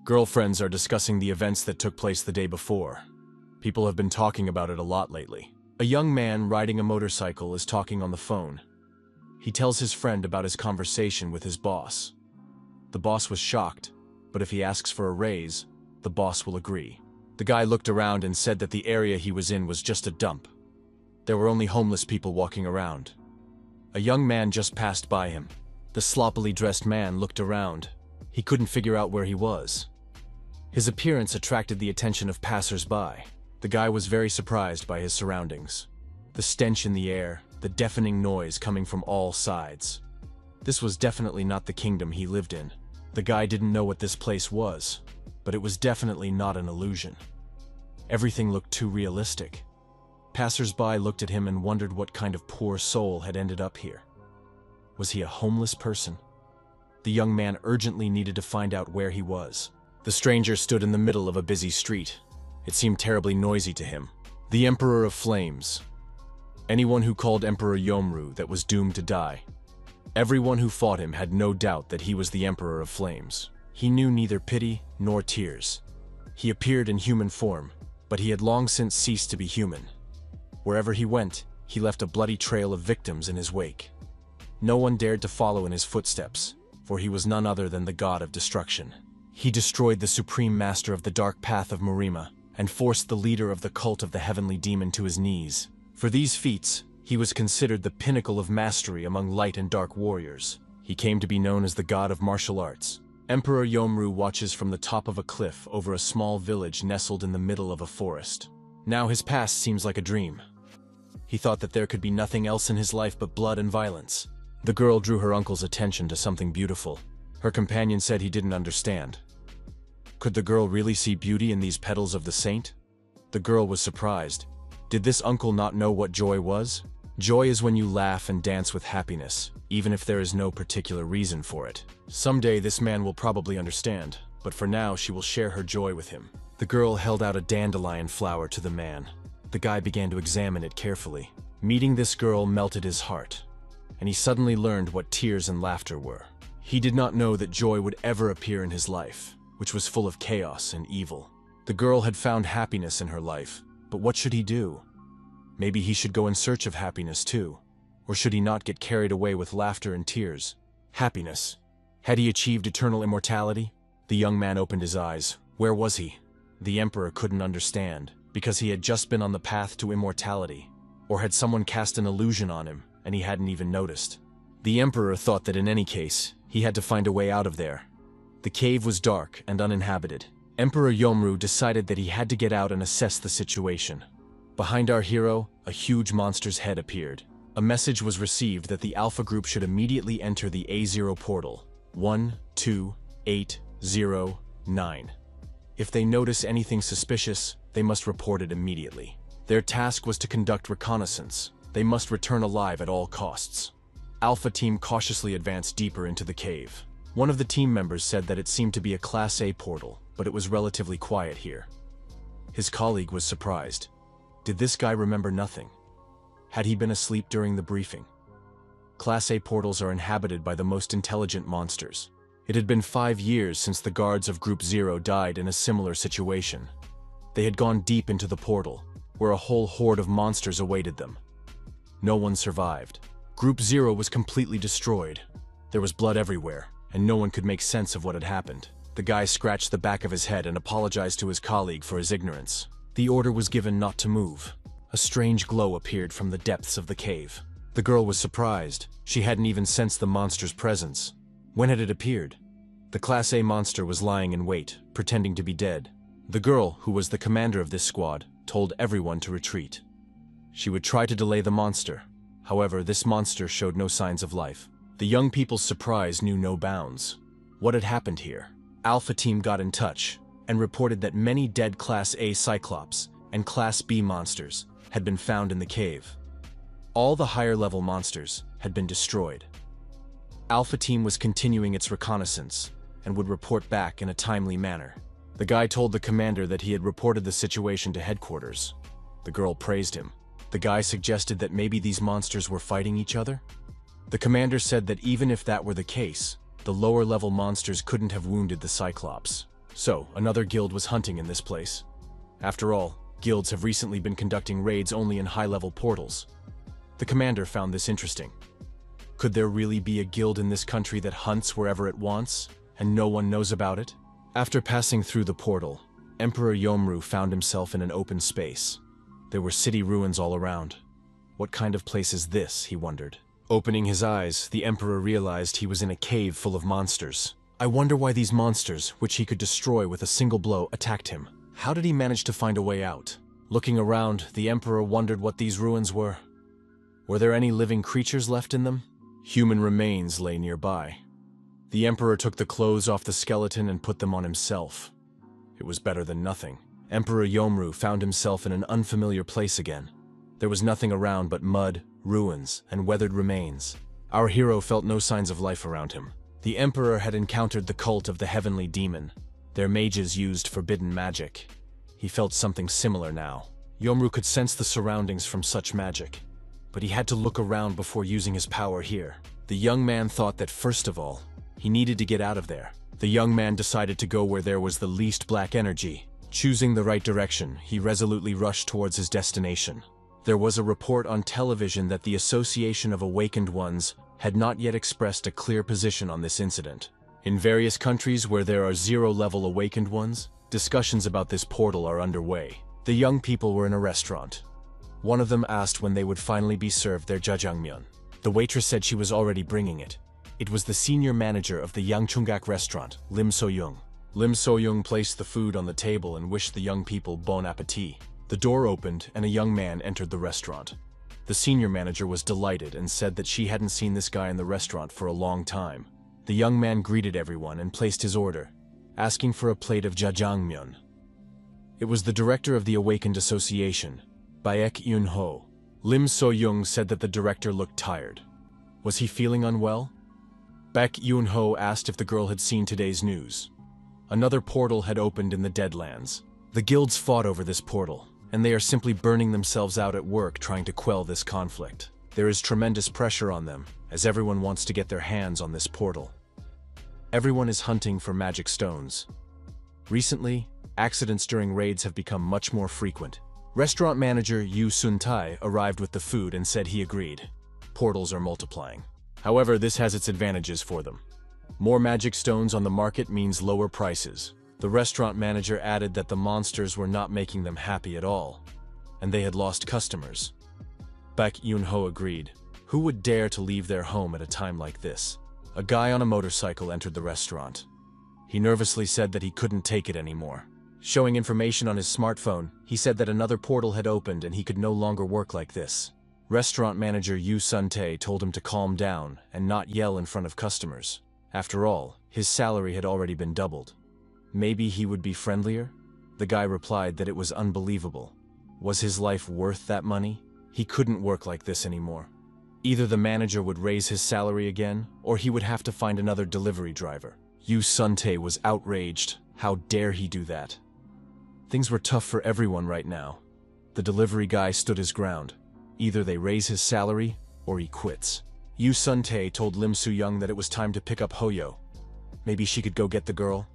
Girlfriends are discussing the events that took place the day before. People have been talking about it a lot lately. A young man riding a motorcycle is talking on the phone. He tells his friend about his conversation with his boss. The boss was shocked, but if he asks for a raise, the boss will agree. The guy looked around and said that the area he was in was just a dump. There were only homeless people walking around. A young man just passed by him. The sloppily dressed man looked around. He couldn't figure out where he was. His appearance attracted the attention of passers-by. The guy was very surprised by his surroundings. The stench in the air, the deafening noise coming from all sides. This was definitely not the kingdom he lived in. The guy didn't know what this place was, but it was definitely not an illusion. Everything looked too realistic. Passers-by looked at him and wondered what kind of poor soul had ended up here. Was he a homeless person? The young man urgently needed to find out where he was. The stranger stood in the middle of a busy street. It seemed terribly noisy to him. The Emperor of Flames. Anyone who called Emperor Yomru that was doomed to die. Everyone who fought him had no doubt that he was the Emperor of Flames. He knew neither pity nor tears. He appeared in human form, but he had long since ceased to be human. Wherever he went, he left a bloody trail of victims in his wake. No one dared to follow in his footsteps, for he was none other than the god of destruction. He destroyed the supreme master of the dark path of Murim, and forced the leader of the cult of the heavenly demon to his knees. For these feats, he was considered the pinnacle of mastery among light and dark warriors. He came to be known as the god of martial arts. Emperor Yomru watches from the top of a cliff over a small village nestled in the middle of a forest. Now his past seems like a dream. He thought that there could be nothing else in his life but blood and violence. The girl drew her uncle's attention to something beautiful. Her companion said he didn't understand. Could the girl really see beauty in these petals of the saint? The girl was surprised. Did this uncle not know what joy was? Joy is when you laugh and dance with happiness, even if there is no particular reason for it. Someday this man will probably understand, but for now she will share her joy with him. The girl held out a dandelion flower to the man. The guy began to examine it carefully. Meeting this girl melted his heart, and he suddenly learned what tears and laughter were. He did not know that joy would ever appear in his life, which was full of chaos and evil. The girl had found happiness in her life, but what should he do? Maybe he should go in search of happiness too, or should he not get carried away with laughter and tears? Happiness. Had he achieved eternal immortality? The young man opened his eyes. Where was he? The emperor couldn't understand, because he had just been on the path to immortality. Or had someone cast an illusion on him, and he hadn't even noticed? The emperor thought that in any case, he had to find a way out of there. The cave was dark and uninhabited. Emperor Yomru decided that he had to get out and assess the situation. Behind our hero, a huge monster's head appeared. A message was received that the Alpha group should immediately enter the A0 portal, 12809. If they notice anything suspicious, they must report it immediately. Their task was to conduct reconnaissance. They must return alive at all costs. Alpha team cautiously advanced deeper into the cave. One of the team members said that it seemed to be a Class A portal, but it was relatively quiet here. His colleague was surprised. Did this guy remember nothing? Had he been asleep during the briefing? Class A portals are inhabited by the most intelligent monsters. It had been 5 years since the guards of Group 0 died in a similar situation. They had gone deep into the portal, where a whole horde of monsters awaited them. No one survived. Group 0 was completely destroyed. There was blood everywhere, and no one could make sense of what had happened. The guy scratched the back of his head and apologized to his colleague for his ignorance. The order was given not to move. A strange glow appeared from the depths of the cave. The girl was surprised. She hadn't even sensed the monster's presence. When had it appeared? The Class A monster was lying in wait, pretending to be dead. The girl, who was the commander of this squad, told everyone to retreat. She would try to delay the monster. However, this monster showed no signs of life. The young people's surprise knew no bounds. What had happened here? Alpha Team got in touch and reported that many dead Class A Cyclops and Class B monsters had been found in the cave. All the higher-level monsters had been destroyed. Alpha Team was continuing its reconnaissance and would report back in a timely manner. The guy told the commander that he had reported the situation to headquarters. The girl praised him. The guy suggested that maybe these monsters were fighting each other. The commander said that even if that were the case, the lower-level monsters couldn't have wounded the Cyclops. So, another guild was hunting in this place. After all, guilds have recently been conducting raids only in high-level portals. The commander found this interesting. Could there really be a guild in this country that hunts wherever it wants, and no one knows about it? After passing through the portal, Emperor Yomru found himself in an open space. There were city ruins all around. What kind of place is this, he wondered. Opening his eyes, the Emperor realized he was in a cave full of monsters. I wonder why these monsters, which he could destroy with a single blow, attacked him. How did he manage to find a way out? Looking around, the Emperor wondered what these ruins were. Were there any living creatures left in them? Human remains lay nearby. The Emperor took the clothes off the skeleton and put them on himself. It was better than nothing. Emperor Yomru found himself in an unfamiliar place again. There was nothing around but mud, ruins, and weathered remains. Our hero felt no signs of life around him. The Emperor had encountered the cult of the Heavenly Demon. Their mages used forbidden magic. He felt something similar now. Yomru could sense the surroundings from such magic. But he had to look around before using his power here. The young man thought that first of all, he needed to get out of there. The young man decided to go where there was the least black energy. Choosing the right direction, he resolutely rushed towards his destination. There was a report on television that the Association of Awakened Ones had not yet expressed a clear position on this incident. In various countries where there are zero-level Awakened Ones, discussions about this portal are underway. The young people were in a restaurant. One of them asked when they would finally be served their jjajangmyeon. The waitress said she was already bringing it. It was the senior manager of the Yangchunggak restaurant, Lim So-young. Lim So-young placed the food on the table and wished the young people bon appétit. The door opened and a young man entered the restaurant. The senior manager was delighted and said that she hadn't seen this guy in the restaurant for a long time. The young man greeted everyone and placed his order, asking for a plate of jjajangmyeon. It was the director of the Awakened Association, Baek Yun-ho. Lim So-young said that the director looked tired. Was he feeling unwell? Baek Yun-ho asked if the girl had seen today's news. Another portal had opened in the Deadlands. The guilds fought over this portal, and they are simply burning themselves out at work trying to quell this conflict. There is tremendous pressure on them, as everyone wants to get their hands on this portal. Everyone is hunting for magic stones. Recently, accidents during raids have become much more frequent. Restaurant manager Yu Sun-tae arrived with the food and said he agreed. Portals are multiplying. However, this has its advantages for them. More magic stones on the market means lower prices. The restaurant manager added that the monsters were not making them happy at all, and they had lost customers. Baek Yun-ho agreed. Who would dare to leave their home at a time like this? A guy on a motorcycle entered the restaurant. He nervously said that he couldn't take it anymore. Showing information on his smartphone, he said that another portal had opened and he could no longer work like this. Restaurant manager Yu Sun-tae told him to calm down and not yell in front of customers. After all, his salary had already been doubled. Maybe he would be friendlier? The guy replied that it was unbelievable. Was his life worth that money? He couldn't work like this anymore. Either the manager would raise his salary again, or he would have to find another delivery driver. Yu Sun-tae was outraged. How dare he do that? Things were tough for everyone right now. The delivery guy stood his ground. Either they raise his salary, or he quits. Yu Sun-tae told Lim So-young that it was time to pick up Hoyo. Maybe she could go get the girl?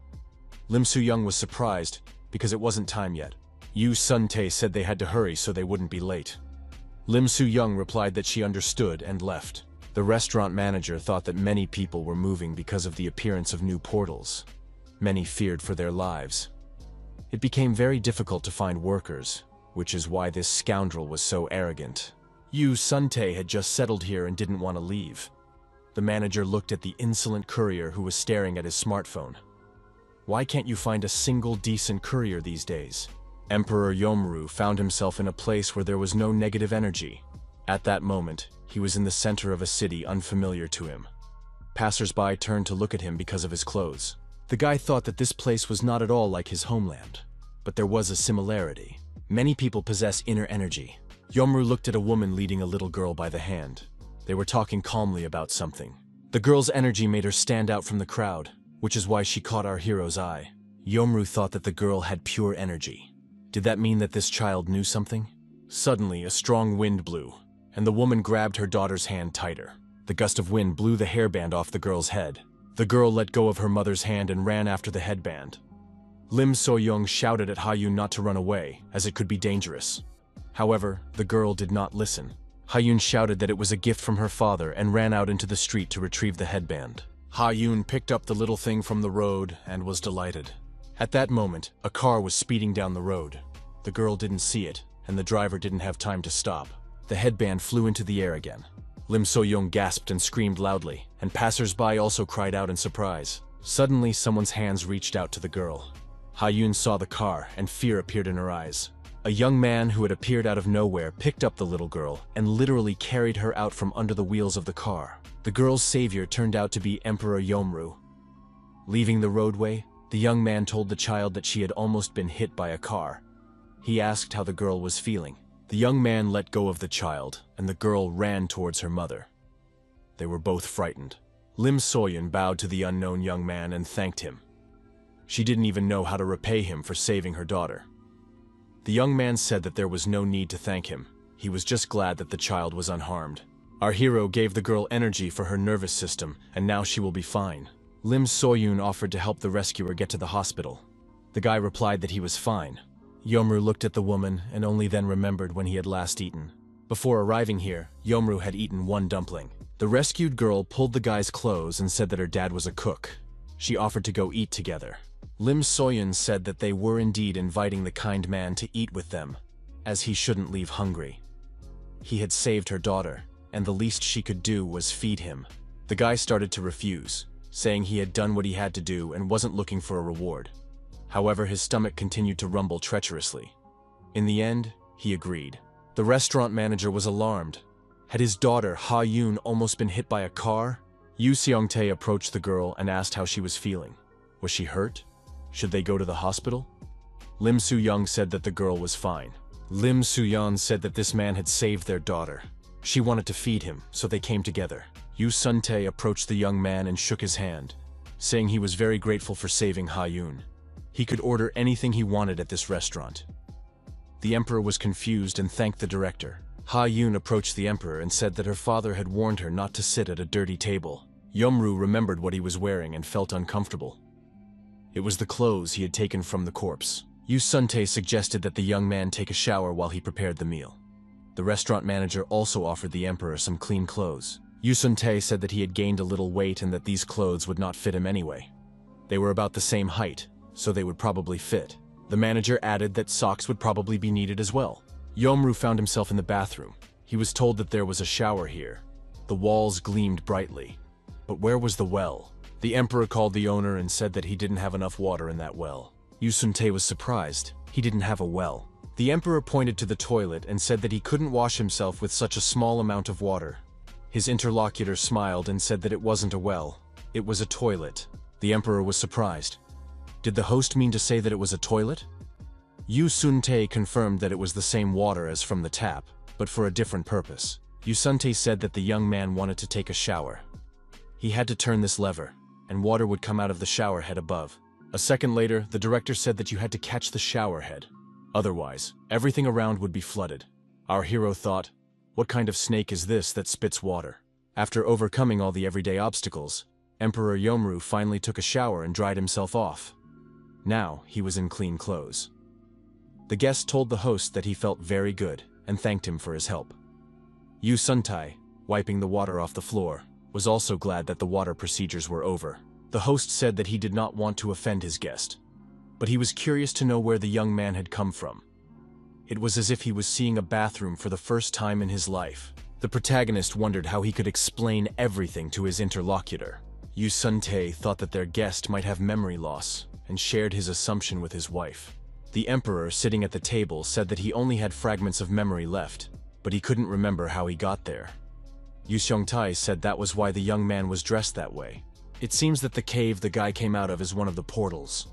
Lim So-young was surprised, because it wasn't time yet. Yu Sun-tae said they had to hurry so they wouldn't be late. Lim So-young replied that she understood and left. The restaurant manager thought that many people were moving because of the appearance of new portals. Many feared for their lives. It became very difficult to find workers, which is why this scoundrel was so arrogant. Yu Sun-tae had just settled here and didn't want to leave. The manager looked at the insolent courier who was staring at his smartphone. Why can't you find a single decent courier these days? Emperor Yomru found himself in a place where there was no negative energy. At that moment, he was in the center of a city unfamiliar to him. Passers-by turned to look at him because of his clothes. The guy thought that this place was not at all like his homeland, but there was a similarity. Many people possess inner energy. Yomru looked at a woman leading a little girl by the hand. They were talking calmly about something. The girl's energy made her stand out from the crowd, which is why she caught our hero's eye. Yomru thought that the girl had pure energy. Did that mean that this child knew something? Suddenly, a strong wind blew, and the woman grabbed her daughter's hand tighter. The gust of wind blew the hairband off the girl's head. The girl let go of her mother's hand and ran after the headband. Lim So-young shouted at Ha-yoon not to run away, as it could be dangerous. However, the girl did not listen. Ha-yoon shouted that it was a gift from her father and ran out into the street to retrieve the headband. Ha-yoon picked up the little thing from the road and was delighted. At that moment, a car was speeding down the road. The girl didn't see it, and the driver didn't have time to stop. The headband flew into the air again. Lim So-young gasped and screamed loudly, and passers-by also cried out in surprise. Suddenly, someone's hands reached out to the girl. Ha-yoon saw the car, and fear appeared in her eyes. A young man who had appeared out of nowhere picked up the little girl and literally carried her out from under the wheels of the car. The girl's savior turned out to be Emperor Yeomru. Leaving the roadway, the young man told the child that she had almost been hit by a car. He asked how the girl was feeling. The young man let go of the child, and the girl ran towards her mother. They were both frightened. Lim So-young bowed to the unknown young man and thanked him. She didn't even know how to repay him for saving her daughter. The young man said that there was no need to thank him. He was just glad that the child was unharmed. Our hero gave the girl energy for her nervous system, and now she will be fine. Lim So-young offered to help the rescuer get to the hospital. The guy replied that he was fine. Yeomru looked at the woman and only then remembered when he had last eaten. Before arriving here, Yeomru had eaten one dumpling. The rescued girl pulled the guy's clothes and said that her dad was a cook. She offered to go eat together. Lim So-young said that they were indeed inviting the kind man to eat with them, as he shouldn't leave hungry. He had saved her daughter, and the least she could do was feed him. The guy started to refuse, saying he had done what he had to do and wasn't looking for a reward. However, his stomach continued to rumble treacherously. In the end, he agreed. The restaurant manager was alarmed. Had his daughter, Ha-yoon, almost been hit by a car? Yu Seong-tae approached the girl and asked how she was feeling. Was she hurt? Should they go to the hospital? Lim So-young said that the girl was fine. Lim So-young said that this man had saved their daughter. She wanted to feed him, so they came together. Yu Sun-tae approached the young man and shook his hand, saying he was very grateful for saving Ha-yoon. He could order anything he wanted at this restaurant. The emperor was confused and thanked the director. Ha-yoon approached the emperor and said that her father had warned her not to sit at a dirty table. Yeomru remembered what he was wearing and felt uncomfortable. It was the clothes he had taken from the corpse. Yu Sun-tae suggested that the young man take a shower while he prepared the meal. The restaurant manager also offered the emperor some clean clothes. Yu Sun-tae said that he had gained a little weight and that these clothes would not fit him anyway. They were about the same height, so they would probably fit. The manager added that socks would probably be needed as well. Yeomru found himself in the bathroom. He was told that there was a shower here. The walls gleamed brightly. But where was the well? The emperor called the owner and said that he didn't have enough water in that well. Yu Sun-tae was surprised. He didn't have a well. The emperor pointed to the toilet and said that he couldn't wash himself with such a small amount of water. His interlocutor smiled and said that it wasn't a well. It was a toilet. The emperor was surprised. Did the host mean to say that it was a toilet? Yu Sun-tae confirmed that it was the same water as from the tap, but for a different purpose. Yu Sun-tae said that the young man wanted to take a shower. He had to turn this lever, and water would come out of the shower head above. A second later, the director said that you had to catch the shower head. Otherwise, everything around would be flooded. Our hero thought, what kind of snake is this that spits water? After overcoming all the everyday obstacles, Emperor Yeomru finally took a shower and dried himself off. Now, he was in clean clothes. The guest told the host that he felt very good and thanked him for his help. Yu Sun-tae, wiping the water off the floor, was also glad that the water procedures were over. The host said that he did not want to offend his guest, but he was curious to know where the young man had come from. It was as if he was seeing a bathroom for the first time in his life. The protagonist wondered how he could explain everything to his interlocutor. Yu Sun-tae thought that their guest might have memory loss and shared his assumption with his wife. The emperor, sitting at the table, said that he only had fragments of memory left, but he couldn't remember how he got there. Yu Seong-tae said that was why the young man was dressed that way. It seems that the cave the guy came out of is one of the portals.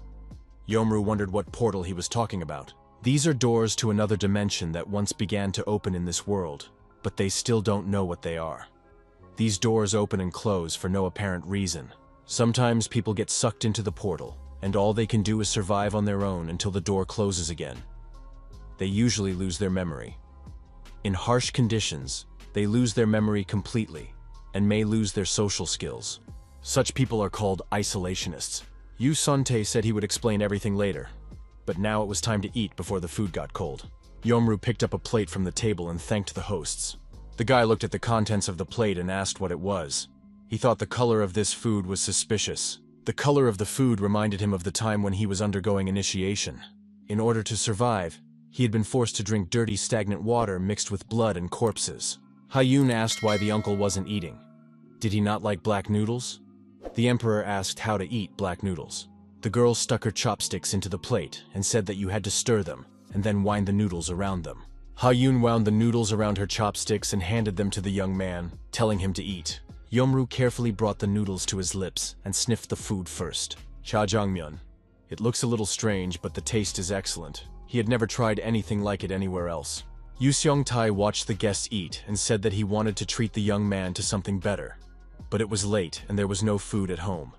Yeomru wondered what portal he was talking about. These are doors to another dimension that once began to open in this world, but they still don't know what they are. These doors open and close for no apparent reason. Sometimes people get sucked into the portal, and all they can do is survive on their own until the door closes again. They usually lose their memory. In harsh conditions, they lose their memory completely, and may lose their social skills. Such people are called isolationists. Yu Suntae said he would explain everything later, but now it was time to eat before the food got cold. Yomru picked up a plate from the table and thanked the hosts. The guy looked at the contents of the plate and asked what it was. He thought the color of this food was suspicious. The color of the food reminded him of the time when he was undergoing initiation. In order to survive, he had been forced to drink dirty, stagnant water mixed with blood and corpses. Hyun asked why the uncle wasn't eating. Did he not like black noodles? The emperor asked how to eat black noodles. The girl stuck her chopsticks into the plate and said that you had to stir them and then wind the noodles around them. Hyun wound the noodles around her chopsticks and handed them to the young man, telling him to eat. Yomru carefully brought the noodles to his lips and sniffed the food first. Jjajangmyeon. It looks a little strange, but the taste is excellent. He had never tried anything like it anywhere else. Yu Seong-tae watched the guests eat and said that he wanted to treat the young man to something better. But it was late and there was no food at home.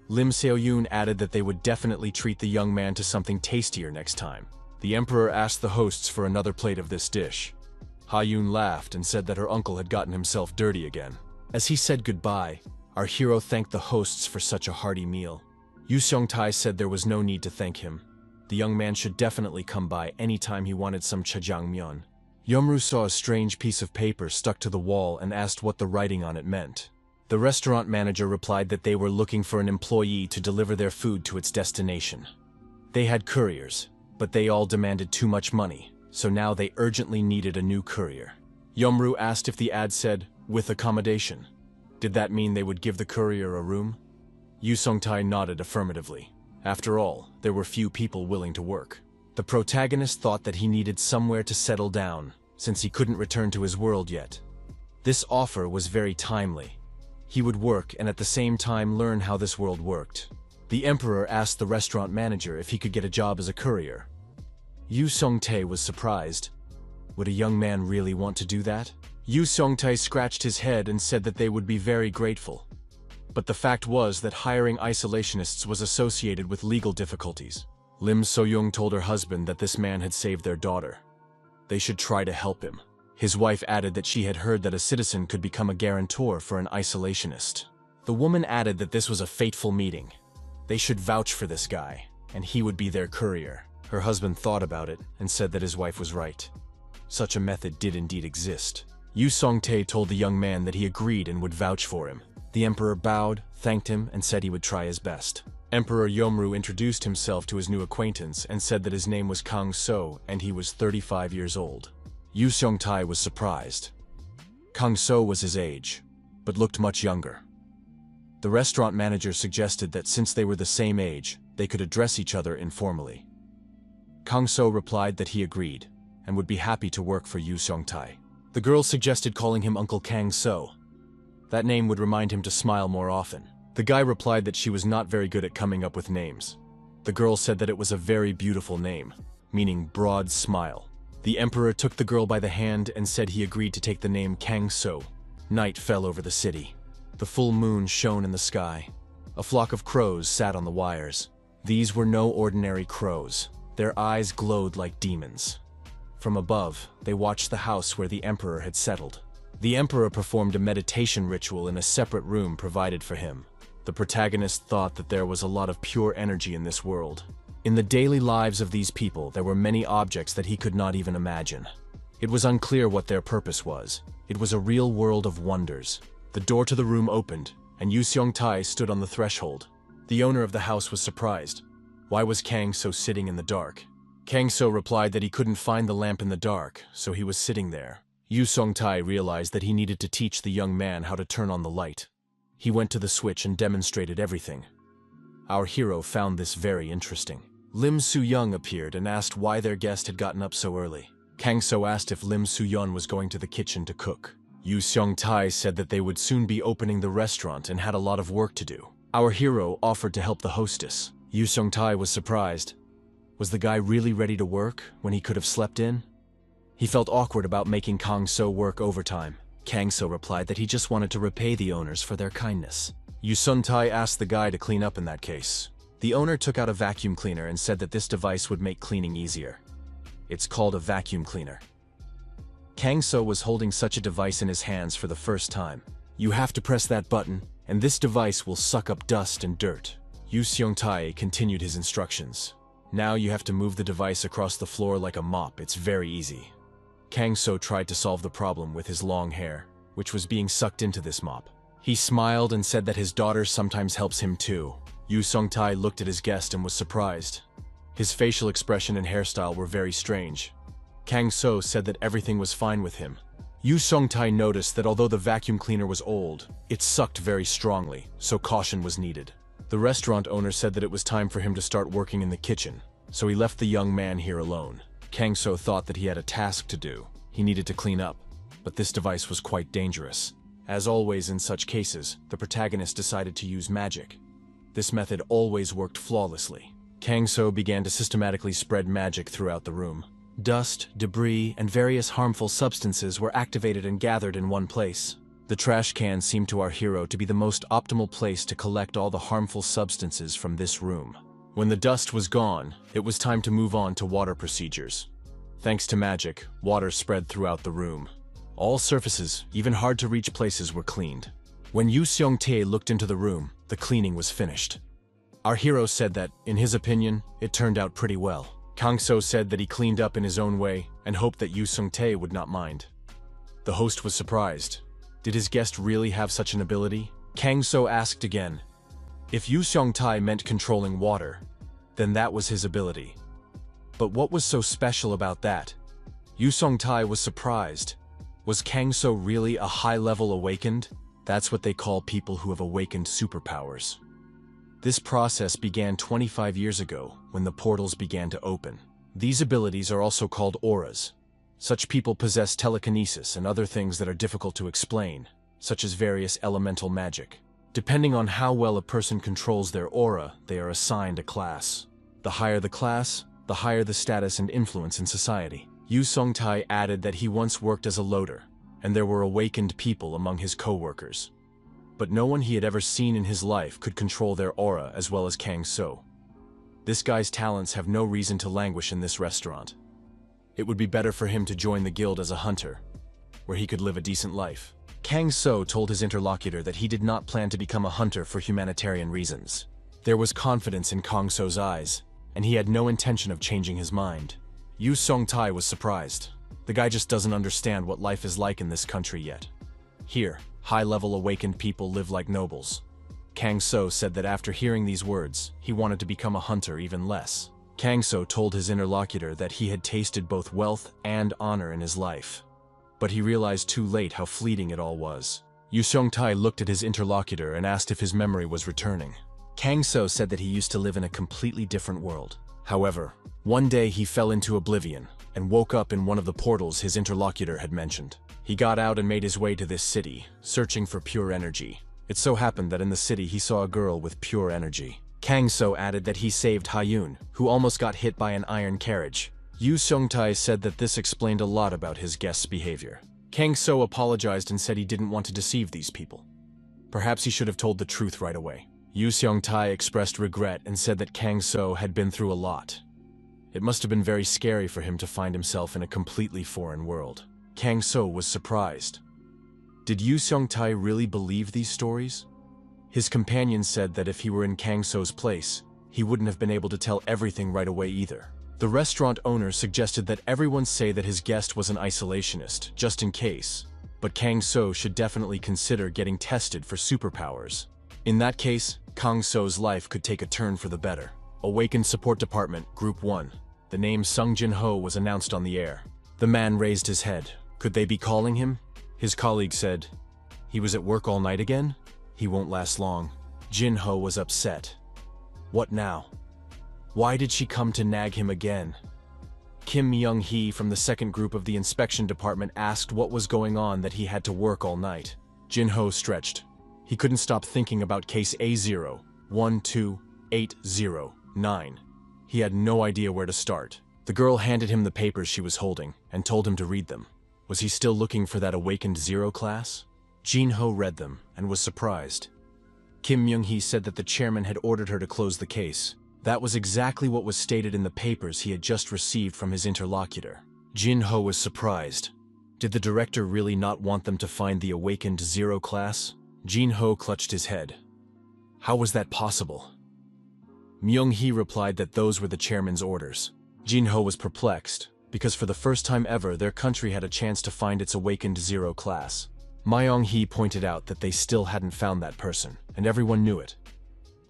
Lim Seo-yoon added that they would definitely treat the young man to something tastier next time. The emperor asked the hosts for another plate of this dish. Ha-yoon laughed and said that her uncle had gotten himself dirty again. As he said goodbye, our hero thanked the hosts for such a hearty meal. Yu Seong-tae said there was no need to thank him. The young man should definitely come by any time he wanted some jjajangmyeon. Yomru saw a strange piece of paper stuck to the wall and asked what the writing on it meant. The restaurant manager replied that they were looking for an employee to deliver their food to its destination. They had couriers, but they all demanded too much money, so now they urgently needed a new courier. Yomru asked if the ad said, "with accommodation." Did that mean they would give the courier a room? Yu Seong-tae nodded affirmatively. After all, there were few people willing to work. The protagonist thought that he needed somewhere to settle down, since he couldn't return to his world yet. This offer was very timely. He would work and at the same time learn how this world worked. The emperor asked the restaurant manager if he could get a job as a courier. Yu Seong-tae was surprised. Would a young man really want to do that? Yu Seong-tae scratched his head and said that they would be very grateful. But the fact was that hiring isolationists was associated with legal difficulties. Lim So-young told her husband that this man had saved their daughter. They should try to help him. His wife added that she had heard that a citizen could become a guarantor for an isolationist. The woman added that this was a fateful meeting. They should vouch for this guy, and he would be their courier. Her husband thought about it and said that his wife was right. Such a method did indeed exist. Yu Seong-tae told the young man that he agreed and would vouch for him. The emperor bowed, thanked him, and said he would try his best. Emperor Yomru introduced himself to his new acquaintance and said that his name was Kang So and he was 35 years old. Yu Seong-tae was surprised. Kang So was his age, but looked much younger. The restaurant manager suggested that since they were the same age, they could address each other informally. Kang So replied that he agreed, and would be happy to work for Yu Seong-tae. The girl suggested calling him Uncle Kang So. That name would remind him to smile more often. The guy replied that she was not very good at coming up with names. The girl said that it was a very beautiful name, meaning broad smile. The emperor took the girl by the hand and said he agreed to take the name Kang So. Night fell over the city. The full moon shone in the sky. A flock of crows sat on the wires. These were no ordinary crows. Their eyes glowed like demons. From above, they watched the house where the emperor had settled. The emperor performed a meditation ritual in a separate room provided for him. The protagonist thought that there was a lot of pure energy in this world. In the daily lives of these people, there were many objects that he could not even imagine. It was unclear what their purpose was. It was a real world of wonders. The door to the room opened, and Yu Seong-tae stood on the threshold. The owner of the house was surprised. Why was Kang So sitting in the dark? Kang So replied that he couldn't find the lamp in the dark, so he was sitting there. Yu Seong-tae realized that he needed to teach the young man how to turn on the light. He went to the switch and demonstrated everything. Our hero found this very interesting. Lim Soo-young appeared and asked why their guest had gotten up so early. Kang So asked if Lim Soo-yeon was going to the kitchen to cook. Yu Seong-tae said that they would soon be opening the restaurant and had a lot of work to do. Our hero offered to help the hostess. Yu Seong-tae was surprised. Was the guy really ready to work when he could have slept in? He felt awkward about making Kang So work overtime. Kang So replied that he just wanted to repay the owners for their kindness. Yu Seong-tae asked the guy to clean up in that case. The owner took out a vacuum cleaner and said that this device would make cleaning easier. It's called a vacuum cleaner. Kang So was holding such a device in his hands for the first time. You have to press that button, and this device will suck up dust and dirt. Yu Seong-tae continued his instructions. Now you have to move the device across the floor like a mop, it's very easy. Kang So tried to solve the problem with his long hair, which was being sucked into this mop. He smiled and said that his daughter sometimes helps him too. Yu Seong-tae looked at his guest and was surprised. His facial expression and hairstyle were very strange. Kang So said that everything was fine with him. Yu Seong-tae noticed that although the vacuum cleaner was old, it sucked very strongly, so caution was needed. The restaurant owner said that it was time for him to start working in the kitchen, so he left the young man here alone. Kang So thought that he had a task to do. He needed to clean up, but this device was quite dangerous. As always in such cases, the protagonist decided to use magic. This method always worked flawlessly. Kang So began to systematically spread magic throughout the room. Dust, debris, and various harmful substances were activated and gathered in one place. The trash can seemed to our hero to be the most optimal place to collect all the harmful substances from this room. When the dust was gone, it was time to move on to water procedures. Thanks to magic, water spread throughout the room. All surfaces, even hard-to-reach places, were cleaned. When Yu Seong-tae looked into the room, the cleaning was finished. Our hero said that, in his opinion, it turned out pretty well. Kang So said that he cleaned up in his own way and hoped that Yu Seong-tae would not mind. The host was surprised. Did his guest really have such an ability? Kang So asked again. If Yu Seong-tae meant controlling water, then that was his ability. But what was so special about that? Yu Seong-tae was surprised. Was Kang So really a high-level awakened? That's what they call people who have awakened superpowers. This process began 25 years ago when the portals began to open. These abilities are also called auras. Such people possess telekinesis and other things that are difficult to explain, such as various elemental magic. Depending on how well a person controls their aura, they are assigned a class. The higher the class, the higher the status and influence in society. Yu Seong-tae added that he once worked as a loader, and there were awakened people among his co-workers. But no one he had ever seen in his life could control their aura as well as Kang So. This guy's talents have no reason to languish in this restaurant. It would be better for him to join the guild as a hunter, where he could live a decent life. Kang So told his interlocutor that he did not plan to become a hunter for humanitarian reasons. There was confidence in Kang So's eyes, and he had no intention of changing his mind. Yu Seong-tae was surprised. The guy just doesn't understand what life is like in this country yet. Here, high-level awakened people live like nobles. Kang So said that after hearing these words, he wanted to become a hunter even less. Kang So told his interlocutor that he had tasted both wealth and honor in his life. But he realized too late how fleeting it all was. Yu Seong-tae looked at his interlocutor and asked if his memory was returning. Kang So said that he used to live in a completely different world. However, one day he fell into oblivion and woke up in one of the portals his interlocutor had mentioned. He got out and made his way to this city, searching for pure energy. It so happened that in the city he saw a girl with pure energy. Kang So added that he saved Ha-yoon, who almost got hit by an iron carriage. Yu Seong-tae said that this explained a lot about his guest's behavior. Kang So apologized and said he didn't want to deceive these people. Perhaps he should have told the truth right away. Yu Seong-tae expressed regret and said that Kang So had been through a lot. It must have been very scary for him to find himself in a completely foreign world. Kang So was surprised. Did Yu Seong-tae really believe these stories? His companion said that if he were in Kang So's place, he wouldn't have been able to tell everything right away either. The restaurant owner suggested that everyone say that his guest was an isolationist, just in case, but Kang So should definitely consider getting tested for superpowers. In that case, Kang So's life could take a turn for the better. Awakened Support Department, Group 1. The name Sung Jin-ho was announced on the air. The man raised his head. Could they be calling him? His colleague said, "He was at work all night again? He won't last long." Jin-ho was upset. What now? Why did she come to nag him again? Kim Young-hee from the second group of the inspection department asked what was going on that he had to work all night. Jin-ho stretched. He couldn't stop thinking about case A012809. He had no idea where to start. The girl handed him the papers she was holding and told him to read them. Was he still looking for that awakened zero class? Jin-ho read them and was surprised. Kim Young-hee said that the chairman had ordered her to close the case. That was exactly what was stated in the papers he had just received from his interlocutor. Jin-ho was surprised. Did the director really not want them to find the awakened zero class? Jin-ho clutched his head. How was that possible? Myung-hee replied that those were the chairman's orders. Jin-ho was perplexed, because for the first time ever their country had a chance to find its awakened zero class. Myung-hee pointed out that they still hadn't found that person, and everyone knew it,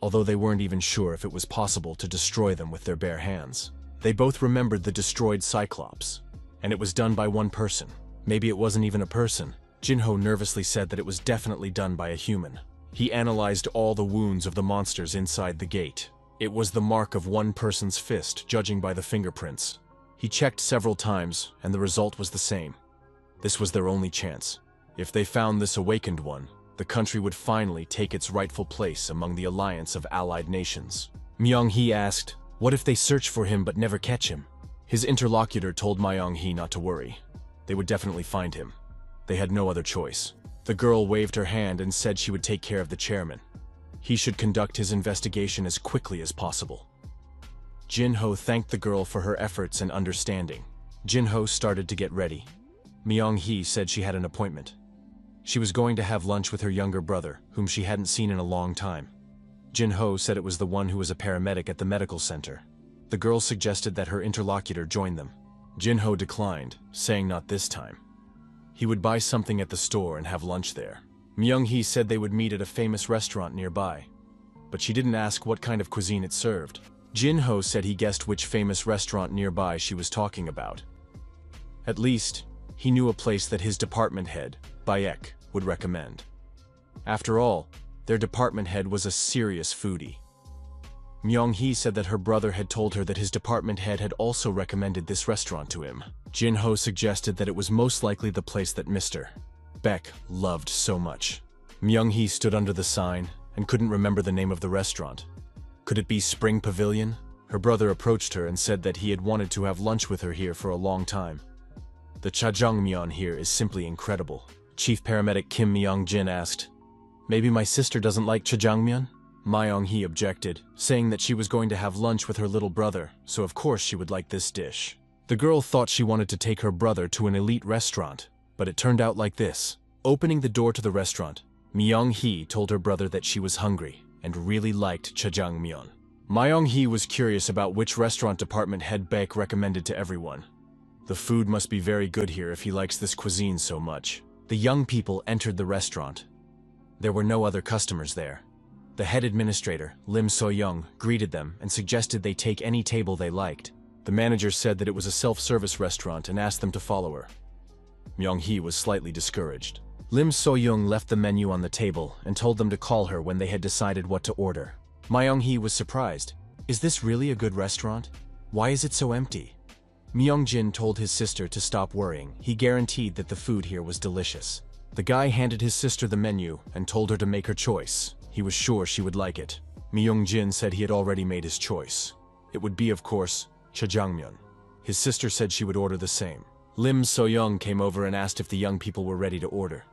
although they weren't even sure if it was possible to destroy them with their bare hands. They both remembered the destroyed Cyclops, and it was done by one person. Maybe it wasn't even a person. Jin-ho nervously said that it was definitely done by a human. He analyzed all the wounds of the monsters inside the gate. It was the mark of one person's fist, judging by the fingerprints. He checked several times, and the result was the same. This was their only chance. If they found this awakened one, the country would finally take its rightful place among the alliance of allied nations. Myung-hee asked, "What if they search for him but never catch him?" His interlocutor told Myung-hee not to worry. They would definitely find him. They had no other choice. The girl waved her hand and said she would take care of the chairman. He should conduct his investigation as quickly as possible. Jin-ho thanked the girl for her efforts and understanding. Jin-ho started to get ready. Myung-hee said she had an appointment. She was going to have lunch with her younger brother, whom she hadn't seen in a long time. Jin-ho said it was the one who was a paramedic at the medical center. The girl suggested that her interlocutor join them. Jin-ho declined, saying not this time. He would buy something at the store and have lunch there. Myung-hee said they would meet at a famous restaurant nearby, but she didn't ask what kind of cuisine it served. Jin-ho said he guessed which famous restaurant nearby she was talking about. At least, he knew a place that his department head, Baek, would recommend. After all, their department head was a serious foodie. Myung-hee said that her brother had told her that his department head had also recommended this restaurant to him. Jin-ho suggested that it was most likely the place that Mr. Baek loved so much. Myung-hee stood under the sign and couldn't remember the name of the restaurant. Could it be Spring Pavilion? Her brother approached her and said that he had wanted to have lunch with her here for a long time. The jjajangmyeon here is simply incredible. Chief Paramedic Kim Myung-jin asked, "Maybe my sister doesn't like jjajangmyeon?" Myung-hee objected, saying that she was going to have lunch with her little brother, so of course she would like this dish. The girl thought she wanted to take her brother to an elite restaurant, but it turned out like this. Opening the door to the restaurant, Myung-hee told her brother that she was hungry and really liked jjajangmyeon. Myung-hee was curious about which restaurant department head Baek recommended to everyone. The food must be very good here if he likes this cuisine so much. The young people entered the restaurant. There were no other customers there. The head administrator, Lim So-young, greeted them and suggested they take any table they liked. The manager said that it was a self-service restaurant and asked them to follow her. Myung-hee was slightly discouraged. Lim So-young left the menu on the table and told them to call her when they had decided what to order. Myung-hee was surprised. "Is this really a good restaurant? Why is it so empty?" Myung-jin told his sister to stop worrying. He guaranteed that the food here was delicious. The guy handed his sister the menu and told her to make her choice. He was sure she would like it. Myung-jin said he had already made his choice. It would be, of course, jjajangmyeon. His sister said she would order the same. Lim So-young came over and asked if the young people were ready to order.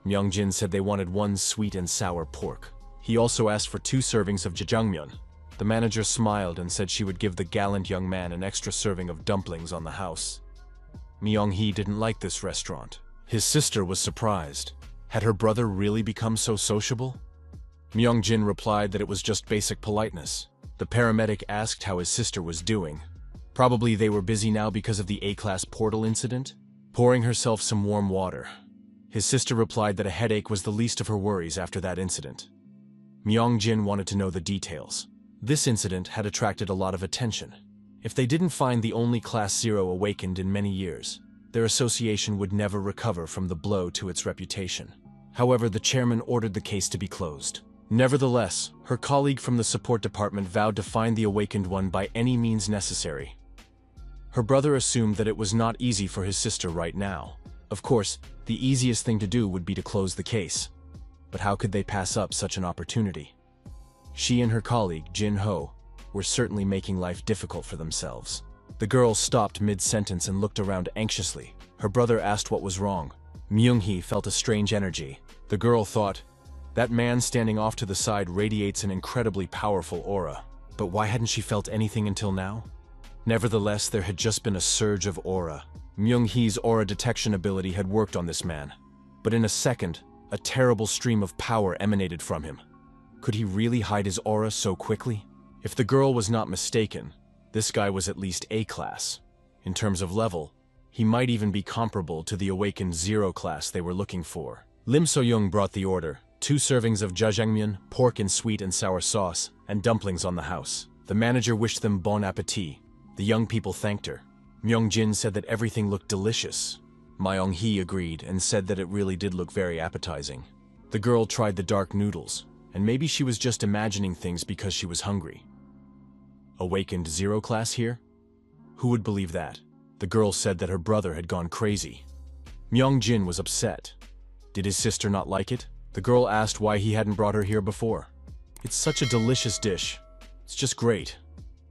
Myung-jin said they wanted one sweet and sour pork. He also asked for 2 servings of jjajangmyeon. The manager smiled and said she would give the gallant young man an extra serving of dumplings on the house. Myung-hee didn't like this restaurant. His sister was surprised. Had her brother really become so sociable? Myung-jin replied that it was just basic politeness. The paramedic asked how his sister was doing. Probably they were busy now because of the A-class portal incident. Pouring herself some warm water. His sister replied that a headache was the least of her worries after that incident. Myung-jin wanted to know the details. This incident had attracted a lot of attention. If they didn't find the only Class 0 awakened in many years, their association would never recover from the blow to its reputation. However, the chairman ordered the case to be closed. Nevertheless, her colleague from the support department vowed to find the awakened one by any means necessary. Her brother assumed that it was not easy for his sister right now. Of course, the easiest thing to do would be to close the case. But how could they pass up such an opportunity? She and her colleague, Jin-ho, were certainly making life difficult for themselves. The girl stopped mid-sentence and looked around anxiously. Her brother asked what was wrong. Myung-hee felt a strange energy. The girl thought, that man standing off to the side radiates an incredibly powerful aura. But why hadn't she felt anything until now? Nevertheless, there had just been a surge of aura. Myung-hee's aura detection ability had worked on this man. But in a second, a terrible stream of power emanated from him. Could he really hide his aura so quickly? If the girl was not mistaken, this guy was at least A class. In terms of level, he might even be comparable to the awakened 0 class they were looking for. Lim So-young brought the order, 2 servings of jjajangmyeon, pork in sweet and sour sauce, and dumplings on the house. The manager wished them bon appetit. The young people thanked her. Myung-jin said that everything looked delicious. Myung-hee agreed and said that it really did look very appetizing. The girl tried the dark noodles, and maybe she was just imagining things because she was hungry. Awakened 0 class here? Who would believe that? The girl said that her brother had gone crazy. Myung-jin was upset. Did his sister not like it? The girl asked why he hadn't brought her here before. It's such a delicious dish. It's just great.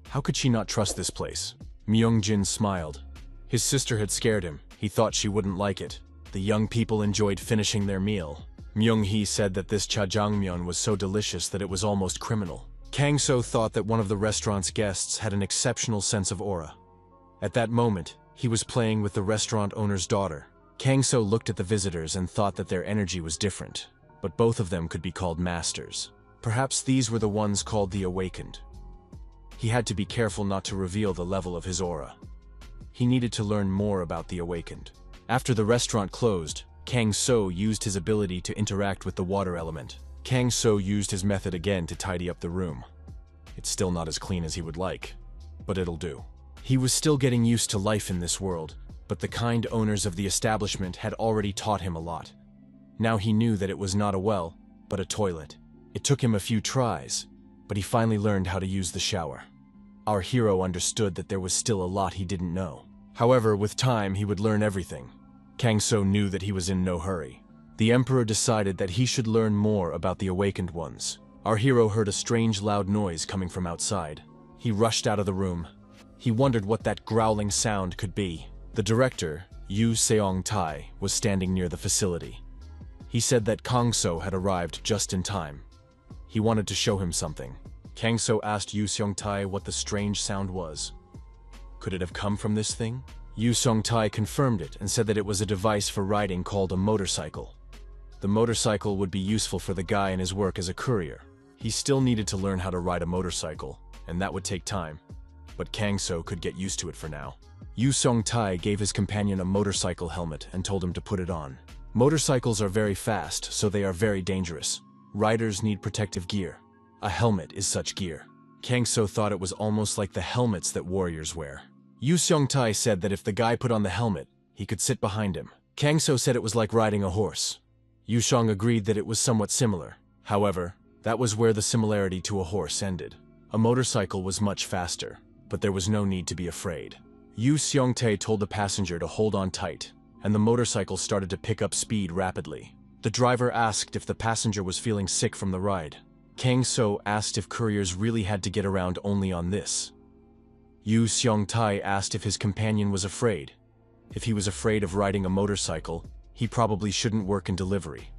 How could she not trust this place? Myung-jin smiled. His sister had scared him. He thought she wouldn't like it. The young people enjoyed finishing their meal. Myung-hee said that this jjajangmyeon was so delicious that it was almost criminal. Kang So thought that one of the restaurant's guests had an exceptional sense of aura. At that moment, he was playing with the restaurant owner's daughter. Kang So looked at the visitors and thought that their energy was different, but both of them could be called masters. Perhaps these were the ones called the awakened. He had to be careful not to reveal the level of his aura. He needed to learn more about the awakened. After the restaurant closed, Kang So used his ability to interact with the water element. Kang So used his method again to tidy up the room. It's still not as clean as he would like, but it'll do. He was still getting used to life in this world, but the kind owners of the establishment had already taught him a lot. Now he knew that it was not a well, but a toilet. It took him a few tries, but he finally learned how to use the shower. Our hero understood that there was still a lot he didn't know. However, with time he would learn everything. Kang So knew that he was in no hurry. The Emperor decided that he should learn more about the awakened ones. Our hero heard a strange loud noise coming from outside. He rushed out of the room. He wondered what that growling sound could be. The director, Yu Seong-tae, was standing near the facility. He said that Kang So had arrived just in time. He wanted to show him something. Kang So asked Yu Seong-tae what the strange sound was. Could it have come from this thing? Yu Seong-tae confirmed it and said that it was a device for riding called a motorcycle. The motorcycle would be useful for the guy in his work as a courier. He still needed to learn how to ride a motorcycle, and that would take time. But Kang So could get used to it for now. Yu Seong-tae gave his companion a motorcycle helmet and told him to put it on. Motorcycles are very fast, so they are very dangerous. Riders need protective gear. A helmet is such gear. Kang So thought it was almost like the helmets that warriors wear. Yu Seong-tae said that if the guy put on the helmet, he could sit behind him. Kang So said it was like riding a horse. Yu Seong agreed that it was somewhat similar. However, that was where the similarity to a horse ended. A motorcycle was much faster, but there was no need to be afraid. Yu Seong-tae told the passenger to hold on tight, and the motorcycle started to pick up speed rapidly. The driver asked if the passenger was feeling sick from the ride. Kang So asked if couriers really had to get around only on this. Yu Seong-tae asked if his companion was afraid. If he was afraid of riding a motorcycle, he probably shouldn't work in delivery.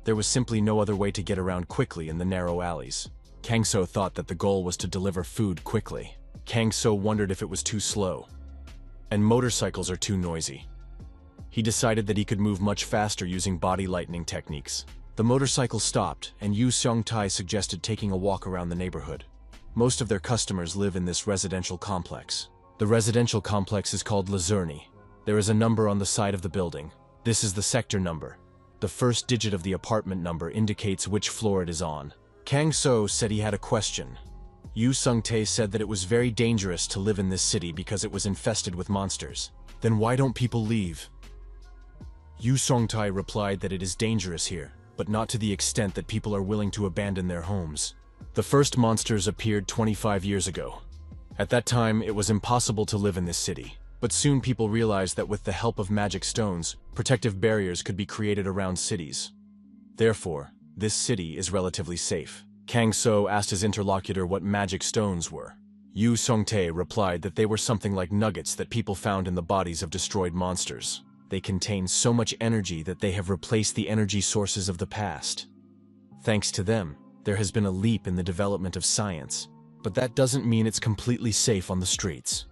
There was simply no other way to get around quickly in the narrow alleys. Kang So thought that the goal was to deliver food quickly. Kang So wondered if it was too slow. And motorcycles are too noisy. He decided that he could move much faster using body lightning techniques. The motorcycle stopped, and Yu Seong-tae suggested taking a walk around the neighborhood. Most of their customers live in this residential complex. The residential complex is called Lazurni. There is a number on the side of the building. This is the sector number. The first digit of the apartment number indicates which floor it is on. Kang So said he had a question. Yu Seong-tae said that it was very dangerous to live in this city because it was infested with monsters. Then why don't people leave? Yu Seong-tae replied that it is dangerous here, but not to the extent that people are willing to abandon their homes. The first monsters appeared 25 years ago. At that time, it was impossible to live in this city. But soon people realized that with the help of magic stones, protective barriers could be created around cities. Therefore, this city is relatively safe. Kang So asked his interlocutor what magic stones were. Yu Seong-tae replied that they were something like nuggets that people found in the bodies of destroyed monsters. They contain so much energy that they have replaced the energy sources of the past. Thanks to them, there has been a leap in the development of science. But that doesn't mean it's completely safe on the streets.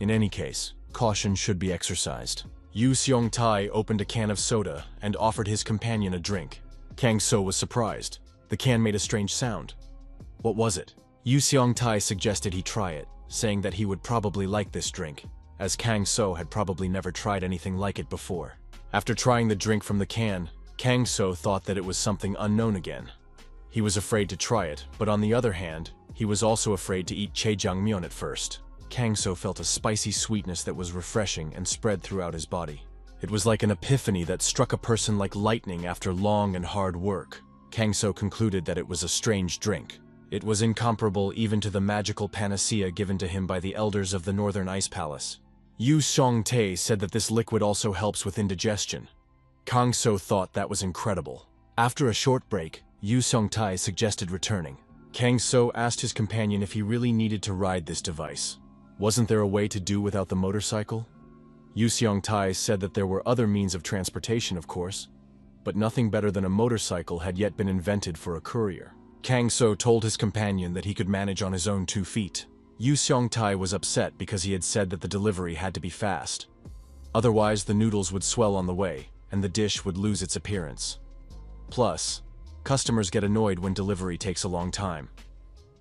In any case, caution should be exercised. Yu Seong-tae opened a can of soda and offered his companion a drink. Kang So was surprised. The can made a strange sound. What was it? Yu Seong-tai suggested he try it, saying that he would probably like this drink, as Kang So had probably never tried anything like it before. After trying the drink from the can, Kang So thought that it was something unknown again. He was afraid to try it, but on the other hand, he was also afraid to eat jjajangmyeon at first. Kang So felt a spicy sweetness that was refreshing and spread throughout his body. It was like an epiphany that struck a person like lightning after long and hard work. Kang So concluded that it was a strange drink. It was incomparable even to the magical panacea given to him by the elders of the Northern Ice Palace. Yu Seong-tae said that this liquid also helps with indigestion. Kang So thought that was incredible. After a short break, Yu Seong-tae suggested returning. Kang So asked his companion if he really needed to ride this device. Wasn't there a way to do without the motorcycle? Yu Seong-tae said that there were other means of transportation, of course, but nothing better than a motorcycle had yet been invented for a courier. Kang So told his companion that he could manage on his own 2 feet. Yu Seong-tae was upset because he had said that the delivery had to be fast. Otherwise, the noodles would swell on the way, and the dish would lose its appearance. Plus, customers get annoyed when delivery takes a long time.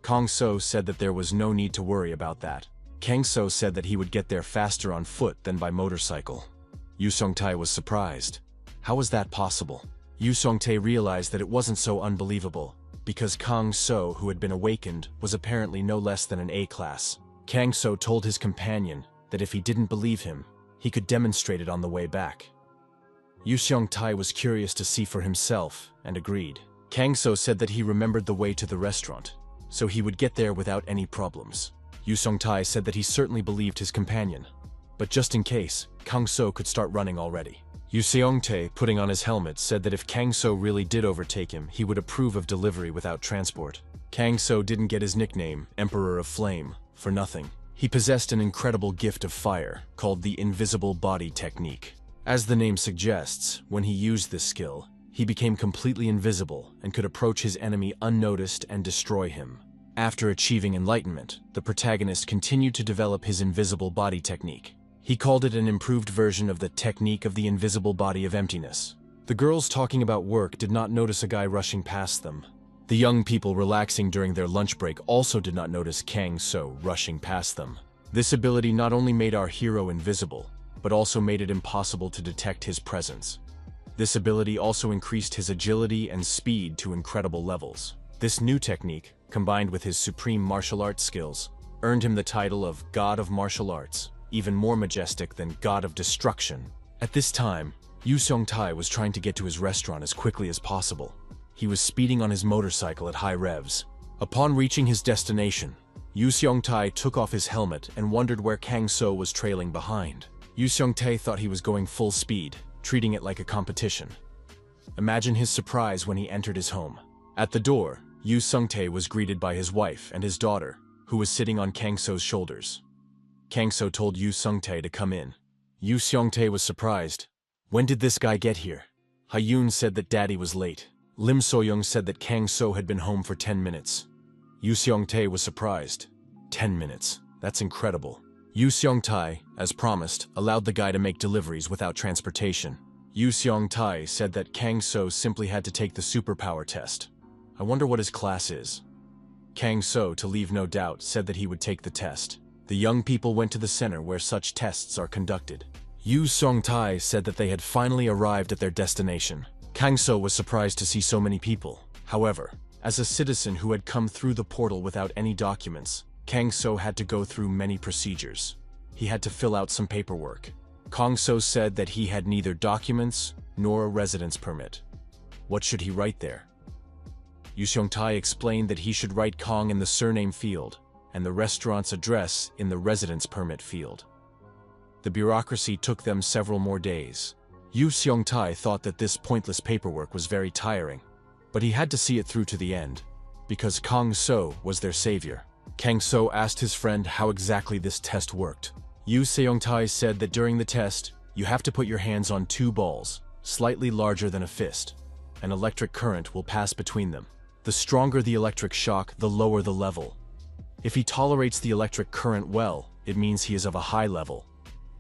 Kang So said that there was no need to worry about that. Kang So said that he would get there faster on foot than by motorcycle. Yu Seong-tae was surprised. How was that possible? Yu Seong-tae realized that it wasn't so unbelievable, because Kang So, who had been awakened, was apparently no less than an A-class. Kang So told his companion that if he didn't believe him, he could demonstrate it on the way back. Yu Seong-tae was curious to see for himself, and agreed. Kang So said that he remembered the way to the restaurant, so he would get there without any problems. Yu Seong-tae said that he certainly believed his companion, but just in case, Kang So could start running already. Yu Seong-tae, putting on his helmet, said that if Kang So really did overtake him, he would approve of delivery without transport. Kang So didn't get his nickname, Emperor of Flame, for nothing. He possessed an incredible gift of fire, called the invisible body technique. As the name suggests, when he used this skill, he became completely invisible and could approach his enemy unnoticed and destroy him. After achieving enlightenment, the protagonist continued to develop his invisible body technique. He called it an improved version of the technique of the invisible body of emptiness. The girls talking about work did not notice a guy rushing past them. The young people relaxing during their lunch break also did not notice Kang So rushing past them. This ability not only made our hero invisible, but also made it impossible to detect his presence. This ability also increased his agility and speed to incredible levels. This new technique, combined with his supreme martial arts skills, earned him the title of God of Martial Arts, even more majestic than God of Destruction. At this time, Yu Seong-tae was trying to get to his restaurant as quickly as possible. He was speeding on his motorcycle at high revs. Upon reaching his destination, Yu Seong-tae took off his helmet and wondered where Kang So was trailing behind. Yu Seong-tae thought he was going full speed, treating it like a competition. Imagine his surprise when he entered his home. At the door, Yu Seong-tae was greeted by his wife and his daughter, who was sitting on Kang So's shoulders. Kang So told Yu Seong-tae to come in. Yu Seong-tae was surprised. When did this guy get here? Ha-yoon said that daddy was late. Lim So-young said that Kang So had been home for 10 minutes. Yu Seong-tae was surprised. 10 minutes. That's incredible. Yu Seong-tae, as promised, allowed the guy to make deliveries without transportation. Yu Seong-tae said that Kang So simply had to take the superpower test. I wonder what his class is. Kang So, to leave no doubt, said that he would take the test. The young people went to the center where such tests are conducted. Yu Seong-tae said that they had finally arrived at their destination. Kang So was surprised to see so many people. However, as a citizen who had come through the portal without any documents, Kang So had to go through many procedures. He had to fill out some paperwork. Kang So said that he had neither documents nor a residence permit. What should he write there? Yu Seong-tae explained that he should write Kang in the surname field, and the restaurant's address in the residence permit field. The bureaucracy took them several more days. Yu Seong-tae thought that this pointless paperwork was very tiring, but he had to see it through to the end, because Kang So was their savior. Kang So asked his friend how exactly this test worked. Yu Seong-tae said that during the test, you have to put your hands on 2 balls, slightly larger than a fist. An electric current will pass between them. The stronger the electric shock, the lower the level. If he tolerates the electric current well, it means he is of a high level.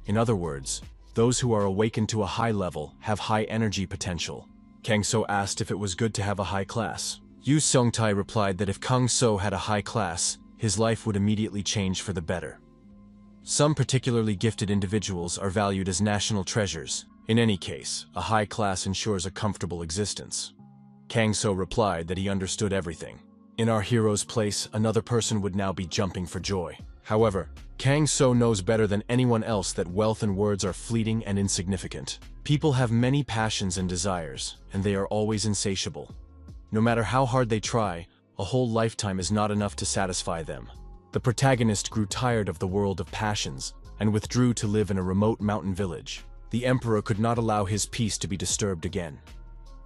In other words, those who are awakened to a high level have high energy potential. Kang So asked if it was good to have a high class. Yu Seongtae replied that if Kang So had a high class, his life would immediately change for the better. Some particularly gifted individuals are valued as national treasures. In any case, a high class ensures a comfortable existence. Kang So replied that he understood everything. In our hero's place, another person would now be jumping for joy. However, Kang So knows better than anyone else that wealth and words are fleeting and insignificant. People have many passions and desires, and they are always insatiable. No matter how hard they try, a whole lifetime is not enough to satisfy them. The protagonist grew tired of the world of passions and withdrew to live in a remote mountain village. The emperor could not allow his peace to be disturbed again.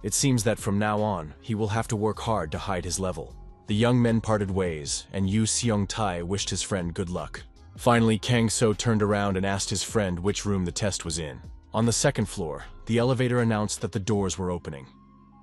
It seems that from now on, he will have to work hard to hide his level. The young men parted ways, and Yu Seongtae wished his friend good luck. Finally, Kang So turned around and asked his friend which room the test was in. On the second floor, the elevator announced that the doors were opening.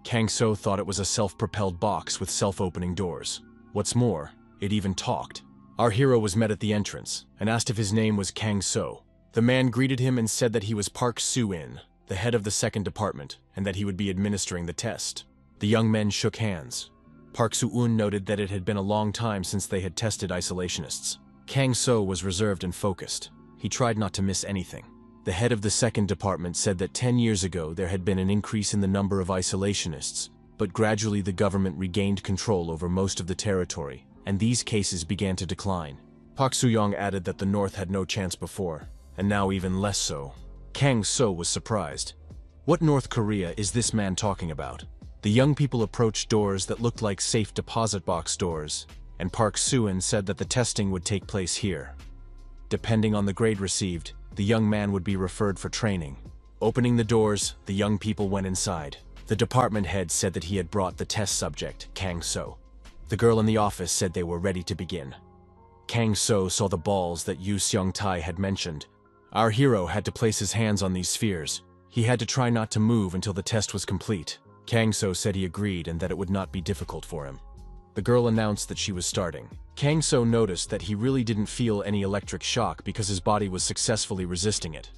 Kang So thought it was a self-propelled box with self-opening doors. What's more, it even talked. Our hero was met at the entrance and asked if his name was Kang So. The man greeted him and said that he was Park Soo-in, the head of the second department, and that he would be administering the test. The young men shook hands. Park Soo-in noted that it had been a long time since they had tested isolationists. Kang So was reserved and focused. He tried not to miss anything. The head of the second department said that 10 years ago there had been an increase in the number of isolationists, but gradually the government regained control over most of the territory, and these cases began to decline. Park Soo-young added that the North had no chance before, and now even less so. Kang So was surprised. What North Korea is this man talking about? The young people approached doors that looked like safe deposit box doors, and Park Soo-in said that the testing would take place here. Depending on the grade received, the young man would be referred for training. Opening the doors, the young people went inside. The department head said that he had brought the test subject, Kang So. The girl in the office said they were ready to begin. Kang So saw the balls that Yu Seongtae had mentioned. Our hero had to place his hands on these spheres. He had to try not to move until the test was complete. Kang So said he agreed and that it would not be difficult for him. The girl announced that she was starting. Kang So noticed that he really didn't feel any electric shock because his body was successfully resisting it.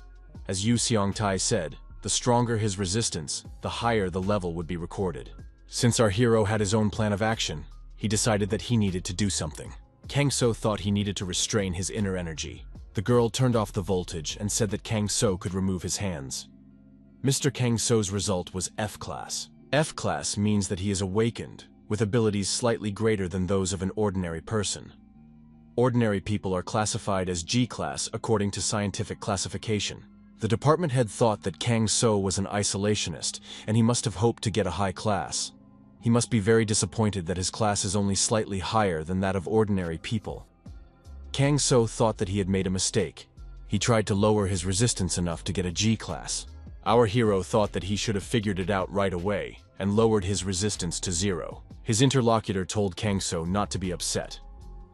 As Yu Seongtae said, the stronger his resistance, the higher the level would be recorded. Since our hero had his own plan of action, he decided that he needed to do something. Kang So thought he needed to restrain his inner energy. The girl turned off the voltage and said that Kang So could remove his hands. Mr. Kang So's result was F-class. F-class means that he is awakened, with abilities slightly greater than those of an ordinary person. Ordinary people are classified as G-class according to scientific classification. The department head thought that Kang So was an isolationist, and he must have hoped to get a high class. He must be very disappointed that his class is only slightly higher than that of ordinary people. Kang So thought that he had made a mistake. He tried to lower his resistance enough to get a G-class. Our hero thought that he should have figured it out right away and lowered his resistance to 0. His interlocutor told Kang So not to be upset.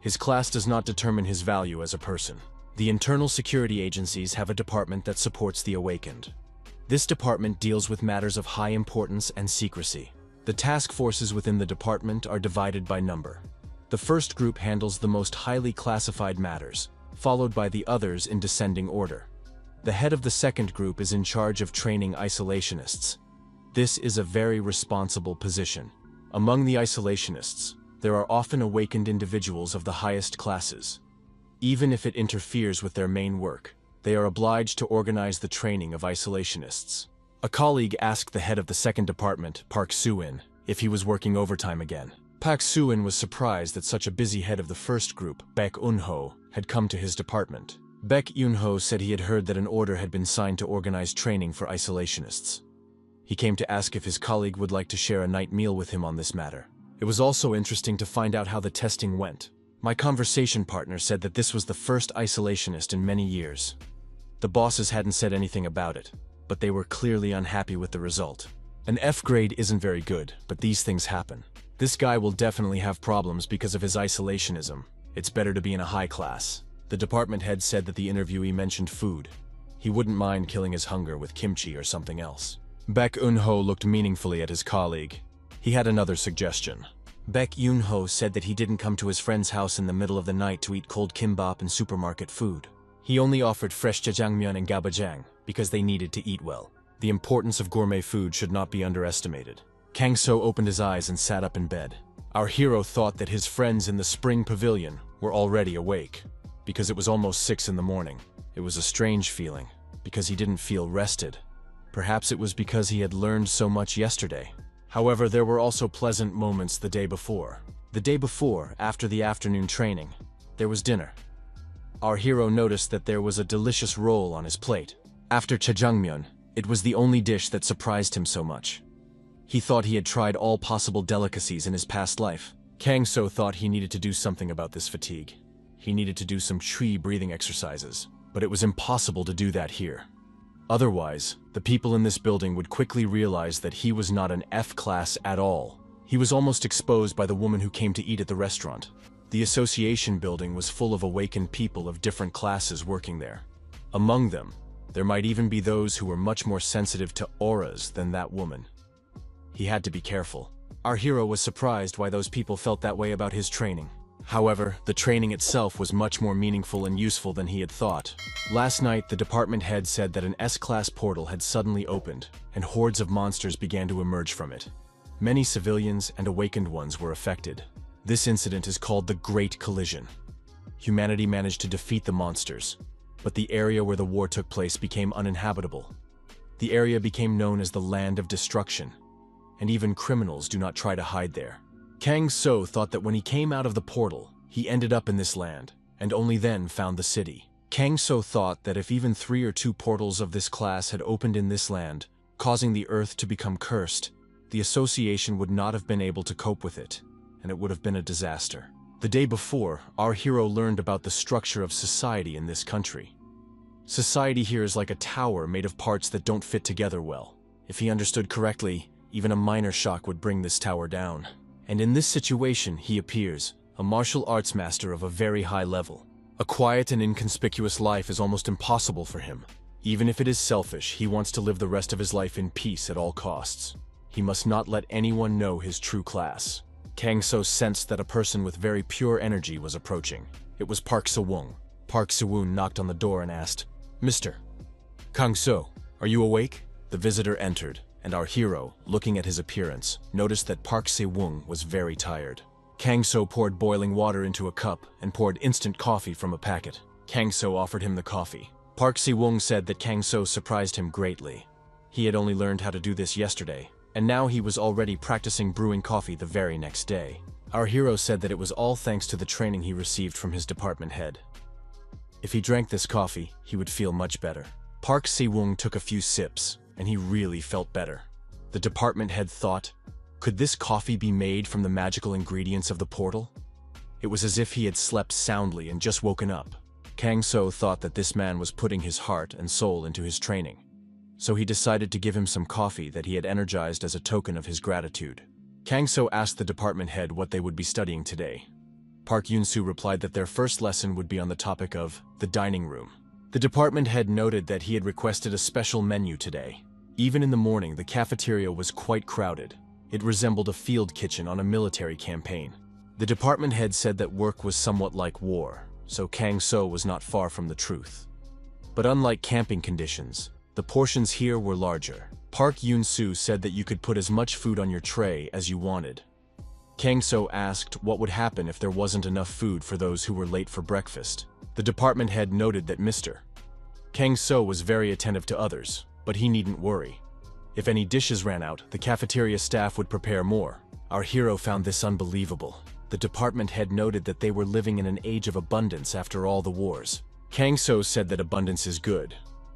His class does not determine his value as a person. The internal security agencies have a department that supports the awakened. This department deals with matters of high importance and secrecy. The task forces within the department are divided by number. The first group handles the most highly classified matters, followed by the others in descending order. The head of the second group is in charge of training isolationists. This is a very responsible position. Among the isolationists, there are often awakened individuals of the highest classes. Even if it interferes with their main work, they are obliged to organize the training of isolationists. A colleague asked the head of the second department, Park Soo-in, if he was working overtime again. Park Soo-in was surprised that such a busy head of the first group, Baek Eun-ho, had come to his department. Baek Eun-ho said he had heard that an order had been signed to organize training for isolationists. He came to ask if his colleague would like to share a night meal with him on this matter. It was also interesting to find out how the testing went. My conversation partner said that this was the first isolationist in many years. The bosses hadn't said anything about it, but they were clearly unhappy with the result. An F grade isn't very good, but these things happen. This guy will definitely have problems because of his isolationism. It's better to be in a high class. The department head said that the interviewee mentioned food. He wouldn't mind killing his hunger with kimchi or something else. Baek Eun-ho looked meaningfully at his colleague. He had another suggestion. Baek Eun-ho said that he didn't come to his friend's house in the middle of the night to eat cold kimbap and supermarket food. He only offered fresh jjajangmyeon and gabajang because they needed to eat well. The importance of gourmet food should not be underestimated. Kang So opened his eyes and sat up in bed. Our hero thought that his friends in the spring pavilion were already awake, because it was almost 6 in the morning. It was a strange feeling, because he didn't feel rested. Perhaps it was because he had learned so much yesterday. However, there were also pleasant moments the day before. The day before, after the afternoon training, there was dinner. Our hero noticed that there was a delicious roll on his plate. After jjajangmyeon, it was the only dish that surprised him so much. He thought he had tried all possible delicacies in his past life. Kang So thought he needed to do something about this fatigue. He needed to do some chi breathing exercises, but it was impossible to do that here. Otherwise, the people in this building would quickly realize that he was not an F class at all. He was almost exposed by the woman who came to eat at the restaurant. The association building was full of awakened people of different classes working there. Among them, there might even be those who were much more sensitive to auras than that woman. He had to be careful. Our hero was surprised why those people felt that way about his training. However, the training itself was much more meaningful and useful than he had thought. Last night, the department head said that an S-class portal had suddenly opened, and hordes of monsters began to emerge from it. Many civilians and awakened ones were affected. This incident is called the Great Collision. Humanity managed to defeat the monsters, but the area where the war took place became uninhabitable. The area became known as the Land of Destruction, and even criminals do not try to hide there. Kang So thought that when he came out of the portal, he ended up in this land, and only then found the city. Kang So thought that if even 3 or 2 portals of this class had opened in this land, causing the earth to become cursed, the association would not have been able to cope with it, and it would have been a disaster. The day before, our hero learned about the structure of society in this country. Society here is like a tower made of parts that don't fit together well. If he understood correctly, even a minor shock would bring this tower down. And in this situation, he appears, a martial arts master of a very high level. A quiet and inconspicuous life is almost impossible for him. Even if it is selfish, he wants to live the rest of his life in peace at all costs. He must not let anyone know his true class. Kang So sensed that a person with very pure energy was approaching. It was Park So-woong. Park So-woong knocked on the door and asked, "Mr. Kang So, are you awake?" The visitor entered, and our hero, looking at his appearance, noticed that Park Se-woong was very tired. Kang So poured boiling water into a cup and poured instant coffee from a packet. Kang So offered him the coffee. Park Se-woong said that Kang So surprised him greatly. He had only learned how to do this yesterday, and now he was already practicing brewing coffee the very next day. Our hero said that it was all thanks to the training he received from his department head. If he drank this coffee, he would feel much better. Park Se-woong took a few sips, and he really felt better. The department head thought, could this coffee be made from the magical ingredients of the portal? It was as if he had slept soundly and just woken up. Kang So thought that this man was putting his heart and soul into his training. So he decided to give him some coffee that he had energized as a token of his gratitude. Kang So asked the department head what they would be studying today. Park Yoon-soo replied that their first lesson would be on the topic of the dining room. The department head noted that he had requested a special menu today. Even in the morning, the cafeteria was quite crowded. It resembled a field kitchen on a military campaign. The department head said that work was somewhat like war, so Kang So was not far from the truth. But unlike camping conditions, the portions here were larger. Park Yoon-soo said that you could put as much food on your tray as you wanted. Kang So asked what would happen if there wasn't enough food for those who were late for breakfast. The department head noted that Mr. Kang So was very attentive to others, but he needn't worry. If any dishes ran out, the cafeteria staff would prepare more. Our hero found this unbelievable. The department head noted that they were living in an age of abundance after all the wars. Kang So said that abundance is good,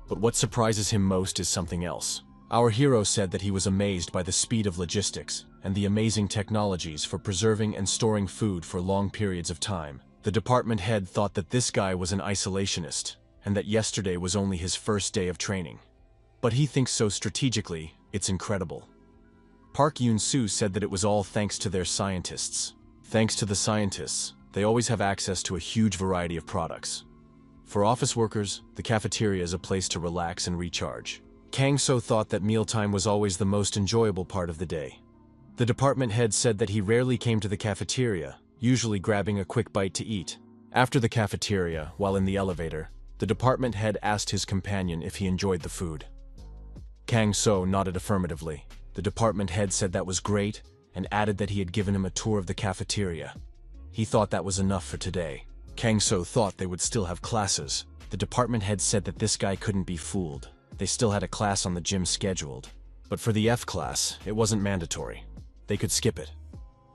but what surprises him most is something else. Our hero said that he was amazed by the speed of logistics and the amazing technologies for preserving and storing food for long periods of time. The department head thought that this guy was an isolationist, and that yesterday was only his first day of training. But he thinks so strategically, it's incredible. Park Yoon-soo said that it was all thanks to their scientists. Thanks to the scientists, they always have access to a huge variety of products. For office workers, the cafeteria is a place to relax and recharge. Kang So thought that mealtime was always the most enjoyable part of the day. The department head said that he rarely came to the cafeteria, usually grabbing a quick bite to eat. After the cafeteria, while in the elevator, the department head asked his companion if he enjoyed the food. Kang So nodded affirmatively. The department head said that was great, and added that he had given him a tour of the cafeteria. He thought that was enough for today. Kang So thought they would still have classes. The department head said that this guy couldn't be fooled. They still had a class on the gym scheduled. But for the F class, it wasn't mandatory. They could skip it.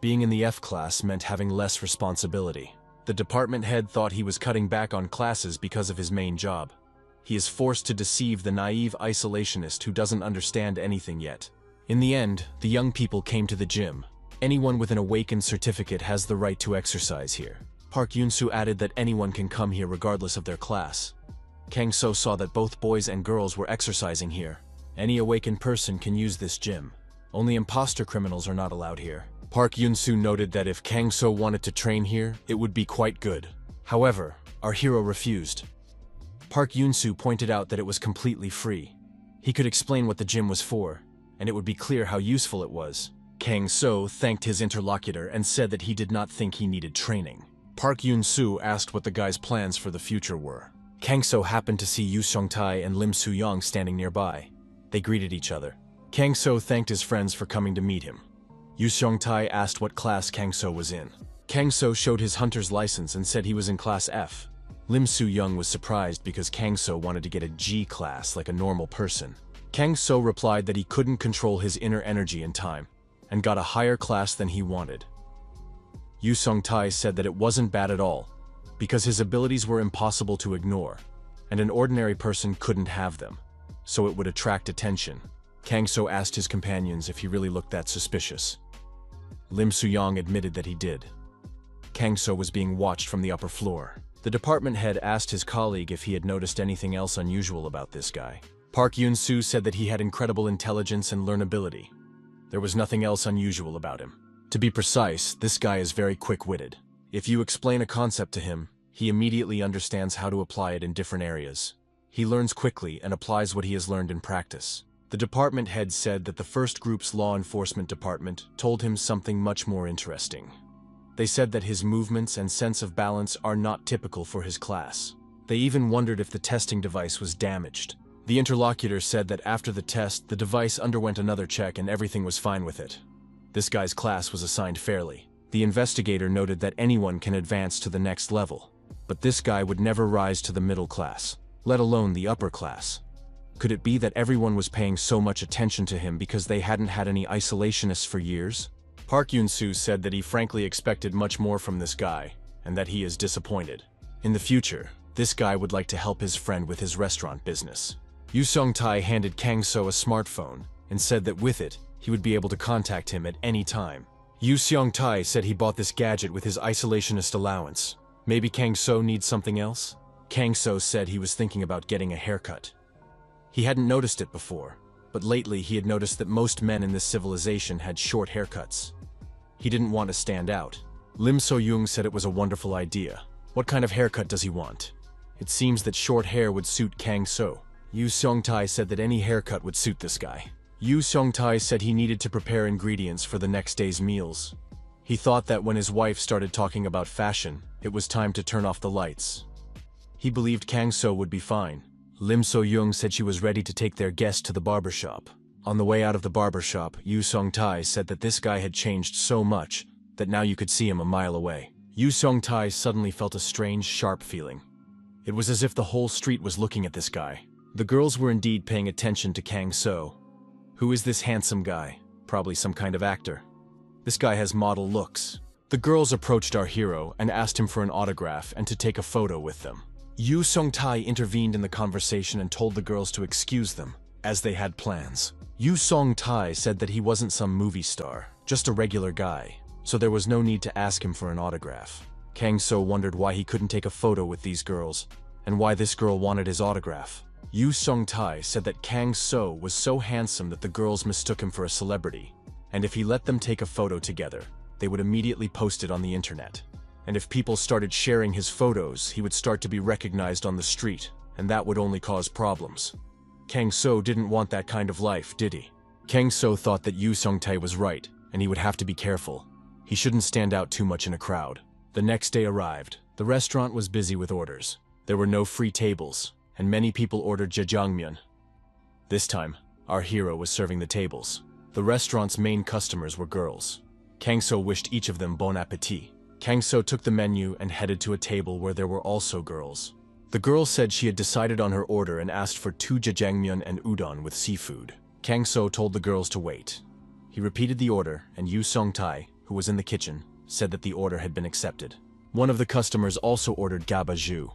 Being in the F class meant having less responsibility. The department head thought he was cutting back on classes because of his main job. He is forced to deceive the naive isolationist who doesn't understand anything yet. In the end, the young people came to the gym. Anyone with an awakened certificate has the right to exercise here. Park Yoon-soo added that anyone can come here regardless of their class. Kang So saw that both boys and girls were exercising here. Any awakened person can use this gym. Only imposter criminals are not allowed here. Park Yoon-soo noted that if Kang So wanted to train here, it would be quite good. However, our hero refused. Park Yoon-soo pointed out that it was completely free. He could explain what the gym was for, and it would be clear how useful it was. Kang So thanked his interlocutor and said that he did not think he needed training. Park Yoon-soo asked what the guy's plans for the future were. Kang So happened to see Yoo Seong-tae and Lim Soo-young standing nearby. They greeted each other. Kang So thanked his friends for coming to meet him. Yoo Seong-tae asked what class Kang So was in. Kang So showed his hunter's license and said he was in class F. Lim Soo-young was surprised because Kang So wanted to get a G class like a normal person. Kang So replied that he couldn't control his inner energy in time, and got a higher class than he wanted. Yoo Seong-tae said that it wasn't bad at all, because his abilities were impossible to ignore, and an ordinary person couldn't have them, so it would attract attention. Kang So asked his companions if he really looked that suspicious. Lim Soo-young admitted that he did. Kang So was being watched from the upper floor. The department head asked his colleague if he had noticed anything else unusual about this guy. Park Yoon-soo said that he had incredible intelligence and learnability. There was nothing else unusual about him. To be precise, this guy is very quick-witted. If you explain a concept to him, he immediately understands how to apply it in different areas. He learns quickly and applies what he has learned in practice. The department head said that the first group's law enforcement department told him something much more interesting. They said that his movements and sense of balance are not typical for his class. They even wondered if the testing device was damaged. The interlocutor said that after the test, the device underwent another check and everything was fine with it. This guy's class was assigned fairly. The investigator noted that anyone can advance to the next level, but this guy would never rise to the middle class, let alone the upper class. Could it be that everyone was paying so much attention to him because they hadn't had any isolationists for years? Park Yoon-soo said that he frankly expected much more from this guy, and that he is disappointed. In the future, this guy would like to help his friend with his restaurant business. Yoo Seong-tae handed Kang So a smartphone and said that with it, he would be able to contact him at any time. Yoo Seong-tae said he bought this gadget with his isolationist allowance. Maybe Kang So needs something else? Kang So said he was thinking about getting a haircut. He hadn't noticed it before, but lately he had noticed that most men in this civilization had short haircuts. He didn't want to stand out. Lim So-young said it was a wonderful idea. What kind of haircut does he want? It seems that short hair would suit Kang So. Yoo Seong-tae said that any haircut would suit this guy. Yoo Seong-tae said he needed to prepare ingredients for the next day's meals. He thought that when his wife started talking about fashion, it was time to turn off the lights. He believed Kang So would be fine. Lim So-young said she was ready to take their guest to the barbershop. On the way out of the barbershop, Yoo Seong-tae said that this guy had changed so much that now you could see him a mile away. Yoo Seong-tae suddenly felt a strange, sharp feeling. It was as if the whole street was looking at this guy. The girls were indeed paying attention to Kang So. Who is this handsome guy? Probably some kind of actor. This guy has model looks. The girls approached our hero and asked him for an autograph and to take a photo with them. Yoo Seong-tae intervened in the conversation and told the girls to excuse them, as they had plans. Yoo Seong-tae said that he wasn't some movie star, just a regular guy, so there was no need to ask him for an autograph. Kang So wondered why he couldn't take a photo with these girls, and why this girl wanted his autograph. Yoo Seong-tae said that Kang So was so handsome that the girls mistook him for a celebrity, and if he let them take a photo together, they would immediately post it on the internet. And if people started sharing his photos, he would start to be recognized on the street, and that would only cause problems. Kang So didn't want that kind of life, did he? Kang So thought that Yoo Seong-tae was right, and he would have to be careful. He shouldn't stand out too much in a crowd. The next day arrived. The restaurant was busy with orders. There were no free tables, and many people ordered jjajangmyeon. This time, our hero was serving the tables. The restaurant's main customers were girls. Kang So wished each of them bon appetit. Kang So took the menu and headed to a table where there were also girls. The girl said she had decided on her order and asked for 2 jjajangmyeon and udon with seafood. Kang So told the girls to wait. He repeated the order, and Yu Sung-tae, who was in the kitchen, said that the order had been accepted. One of the customers also ordered gabaju.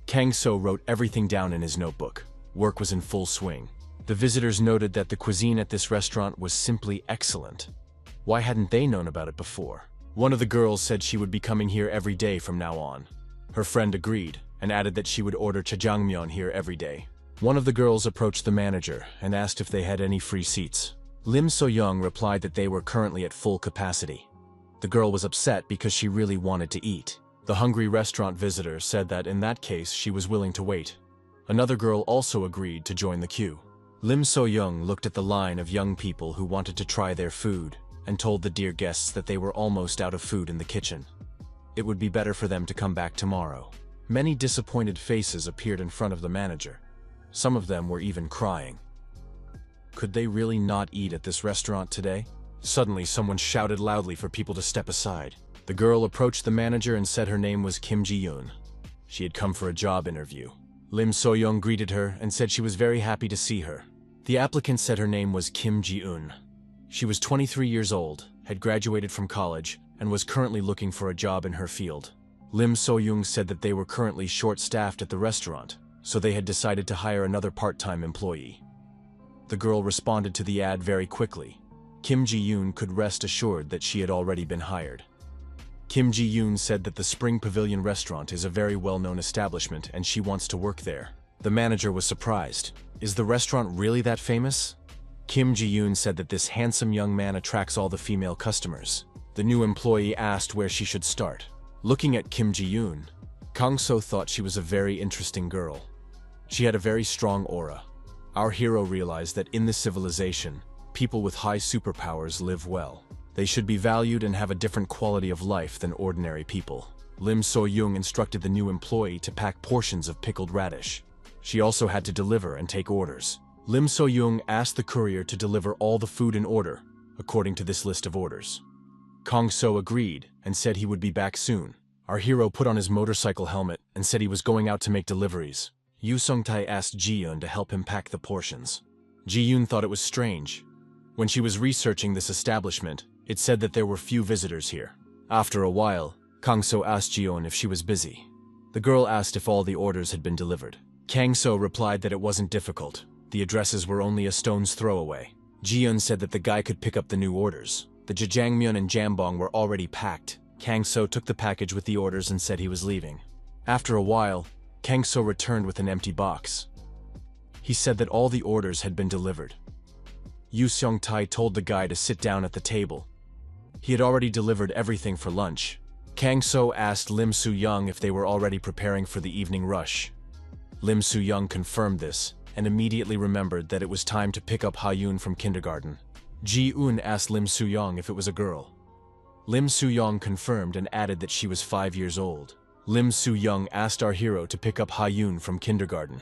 Kang So wrote everything down in his notebook. Work was in full swing. The visitors noted that the cuisine at this restaurant was simply excellent. Why hadn't they known about it before? One of the girls said she would be coming here every day from now on. Her friend agreed, and added that she would order jjajangmyeon here every day. One of the girls approached the manager and asked if they had any free seats. Lim So-young replied that they were currently at full capacity. The girl was upset because she really wanted to eat. The hungry restaurant visitor said that in that case she was willing to wait. Another girl also agreed to join the queue. Lim So-young looked at the line of young people who wanted to try their food and told the dear guests that they were almost out of food in the kitchen. It would be better for them to come back tomorrow. Many disappointed faces appeared in front of the manager. Some of them were even crying. Could they really not eat at this restaurant today? Suddenly, someone shouted loudly for people to step aside. The girl approached the manager and said her name was Kim Ji-yoon. She had come for a job interview. Lim So-young greeted her and said she was very happy to see her. The applicant said her name was Kim Ji-eun. She was 23 years old, had graduated from college, and was currently looking for a job in her field. Lim So-young said that they were currently short-staffed at the restaurant, so they had decided to hire another part-time employee. The girl responded to the ad very quickly. Kim Ji-yoon could rest assured that she had already been hired. Kim Ji-yoon said that the Spring Pavilion restaurant is a very well-known establishment and she wants to work there. The manager was surprised. Is the restaurant really that famous? Kim Ji-yoon said that this handsome young man attracts all the female customers. The new employee asked where she should start. Looking at Kim Ji-yoon, Kang So thought she was a very interesting girl. She had a very strong aura. Our hero realized that in this civilization, people with high superpowers live well. They should be valued and have a different quality of life than ordinary people. Lim So-young instructed the new employee to pack portions of pickled radish. She also had to deliver and take orders. Lim So-young asked the courier to deliver all the food in order, according to this list of orders. Kang So agreed and said he would be back soon. Our hero put on his motorcycle helmet and said he was going out to make deliveries. Yu Sung-tae asked Ji-yoon to help him pack the portions. Ji-yoon thought it was strange. When she was researching this establishment, it said that there were few visitors here. After a while, Kang So asked Ji-yoon if she was busy. The girl asked if all the orders had been delivered. Kang So replied that it wasn't difficult. The addresses were only a stone's throw away. Ji-yoon said that the guy could pick up the new orders. The jjajangmyeon and jambong were already packed. Kang So took the package with the orders and said he was leaving. After a while, Kang So returned with an empty box. He said that all the orders had been delivered. Yu Sung-tae told the guy to sit down at the table. He had already delivered everything for lunch. Kang So asked Lim So-young if they were already preparing for the evening rush. Lim So-young confirmed this and immediately remembered that it was time to pick up Ha-yoon from kindergarten. Ji-eun asked Lim So-young if it was a girl. Lim So-young confirmed and added that she was 5 years old. Lim So-young asked our hero to pick up Ha-yoon from kindergarten.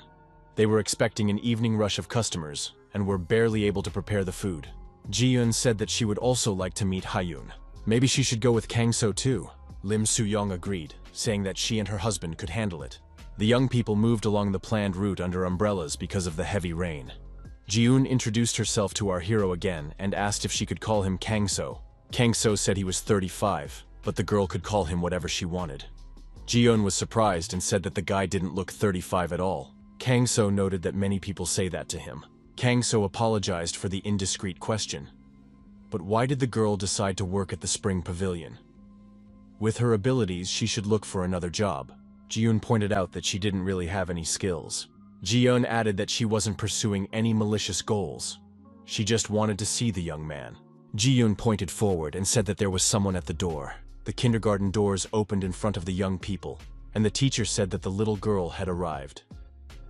They were expecting an evening rush of customers and were barely able to prepare the food. Ji-eun said that she would also like to meet Ha-yoon. Maybe she should go with Kang So too. Lim So-young agreed, saying that she and her husband could handle it. The young people moved along the planned route under umbrellas because of the heavy rain. Ji-eun introduced herself to our hero again and asked if she could call him Kang So. Kang So said he was 35, but the girl could call him whatever she wanted. Ji-eun was surprised and said that the guy didn't look 35 at all. Kang So noted that many people say that to him. Kang So apologized for the indiscreet question. But why did the girl decide to work at the Spring Pavilion? With her abilities, she should look for another job. Ji-eun pointed out that she didn't really have any skills. Ji-eun added that she wasn't pursuing any malicious goals. She just wanted to see the young man. Ji-eun pointed forward and said that there was someone at the door. The kindergarten doors opened in front of the young people, and the teacher said that the little girl had arrived.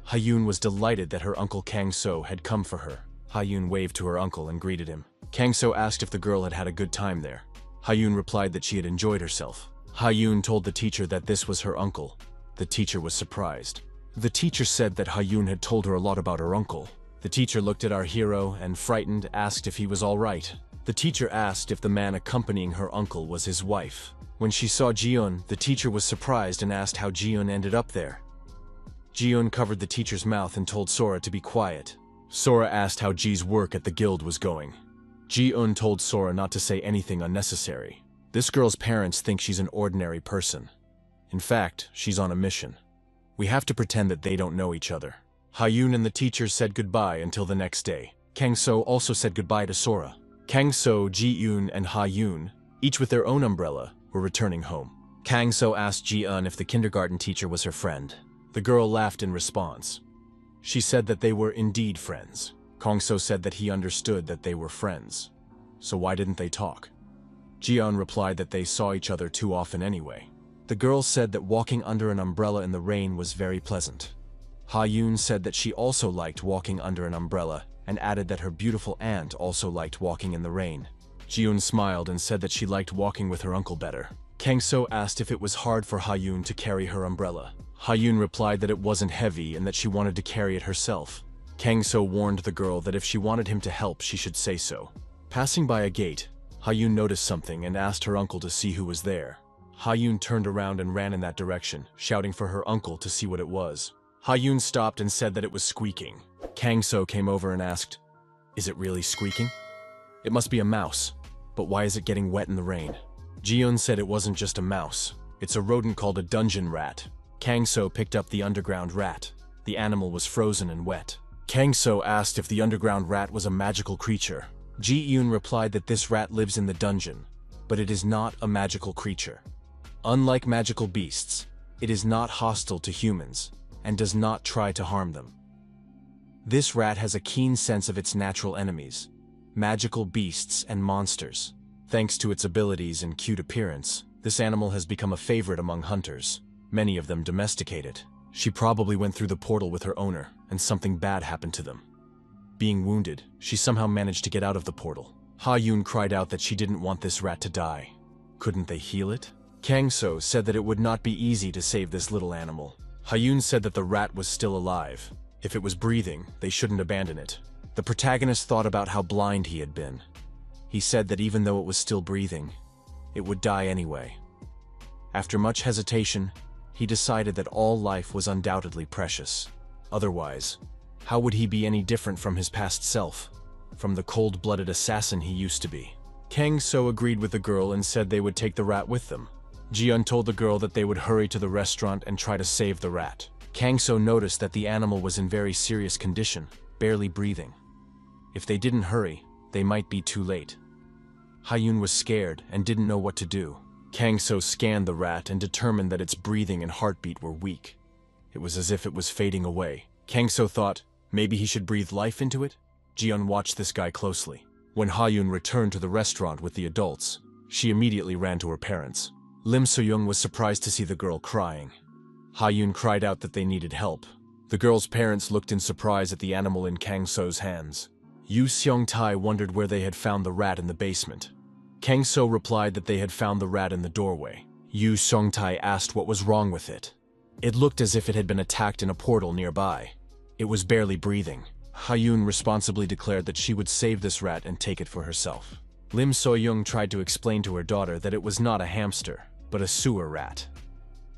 Ha-yoon was delighted that her uncle Kang So had come for her. Ha-yoon waved to her uncle and greeted him. Kang So asked if the girl had had a good time there. Ha-yoon replied that she had enjoyed herself. Ha-yoon told the teacher that this was her uncle. The teacher was surprised. The teacher said that Ha-yoon had told her a lot about her uncle. The teacher looked at our hero and, frightened, asked if he was all right. The teacher asked if the man accompanying her uncle was his wife. When she saw Ji-eun, the teacher was surprised and asked how Ji-eun ended up there. Ji-eun covered the teacher's mouth and told Sora to be quiet. Sora asked how Ji's work at the guild was going. Ji-eun told Sora not to say anything unnecessary. This girl's parents think she's an ordinary person. In fact, she's on a mission. We have to pretend that they don't know each other. Ha-yoon and the teacher said goodbye until the next day. Kang So also said goodbye to Sora. Kang So, Ji-eun, and Ha-yoon, each with their own umbrella, were returning home. Kang So asked Ji-eun if the kindergarten teacher was her friend. The girl laughed in response. She said that they were indeed friends. Kang So said that he understood that they were friends. So why didn't they talk? Ji-eun replied that they saw each other too often anyway. The girl said that walking under an umbrella in the rain was very pleasant. Ha-yoon said that she also liked walking under an umbrella and added that her beautiful aunt also liked walking in the rain. Ji-eun smiled and said that she liked walking with her uncle better. Kang So asked if it was hard for Ha-yoon to carry her umbrella. Ha-yoon replied that it wasn't heavy and that she wanted to carry it herself. Kang So warned the girl that if she wanted him to help, she should say so. Passing by a gate, Ha-yoon noticed something and asked her uncle to see who was there. Ha-yoon turned around and ran in that direction, shouting for her uncle to see what it was. Ha-yoon stopped and said that it was squeaking. Kang So came over and asked, "Is it really squeaking? It must be a mouse, but why is it getting wet in the rain?" Ji-eun said it wasn't just a mouse. It's a rodent called a dungeon rat. Kang So picked up the underground rat. The animal was frozen and wet. Kang So asked if the underground rat was a magical creature. Ji-eun replied that this rat lives in the dungeon, but it is not a magical creature. Unlike magical beasts, it is not hostile to humans and does not try to harm them. This rat has a keen sense of its natural enemies, magical beasts and monsters. Thanks to its abilities and cute appearance, this animal has become a favorite among hunters. Many of them domesticate it. She probably went through the portal with her owner, and something bad happened to them. Being wounded, she somehow managed to get out of the portal. Ha-yoon cried out that she didn't want this rat to die. Couldn't they heal it? Kang So said that it would not be easy to save this little animal. Ha-yoon said that the rat was still alive. If it was breathing, they shouldn't abandon it. The protagonist thought about how blind he had been. He said that even though it was still breathing, it would die anyway. After much hesitation, he decided that all life was undoubtedly precious. Otherwise, how would he be any different from his past self, from the cold-blooded assassin he used to be? Kang So agreed with the girl and said they would take the rat with them. Ji-eun told the girl that they would hurry to the restaurant and try to save the rat. Kang So noticed that the animal was in very serious condition, barely breathing. If they didn't hurry, they might be too late. Ha-yoon was scared and didn't know what to do. Kang So scanned the rat and determined that its breathing and heartbeat were weak. It was as if it was fading away. Kang So thought, maybe he should breathe life into it? Ji-eun watched this guy closely. When Ha-yoon returned to the restaurant with the adults, she immediately ran to her parents. Lim So-young was surprised to see the girl crying. Ha-yoon cried out that they needed help. The girl's parents looked in surprise at the animal in Kang So's hands. Yu Seong-tae wondered where they had found the rat in the basement. Kang So replied that they had found the rat in the doorway. Yu Seong-tae asked what was wrong with it. It looked as if it had been attacked in a portal nearby. It was barely breathing. Ha-yoon responsibly declared that she would save this rat and take it for herself. Lim So-young tried to explain to her daughter that it was not a hamster, but a sewer rat.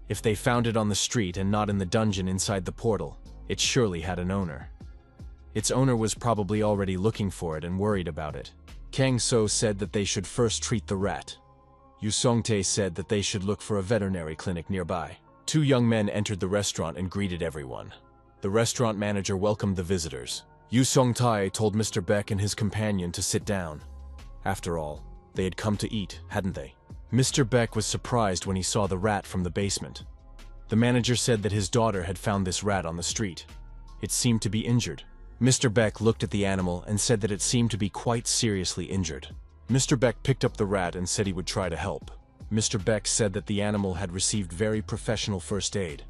If they found it on the street and not in the dungeon inside the portal, it surely had an owner. Its owner was probably already looking for it and worried about it. Kang So said that they should first treat the rat. Yu Seong-tae said that they should look for a veterinary clinic nearby. Two young men entered the restaurant and greeted everyone. The restaurant manager welcomed the visitors. Yu Seong-tae told Mr. Beck and his companion to sit down. After all, they had come to eat, hadn't they? Mr. Beck was surprised when he saw the rat from the basement. The manager said that his daughter had found this rat on the street. It seemed to be injured. Mr. Beck looked at the animal and said that it seemed to be quite seriously injured. Mr. Beck picked up the rat and said he would try to help. Mr. Beck said that the animal had received very professional first aid.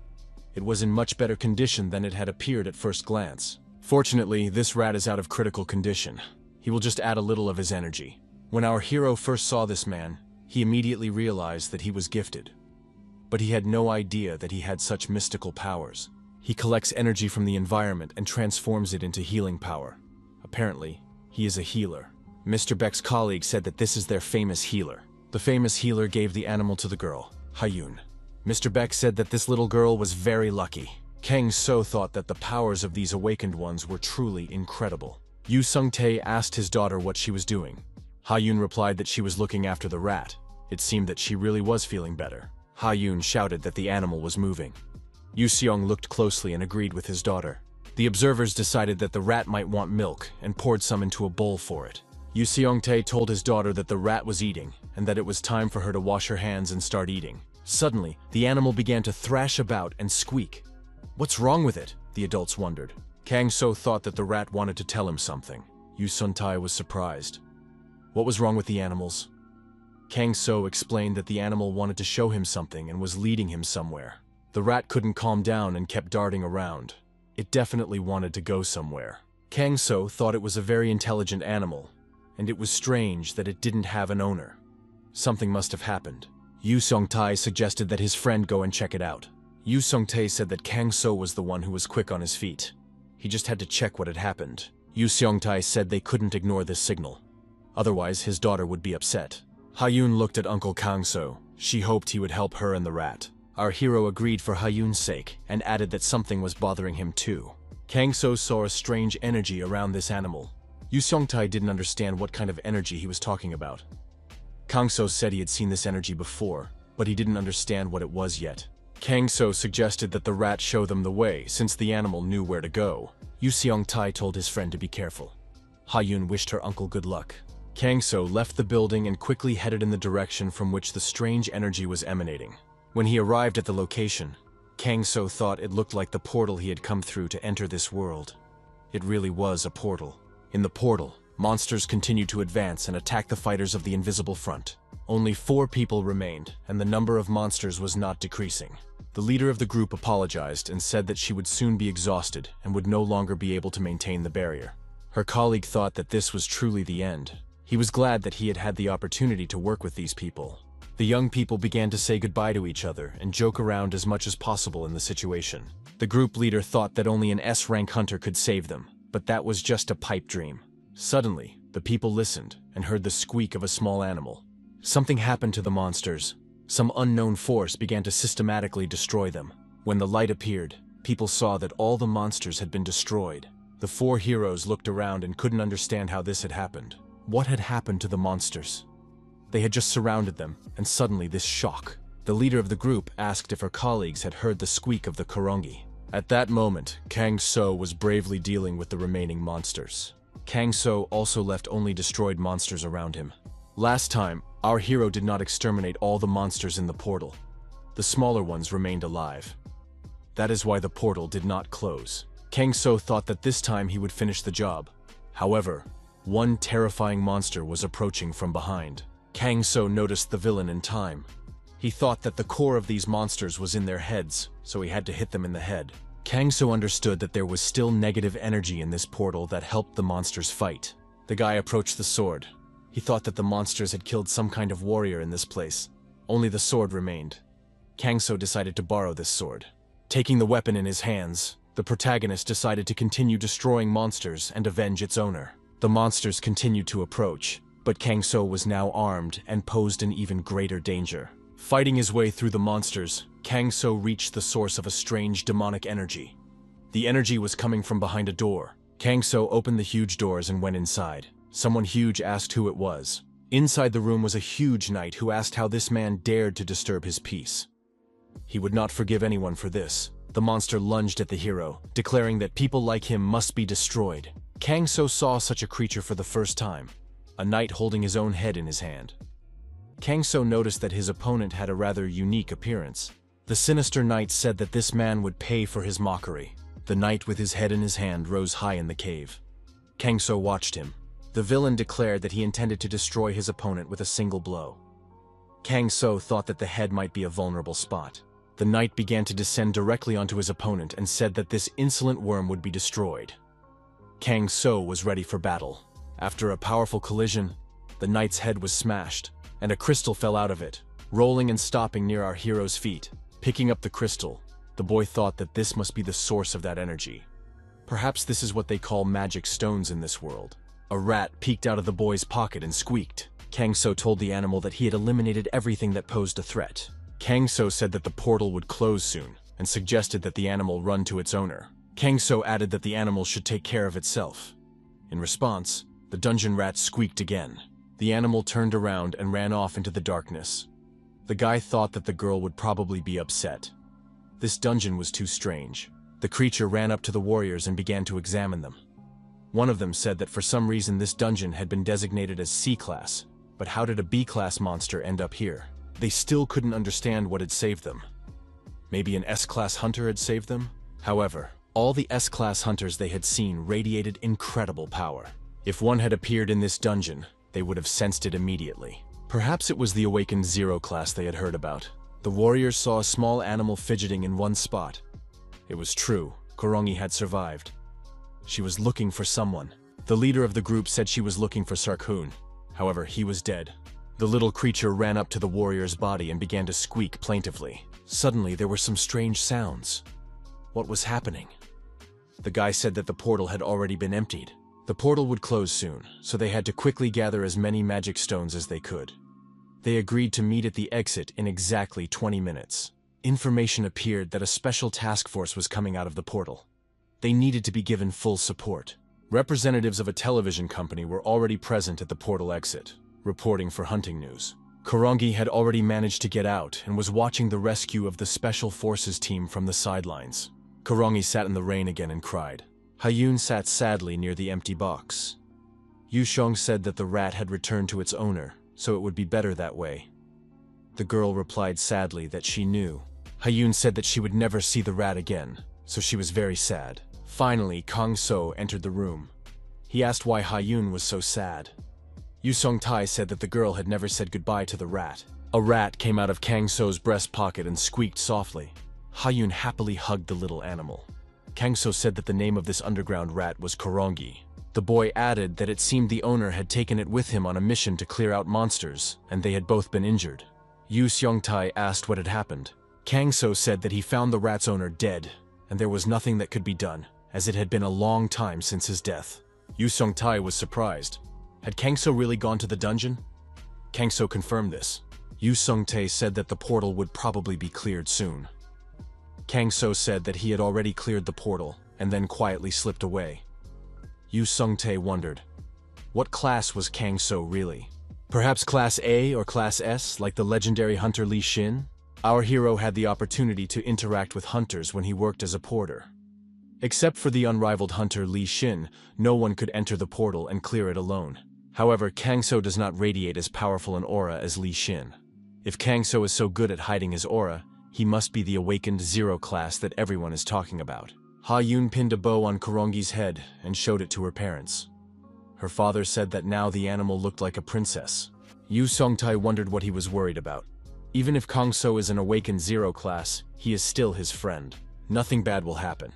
It was in much better condition than it had appeared at first glance. Fortunately, this rat is out of critical condition. He will just add a little of his energy. When our hero first saw this man, he immediately realized that he was gifted. But he had no idea that he had such mystical powers. He collects energy from the environment and transforms it into healing power. Apparently, he is a healer. Mr. Beck's colleague said that this is their famous healer. The famous healer gave the animal to the girl, Hyun. Mr. Beck said that this little girl was very lucky. Kang So thought that the powers of these awakened ones were truly incredible. Yu Sung-tae asked his daughter what she was doing. Hyun replied that she was looking after the rat. It seemed that she really was feeling better. Hyun shouted that the animal was moving. Yu Seong looked closely and agreed with his daughter. The observers decided that the rat might want milk and poured some into a bowl for it. Yu Seong-tae told his daughter that the rat was eating and that it was time for her to wash her hands and start eating. Suddenly, the animal began to thrash about and squeak. What's wrong with it? The adults wondered. Kang So thought that the rat wanted to tell him something. Yu Sun-tae was surprised. What was wrong with the animals? Kang So explained that the animal wanted to show him something and was leading him somewhere. The rat couldn't calm down and kept darting around. It definitely wanted to go somewhere. Kang So thought it was a very intelligent animal, and it was strange that it didn't have an owner. Something must have happened. Yu Sung-tae suggested that his friend go and check it out. Yu Sung-tae said that Kang So was the one who was quick on his feet. He just had to check what had happened. Yu Sung-tae said they couldn't ignore this signal. Otherwise, his daughter would be upset. Hyun looked at Uncle Kang So. She hoped he would help her and the rat. Our hero agreed for Hyun's sake and added that something was bothering him too. Kang So saw a strange energy around this animal. Yu Sung-tae didn't understand what kind of energy he was talking about. Kang So said he had seen this energy before, but he didn't understand what it was yet. Kang So suggested that the rat show them the way since the animal knew where to go. Yu Seong-tae told his friend to be careful. Hyun wished her uncle good luck. Kang So left the building and quickly headed in the direction from which the strange energy was emanating. When he arrived at the location, Kang So thought it looked like the portal he had come through to enter this world. It really was a portal. In the portal, monsters continued to advance and attack the fighters of the invisible front. Only 4 people remained, and the number of monsters was not decreasing. The leader of the group apologized and said that she would soon be exhausted and would no longer be able to maintain the barrier. Her colleague thought that this was truly the end. He was glad that he had had the opportunity to work with these people. The young people began to say goodbye to each other and joke around as much as possible in the situation. The group leader thought that only an S-rank hunter could save them, but that was just a pipe dream. Suddenly, the people listened and heard the squeak of a small animal. Something happened to the monsters. Some unknown force began to systematically destroy them. When the light appeared, people saw that all the monsters had been destroyed. The 4 heroes looked around and couldn't understand how this had happened. What had happened to the monsters? They had just surrounded them, and suddenly this shock. The leader of the group asked if her colleagues had heard the squeak of the korongi. At that moment, Kang So was bravely dealing with the remaining monsters. Kang So also left only destroyed monsters around him. Last time, our hero did not exterminate all the monsters in the portal. The smaller ones remained alive. That is why the portal did not close. Kang So thought that this time he would finish the job. However, one terrifying monster was approaching from behind. Kang So noticed the villain in time. He thought that the core of these monsters was in their heads, so he had to hit them in the head. Kang So understood that there was still negative energy in this portal that helped the monsters fight. The guy approached the sword. He thought that the monsters had killed some kind of warrior in this place. Only the sword remained. Kang So decided to borrow this sword. Taking the weapon in his hands, the protagonist decided to continue destroying monsters and avenge its owner. The monsters continued to approach, but Kang So was now armed and posed an even greater danger. Fighting his way through the monsters, Kang So reached the source of a strange demonic energy. The energy was coming from behind a door. Kang So opened the huge doors and went inside. Someone huge asked who it was. Inside the room was a huge knight who asked how this man dared to disturb his peace. He would not forgive anyone for this. The monster lunged at the hero, declaring that people like him must be destroyed. Kang So saw such a creature for the first time, a knight holding his own head in his hand. Kang So noticed that his opponent had a rather unique appearance. The sinister knight said that this man would pay for his mockery. The knight with his head in his hand rose high in the cave. Kang So watched him. The villain declared that he intended to destroy his opponent with a single blow. Kang So thought that the head might be a vulnerable spot. The knight began to descend directly onto his opponent and said that this insolent worm would be destroyed. Kang So was ready for battle. After a powerful collision, the knight's head was smashed, and a crystal fell out of it, rolling and stopping near our hero's feet. Picking up the crystal, the boy thought that this must be the source of that energy. Perhaps this is what they call magic stones in this world. A rat peeked out of the boy's pocket and squeaked. Kang So told the animal that he had eliminated everything that posed a threat. Kang So said that the portal would close soon, and suggested that the animal run to its owner. Kang So added that the animal should take care of itself. In response, the dungeon rat squeaked again. The animal turned around and ran off into the darkness. The guy thought that the girl would probably be upset. This dungeon was too strange. The creature ran up to the warriors and began to examine them. One of them said that for some reason this dungeon had been designated as C-class, but how did a B-class monster end up here? They still couldn't understand what had saved them. Maybe an S-class hunter had saved them? However, all the S-class hunters they had seen radiated incredible power. If one had appeared in this dungeon, they would have sensed it immediately. Perhaps it was the awakened Zero class they had heard about. The warriors saw a small animal fidgeting in one spot. It was true, Korongi had survived. She was looking for someone. The leader of the group said she was looking for Sarkhoon. However, he was dead. The little creature ran up to the warrior's body and began to squeak plaintively. Suddenly, there were some strange sounds. What was happening? The guy said that the portal had already been emptied. The portal would close soon, so they had to quickly gather as many magic stones as they could. They agreed to meet at the exit in exactly 20 minutes. Information appeared that a special task force was coming out of the portal. They needed to be given full support. Representatives of a television company were already present at the portal exit, reporting for hunting news. Korongi had already managed to get out and was watching the rescue of the special forces team from the sidelines. Korongi sat in the rain again and cried. Hayun sat sadly near the empty box. Yushong said that the rat had returned to its owner, so it would be better that way. The girl replied sadly that she knew. Hayun said that she would never see the rat again, so she was very sad. Finally, Kang So entered the room. He asked why Hayun was so sad. Yusong Tai said that the girl had never said goodbye to the rat. A rat came out of Kang So's breast pocket and squeaked softly. Hayun happily hugged the little animal. Kang So said that the name of this underground rat was Korongi. The boy added that it seemed the owner had taken it with him on a mission to clear out monsters, and they had both been injured. Yu Seong-tai asked what had happened. Kang So said that he found the rat's owner dead, and there was nothing that could be done, as it had been a long time since his death. Yu Seong-tai was surprised. Had Kang So really gone to the dungeon? Kang So confirmed this. Yu Seong-tae said that the portal would probably be cleared soon. Kang So said that he had already cleared the portal, and then quietly slipped away. Yu Seong-tae wondered, what class was Kang So really? Perhaps Class A or Class S, like the legendary hunter Li Xin? Our hero had the opportunity to interact with hunters when he worked as a porter. Except for the unrivaled hunter Li Xin, no one could enter the portal and clear it alone. However, Kang So does not radiate as powerful an aura as Li Xin. If Kang So is so good at hiding his aura, he must be the awakened Zero class that everyone is talking about. Ha Yun pinned a bow on Korongi's head and showed it to her parents. Her father said that now the animal looked like a princess. Yu Seong-tae wondered what he was worried about. Even if Kang So is an awakened Zero class, he is still his friend. Nothing bad will happen.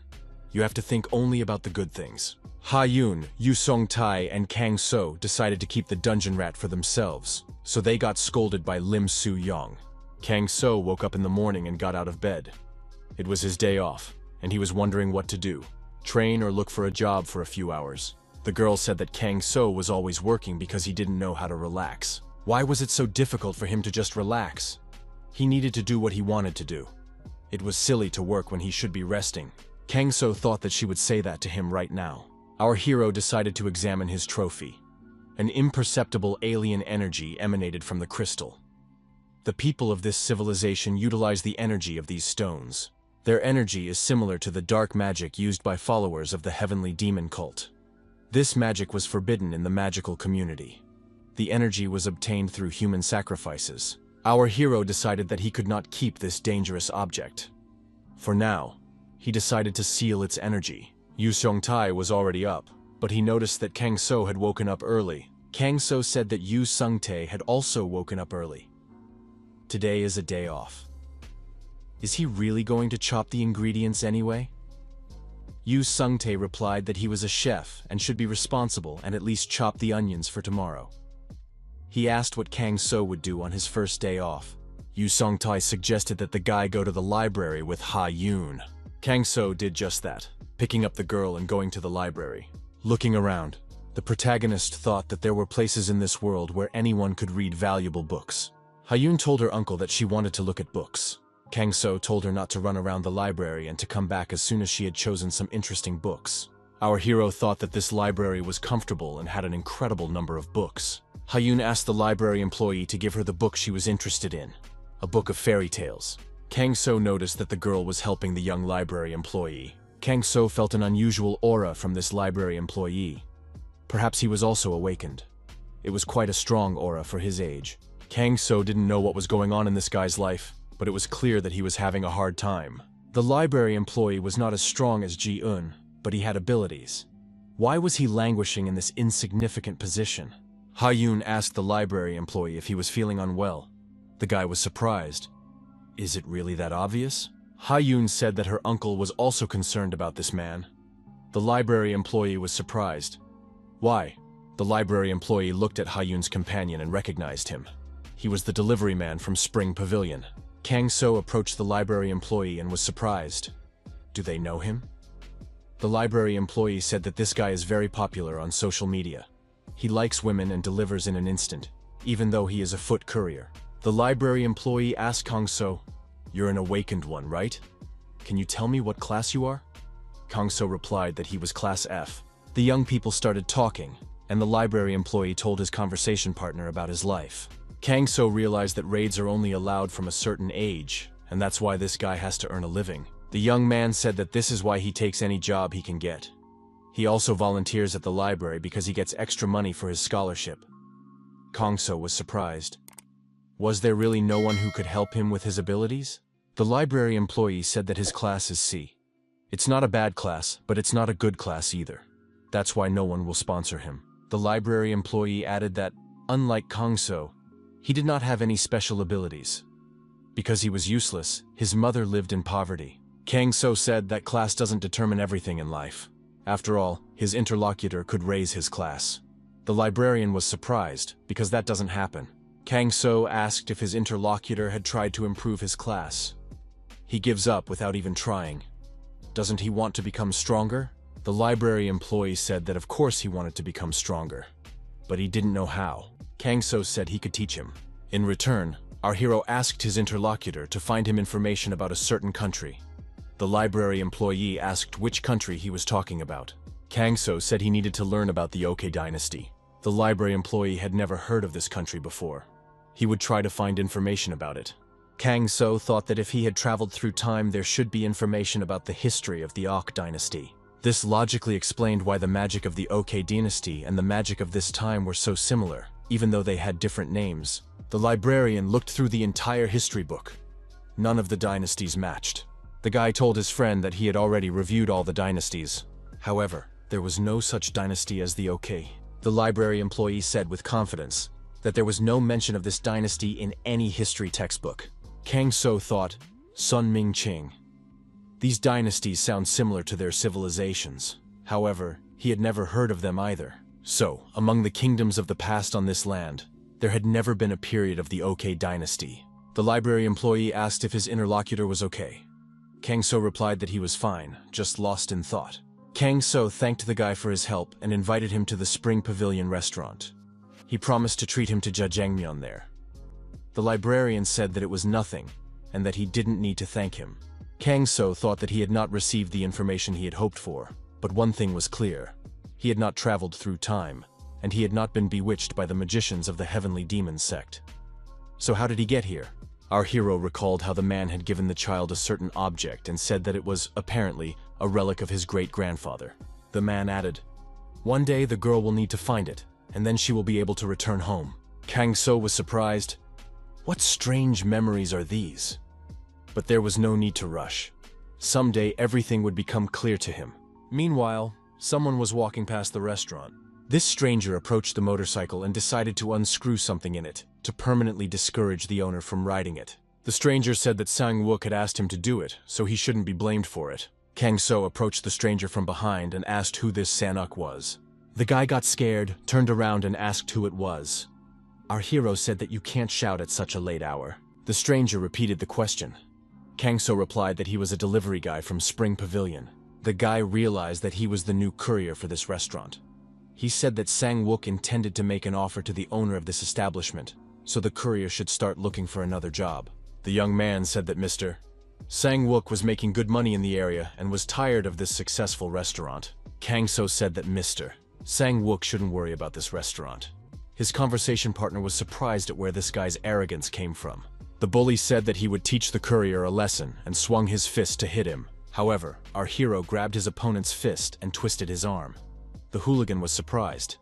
You have to think only about the good things. Ha Yun, Yu Seong-tae, and Kang So decided to keep the dungeon rat for themselves, so they got scolded by Lim Su-yong. Kang So woke up in the morning and got out of bed. It was his day off, and he was wondering what to do. Train or look for a job for a few hours. The girl said that Kang So was always working because he didn't know how to relax. Why was it so difficult for him to just relax? He needed to do what he wanted to do. It was silly to work when he should be resting. Kang So thought that she would say that to him right now. Our hero decided to examine his trophy. An imperceptible alien energy emanated from the crystal. The people of this civilization utilize the energy of these stones. Their energy is similar to the dark magic used by followers of the heavenly demon cult. This magic was forbidden in the magical community. The energy was obtained through human sacrifices. Our hero decided that he could not keep this dangerous object. For now, he decided to seal its energy. Yu Seong-tae was already up, but he noticed that Kang So had woken up early. Kang So said that Yu Seong-tae had also woken up early. Today is a day off. Is he really going to chop the ingredients anyway? Yu Seong-tae replied that he was a chef and should be responsible and at least chop the onions for tomorrow. He asked what Kang So would do on his first day off. Yu Seong-tae suggested that the guy go to the library with Ha Yun. Kang So did just that, picking up the girl and going to the library. Looking around, The protagonist thought that there were places in this world where anyone could read valuable books. Hyun told her uncle that she wanted to look at books. Kang So told her not to run around the library and to come back as soon as she had chosen some interesting books. Our hero thought that this library was comfortable and had an incredible number of books. Hyun asked the library employee to give her the book she was interested in, a book of fairy tales. Kang So noticed that the girl was helping the young library employee. Kang So felt an unusual aura from this library employee. Perhaps he was also awakened. It was quite a strong aura for his age. Kang So didn't know what was going on in this guy's life, but it was clear that he was having a hard time. The library employee was not as strong as Ji-eun, but he had abilities. Why was he languishing in this insignificant position? Ha-yoon asked the library employee if he was feeling unwell. The guy was surprised. Is it really that obvious? Ha-yoon said that her uncle was also concerned about this man. The library employee was surprised. Why? The library employee looked at Ha-yoon's companion and recognized him. He was the delivery man from Spring Pavilion. Kang So approached the library employee and was surprised. Do they know him? The library employee said that this guy is very popular on social media. He likes women and delivers in an instant, even though he is a foot courier. The library employee asked Kang So, "You're an awakened one, right? Can you tell me what class you are?" Kang So replied that he was class F. The young people started talking, and the library employee told his conversation partner about his life. Kang So realized that raids are only allowed from a certain age, and that's why this guy has to earn a living. The young man said that this is why he takes any job he can get. He also volunteers at the library because he gets extra money for his scholarship. Kang So was surprised. Was there really no one who could help him with his abilities? The library employee said that his class is C. It's not a bad class, but it's not a good class either. That's why no one will sponsor him. The library employee added that, unlike Kang So, he did not have any special abilities. Because he was useless, his mother lived in poverty. Kang So said that class doesn't determine everything in life. After all, his interlocutor could raise his class. The librarian was surprised, because that doesn't happen. Kang So asked if his interlocutor had tried to improve his class. He gives up without even trying. Doesn't he want to become stronger? The library employee said that of course he wanted to become stronger, but he didn't know how. Kang So said he could teach him. In return, our hero asked his interlocutor to find him information about a certain country. The library employee asked which country he was talking about. Kang So said he needed to learn about the OK dynasty. The library employee had never heard of this country before. He would try to find information about it. Kang So thought that if he had traveled through time, there should be information about the history of the OK dynasty. This logically explained why the magic of the OK dynasty and the magic of this time were so similar, even though they had different names. The librarian looked through the entire history book. None of the dynasties matched. The guy told his friend that he had already reviewed all the dynasties. However, there was no such dynasty as the OK. The library employee said with confidence that there was no mention of this dynasty in any history textbook. Kang So thought, Sun Ming Qing. These dynasties sound similar to their civilizations. However, he had never heard of them either. So, among the kingdoms of the past on this land, there had never been a period of the OK dynasty. The library employee asked if his interlocutor was okay. Kang So replied that he was fine, just lost in thought. Kang So thanked the guy for his help and invited him to the Spring Pavilion restaurant. He promised to treat him to jjajangmyeon there. The librarian said that it was nothing, and that he didn't need to thank him. Kang So thought that he had not received the information he had hoped for, but one thing was clear. He had not traveled through time, and he had not been bewitched by the magicians of the Heavenly Demons sect. So how did he get here? Our hero recalled how the man had given the child a certain object and said that it was, apparently, a relic of his great-grandfather. The man added, "One day the girl will need to find it, and then she will be able to return home." Kang So was surprised. What strange memories are these? But there was no need to rush. Someday everything would become clear to him. Meanwhile, someone was walking past the restaurant. This stranger approached the motorcycle and decided to unscrew something in it, to permanently discourage the owner from riding it. The stranger said that Sang-wook had asked him to do it, so he shouldn't be blamed for it. Kang So approached the stranger from behind and asked who this Sanuk was. The guy got scared, turned around and asked who it was. Our hero said that you can't shout at such a late hour. The stranger repeated the question. Kang So replied that he was a delivery guy from Spring Pavilion. The guy realized that he was the new courier for this restaurant. He said that Sang-wook intended to make an offer to the owner of this establishment, so the courier should start looking for another job. The young man said that Mr. Sang-wook was making good money in the area and was tired of this successful restaurant. Kang So said that Mr. Sang-wook shouldn't worry about this restaurant. His conversation partner was surprised at where this guy's arrogance came from. The bully said that he would teach the courier a lesson and swung his fist to hit him. However, our hero grabbed his opponent's fist and twisted his arm. The hooligan was surprised.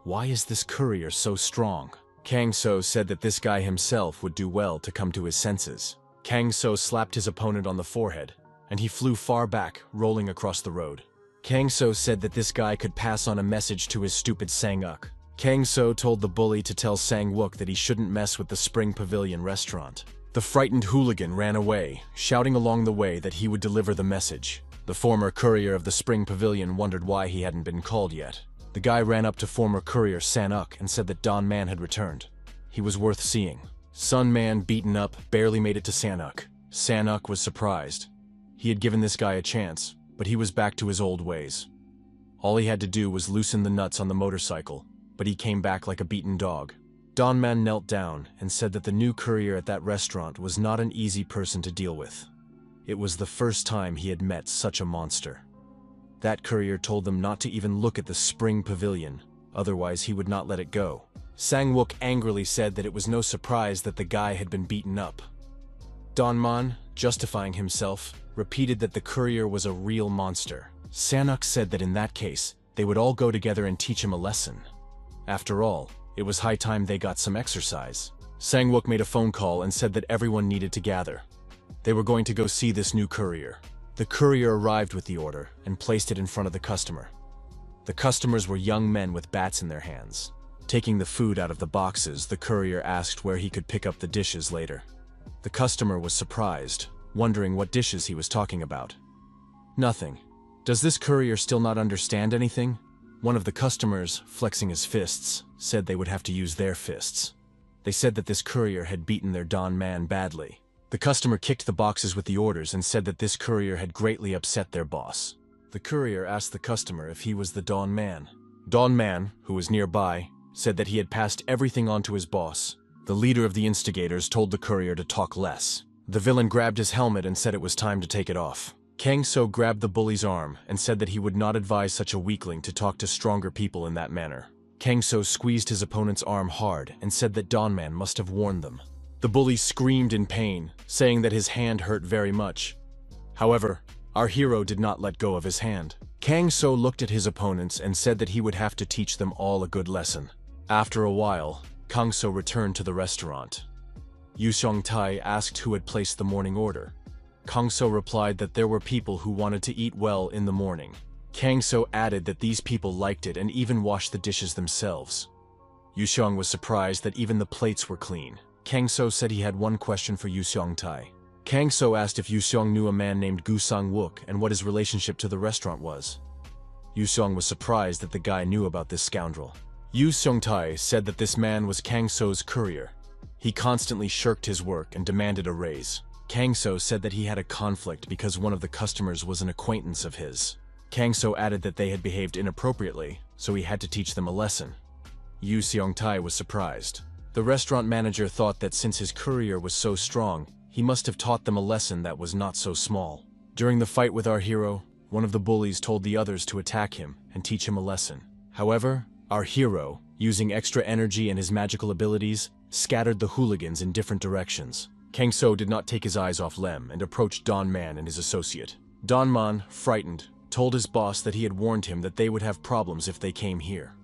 Why is this courier so strong? Kang So said that this guy himself would do well to come to his senses. Kang So slapped his opponent on the forehead, and he flew far back, rolling across the road. Kang So said that this guy could pass on a message to his stupid Sang-uk. Kang So told the bully to tell Sang-wook that he shouldn't mess with the Spring Pavilion restaurant. The frightened hooligan ran away, shouting along the way that he would deliver the message. The former courier of the Spring Pavilion wondered why he hadn't been called yet. The guy ran up to former courier San-uk and said that Don Man had returned. He was worth seeing. Sun Man, beaten up, barely made it to San-uk. San-uk was surprised. He had given this guy a chance, but he was back to his old ways. All he had to do was loosen the nuts on the motorcycle, but he came back like a beaten dog. Don Man knelt down and said that the new courier at that restaurant was not an easy person to deal with. It was the first time he had met such a monster. That courier told them not to even look at the Spring Pavilion, otherwise he would not let it go. Sang-wook angrily said that it was no surprise that the guy had been beaten up. Don Man, justifying himself, repeated that the courier was a real monster. San-uk said that in that case, they would all go together and teach him a lesson. After all, it was high time they got some exercise. Sang-wook made a phone call and said that everyone needed to gather. They were going to go see this new courier. The courier arrived with the order and placed it in front of the customer. The customers were young men with bats in their hands. Taking the food out of the boxes, the courier asked where he could pick up the dishes later. The customer was surprised, wondering what dishes he was talking about. Nothing. Does this courier still not understand anything? One of the customers, flexing his fists, said they would have to use their fists. They said that this courier had beaten their Don Man badly. The customer kicked the boxes with the orders and said that this courier had greatly upset their boss. The courier asked the customer if he was the Don Man. Don Man, who was nearby, said that he had passed everything on to his boss. The leader of the instigators told the courier to talk less. The villain grabbed his helmet and said it was time to take it off. Kang So grabbed the bully's arm and said that he would not advise such a weakling to talk to stronger people in that manner. Kang So squeezed his opponent's arm hard and said that Don Man must have warned them. The bully screamed in pain, saying that his hand hurt very much. However, our hero did not let go of his hand. Kang So looked at his opponents and said that he would have to teach them all a good lesson. After a while, Kang So returned to the restaurant. Yu Seong-tae asked who had placed the morning order. Kang So replied that there were people who wanted to eat well in the morning. Kang So added that these people liked it and even washed the dishes themselves. Yu Seong was surprised that even the plates were clean. Kang So said he had one question for Yu Seong-tae. Kang So asked if Yu Seong knew a man named Gu Sang-wook and what his relationship to the restaurant was. Yu Seong was surprised that the guy knew about this scoundrel. Yu Seong-tae said that this man was Kang So's courier. He constantly shirked his work and demanded a raise. Kang So said that he had a conflict because one of the customers was an acquaintance of his. Kang So added that they had behaved inappropriately, so he had to teach them a lesson. Yu Seong-tae was surprised. The restaurant manager thought that since his courier was so strong, he must have taught them a lesson that was not so small. During the fight with our hero, one of the bullies told the others to attack him and teach him a lesson. However, our hero, using extra energy and his magical abilities, scattered the hooligans in different directions. Kang So did not take his eyes off Lem and approached Don Man and his associate. Don Man, frightened, told his boss that he had warned him that they would have problems if they came here.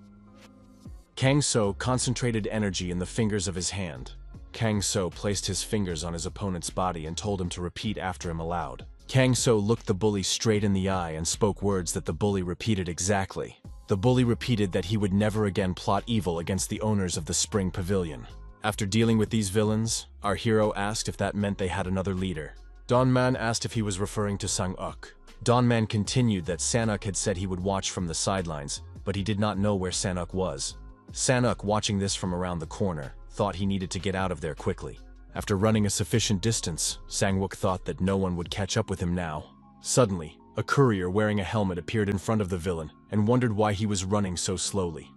Kang So concentrated energy in the fingers of his hand. Kang So placed his fingers on his opponent's body and told him to repeat after him aloud. Kang So looked the bully straight in the eye and spoke words that the bully repeated exactly. The bully repeated that he would never again plot evil against the owners of the Spring Pavilion. After dealing with these villains, our hero asked if that meant they had another leader. Don Man asked if he was referring to Sang-uk. Don Man continued that San-uk had said he would watch from the sidelines, but he did not know where San-uk was. San-uk, watching this from around the corner, thought he needed to get out of there quickly. After running a sufficient distance, Sang-wook thought that no one would catch up with him now. Suddenly, A courier wearing a helmet appeared in front of the villain and wondered why he was running so slowly.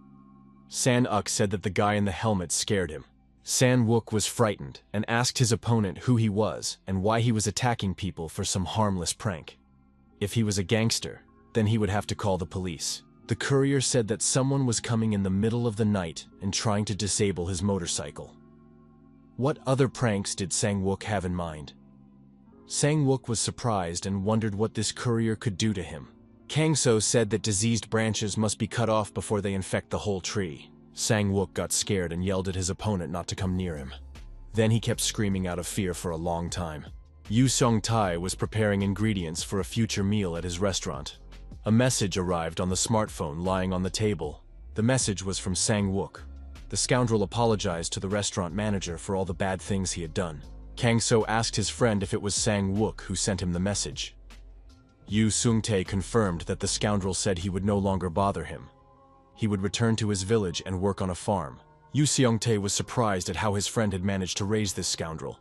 San-uk said that the guy in the helmet scared him. San-wook was frightened and asked his opponent who he was and why he was attacking people for some harmless prank. If he was a gangster, then he would have to call the police. The courier said that someone was coming in the middle of the night and trying to disable his motorcycle. What other pranks did Sang-wook have in mind? Sang-wook was surprised and wondered what this courier could do to him. Kang So said that diseased branches must be cut off before they infect the whole tree. Sang-wook got scared and yelled at his opponent not to come near him. Then he kept screaming out of fear for a long time. Yu Song-tae was preparing ingredients for a future meal at his restaurant. A message arrived on the smartphone lying on the table. The message was from Sang-wook. The scoundrel apologized to the restaurant manager for all the bad things he had done. Kang So asked his friend if it was Sang-wook who sent him the message. Yu Sung-tae confirmed that the scoundrel said he would no longer bother him. He would return to his village and work on a farm. Yu Seong-tae was surprised at how his friend had managed to raise this scoundrel.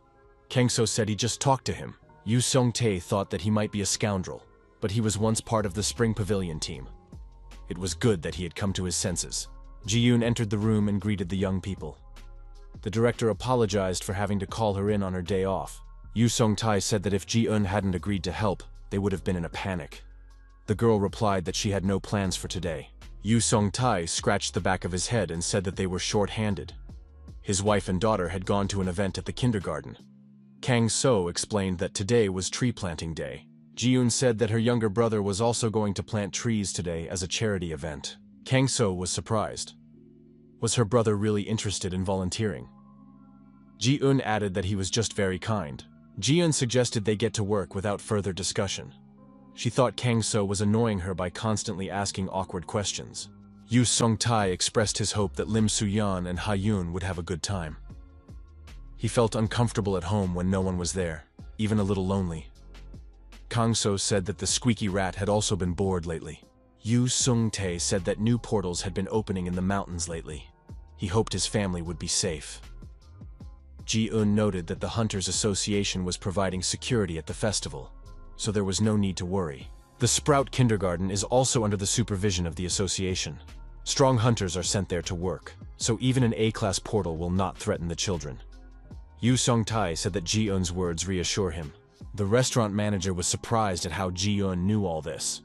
Kang So said he just talked to him. Yu Sung-tae thought that he might be a scoundrel, but he was once part of the Spring Pavilion team. It was good that he had come to his senses. Ji-yoon entered the room and greeted the young people. The director apologized for having to call her in on her day off. Yu Sung-tae said that if Ji-eun hadn't agreed to help, they would have been in a panic. The girl replied that she had no plans for today. Yu Sung-tae scratched the back of his head and said that they were short-handed. His wife and daughter had gone to an event at the kindergarten. Kang So explained that today was tree planting day. Ji-yoon said that her younger brother was also going to plant trees today as a charity event. Kang So was surprised. Was her brother really interested in volunteering? Ji-eun added that he was just very kind. Ji-eun suggested they get to work without further discussion. She thought Kang So was annoying her by constantly asking awkward questions. Yu Sung-tae expressed his hope that Lim Soo-yeon and Ha-yoon would have a good time. He felt uncomfortable at home when no one was there, even a little lonely. Kang So said that the squeaky rat had also been bored lately. Yu Sung-tae said that new portals had been opening in the mountains lately. He hoped his family would be safe. Ji-eun noted that the Hunters Association was providing security at the festival, so there was no need to worry. The Sprout Kindergarten is also under the supervision of the association. Strong hunters are sent there to work, so even an A-class portal will not threaten the children. Yu Sung-tae said that Ji-eun's words reassure him. The restaurant manager was surprised at how Ji-eun knew all this.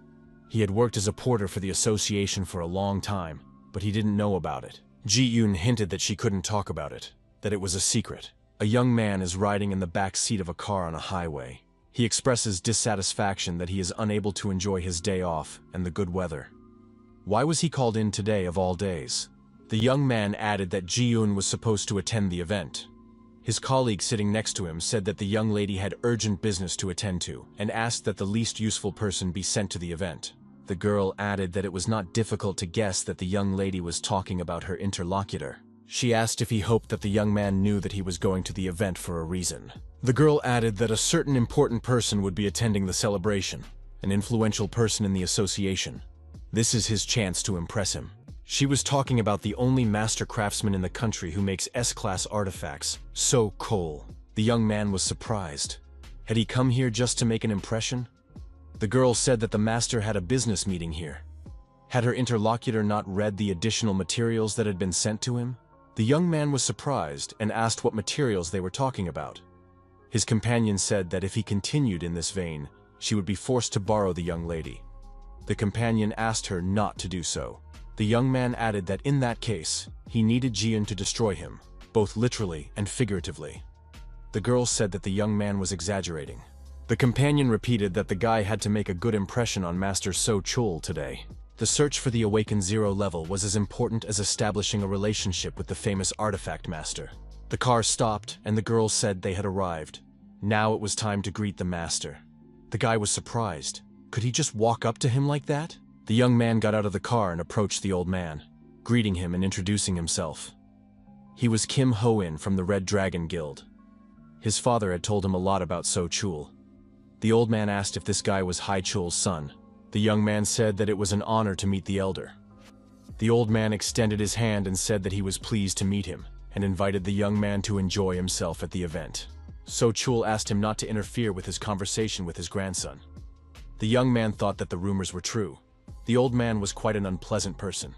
He had worked as a porter for the association for a long time, but he didn't know about it. Ji-eun hinted that she couldn't talk about it, that it was a secret. A young man is riding in the back seat of a car on a highway. He expresses dissatisfaction that he is unable to enjoy his day off and the good weather. Why was he called in today of all days? The young man added that Ji-eun was supposed to attend the event. His colleague sitting next to him said that the young lady had urgent business to attend to and asked that the least useful person be sent to the event. The girl added that it was not difficult to guess that the young lady was talking about her interlocutor. She asked if he hoped that the young man knew that he was going to the event for a reason. The girl added that a certain important person would be attending the celebration, an influential person in the association. This is his chance to impress him. She was talking about the only master craftsman in the country who makes S-class artifacts, So Cole. The young man was surprised. Had he come here just to make an impression? The girl said that the master had a business meeting here. Had her interlocutor not read the additional materials that had been sent to him? The young man was surprised and asked what materials they were talking about. His companion said that if he continued in this vein, she would be forced to borrow the young lady. The companion asked her not to do so. The young man added that in that case, he needed Ji-eun to destroy him, both literally and figuratively. The girl said that the young man was exaggerating. The companion repeated that the guy had to make a good impression on Master So Chul today. The search for the Awakened Zero level was as important as establishing a relationship with the famous artifact master. The car stopped, and the girls said they had arrived. Now it was time to greet the master. The guy was surprised. Could he just walk up to him like that? The young man got out of the car and approached the old man, greeting him and introducing himself. He was Kim Ho-in from the Red Dragon Guild. His father had told him a lot about So Chul. The old man asked if this guy was Hai Chul's son. The young man said that it was an honor to meet the elder. The old man extended his hand and said that he was pleased to meet him, and invited the young man to enjoy himself at the event. So Chul asked him not to interfere with his conversation with his grandson. The young man thought that the rumors were true. The old man was quite an unpleasant person.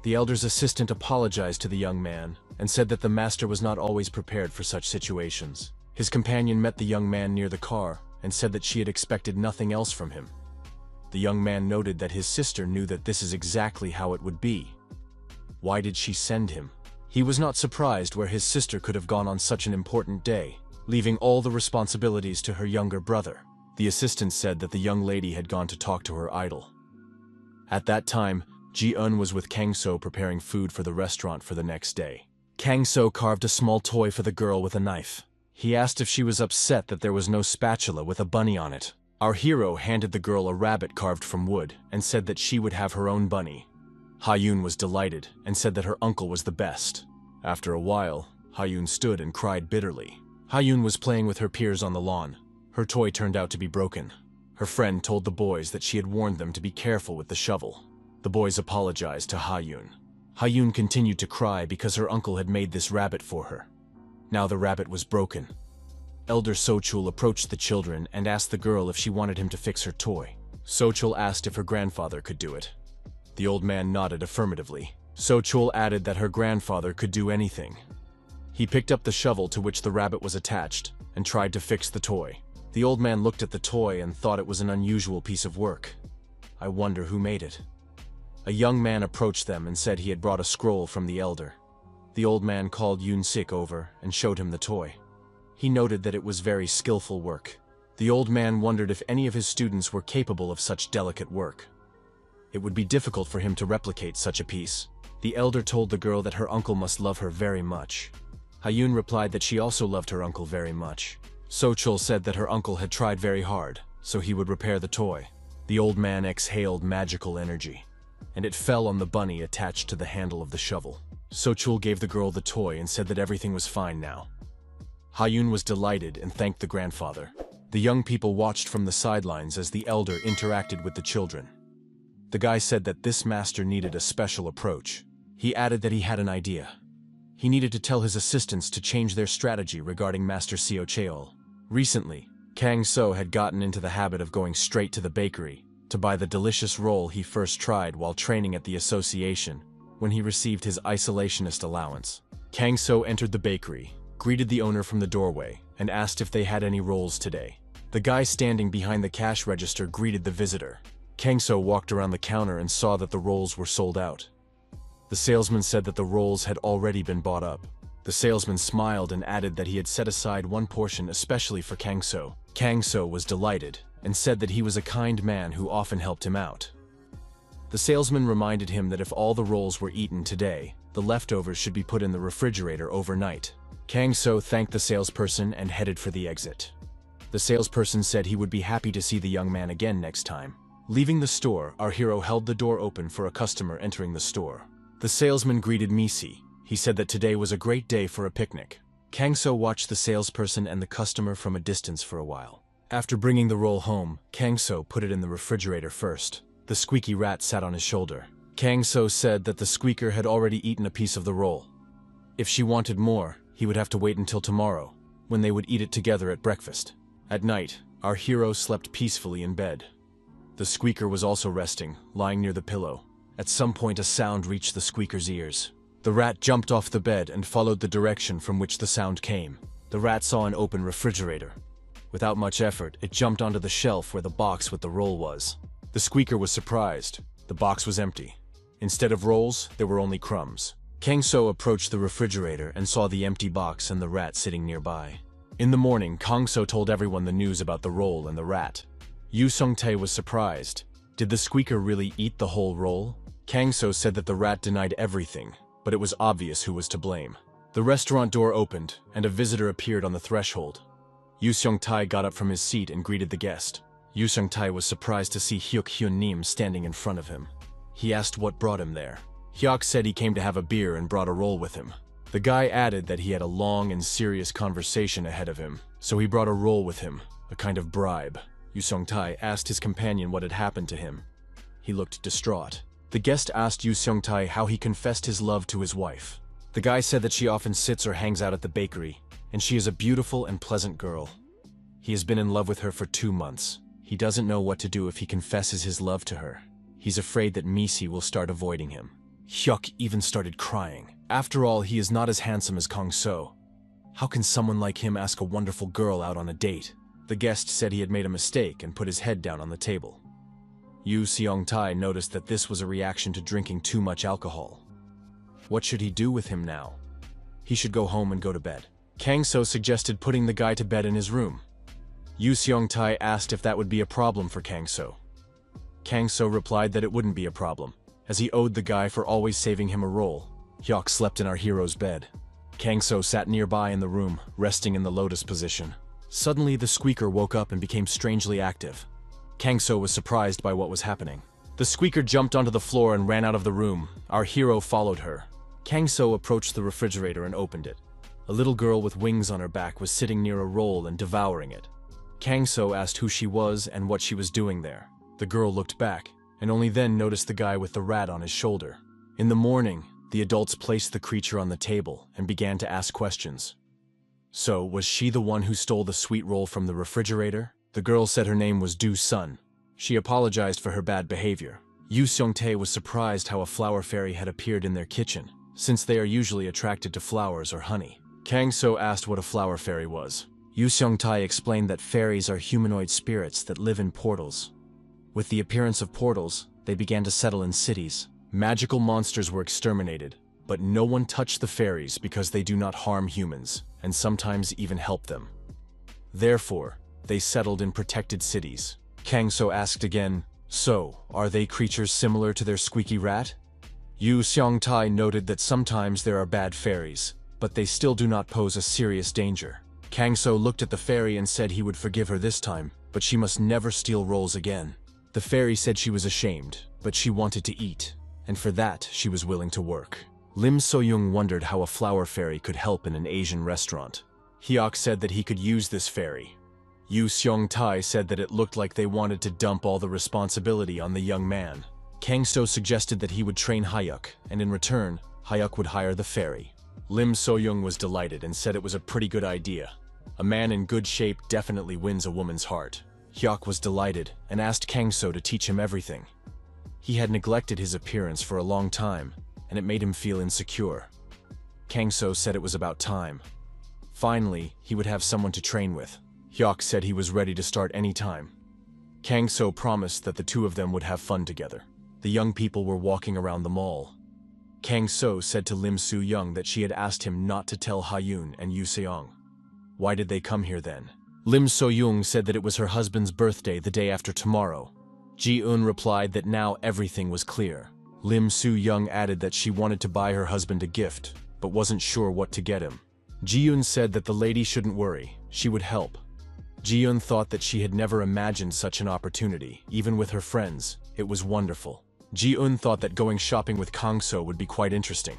The elder's assistant apologized to the young man and said that the master was not always prepared for such situations. His companion met the young man near the car and said that she had expected nothing else from him. The young man noted that his sister knew that this is exactly how it would be. Why did she send him? He was not surprised where his sister could have gone on such an important day, leaving all the responsibilities to her younger brother. The assistant said that the young lady had gone to talk to her idol. At that time, Ji-eun was with Kang So preparing food for the restaurant for the next day. Kang So carved a small toy for the girl with a knife. He asked if she was upset that there was no spatula with a bunny on it. Our hero handed the girl a rabbit carved from wood and said that she would have her own bunny. Ha-yoon was delighted and said that her uncle was the best. After a while, Ha-yoon stood and cried bitterly. Ha-yoon was playing with her peers on the lawn. Her toy turned out to be broken. Her friend told the boys that she had warned them to be careful with the shovel. The boys apologized to Ha-yoon. Ha-yoon continued to cry because her uncle had made this rabbit for her. Now the rabbit was broken. Elder So-chul approached the children and asked the girl if she wanted him to fix her toy. So-chul asked if her grandfather could do it. The old man nodded affirmatively. So-chul added that her grandfather could do anything. He picked up the shovel to which the rabbit was attached and tried to fix the toy. The old man looked at the toy and thought it was an unusual piece of work. I wonder who made it. A young man approached them and said he had brought a scroll from the elder. The old man called Yoon-sik over and showed him the toy. He noted that it was very skillful work. The old man wondered if any of his students were capable of such delicate work. It would be difficult for him to replicate such a piece. The elder told the girl that her uncle must love her very much. Ha-yoon replied that she also loved her uncle very much. So-chul said that her uncle had tried very hard, so he would repair the toy. The old man exhaled magical energy, and it fell on the bunny attached to the handle of the shovel. So-chul gave the girl the toy and said that everything was fine now. Ha-yoon was delighted and thanked the grandfather. The young people watched from the sidelines as the elder interacted with the children. The guy said that this master needed a special approach. He added that he had an idea. He needed to tell his assistants to change their strategy regarding Master Seo Cheol. Recently, Kang So had gotten into the habit of going straight to the bakery to buy the delicious roll he first tried while training at the association when he received his isolationist allowance. Kang So entered the bakery, greeted the owner from the doorway, and asked if they had any rolls today. The guy standing behind the cash register greeted the visitor. Kang So walked around the counter and saw that the rolls were sold out. The salesman said that the rolls had already been bought up. The salesman smiled and added that he had set aside one portion especially for Kang So. Kang So was delighted and said that he was a kind man who often helped him out. The salesman reminded him that if all the rolls were eaten today, the leftovers should be put in the refrigerator overnight. Kang So thanked the salesperson and headed for the exit. The salesperson said he would be happy to see the young man again next time. Leaving the store, our hero held the door open for a customer entering the store. The salesman greeted Misi. He said that today was a great day for a picnic. Kang So watched the salesperson and the customer from a distance for a while. After bringing the roll home, Kang So put it in the refrigerator first. The squeaky rat sat on his shoulder. Kang So said that the squeaker had already eaten a piece of the roll. If she wanted more, he would have to wait until tomorrow, when they would eat it together at breakfast. At night, our hero slept peacefully in bed. The squeaker was also resting, lying near the pillow. At some point, a sound reached the squeaker's ears. The rat jumped off the bed and followed the direction from which the sound came. The rat saw an open refrigerator. Without much effort, it jumped onto the shelf where the box with the roll was. The squeaker was surprised. The box was empty. Instead of rolls, there were only crumbs. Kang So approached the refrigerator and saw the empty box and the rat sitting nearby. In the morning, Kang So told everyone the news about the roll and the rat. Yu Sung-tae was surprised. Did the squeaker really eat the whole roll? Kang So said that the rat denied everything, but it was obvious who was to blame. The restaurant door opened, and a visitor appeared on the threshold. Yu Sung-tae got up from his seat and greeted the guest. Yu Sung-tae was surprised to see Hyuk Hyun-nim standing in front of him. He asked what brought him there. Hyuk said he came to have a beer and brought a roll with him. The guy added that he had a long and serious conversation ahead of him, so he brought a roll with him, a kind of bribe. Yu Sung-tae asked his companion what had happened to him. He looked distraught. The guest asked Yu Sung-tae how he confessed his love to his wife. The guy said that she often sits or hangs out at the bakery, and she is a beautiful and pleasant girl. He has been in love with her for 2 months. He doesn't know what to do if he confesses his love to her. He's afraid that Misi will start avoiding him. Hyuk even started crying. After all, he is not as handsome as Kang So. How can someone like him ask a wonderful girl out on a date? The guest said he had made a mistake and put his head down on the table. Yu Seong-tae noticed that this was a reaction to drinking too much alcohol. What should he do with him now? He should go home and go to bed. Kang So suggested putting the guy to bed in his room. Yu Seong-tae asked if that would be a problem for Kang So. Kang So replied that it wouldn't be a problem, as he owed the guy for always saving him a role. Hyuk slept in our hero's bed. Kang So sat nearby in the room, resting in the lotus position. Suddenly, the squeaker woke up and became strangely active. Kang So was surprised by what was happening. The squeaker jumped onto the floor and ran out of the room. Our hero followed her. Kang So approached the refrigerator and opened it. A little girl with wings on her back was sitting near a roll and devouring it. Kang So asked who she was and what she was doing there. The girl looked back, and only then noticed the guy with the rat on his shoulder. In the morning, the adults placed the creature on the table and began to ask questions. So, was she the one who stole the sweet roll from the refrigerator? The girl said her name was Du Sun. She apologized for her bad behavior. Yu Seong-tae was surprised how a flower fairy had appeared in their kitchen, since they are usually attracted to flowers or honey. Kang So asked what a flower fairy was. Yu Seong-tae explained that fairies are humanoid spirits that live in portals. With the appearance of portals, they began to settle in cities. Magical monsters were exterminated, but no one touched the fairies because they do not harm humans, and sometimes even help them. Therefore, they settled in protected cities. Kang So asked again, so, are they creatures similar to their squeaky rat? Yu Seong-tae noted that sometimes there are bad fairies, but they still do not pose a serious danger. Kang So looked at the fairy and said he would forgive her this time, but she must never steal rolls again. The fairy said she was ashamed, but she wanted to eat, and for that she was willing to work. Lim So-young wondered how a flower fairy could help in an Asian restaurant. Hyuk said that he could use this fairy. Yu Seong-tae said that it looked like they wanted to dump all the responsibility on the young man. Kang So suggested that he would train Hyuk, and in return, Hyuk would hire the fairy. Lim So-young was delighted and said it was a pretty good idea. A man in good shape definitely wins a woman's heart. Hyuk was delighted and asked Kang So to teach him everything. He had neglected his appearance for a long time, and it made him feel insecure. Kang So said it was about time. Finally, he would have someone to train with. Hyuk said he was ready to start any time. Kang So promised that the two of them would have fun together. The young people were walking around the mall. Kang So said to Lim Soo-young that she had asked him not to tell Ha-yoon and Yu Seong. Why did they come here then? Lim So-young said that it was her husband's birthday the day after tomorrow. Ji-eun replied that now everything was clear. Lim Soo-young added that she wanted to buy her husband a gift, but wasn't sure what to get him. Ji-eun said that the lady shouldn't worry, she would help. Ji-eun thought that she had never imagined such an opportunity, even with her friends. It was wonderful. Ji-eun thought that going shopping with Kang So would be quite interesting.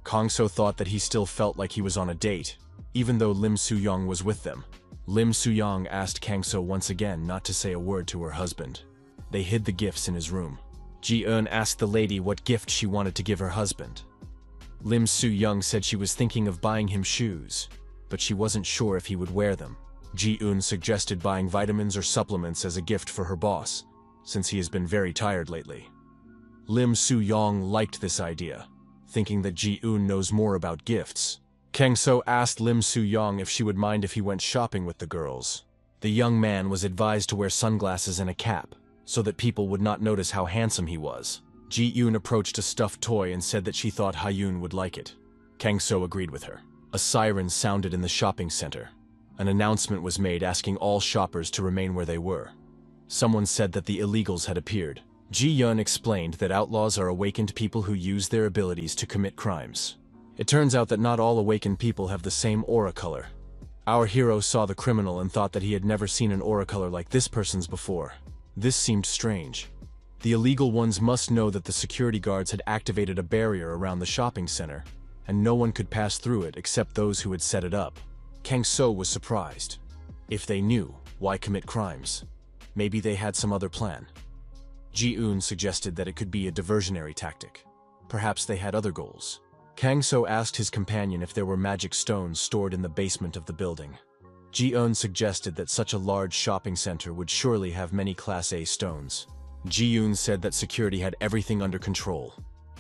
Kang So thought that he still felt like he was on a date, even though Lim Soo-young was with them. Lim Soo-young asked Kang So once again not to say a word to her husband. They hid the gifts in his room. Ji-eun asked the lady what gift she wanted to give her husband. Lim Soo-young said she was thinking of buying him shoes, but she wasn't sure if he would wear them. Ji-eun suggested buying vitamins or supplements as a gift for her boss, since he has been very tired lately. Lim Soo-young liked this idea, thinking that Ji-eun knows more about gifts. Kang So asked Lim Soo-young if she would mind if he went shopping with the girls. The young man was advised to wear sunglasses and a cap, so that people would not notice how handsome he was. Ji-eun approached a stuffed toy and said that she thought Ha-yoon would like it. Kang So agreed with her. A siren sounded in the shopping center. An announcement was made asking all shoppers to remain where they were. Someone said that the illegals had appeared. Ji-yeon explained that outlaws are awakened people who use their abilities to commit crimes. It turns out that not all awakened people have the same aura color. Our hero saw the criminal and thought that he had never seen an aura color like this person's before. This seemed strange. The illegal ones must know that the security guards had activated a barrier around the shopping center, and no one could pass through it except those who had set it up. Kang So was surprised. If they knew, why commit crimes? Maybe they had some other plan. Ji-eun suggested that it could be a diversionary tactic. Perhaps they had other goals. Kang So asked his companion if there were magic stones stored in the basement of the building. Ji-eun suggested that such a large shopping center would surely have many Class A stones. Ji-eun said that security had everything under control.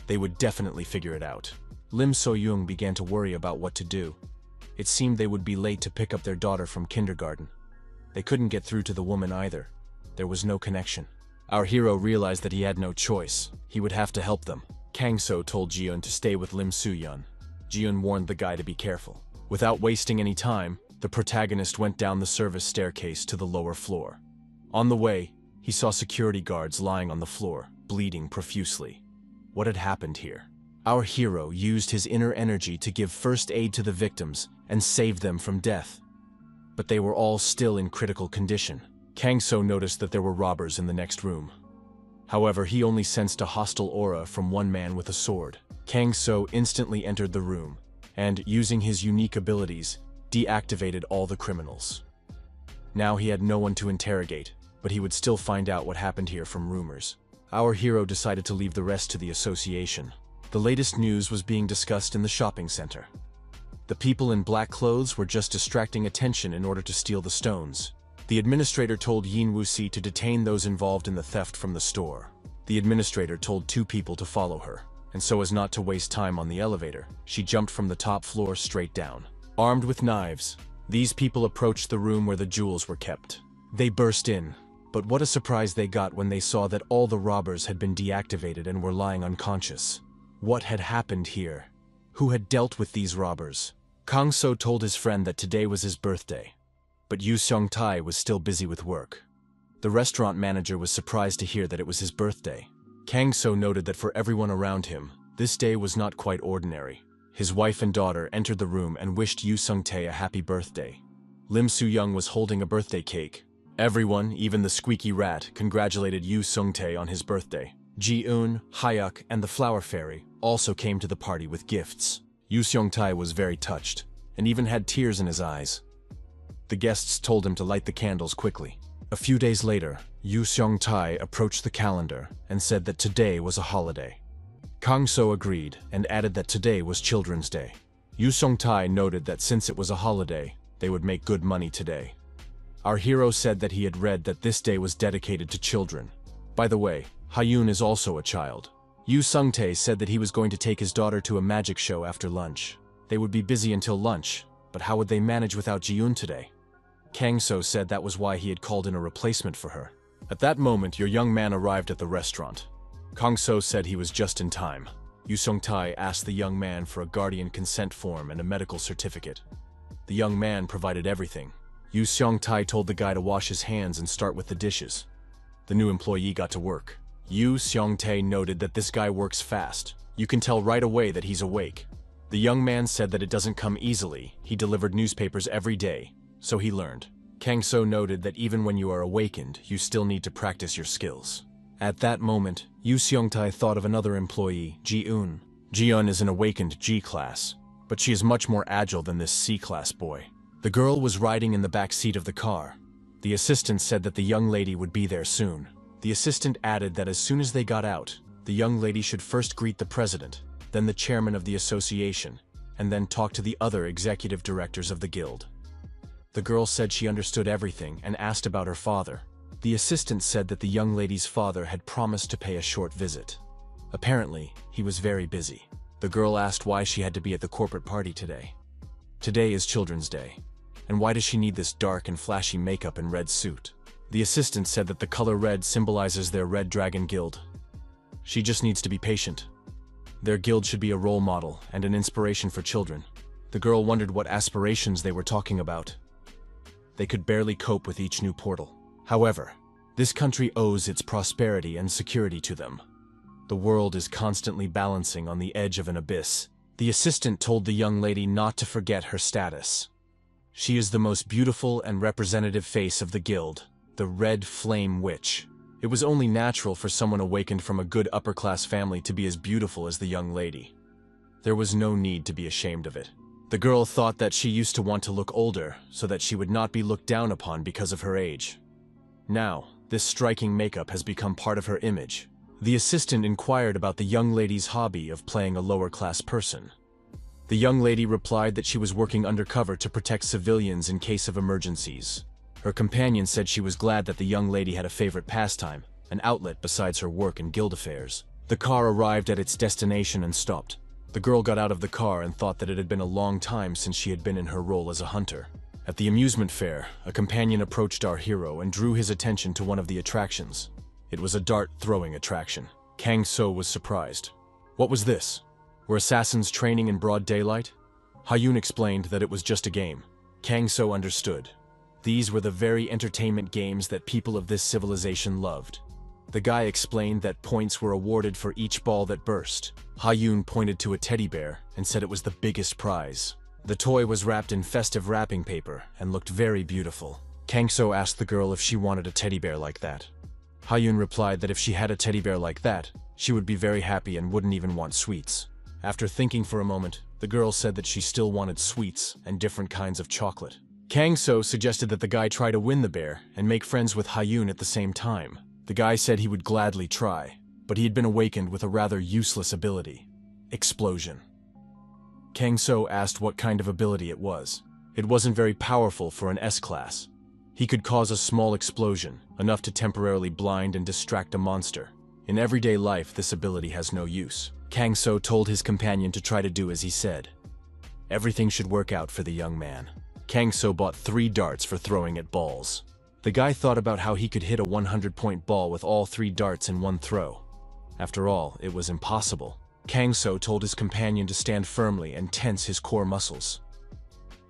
They would definitely figure it out. Lim So-young began to worry about what to do. It seemed they would be late to pick up their daughter from kindergarten. They couldn't get through to the woman either. There was no connection. Our hero realized that he had no choice. He would have to help them. Kang So told Ji-eun to stay with Lim So-yeon. Ji-eun warned the guy to be careful. Without wasting any time, the protagonist went down the service staircase to the lower floor. On the way, he saw security guards lying on the floor, bleeding profusely. What had happened here? Our hero used his inner energy to give first aid to the victims and save them from death. But they were all still in critical condition. Kang So noticed that there were robbers in the next room. However, he only sensed a hostile aura from one man with a sword. Kang So instantly entered the room, and, using his unique abilities, deactivated all the criminals. Now he had no one to interrogate, but he would still find out what happened here from rumors. Our hero decided to leave the rest to the association. The latest news was being discussed in the shopping center. The people in black clothes were just distracting attention in order to steal the stones. The administrator told Yin Wuxi to detain those involved in the theft from the store. The administrator told 2 people to follow her, and so as not to waste time on the elevator, she jumped from the top floor straight down. Armed with knives, these people approached the room where the jewels were kept. They burst in, but what a surprise they got when they saw that all the robbers had been deactivated and were lying unconscious. What had happened here? Who had dealt with these robbers? Kang So told his friend that today was his birthday, but Yu Seong-tae was still busy with work. The restaurant manager was surprised to hear that it was his birthday. Kang So noted that for everyone around him, this day was not quite ordinary. His wife and daughter entered the room and wished Yu Seong-tae a happy birthday. Lim So-young was holding a birthday cake. Everyone, even the squeaky rat, congratulated Yu Seong-tae on his birthday. Ji-eun, Hyuk, and the Flower Fairy also came to the party with gifts. Yu Seong-tae was very touched, and even had tears in his eyes. The guests told him to light the candles quickly. A few days later, Yu Seong-tae approached the calendar and said that today was a holiday. Kang So agreed and added that today was Children's Day. Yu Seong-tae noted that since it was a holiday, they would make good money today. Our hero said that he had read that this day was dedicated to children. By the way, Hyun is also a child. Yu Seong-tae said that he was going to take his daughter to a magic show after lunch. They would be busy until lunch, but how would they manage without Ji-eun today? Kang So said that was why he had called in a replacement for her. At that moment, your young man arrived at the restaurant. Kang So said he was just in time. Yu Seong-tae asked the young man for a guardian consent form and a medical certificate. The young man provided everything. Yu Seong-tae told the guy to wash his hands and start with the dishes. The new employee got to work. Yu Seong-tae noted that this guy works fast. You can tell right away that he's awake. The young man said that it doesn't come easily. He delivered newspapers every day, so he learned. Kang So noted that even when you are awakened, you still need to practice your skills. At that moment, Yu Seong-tae thought of another employee, Ji-eun. Ji-eun is an awakened G-class, but she is much more agile than this C-class boy. The girl was riding in the back seat of the car. The assistant said that the young lady would be there soon. The assistant added that as soon as they got out, the young lady should first greet the president, then the chairman of the association, and then talk to the other executive directors of the guild. The girl said she understood everything and asked about her father. The assistant said that the young lady's father had promised to pay a short visit. Apparently, he was very busy. The girl asked why she had to be at the corporate party today. Today is Children's Day, and why does she need this dark and flashy makeup and red suit? The assistant said that the color red symbolizes their Red Dragon Guild. She just needs to be patient. Their guild should be a role model and an inspiration for children. The girl wondered what aspirations they were talking about. They could barely cope with each new portal. However, this country owes its prosperity and security to them. The world is constantly balancing on the edge of an abyss. The assistant told the young lady not to forget her status. She is the most beautiful and representative face of the guild, the Red Flame Witch. It was only natural for someone awakened from a good upper-class family to be as beautiful as the young lady. There was no need to be ashamed of it. The girl thought that she used to want to look older so that she would not be looked down upon because of her age. Now, this striking makeup has become part of her image. The assistant inquired about the young lady's hobby of playing a lower-class person. The young lady replied that she was working undercover to protect civilians in case of emergencies. Her companion said she was glad that the young lady had a favorite pastime, an outlet besides her work and guild affairs. The car arrived at its destination and stopped. The girl got out of the car and thought that it had been a long time since she had been in her role as a hunter. At the amusement fair, a companion approached our hero and drew his attention to one of the attractions. It was a dart-throwing attraction. Kang So was surprised. What was this? Were assassins training in broad daylight? Hyun explained that it was just a game. Kang So understood. These were the very entertainment games that people of this civilization loved. The guy explained that points were awarded for each ball that burst. Hyun pointed to a teddy bear and said it was the biggest prize. The toy was wrapped in festive wrapping paper and looked very beautiful. Kang So asked the girl if she wanted a teddy bear like that. Hyun replied that if she had a teddy bear like that, she would be very happy and wouldn't even want sweets. After thinking for a moment, the girl said that she still wanted sweets and different kinds of chocolate. Kang So suggested that the guy try to win the bear and make friends with Hyun at the same time. The guy said he would gladly try, but he had been awakened with a rather useless ability: explosion. Kang So asked what kind of ability it was. It wasn't very powerful for an S-class. He could cause a small explosion, enough to temporarily blind and distract a monster. In everyday life, this ability has no use. Kang So told his companion to try to do as he said. Everything should work out for the young man. Kang So bought 3 darts for throwing at balls. The guy thought about how he could hit a 100-point ball with all 3 darts in one throw. After all, it was impossible. Kang So told his companion to stand firmly and tense his core muscles.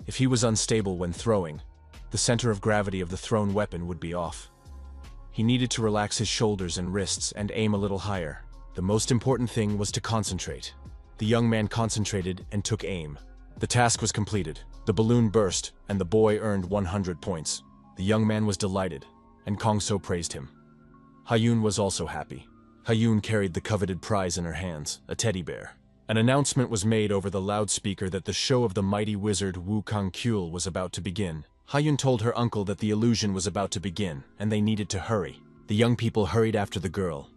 If he was unstable when throwing, the center of gravity of the thrown weapon would be off. He needed to relax his shoulders and wrists and aim a little higher. The most important thing was to concentrate. The young man concentrated and took aim. The task was completed. The balloon burst, and the boy earned 100 points. The young man was delighted, and Kang So praised him. Hyun was also happy. Hyun carried the coveted prize in her hands, a teddy bear. An announcement was made over the loudspeaker that the show of the mighty wizard Wu Kang-kyul was about to begin. Hyun told her uncle that the illusion was about to begin, and they needed to hurry. The young people hurried after the girl.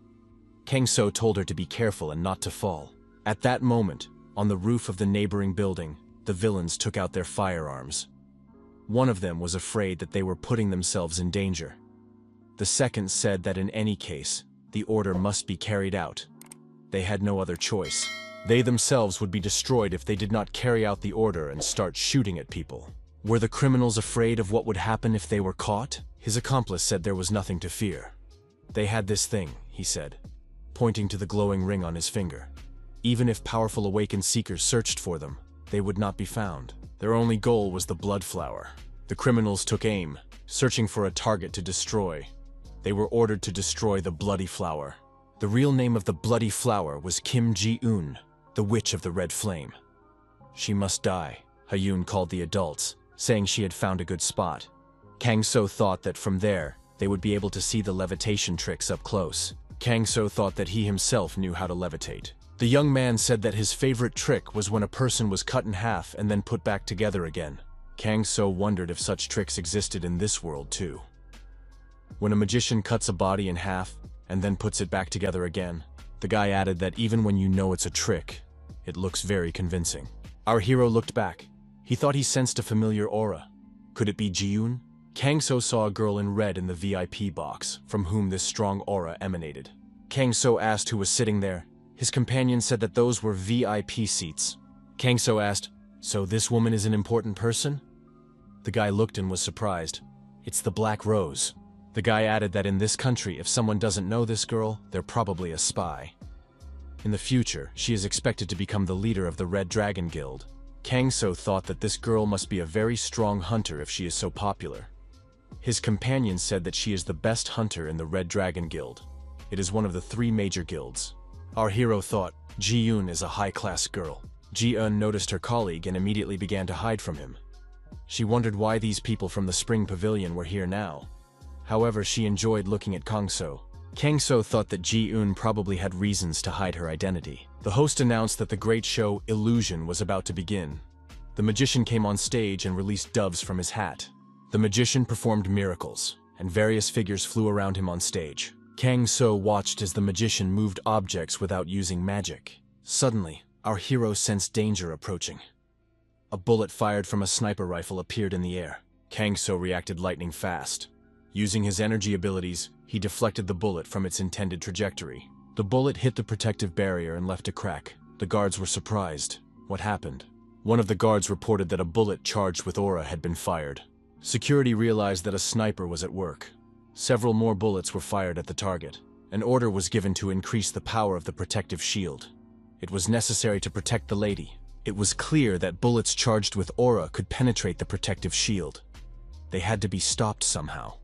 Kang So told her to be careful and not to fall. At that moment, on the roof of the neighboring building, the villains took out their firearms. One of them was afraid that they were putting themselves in danger. The second said that in any case, the order must be carried out. They had no other choice. They themselves would be destroyed if they did not carry out the order and start shooting at people. Were the criminals afraid of what would happen if they were caught? His accomplice said there was nothing to fear. They had this thing, he said, pointing to the glowing ring on his finger. Even if powerful awakened seekers searched for them, they would not be found. Their only goal was the blood flower. The criminals took aim, searching for a target to destroy. They were ordered to destroy the bloody flower. The real name of the bloody flower was Kim Ji-eun, the witch of the red flame. She must die, Hyun called the adults, saying she had found a good spot. Kang So thought that from there, they would be able to see the levitation tricks up close. Kang So thought that he himself knew how to levitate. The young man said that his favorite trick was when a person was cut in half and then put back together again. Kang So wondered if such tricks existed in this world too. When a magician cuts a body in half and then puts it back together again, the guy added that even when you know it's a trick, it looks very convincing. Our hero looked back. He thought he sensed a familiar aura. Could it be Ji-eun? Kang So saw a girl in red in the VIP box, from whom this strong aura emanated. Kang So asked who was sitting there. His companion said that those were VIP seats. Kang So asked, "So this woman is an important person?" The guy looked and was surprised. "It's the Black Rose." The guy added that in this country, if someone doesn't know this girl, they're probably a spy. In the future, she is expected to become the leader of the Red Dragon Guild. Kang So thought that this girl must be a very strong hunter if she is so popular. His companion said that she is the best hunter in the Red Dragon Guild. It is one of the 3 major guilds. Our hero thought, Ji-eun is a high-class girl. Ji-eun noticed her colleague and immediately began to hide from him. She wondered why these people from the Spring Pavilion were here now. However, she enjoyed looking at Kang So. Kang So thought that Ji-eun probably had reasons to hide her identity. The host announced that the great show, Illusion, was about to begin. The magician came on stage and released doves from his hat. The magician performed miracles, and various figures flew around him on stage. Kang So watched as the magician moved objects without using magic. Suddenly, Our hero sensed danger approaching. A bullet fired from a sniper rifle appeared in the air. Kang So reacted lightning fast. Using his energy abilities, he deflected the bullet from its intended trajectory. The bullet hit the protective barrier and left a crack. The guards were surprised. What happened? One of the guards reported that a bullet charged with aura had been fired. Security realized that a sniper was at work. Several more bullets were fired at the target. An order was given to increase the power of the protective shield. It was necessary to protect the lady. It was clear that bullets charged with aura could penetrate the protective shield. They had to be stopped somehow.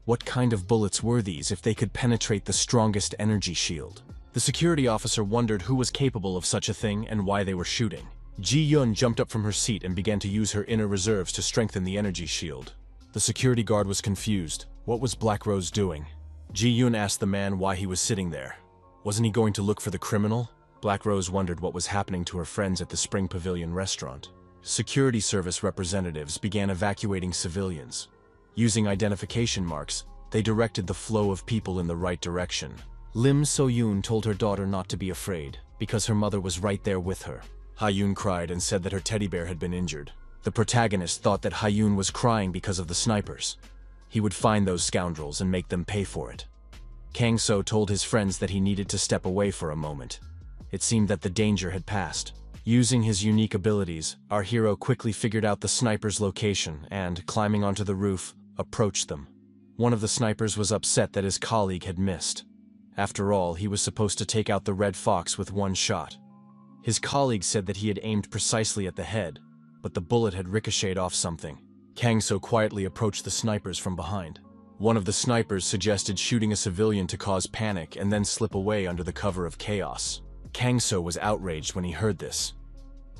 What kind of bullets were these if they could penetrate the strongest energy shield? The security officer wondered who was capable of such a thing and why they were shooting. Ji-Yun jumped up from her seat and began to use her inner reserves to strengthen the energy shield. The security guard was confused. What was Black Rose doing? Ji-Yun asked the man why he was sitting there. Wasn't he going to look for the criminal? Black Rose wondered what was happening to her friends at the Spring Pavilion restaurant. Security service representatives began evacuating civilians. Using identification marks, they directed the flow of people in the right direction. Lim So-yoon told her daughter not to be afraid, because her mother was right there with her. Ha-yoon cried and said that her teddy bear had been injured. The protagonist thought that Ha-yoon was crying because of the snipers. He would find those scoundrels and make them pay for it. Kang So told his friends that he needed to step away for a moment. It seemed that the danger had passed. Using his unique abilities, our hero quickly figured out the sniper's location and, climbing onto the roof, approached them. One of the snipers was upset that his colleague had missed. After all, he was supposed to take out the red fox with one shot. His colleague said that he had aimed precisely at the head, but the bullet had ricocheted off something. Kang So quietly approached the snipers from behind. One of the snipers suggested shooting a civilian to cause panic and then slip away under the cover of chaos. Kang So was outraged when he heard this.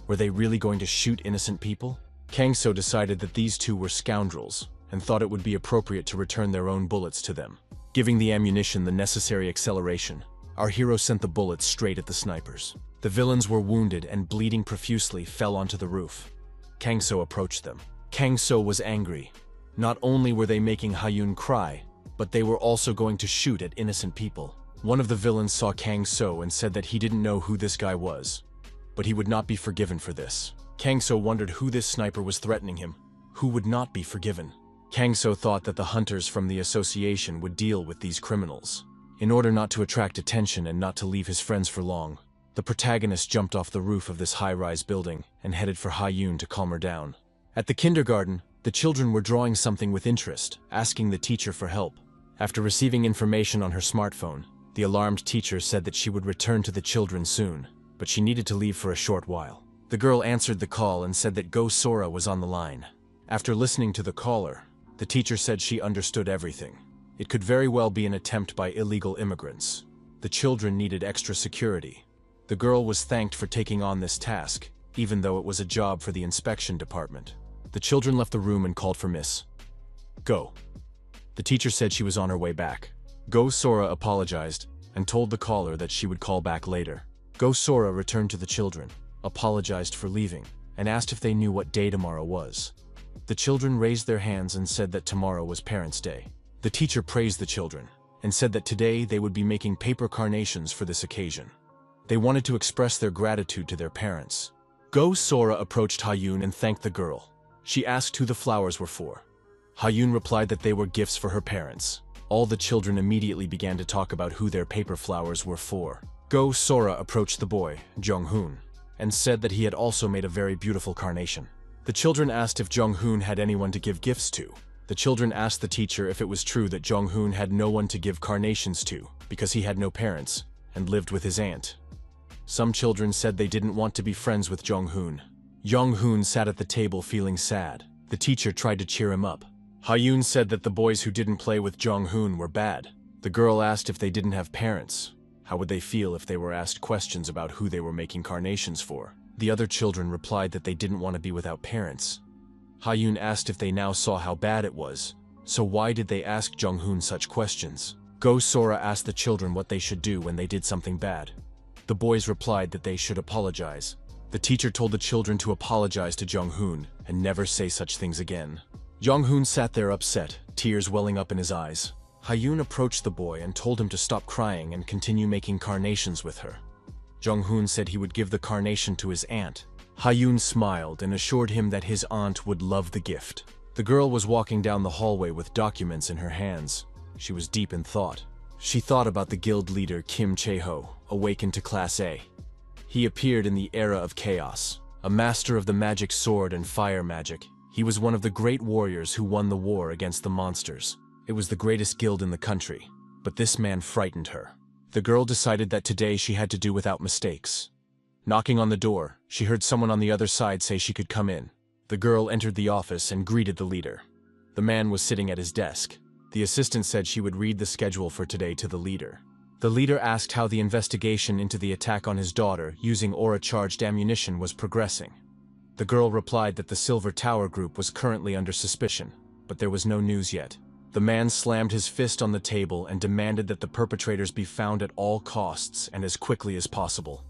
Were they really going to shoot innocent people? Kang So decided that these two were scoundrels, and thought it would be appropriate to return their own bullets to them. Giving the ammunition the necessary acceleration, our hero sent the bullets straight at the snipers. The villains were wounded and bleeding profusely fell onto the roof. Kang So approached them. Kang So was angry. Not only were they making Ha-yoon cry, but they were also going to shoot at innocent people. One of the villains saw Kang So and said that he didn't know who this guy was, but he would not be forgiven for this. Kang So wondered who this sniper was threatening him. Who would not be forgiven? Kang So thought that the hunters from the association would deal with these criminals. In order not to attract attention and not to leave his friends for long, the protagonist jumped off the roof of this high-rise building and headed for Ha-yoon to calm her down. At the kindergarten, the children were drawing something with interest, asking the teacher for help. After receiving information on her smartphone, the alarmed teacher said that she would return to the children soon, but she needed to leave for a short while. The girl answered the call and said that Go Sora was on the line. After listening to the caller, the teacher said she understood everything. It could very well be an attempt by illegal immigrants. The children needed extra security. The girl was thanked for taking on this task, even though it was a job for the inspection department. The children left the room and called for Miss Go. The teacher said she was on her way back. Go Sora apologized and told the caller that she would call back later. Go Sora returned to the children, apologized for leaving, and asked if they knew what day tomorrow was. The children raised their hands and said that tomorrow was Parents' Day. The teacher praised the children and said that today they would be making paper carnations for this occasion. They wanted to express their gratitude to their parents. Go Sora approached Ha-yoon and thanked the girl. She asked who the flowers were for. Ha-yoon replied that they were gifts for her parents. All the children immediately began to talk about who their paper flowers were for. Go Sora approached the boy, Jung-hoon, and said that he had also made a very beautiful carnation. The children asked if Jung-hoon had anyone to give gifts to. The children asked the teacher if it was true that Jung-hoon had no one to give carnations to because he had no parents and lived with his aunt. Some children said they didn't want to be friends with Jung-hoon. Jung-hoon sat at the table feeling sad. The teacher tried to cheer him up. Ha-yoon said that the boys who didn't play with Jung-hoon were bad. The girl asked if they didn't have parents. How would they feel if they were asked questions about who they were making carnations for? The other children replied that they didn't want to be without parents. Ha-yoon asked if they now saw how bad it was. So why did they ask Jung-hoon such questions? Go Sora asked the children what they should do when they did something bad. The boys replied that they should apologize. The teacher told the children to apologize to Jung-hoon and never say such things again. Jung-hoon sat there upset, tears welling up in his eyes. Ha-yoon approached the boy and told him to stop crying and continue making carnations with her. Jong-hoon said he would give the carnation to his aunt. Ha-yoon smiled and assured him that his aunt would love the gift. The girl was walking down the hallway with documents in her hands. She was deep in thought. She thought about the guild leader Kim Chae-ho, awakened to Class A. He appeared in the era of chaos, a master of the magic sword and fire magic. He was one of the great warriors who won the war against the monsters. It was the greatest guild in the country, but this man frightened her. The girl decided that today she had to do without mistakes. Knocking on the door, she heard someone on the other side say she could come in. The girl entered the office and greeted the leader. The man was sitting at his desk. The assistant said she would read the schedule for today to the leader. The leader asked how the investigation into the attack on his daughter using aura-charged ammunition was progressing. The girl replied that the Silver Tower Group was currently under suspicion, but there was no news yet. The man slammed his fist on the table and demanded that the perpetrators be found at all costs and as quickly as possible.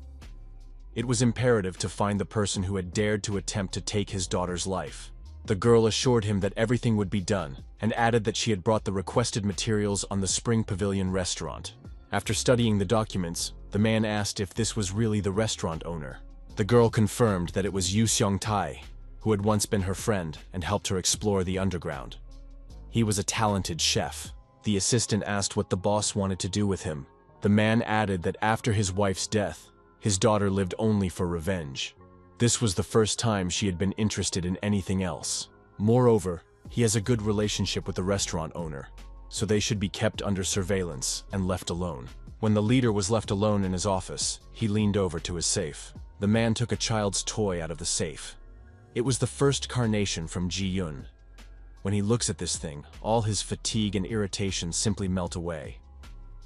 It was imperative to find the person who had dared to attempt to take his daughter's life. The girl assured him that everything would be done, and added that she had brought the requested materials on the Spring Pavilion restaurant. After studying the documents, the man asked if this was really the restaurant owner. The girl confirmed that it was Yu Seong-tae, who had once been her friend and helped her explore the underground. He was a talented chef. The assistant asked what the boss wanted to do with him. The man added that after his wife's death, his daughter lived only for revenge. This was the first time she had been interested in anything else. Moreover, he has a good relationship with the restaurant owner, so they should be kept under surveillance and left alone. When the leader was left alone in his office, he leaned over to his safe. The man took a child's toy out of the safe. It was the first carnation from Ji-yoon. When he looks at this thing, all his fatigue and irritation simply melt away.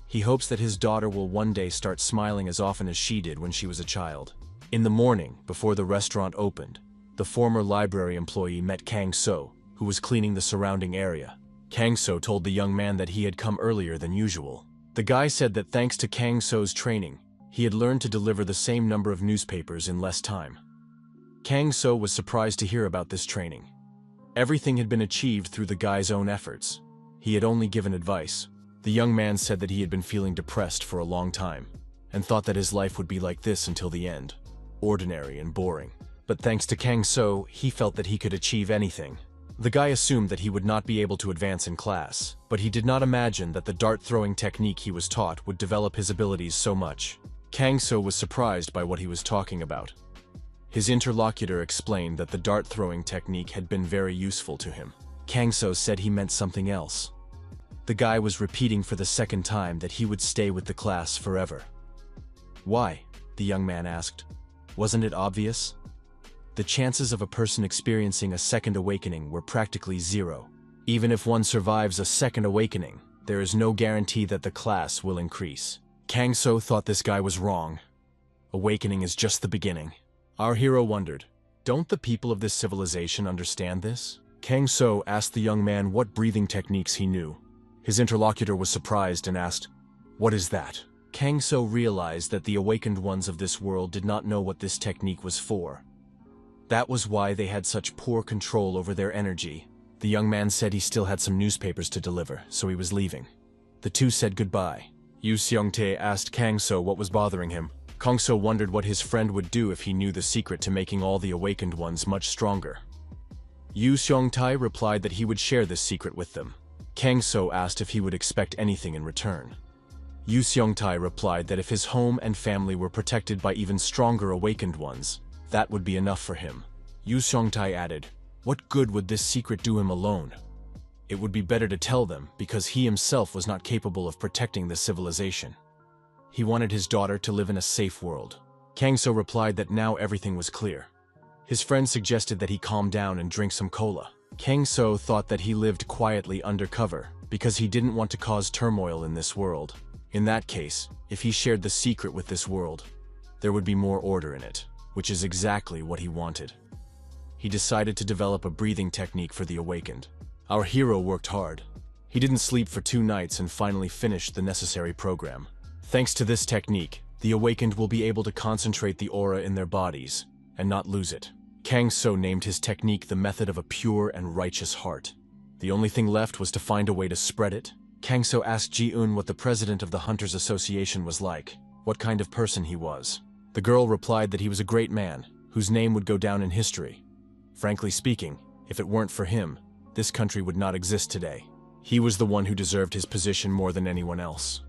He hopes that his daughter will one day start smiling as often as she did when she was a child. In the morning, before the restaurant opened, the former library employee met Kang So, who was cleaning the surrounding area. Kang So told the young man that he had come earlier than usual. The guy said that thanks to Kang So's training, he had learned to deliver the same number of newspapers in less time. Kang So was surprised to hear about this training. Everything had been achieved through the guy's own efforts. He had only given advice. The young man said that he had been feeling depressed for a long time, and thought that his life would be like this until the end, ordinary and boring. But thanks to Kang So, he felt that he could achieve anything. The guy assumed that he would not be able to advance in class, but he did not imagine that the dart-throwing technique he was taught would develop his abilities so much. Kang So was surprised by what he was talking about. His interlocutor explained that the dart-throwing technique had been very useful to him. Kang So said he meant something else. The guy was repeating for the second time that he would stay with the class forever. Why? The young man asked. Wasn't it obvious? The chances of a person experiencing a second awakening were practically zero. Even if one survives a second awakening, there is no guarantee that the class will increase. Kang So thought this guy was wrong. Awakening is just the beginning. Our hero wondered, don't the people of this civilization understand this? Kang So asked the young man what breathing techniques he knew. His interlocutor was surprised and asked, "What is that?" Kang So realized that the awakened ones of this world did not know what this technique was for. That was why they had such poor control over their energy. The young man said he still had some newspapers to deliver, so he was leaving. The two said goodbye. Yu Seong-tae asked Kang So what was bothering him. Kang So wondered what his friend would do if he knew the secret to making all the awakened ones much stronger. Yu Seong-tae replied that he would share this secret with them. Kang So asked if he would expect anything in return. Yu Seong-tae replied that if his home and family were protected by even stronger awakened ones, that would be enough for him. Yu Seong-tae added, "What good would this secret do him alone? It would be better to tell them because he himself was not capable of protecting the civilization. He wanted his daughter to live in a safe world." Kang So replied that now everything was clear. His friend suggested that he calm down and drink some cola. Kang So thought that he lived quietly undercover because he didn't want to cause turmoil in this world. In that case, if he shared the secret with this world, there would be more order in it, which is exactly what he wanted. He decided to develop a breathing technique for the awakened. Our hero worked hard. He didn't sleep for 2 nights and finally finished the necessary program. Thanks to this technique, the awakened will be able to concentrate the aura in their bodies and not lose it. Kang So named his technique the method of a pure and righteous heart. The only thing left was to find a way to spread it. Kang So asked Ji-eun what the president of the Hunters Association was like, what kind of person he was. The girl replied that he was a great man, whose name would go down in history. Frankly speaking, if it weren't for him, this country would not exist today. He was the one who deserved his position more than anyone else.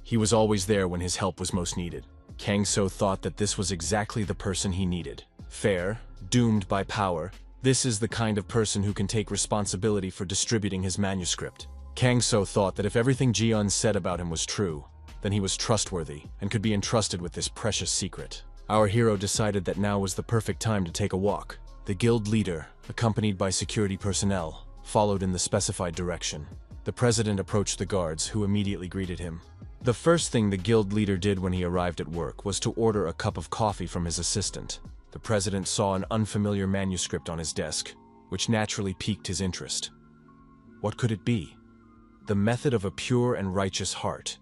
He was always there when his help was most needed. Kang So thought that this was exactly the person he needed. Fair, doomed by power, this is the kind of person who can take responsibility for distributing his manuscript. Kang So thought that if everything Ji-eun said about him was true, then he was trustworthy and could be entrusted with this precious secret. Our hero decided that now was the perfect time to take a walk. The guild leader, accompanied by security personnel, followed in the specified direction. The president approached the guards, who immediately greeted him. The first thing the guild leader did when he arrived at work was to order a cup of coffee from his assistant. The president saw an unfamiliar manuscript on his desk, which naturally piqued his interest. What could it be? The Method of a Pure and Righteous Heart.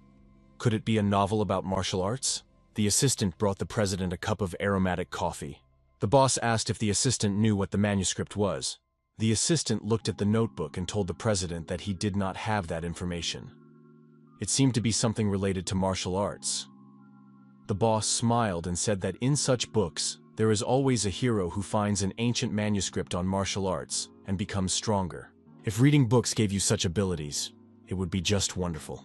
Could it be a novel about martial arts? The assistant brought the president a cup of aromatic coffee. The boss asked if the assistant knew what the manuscript was. The assistant looked at the notebook and told the president that he did not have that information. It seemed to be something related to martial arts. The boss smiled and said that in such books, there is always a hero who finds an ancient manuscript on martial arts and becomes stronger. If reading books gave you such abilities, it would be just wonderful.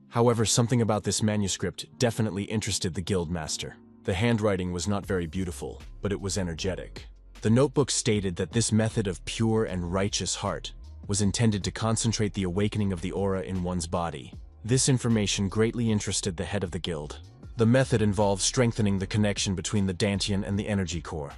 However, something about this manuscript definitely interested the guild master. The handwriting was not very beautiful, but it was energetic. The notebook stated that this method of pure and righteous heart was intended to concentrate the awakening of the aura in one's body. This information greatly interested the head of the guild. The method involves strengthening the connection between the dantian and the energy core.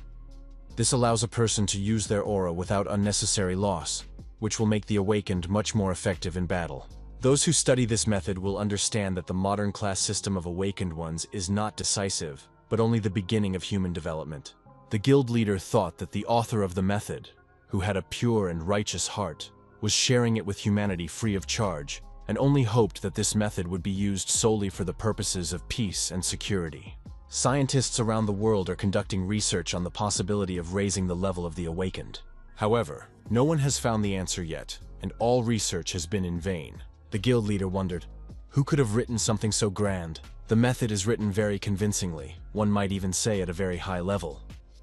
This allows a person to use their aura without unnecessary loss, which will make the awakened much more effective in battle. Those who study this method will understand that the modern class system of awakened ones is not decisive, but only the beginning of human development. The guild leader thought that the author of the method, who had a pure and righteous heart, was sharing it with humanity free of charge, and only hoped that this method would be used solely for the purposes of peace and security. Scientists around the world are conducting research on the possibility of raising the level of the awakened. However, no one has found the answer yet, and all research has been in vain. The guild leader wondered, who could have written something so grand? The method is written very convincingly, one might even say at a very high level.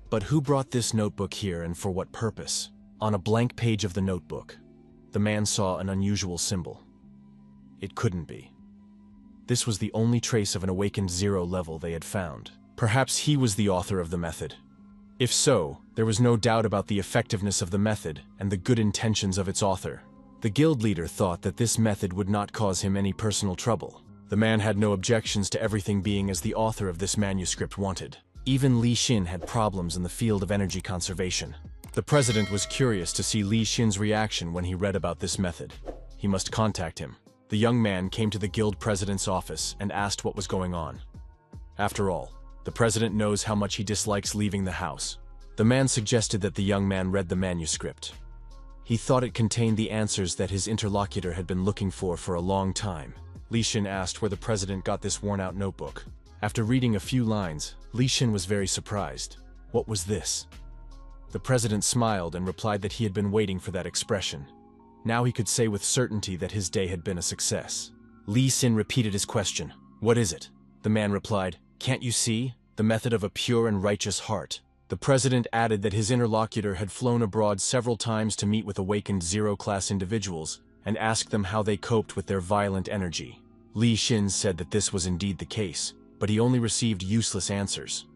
But who brought this notebook here and for what purpose? On a blank page of the notebook, the man saw an unusual symbol. It couldn't be. This was the only trace of an awakened 0 level they had found. Perhaps he was the author of the method. If so, there was no doubt about the effectiveness of the method and the good intentions of its author. The guild leader thought that this method would not cause him any personal trouble. The man had no objections to everything being as the author of this manuscript wanted. Even Li Xin had problems in the field of energy conservation. The president was curious to see Li Xin's reaction when he read about this method. He must contact him. The young man came to the guild president's office and asked what was going on. After all, the president knows how much he dislikes leaving the house. The man suggested that the young man read the manuscript. He thought it contained the answers that his interlocutor had been looking for a long time. Li Xin asked where the president got this worn-out notebook. After reading a few lines, Li Xin was very surprised. What was this? The president smiled and replied that he had been waiting for that expression. Now he could say with certainty that his day had been a success. Li Xin repeated his question. What is it? The man replied, can't you see? The method of a pure and righteous heart. The president added that his interlocutor had flown abroad several times to meet with awakened 0-class individuals and ask them how they coped with their violent energy. Li Xin said that this was indeed the case, but he only received useless answers.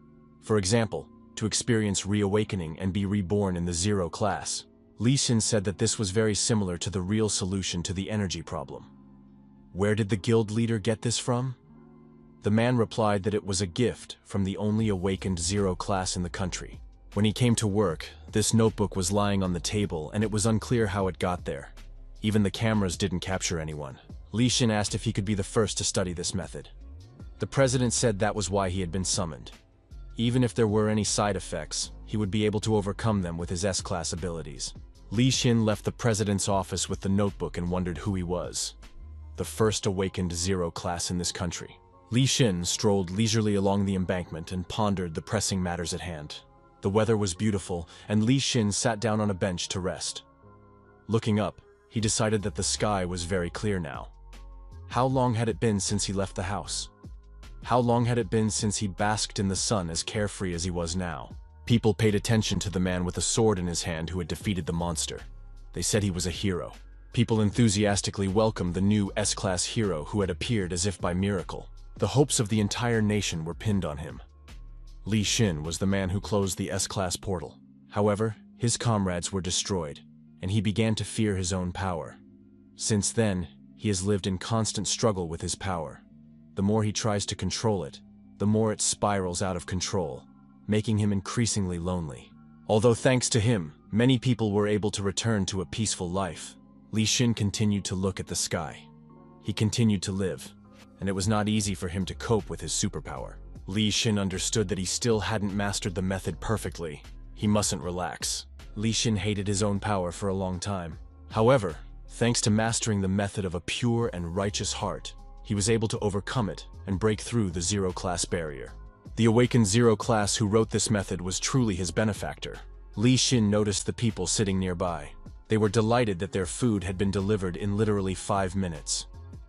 For example, to experience reawakening and be reborn in the 0 class. Li Xin said that this was very similar to the real solution to the energy problem. Where did the guild leader get this from? The man replied that it was a gift from the only awakened 0 class in the country. When he came to work, this notebook was lying on the table and it was unclear how it got there. Even the cameras didn't capture anyone. Li Xin asked if he could be the first to study this method. The president said that was why he had been summoned. Even if there were any side effects, he would be able to overcome them with his S-class abilities. Li Xin left the president's office with the notebook and wondered who he was. The first awakened 0 class in this country. Li Xin strolled leisurely along the embankment and pondered the pressing matters at hand. The weather was beautiful, and Li Xin sat down on a bench to rest. Looking up, he decided that the sky was very clear now. How long had it been since he left the house? How long had it been since he basked in the sun as carefree as he was now? People paid attention to the man with a sword in his hand who had defeated the monster. They said he was a hero. People enthusiastically welcomed the new S-class hero who had appeared as if by miracle. The hopes of the entire nation were pinned on him. Li Xin was the man who closed the S-class portal. However, his comrades were destroyed, and he began to fear his own power. Since then, he has lived in constant struggle with his power. The more he tries to control it, the more it spirals out of control, making him increasingly lonely. Although thanks to him, many people were able to return to a peaceful life, Li Xin continued to look at the sky. He continued to live, and it was not easy for him to cope with his superpower. Li Xin understood that he still hadn't mastered the method perfectly. He mustn't relax. Li Xin hated his own power for a long time. However, thanks to mastering the method of a pure and righteous heart, he was able to overcome it and break through the zero-class barrier. The awakened zero-class who wrote this method was truly his benefactor. Li Xin noticed the people sitting nearby. They were delighted that their food had been delivered in literally 5 minutes.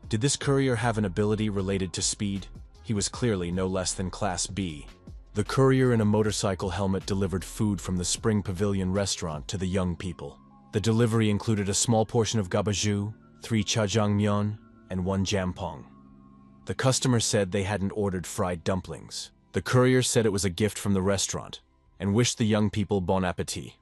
Did this courier have an ability related to speed? He was clearly no less than Class B. The courier in a motorcycle helmet delivered food from the Spring Pavilion restaurant to the young people. The delivery included a small portion of gabaju, 3 jjajangmyeon, and 1 jampong. The customer said they hadn't ordered fried dumplings. The courier said it was a gift from the restaurant, and wished the young people bon appétit.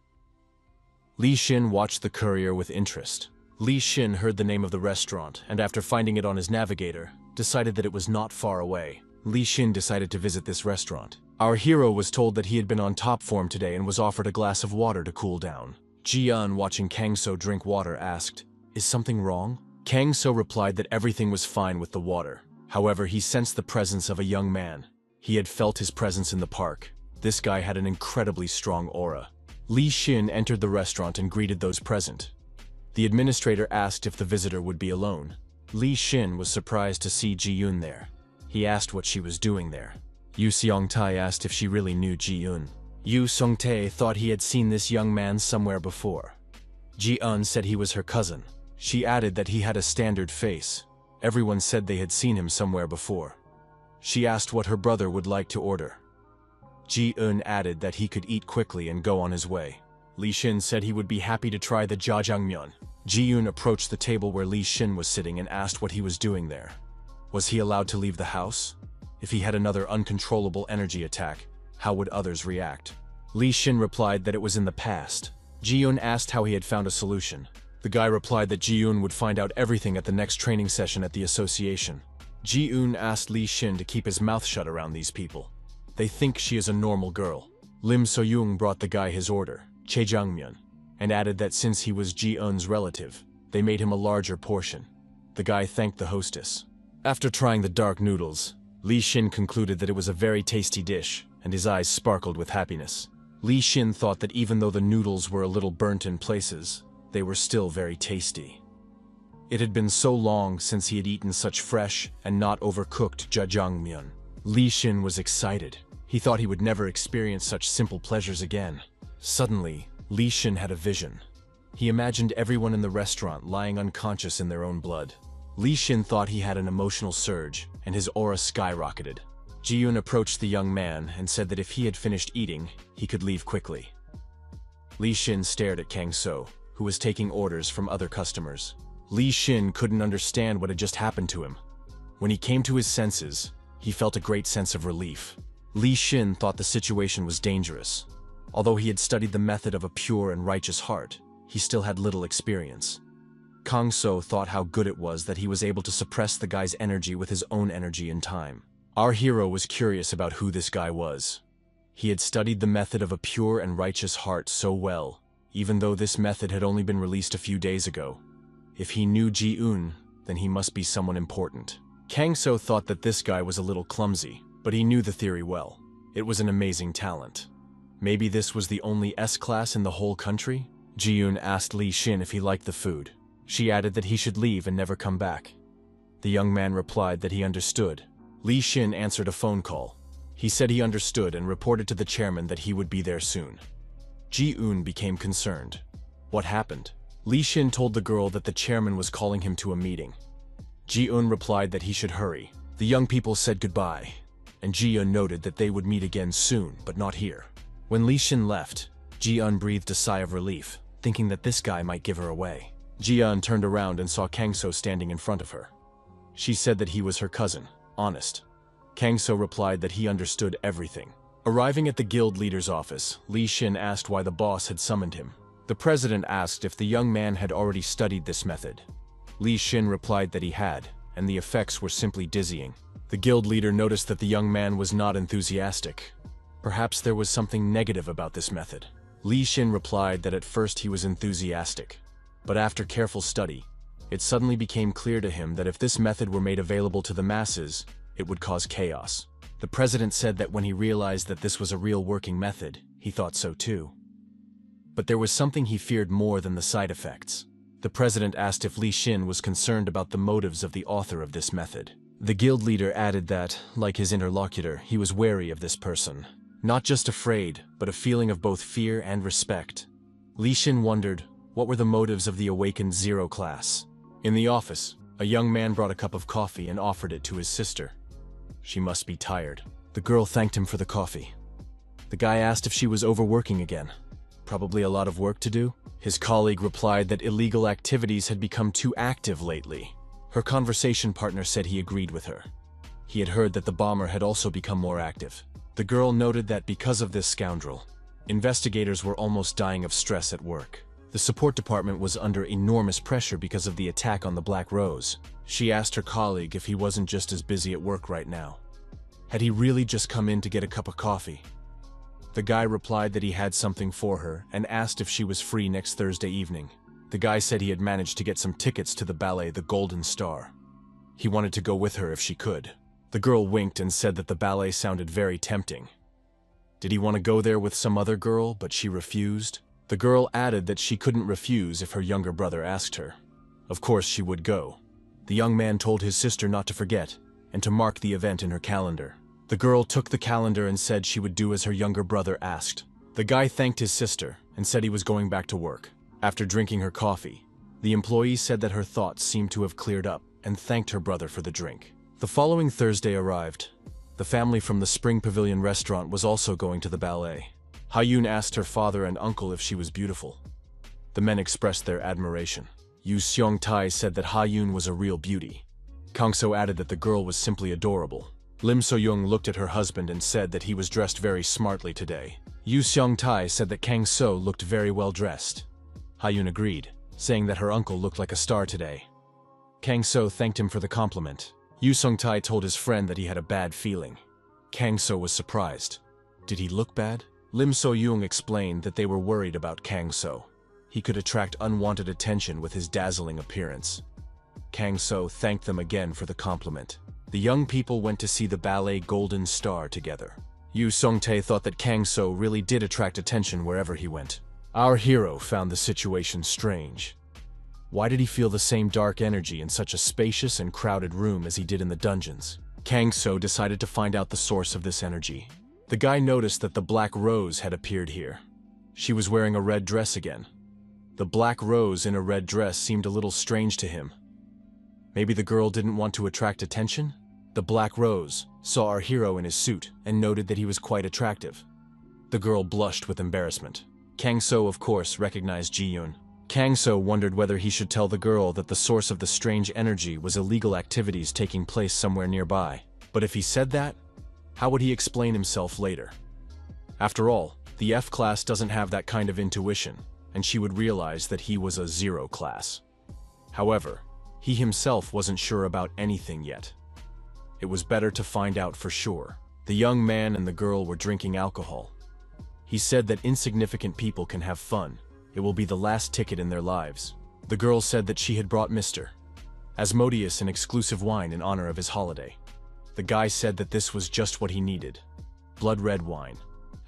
Li Xin watched the courier with interest. Li Xin heard the name of the restaurant, and after finding it on his navigator, decided that it was not far away. Li Xin decided to visit this restaurant. Our hero was told that he had been on top form today and was offered a glass of water to cool down. Ji-eun, watching Kang So drink water, asked, "Is something wrong?" Kang So replied that everything was fine with the water. However, he sensed the presence of a young man. He had felt his presence in the park. This guy had an incredibly strong aura. Li Xin entered the restaurant and greeted those present. The administrator asked if the visitor would be alone. Li Xin was surprised to see Ji-eun there. He asked what she was doing there. Yu Seong-tae asked if she really knew Ji-eun. Yu Seong-tae thought he had seen this young man somewhere before. Ji-eun said he was her cousin. She added that he had a standard face. Everyone said they had seen him somewhere before. She asked what her brother would like to order. Ji-eun added that he could eat quickly and go on his way. Li Xin said he would be happy to try the jjajangmyeon. Ji-eun approached the table where Li Xin was sitting and asked what he was doing there. Was he allowed to leave the house? If he had another uncontrollable energy attack, how would others react? Li Xin replied that it was in the past. Ji-eun asked how he had found a solution. The guy replied that Ji-eun would find out everything at the next training session at the association. Ji-eun asked Li Xin to keep his mouth shut around these people. They think she is a normal girl. Lim So-young brought the guy his order, jjajangmyeon, and added that since he was Ji-eun's relative, they made him a larger portion. The guy thanked the hostess. After trying the dark noodles, Li Xin concluded that it was a very tasty dish, and his eyes sparkled with happiness. Li Xin thought that even though the noodles were a little burnt in places, they were still very tasty. It had been so long since he had eaten such fresh and not overcooked jjajangmyeon. Li Xin was excited. He thought he would never experience such simple pleasures again. Suddenly, Li Xin had a vision. He imagined everyone in the restaurant lying unconscious in their own blood. Li Xin thought he had an emotional surge, and his aura skyrocketed. Ji-eun approached the young man and said that if he had finished eating, he could leave quickly. Li Xin stared at Kang So, who was taking orders from other customers. Li Xin couldn't understand what had just happened to him. When he came to his senses, he felt a great sense of relief. Li Xin thought the situation was dangerous. Although he had studied the method of a pure and righteous heart, he still had little experience. Kang So thought how good it was that he was able to suppress the guy's energy with his own energy in time. Our hero was curious about who this guy was. He had studied the method of a pure and righteous heart so well, even though this method had only been released a few days ago. If he knew Ji-eun, then he must be someone important. Kang So thought that this guy was a little clumsy, but he knew the theory well. It was an amazing talent. Maybe this was the only S-class in the whole country? Ji-eun asked Li Xin if he liked the food. She added that he should leave and never come back. The young man replied that he understood. Li Xin answered a phone call. He said he understood and reported to the chairman that he would be there soon. Ji-eun became concerned. What happened? Li Xin told the girl that the chairman was calling him to a meeting. Ji-eun replied that he should hurry. The young people said goodbye, and Ji-eun noted that they would meet again soon, but not here. When Li Shin left, Ji-eun breathed a sigh of relief, thinking that this guy might give her away. Ji-eun turned around and saw Kang So standing in front of her. She said that he was her cousin, Honest. Kang So replied that he understood everything. Arriving at the guild leader's office, Li Shin asked why the boss had summoned him. The president asked if the young man had already studied this method. Li Shin replied that he had, and the effects were simply dizzying. The guild leader noticed that the young man was not enthusiastic. Perhaps there was something negative about this method. Li Shin replied that at first he was enthusiastic, but after careful study, it suddenly became clear to him that if this method were made available to the masses, it would cause chaos. The president said that when he realized that this was a real working method, he thought so too. But there was something he feared more than the side effects. The president asked if Li Shin was concerned about the motives of the author of this method. The guild leader added that, like his interlocutor, he was wary of this person. Not just afraid, but a feeling of both fear and respect. Li Shin wondered, what were the motives of the awakened Zero class? In the office, a young man brought a cup of coffee and offered it to his sister. She must be tired. The girl thanked him for the coffee. The guy asked if she was overworking again. Probably a lot of work to do? His colleague replied that illegal activities had become too active lately. Her conversation partner said he agreed with her. He had heard that the bomber had also become more active. The girl noted that because of this scoundrel, investigators were almost dying of stress at work. The support department was under enormous pressure because of the attack on the Black Rose. She asked her colleague if he wasn't just as busy at work right now. Had he really just come in to get a cup of coffee? The guy replied that he had something for her and asked if she was free next Thursday evening. The guy said he had managed to get some tickets to the ballet The Golden Star. He wanted to go with her if she could. The girl winked and said that the ballet sounded very tempting. Did he want to go there with some other girl, but she refused? The girl added that she couldn't refuse if her younger brother asked her. Of course she would go. The young man told his sister not to forget, and to mark the event in her calendar. The girl took the calendar and said she would do as her younger brother asked. The guy thanked his sister and said he was going back to work. After drinking her coffee, the employee said that her thoughts seemed to have cleared up and thanked her brother for the drink. The following Thursday arrived. The family from the Spring Pavilion restaurant was also going to the ballet. Ha-yoon asked her father and uncle if she was beautiful. The men expressed their admiration. Yu Seong-tae said that Ha-yoon was a real beauty. Kang So added that the girl was simply adorable. Lim So-young looked at her husband and said that he was dressed very smartly today. Yu Seong-tae said that Kang So looked very well dressed. Ha-yoon agreed, saying that her uncle looked like a star today. Kang So thanked him for the compliment. Yu Seong-tae told his friend that he had a bad feeling. Kang So was surprised. Did he look bad? Lim So-young explained that they were worried about Kang So. He could attract unwanted attention with his dazzling appearance. Kang So thanked them again for the compliment. The young people went to see the ballet Golden Star together. Yu Seong-tae thought that Kang So really did attract attention wherever he went. Our hero found the situation strange. Why did he feel the same dark energy in such a spacious and crowded room as he did in the dungeons? Kang So decided to find out the source of this energy. The guy noticed that the Black Rose had appeared here. She was wearing a red dress again. The Black Rose in a red dress seemed a little strange to him. Maybe the girl didn't want to attract attention? The Black Rose saw our hero in his suit and noted that he was quite attractive. The girl blushed with embarrassment. Kang So, of course, recognized Ji-yoon. Kang So wondered whether he should tell the girl that the source of the strange energy was illegal activities taking place somewhere nearby. But if he said that, how would he explain himself later? After all, the F class doesn't have that kind of intuition, and she would realize that he was a zero class. However, he himself wasn't sure about anything yet. It was better to find out for sure. The young man and the girl were drinking alcohol. He said that insignificant people can have fun. It will be the last ticket in their lives. The girl said that she had brought Mr. Asmodeus an exclusive wine in honor of his holiday. The guy said that this was just what he needed. Blood red wine.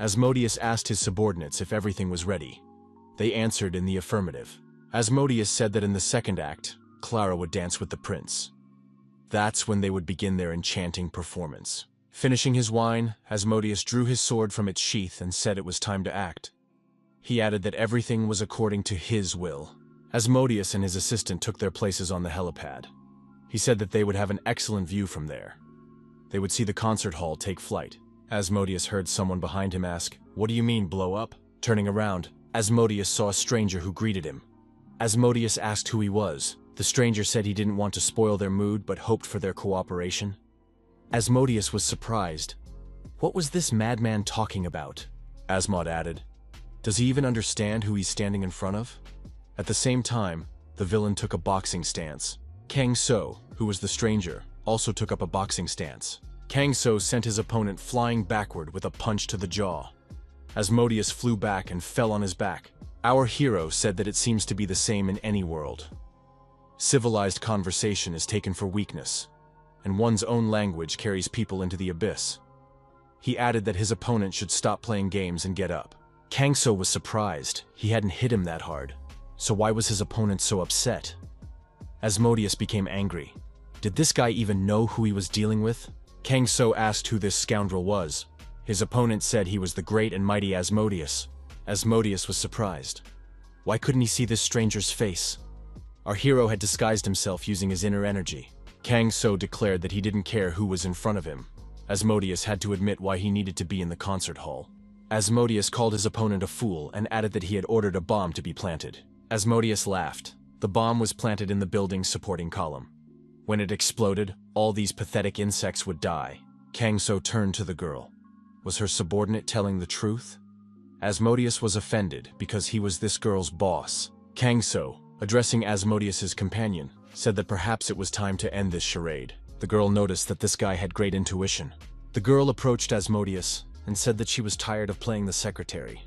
Asmodeus asked his subordinates if everything was ready. They answered in the affirmative. Asmodeus said that in the second act, Clara would dance with the prince. That's when they would begin their enchanting performance. Finishing his wine, Asmodeus drew his sword from its sheath and said it was time to act. He added that everything was according to his will. Asmodeus and his assistant took their places on the helipad. He said that they would have an excellent view from there. They would see the concert hall take flight. Asmodeus heard someone behind him ask, "What do you mean, blow up?" Turning around, Asmodeus saw a stranger who greeted him. Asmodeus asked who he was. The stranger said he didn't want to spoil their mood but hoped for their cooperation. Asmodeus was surprised. What was this madman talking about? Asmod added. Does he even understand who he's standing in front of? At the same time, the villain took a boxing stance. Kang So, who was the stranger, also took up a boxing stance. Kang So sent his opponent flying backward with a punch to the jaw. Asmodeus flew back and fell on his back. Our hero said that it seems to be the same in any world. Civilized conversation is taken for weakness, and one's own language carries people into the abyss. He added that his opponent should stop playing games and get up. Kang So was surprised. He hadn't hit him that hard. So why was his opponent so upset? Asmodeus became angry. Did this guy even know who he was dealing with? Kang So asked who this scoundrel was. His opponent said he was the great and mighty Asmodeus. Asmodeus was surprised. Why couldn't he see this stranger's face? Our hero had disguised himself using his inner energy. Kang So declared that he didn't care who was in front of him. Asmodeus had to admit why he needed to be in the concert hall. Asmodeus called his opponent a fool and added that he had ordered a bomb to be planted. Asmodeus laughed. The bomb was planted in the building's supporting column. When it exploded, all these pathetic insects would die. Kang So turned to the girl. Was her subordinate telling the truth? Asmodeus was offended because he was this girl's boss. Kang So, addressing Asmodeus's companion, said that perhaps it was time to end this charade. The girl noticed that this guy had great intuition. The girl approached Asmodeus and said that she was tired of playing the secretary.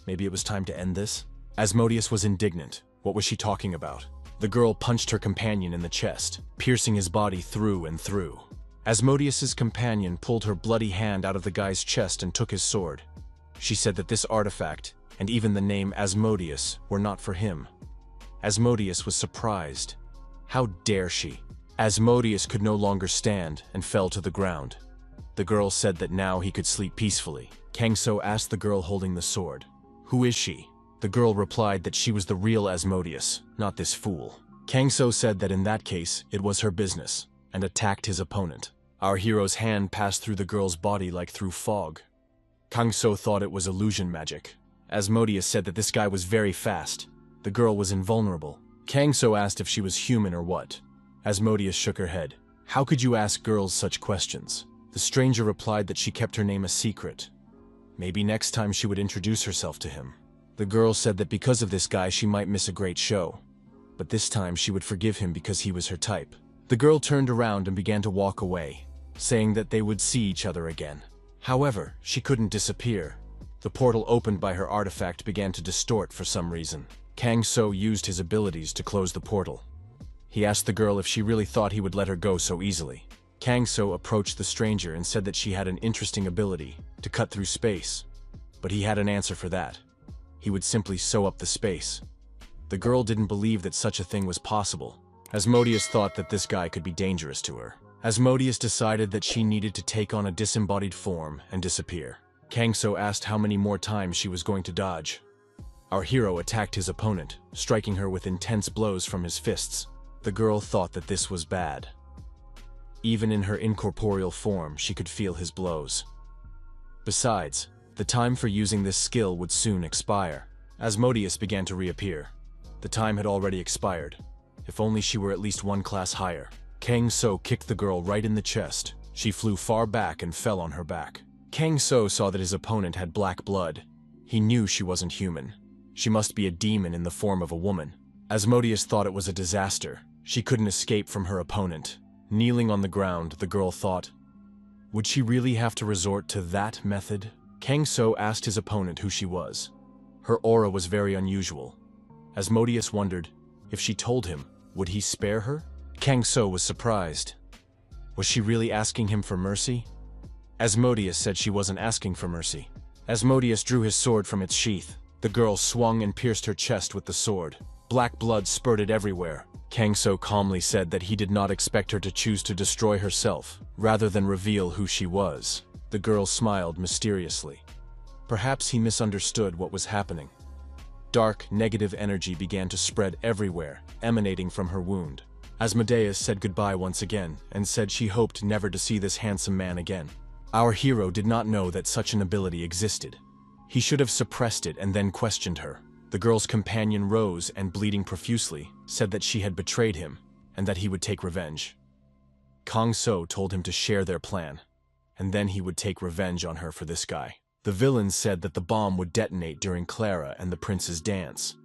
Maybe it was time to end this? Asmodeus was indignant. What was she talking about? The girl punched her companion in the chest, piercing his body through and through. Asmodeus's companion pulled her bloody hand out of the guy's chest and took his sword. She said that this artifact, and even the name Asmodeus, were not for him. Asmodeus was surprised. How dare she? Asmodeus could no longer stand and fell to the ground. The girl said that now he could sleep peacefully. Kang So asked the girl holding the sword, "Who is she?" The girl replied that she was the real Asmodeus, not this fool. Kang So said that in that case, it was her business, and attacked his opponent. Our hero's hand passed through the girl's body like through fog. Kang So thought it was illusion magic. Asmodeus said that this guy was very fast. The girl was invulnerable. Kang So asked if she was human or what. Asmodeus shook her head. How could you ask girls such questions? The stranger replied that she kept her name a secret. Maybe next time she would introduce herself to him. The girl said that because of this guy she might miss a great show. But this time she would forgive him because he was her type. The girl turned around and began to walk away, saying that they would see each other again. However, she couldn't disappear. The portal opened by her artifact began to distort for some reason. Kang So used his abilities to close the portal. He asked the girl if she really thought he would let her go so easily. Kang So approached the stranger and said that she had an interesting ability to cut through space. But he had an answer for that. He would simply sew up the space. The girl didn't believe that such a thing was possible. Asmodeus thought that this guy could be dangerous to her. Asmodeus decided that she needed to take on a disembodied form and disappear. Kang So asked how many more times she was going to dodge. Our hero attacked his opponent, striking her with intense blows from his fists. The girl thought that this was bad. Even in her incorporeal form, she could feel his blows. Besides, the time for using this skill would soon expire. Asmodeus began to reappear. The time had already expired. If only she were at least one class higher. Kang So kicked the girl right in the chest. She flew far back and fell on her back. Kang So saw that his opponent had black blood. He knew she wasn't human. She must be a demon in the form of a woman. Asmodeus thought it was a disaster. She couldn't escape from her opponent. Kneeling on the ground, the girl thought, would she really have to resort to that method? Kang So asked his opponent who she was. Her aura was very unusual. Asmodeus wondered, if she told him, would he spare her? Kang So was surprised. Was she really asking him for mercy? Asmodeus said she wasn't asking for mercy. Asmodeus drew his sword from its sheath. The girl swung and pierced her chest with the sword. Black blood spurted everywhere. Kang So calmly said that he did not expect her to choose to destroy herself, rather than reveal who she was. The girl smiled mysteriously. Perhaps he misunderstood what was happening. Dark, negative energy began to spread everywhere, emanating from her wound. Asmodeus said goodbye once again and said she hoped never to see this handsome man again. Our hero did not know that such an ability existed. He should have suppressed it and then questioned her. The girl's companion rose and, bleeding profusely, said that she had betrayed him and that he would take revenge. Kang So told him to share their plan, and then he would take revenge on her for this guy. The villain said that the bomb would detonate during Clara and the prince's dance.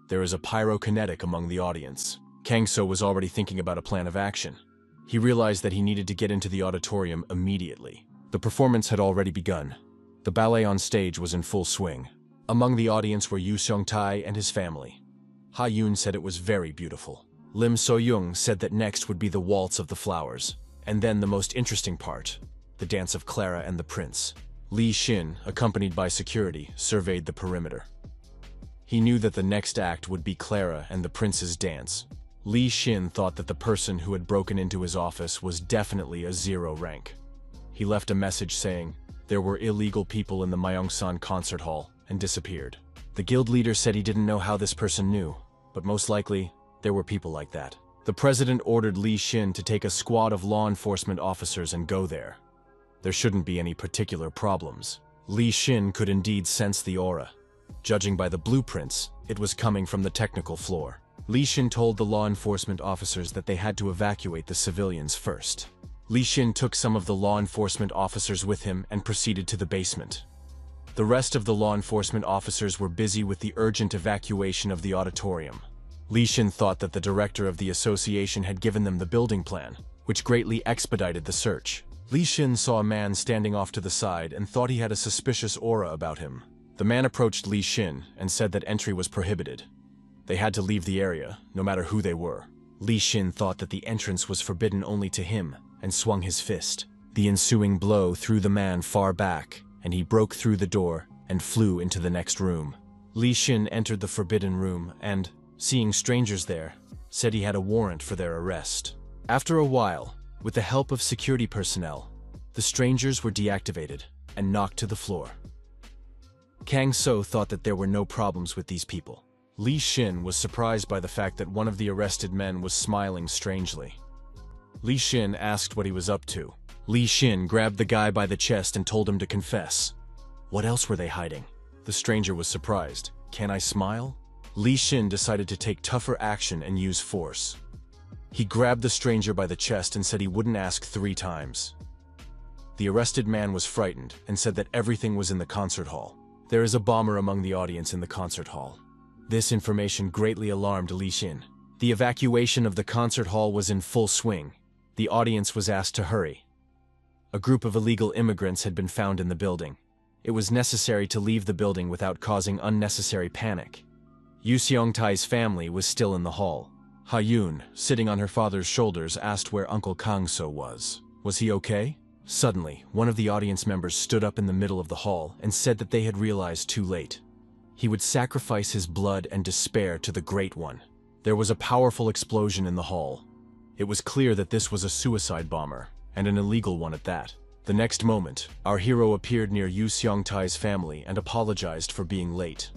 There is a pyrokinetic among the audience. Kang So was already thinking about a plan of action. He realized that he needed to get into the auditorium immediately. The performance had already begun. The ballet on stage was in full swing. Among the audience were Yu Seong-tae and his family. Ha Yoon said it was very beautiful. Lim So-young said that next would be the waltz of the flowers, and then the most interesting part, the dance of Clara and the prince. Li Xin, accompanied by security, surveyed the perimeter. He knew that the next act would be Clara and the prince's dance. Li Xin thought that the person who had broken into his office was definitely a 0 rank. He left a message saying there were illegal people in the Myeongsan concert hall and disappeared. The guild leader said he didn't know how this person knew, but most likely, there were people like that. The president ordered Li Xin to take a squad of law enforcement officers and go there. There shouldn't be any particular problems. Li Xin could indeed sense the aura. Judging by the blueprints, it was coming from the technical floor. Li Xin told the law enforcement officers that they had to evacuate the civilians first. Li Xin took some of the law enforcement officers with him and proceeded to the basement. The rest of the law enforcement officers were busy with the urgent evacuation of the auditorium. Li Xin thought that the director of the association had given them the building plan, which greatly expedited the search. Li Xin saw a man standing off to the side and thought he had a suspicious aura about him. The man approached Li Xin and said that entry was prohibited. They had to leave the area, no matter who they were. Li Xin thought that the entrance was forbidden only to him and swung his fist. The ensuing blow threw the man far back, and he broke through the door and flew into the next room. Li Xin entered the forbidden room and, seeing strangers there, said he had a warrant for their arrest. After a while, with the help of security personnel, the strangers were deactivated and knocked to the floor. Kang So thought that there were no problems with these people. Li Xin was surprised by the fact that one of the arrested men was smiling strangely. Li Xin asked what he was up to. Li Xin grabbed the guy by the chest and told him to confess. What else were they hiding? The stranger was surprised. Can I smile? Li Xin decided to take tougher action and use force. He grabbed the stranger by the chest and said he wouldn't ask 3 times. The arrested man was frightened and said that everything was in the concert hall. There is a bomber among the audience in the concert hall. This information greatly alarmed Li Xin. The evacuation of the concert hall was in full swing. The audience was asked to hurry. A group of illegal immigrants had been found in the building. It was necessary to leave the building without causing unnecessary panic. Yu Seong-tae's family was still in the hall. Ha Yoon, sitting on her father's shoulders, asked where Uncle Kang So was. Was he okay? Suddenly, one of the audience members stood up in the middle of the hall and said that they had realized too late. He would sacrifice his blood and despair to the Great One. There was a powerful explosion in the hall. It was clear that this was a suicide bomber, and an illegal one at that. The next moment, our hero appeared near Yu Seong-tae's family and apologized for being late.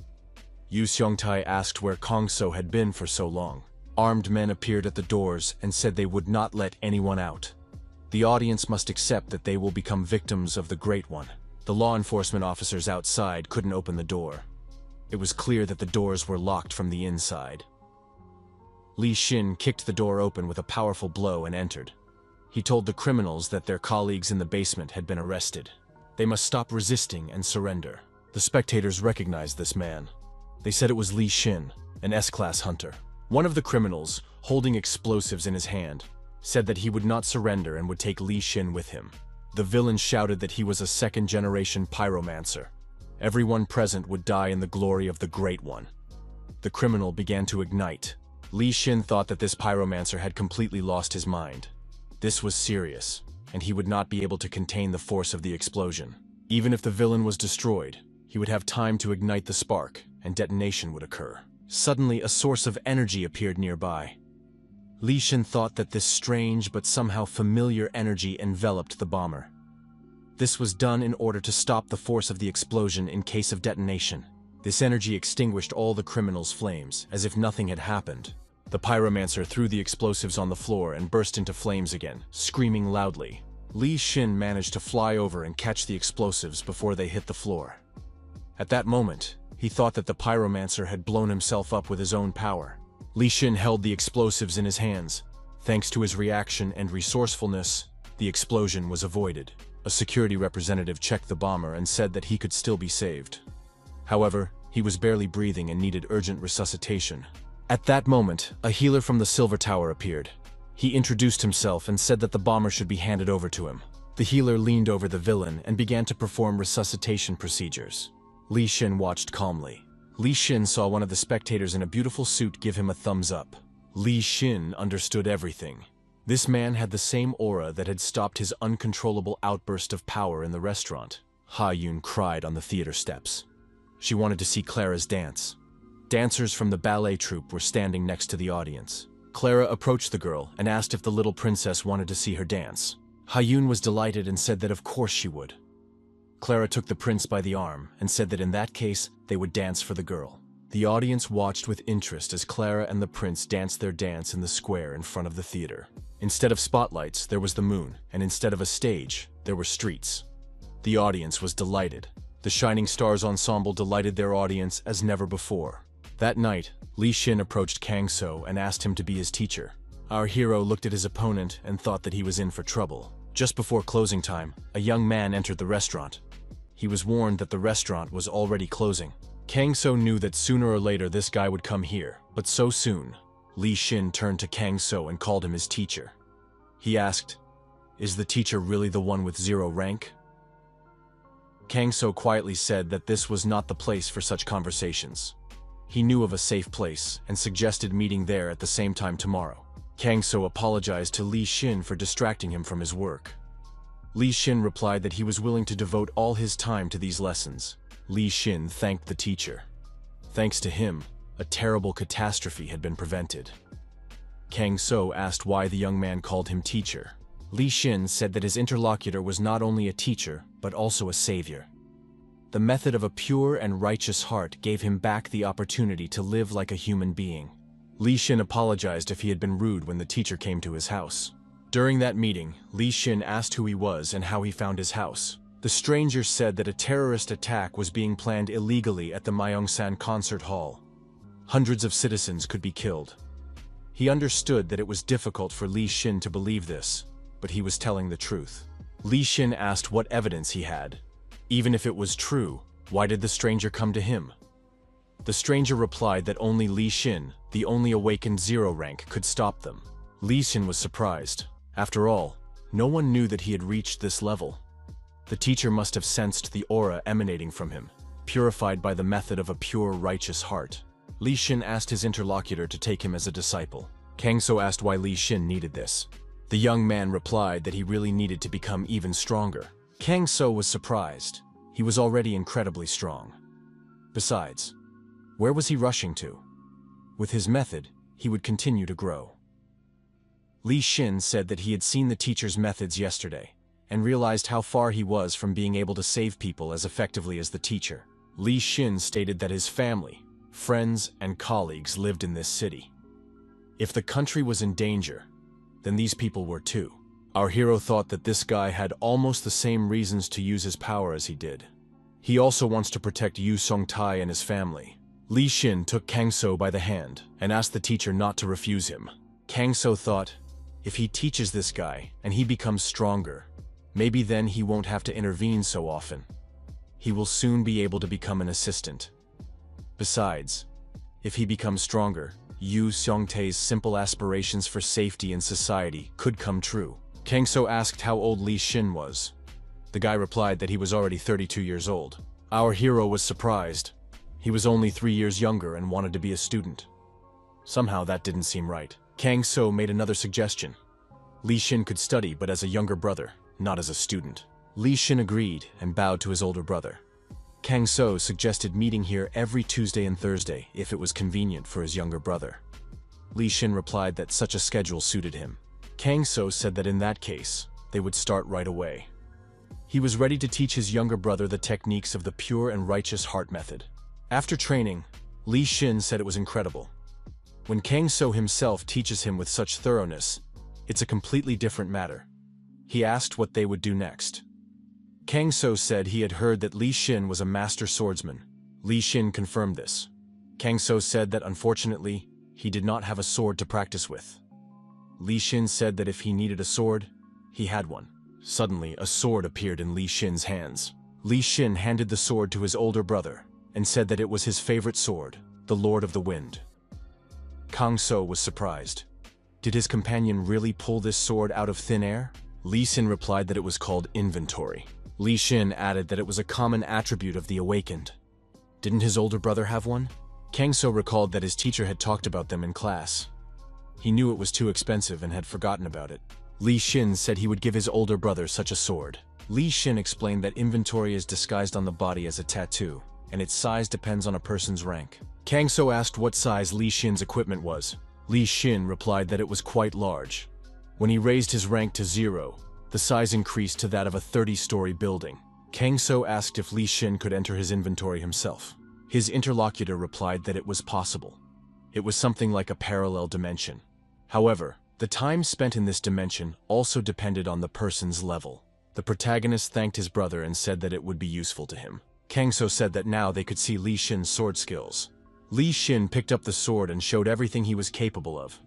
Yu Seong-tae asked where Kang So had been for so long. Armed men appeared at the doors and said they would not let anyone out. The audience must accept that they will become victims of the Great One. The law enforcement officers outside couldn't open the door. It was clear that the doors were locked from the inside. Li Xin kicked the door open with a powerful blow and entered. He told the criminals that their colleagues in the basement had been arrested. They must stop resisting and surrender. The spectators recognized this man. They said it was Li Xin, an S-class hunter. One of the criminals, holding explosives in his hand, said that he would not surrender and would take Li Xin with him. The villain shouted that he was a second-generation pyromancer. Everyone present would die in the glory of the Great One. The criminal began to ignite. Li Xin thought that this pyromancer had completely lost his mind. This was serious, and he would not be able to contain the force of the explosion. Even if the villain was destroyed, he would have time to ignite the spark, and detonation would occur. Suddenly, a source of energy appeared nearby. Li Xin thought that this strange but somehow familiar energy enveloped the bomber. This was done in order to stop the force of the explosion in case of detonation. This energy extinguished all the criminals' flames, as if nothing had happened. The pyromancer threw the explosives on the floor and burst into flames again, screaming loudly. Li Xin managed to fly over and catch the explosives before they hit the floor. At that moment, he thought that the pyromancer had blown himself up with his own power. Li Xin held the explosives in his hands. Thanks to his reaction and resourcefulness, the explosion was avoided. A security representative checked the bomber and said that he could still be saved. However, he was barely breathing and needed urgent resuscitation. At that moment, a healer from the Silver Tower appeared. He introduced himself and said that the bomber should be handed over to him. The healer leaned over the villain and began to perform resuscitation procedures. Li Xin watched calmly. Li Xin saw one of the spectators in a beautiful suit give him a thumbs up. Li Xin understood everything. This man had the same aura that had stopped his uncontrollable outburst of power in the restaurant. Ha Yun cried on the theater steps. She wanted to see Clara's dance. Dancers from the ballet troupe were standing next to the audience. Clara approached the girl and asked if the little princess wanted to see her dance. Ha Yun was delighted and said that of course she would. Clara took the prince by the arm and said that in that case, they would dance for the girl. The audience watched with interest as Clara and the prince danced their dance in the square in front of the theater. Instead of spotlights, there was the moon, and instead of a stage, there were streets. The audience was delighted. The Shining Stars ensemble delighted their audience as never before. That night, Li Xin approached Kang So and asked him to be his teacher. Our hero looked at his opponent and thought that he was in for trouble. Just before closing time, a young man entered the restaurant. He was warned that the restaurant was already closing. Kang So knew that sooner or later this guy would come here, but so soon, Li Xin turned to Kang So and called him his teacher. He asked, "Is the teacher really the one with 0 rank?" Kang So quietly said that this was not the place for such conversations. He knew of a safe place and suggested meeting there at the same time tomorrow. Kang So apologized to Li Xin for distracting him from his work. Li Xin replied that he was willing to devote all his time to these lessons. Li Xin thanked the teacher. Thanks to him, a terrible catastrophe had been prevented. Kang So asked why the young man called him teacher. Li Xin said that his interlocutor was not only a teacher, but also a savior. The method of a pure and righteous heart gave him back the opportunity to live like a human being. Li Xin apologized if he had been rude when the teacher came to his house. During that meeting, Li Xin asked who he was and how he found his house. The stranger said that a terrorist attack was being planned illegally at the Myeongsan Concert Hall. Hundreds of citizens could be killed. He understood that it was difficult for Li Xin to believe this, but he was telling the truth. Li Xin asked what evidence he had. Even if it was true, why did the stranger come to him? The stranger replied that only Li Xin, the only awakened 0 rank, could stop them. Li Xin was surprised. After all, no one knew that he had reached this level. The teacher must have sensed the aura emanating from him, purified by the method of a pure, righteous heart. Li Xin asked his interlocutor to take him as a disciple. Kang So asked why Li Xin needed this. The young man replied that he really needed to become even stronger. Kang So was surprised. He was already incredibly strong. Besides, where was he rushing to? With his method, he would continue to grow. Li Xin said that he had seen the teacher's methods yesterday, and realized how far he was from being able to save people as effectively as the teacher. Li Xin stated that his family, friends, and colleagues lived in this city. If the country was in danger, then these people were too. Our hero thought that this guy had almost the same reasons to use his power as he did. He also wants to protect Yu Songtai and his family. Li Xin took Kang So by the hand and asked the teacher not to refuse him. Kang So thought, if he teaches this guy and he becomes stronger, maybe then he won't have to intervene so often. He will soon be able to become an assistant. Besides, if he becomes stronger, Yu Songtae's simple aspirations for safety in society could come true. Kang So asked how old Li Xin was. The guy replied that he was already 32 years old. Our hero was surprised. He was only 3 years younger and wanted to be a student. Somehow that didn't seem right. Kang So made another suggestion. Li Xin could study, but as a younger brother, not as a student. Li Xin agreed and bowed to his older brother. Kang So suggested meeting here every Tuesday and Thursday if it was convenient for his younger brother. Li Xin replied that such a schedule suited him. Kang So said that in that case, they would start right away. He was ready to teach his younger brother the techniques of the pure and righteous heart method. After training, Li Xin said it was incredible. When Kang So himself teaches him with such thoroughness, it's a completely different matter. He asked what they would do next. Kang So said he had heard that Li Xin was a master swordsman. Li Xin confirmed this. Kang So said that unfortunately, he did not have a sword to practice with. Li Xin said that if he needed a sword, he had one. Suddenly, a sword appeared in Li Xin's hands. Li Xin handed the sword to his older brother and said that it was his favorite sword, the Lord of the Wind. Kang So was surprised. Did his companion really pull this sword out of thin air? Li Xin replied that it was called inventory. Li Xin added that it was a common attribute of the awakened. Didn't his older brother have one? Kang So recalled that his teacher had talked about them in class. He knew it was too expensive and had forgotten about it. Li Xin said he would give his older brother such a sword. Li Xin explained that inventory is disguised on the body as a tattoo, and its size depends on a person's rank. Kang So asked what size Li Xin's equipment was. Li Xin replied that it was quite large. When he raised his rank to 0, the size increased to that of a 30-story building. Kang So asked if Li Xin could enter his inventory himself. His interlocutor replied that it was possible. It was something like a parallel dimension. However, the time spent in this dimension also depended on the person's level. The protagonist thanked his brother and said that it would be useful to him. Kang So said that now they could see Li Xin's sword skills. Li Xin picked up the sword and showed everything he was capable of.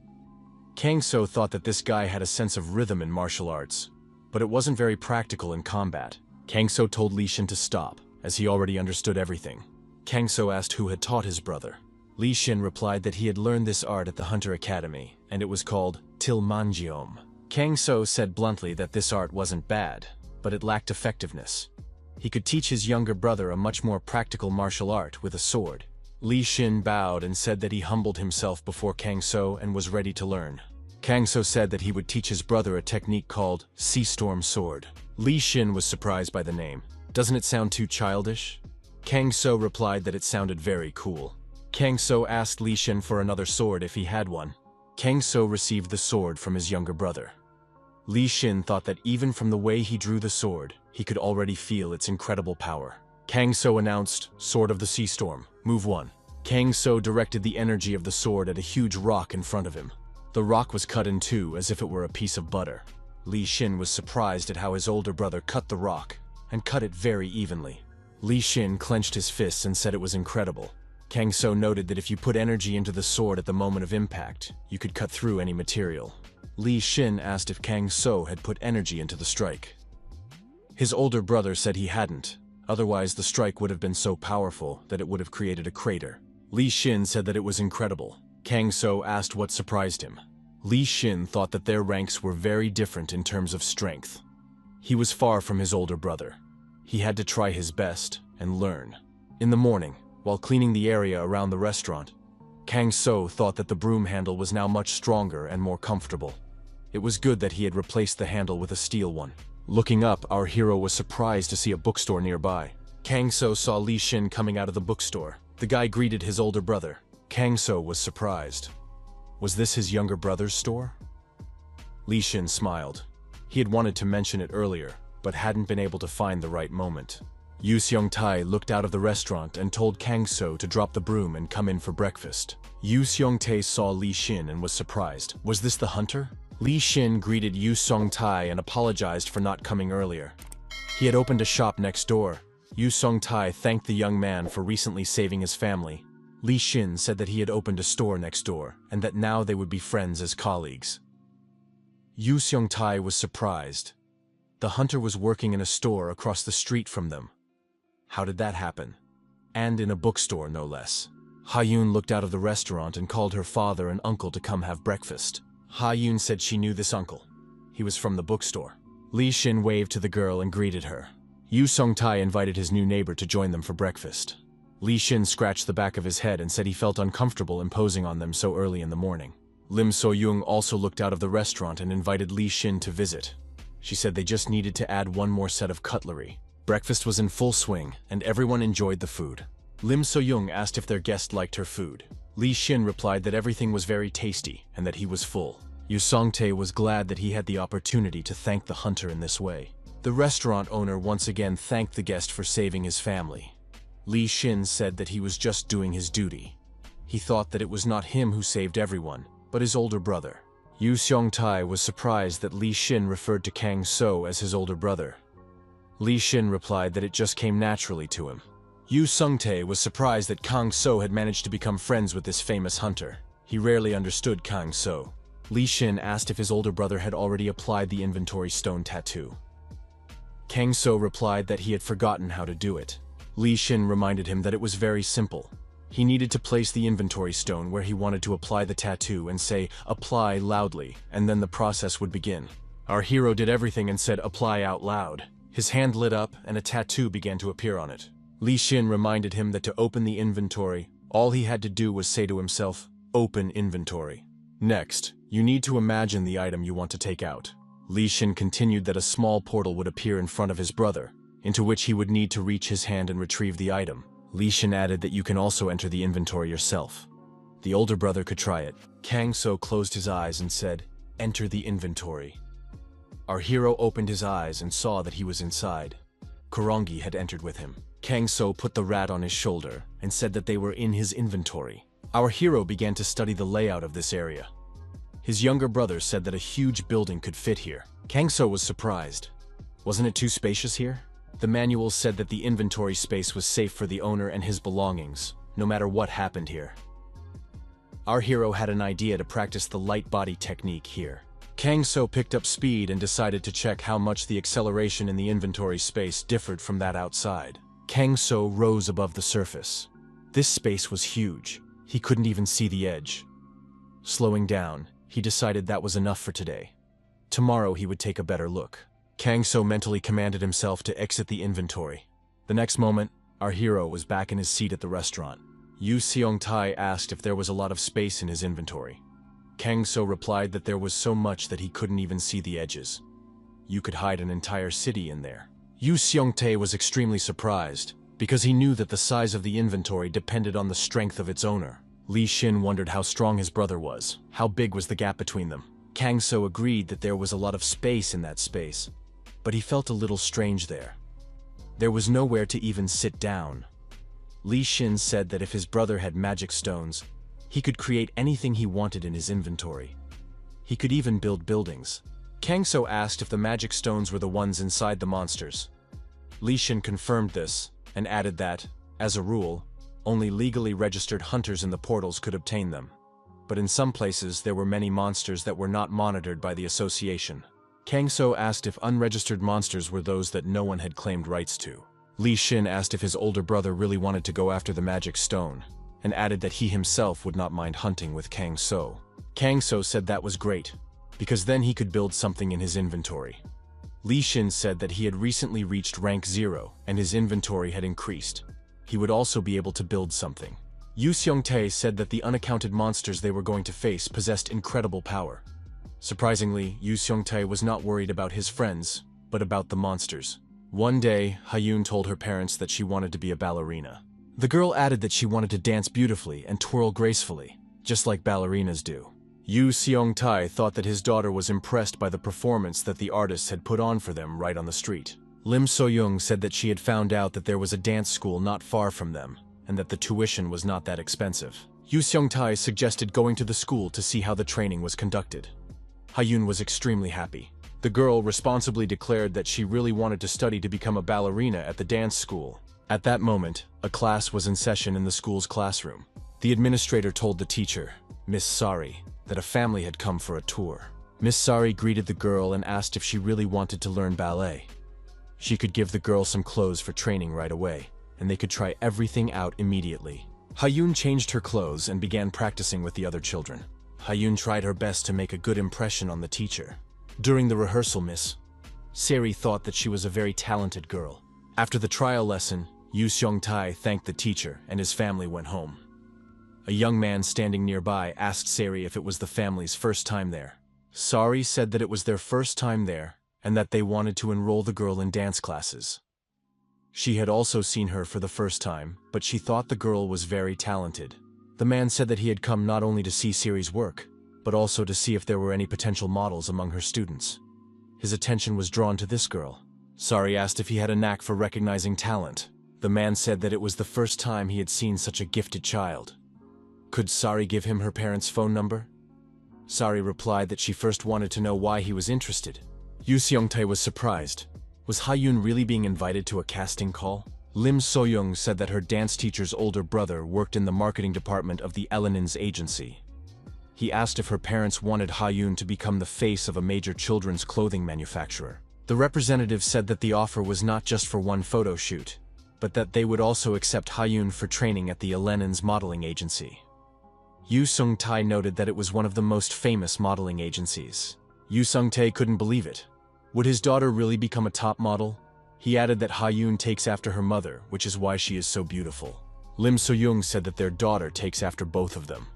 Kang So thought that this guy had a sense of rhythm in martial arts, but it wasn't very practical in combat. Kang So told Li Xin to stop, as he already understood everything. Kang So asked who had taught his brother. Li Xin replied that he had learned this art at the Hunter Academy, and it was called Tilmanjiom. Kang So said bluntly that this art wasn't bad, but it lacked effectiveness. He could teach his younger brother a much more practical martial art with a sword. Li Xin bowed and said that he humbled himself before Kang So and was ready to learn. Kang So said that he would teach his brother a technique called Sea Storm Sword. Li Xin was surprised by the name. Doesn't it sound too childish? Kang So replied that it sounded very cool. Kang So asked Li Xin for another sword if he had one. Kang So received the sword from his younger brother. Li Xin thought that even from the way he drew the sword, he could already feel its incredible power. Kang So announced, "Sword of the Sea Storm, move 1." Kang So directed the energy of the sword at a huge rock in front of him. The rock was cut in two as if it were a piece of butter. Li Xin was surprised at how his older brother cut the rock, and cut it very evenly. Li Xin clenched his fists and said it was incredible. Kang So noted that if you put energy into the sword at the moment of impact, you could cut through any material. Li Xin asked if Kang So had put energy into the strike. His older brother said he hadn't, otherwise the strike would have been so powerful that it would have created a crater. Li Xin said that it was incredible. Kang So asked what surprised him. Li Xin thought that their ranks were very different in terms of strength. He was far from his older brother. He had to try his best and learn. In the morning, while cleaning the area around the restaurant, Kang So thought that the broom handle was now much stronger and more comfortable. It was good that he had replaced the handle with a steel one. Looking up, our hero was surprised to see a bookstore nearby. Kang So saw Li Xin coming out of the bookstore. The guy greeted his older brother. Kang So was surprised. Was this his younger brother's store? Li Xin smiled. He had wanted to mention it earlier, but hadn't been able to find the right moment. Yu Seong-tae looked out of the restaurant and told Kang So to drop the broom and come in for breakfast. Yu Seong-tae saw Li Xin and was surprised. Was this the hunter? Li Xin greeted Yu Seong-tae and apologized for not coming earlier. He had opened a shop next door. Yu Seong-tae thanked the young man for recently saving his family. Li Xin said that he had opened a store next door and that now they would be friends as colleagues. Yu Seong-tae was surprised. The hunter was working in a store across the street from them. How did that happen? And in a bookstore, no less. Ha-yoon looked out of the restaurant and called her father and uncle to come have breakfast. Ha-yoon said she knew this uncle. He was from the bookstore. Li Xin waved to the girl and greeted her. Yu Seong-tae invited his new neighbor to join them for breakfast. Li Xin scratched the back of his head and said he felt uncomfortable imposing on them so early in the morning. Lim So-young also looked out of the restaurant and invited Li Xin to visit. She said they just needed to add one more set of cutlery. Breakfast was in full swing, and everyone enjoyed the food. Lim So-young asked if their guest liked her food. Li Xin replied that everything was very tasty, and that he was full. Yu Seong-tae was glad that he had the opportunity to thank the hunter in this way. The restaurant owner once again thanked the guest for saving his family. Li Xin said that he was just doing his duty. He thought that it was not him who saved everyone, but his older brother. Yu Xiongtai was surprised that Li Xin referred to Kang So as his older brother. Li Xin replied that it just came naturally to him. Yu Sungtae was surprised that Kang So had managed to become friends with this famous hunter. He rarely understood Kang So. Li Xin asked if his older brother had already applied the inventory stone tattoo. Kang So replied that he had forgotten how to do it. Li Xin reminded him that it was very simple. He needed to place the inventory stone where he wanted to apply the tattoo and say, "Apply" loudly, and then the process would begin. Our hero did everything and said, "Apply" out loud. His hand lit up and a tattoo began to appear on it. Li Xin reminded him that to open the inventory, all he had to do was say to himself, "Open inventory." Next, you need to imagine the item you want to take out. Li Xin continued that a small portal would appear in front of his brother, into which he would need to reach his hand and retrieve the item. Li Xin added that you can also enter the inventory yourself. The older brother could try it. Kang So closed his eyes and said, "Enter the inventory." Our hero opened his eyes and saw that he was inside. Kurongi had entered with him. Kang So put the rat on his shoulder and said that they were in his inventory. Our hero began to study the layout of this area. His younger brother said that a huge building could fit here. Kang So was surprised. Wasn't it too spacious here? The manual said that the inventory space was safe for the owner and his belongings, no matter what happened here. Our hero had an idea to practice the light body technique here. Kang So picked up speed and decided to check how much the acceleration in the inventory space differed from that outside. Kang So rose above the surface. This space was huge. He couldn't even see the edge. Slowing down, he decided that was enough for today. Tomorrow he would take a better look. Kang So mentally commanded himself to exit the inventory. The next moment, our hero was back in his seat at the restaurant. Yu Xiongtai asked if there was a lot of space in his inventory. Kang So replied that there was so much that he couldn't even see the edges. You could hide an entire city in there. Yu Xiongtai was extremely surprised, because he knew that the size of the inventory depended on the strength of its owner. Li Xin wondered how strong his brother was. How big was the gap between them? Kang So agreed that there was a lot of space in that space, but he felt a little strange there. There was nowhere to even sit down. Li Xin said that if his brother had magic stones, he could create anything he wanted in his inventory. He could even build buildings. Kang So asked if the magic stones were the ones inside the monsters. Li Xin confirmed this and added that, as a rule, only legally registered hunters in the portals could obtain them. But in some places there were many monsters that were not monitored by the association. Kang So asked if unregistered monsters were those that no one had claimed rights to. Li Xin asked if his older brother really wanted to go after the magic stone, and added that he himself would not mind hunting with Kang So. Kang So said that was great, because then he could build something in his inventory. Li Xin said that he had recently reached rank 0 and his inventory had increased. He would also be able to build something. Yu Xiongtae said that the unaccounted monsters they were going to face possessed incredible power. Surprisingly, Yu Xiongtae was not worried about his friends, but about the monsters. One day, Hayun told her parents that she wanted to be a ballerina. The girl added that she wanted to dance beautifully and twirl gracefully, just like ballerinas do. Yu Xiongtae thought that his daughter was impressed by the performance that the artists had put on for them right on the street. Lim Soyoung said that she had found out that there was a dance school not far from them, and that the tuition was not that expensive. Yu Xiongtae suggested going to the school to see how the training was conducted. Hayun was extremely happy. The girl responsibly declared that she really wanted to study to become a ballerina at the dance school. At that moment, a class was in session in the school's classroom. The administrator told the teacher, Miss Sari, that a family had come for a tour. Miss Sari greeted the girl and asked if she really wanted to learn ballet. She could give the girl some clothes for training right away, and they could try everything out immediately. Hayun changed her clothes and began practicing with the other children. Hayun tried her best to make a good impression on the teacher. During the rehearsal, Miss Sari thought that she was a very talented girl. After the trial lesson, Yu Xiongtae thanked the teacher and his family went home. A young man standing nearby asked Sari if it was the family's first time there. Sari said that it was their first time there and that they wanted to enroll the girl in dance classes. She had also seen her for the first time, but she thought the girl was very talented. The man said that he had come not only to see Sari's work, but also to see if there were any potential models among her students. His attention was drawn to this girl. Sari asked if he had a knack for recognizing talent. The man said that it was the first time he had seen such a gifted child. Could Sari give him her parents' phone number? Sari replied that she first wanted to know why he was interested. Yu Seong-tae was surprised. Was Ha-yoon really being invited to a casting call? Lim So-young said that her dance teacher's older brother worked in the marketing department of the Elenins agency. He asked if her parents wanted Ha-yoon to become the face of a major children's clothing manufacturer. The representative said that the offer was not just for one photo shoot, but that they would also accept Ha-yoon for training at the Elenins modeling agency. Yu Seong-tae noted that it was one of the most famous modeling agencies. Yu Seong-tae couldn't believe it. Would his daughter really become a top model? He added that Ha-yoon takes after her mother, which is why she is so beautiful. Lim So-young said that their daughter takes after both of them.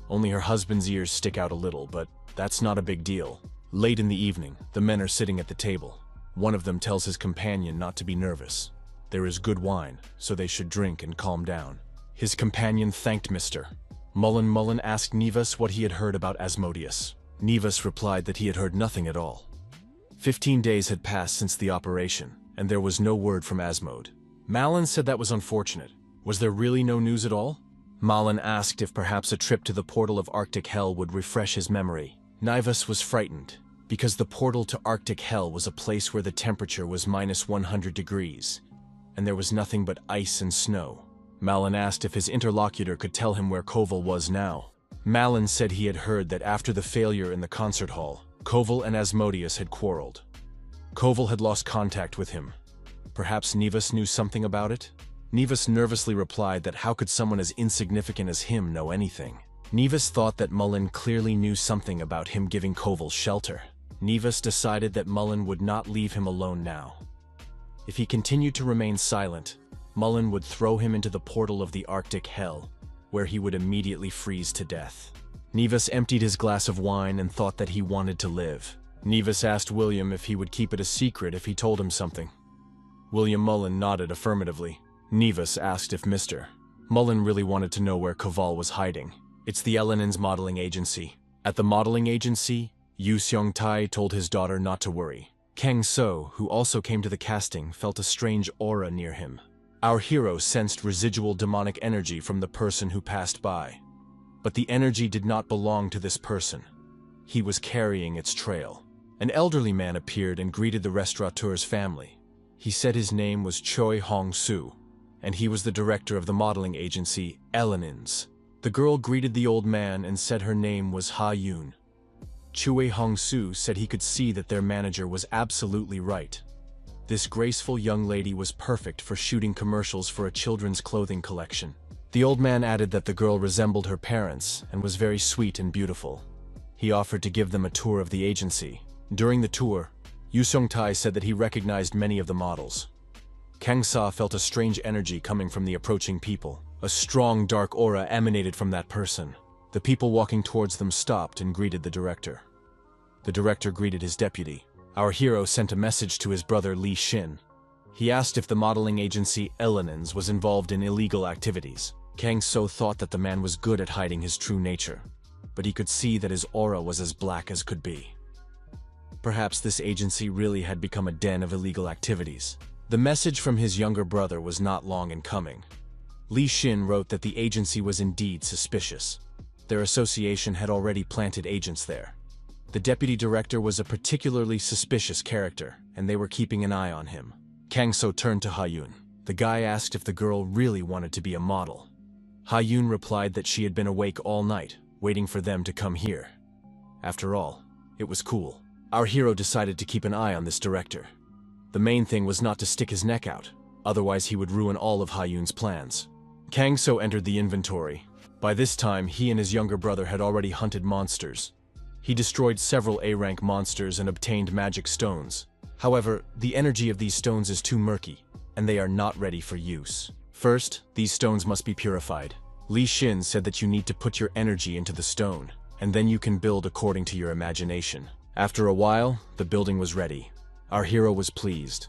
Only her husband's ears stick out a little, but that's not a big deal. Late in the evening, the men are sitting at the table. One of them tells his companion not to be nervous. There is good wine, so they should drink and calm down. His companion thanked Mr. Mullen asked Nevis what he had heard about Asmodeus. Nevis replied that he had heard nothing at all. 15 days had passed since the operation, and there was no word from Asmode. Malin said that was unfortunate. Was there really no news at all? Malin asked if perhaps a trip to the portal of Arctic Hell would refresh his memory. Nevis was frightened, because the portal to Arctic Hell was a place where the temperature was minus 100 degrees, and there was nothing but ice and snow. Malin asked if his interlocutor could tell him where Koval was now. Malin said he had heard that after the failure in the concert hall, Koval and Asmodeus had quarreled. Koval had lost contact with him. Perhaps Nevis knew something about it? Nevis nervously replied that how could someone as insignificant as him know anything? Nevis thought that Mullen clearly knew something about him giving Koval shelter. Nevis decided that Mullen would not leave him alone now. If he continued to remain silent, Mullen would throw him into the portal of the Arctic Hell, where he would immediately freeze to death. Nevis emptied his glass of wine and thought that he wanted to live. Nevis asked William if he would keep it a secret if he told him something. William Mullen nodded affirmatively. Nevis asked if Mr. Mullen really wanted to know where Koval was hiding. It's the Elenins modeling agency. At the modeling agency, Yu Seong-tae told his daughter not to worry. Kang So, who also came to the casting, felt a strange aura near him. Our hero sensed residual demonic energy from the person who passed by. But the energy did not belong to this person. He was carrying its trail. An elderly man appeared and greeted the restaurateur's family. He said his name was Choi Hong-soo, and he was the director of the modeling agency, Elenins. The girl greeted the old man and said her name was Ha-yoon. Choi Hong-soo said he could see that their manager was absolutely right. This graceful young lady was perfect for shooting commercials for a children's clothing collection. The old man added that the girl resembled her parents and was very sweet and beautiful. He offered to give them a tour of the agency. During the tour, Yu Seong-tae said that he recognized many of the models. Kang So felt a strange energy coming from the approaching people. A strong, dark aura emanated from that person. The people walking towards them stopped and greeted the director. The director greeted his deputy. Our hero sent a message to his brother Lee Shin. He asked if the modeling agency Elenins was involved in illegal activities. Kang So thought that the man was good at hiding his true nature, but he could see that his aura was as black as could be. Perhaps this agency really had become a den of illegal activities. The message from his younger brother was not long in coming. Lee Shin wrote that the agency was indeed suspicious. Their association had already planted agents there. The deputy director was a particularly suspicious character, and they were keeping an eye on him. Kang So turned to Ha-yoon. The guy asked if the girl really wanted to be a model. Ha-yoon replied that she had been awake all night, waiting for them to come here. After all, it was cool. Our hero decided to keep an eye on this director. The main thing was not to stick his neck out, otherwise he would ruin all of Ha-yoon's plans. Kang So entered the inventory. By this time, he and his younger brother had already hunted monsters. He destroyed several A-rank monsters and obtained magic stones. However, the energy of these stones is too murky, and they are not ready for use. First, these stones must be purified. Lee Shin said that you need to put your energy into the stone, and then you can build according to your imagination. After a while, the building was ready. Our hero was pleased.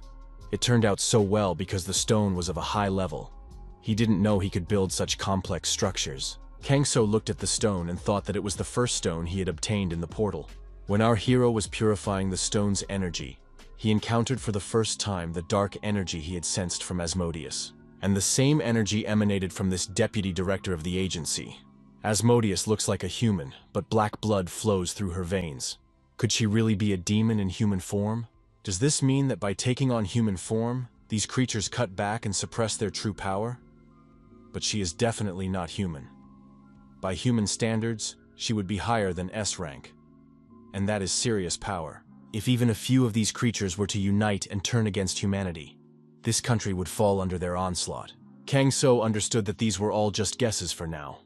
It turned out so well because the stone was of a high level. He didn't know he could build such complex structures. Kang So looked at the stone and thought that it was the first stone he had obtained in the portal. When our hero was purifying the stone's energy, he encountered for the first time the dark energy he had sensed from Asmodeus. And the same energy emanated from this deputy director of the agency. Asmodeus looks like a human, but black blood flows through her veins. Could she really be a demon in human form? Does this mean that by taking on human form, these creatures cut back and suppress their true power? But she is definitely not human. By human standards, she would be higher than S rank. And that is serious power. If even a few of these creatures were to unite and turn against humanity, this country would fall under their onslaught. Kang So understood that these were all just guesses for now.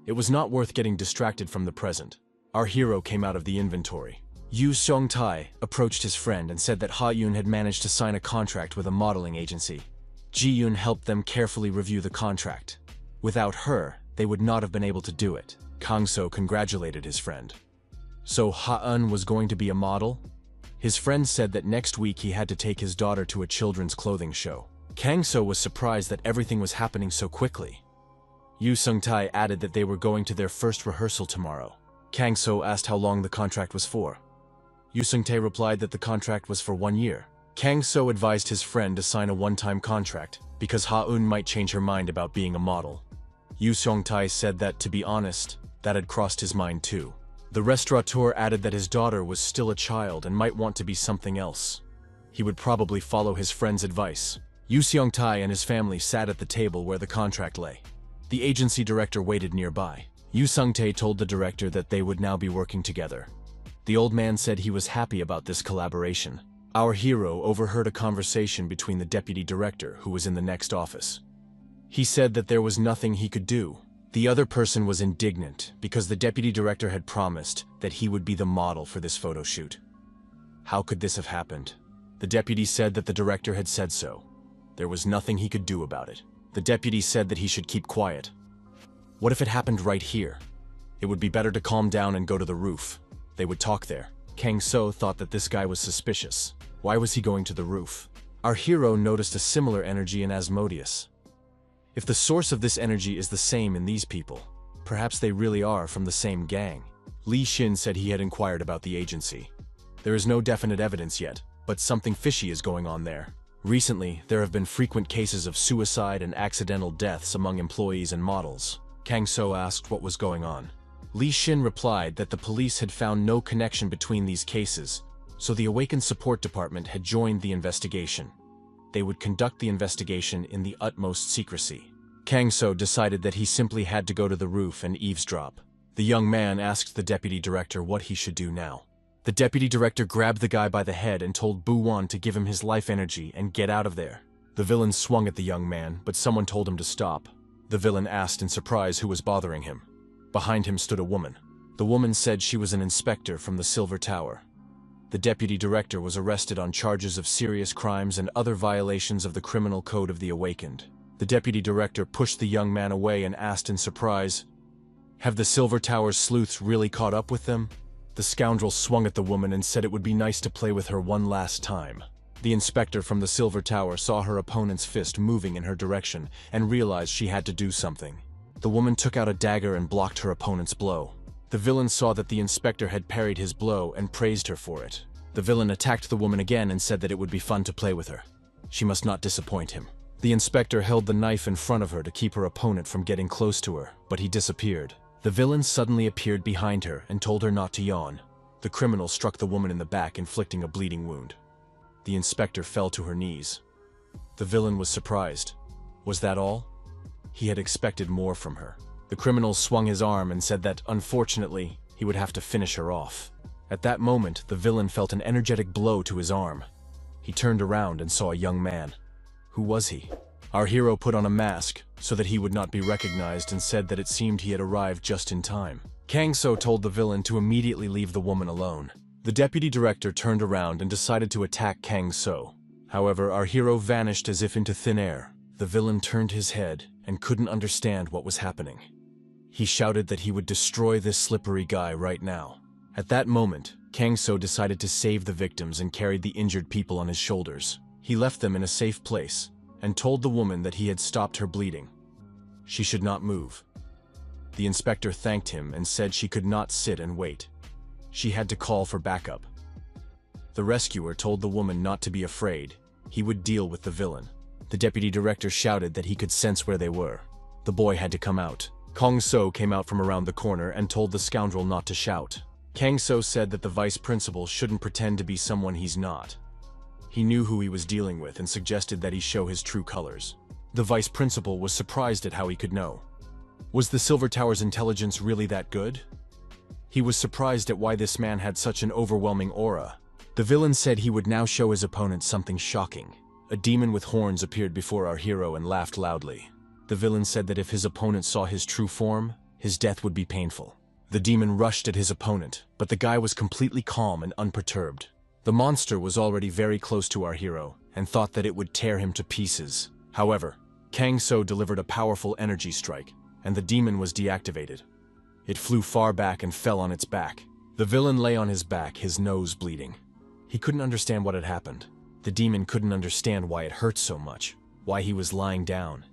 It was not worth getting distracted from the present. Our hero came out of the inventory. Yu Song-tai approached his friend and said that Ha-Yun had managed to sign a contract with a modeling agency. Ji-Yun helped them carefully review the contract. Without her, they would not have been able to do it. Kang So congratulated his friend. So Ha-Un was going to be a model? His friend said that next week he had to take his daughter to a children's clothing show. Kang So was surprised that everything was happening so quickly. Yu Sung-tai added that they were going to their first rehearsal tomorrow. Kang So asked how long the contract was for. Yu Sung-tae replied that the contract was for 1 year. Kang So advised his friend to sign a one-time contract, because Ha-Un might change her mind about being a model. Yu Sung-tae said that, to be honest, that had crossed his mind too. The restaurateur added that his daughter was still a child and might want to be something else. He would probably follow his friend's advice. Yu Seong-tae and his family sat at the table where the contract lay. The agency director waited nearby. Yu Sung-tae told the director that they would now be working together. The old man said he was happy about this collaboration. Our hero overheard a conversation between the deputy director, who was in the next office. He said that there was nothing he could do. The other person was indignant because the deputy director had promised that he would be the model for this photo shoot. How could this have happened? The deputy said that the director had said so. There was nothing he could do about it. The deputy said that he should keep quiet. What if it happened right here? It would be better to calm down and go to the roof. They would talk there. Kang So thought that this guy was suspicious. Why was he going to the roof? Our hero noticed a similar energy in Asmodeus. If the source of this energy is the same in these people, perhaps they really are from the same gang. Li Xin said he had inquired about the agency. There is no definite evidence yet, but something fishy is going on there. Recently, there have been frequent cases of suicide and accidental deaths among employees and models. Kang So asked what was going on. Li Xin replied that the police had found no connection between these cases, so the Awakened Support Department had joined the investigation. They would conduct the investigation in the utmost secrecy. Kang So decided that he simply had to go to the roof and eavesdrop. The young man asked the deputy director what he should do now. The deputy director grabbed the guy by the head and told Bu Wan to give him his life energy and get out of there. The villain swung at the young man, but someone told him to stop. The villain asked in surprise who was bothering him. Behind him stood a woman. The woman said she was an inspector from the Silver Tower. The deputy director was arrested on charges of serious crimes and other violations of the criminal code of the Awakened. The deputy director pushed the young man away and asked in surprise, "Have the Silver Tower's sleuths really caught up with them?" The scoundrel swung at the woman and said it would be nice to play with her one last time. The inspector from the Silver Tower saw her opponent's fist moving in her direction and realized she had to do something. The woman took out a dagger and blocked her opponent's blow. The villain saw that the inspector had parried his blow and praised her for it. The villain attacked the woman again and said that it would be fun to play with her. She must not disappoint him. The inspector held the knife in front of her to keep her opponent from getting close to her, but he disappeared. The villain suddenly appeared behind her and told her not to yawn. The criminal struck the woman in the back, inflicting a bleeding wound. The inspector fell to her knees. The villain was surprised. Was that all? He had expected more from her. The criminal swung his arm and said that, unfortunately, he would have to finish her off. At that moment, the villain felt an energetic blow to his arm. He turned around and saw a young man. Who was he? Our hero put on a mask so that he would not be recognized and said that it seemed he had arrived just in time. Kang So told the villain to immediately leave the woman alone. The deputy director turned around and decided to attack Kang So. However, our hero vanished as if into thin air. The villain turned his head and couldn't understand what was happening. He shouted that he would destroy this slippery guy right now. At that moment, Kang So decided to save the victims and carried the injured people on his shoulders. He left them in a safe place and told the woman that he had stopped her bleeding. She should not move. The inspector thanked him and said she could not sit and wait. She had to call for backup. The rescuer told the woman not to be afraid. He would deal with the villain. The deputy director shouted that he could sense where they were. The boy had to come out. Kang So came out from around the corner and told the scoundrel not to shout. Kang So said that the vice principal shouldn't pretend to be someone he's not. He knew who he was dealing with and suggested that he show his true colors. The vice principal was surprised at how he could know. Was the Silver Tower's intelligence really that good? He was surprised at why this man had such an overwhelming aura. The villain said he would now show his opponent something shocking. A demon with horns appeared before our hero and laughed loudly. The villain said that if his opponent saw his true form, his death would be painful. The demon rushed at his opponent, but the guy was completely calm and unperturbed. The monster was already very close to our hero and thought that it would tear him to pieces. However, Kang So delivered a powerful energy strike, and the demon was deactivated. It flew far back and fell on its back. The villain lay on his back, his nose bleeding. He couldn't understand what had happened. The demon couldn't understand why it hurt so much, why he was lying down.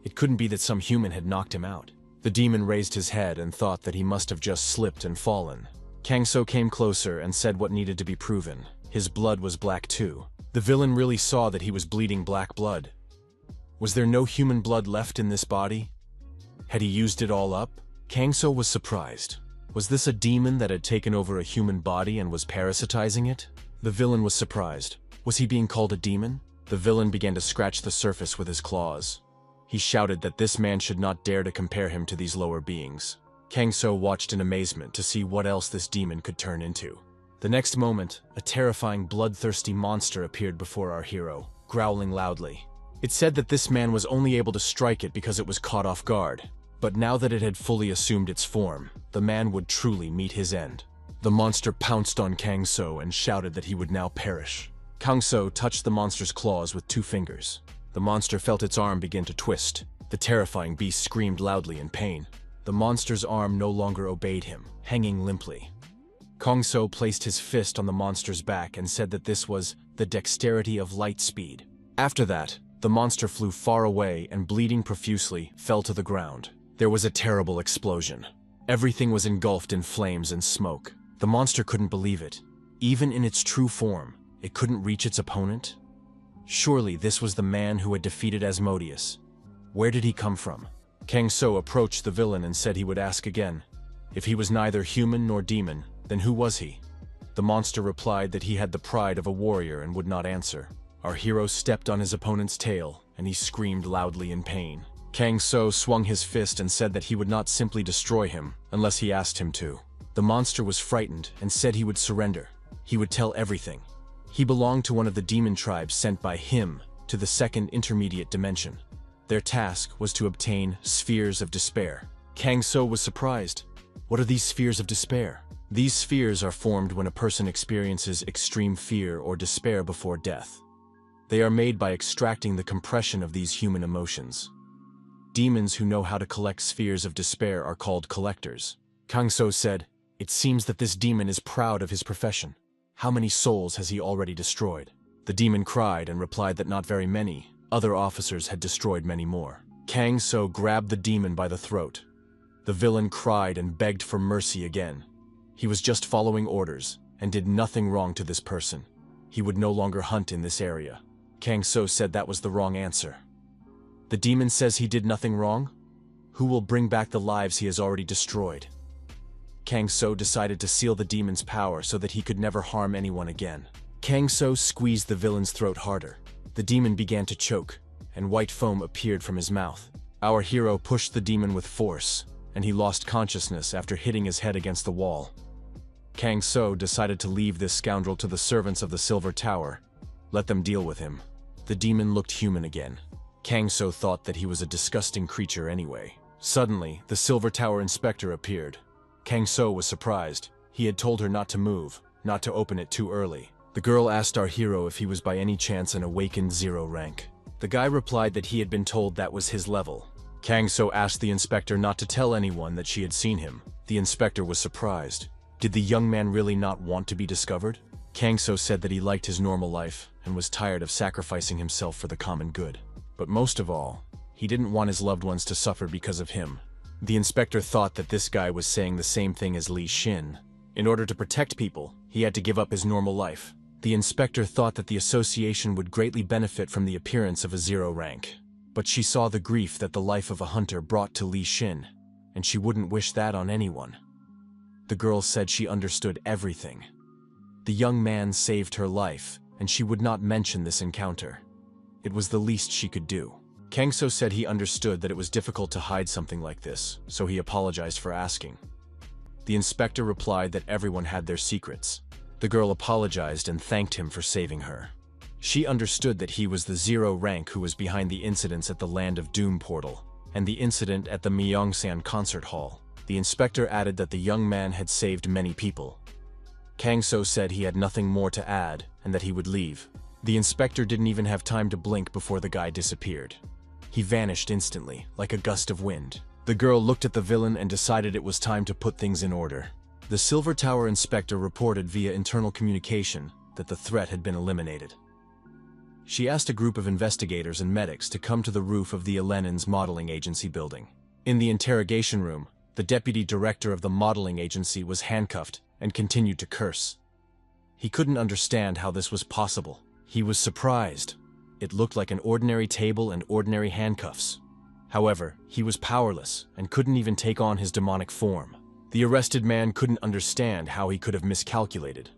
It couldn't be that some human had knocked him out. The demon raised his head and thought that he must have just slipped and fallen. Kang So came closer and said what needed to be proven. His blood was black too. The villain really saw that he was bleeding black blood. Was there no human blood left in this body? Had he used it all up? Kang So was surprised. Was this a demon that had taken over a human body and was parasitizing it? The villain was surprised. Was he being called a demon? The villain began to scratch the surface with his claws. He shouted that this man should not dare to compare him to these lower beings. Kang So watched in amazement to see what else this demon could turn into. The next moment, a terrifying bloodthirsty monster appeared before our hero, growling loudly. It said that this man was only able to strike it because it was caught off guard. But now that it had fully assumed its form, the man would truly meet his end. The monster pounced on Kang So and shouted that he would now perish. Kang So touched the monster's claws with 2 fingers. The monster felt its arm begin to twist. The terrifying beast screamed loudly in pain. The monster's arm no longer obeyed him, hanging limply. Kang So placed his fist on the monster's back and said that this was the dexterity of light speed. After that, the monster flew far away and, bleeding profusely, fell to the ground. There was a terrible explosion. Everything was engulfed in flames and smoke. The monster couldn't believe it. Even in its true form, it couldn't reach its opponent? Surely this was the man who had defeated Asmodeus. Where did he come from? Kang So approached the villain and said he would ask again. If he was neither human nor demon, then who was he? The monster replied that he had the pride of a warrior and would not answer. Our hero stepped on his opponent's tail, and he screamed loudly in pain. Kang So swung his fist and said that he would not simply destroy him unless he asked him to. The monster was frightened and said he would surrender. He would tell everything. He belonged to one of the demon tribes sent by him to the second intermediate dimension. Their task was to obtain spheres of despair. Kang So was surprised. What are these spheres of despair? These spheres are formed when a person experiences extreme fear or despair before death. They are made by extracting the compression of these human emotions. Demons who know how to collect spheres of despair are called collectors. Kang So said, "It seems that this demon is proud of his profession. How many souls has he already destroyed?" The demon cried and replied that not very many. Other officers had destroyed many more. Kang So grabbed the demon by the throat. The villain cried and begged for mercy again. He was just following orders and did nothing wrong to this person. He would no longer hunt in this area. Kang So said that was the wrong answer. The demon says he did nothing wrong? Who will bring back the lives he has already destroyed? Kang So decided to seal the demon's power so that he could never harm anyone again. Kang So squeezed the villain's throat harder. The demon began to choke, and white foam appeared from his mouth. Our hero pushed the demon with force, and he lost consciousness after hitting his head against the wall. Kang So decided to leave this scoundrel to the servants of the Silver Tower. Let them deal with him. The demon looked human again. Kang So thought that he was a disgusting creature anyway. Suddenly, the Silver Tower inspector appeared. Kang So was surprised. He had told her not to move, not to open it too early. The girl asked our hero if he was by any chance an awakened 0 rank. The guy replied that he had been told that was his level. Kang So asked the inspector not to tell anyone that she had seen him. The inspector was surprised. Did the young man really not want to be discovered? Kang So said that he liked his normal life and was tired of sacrificing himself for the common good. But most of all, he didn't want his loved ones to suffer because of him. The inspector thought that this guy was saying the same thing as Li Xin. In order to protect people, he had to give up his normal life. The inspector thought that the association would greatly benefit from the appearance of a 0 rank. But she saw the grief that the life of a hunter brought to Li Xin. and she wouldn't wish that on anyone. The girl said she understood everything. The young man saved her life, and she would not mention this encounter. It was the least she could do. Kang So said he understood that it was difficult to hide something like this, so he apologized for asking. The inspector replied that everyone had their secrets. The girl apologized and thanked him for saving her. She understood that he was the zero rank who was behind the incidents at the Land of Doom portal, and the incident at the Myeongsan concert hall. The inspector added that the young man had saved many people. Kang So said he had nothing more to add, and that he would leave. The inspector didn't even have time to blink before the guy disappeared. He vanished instantly, like a gust of wind. The girl looked at the villain and decided it was time to put things in order. The Silver Tower inspector reported via internal communication that the threat had been eliminated. She asked a group of investigators and medics to come to the roof of the Elenin's modeling agency building. In the interrogation room, the deputy director of the modeling agency was handcuffed and continued to curse. He couldn't understand how this was possible. He was surprised. It looked like an ordinary table and ordinary handcuffs. However, he was powerless and couldn't even take on his demonic form. The arrested man couldn't understand how he could have miscalculated.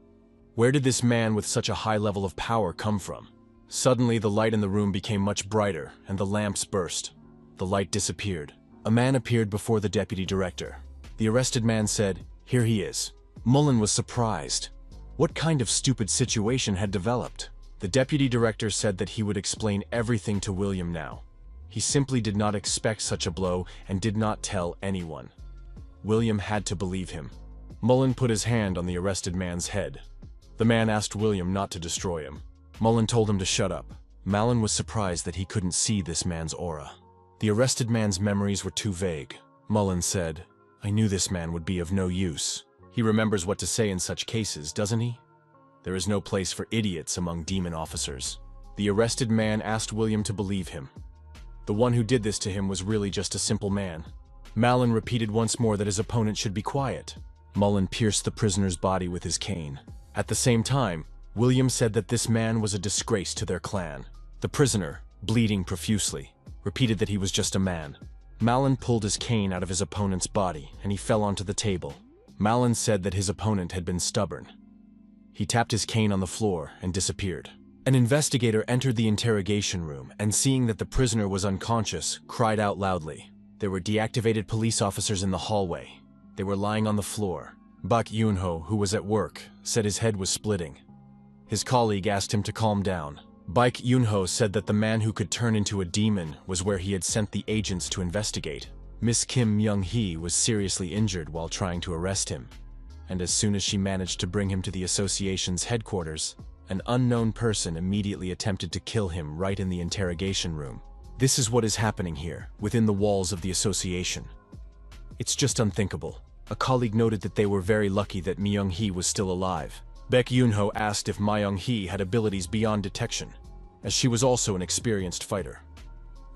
Where did this man with such a high level of power come from? Suddenly, the light in the room became much brighter and the lamps burst. The light disappeared. A man appeared before the deputy director. The arrested man said, "Here he is." Mullen was surprised. What kind of stupid situation had developed? The deputy director said that he would explain everything to William now. He simply did not expect such a blow and did not tell anyone. William had to believe him. Mullen put his hand on the arrested man's head. The man asked William not to destroy him. Mullen told him to shut up. Mullen was surprised that he couldn't see this man's aura. The arrested man's memories were too vague. Mullen said, "I knew this man would be of no use. He remembers what to say in such cases, doesn't he? There is no place for idiots among demon officers." The arrested man asked William to believe him. The one who did this to him was really just a simple man. Mullen repeated once more that his opponent should be quiet. Mullen pierced the prisoner's body with his cane. At the same time, William said that this man was a disgrace to their clan. The prisoner, bleeding profusely, repeated that he was just a man. Mullen pulled his cane out of his opponent's body, and he fell onto the table. Mullen said that his opponent had been stubborn. He tapped his cane on the floor and disappeared. An investigator entered the interrogation room and, seeing that the prisoner was unconscious, cried out loudly. There were deactivated police officers in the hallway. They were lying on the floor. Bak Yoon-ho, who was at work, said his head was splitting. His colleague asked him to calm down. Bak Yoon-ho said that the man who could turn into a demon was where he had sent the agents to investigate. Miss Kim Myung-hee was seriously injured while trying to arrest him, and as soon as she managed to bring him to the association's headquarters, an unknown person immediately attempted to kill him right in the interrogation room. This is what is happening here, within the walls of the association. It's just unthinkable. A colleague noted that they were very lucky that Myung-hee was still alive. Baek Yoon-ho asked if Myung-hee had abilities beyond detection, as she was also an experienced fighter.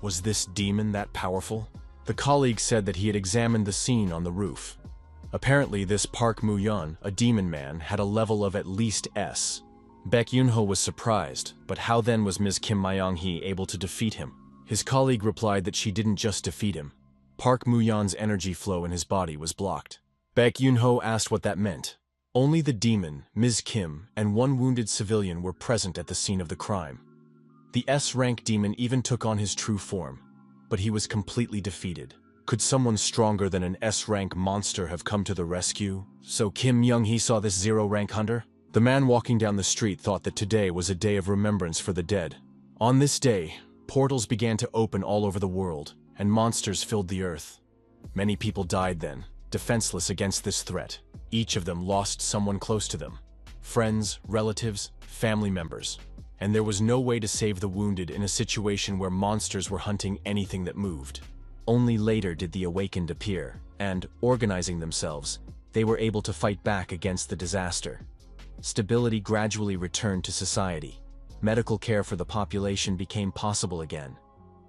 Was this demon that powerful? The colleague said that he had examined the scene on the roof. Apparently, this Park Moo-yeon, a demon man, had a level of at least S. Baek Yoon-ho was surprised, but how then was Ms. Kim Myung-hee able to defeat him? His colleague replied that she didn't just defeat him. Park Moo-yeon's energy flow in his body was blocked. Baek Yoon-ho asked what that meant. Only the demon, Ms. Kim, and one wounded civilian were present at the scene of the crime. The S-rank demon even took on his true form, but he was completely defeated. Could someone stronger than an S-rank monster have come to the rescue? So Kim Myung-hee saw this zero-rank hunter? The man walking down the street thought that today was a day of remembrance for the dead. On this day, portals began to open all over the world, and monsters filled the earth. Many people died then, defenseless against this threat. Each of them lost someone close to them. Friends, relatives, family members. And there was no way to save the wounded in a situation where monsters were hunting anything that moved. Only later did the awakened appear, and, organizing themselves, they were able to fight back against the disaster. Stability gradually returned to society. Medical care for the population became possible again.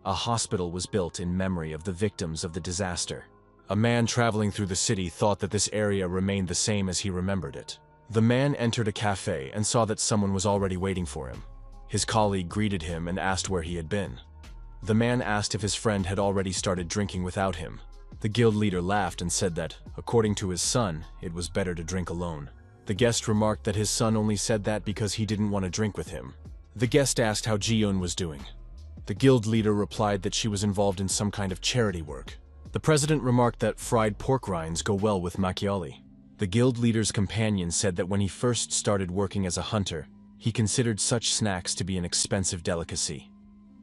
A hospital was built in memory of the victims of the disaster. A man traveling through the city thought that this area remained the same as he remembered it. The man entered a cafe and saw that someone was already waiting for him. His colleague greeted him and asked where he had been. The man asked if his friend had already started drinking without him. The guild leader laughed and said that, according to his son, it was better to drink alone. The guest remarked that his son only said that because he didn't want to drink with him. The guest asked how Ji-eun was doing. The guild leader replied that she was involved in some kind of charity work. The president remarked that fried pork rinds go well with macchioli. The guild leader's companion said that when he first started working as a hunter, he considered such snacks to be an expensive delicacy.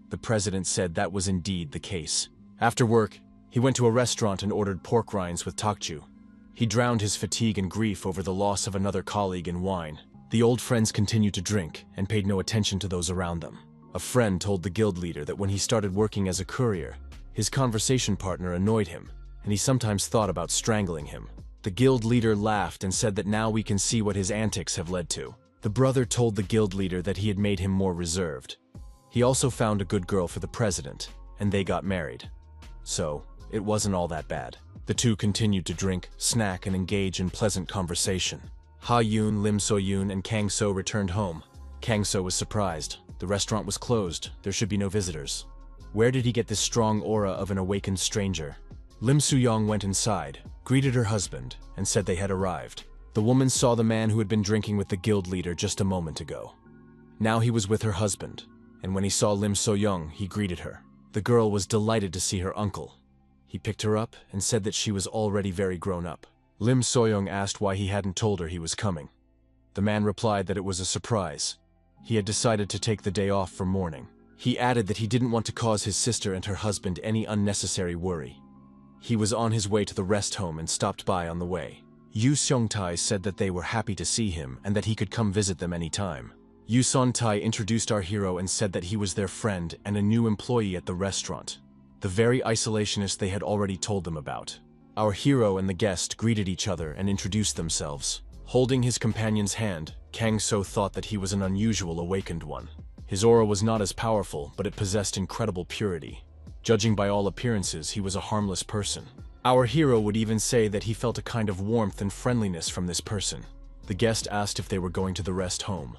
The president said that was indeed the case. After work, he went to a restaurant and ordered pork rinds with tteokju. He drowned his fatigue and grief over the loss of another colleague in wine. The old friends continued to drink and paid no attention to those around them. A friend told the guild leader that when he started working as a courier, his conversation partner annoyed him, and he sometimes thought about strangling him. The guild leader laughed and said that now we can see what his antics have led to. The brother told the guild leader that he had made him more reserved. He also found a good girl for the president, and they got married. So, it wasn't all that bad. The two continued to drink, snack, and engage in pleasant conversation. Ha-yoon, Lim So-yoon, and Kang So returned home. Kang So was surprised. The restaurant was closed. There should be no visitors. Where did he get this strong aura of an awakened stranger? Lim So-young went inside, greeted her husband, and said they had arrived. The woman saw the man who had been drinking with the guild leader just a moment ago. Now he was with her husband, and when he saw Lim So-young, he greeted her. The girl was delighted to see her uncle. He picked her up and said that she was already very grown up. Lim So-young asked why he hadn't told her he was coming. The man replied that it was a surprise. He had decided to take the day off for mourning. He added that he didn't want to cause his sister and her husband any unnecessary worry. He was on his way to the rest home and stopped by on the way. Yu Seong-tae said that they were happy to see him and that he could come visit them anytime. Yu Seong-tae introduced our hero and said that he was their friend and a new employee at the restaurant, the very isolationist they had already told them about. Our hero and the guest greeted each other and introduced themselves. Holding his companion's hand, Kang So thought that he was an unusual awakened one. His aura was not as powerful, but it possessed incredible purity. Judging by all appearances, he was a harmless person. Our hero would even say that he felt a kind of warmth and friendliness from this person. The guest asked if they were going to the rest home.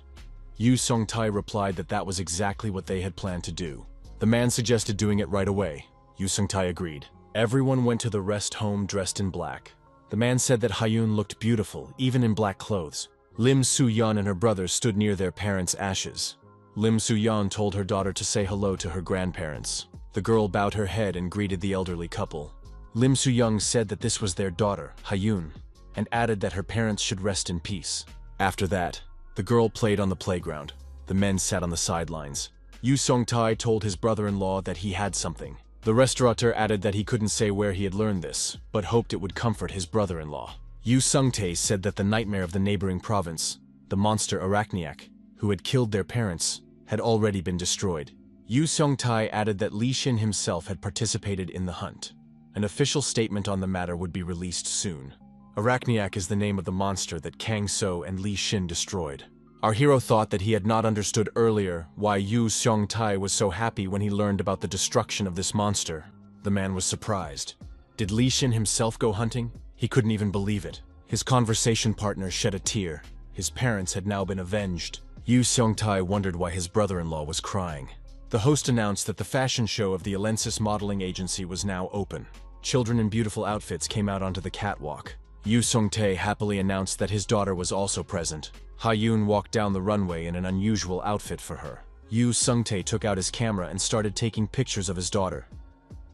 Yu Seong-tae replied that that was exactly what they had planned to do. The man suggested doing it right away. Yu Seong-tae agreed. Everyone went to the rest home dressed in black. The man said that Ha-yoon looked beautiful, even in black clothes. Lim So-yeon and her brother stood near their parents' ashes. Lim So-yeon told her daughter to say hello to her grandparents. The girl bowed her head and greeted the elderly couple. Lim So-young said that this was their daughter, Ha-yoon, and added that her parents should rest in peace. After that, the girl played on the playground. The men sat on the sidelines. Yu Seong-tae told his brother-in-law that he had something. The restaurateur added that he couldn't say where he had learned this, but hoped it would comfort his brother-in-law. Yu Seong-tae said that the nightmare of the neighboring province, the monster Arachniac, who had killed their parents, had already been destroyed. Yu Seong-tae added that Li Shin himself had participated in the hunt. An official statement on the matter would be released soon. Arachniac is the name of the monster that Kang So and Li Shin destroyed. Our hero thought that he had not understood earlier why Yu Seong-tae was so happy when he learned about the destruction of this monster. The man was surprised. Did Li Shin himself go hunting? He couldn't even believe it. His conversation partner shed a tear. His parents had now been avenged. Yu Seong-tae wondered why his brother-in-law was crying. The host announced that the fashion show of the Alensis modeling agency was now open. Children in beautiful outfits came out onto the catwalk. Yu Seong-tae happily announced that his daughter was also present. Ha-yoon walked down the runway in an unusual outfit for her. Yu Seong-tae took out his camera and started taking pictures of his daughter.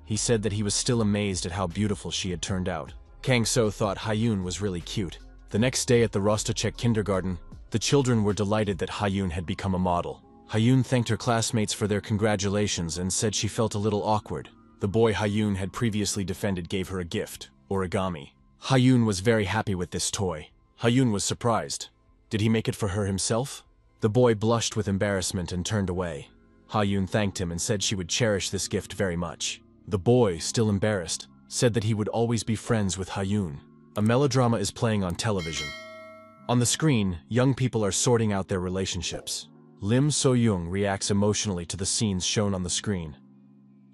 He said that he was still amazed at how beautiful she had turned out. Kang So thought Ha-yoon was really cute. The next day at the Rostachek kindergarten, the children were delighted that Ha-yoon had become a model. Ha-yoon thanked her classmates for their congratulations and said she felt a little awkward. The boy Ha-yoon had previously defended gave her a gift, origami. Ha-yoon was very happy with this toy. Ha-yoon was surprised. Did he make it for her himself? The boy blushed with embarrassment and turned away. Ha-yoon thanked him and said she would cherish this gift very much. The boy, still embarrassed, said that he would always be friends with Ha-yoon. A melodrama is playing on television. On the screen, young people are sorting out their relationships. Lim So-young reacts emotionally to the scenes shown on the screen.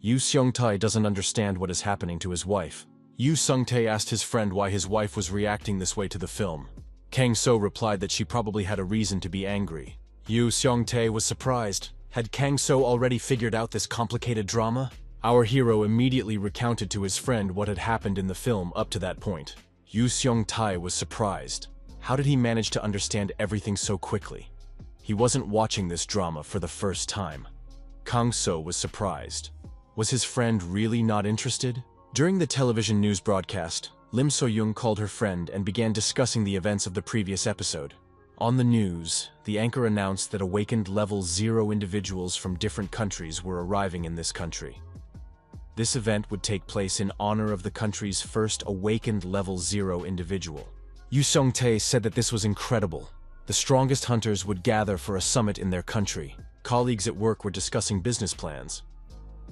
Yu Seong-tae doesn't understand what is happening to his wife. Yu Seong-tae asked his friend why his wife was reacting this way to the film. Kang So replied that she probably had a reason to be angry. Yu Seong-tae was surprised. Had Kang So already figured out this complicated drama? Our hero immediately recounted to his friend what had happened in the film up to that point. Yu Seong-tae was surprised. How did he manage to understand everything so quickly? He wasn't watching this drama for the first time. Kang So was surprised. Was his friend really not interested? During the television news broadcast, Lim So-young called her friend and began discussing the events of the previous episode. On the news, the anchor announced that awakened level 0 individuals from different countries were arriving in this country. This event would take place in honor of the country's first awakened level 0 individual. Yu Seong-tae said that this was incredible. The strongest hunters would gather for a summit in their country. Colleagues at work were discussing business plans.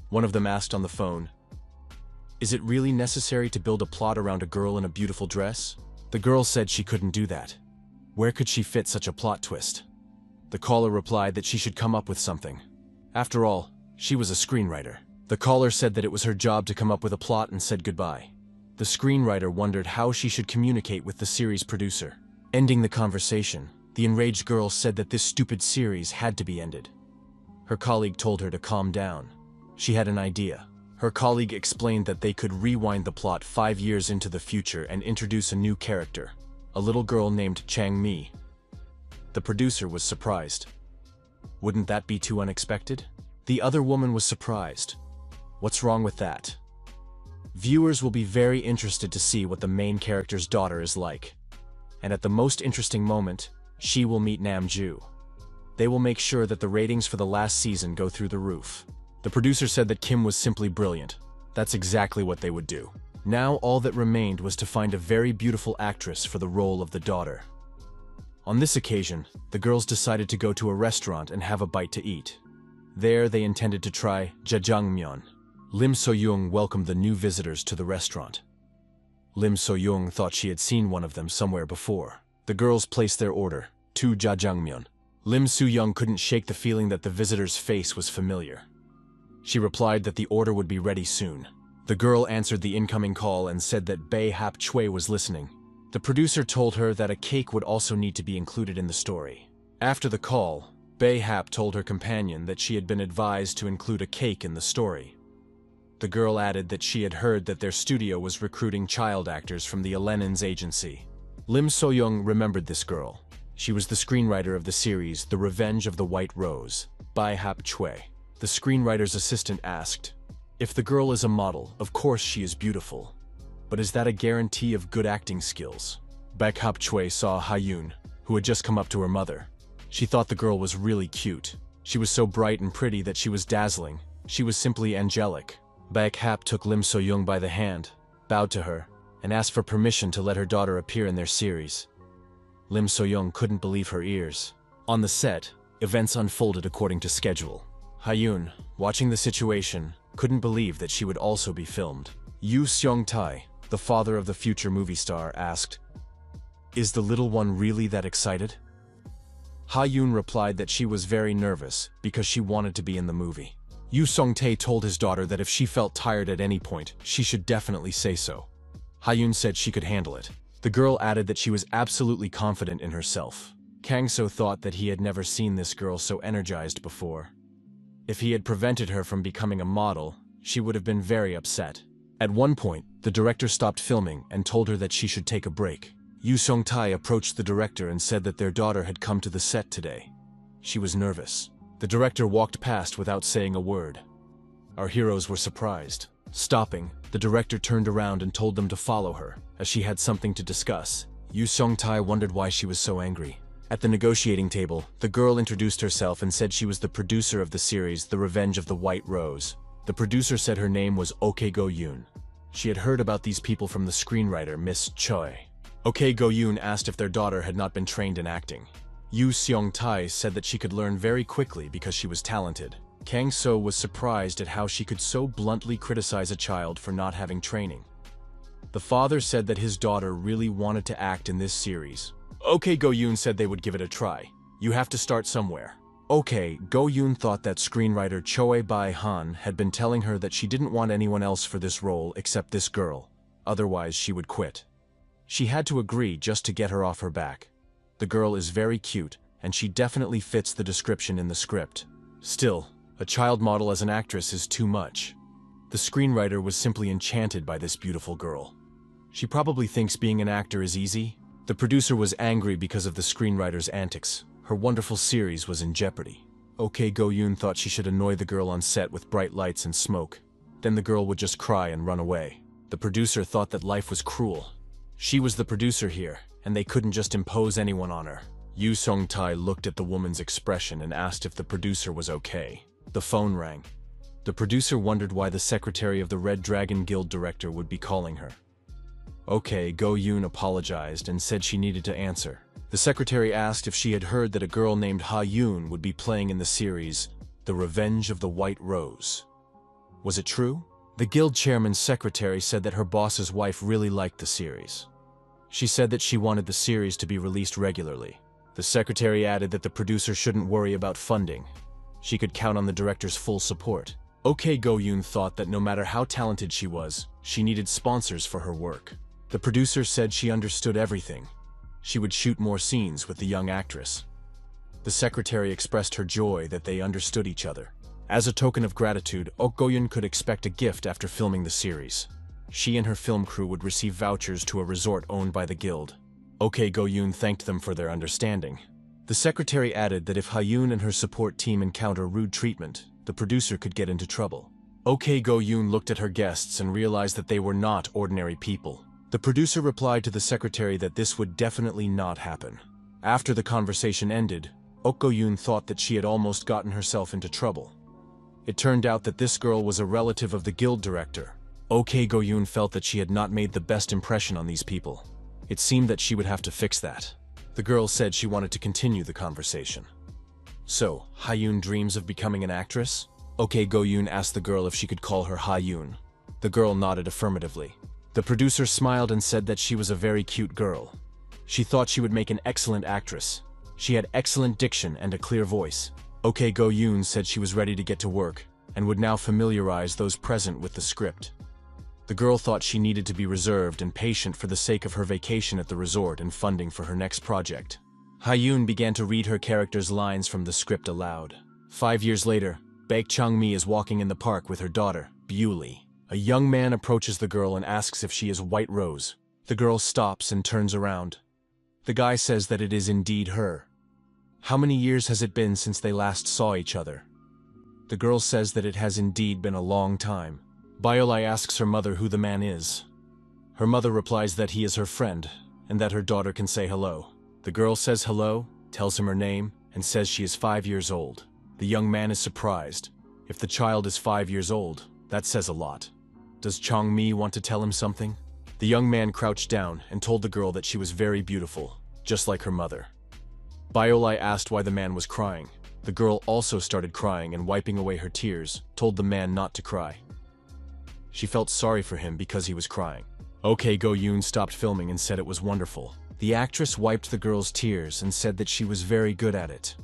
One of them asked on the phone, "Is it really necessary to build a plot around a girl in a beautiful dress?" The girl said she couldn't do that. Where could she fit such a plot twist? The caller replied that she should come up with something. After all, she was a screenwriter. The caller said that it was her job to come up with a plot and said goodbye. The screenwriter wondered how she should communicate with the series producer. Ending the conversation, the enraged girl said that this stupid series had to be ended. Her colleague told her to calm down. She had an idea. Her colleague explained that they could rewind the plot 5 years into the future and introduce a new character, a little girl named Chang Mi. The producer was surprised. Wouldn't that be too unexpected? The other woman was surprised. What's wrong with that? Viewers will be very interested to see what the main character's daughter is like. And at the most interesting moment, she will meet Namju. They will make sure that the ratings for the last season go through the roof. The producer said that Kim was simply brilliant. That's exactly what they would do. Now all that remained was to find a very beautiful actress for the role of the daughter. On this occasion, the girls decided to go to a restaurant and have a bite to eat. There they intended to try jjajangmyeon. Lim So-young welcomed the new visitors to the restaurant. Lim So-young thought she had seen one of them somewhere before. The girls placed their order, 2 jjajangmyeon. Lim So-young couldn't shake the feeling that the visitor's face was familiar. She replied that the order would be ready soon. The girl answered the incoming call and said that Bae Hap Choi was listening. The producer told her that a cake would also need to be included in the story. After the call, Bae Hap told her companion that she had been advised to include a cake in the story. The girl added that she had heard that their studio was recruiting child actors from the Alenins agency. Lim So-young remembered this girl. She was the screenwriter of the series The Revenge of the White Rose, Bae Hap Choi. The screenwriter's assistant asked, "If the girl is a model, of course she is beautiful. But is that a guarantee of good acting skills?" Bae Hap Choi saw Ha-yoon, who had just come up to her mother. She thought the girl was really cute. She was so bright and pretty that she was dazzling. She was simply angelic. Bae Hap took Lim So-young by the hand, bowed to her, and asked for permission to let her daughter appear in their series. Lim So-young couldn't believe her ears. On the set, events unfolded according to schedule. Ha-yoon, watching the situation, couldn't believe that she would also be filmed. Yu Seong-tae, the father of the future movie star, asked, "Is the little one really that excited?" Ha-yoon replied that she was very nervous because she wanted to be in the movie. Yu Seong-tae told his daughter that if she felt tired at any point, she should definitely say so. Ha-yoon said she could handle it. The girl added that she was absolutely confident in herself. Kang So thought that he had never seen this girl so energized before. If he had prevented her from becoming a model, she would have been very upset. At one point, the director stopped filming and told her that she should take a break. Yu Seong-tae approached the director and said that their daughter had come to the set today. She was nervous. The director walked past without saying a word. Our heroes were surprised. Stopping, the director turned around and told them to follow her, as she had something to discuss. Yu Seong-tae wondered why she was so angry. At the negotiating table, the girl introduced herself and said she was the producer of the series The Revenge of the White Rose. The producer said her name was Ok Go-yoon. She had heard about these people from the screenwriter Miss Choi. Ok Go-yoon asked if their daughter had not been trained in acting. Yu Seong-tae said that she could learn very quickly because she was talented. Kang So was surprised at how she could so bluntly criticize a child for not having training. The father said that his daughter really wanted to act in this series. Ok Go-yoon said they would give it a try. You have to start somewhere. Ok Go-yoon thought that screenwriter Choi Bai-han had been telling her that she didn't want anyone else for this role except this girl, otherwise she would quit. She had to agree just to get her off her back. The girl is very cute, and she definitely fits the description in the script. Still, a child model as an actress is too much. The screenwriter was simply enchanted by this beautiful girl. She probably thinks being an actor is easy. The producer was angry because of the screenwriter's antics. Her wonderful series was in jeopardy. OK Go-yoon thought she should annoy the girl on set with bright lights and smoke. Then the girl would just cry and run away. The producer thought that life was cruel. She was the producer here, and they couldn't just impose anyone on her. Yoo Sung-tae looked at the woman's expression and asked if the producer was okay. The phone rang. The producer wondered why the secretary of the Red Dragon Guild director would be calling her. OK Go-yoon apologized and said she needed to answer. The secretary asked if she had heard that a girl named Ha-yoon would be playing in the series The Revenge of the White Rose. Was it true? The guild chairman's secretary said that her boss's wife really liked the series. She said that she wanted the series to be released regularly. The secretary added that the producer shouldn't worry about funding. She could count on the director's full support. OK Go-yoon thought that no matter how talented she was, she needed sponsors for her work. The producer said she understood everything. She would shoot more scenes with the young actress. The secretary expressed her joy that they understood each other. As a token of gratitude, Ok Go-yoon could expect a gift after filming the series. She and her film crew would receive vouchers to a resort owned by the guild. Ok Go-yoon thanked them for their understanding. The secretary added that if Ha-yoon and her support team encounter rude treatment, the producer could get into trouble. Ok Go-yoon looked at her guests and realized that they were not ordinary people. The producer replied to the secretary that this would definitely not happen. After the conversation ended, Ok Go-yoon thought that she had almost gotten herself into trouble. It turned out that this girl was a relative of the guild director. Ok Go-yoon felt that she had not made the best impression on these people. It seemed that she would have to fix that. The girl said she wanted to continue the conversation. So, Ha-yoon dreams of becoming an actress? Ok Go-yoon asked the girl if she could call her Ha-yoon. The girl nodded affirmatively. The producer smiled and said that she was a very cute girl. She thought she would make an excellent actress. She had excellent diction and a clear voice. Ok Go-yoon said she was ready to get to work and would now familiarize those present with the script. The girl thought she needed to be reserved and patient for the sake of her vacation at the resort and funding for her next project. Ha-yoon began to read her character's lines from the script aloud. 5 years later, Baek Chang-mi is walking in the park with her daughter, Bewley. A young man approaches the girl and asks if she is White Rose. The girl stops and turns around. The guy says that it is indeed her. How many years has it been since they last saw each other? The girl says that it has indeed been a long time. Biolai asks her mother who the man is. Her mother replies that he is her friend, and that her daughter can say hello. The girl says hello, tells him her name, and says she is 5 years old. The young man is surprised. If the child is 5 years old, that says a lot. Does Chang-mi want to tell him something? The young man crouched down and told the girl that she was very beautiful, just like her mother. Biolai asked why the man was crying. The girl also started crying and wiping away her tears, told the man not to cry. She felt sorry for him because he was crying. Ok Go-yoon stopped filming and said it was wonderful. The actress wiped the girl's tears and said that she was very good at it.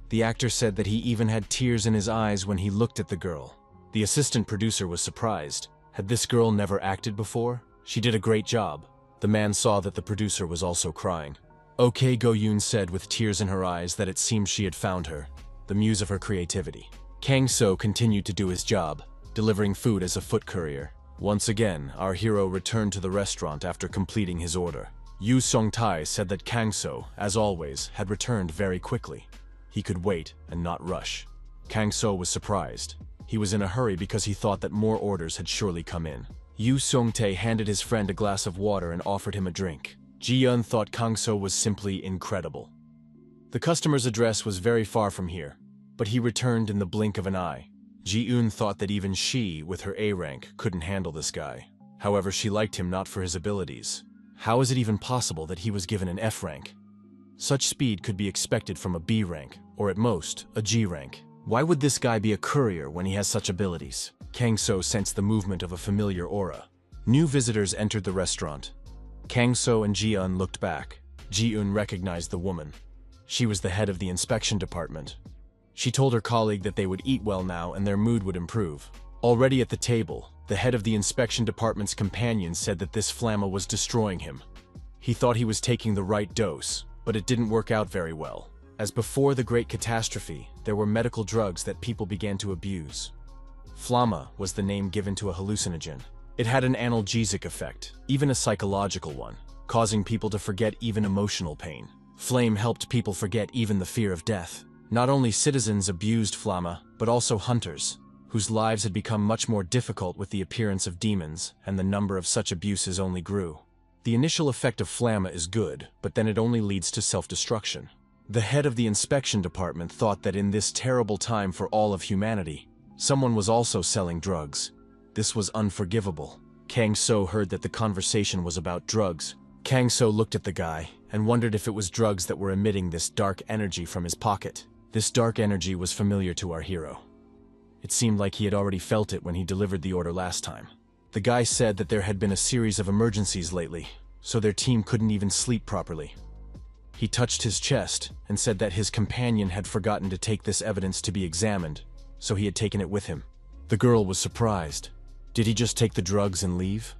The actor said that he even had tears in his eyes when he looked at the girl. The assistant producer was surprised. Had this girl never acted before? She did a great job. The man saw that the producer was also crying. Ok Go-yoon said with tears in her eyes that it seemed she had found her, the muse of her creativity. Kang So continued to do his job, delivering food as a foot courier. Once again, our hero returned to the restaurant after completing his order. Yoo Sung-tae said that Kang So, as always, had returned very quickly. He could wait and not rush. Kang So was surprised. He was in a hurry because he thought that more orders had surely come in. Yoo Sung-tae handed his friend a glass of water and offered him a drink. Ji-eun thought Kang So was simply incredible. The customer's address was very far from here, but he returned in the blink of an eye. Ji-eun thought that even she, with her A rank, couldn't handle this guy. However, she liked him not for his abilities. How is it even possible that he was given an F rank? Such speed could be expected from a B rank, or at most, a G rank. Why would this guy be a courier when he has such abilities? Kang So sensed the movement of a familiar aura. New visitors entered the restaurant. Kang So and Ji-eun looked back. Ji-eun recognized the woman. She was the head of the inspection department. She told her colleague that they would eat well now and their mood would improve. Already at the table, the head of the inspection department's companion said that this flamma was destroying him. He thought he was taking the right dose, but it didn't work out very well. As before the Great Catastrophe, there were medical drugs that people began to abuse. Flama was the name given to a hallucinogen. It had an analgesic effect, even a psychological one, causing people to forget even emotional pain. Flame helped people forget even the fear of death. Not only citizens abused Flama, but also hunters, whose lives had become much more difficult with the appearance of demons, and the number of such abuses only grew. The initial effect of Flama is good, but then it only leads to self-destruction. The head of the inspection department thought that in this terrible time for all of humanity, someone was also selling drugs. This was unforgivable. Kang So heard that the conversation was about drugs. Kang So looked at the guy and wondered if it was drugs that were emitting this dark energy from his pocket. This dark energy was familiar to our hero. It seemed like he had already felt it when he delivered the order last time. The guy said that there had been a series of emergencies lately, so their team couldn't even sleep properly. He touched his chest and said that his companion had forgotten to take this evidence to be examined, so he had taken it with him. The girl was surprised. Did he just take the drugs and leave?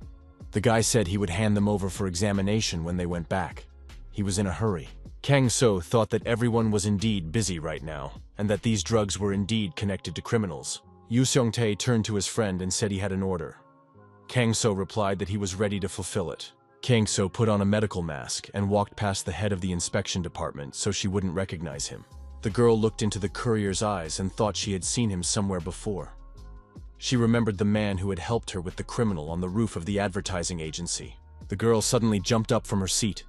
The guy said he would hand them over for examination when they went back. He was in a hurry. Kang So thought that everyone was indeed busy right now, and that these drugs were indeed connected to criminals. Yu Seong-tae turned to his friend and said he had an order. Kang So replied that he was ready to fulfill it. Kang So put on a medical mask and walked past the head of the inspection department so she wouldn't recognize him. The girl looked into the courier's eyes and thought she had seen him somewhere before. She remembered the man who had helped her with the criminal on the roof of the advertising agency. The girl suddenly jumped up from her seat.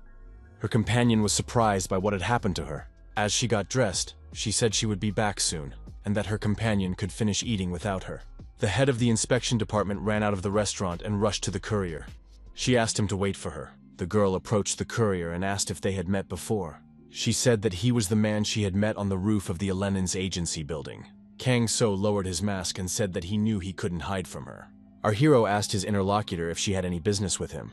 Her companion was surprised by what had happened to her. As she got dressed, she said she would be back soon, and that her companion could finish eating without her. The head of the inspection department ran out of the restaurant and rushed to the courier. She asked him to wait for her. The girl approached the courier and asked if they had met before. She said that he was the man she had met on the roof of the Elenen's agency building. Kang So lowered his mask and said that he knew he couldn't hide from her. Our hero asked his interlocutor if she had any business with him.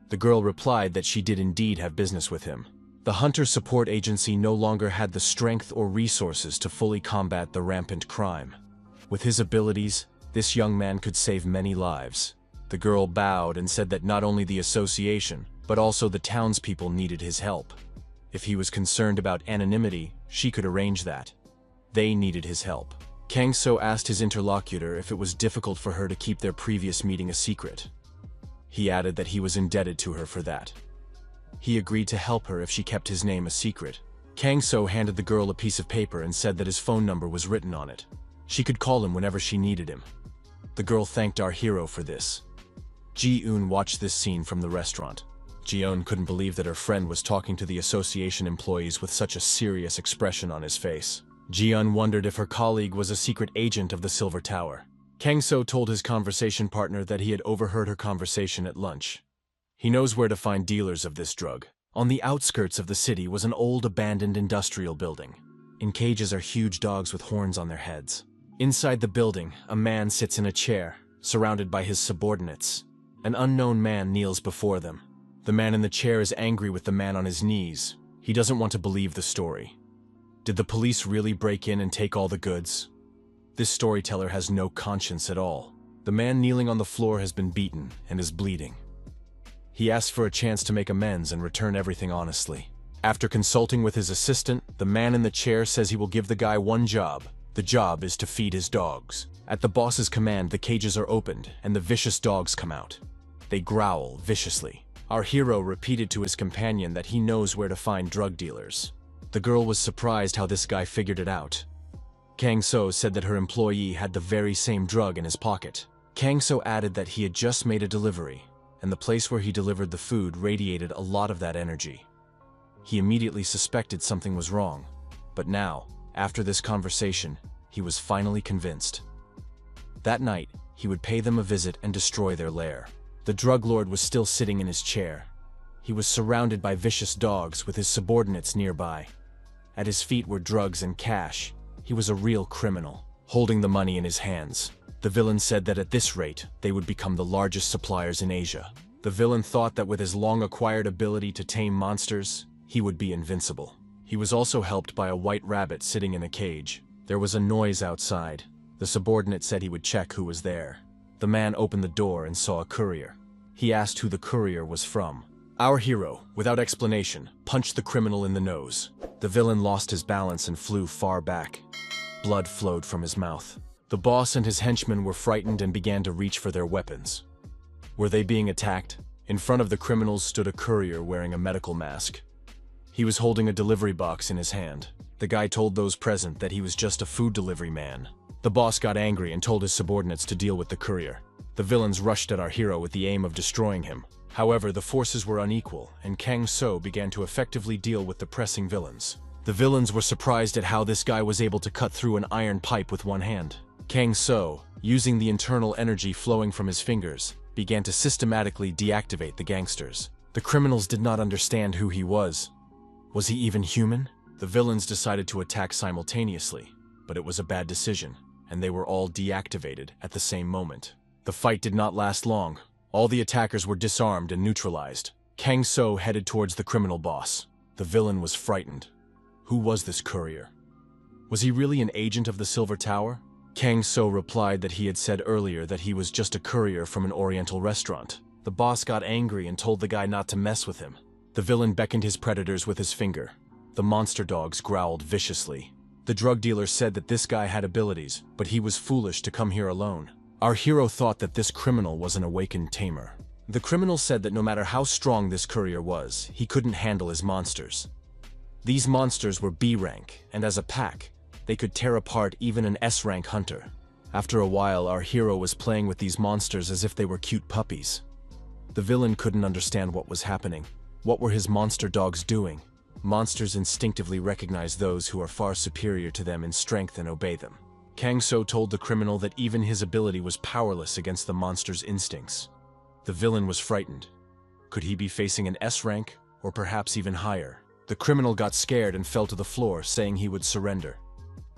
The girl replied that she did indeed have business with him. The Hunter Support Agency no longer had the strength or resources to fully combat the rampant crime. With his abilities, this young man could save many lives. The girl bowed and said that not only the association, but also the townspeople needed his help. If he was concerned about anonymity, she could arrange that. They needed his help. Kang So asked his interlocutor if it was difficult for her to keep their previous meeting a secret. He added that he was indebted to her for that. He agreed to help her if she kept his name a secret. Kang So handed the girl a piece of paper and said that his phone number was written on it. She could call him whenever she needed him. The girl thanked our hero for this. Ji-eun watched this scene from the restaurant. Ji-eun couldn't believe that her friend was talking to the association employees with such a serious expression on his face. Ji-eun wondered if her colleague was a secret agent of the Silver Tower. Kang So told his conversation partner that he had overheard her conversation at lunch. He knows where to find dealers of this drug. On the outskirts of the city was an old abandoned industrial building. In cages are huge dogs with horns on their heads. Inside the building, a man sits in a chair, surrounded by his subordinates. An unknown man kneels before them. The man in the chair is angry with the man on his knees. He doesn't want to believe the story. Did the police really break in and take all the goods? This storyteller has no conscience at all. The man kneeling on the floor has been beaten and is bleeding. He asks for a chance to make amends and return everything honestly. After consulting with his assistant, the man in the chair says he will give the guy one job. The job is to feed his dogs. At the boss's command, the cages are opened and the vicious dogs come out. They growl viciously. Our hero repeated to his companion that he knows where to find drug dealers. The girl was surprised how this guy figured it out. Kang So said that her employee had the very same drug in his pocket. Kang So added that he had just made a delivery, and the place where he delivered the food radiated a lot of that energy. He immediately suspected something was wrong, but now, after this conversation, he was finally convinced. That night, he would pay them a visit and destroy their lair. The drug lord was still sitting in his chair. He was surrounded by vicious dogs with his subordinates nearby. At his feet were drugs and cash. He was a real criminal, holding the money in his hands. The villain said that at this rate, they would become the largest suppliers in Asia. The villain thought that with his long-acquired ability to tame monsters, he would be invincible. He was also helped by a white rabbit sitting in a cage. There was a noise outside. The subordinate said he would check who was there. The man opened the door and saw a courier. He asked who the courier was from. Our hero, without explanation, punched the criminal in the nose. The villain lost his balance and flew far back. Blood flowed from his mouth. The The boss and his henchmen were frightened and began to reach for their weapons. Were they being attacked? In front of the criminals stood a courier wearing a medical mask. He was holding a delivery box in his hand. The guy told those present that he was just a food delivery man. The boss got angry and told his subordinates to deal with the courier. The villains rushed at our hero with the aim of destroying him. However, the forces were unequal, and Kang So began to effectively deal with the pressing villains. The villains were surprised at how this guy was able to cut through an iron pipe with one hand. Kang So, using the internal energy flowing from his fingers, began to systematically deactivate the gangsters. The criminals did not understand who he was. Was he even human? The villains decided to attack simultaneously, but it was a bad decision, and they were all deactivated at the same moment. The fight did not last long. All the attackers were disarmed and neutralized. Kang So headed towards the criminal boss. The villain was frightened. Who was this courier? Was he really an agent of the Silver Tower? Kang So replied that he had said earlier that he was just a courier from an Oriental restaurant. The boss got angry and told the guy not to mess with him. The villain beckoned his predators with his finger. The monster dogs growled viciously. The drug dealer said that this guy had abilities, but he was foolish to come here alone. Our hero thought that this criminal was an awakened tamer. The criminal said that no matter how strong this courier was, he couldn't handle his monsters. These monsters were B rank, and as a pack, they could tear apart even an S-rank hunter. After a while, our hero was playing with these monsters as if they were cute puppies. The villain couldn't understand what was happening. What were his monster dogs doing? Monsters instinctively recognize those who are far superior to them in strength and obey them. Kang So told the criminal that even his ability was powerless against the monster's instincts. The villain was frightened. Could he be facing an S-rank, or perhaps even higher? The criminal got scared and fell to the floor, saying he would surrender.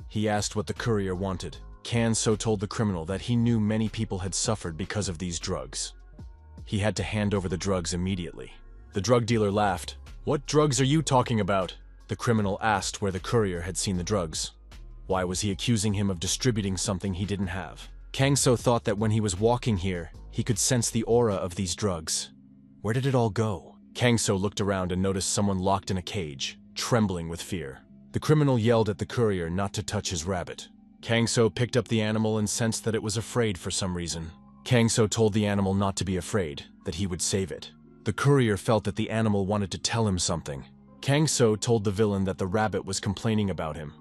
He asked what the courier wanted. Kang So told the criminal that he knew many people had suffered because of these drugs. He had to hand over the drugs immediately. The drug dealer laughed. "What drugs are you talking about?" The criminal asked where the courier had seen the drugs. Why was he accusing him of distributing something he didn't have? Kang So thought that when he was walking here, he could sense the aura of these drugs. Where did it all go? Kang So looked around and noticed someone locked in a cage, trembling with fear. The criminal yelled at the courier not to touch his rabbit. Kang So picked up the animal and sensed that it was afraid for some reason. Kang So told the animal not to be afraid, that he would save it. The courier felt that the animal wanted to tell him something. Kang So told the villain that the rabbit was complaining about him.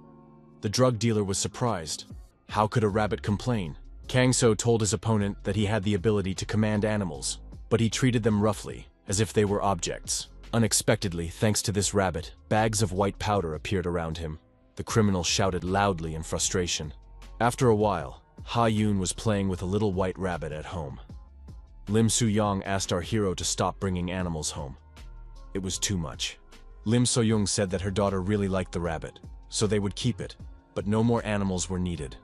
The drug dealer was surprised. How could a rabbit complain? Kang So told his opponent that he had the ability to command animals, but he treated them roughly, as if they were objects. Unexpectedly, thanks to this rabbit, bags of white powder appeared around him. The criminal shouted loudly in frustration. After a while, Ha Yun was playing with a little white rabbit at home. Lim So-young asked our hero to stop bringing animals home. It was too much. Lim So-young said that her daughter really liked the rabbit, so they would keep it, but no more animals were needed.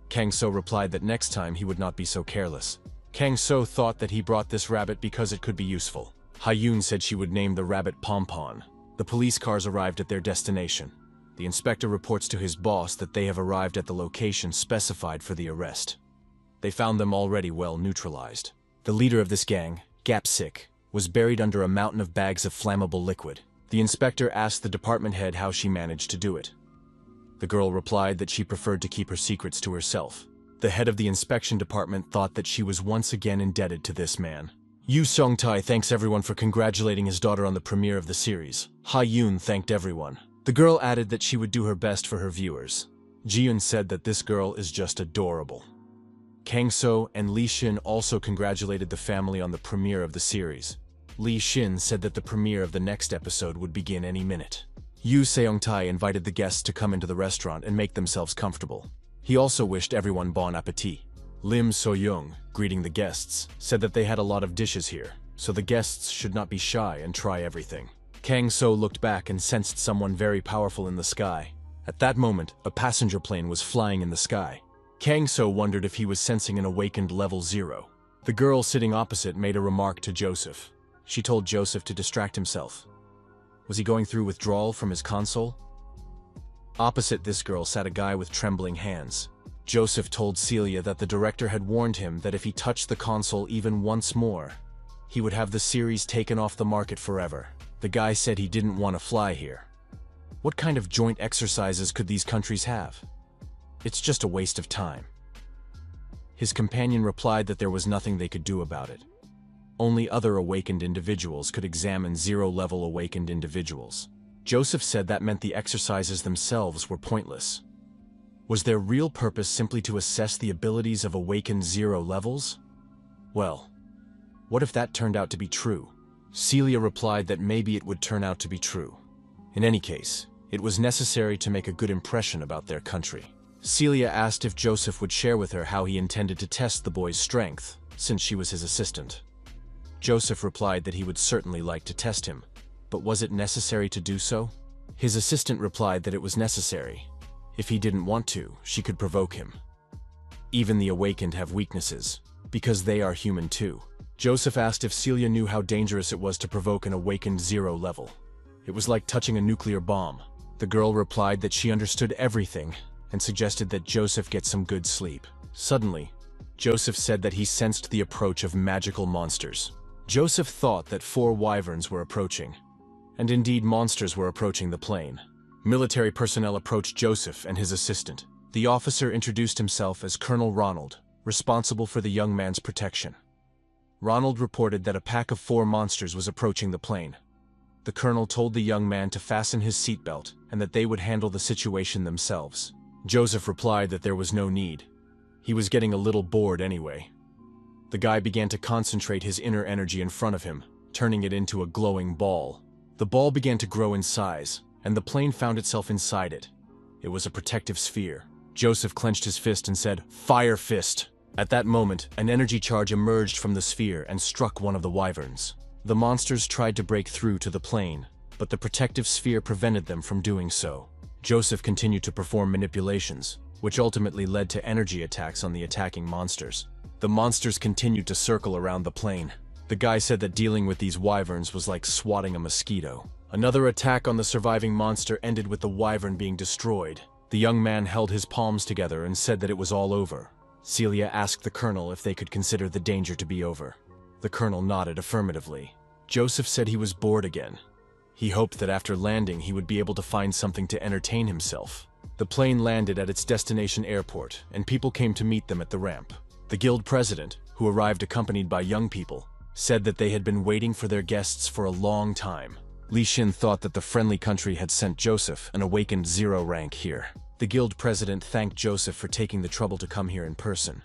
Kang So replied that next time he would not be so careless. Kang So thought that he brought this rabbit because it could be useful. Ha Yun said she would name the rabbit Pompon. The police cars arrived at their destination. The inspector reports to his boss that they have arrived at the location specified for the arrest. They found them already well neutralized. The leader of this gang, Gap-sik, was buried under a mountain of bags of flammable liquid. The inspector asked the department head how she managed to do it. The girl replied that she preferred to keep her secrets to herself. The head of the inspection department thought that she was once again indebted to this man. Yu Song-tai thanks everyone for congratulating his daughter on the premiere of the series. Ha Yun thanked everyone. The girl added that she would do her best for her viewers. Ji-eun said that this girl is just adorable. Kang So and Li Xin also congratulated the family on the premiere of the series. Li Xin said that the premiere of the next episode would begin any minute. Yu Seong-tai invited the guests to come into the restaurant and make themselves comfortable. He also wished everyone bon appetit. Lim So-young, greeting the guests, said that they had a lot of dishes here, so the guests should not be shy and try everything. Kang So looked back and sensed someone very powerful in the sky. At that moment, a passenger plane was flying in the sky. Kang So wondered if he was sensing an awakened level 0. The girl sitting opposite made a remark to Joseph. She told Joseph to distract himself. Was he going through withdrawal from his console? Opposite this girl sat a guy with trembling hands. Joseph told Celia that the director had warned him that if he touched the console even once more, he would have the series taken off the market forever. The guy said he didn't want to fly here. What kind of joint exercises could these countries have? It's just a waste of time. His companion replied that there was nothing they could do about it. Only other awakened individuals could examine zero-level awakened individuals. Joseph said that meant the exercises themselves were pointless. Was their real purpose simply to assess the abilities of awakened zero levels? Well, what if that turned out to be true? Celia replied that maybe it would turn out to be true. In any case, it was necessary to make a good impression about their country. Celia asked if Joseph would share with her how he intended to test the boy's strength, since she was his assistant. Joseph replied that he would certainly like to test him, but was it necessary to do so? His assistant replied that it was necessary. If he didn't want to, she could provoke him. Even the awakened have weaknesses, because they are human too. Joseph asked if Celia knew how dangerous it was to provoke an awakened zero level. It was like touching a nuclear bomb. The girl replied that she understood everything and suggested that Joseph get some good sleep. Suddenly, Joseph said that he sensed the approach of magical monsters. Joseph thought that 4 wyverns were approaching, and indeed monsters were approaching the plane. Military personnel approached Joseph and his assistant. The officer introduced himself as Colonel Ronald, responsible for the young man's protection. Ronald reported that a pack of 4 monsters was approaching the plane. The colonel told the young man to fasten his seatbelt and that they would handle the situation themselves. Joseph replied that there was no need. He was getting a little bored anyway. The guy began to concentrate his inner energy in front of him, turning it into a glowing ball. The ball began to grow in size, and the plane found itself inside it. It was a protective sphere. Joseph clenched his fist and said, "Fire fist!" At that moment, an energy charge emerged from the sphere and struck one of the wyverns. The monsters tried to break through to the plane, but the protective sphere prevented them from doing so. Joseph continued to perform manipulations, which ultimately led to energy attacks on the attacking monsters. The monsters continued to circle around the plane. The guy said that dealing with these wyverns was like swatting a mosquito. Another attack on the surviving monster ended with the wyvern being destroyed. The young man held his palms together and said that it was all over. Celia asked the colonel if they could consider the danger to be over. The colonel nodded affirmatively. Joseph said he was bored again. He hoped that after landing he would be able to find something to entertain himself. The plane landed at its destination airport, and people came to meet them at the ramp. The guild president, who arrived accompanied by young people, said that they had been waiting for their guests for a long time. Li Xin thought that the friendly country had sent Joseph, an awakened zero rank, here. The guild president thanked Joseph for taking the trouble to come here in person.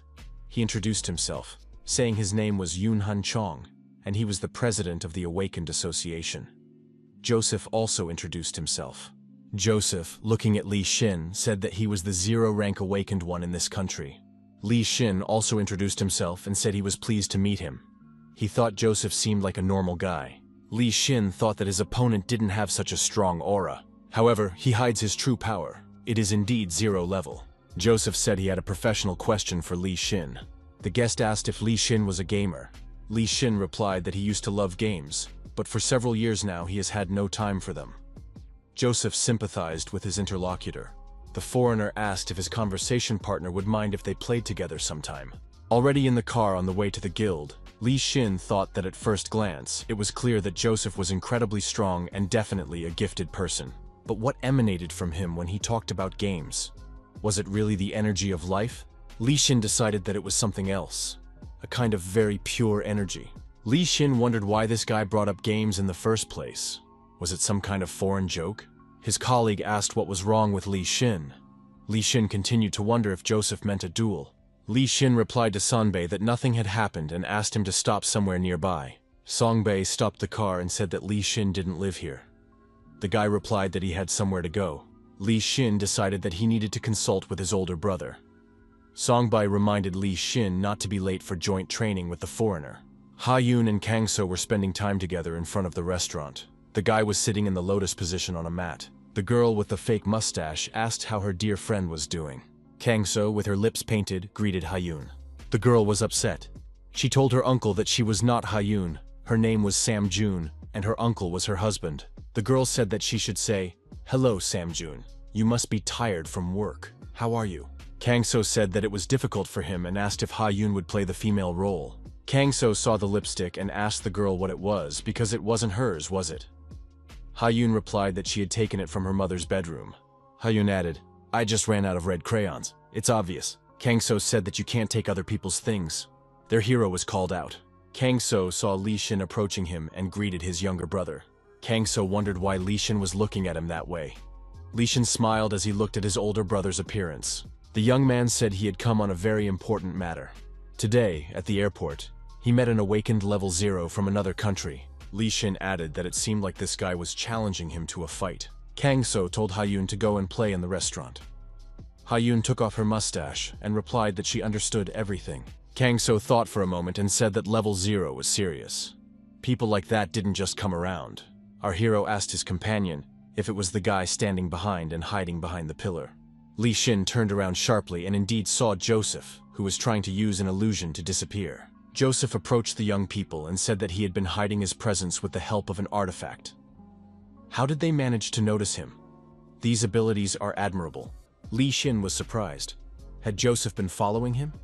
He introduced himself, saying his name was Yun Han Chong, and he was the president of the Awakened Association. Joseph also introduced himself. Joseph, looking at Li Xin, said that he was the zero-rank awakened one in this country. Li Xin also introduced himself and said he was pleased to meet him. He thought Joseph seemed like a normal guy. Li Xin thought that his opponent didn't have such a strong aura. However, he hides his true power. It is indeed zero level. Joseph said he had a professional question for Li Xin. The guest asked if Li Xin was a gamer. Li Xin replied that he used to love games, but for several years now he has had no time for them. Joseph sympathized with his interlocutor. The foreigner asked if his conversation partner would mind if they played together sometime. Already in the car on the way to the guild, Li Xin thought that at first glance, it was clear that Joseph was incredibly strong and definitely a gifted person. But what emanated from him when he talked about games? Was it really the energy of life? Li Xin decided that it was something else. A kind of very pure energy. Li Xin wondered why this guy brought up games in the first place. Was it some kind of foreign joke? His colleague asked what was wrong with Li Xin. Li Xin continued to wonder if Joseph meant a duel. Li Xin replied to Songbei that nothing had happened and asked him to stop somewhere nearby. Songbei stopped the car and said that Li Xin didn't live here. The guy replied that he had somewhere to go. Li Xin decided that he needed to consult with his older brother. Songbei reminded Li Xin not to be late for joint training with the foreigner. Ha Yun and Kang So were spending time together in front of the restaurant. The guy was sitting in the lotus position on a mat. The girl with the fake mustache asked how her dear friend was doing. Kang So, with her lips painted, greeted Ha Yun. The girl was upset. She told her uncle that she was not Ha Yun, her name was Sam Jun, and her uncle was her husband. The girl said that she should say, "Hello, Sam Jun. You must be tired from work. How are you?" Kang So said that it was difficult for him and asked if Ha Yun would play the female role. Kang So saw the lipstick and asked the girl what it was because it wasn't hers, was it? Ha Yun replied that she had taken it from her mother's bedroom. Ha Yun added, "I just ran out of red crayons. It's obvious." Kang So said that you can't take other people's things. Their hero was called out. Kang So saw Li Xin approaching him and greeted his younger brother. Kang So wondered why Li Xin was looking at him that way. Li Xin smiled as he looked at his older brother's appearance. The young man said he had come on a very important matter. Today, at the airport, he met an awakened level 0 from another country. Li Xin added that it seemed like this guy was challenging him to a fight. Kang So told Ha-Yun to go and play in the restaurant. Ha-Yun took off her mustache and replied that she understood everything. Kang So thought for a moment and said that level 0 was serious. People like that didn't just come around. Our hero asked his companion if it was the guy standing behind and hiding behind the pillar. Li Xin turned around sharply and indeed saw Joseph, who was trying to use an illusion to disappear. Joseph approached the young people and said that he had been hiding his presence with the help of an artifact. How did they manage to notice him? These abilities are admirable. Li Xin was surprised. Had Joseph been following him?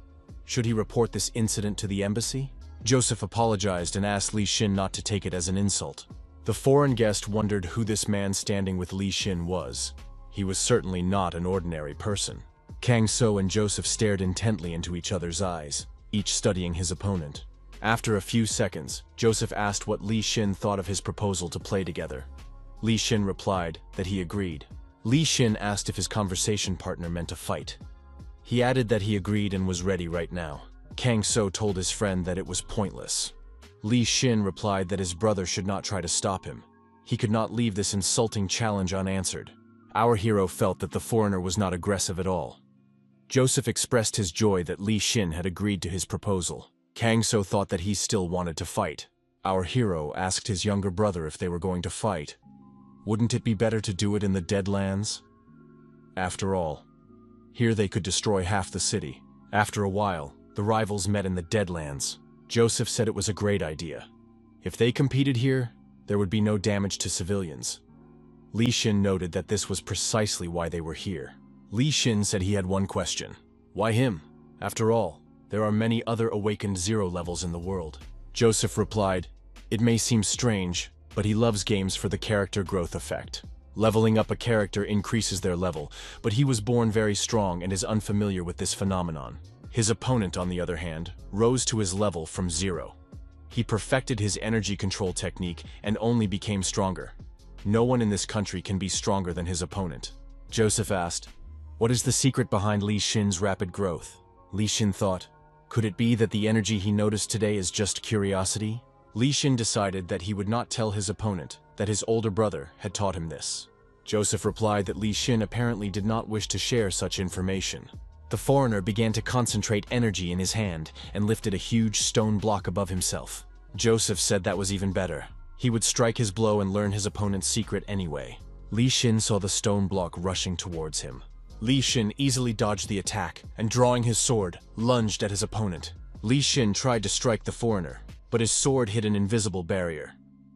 Should he report this incident to the embassy? Joseph apologized and asked Li Xin not to take it as an insult. The foreign guest wondered who this man standing with Li Xin was. He was certainly not an ordinary person. Kang So and Joseph stared intently into each other's eyes, each studying his opponent. After a few seconds, Joseph asked what Li Xin thought of his proposal to play together. Li Xin replied that he agreed. Li Xin asked if his conversation partner meant a fight. He added that he agreed and was ready right now. Kang So told his friend that it was pointless. Li Xin replied that his brother should not try to stop him. He could not leave this insulting challenge unanswered. Our hero felt that the foreigner was not aggressive at all. Joseph expressed his joy that Li Xin had agreed to his proposal. Kang So thought that he still wanted to fight. Our hero asked his younger brother if they were going to fight. Wouldn't it be better to do it in the Deadlands? After all, here they could destroy half the city. After a while, the rivals met in the Deadlands. Joseph said it was a great idea. If they competed here, there would be no damage to civilians. Li Xin noted that this was precisely why they were here. Li Xin said he had one question. Why him? After all, there are many other awakened 0 levels in the world. Joseph replied, it may seem strange, but he loves games for the character growth effect. Leveling up a character increases their level, but he was born very strong and is unfamiliar with this phenomenon. His opponent, on the other hand, rose to his level from 0. He perfected his energy control technique and only became stronger. No one in this country can be stronger than his opponent. Joseph asked, what is the secret behind Li Xin's rapid growth? Li Xin thought, could it be that the energy he noticed today is just curiosity? Li Xin decided that he would not tell his opponent that his older brother had taught him this. Joseph replied that Li Xin apparently did not wish to share such information. The foreigner began to concentrate energy in his hand and lifted a huge stone block above himself. Joseph said that was even better. He would strike his blow and learn his opponent's secret anyway. Li Xin saw the stone block rushing towards him. Li Xin easily dodged the attack and, drawing his sword, lunged at his opponent. Li Xin tried to strike the foreigner, but his sword hit an invisible barrier.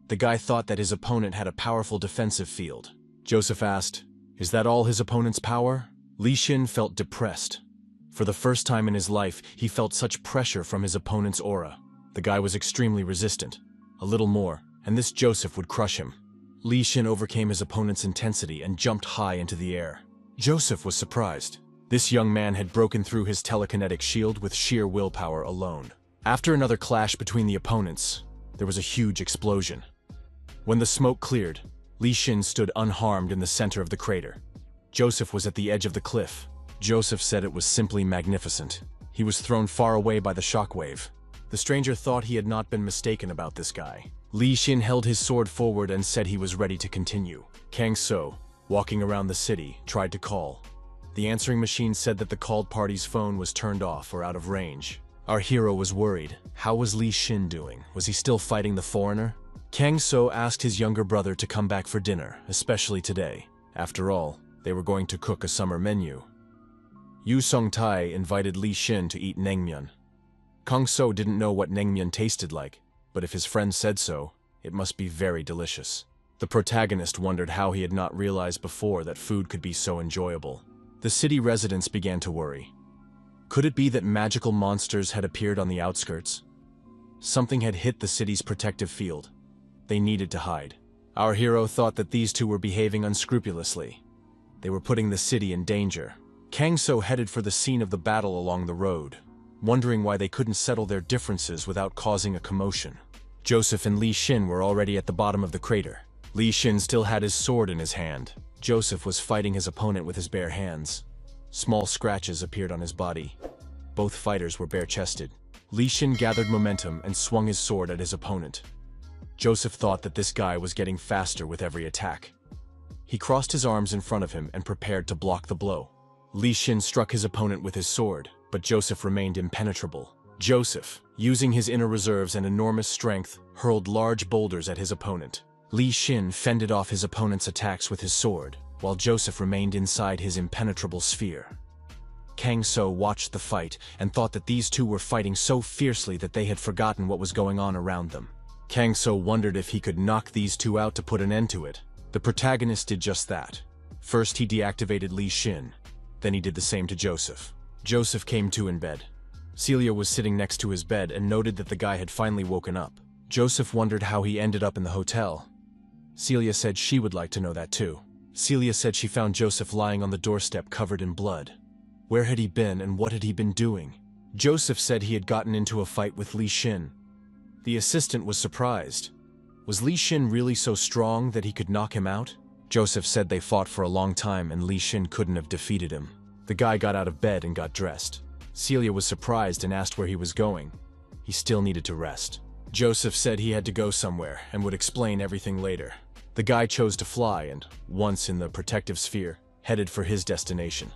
The guy thought that his opponent had a powerful defensive field. Joseph asked, is that all his opponent's power? Li Xin felt depressed. For the first time in his life, he felt such pressure from his opponent's aura. The guy was extremely resistant. A little more, and this Joseph would crush him. Li Xin overcame his opponent's intensity and jumped high into the air. Joseph was surprised. This young man had broken through his telekinetic shield with sheer willpower alone. After another clash between the opponents, there was a huge explosion. When the smoke cleared, Li Xin stood unharmed in the center of the crater. Joseph was at the edge of the cliff. Joseph said it was simply magnificent. He was thrown far away by the shockwave. The stranger thought he had not been mistaken about this guy. Li Xin held his sword forward and said he was ready to continue. Kang So, walking around the city, tried to call. The answering machine said that the called party's phone was turned off or out of range. Our hero was worried. How was Li Xin doing? Was he still fighting the foreigner? Kang So asked his younger brother to come back for dinner, especially today. After all, they were going to cook a summer menu. Yu Songtai invited Li Xin to eat naengmyeon. Kang So didn't know what naengmyeon tasted like, but if his friend said so, it must be very delicious. The protagonist wondered how he had not realized before that food could be so enjoyable. The city residents began to worry. Could it be that magical monsters had appeared on the outskirts? Something had hit the city's protective field. They needed to hide. Our hero thought that these two were behaving unscrupulously. They were putting the city in danger. Kang So headed for the scene of the battle along the road, wondering why they couldn't settle their differences without causing a commotion. Joseph and Li Xin were already at the bottom of the crater. Li Xin still had his sword in his hand. Joseph was fighting his opponent with his bare hands. Small scratches appeared on his body. Both fighters were bare-chested. Li Xin gathered momentum and swung his sword at his opponent. Joseph thought that this guy was getting faster with every attack. He crossed his arms in front of him and prepared to block the blow. Li Xin struck his opponent with his sword, but Joseph remained impenetrable. Joseph, using his inner reserves and enormous strength, hurled large boulders at his opponent. Li Xin fended off his opponent's attacks with his sword, while Joseph remained inside his impenetrable sphere. Kang So watched the fight and thought that these two were fighting so fiercely that they had forgotten what was going on around them. Kang So wondered if he could knock these two out to put an end to it. The protagonist did just that. First he deactivated Li Xin, then he did the same to Joseph. Joseph came to in bed. Celia was sitting next to his bed and noted that the guy had finally woken up. Joseph wondered how he ended up in the hotel. Celia said she would like to know that too. Celia said she found Joseph lying on the doorstep covered in blood. Where had he been and what had he been doing? Joseph said he had gotten into a fight with Li Xin. The assistant was surprised. Was Li Xin really so strong that he could knock him out? Joseph said they fought for a long time and Li Xin couldn't have defeated him. The guy got out of bed and got dressed. Celia was surprised and asked where he was going. He still needed to rest. Joseph said he had to go somewhere and would explain everything later. The guy chose to fly and, once in the protective sphere, headed for his destination.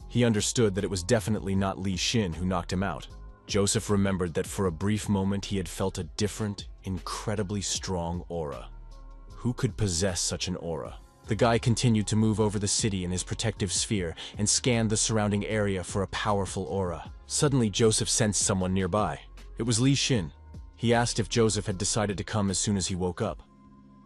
He understood that it was definitely not Li Xin who knocked him out. Joseph remembered that for a brief moment he had felt a different, incredibly strong aura. Who could possess such an aura? The guy continued to move over the city in his protective sphere and scanned the surrounding area for a powerful aura. Suddenly Joseph sensed someone nearby. It was Li Xin. He asked if Joseph had decided to come as soon as he woke up.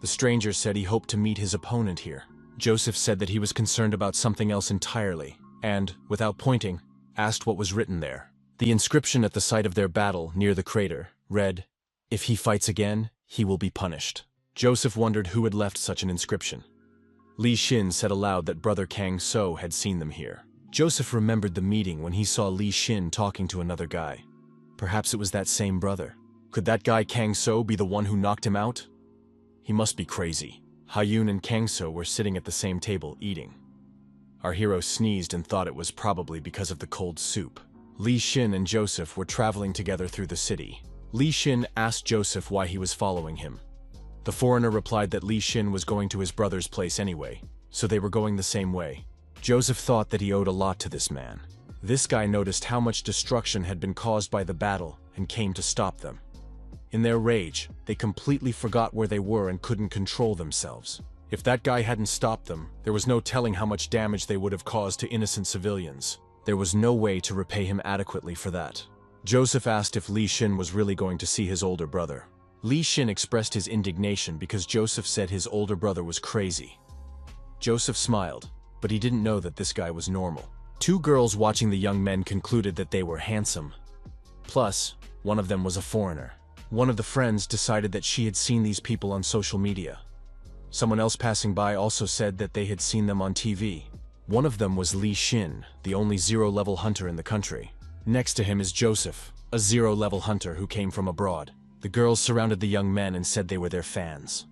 The stranger said he hoped to meet his opponent here. Joseph said that he was concerned about something else entirely, and, without pointing, asked what was written there. The inscription at the site of their battle, near the crater, read, "If he fights again, he will be punished." Joseph wondered who had left such an inscription. Li Xin said aloud that brother Kang So had seen them here. Joseph remembered the meeting when he saw Li Xin talking to another guy. Perhaps it was that same brother. Could that guy Kang So be the one who knocked him out? He must be crazy. Hayun and Kang So were sitting at the same table, eating. Our hero sneezed and thought it was probably because of the cold soup. Li Xin and Joseph were traveling together through the city. Li Xin asked Joseph why he was following him. The foreigner replied that Li Xin was going to his brother's place anyway, so they were going the same way. Joseph thought that he owed a lot to this man. This guy noticed how much destruction had been caused by the battle and came to stop them. In their rage, they completely forgot where they were and couldn't control themselves. If that guy hadn't stopped them, there was no telling how much damage they would have caused to innocent civilians. There was no way to repay him adequately for that. Joseph asked if Li Xin was really going to see his older brother. Li Xin expressed his indignation because Joseph said his older brother was crazy. Joseph smiled, but he didn't know that this guy was normal. Two girls watching the young men concluded that they were handsome. Plus, one of them was a foreigner. One of the friends decided that she had seen these people on social media. Someone else passing by also said that they had seen them on TV. One of them was Li Xin, the only zero-level hunter in the country. Next to him is Joseph, a zero-level hunter who came from abroad. The girls surrounded the young men and said they were their fans.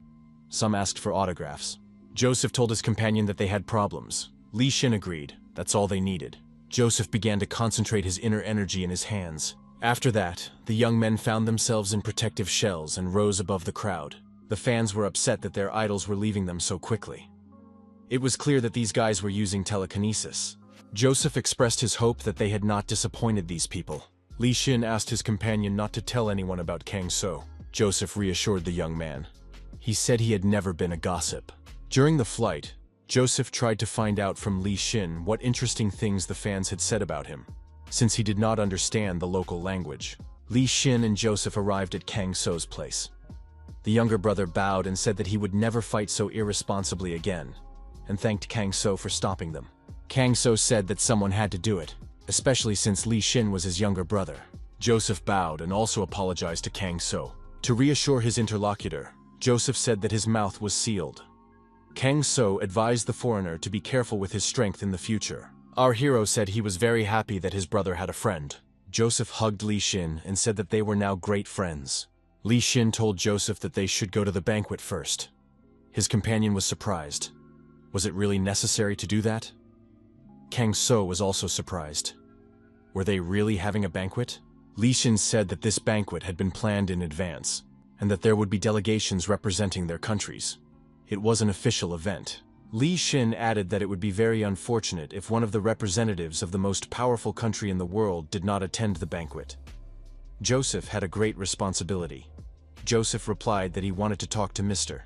Some asked for autographs. Joseph told his companion that they had problems. Li Xin agreed. That's all they needed. Joseph began to concentrate his inner energy in his hands. After that, the young men found themselves in protective shells and rose above the crowd. The fans were upset that their idols were leaving them so quickly. It was clear that these guys were using telekinesis. Joseph expressed his hope that they had not disappointed these people. Li Xin asked his companion not to tell anyone about Kang So. Joseph reassured the young man. He said he had never been a gossip. During the flight, Joseph tried to find out from Li Xin what interesting things the fans had said about him, since he did not understand the local language. Li Xin and Joseph arrived at Kang So's place. The younger brother bowed and said that he would never fight so irresponsibly again, and thanked Kang So for stopping them. Kang So said that someone had to do it, especially since Li Xin was his younger brother. Joseph bowed and also apologized to Kang So. To reassure his interlocutor, Joseph said that his mouth was sealed. Kang So advised the foreigner to be careful with his strength in the future. Our hero said he was very happy that his brother had a friend. Joseph hugged Li Xin and said that they were now great friends. Li Xin told Joseph that they should go to the banquet first. His companion was surprised. Was it really necessary to do that? Kang So was also surprised. Were they really having a banquet? Li Xin said that this banquet had been planned in advance, and that there would be delegations representing their countries. It was an official event. Li Xin added that it would be very unfortunate if one of the representatives of the most powerful country in the world did not attend the banquet. Joseph had a great responsibility. Joseph replied that he wanted to talk to Mr.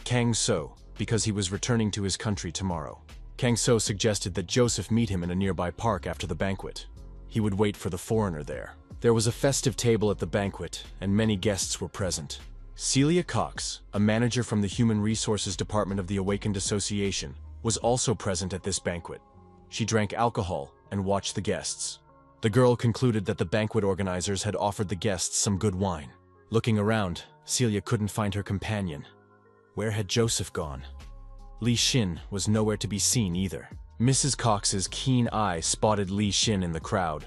Kang So, because he was returning to his country tomorrow. Kang So suggested that Joseph meet him in a nearby park after the banquet. He would wait for the foreigner there. There was a festive table at the banquet, and many guests were present. Celia Cox, a manager from the Human Resources Department of the Awakened Association, was also present at this banquet. She drank alcohol and watched the guests. The girl concluded that the banquet organizers had offered the guests some good wine. Looking around, Celia couldn't find her companion. Where had Joseph gone? Li Xin was nowhere to be seen either. Mrs. Cox's keen eye spotted Li Xin in the crowd.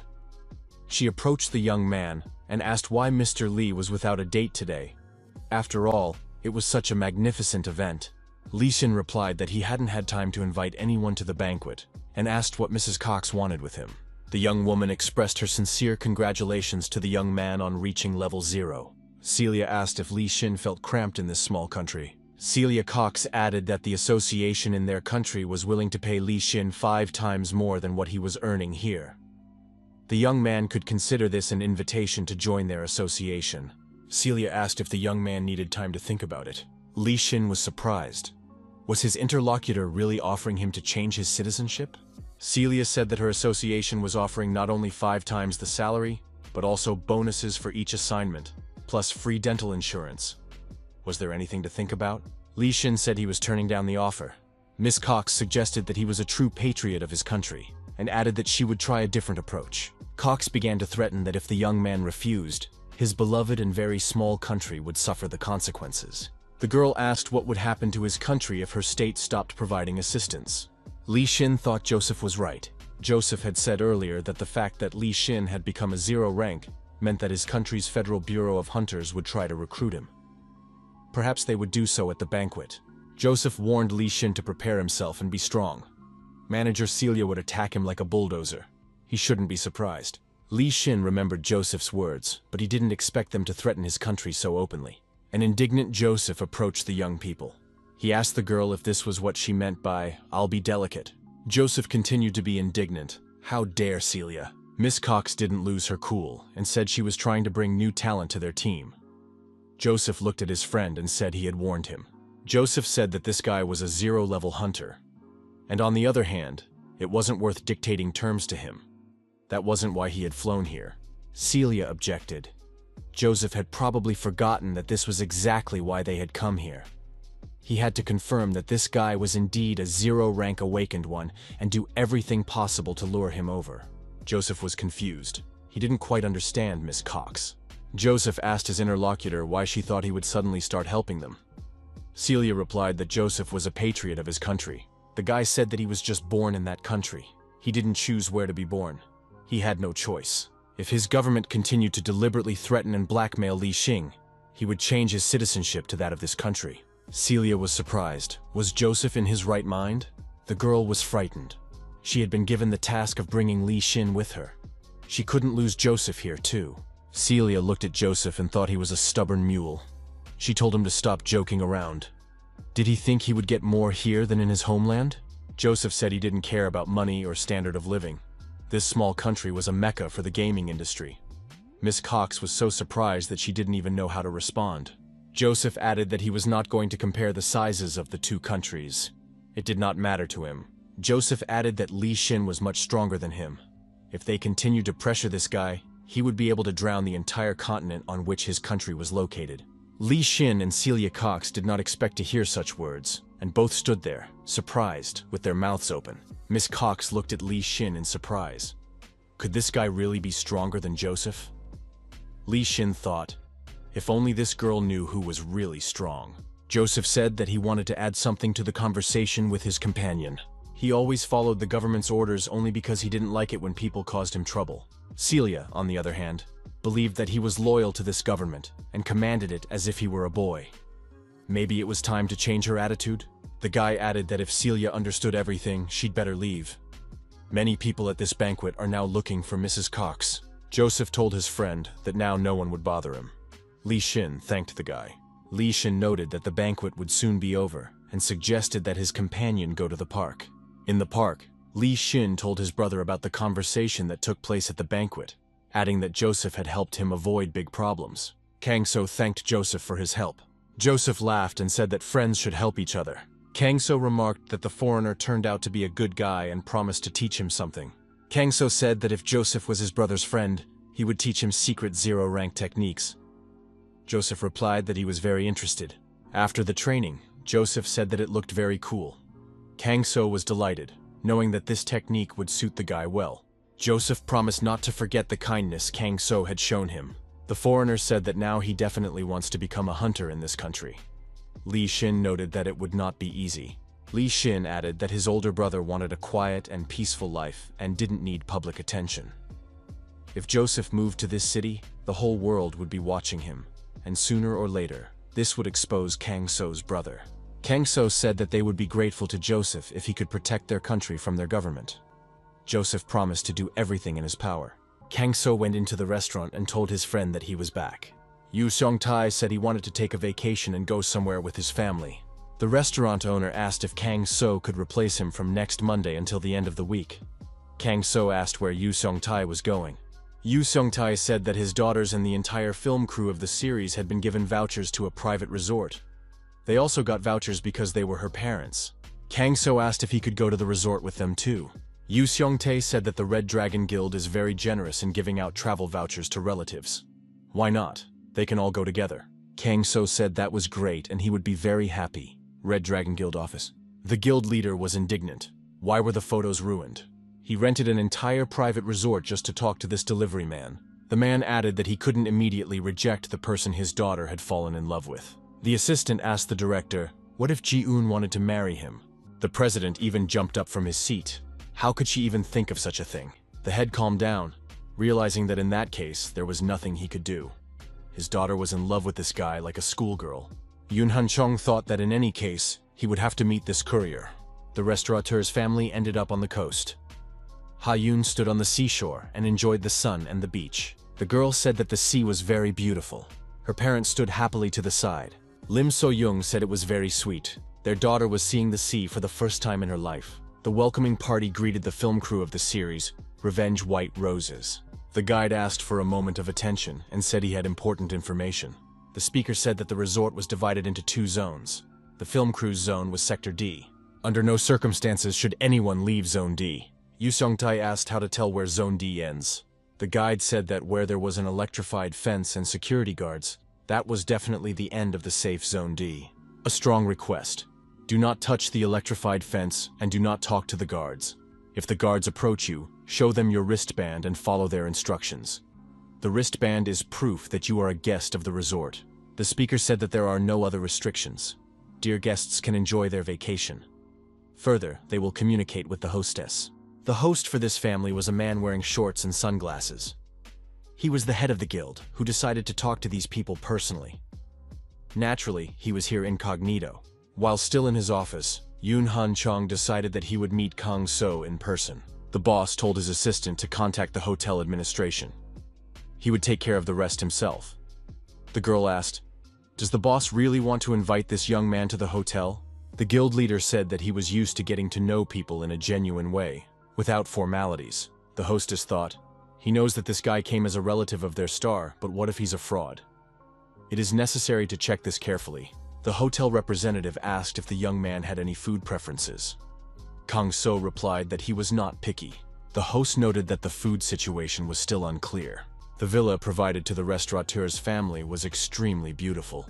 She approached the young man and asked why Mr. Li was without a date today. After all, it was such a magnificent event. Li Xin replied that he hadn't had time to invite anyone to the banquet, and asked what Mrs. Cox wanted with him. The young woman expressed her sincere congratulations to the young man on reaching level 0. Celia asked if Li Xin felt cramped in this small country. Celia Cox added that the association in their country was willing to pay Li Xin 5 times more than what he was earning here. The young man could consider this an invitation to join their association. Celia asked if the young man needed time to think about it. Li Xin was surprised. Was his interlocutor really offering him to change his citizenship? Celia said that her association was offering not only 5 times the salary, but also bonuses for each assignment, plus free dental insurance. Was there anything to think about? Li Xin said he was turning down the offer. Miss Cox suggested that he was a true patriot of his country, and added that she would try a different approach. Cox began to threaten that if the young man refused, his beloved and very small country would suffer the consequences. The girl asked what would happen to his country if her state stopped providing assistance. Li Xin thought Joseph was right. Joseph had said earlier that the fact that Li Xin had become a 0 rank meant that his country's Federal Bureau of Hunters would try to recruit him. Perhaps they would do so at the banquet. Joseph warned Li Xin to prepare himself and be strong. Manager Celia would attack him like a bulldozer. He shouldn't be surprised. Li Xin remembered Joseph's words, but he didn't expect them to threaten his country so openly. An indignant Joseph approached the young people. He asked the girl if this was what she meant by, "I'll be delicate." Joseph continued to be indignant. How dare Celia? Miss Cox didn't lose her cool and said she was trying to bring new talent to their team. Joseph looked at his friend and said he had warned him. Joseph said that this guy was a 0-level hunter. And on the other hand, it wasn't worth dictating terms to him. That wasn't why he had flown here. Celia objected. Joseph had probably forgotten that this was exactly why they had come here. He had to confirm that this guy was indeed a 0-rank awakened one and do everything possible to lure him over. Joseph was confused. He didn't quite understand Miss Cox. Joseph asked his interlocutor why she thought he would suddenly start helping them. Celia replied that Joseph was a patriot of his country. The guy said that he was just born in that country. He didn't choose where to be born. He had no choice. If his government continued to deliberately threaten and blackmail Li Xin, he would change his citizenship to that of this country. Celia was surprised. Was Joseph in his right mind? The girl was frightened. She had been given the task of bringing Li Xin with her. She couldn't lose Joseph here, too. Celia looked at Joseph and thought he was a stubborn mule. She told him to stop joking around. Did he think he would get more here than in his homeland? Joseph said he didn't care about money or standard of living. This small country was a mecca for the gaming industry. Miss Cox was so surprised that she didn't even know how to respond. Joseph added that he was not going to compare the sizes of the 2 countries. It did not matter to him. Joseph added that Li Xin was much stronger than him. If they continued to pressure this guy, he would be able to drown the entire continent on which his country was located. Li Xin and Celia Cox did not expect to hear such words, and both stood there, surprised, with their mouths open. Miss Cox looked at Li Xin in surprise. Could this guy really be stronger than Joseph? Li Xin thought, if only this girl knew who was really strong. Joseph said that he wanted to add something to the conversation with his companion. He always followed the government's orders only because he didn't like it when people caused him trouble. Celia, on the other hand, believed that he was loyal to this government and commanded it as if he were a boy. Maybe it was time to change her attitude? The guy added that if Celia understood everything, she'd better leave. Many people at this banquet are now looking for Mrs. Cox. Joseph told his friend that now no one would bother him. Li Xin thanked the guy. Li Xin noted that the banquet would soon be over and suggested that his companion go to the park. In the park, Li Xin told his brother about the conversation that took place at the banquet, adding that Joseph had helped him avoid big problems. Kang So thanked Joseph for his help. Joseph laughed and said that friends should help each other. Kang So remarked that the foreigner turned out to be a good guy and promised to teach him something. Kang So said that if Joseph was his brother's friend, he would teach him secret zero-rank techniques. Joseph replied that he was very interested. After the training, Joseph said that it looked very cool. Kang So was delighted, knowing that this technique would suit the guy well. Joseph promised not to forget the kindness Kang So had shown him. The foreigner said that now he definitely wants to become a hunter in this country. Li Xin noted that it would not be easy. Li Xin added that his older brother wanted a quiet and peaceful life and didn't need public attention. If Joseph moved to this city, the whole world would be watching him, and sooner or later, this would expose Kang So's brother. Kang So said that they would be grateful to Joseph if he could protect their country from their government. Joseph promised to do everything in his power. Kang So went into the restaurant and told his friend that he was back. Yu Seong-tai said he wanted to take a vacation and go somewhere with his family. The restaurant owner asked if Kang So could replace him from next Monday until the end of the week. Kang So asked where Yu Seong-tai was going. Yu Seong-tai said that his daughters and the entire film crew of the series had been given vouchers to a private resort. They also got vouchers because they were her parents. Kang So asked if he could go to the resort with them too. Yu Seong-tae said that the Red Dragon Guild is very generous in giving out travel vouchers to relatives. Why not? They can all go together. Kang So said that was great and he would be very happy. Red Dragon Guild office. The guild leader was indignant. Why were the photos ruined? He rented an entire private resort just to talk to this delivery man. The man added that he couldn't immediately reject the person his daughter had fallen in love with. The assistant asked the director, what if Ji-eun wanted to marry him? The president even jumped up from his seat. How could she even think of such a thing? The head calmed down, realizing that in that case, there was nothing he could do. His daughter was in love with this guy like a schoolgirl. Yoon Han-chong thought that in any case, he would have to meet this courier. The restaurateur's family ended up on the coast. Ha-yoon stood on the seashore and enjoyed the sun and the beach. The girl said that the sea was very beautiful. Her parents stood happily to the side. Lim So-young said it was very sweet. Their daughter was seeing the sea for the first time in her life. The welcoming party greeted the film crew of the series, Revenge White Roses. The guide asked for a moment of attention and said he had important information. The speaker said that the resort was divided into 2 zones. The film crew's zone was Sector D. Under no circumstances should anyone leave Zone D. Yu Seong-tae asked how to tell where Zone D ends. The guide said that where there was an electrified fence and security guards, that was definitely the end of the safe Zone D. A strong request. Do not touch the electrified fence and do not talk to the guards. If the guards approach you, show them your wristband and follow their instructions. The wristband is proof that you are a guest of the resort. The speaker said that there are no other restrictions. Dear guests can enjoy their vacation. Further, they will communicate with the hostess. The host for this family was a man wearing shorts and sunglasses. He was the head of the guild, who decided to talk to these people personally. Naturally, he was here incognito. While still in his office, Yoon Han-chong decided that he would meet Kang So in person. The boss told his assistant to contact the hotel administration. He would take care of the rest himself. The girl asked, "Does the boss really want to invite this young man to the hotel?" The guild leader said that he was used to getting to know people in a genuine way, without formalities. The hostess thought, he knows that this guy came as a relative of their star, but what if he's a fraud? It is necessary to check this carefully. The hotel representative asked if the young man had any food preferences. Kang So replied that he was not picky. The host noted that the food situation was still unclear. The villa provided to the restaurateur's family was extremely beautiful.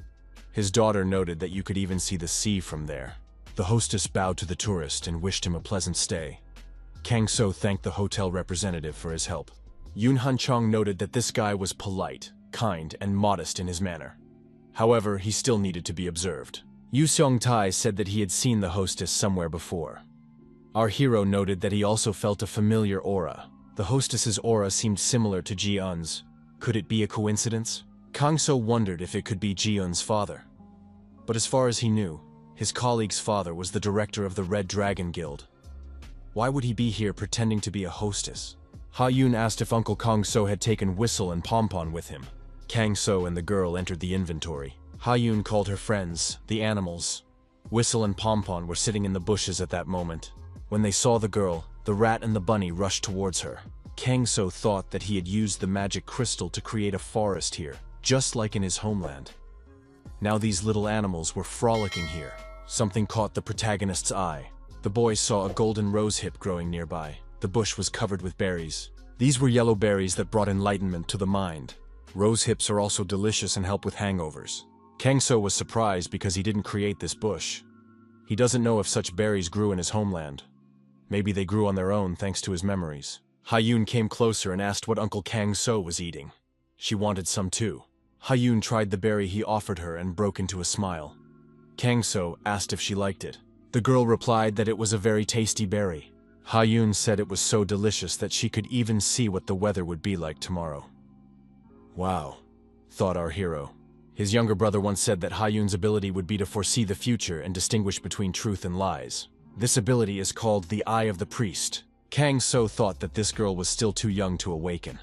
His daughter noted that you could even see the sea from there. The hostess bowed to the tourist and wished him a pleasant stay. Kang So thanked the hotel representative for his help. Yoon Han-chong noted that this guy was polite, kind, and modest in his manner. However, he still needed to be observed. Yu Seong-tae said that he had seen the hostess somewhere before. Our hero noted that he also felt a familiar aura. The hostess's aura seemed similar to Ji-eun's. Could it be a coincidence? Kang So wondered if it could be Ji-eun's father. But as far as he knew, his colleague's father was the director of the Red Dragon Guild. Why would he be here pretending to be a hostess? Ha-yoon asked if Uncle Kang So had taken Whistle and Pompon with him. Kang So and the girl entered the inventory. Ha-yoon called her friends, the animals. Whistle and Pompon were sitting in the bushes at that moment. When they saw the girl, the rat and the bunny rushed towards her. Kang So thought that he had used the magic crystal to create a forest here, just like in his homeland. Now these little animals were frolicking here. Something caught the protagonist's eye. The boys saw a golden rosehip growing nearby. The bush was covered with berries. These were yellow berries that brought enlightenment to the mind. Rosehips are also delicious and help with hangovers. Kang So was surprised because he didn't create this bush. He doesn't know if such berries grew in his homeland. Maybe they grew on their own thanks to his memories. Ha-yoon came closer and asked what Uncle Kang So was eating. She wanted some too. Ha-yoon tried the berry he offered her and broke into a smile. Kang So asked if she liked it. The girl replied that it was a very tasty berry. Ha-yoon said it was so delicious that she could even see what the weather would be like tomorrow. Wow, thought our hero. His younger brother once said that Ha-yoon's ability would be to foresee the future and distinguish between truth and lies. This ability is called the Eye of the Priest. Kang So thought that this girl was still too young to awaken.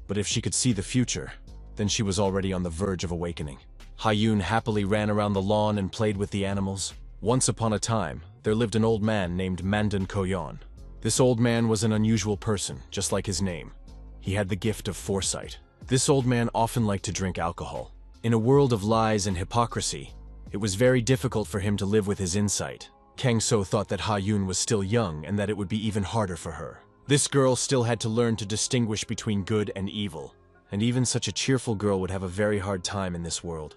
But if she could see the future, then she was already on the verge of awakening. Ha-yoon happily ran around the lawn and played with the animals. Once upon a time, there lived an old man named Mandan Koyon. This old man was an unusual person, just like his name. He had the gift of foresight. This old man often liked to drink alcohol. In a world of lies and hypocrisy, it was very difficult for him to live with his insight. Kang So thought that Ha-yoon was still young and that it would be even harder for her. This girl still had to learn to distinguish between good and evil, and even such a cheerful girl would have a very hard time in this world.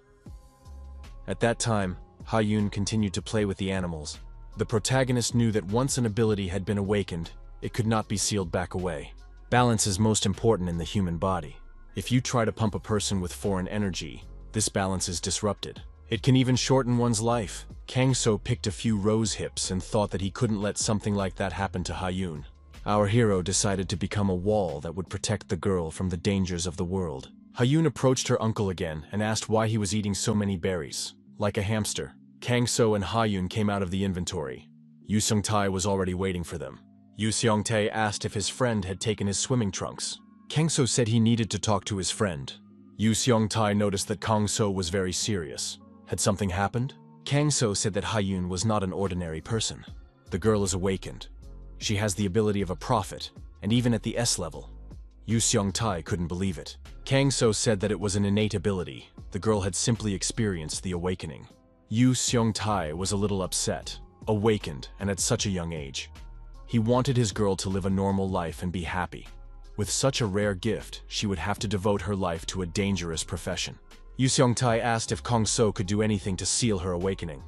At that time, Ha-yoon continued to play with the animals. The protagonist knew that once an ability had been awakened, it could not be sealed back away. Balance is most important in the human body. If you try to pump a person with foreign energy, this balance is disrupted. It can even shorten one's life. Kang So picked a few rose hips and thought that he couldn't let something like that happen to Ha-yoon. Our hero decided to become a wall that would protect the girl from the dangers of the world. Ha-yoon approached her uncle again and asked why he was eating so many berries. Like a hamster, Kang So and Ha-yoon came out of the inventory. Yu Seong-tae was already waiting for them. Yu Seong-tae asked if his friend had taken his swimming trunks. Kang So said he needed to talk to his friend. Yu Seong-tae noticed that Kang So was very serious. Had something happened? Kang So said that Ha-yoon was not an ordinary person. The girl is awakened. She has the ability of a prophet, and even at the S level. Yu Seong-tae couldn't believe it. Kang So said that it was an innate ability. The girl had simply experienced the awakening. Yu Seong-tae was a little upset, awakened, and at such a young age. He wanted his girl to live a normal life and be happy. With such a rare gift, she would have to devote her life to a dangerous profession. Yu Seong-tae asked if Kang So could do anything to seal her awakening.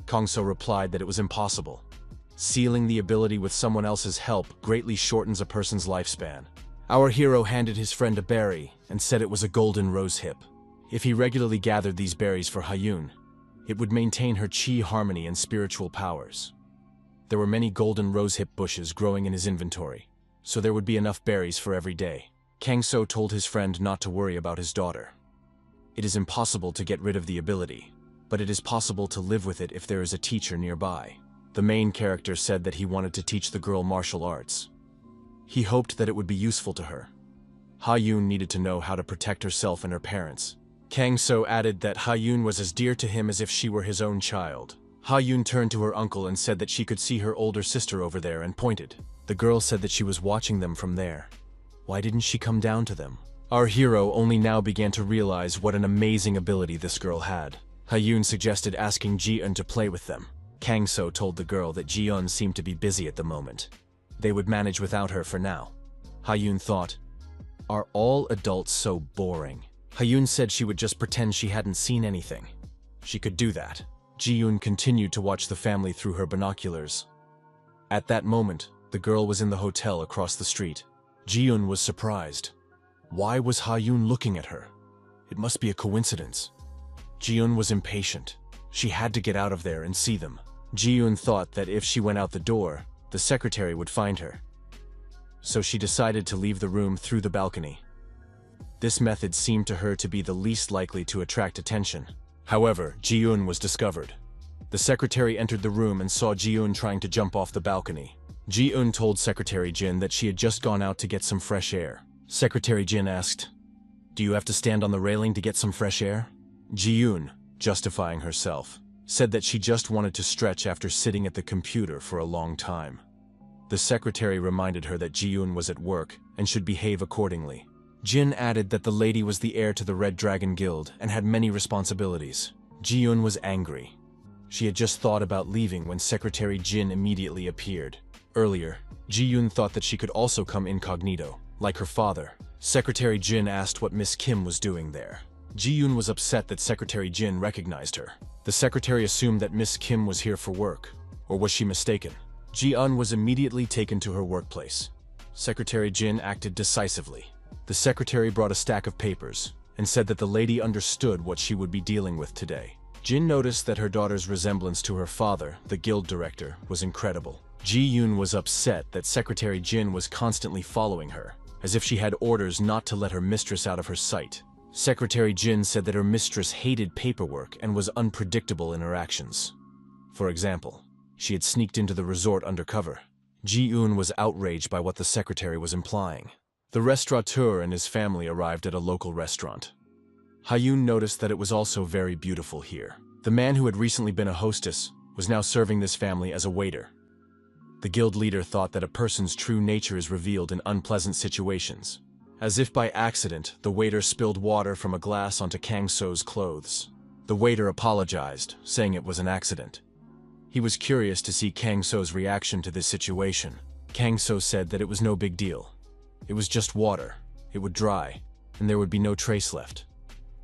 Kang So replied that it was impossible. Sealing the ability with someone else's help greatly shortens a person's lifespan. Our hero handed his friend a berry and said it was a golden rosehip. If he regularly gathered these berries for Ha-yoon, it would maintain her chi harmony and spiritual powers. There were many golden rosehip bushes growing in his inventory, so there would be enough berries for every day. Kang So told his friend not to worry about his daughter. It is impossible to get rid of the ability, but it is possible to live with it if there is a teacher nearby. The main character said that he wanted to teach the girl martial arts. He hoped that it would be useful to her. Ha-yoon needed to know how to protect herself and her parents. Kang So added that Ha-yoon was as dear to him as if she were his own child. Ha-yoon turned to her uncle and said that she could see her older sister over there and pointed. The girl said that she was watching them from there. Why didn't she come down to them? Our hero only now began to realize what an amazing ability this girl had. Ha-yoon suggested asking Ji-eun to play with them. Kang So told the girl that Ji-eun seemed to be busy at the moment. They would manage without her for now. Ha-yoon thought, are all adults so boring? Ha-yoon said she would just pretend she hadn't seen anything. She could do that. Ji-eun continued to watch the family through her binoculars. At that moment, the girl was in the hotel across the street. Ji-eun was surprised. Why was Ha-yoon looking at her? It must be a coincidence. Ji-eun was impatient. She had to get out of there and see them. Ji-eun thought that if she went out the door, the secretary would find her. So she decided to leave the room through the balcony. This method seemed to her to be the least likely to attract attention. However, Ji-eun was discovered. The secretary entered the room and saw Ji-eun trying to jump off the balcony. Ji-eun told Secretary Jin that she had just gone out to get some fresh air. Secretary Jin asked, "Do you have to stand on the railing to get some fresh air?" Ji-eun, justifying herself, said that she just wanted to stretch after sitting at the computer for a long time. The secretary reminded her that Ji-eun was at work and should behave accordingly. Jin added that the lady was the heir to the Red Dragon Guild and had many responsibilities. Ji-eun was angry. She had just thought about leaving when Secretary Jin immediately appeared. Earlier, Ji-eun thought that she could also come incognito, like her father. Secretary Jin asked what Miss Kim was doing there. Ji-eun was upset that Secretary Jin recognized her. The secretary assumed that Miss Kim was here for work, or was she mistaken? Ji-eun was immediately taken to her workplace. Secretary Jin acted decisively. The secretary brought a stack of papers and said that the lady understood what she would be dealing with today. Jin noticed that her daughter's resemblance to her father, the guild director, was incredible. Ji-eun was upset that Secretary Jin was constantly following her, as if she had orders not to let her mistress out of her sight. Secretary Jin said that her mistress hated paperwork and was unpredictable in her actions. For example, she had sneaked into the resort undercover. Ji-eun was outraged by what the secretary was implying. The restaurateur and his family arrived at a local restaurant. Ha-yoon noticed that it was also very beautiful here. The man who had recently been a hostess was now serving this family as a waiter. The guild leader thought that a person's true nature is revealed in unpleasant situations. As if by accident, the waiter spilled water from a glass onto Kang So's clothes. The waiter apologized, saying it was an accident. He was curious to see Kang So's reaction to this situation. Kang So said that it was no big deal. It was just water. It would dry, and there would be no trace left.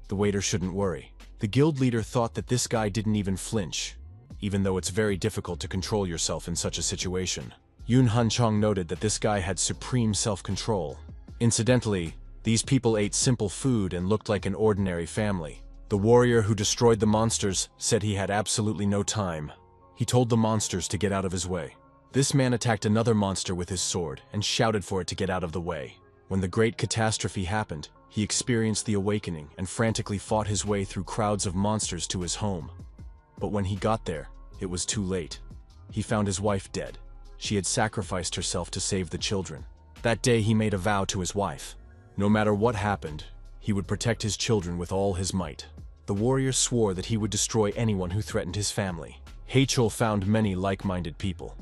The waiter shouldn't worry. The guild leader thought that this guy didn't even flinch, even though it's very difficult to control yourself in such a situation. Yoon Han-chong noted that this guy had supreme self-control. Incidentally, these people ate simple food and looked like an ordinary family. The warrior who destroyed the monsters said he had absolutely no time. He told the monsters to get out of his way. This man attacked another monster with his sword and shouted for it to get out of the way. When the great catastrophe happened, he experienced the awakening and frantically fought his way through crowds of monsters to his home. But when he got there, it was too late. He found his wife dead. She had sacrificed herself to save the children. That day he made a vow to his wife. No matter what happened, he would protect his children with all his might. The warrior swore that he would destroy anyone who threatened his family. Haechul found many like-minded people.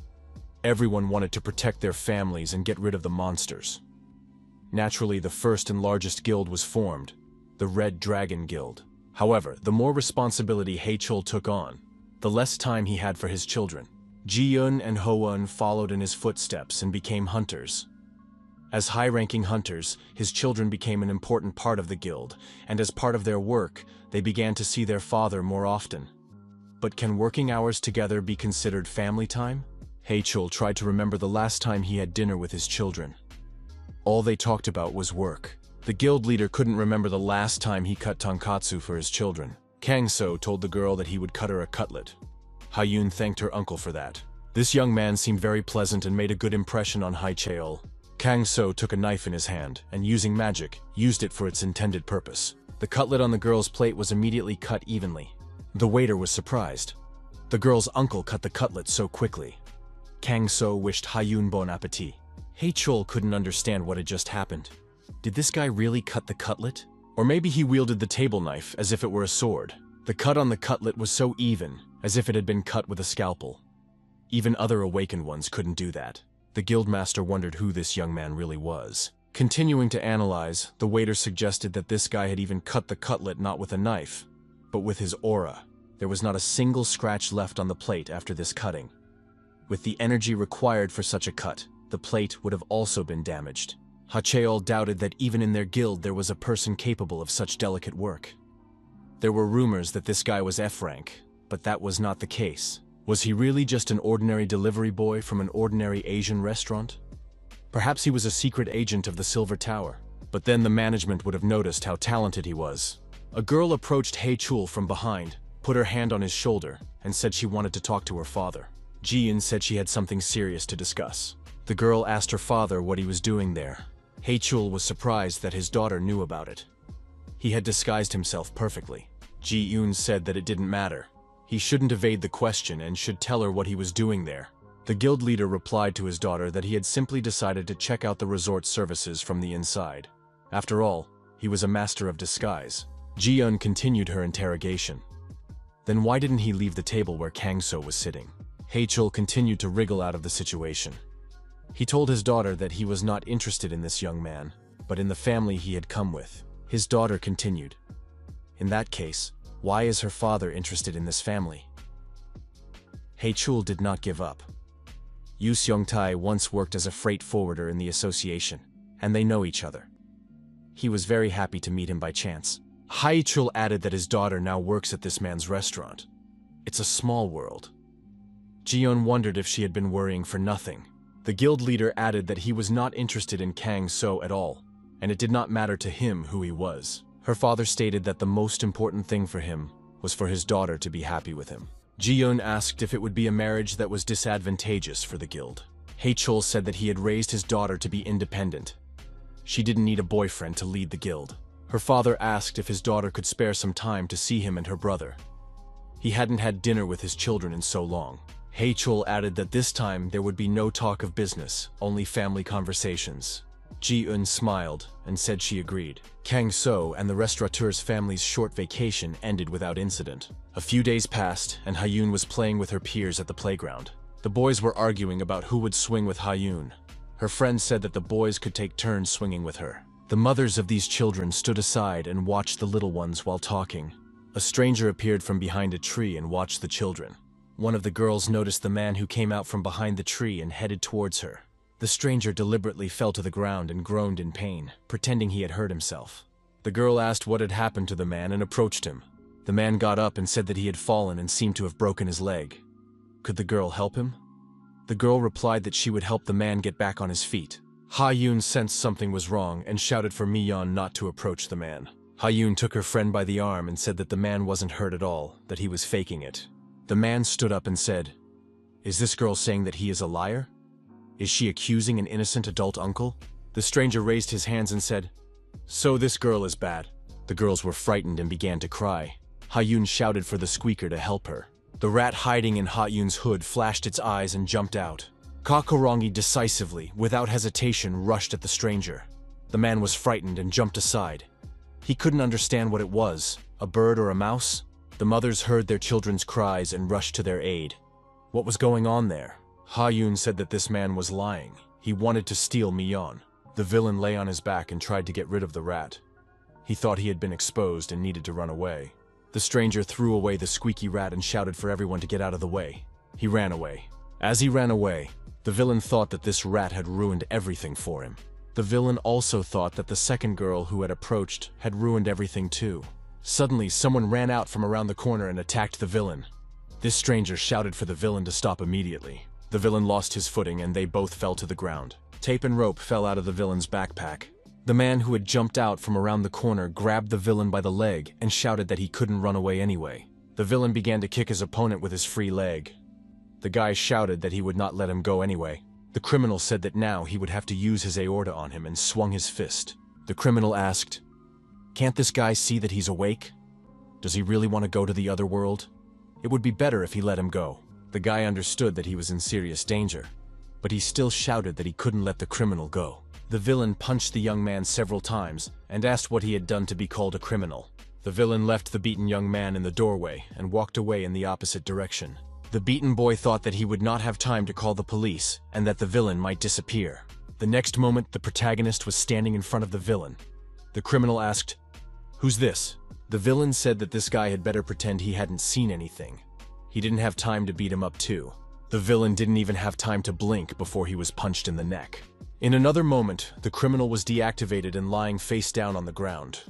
Everyone wanted to protect their families and get rid of the monsters. Naturally, the first and largest guild was formed, the Red Dragon Guild. However, the more responsibility Haechul took on, the less time he had for his children. Ji-eun and Ho-eun followed in his footsteps and became hunters. As high-ranking hunters, his children became an important part of the guild, and as part of their work, they began to see their father more often. But can working hours together be considered family time? Haechul tried to remember the last time he had dinner with his children. All they talked about was work. The guild leader couldn't remember the last time he cut tonkatsu for his children. Kang So told the girl that he would cut her a cutlet. Ha-yoon thanked her uncle for that. This young man seemed very pleasant and made a good impression on Haechul. Kang So took a knife in his hand and, using magic, used it for its intended purpose. The cutlet on the girl's plate was immediately cut evenly. The waiter was surprised. The girl's uncle cut the cutlet so quickly. Kang So wished Ha-yoon bon appetit. Haechul couldn't understand what had just happened. Did this guy really cut the cutlet? Or maybe he wielded the table knife as if it were a sword. The cut on the cutlet was so even, as if it had been cut with a scalpel. Even other awakened ones couldn't do that. The guildmaster wondered who this young man really was. Continuing to analyze, the waiter suggested that this guy had even cut the cutlet not with a knife, but with his aura. There was not a single scratch left on the plate after this cutting. With the energy required for such a cut, the plate would have also been damaged. Haechul doubted that even in their guild there was a person capable of such delicate work. There were rumors that this guy was F rank, but that was not the case. Was he really just an ordinary delivery boy from an ordinary Asian restaurant? Perhaps he was a secret agent of the Silver Tower, but then the management would have noticed how talented he was. A girl approached Haechul from behind, put her hand on his shoulder, and said she wanted to talk to her father. Ji-eun said she had something serious to discuss. The girl asked her father what he was doing there. Hae-chul was surprised that his daughter knew about it. He had disguised himself perfectly. Ji-eun said that it didn't matter. He shouldn't evade the question and should tell her what he was doing there. The guild leader replied to his daughter that he had simply decided to check out the resort services from the inside. After all, he was a master of disguise. Ji-eun continued her interrogation. Then why didn't he leave the table where Kang So was sitting? Hae-chul continued to wriggle out of the situation. He told his daughter that he was not interested in this young man, but in the family he had come with. His daughter continued. In that case, why is her father interested in this family? Hae-chul did not give up. Yu Seong-tae once worked as a freight forwarder in the association, and they know each other. He was very happy to meet him by chance. Hae-chul added that his daughter now works at this man's restaurant. It's a small world. Ji-eun wondered if she had been worrying for nothing. The guild leader added that he was not interested in Kang So at all, and it did not matter to him who he was. Her father stated that the most important thing for him was for his daughter to be happy with him. Ji-eun asked if it would be a marriage that was disadvantageous for the guild. Hae-chul said that he had raised his daughter to be independent. She didn't need a boyfriend to lead the guild. Her father asked if his daughter could spare some time to see him and her brother. He hadn't had dinner with his children in so long. Hae-chul added that this time there would be no talk of business, only family conversations. Ji-eun smiled and said she agreed. Kang So and the restaurateur's family's short vacation ended without incident. A few days passed, and Ha-yoon was playing with her peers at the playground. The boys were arguing about who would swing with Ha-yoon. Her friend said that the boys could take turns swinging with her. The mothers of these children stood aside and watched the little ones while talking. A stranger appeared from behind a tree and watched the children. One of the girls noticed the man who came out from behind the tree and headed towards her. The stranger deliberately fell to the ground and groaned in pain, pretending he had hurt himself. The girl asked what had happened to the man and approached him. The man got up and said that he had fallen and seemed to have broken his leg. Could the girl help him? The girl replied that she would help the man get back on his feet. Ha-yoon sensed something was wrong and shouted for Mi-yeon not to approach the man. Ha-yoon took her friend by the arm and said that the man wasn't hurt at all, that he was faking it. The man stood up and said, "Is this girl saying that he is a liar? Is she accusing an innocent adult uncle?" The stranger raised his hands and said, "So this girl is bad." The girls were frightened and began to cry. Ha-yoon shouted for the squeaker to help her. The rat hiding in Ha-yoon's hood flashed its eyes and jumped out. Kakorangi decisively, without hesitation, rushed at the stranger. The man was frightened and jumped aside. He couldn't understand what it was, a bird or a mouse? The mothers heard their children's cries and rushed to their aid. What was going on there? Ha-yoon said that this man was lying. He wanted to steal Mi-yeon. The villain lay on his back and tried to get rid of the rat. He thought he had been exposed and needed to run away. The stranger threw away the squeaky rat and shouted for everyone to get out of the way. He ran away. As he ran away, the villain thought that this rat had ruined everything for him. The villain also thought that the second girl who had approached had ruined everything too. Suddenly, someone ran out from around the corner and attacked the villain. This stranger shouted for the villain to stop immediately. The villain lost his footing and they both fell to the ground. Tape and rope fell out of the villain's backpack. The man who had jumped out from around the corner grabbed the villain by the leg and shouted that he couldn't run away anyway. The villain began to kick his opponent with his free leg. The guy shouted that he would not let him go anyway. The criminal said that now he would have to use his aorta on him and swung his fist. The criminal asked, "Can't this guy see that he's awake? Does he really want to go to the other world? It would be better if he let him go." The guy understood that he was in serious danger, but he still shouted that he couldn't let the criminal go. The villain punched the young man several times and asked what he had done to be called a criminal. The villain left the beaten young man in the doorway and walked away in the opposite direction. The beaten boy thought that he would not have time to call the police and that the villain might disappear. The next moment, the protagonist was standing in front of the villain. The criminal asked, "Who's this?" The villain said that this guy had better pretend he hadn't seen anything. He didn't have time to beat him up too. The villain didn't even have time to blink before he was punched in the neck. In another moment, the criminal was deactivated and lying face down on the ground.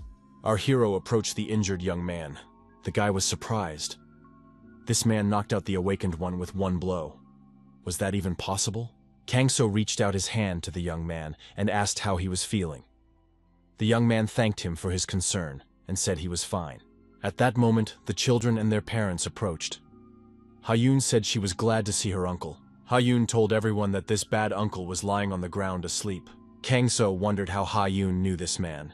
Our hero approached the injured young man. The guy was surprised. This man knocked out the awakened one with one blow. Was that even possible? Kang So reached out his hand to the young man and asked how he was feeling. The young man thanked him for his concern and said he was fine. At that moment, the children and their parents approached. Ha-yoon said she was glad to see her uncle. Ha-yoon told everyone that this bad uncle was lying on the ground asleep. Kang So wondered how Ha-yoon knew this man.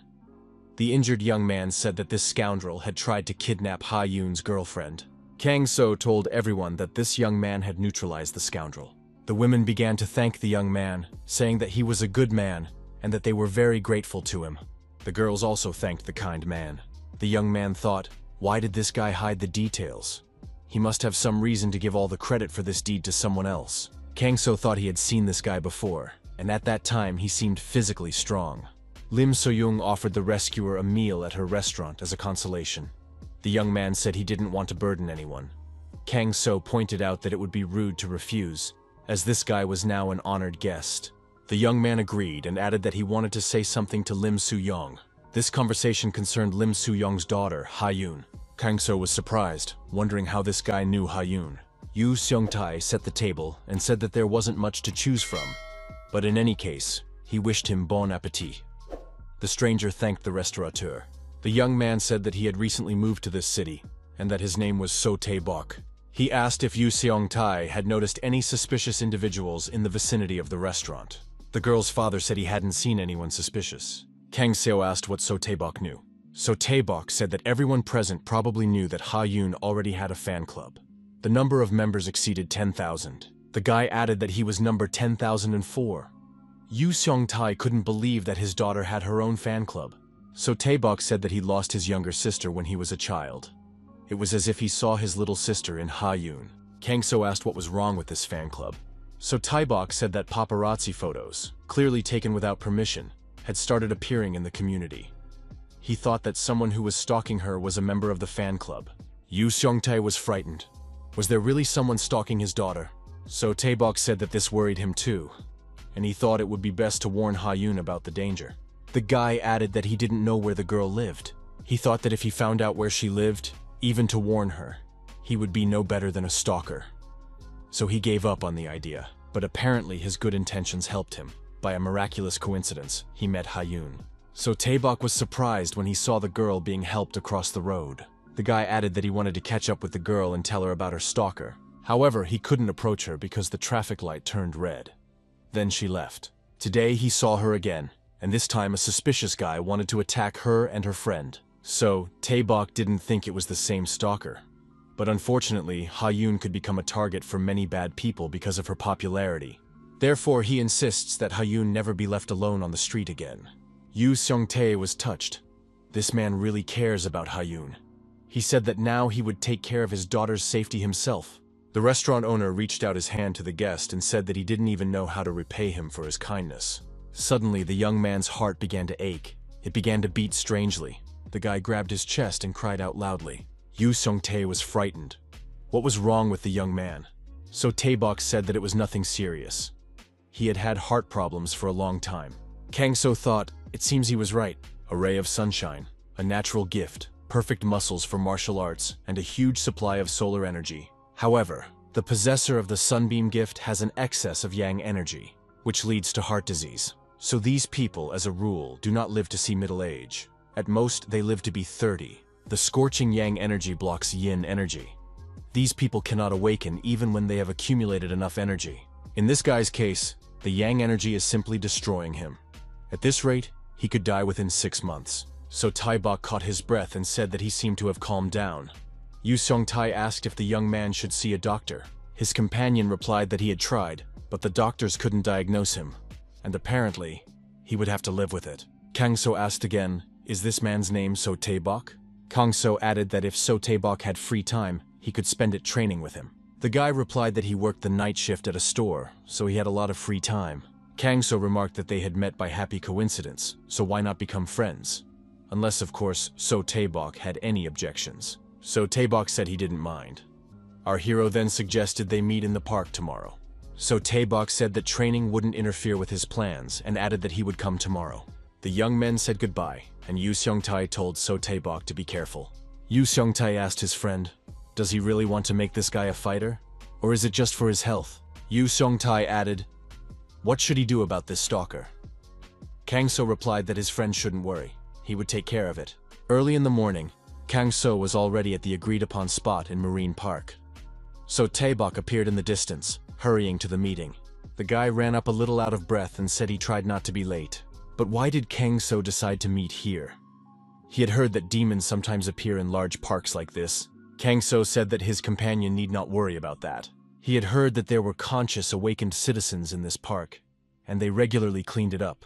The injured young man said that this scoundrel had tried to kidnap Ha-yoon's girlfriend. Kang So told everyone that this young man had neutralized the scoundrel. The women began to thank the young man, saying that he was a good man and that they were very grateful to him. The girls also thanked the kind man. The young man thought, why did this guy hide the details? He must have some reason to give all the credit for this deed to someone else. Kang So thought he had seen this guy before, and at that time he seemed physically strong. Lim So-young offered the rescuer a meal at her restaurant as a consolation. The young man said he didn't want to burden anyone. Kang So pointed out that it would be rude to refuse, as this guy was now an honored guest. The young man agreed and added that he wanted to say something to Lim So-young. This conversation concerned Lim So-young's daughter, Ha-yoon. Kang So was surprised, wondering how this guy knew Ha-yoon. Yu Seong-tae set the table and said that there wasn't much to choose from, but in any case, he wished him bon appetit. The stranger thanked the restaurateur. The young man said that he had recently moved to this city, and that his name was So Tae-bok. He asked if Yu Seong-tae had noticed any suspicious individuals in the vicinity of the restaurant. The girl's father said he hadn't seen anyone suspicious. Kang So asked what So Tae-bok knew. So Tae-bok said that everyone present probably knew that Ha-yoon already had a fan club. The number of members exceeded 10,000. The guy added that he was number 10,004. Yu Seong-tae couldn't believe that his daughter had her own fan club. So Tae-bok said that he lost his younger sister when he was a child. It was as if he saw his little sister in Ha-yoon. Kang So asked what was wrong with this fan club. So Tae-bok said that paparazzi photos, clearly taken without permission, had started appearing in the community. He thought that someone who was stalking her was a member of the fan club. Yu Seong-tae was frightened. Was there really someone stalking his daughter? So Tae-bok said that this worried him too, and he thought it would be best to warn Ha-yoon about the danger. The guy added that he didn't know where the girl lived. He thought that if he found out where she lived, even to warn her, he would be no better than a stalker. So he gave up on the idea, but apparently his good intentions helped him. By a miraculous coincidence, he met Ha-yoon. So Tae-bok was surprised when he saw the girl being helped across the road. The guy added that he wanted to catch up with the girl and tell her about her stalker. However, he couldn't approach her because the traffic light turned red. Then she left. Today he saw her again, and this time a suspicious guy wanted to attack her and her friend. So Tae-bok didn't think it was the same stalker. But unfortunately, Ha-yoon could become a target for many bad people because of her popularity. Therefore, he insists that Ha-yoon never be left alone on the street again. Yu Seong-tae was touched. This man really cares about Ha-yoon. He said that now he would take care of his daughter's safety himself. The restaurant owner reached out his hand to the guest and said that he didn't even know how to repay him for his kindness. Suddenly, the young man's heart began to ache. It began to beat strangely. The guy grabbed his chest and cried out loudly. Yu Seong-tae was frightened. What was wrong with the young man? So Tae-bok said that it was nothing serious. He had had heart problems for a long time. Kang So thought, it seems he was right. A ray of sunshine, a natural gift, perfect muscles for martial arts, and a huge supply of solar energy. However, the possessor of the sunbeam gift has an excess of yang energy, which leads to heart disease. So these people, as a rule, do not live to see middle age. At most, they live to be 30. The scorching yang energy blocks yin energy. These people cannot awaken even when they have accumulated enough energy. In this guy's case, the yang energy is simply destroying him. At this rate, he could die within 6 months. So Tae-bok caught his breath and said that he seemed to have calmed down. Yu Seong-tae asked if the young man should see a doctor. His companion replied that he had tried, but the doctors couldn't diagnose him, and apparently, he would have to live with it. Kang So asked again, is this man's name So Tae-bok? Kang So added that if So Tae-bok had free time, he could spend it training with him. The guy replied that he worked the night shift at a store, so he had a lot of free time. Kang So remarked that they had met by happy coincidence, so why not become friends? Unless, of course, So Tae-bok had any objections. So Tae-bok said he didn't mind. Our hero then suggested they meet in the park tomorrow. So Tae-bok said that training wouldn't interfere with his plans and added that he would come tomorrow. The young men said goodbye, and Yu Seong-tae told So Tae-bok to be careful. Yu Seong-tae asked his friend, does he really want to make this guy a fighter? Or is it just for his health? Yu Seong-tae added, what should he do about this stalker? Kang So replied that his friend shouldn't worry. He would take care of it. Early in the morning, Kang So was already at the agreed-upon spot in Marine Park. So Taebok appeared in the distance, hurrying to the meeting. The guy ran up a little out of breath and said he tried not to be late. But why did Kang So decide to meet here? He had heard that demons sometimes appear in large parks like this. Kang So said that his companion need not worry about that. He had heard that there were conscious, awakened citizens in this park, and they regularly cleaned it up.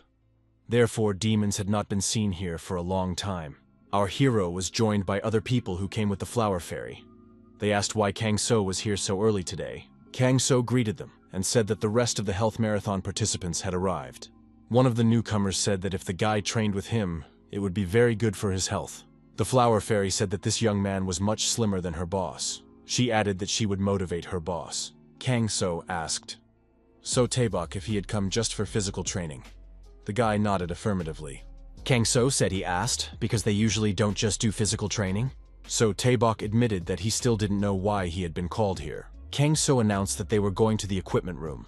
Therefore, demons had not been seen here for a long time. Our hero was joined by other people who came with the flower fairy. They asked why Kang So was here so early today. Kang So greeted them and said that the rest of the health marathon participants had arrived. One of the newcomers said that if the guy trained with him, it would be very good for his health. The flower fairy said that this young man was much slimmer than her boss. She added that she would motivate her boss. Kang So asked So Taebok if he had come just for physical training. The guy nodded affirmatively. Kang So said he asked because they usually don't just do physical training. So Taebok admitted that he still didn't know why he had been called here. Kang So announced that they were going to the equipment room.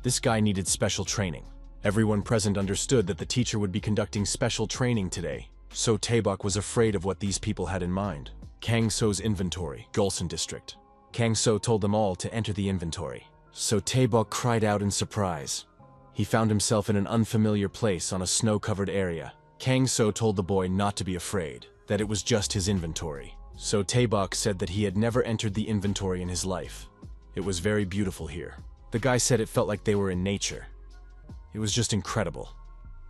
This guy needed special training. Everyone present understood that the teacher would be conducting special training today, so Taebok was afraid of what these people had in mind. Kang So's inventory, Gulsan District. Kang So told them all to enter the inventory. So Taebok cried out in surprise. He found himself in an unfamiliar place on a snow-covered area. Kang So told the boy not to be afraid, that it was just his inventory. So Taebok said that he had never entered the inventory in his life. It was very beautiful here. The guy said it felt like they were in nature. It was just incredible.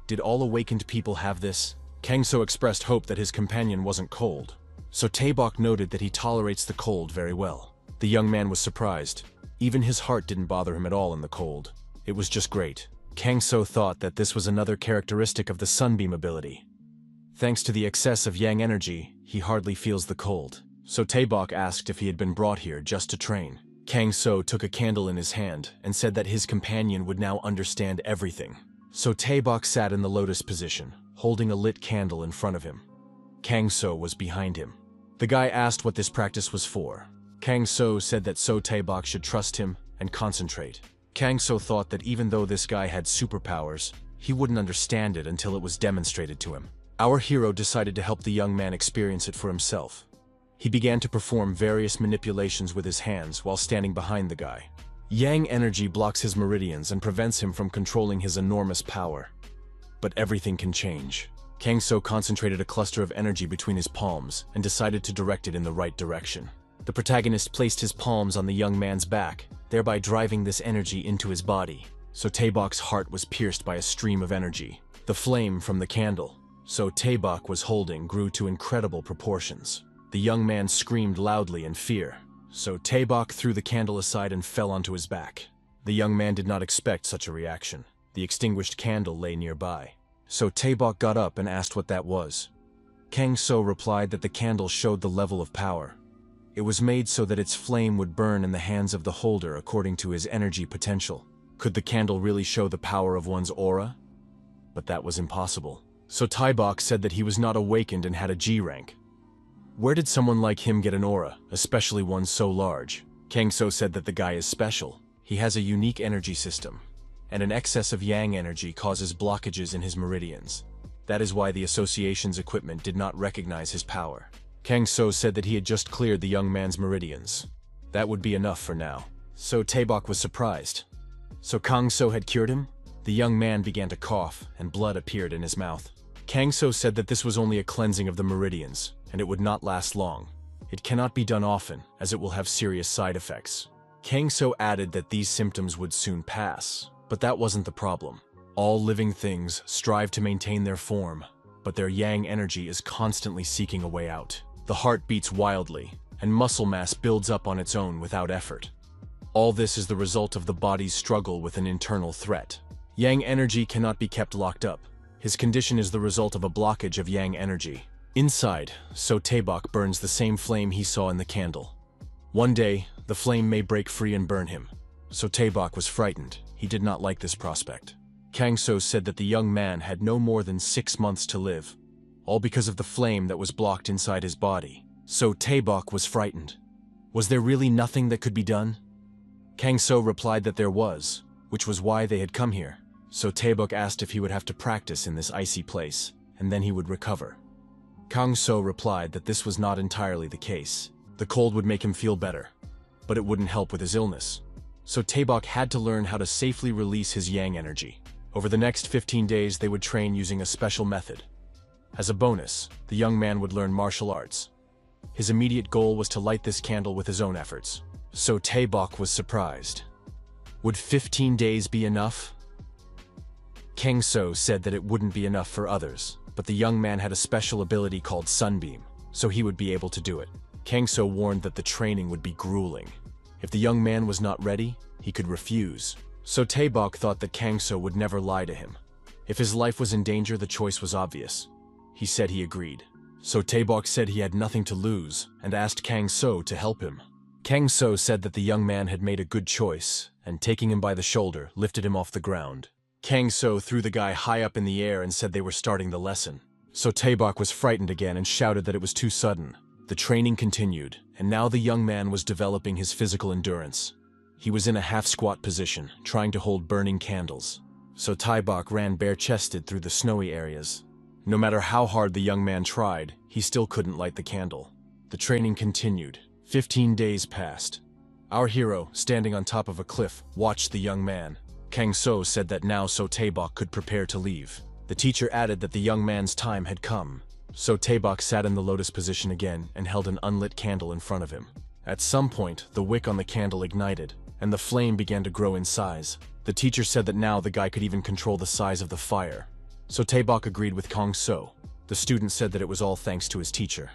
Did all awakened people have this? Kang So expressed hope that his companion wasn't cold. So Taebok noted that he tolerates the cold very well. The young man was surprised. Even his heart didn't bother him at all in the cold. It was just great. Kang So thought that this was another characteristic of the sunbeam ability. Thanks to the excess of yang energy, he hardly feels the cold. So Taebok asked if he had been brought here just to train. Kang So took a candle in his hand and said that his companion would now understand everything. So Taebok sat in the lotus position, holding a lit candle in front of him. Kang So was behind him. The guy asked what this practice was for. Kang So said that So Taebok should trust him and concentrate. Kang So thought that even though this guy had superpowers, he wouldn't understand it until it was demonstrated to him. Our hero decided to help the young man experience it for himself. He began to perform various manipulations with his hands while standing behind the guy. Yang energy blocks his meridians and prevents him from controlling his enormous power. But everything can change. Kang So concentrated a cluster of energy between his palms and decided to direct it in the right direction. The protagonist placed his palms on the young man's back, thereby driving this energy into his body. So Taebok's heart was pierced by a stream of energy. The flame from the candle So Taebok was holding grew to incredible proportions. The young man screamed loudly in fear. So Taebok threw the candle aside and fell onto his back. The young man did not expect such a reaction. The extinguished candle lay nearby. So Taebok got up and asked what that was. Kang So replied that the candle showed the level of power. It was made so that its flame would burn in the hands of the holder according to his energy potential. Could the candle really show the power of one's aura? But that was impossible. So Taebok said that he was not awakened and had a G rank. Where did someone like him get an aura, especially one so large? Kang So said that the guy is special. He has a unique energy system, and an excess of yang energy causes blockages in his meridians. That is why the association's equipment did not recognize his power. Kang So said that he had just cleared the young man's meridians. That would be enough for now. So Taebok was surprised. So Kang So had cured him? The young man began to cough, and blood appeared in his mouth. Kang So said that this was only a cleansing of the meridians, and it would not last long. It cannot be done often, as it will have serious side effects. Kang So added that these symptoms would soon pass, but that wasn't the problem. All living things strive to maintain their form, but their yang energy is constantly seeking a way out. The heart beats wildly, and muscle mass builds up on its own without effort. All this is the result of the body's struggle with an internal threat. Yang energy cannot be kept locked up. His condition is the result of a blockage of yang energy. Inside, So Taebok burns the same flame he saw in the candle. One day, the flame may break free and burn him. So Taebok was frightened. He did not like this prospect. Kang So said that the young man had no more than 6 months to live, all because of the flame that was blocked inside his body. So Taebok was frightened. Was there really nothing that could be done? Kang So replied that there was, which was why they had come here. So Taebok asked if he would have to practice in this icy place, and then he would recover. Kang So replied that this was not entirely the case. The cold would make him feel better. but it wouldn't help with his illness. So Taebok had to learn how to safely release his yang energy. Over the next 15 days, they would train using a special method. As a bonus, the young man would learn martial arts. His immediate goal was to light this candle with his own efforts. So Taebok was surprised. Would 15 days be enough? Kang So said that it wouldn't be enough for others, but the young man had a special ability called Sunbeam, so he would be able to do it. Kang So warned that the training would be grueling. If the young man was not ready, he could refuse. So Taebok thought that Kang So would never lie to him. If his life was in danger, the choice was obvious. He said he agreed. So Taebok said he had nothing to lose and asked Kang So to help him. Kang So said that the young man had made a good choice and, taking him by the shoulder, lifted him off the ground. Kang So threw the guy high up in the air and said they were starting the lesson. So Taebok was frightened again and shouted that it was too sudden. The training continued, and now the young man was developing his physical endurance. He was in a half-squat position, trying to hold burning candles. So Taebok ran bare-chested through the snowy areas. No matter how hard the young man tried, he still couldn't light the candle. The training continued. 15 days passed. Our hero, standing on top of a cliff, watched the young man. Kang So said that now So Taebok could prepare to leave. The teacher added that the young man's time had come. So Taebok sat in the lotus position again and held an unlit candle in front of him. At some point, the wick on the candle ignited, and the flame began to grow in size. The teacher said that now the guy could even control the size of the fire. So Taebok agreed with Kang So. The student said that it was all thanks to his teacher.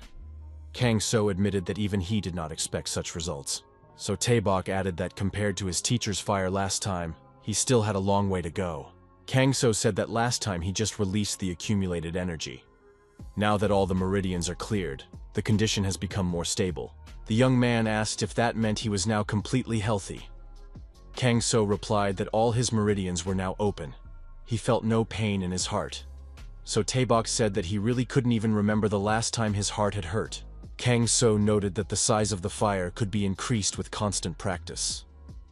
Kang So admitted that even he did not expect such results. So Taebok added that compared to his teacher's fire last time, he still had a long way to go. Kang So said that last time he just released the accumulated energy. Now that all the meridians are cleared, the condition has become more stable. The young man asked if that meant he was now completely healthy. Kang So replied that all his meridians were now open. He felt no pain in his heart. So Taebok said that he really couldn't even remember the last time his heart had hurt. Kang So noted that the size of the fire could be increased with constant practice.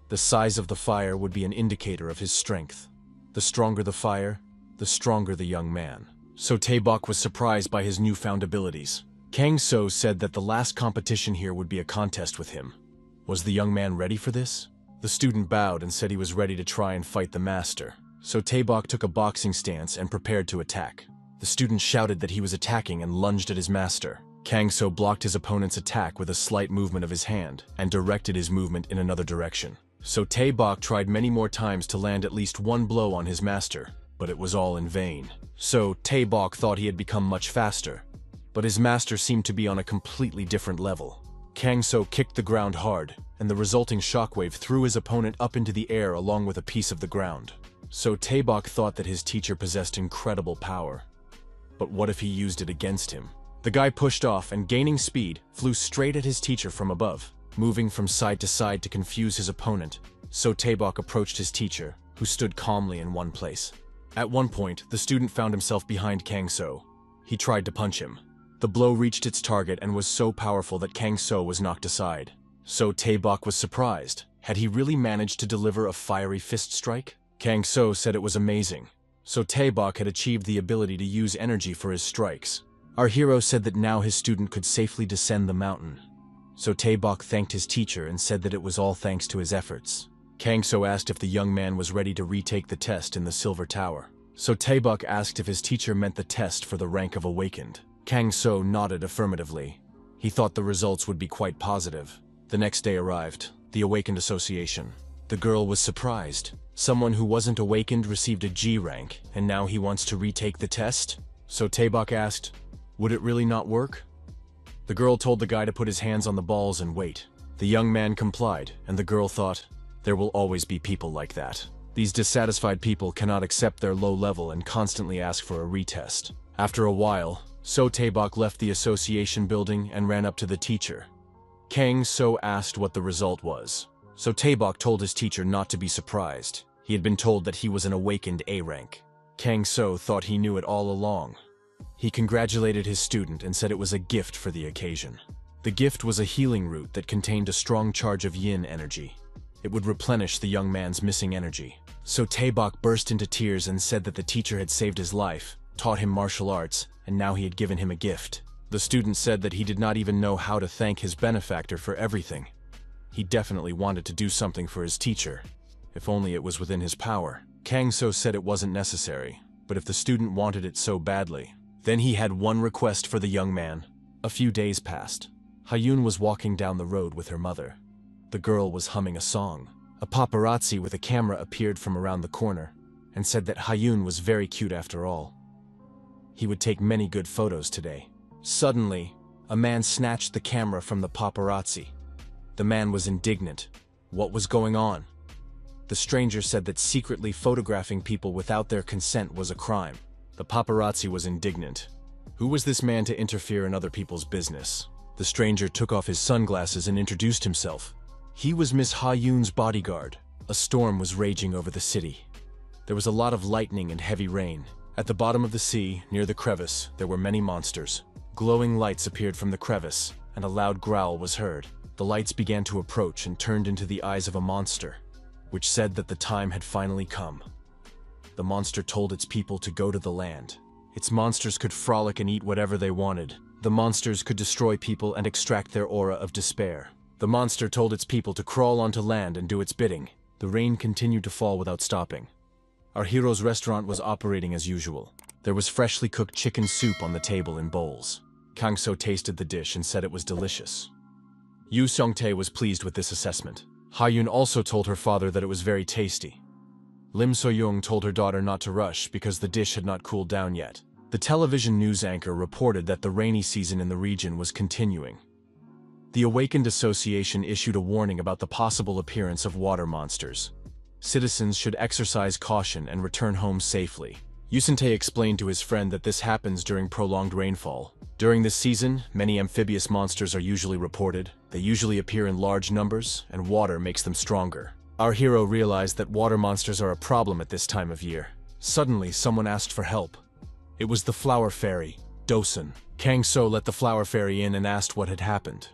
The size of the fire would be an indicator of his strength. The stronger the fire, the stronger the young man. So Taebok was surprised by his newfound abilities. Kang So said that the last competition here would be a contest with him. Was the young man ready for this? The student bowed and said he was ready to try and fight the master. So Taebok took a boxing stance and prepared to attack. The student shouted that he was attacking and lunged at his master. Kang So blocked his opponent's attack with a slight movement of his hand and directed his movement in another direction. So Taebok tried many more times to land at least one blow on his master, but it was all in vain. So Taebok thought he had become much faster, but his master seemed to be on a completely different level. Kang So kicked the ground hard, and the resulting shockwave threw his opponent up into the air along with a piece of the ground. So Taebok thought that his teacher possessed incredible power. But what if he used it against him? The guy pushed off and, gaining speed, flew straight at his teacher from above, moving from side to side to confuse his opponent. So Taebok approached his teacher, who stood calmly in one place. At one point, the student found himself behind Kang So. He tried to punch him. The blow reached its target and was so powerful that Kang So was knocked aside. So Taebok was surprised. Had he really managed to deliver a fiery fist strike? Kang So said it was amazing. So Taebok had achieved the ability to use energy for his strikes. Our hero said that now his student could safely descend the mountain. So Taebok thanked his teacher and said that it was all thanks to his efforts. Kang So asked if the young man was ready to retake the test in the Silver Tower. So Taebok asked if his teacher meant the test for the rank of Awakened. Kang So nodded affirmatively. He thought the results would be quite positive. The next day arrived, the Awakened Association. The girl was surprised. Someone who wasn't awakened received a G rank, and now he wants to retake the test? So Taebok asked, would it really not work? The girl told the guy to put his hands on the balls and wait. The young man complied, and the girl thought, there will always be people like that. These dissatisfied people cannot accept their low level and constantly ask for a retest. After a while, So Taebok left the association building and ran up to the teacher. Kang So asked what the result was. So Taebok told his teacher not to be surprised. He had been told that he was an awakened A rank. Kang So thought he knew it all along. He congratulated his student and said it was a gift for the occasion. The gift was a healing root that contained a strong charge of yin energy. It would replenish the young man's missing energy. So Taebok burst into tears and said that the teacher had saved his life, taught him martial arts, and now he had given him a gift. The student said that he did not even know how to thank his benefactor for everything. He definitely wanted to do something for his teacher, if only it was within his power. Kang So said it wasn't necessary, but if the student wanted it so badly, then he had one request for the young man. A few days passed. Hyun was walking down the road with her mother. The girl was humming a song. A paparazzi with a camera appeared from around the corner and said that Hyun was very cute after all. He would take many good photos today. Suddenly, a man snatched the camera from the paparazzi. The man was indignant. What was going on? The stranger said that secretly photographing people without their consent was a crime. The paparazzi was indignant. Who was this man to interfere in other people's business? The stranger took off his sunglasses and introduced himself. He was Miss Ha-yoon's bodyguard. A storm was raging over the city. There was a lot of lightning and heavy rain. At the bottom of the sea, near the crevice, there were many monsters. Glowing lights appeared from the crevice, and a loud growl was heard. The lights began to approach and turned into the eyes of a monster, which said that the time had finally come. The monster told its people to go to the land. Its monsters could frolic and eat whatever they wanted. The monsters could destroy people and extract their aura of despair. The monster told its people to crawl onto land and do its bidding. The rain continued to fall without stopping. Our hero's restaurant was operating as usual. There was freshly cooked chicken soup on the table in bowls. Kang So tasted the dish and said it was delicious. Yu Seong-tae was pleased with this assessment. Ha-yoon also told her father that it was very tasty. Lim So-young told her daughter not to rush because the dish had not cooled down yet. The television news anchor reported that the rainy season in the region was continuing. The Awakened Association issued a warning about the possible appearance of water monsters. Citizens should exercise caution and return home safely. Yu Seong-tae explained to his friend that this happens during prolonged rainfall. During this season, many amphibious monsters are usually reported. They usually appear in large numbers, and water makes them stronger. Our hero realized that water monsters are a problem at this time of year. Suddenly, someone asked for help. It was the flower fairy, Dosun. Kang So let the flower fairy in and asked what had happened.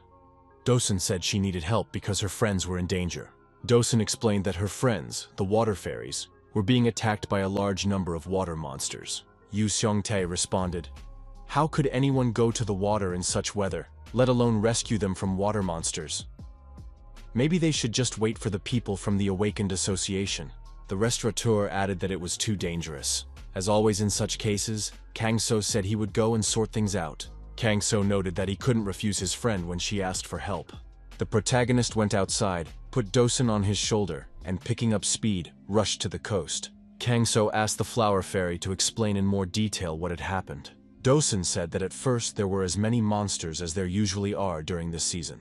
Dosun said she needed help because her friends were in danger. Dosun explained that her friends, the water fairies, were being attacked by a large number of water monsters. Yu Seong-tae responded, "How could anyone go to the water in such weather, let alone rescue them from water monsters? Maybe they should just wait for the people from the Awakened Association." The restaurateur added that it was too dangerous. As always in such cases, Kang So said he would go and sort things out. Kang So noted that he couldn't refuse his friend when she asked for help. The protagonist went outside, put Dosun on his shoulder, and picking up speed, rushed to the coast. Kang So asked the flower fairy to explain in more detail what had happened. Dosun said that at first there were as many monsters as there usually are during this season.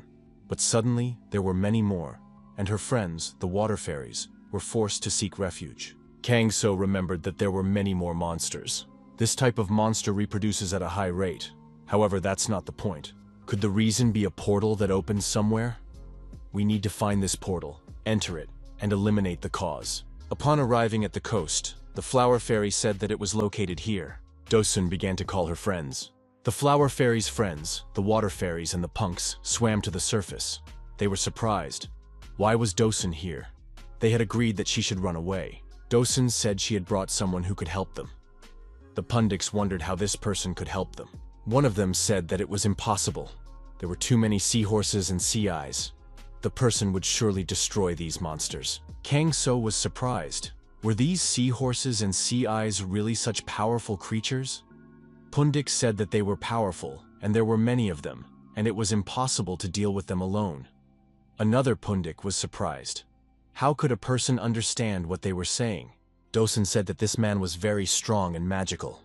But suddenly, there were many more, and her friends, the water fairies, were forced to seek refuge. Kang So remembered that there were many more monsters. This type of monster reproduces at a high rate. However, that's not the point. Could the reason be a portal that opens somewhere? We need to find this portal, enter it, and eliminate the cause. Upon arriving at the coast, the flower fairy said that it was located here. Dosun began to call her friends. The flower fairy's friends, the water fairies and the punks, swam to the surface. They were surprised. Why was Dosun here? They had agreed that she should run away. Dosun said she had brought someone who could help them. The pundits wondered how this person could help them. One of them said that it was impossible. There were too many seahorses and sea eyes. The person would surely destroy these monsters. Kang So was surprised. Were these seahorses and sea eyes really such powerful creatures? Pundik said that they were powerful, and there were many of them, and it was impossible to deal with them alone. Another Pundik was surprised. How could a person understand what they were saying? Dosun said that this man was very strong and magical.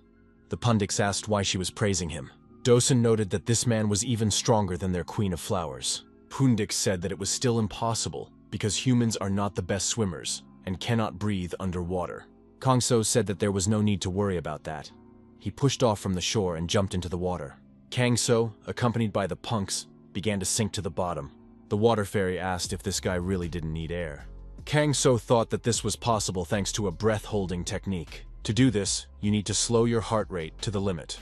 The Pundiks asked why she was praising him. Dosun noted that this man was even stronger than their Queen of Flowers. Pundik said that it was still impossible because humans are not the best swimmers and cannot breathe underwater. Kang So said that there was no need to worry about that. He pushed off from the shore and jumped into the water. Kang So, accompanied by the punks, began to sink to the bottom. The water fairy asked if this guy really didn't need air. Kang So thought that this was possible thanks to a breath-holding technique. To do this, you need to slow your heart rate to the limit.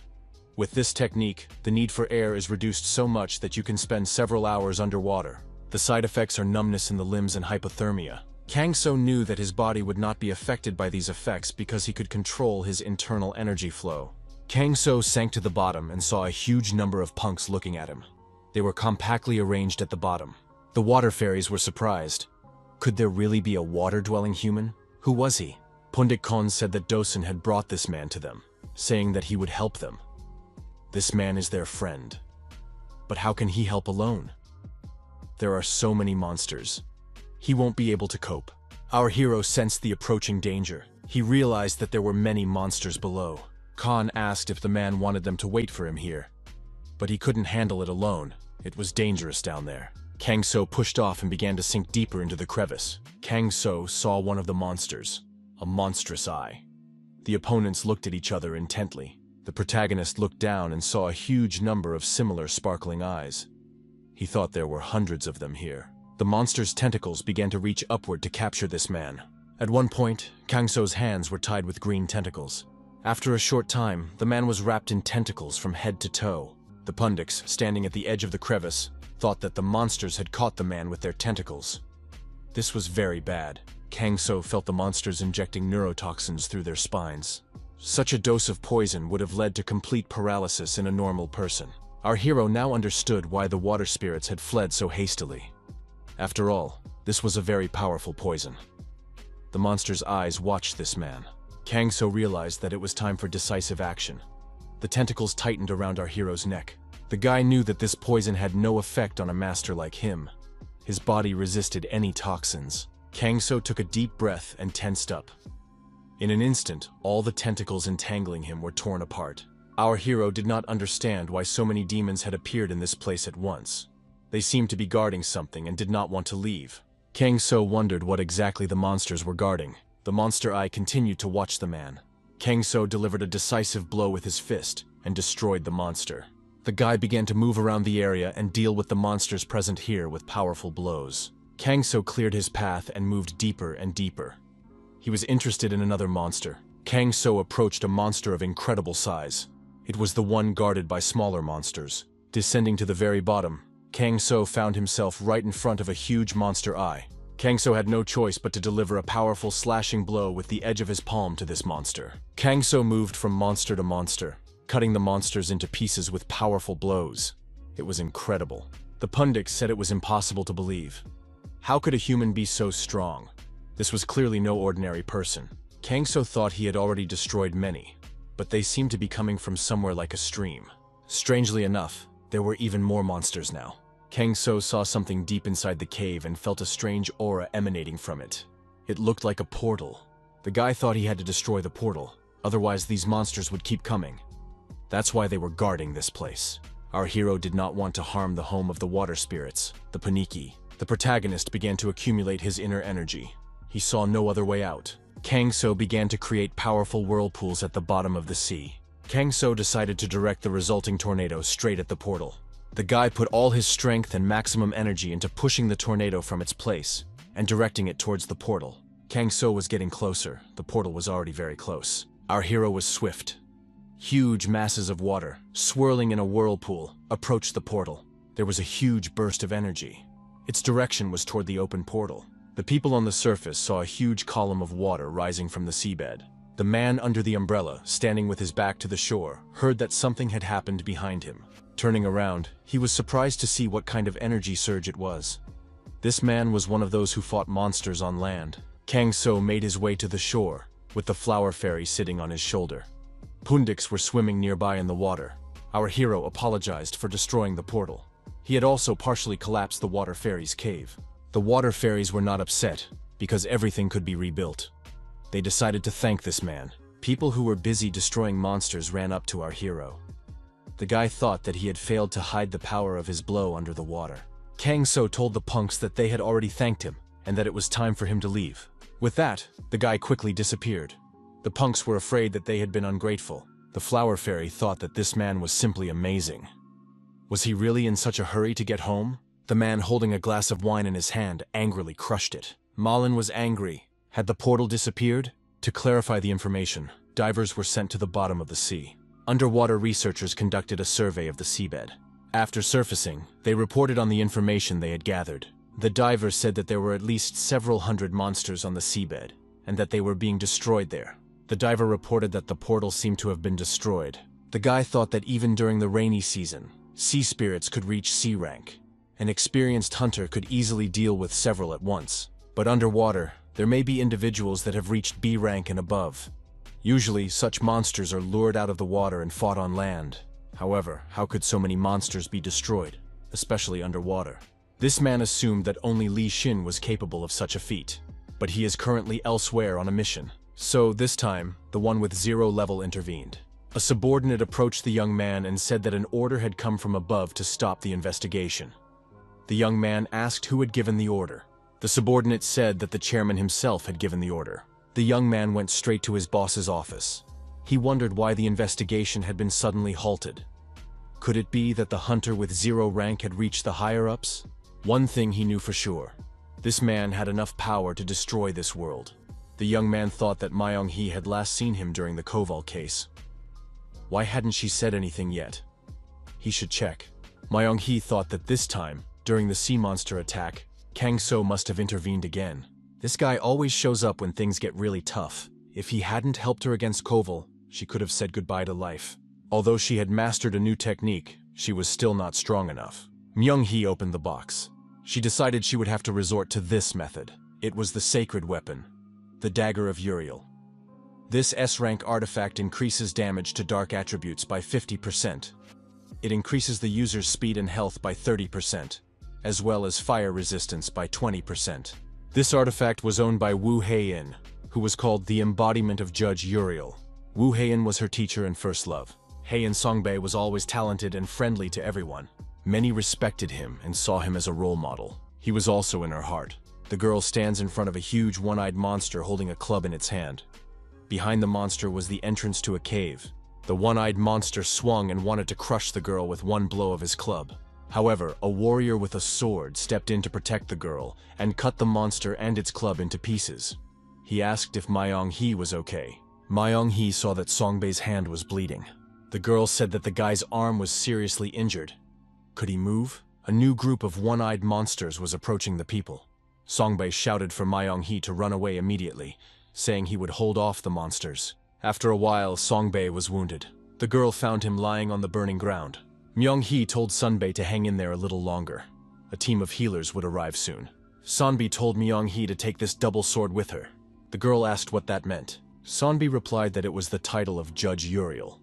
With this technique, the need for air is reduced so much that you can spend several hours underwater. The side effects are numbness in the limbs and hypothermia. Kang So knew that his body would not be affected by these effects because he could control his internal energy flow. Kang So sank to the bottom and saw a huge number of punks looking at him. They were compactly arranged at the bottom. The water fairies were surprised. Could there really be a water-dwelling human? Who was he? Pundit Khan said that Dosun had brought this man to them, saying that he would help them. This man is their friend. But how can he help alone? There are so many monsters. He won't be able to cope. Our hero sensed the approaching danger. He realized that there were many monsters below. Khan asked if the man wanted them to wait for him here. But he couldn't handle it alone. It was dangerous down there. Kang So pushed off and began to sink deeper into the crevice. Kang So saw one of the monsters, a monstrous eye. The opponents looked at each other intently. The protagonist looked down and saw a huge number of similar sparkling eyes. He thought there were hundreds of them here. The monster's tentacles began to reach upward to capture this man. At one point, Kang So's hands were tied with green tentacles. After a short time, the man was wrapped in tentacles from head to toe. The pundits, standing at the edge of the crevice, thought that the monsters had caught the man with their tentacles. This was very bad. Kang So felt the monsters injecting neurotoxins through their spines. Such a dose of poison would have led to complete paralysis in a normal person. Our hero now understood why the water spirits had fled so hastily. After all, this was a very powerful poison. The monster's eyes watched this man. Kang So realized that it was time for decisive action. The tentacles tightened around our hero's neck. The guy knew that this poison had no effect on a master like him. His body resisted any toxins. Kang So took a deep breath and tensed up. In an instant, all the tentacles entangling him were torn apart. Our hero did not understand why so many demons had appeared in this place at once. They seemed to be guarding something and did not want to leave. Kang So wondered what exactly the monsters were guarding. The monster eye continued to watch the man. Kang So delivered a decisive blow with his fist and destroyed the monster. The guy began to move around the area and deal with the monsters present here with powerful blows. Kang So cleared his path and moved deeper and deeper. He was interested in another monster. Kang So approached a monster of incredible size. It was the one guarded by smaller monsters. Descending to the very bottom, Kang So found himself right in front of a huge monster eye. Kang So had no choice but to deliver a powerful slashing blow with the edge of his palm to this monster. Kang So moved from monster to monster, cutting the monsters into pieces with powerful blows. It was incredible. The pundits said it was impossible to believe. How could a human be so strong? This was clearly no ordinary person. Kang So thought he had already destroyed many, but they seemed to be coming from somewhere like a stream. Strangely enough, there were even more monsters now. Kang So saw something deep inside the cave and felt a strange aura emanating from it. It looked like a portal. The guy thought he had to destroy the portal, otherwise these monsters would keep coming. That's why they were guarding this place. Our hero did not want to harm the home of the water spirits, the Paniki. The protagonist began to accumulate his inner energy. He saw no other way out. Kang So began to create powerful whirlpools at the bottom of the sea. Kang So decided to direct the resulting tornado straight at the portal. The guy put all his strength and maximum energy into pushing the tornado from its place and directing it towards the portal. Kang So was getting closer. The portal was already very close. Our hero was swift. Huge masses of water, swirling in a whirlpool, approached the portal. There was a huge burst of energy. Its direction was toward the open portal. The people on the surface saw a huge column of water rising from the seabed. The man under the umbrella, standing with his back to the shore, heard that something had happened behind him. Turning around, he was surprised to see what kind of energy surge it was. This man was one of those who fought monsters on land. Kang So made his way to the shore, with the flower fairy sitting on his shoulder. Pundits were swimming nearby in the water. Our hero apologized for destroying the portal. He had also partially collapsed the water fairy's cave. The water fairies were not upset, because everything could be rebuilt. They decided to thank this man. People who were busy destroying monsters ran up to our hero. The guy thought that he had failed to hide the power of his blow under the water. Kang So told the punks that they had already thanked him, and that it was time for him to leave. With that, the guy quickly disappeared. The punks were afraid that they had been ungrateful. The flower fairy thought that this man was simply amazing. Was he really in such a hurry to get home? The man holding a glass of wine in his hand angrily crushed it. Malin was angry. Had the portal disappeared? To clarify the information, divers were sent to the bottom of the sea. Underwater researchers conducted a survey of the seabed. After surfacing, they reported on the information they had gathered. The divers said that there were at least several hundred monsters on the seabed, and that they were being destroyed there. The diver reported that the portal seemed to have been destroyed. The guy thought that even during the rainy season, sea spirits could reach C rank, An experienced hunter could easily deal with several at once, but underwater, there may be individuals that have reached B rank and above. Usually, such monsters are lured out of the water and fought on land. However, how could so many monsters be destroyed, especially underwater? This man assumed that only Li Xin was capable of such a feat, but he is currently elsewhere on a mission. So, this time, the one with 0 level intervened. A subordinate approached the young man and said that an order had come from above to stop the investigation. The young man asked who had given the order. The subordinate said that the chairman himself had given the order. The young man went straight to his boss's office. He wondered why the investigation had been suddenly halted. Could it be that the hunter with 0 rank had reached the higher-ups? One thing he knew for sure. This man had enough power to destroy this world. The young man thought that Myung-hee had last seen him during the Koval case. Why hadn't she said anything yet? He should check. Myung-hee thought that this time, during the sea monster attack, Kang So must have intervened again. This guy always shows up when things get really tough. If he hadn't helped her against Koval, she could have said goodbye to life. Although she had mastered a new technique, she was still not strong enough. Myung-hee opened the box. She decided she would have to resort to this method. It was the sacred weapon, the Dagger of Uriel. This S-rank artifact increases damage to dark attributes by 50%. It increases the user's speed and health by 30%, as well as fire resistance by 20%. This artifact was owned by Wu Heian, who was called the embodiment of Judge Uriel. Wu Heian was her teacher and first love. Heian Songbei was always talented and friendly to everyone. Many respected him and saw him as a role model. He was also in her heart. The girl stands in front of a huge one-eyed monster holding a club in its hand. Behind the monster was the entrance to a cave. The one-eyed monster swung and wanted to crush the girl with one blow of his club. However, a warrior with a sword stepped in to protect the girl and cut the monster and its club into pieces. He asked if Myung-hee was okay. Myung-hee saw that Songbei's hand was bleeding. The girl said that the guy's arm was seriously injured. Could he move? A new group of one-eyed monsters was approaching the people. Songbei shouted for Myung-hee to run away immediately, saying he would hold off the monsters. After a while, Songbei was wounded. The girl found him lying on the burning ground. Myung-hee told Sunbei to hang in there a little longer. A team of healers would arrive soon. Sonbi told Myung-hee to take this double sword with her. The girl asked what that meant. Sonbi replied that it was the title of Judge Uriel.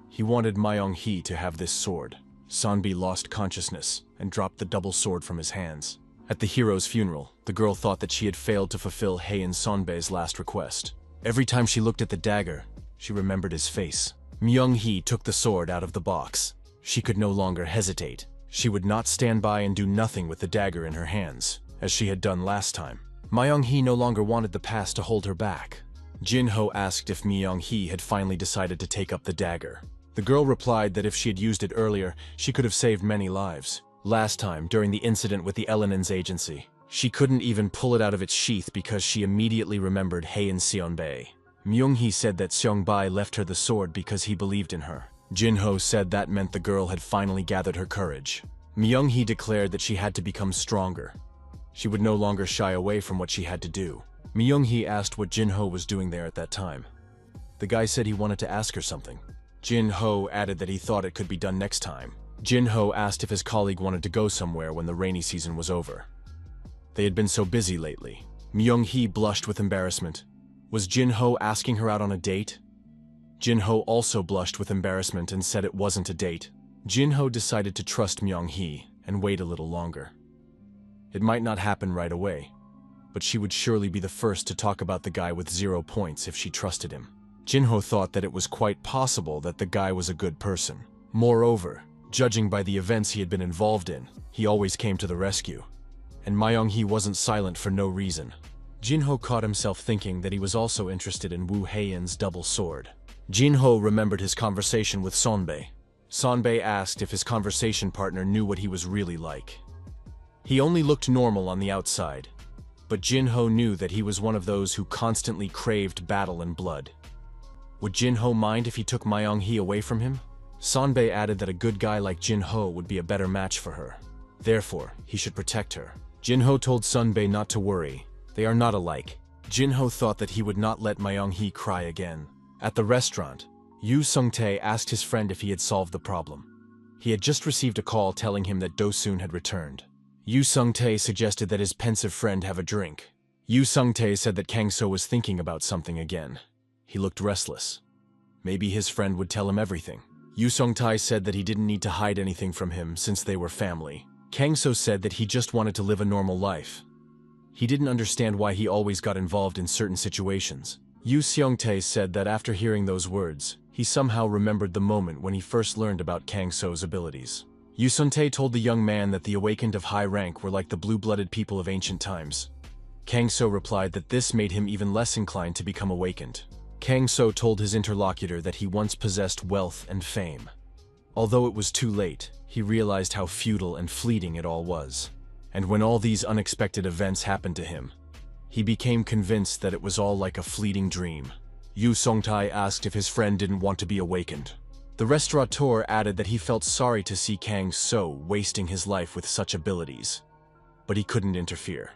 He wanted Myung-hee to have this sword. Sonbi lost consciousness and dropped the double sword from his hands. At the hero's funeral, the girl thought that she had failed to fulfill Heian Sonbei's last request. Every time she looked at the dagger, she remembered his face. Myung-hee took the sword out of the box. She could no longer hesitate. She would not stand by and do nothing with the dagger in her hands, as she had done last time. Myung-hee no longer wanted the past to hold her back. Jin-ho asked if Myung-hee had finally decided to take up the dagger. The girl replied that if she had used it earlier, she could have saved many lives. Last time, during the incident with the Elenins agency, she couldn't even pull it out of its sheath because she immediately remembered Heian Seonbae. Myung-hee said that Seonbae left her the sword because he believed in her. Jin-ho said that meant the girl had finally gathered her courage. Myung-hee declared that she had to become stronger. She would no longer shy away from what she had to do. Myung-hee asked what Jin-ho was doing there at that time. The guy said he wanted to ask her something. Jin-ho added that he thought it could be done next time. Jin-ho asked if his colleague wanted to go somewhere when the rainy season was over. They had been so busy lately. Myung-hee blushed with embarrassment. Was Jin-ho asking her out on a date? Jin-ho also blushed with embarrassment and said it wasn't a date. Jin-ho decided to trust Myung-hee and wait a little longer. It might not happen right away, but she would surely be the first to talk about the guy with 0 points if she trusted him. Jin-ho thought that it was quite possible that the guy was a good person. Moreover, judging by the events he had been involved in, he always came to the rescue. And Myung-hee wasn't silent for no reason. Jin-ho caught himself thinking that he was also interested in Wu Heian's double sword. Jin-ho remembered his conversation with Sonbei. Sonbei asked if his conversation partner knew what he was really like. He only looked normal on the outside, but Jin-ho knew that he was one of those who constantly craved battle and blood. Would Jin-ho mind if he took Myung-hee away from him? Sonbei added that a good guy like Jin-ho would be a better match for her. Therefore, he should protect her. Jin-ho told Sonbei not to worry. They are not alike. Jin-ho thought that he would not let Myung-hee cry again. At the restaurant, Yu Sung-tae asked his friend if he had solved the problem. He had just received a call telling him that Do-soon had returned. Yu Sung-tae suggested that his pensive friend have a drink. Yu Sung-tae said that Kang So was thinking about something again. He looked restless. Maybe his friend would tell him everything. Yu Sung-tae said that he didn't need to hide anything from him since they were family. Kang So said that he just wanted to live a normal life. He didn't understand why he always got involved in certain situations. Yu Seong-tae said that after hearing those words, he somehow remembered the moment when he first learned about Kang So's abilities. Yu Sun-tae told the young man that the awakened of high rank were like the blue-blooded people of ancient times. Kang So replied that this made him even less inclined to become awakened. Kang So told his interlocutor that he once possessed wealth and fame. Although it was too late, he realized how futile and fleeting it all was. And when all these unexpected events happened to him, he became convinced that it was all like a fleeting dream. Yu Sung-tae asked if his friend didn't want to be awakened. The restaurateur added that he felt sorry to see Kang So wasting his life with such abilities, but he couldn't interfere.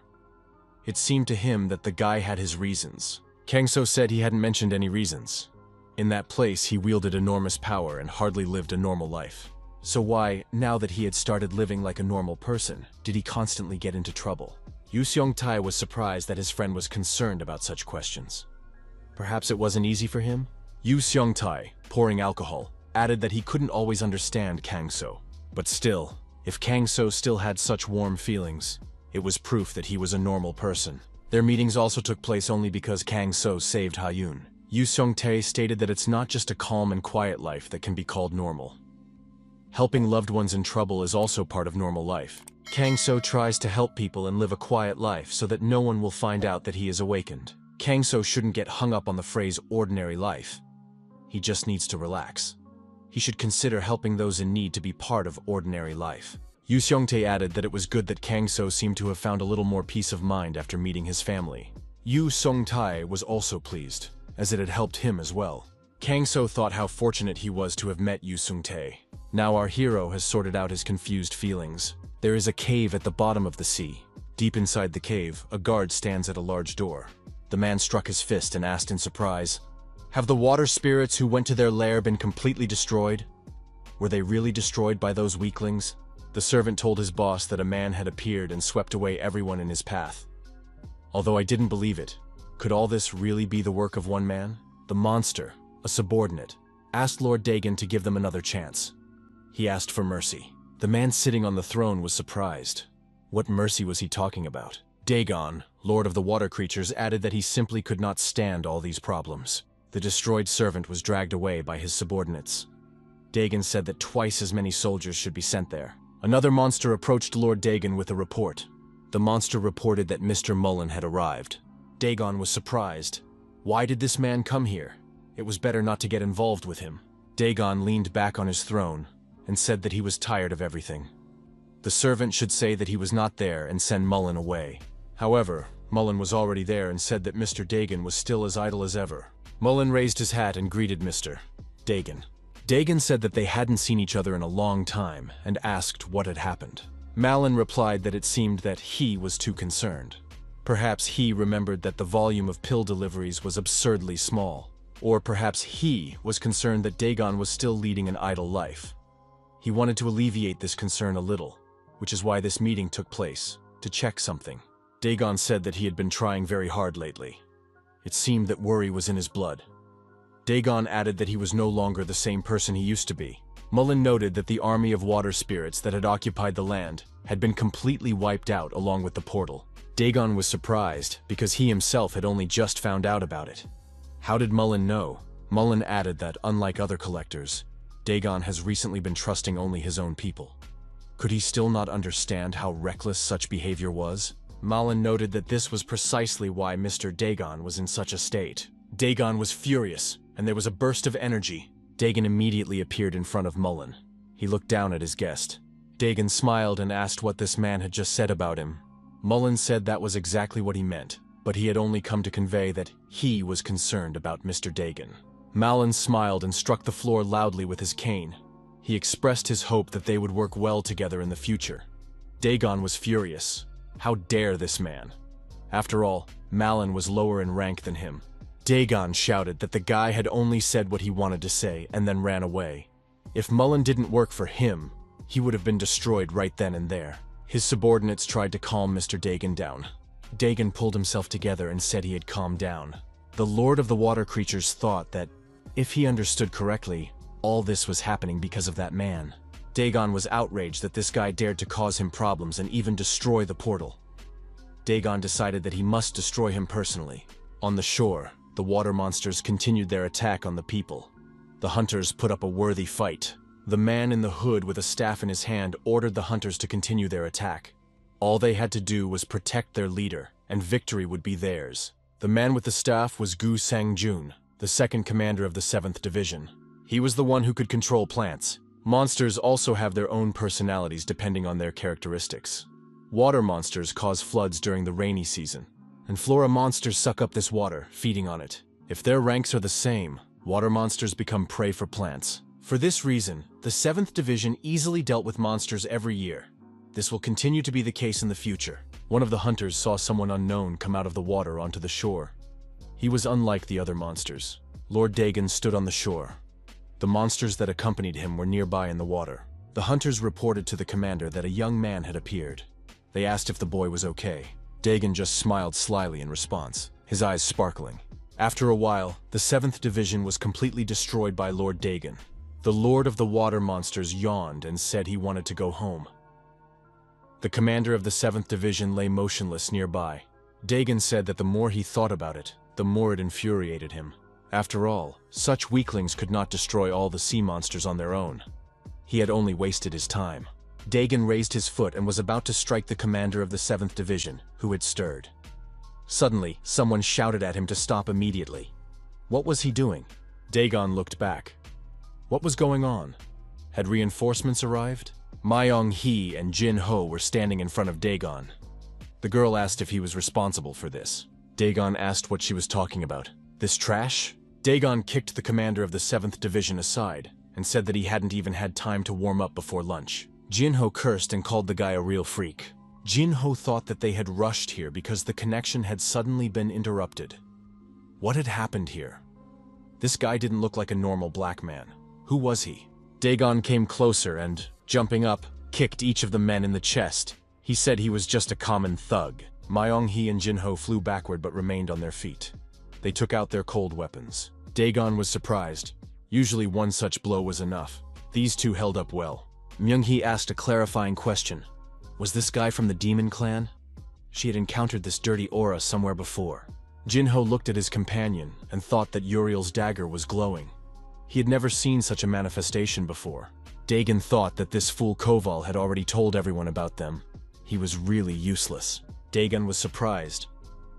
It seemed to him that the guy had his reasons. Kang So said he hadn't mentioned any reasons. In that place, he wielded enormous power and hardly lived a normal life. So why, now that he had started living like a normal person, did he constantly get into trouble? Yu Seong-tae was surprised that his friend was concerned about such questions. Perhaps it wasn't easy for him? Yu Seong-tae, pouring alcohol, added that he couldn't always understand Kang So. But still, if Kang So still had such warm feelings, it was proof that he was a normal person. Their meetings also took place only because Kang So saved Ha-yoon. Yu Seong-tae stated that it's not just a calm and quiet life that can be called normal. Helping loved ones in trouble is also part of normal life. Kang So tries to help people and live a quiet life so that no one will find out that he is awakened. Kang So shouldn't get hung up on the phrase ordinary life. He just needs to relax. He should consider helping those in need to be part of ordinary life. Yu Seong-tae added that it was good that Kang So seemed to have found a little more peace of mind after meeting his family. Yu Sung-tae was also pleased, as it had helped him as well. Kang So thought how fortunate he was to have met Yu Sung-tae. Now our hero has sorted out his confused feelings. There is a cave at the bottom of the sea. Deep inside the cave, a guard stands at a large door. The man struck his fist and asked in surprise, "Have the water spirits who went to their lair been completely destroyed? Were they really destroyed by those weaklings?" The servant told his boss that a man had appeared and swept away everyone in his path. Although I didn't believe it, could all this really be the work of one man? The monster, a subordinate, asked Lord Dagon to give them another chance. He asked for mercy. The man sitting on the throne was surprised. What mercy was he talking about? Dagon, lord of the water creatures, added that he simply could not stand all these problems. The destroyed servant was dragged away by his subordinates. Dagon said that twice as many soldiers should be sent there. Another monster approached Lord Dagon with a report. The monster reported that Mr. Mullen had arrived. Dagon was surprised. Why did this man come here? It was better not to get involved with him. Dagon leaned back on his throne and said that he was tired of everything. The servant should say that he was not there and send Mullen away. However, Mullen was already there and said that Mr. Dagon was still as idle as ever. Mullen raised his hat and greeted Mr. Dagon. Dagon said that they hadn't seen each other in a long time and asked what had happened. Mullen replied that it seemed that he was too concerned. Perhaps he remembered that the volume of pill deliveries was absurdly small. Or perhaps he was concerned that Dagon was still leading an idle life. He wanted to alleviate this concern a little, which is why this meeting took place, to check something. Dagon said that he had been trying very hard lately. It seemed that worry was in his blood. Dagon added that he was no longer the same person he used to be. Mullen noted that the army of water spirits that had occupied the land had been completely wiped out along with the portal. Dagon was surprised because he himself had only just found out about it. How did Mullen know? Mullen added that, unlike other collectors, Dagon has recently been trusting only his own people. Could he still not understand how reckless such behavior was? Mullen noted that this was precisely why Mr. Dagon was in such a state. Dagon was furious, and there was a burst of energy. Dagon immediately appeared in front of Mullen. He looked down at his guest. Dagon smiled and asked what this man had just said about him. Mullen said that was exactly what he meant, but he had only come to convey that he was concerned about Mr. Dagon. Mullen smiled and struck the floor loudly with his cane. He expressed his hope that they would work well together in the future. Dagon was furious. How dare this man? After all, Mullen was lower in rank than him. Dagon shouted that the guy had only said what he wanted to say and then ran away. If Mullen didn't work for him, he would have been destroyed right then and there. His subordinates tried to calm Mr. Dagon down. Dagon pulled himself together and said he had calmed down. The Lord of the Water Creatures thought that, if he understood correctly, all this was happening because of that man. Dagon was outraged that this guy dared to cause him problems and even destroy the portal. Dagon decided that he must destroy him personally. On the shore, the water monsters continued their attack on the people. The hunters put up a worthy fight. The man in the hood with a staff in his hand ordered the hunters to continue their attack. All they had to do was protect their leader, and victory would be theirs. The man with the staff was Gu Sang-jun, the second commander of the 7th Division. He was the one who could control plants. Monsters also have their own personalities depending on their characteristics. Water monsters cause floods during the rainy season, and flora monsters suck up this water, feeding on it. If their ranks are the same, water monsters become prey for plants. For this reason, the 7th Division easily dealt with monsters every year. This will continue to be the case in the future. One of the hunters saw someone unknown come out of the water onto the shore. He was unlike the other monsters. Lord Dagon stood on the shore. The monsters that accompanied him were nearby in the water. The hunters reported to the commander that a young man had appeared. They asked if the boy was okay. Dagon just smiled slyly in response, his eyes sparkling. After a while, the 7th Division was completely destroyed by Lord Dagon. The Lord of the Water Monsters yawned and said he wanted to go home. The commander of the 7th Division lay motionless nearby. Dagon said that the more he thought about it, the more it infuriated him. After all, such weaklings could not destroy all the sea monsters on their own. He had only wasted his time. Dagon raised his foot and was about to strike the commander of the 7th Division, who had stirred. Suddenly, someone shouted at him to stop immediately. What was he doing? Dagon looked back. What was going on? Had reinforcements arrived? Myung-hee and Jin-ho were standing in front of Dagon. The girl asked if he was responsible for this. Dagon asked what she was talking about. This trash? Dagon kicked the commander of the 7th Division aside and said that he hadn't even had time to warm up before lunch. Jin-ho cursed and called the guy a real freak. Jin-ho thought that they had rushed here because the connection had suddenly been interrupted. What had happened here? This guy didn't look like a normal black man. Who was he? Dagon came closer and, jumping up, kicked each of the men in the chest. He said he was just a common thug. Myung-hee and Jin-ho flew backward but remained on their feet. They took out their cold weapons. Dagon was surprised. Usually one such blow was enough. These two held up well. Myung-hee asked a clarifying question. Was this guy from the demon clan? She had encountered this dirty aura somewhere before. Jin-ho looked at his companion and thought that Uriel's dagger was glowing. He had never seen such a manifestation before. Dagon thought that this fool Koval had already told everyone about them. He was really useless. Dagon was surprised.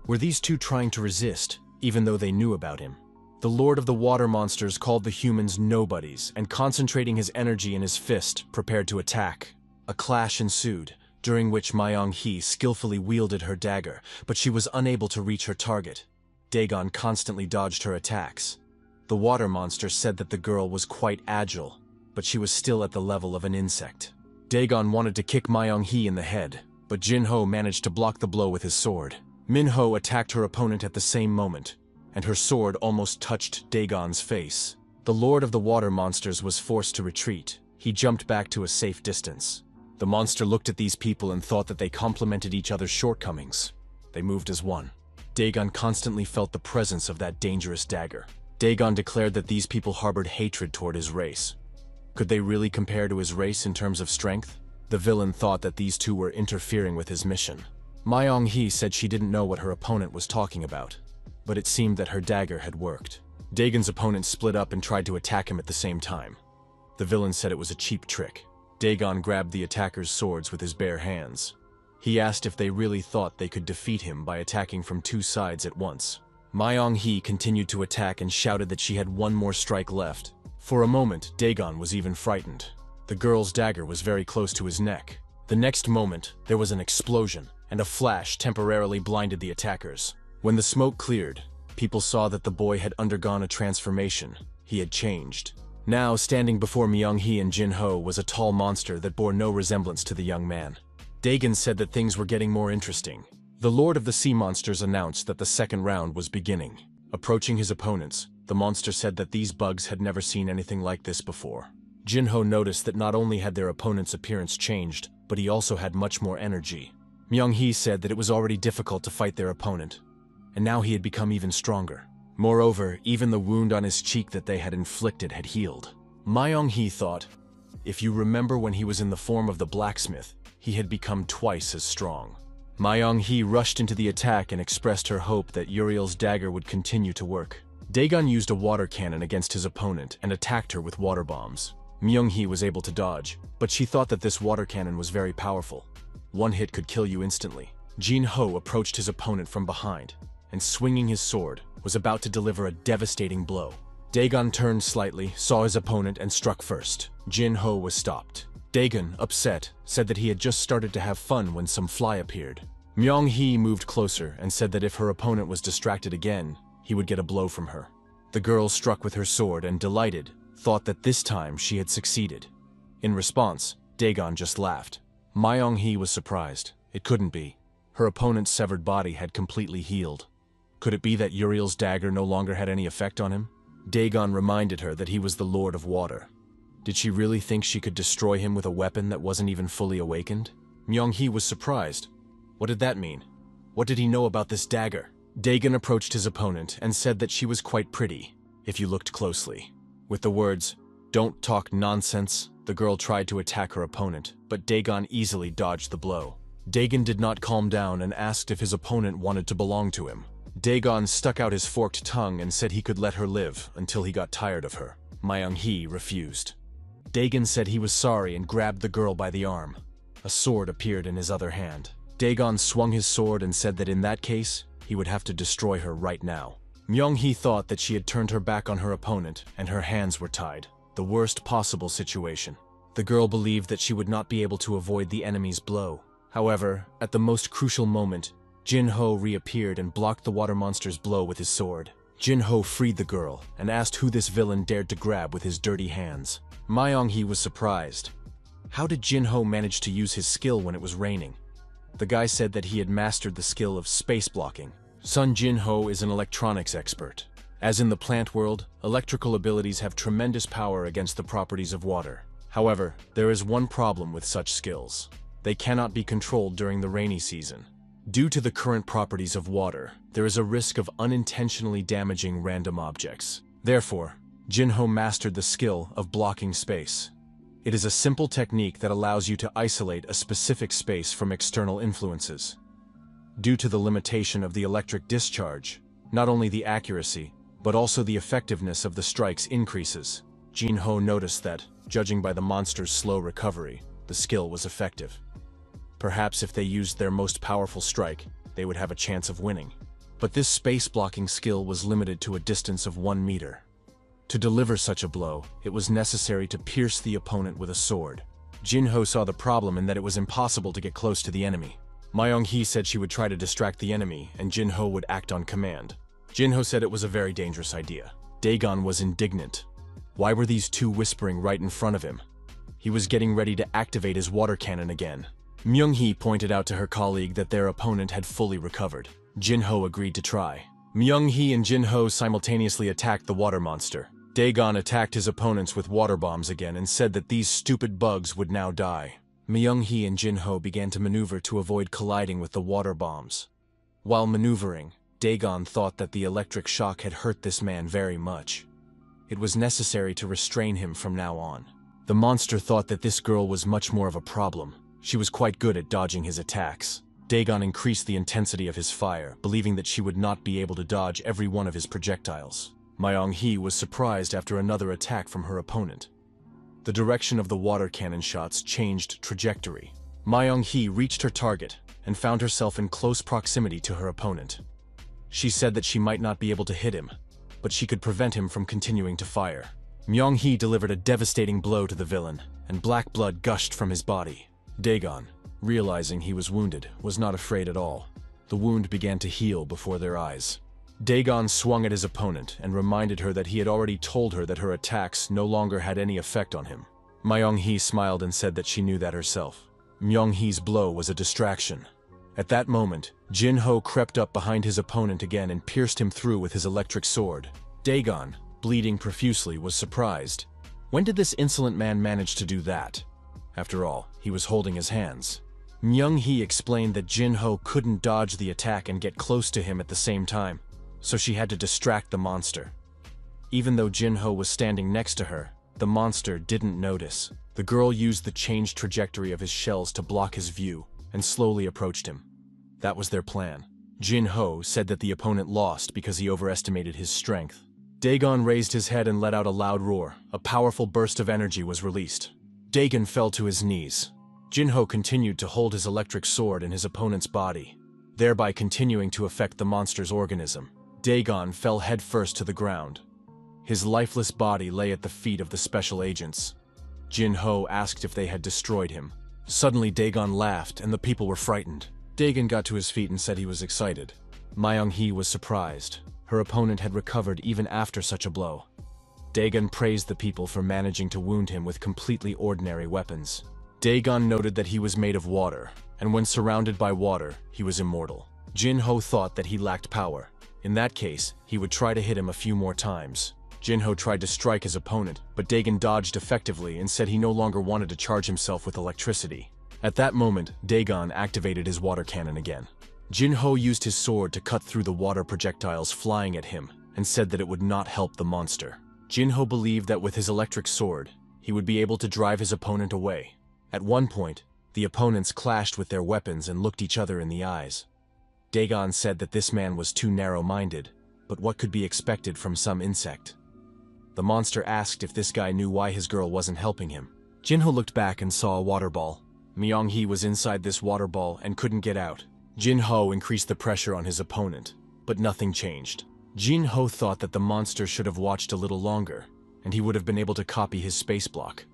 Were these two trying to resist, even though they knew about him? The Lord of the Water Monsters called the humans nobodies, and concentrating his energy in his fist, prepared to attack. A clash ensued, during which Myung-hee skillfully wielded her dagger, but she was unable to reach her target. Dagon constantly dodged her attacks. The water monster said that the girl was quite agile, but she was still at the level of an insect. Dagon wanted to kick Myung-hee in the head, but Jin-ho managed to block the blow with his sword. Min-ho attacked her opponent at the same moment, and her sword almost touched Dagon's face. The Lord of the Water Monsters was forced to retreat. He jumped back to a safe distance. The monster looked at these people and thought that they complemented each other's shortcomings. They moved as one. Dagon constantly felt the presence of that dangerous dagger. Dagon declared that these people harbored hatred toward his race. Could they really compare to his race in terms of strength? The villain thought that these two were interfering with his mission. Myung-hee said she didn't know what her opponent was talking about, but it seemed that her dagger had worked. Dagon's opponents split up and tried to attack him at the same time. The villain said it was a cheap trick. Dagon grabbed the attackers' swords with his bare hands. He asked if they really thought they could defeat him by attacking from two sides at once. Myung-hee continued to attack and shouted that she had one more strike left. For a moment, Dagon was even frightened. The girl's dagger was very close to his neck. The next moment, there was an explosion, and a flash temporarily blinded the attackers. When the smoke cleared, people saw that the boy had undergone a transformation. He had changed. Now, standing before Myung-hee and Jin-ho was a tall monster that bore no resemblance to the young man. Dagon said that things were getting more interesting. The Lord of the Sea Monsters announced that the second round was beginning. Approaching his opponents, the monster said that these bugs had never seen anything like this before. Jin-ho noticed that not only had their opponent's appearance changed, but he also had much more energy. Myung-hee said that it was already difficult to fight their opponent, and now he had become even stronger. Moreover, even the wound on his cheek that they had inflicted had healed. Myung-hee thought, if you remember when he was in the form of the blacksmith, he had become twice as strong. Myung-hee rushed into the attack and expressed her hope that Uriel's dagger would continue to work. Daegon used a water cannon against his opponent and attacked her with water bombs. Myung-hee was able to dodge, but she thought that this water cannon was very powerful. One hit could kill you instantly. Jin-ho approached his opponent from behind, and swinging his sword, was about to deliver a devastating blow. Daegon turned slightly, saw his opponent, and struck first. Jin-ho was stopped. Daegon, upset, said that he had just started to have fun when some fly appeared. Myung-hee moved closer and said that if her opponent was distracted again, he would get a blow from her. The girl struck with her sword and, delighted, thought that this time she had succeeded. In response, Daegon just laughed. Myung-hee was surprised. It couldn't be. Her opponent's severed body had completely healed. Could it be that Uriel's dagger no longer had any effect on him? Daegon reminded her that he was the Lord of Water. Did she really think she could destroy him with a weapon that wasn't even fully awakened? Myung-hee was surprised. What did that mean? What did he know about this dagger? Daegon approached his opponent and said that she was quite pretty, if you looked closely. With the words, "Don't talk nonsense," the girl tried to attack her opponent, but Daegon easily dodged the blow. Daegon did not calm down and asked if his opponent wanted to belong to him. Daegon stuck out his forked tongue and said he could let her live until he got tired of her. Myung-hee refused. Daegon said he was sorry and grabbed the girl by the arm. A sword appeared in his other hand. Daegon swung his sword and said that in that case, he would have to destroy her right now. Myung-hee thought that she had turned her back on her opponent and her hands were tied. The worst possible situation. The girl believed that she would not be able to avoid the enemy's blow. However, at the most crucial moment, Jin-ho reappeared and blocked the water monster's blow with his sword. Jin-ho freed the girl and asked who this villain dared to grab with his dirty hands. Myung-hee was surprised. How did Jin-ho manage to use his skill when it was raining? The guy said that he had mastered the skill of space blocking. Sun Jin-ho is an electronics expert. As in the plant world, electrical abilities have tremendous power against the properties of water. However, there is one problem with such skills. They cannot be controlled during the rainy season. Due to the current properties of water, there is a risk of unintentionally damaging random objects. Therefore, Jin-ho mastered the skill of blocking space. It is a simple technique that allows you to isolate a specific space from external influences. Due to the limitation of the electric discharge, not only the accuracy, but also the effectiveness of the strikes increases. Jin-ho noticed that, judging by the monster's slow recovery, the skill was effective. Perhaps if they used their most powerful strike, they would have a chance of winning. But this space-blocking skill was limited to a distance of 1 meter. To deliver such a blow, it was necessary to pierce the opponent with a sword. Jin-ho saw the problem in that it was impossible to get close to the enemy. Myung-hee said she would try to distract the enemy, and Jin-ho would act on command. Jin-ho said it was a very dangerous idea. Daegon was indignant. Why were these two whispering right in front of him? He was getting ready to activate his water cannon again. Myung-hee pointed out to her colleague that their opponent had fully recovered. Jin-ho agreed to try. Myung-hee and Jin-ho simultaneously attacked the water monster. Daegon attacked his opponents with water bombs again and said that these stupid bugs would now die. Myung-hee and Jin-ho began to maneuver to avoid colliding with the water bombs. While maneuvering, Daegon thought that the electric shock had hurt this man very much. It was necessary to restrain him from now on. The monster thought that this girl was much more of a problem. She was quite good at dodging his attacks. Daegon increased the intensity of his fire, believing that she would not be able to dodge every one of his projectiles. Myung-hee was surprised after another attack from her opponent. The direction of the water cannon shots changed trajectory. Myung-hee reached her target and found herself in close proximity to her opponent. She said that she might not be able to hit him, but she could prevent him from continuing to fire. Myung-hee delivered a devastating blow to the villain, and black blood gushed from his body. Daegon, realizing he was wounded, was not afraid at all. The wound began to heal before their eyes. Daegon swung at his opponent and reminded her that he had already told her that her attacks no longer had any effect on him. Myung-hee smiled and said that she knew that herself. Myung-hee's blow was a distraction. At that moment, Jin-ho crept up behind his opponent again and pierced him through with his electric sword. Daegon, bleeding profusely, was surprised. When did this insolent man manage to do that? After all, he was holding his hands. Myung-hee explained that Jin-ho couldn't dodge the attack and get close to him at the same time, so she had to distract the monster. Even though Jin-ho was standing next to her, the monster didn't notice. The girl used the changed trajectory of his shells to block his view and slowly approached him. That was their plan. Jin-ho said that the opponent lost because he overestimated his strength. Dagon raised his head and let out a loud roar. A powerful burst of energy was released. Dagon fell to his knees. Jin-ho continued to hold his electric sword in his opponent's body, thereby continuing to affect the monster's organism. Dagon fell headfirst to the ground. His lifeless body lay at the feet of the special agents. Jin-ho asked if they had destroyed him. Suddenly Dagon laughed and the people were frightened. Dagon got to his feet and said he was excited. Myung-hee was surprised. Her opponent had recovered even after such a blow. Dagon praised the people for managing to wound him with completely ordinary weapons. Dagon noted that he was made of water, and when surrounded by water, he was immortal. Jin-ho thought that he lacked power. In that case, he would try to hit him a few more times. Jin-ho tried to strike his opponent, but Dagon dodged effectively and said he no longer wanted to charge himself with electricity. At that moment, Dagon activated his water cannon again. Jin-ho used his sword to cut through the water projectiles flying at him and said that it would not help the monster. Jin-ho believed that with his electric sword, he would be able to drive his opponent away. At one point, the opponents clashed with their weapons and looked each other in the eyes. Dagon said that this man was too narrow-minded, but what could be expected from some insect? The monster asked if this guy knew why his girl wasn't helping him. Jin-ho looked back and saw a water ball. Myung-hee was inside this water ball and couldn't get out. Jin-ho increased the pressure on his opponent, but nothing changed. Jin-ho thought that the monster should have watched a little longer, and he would have been able to copy his space block.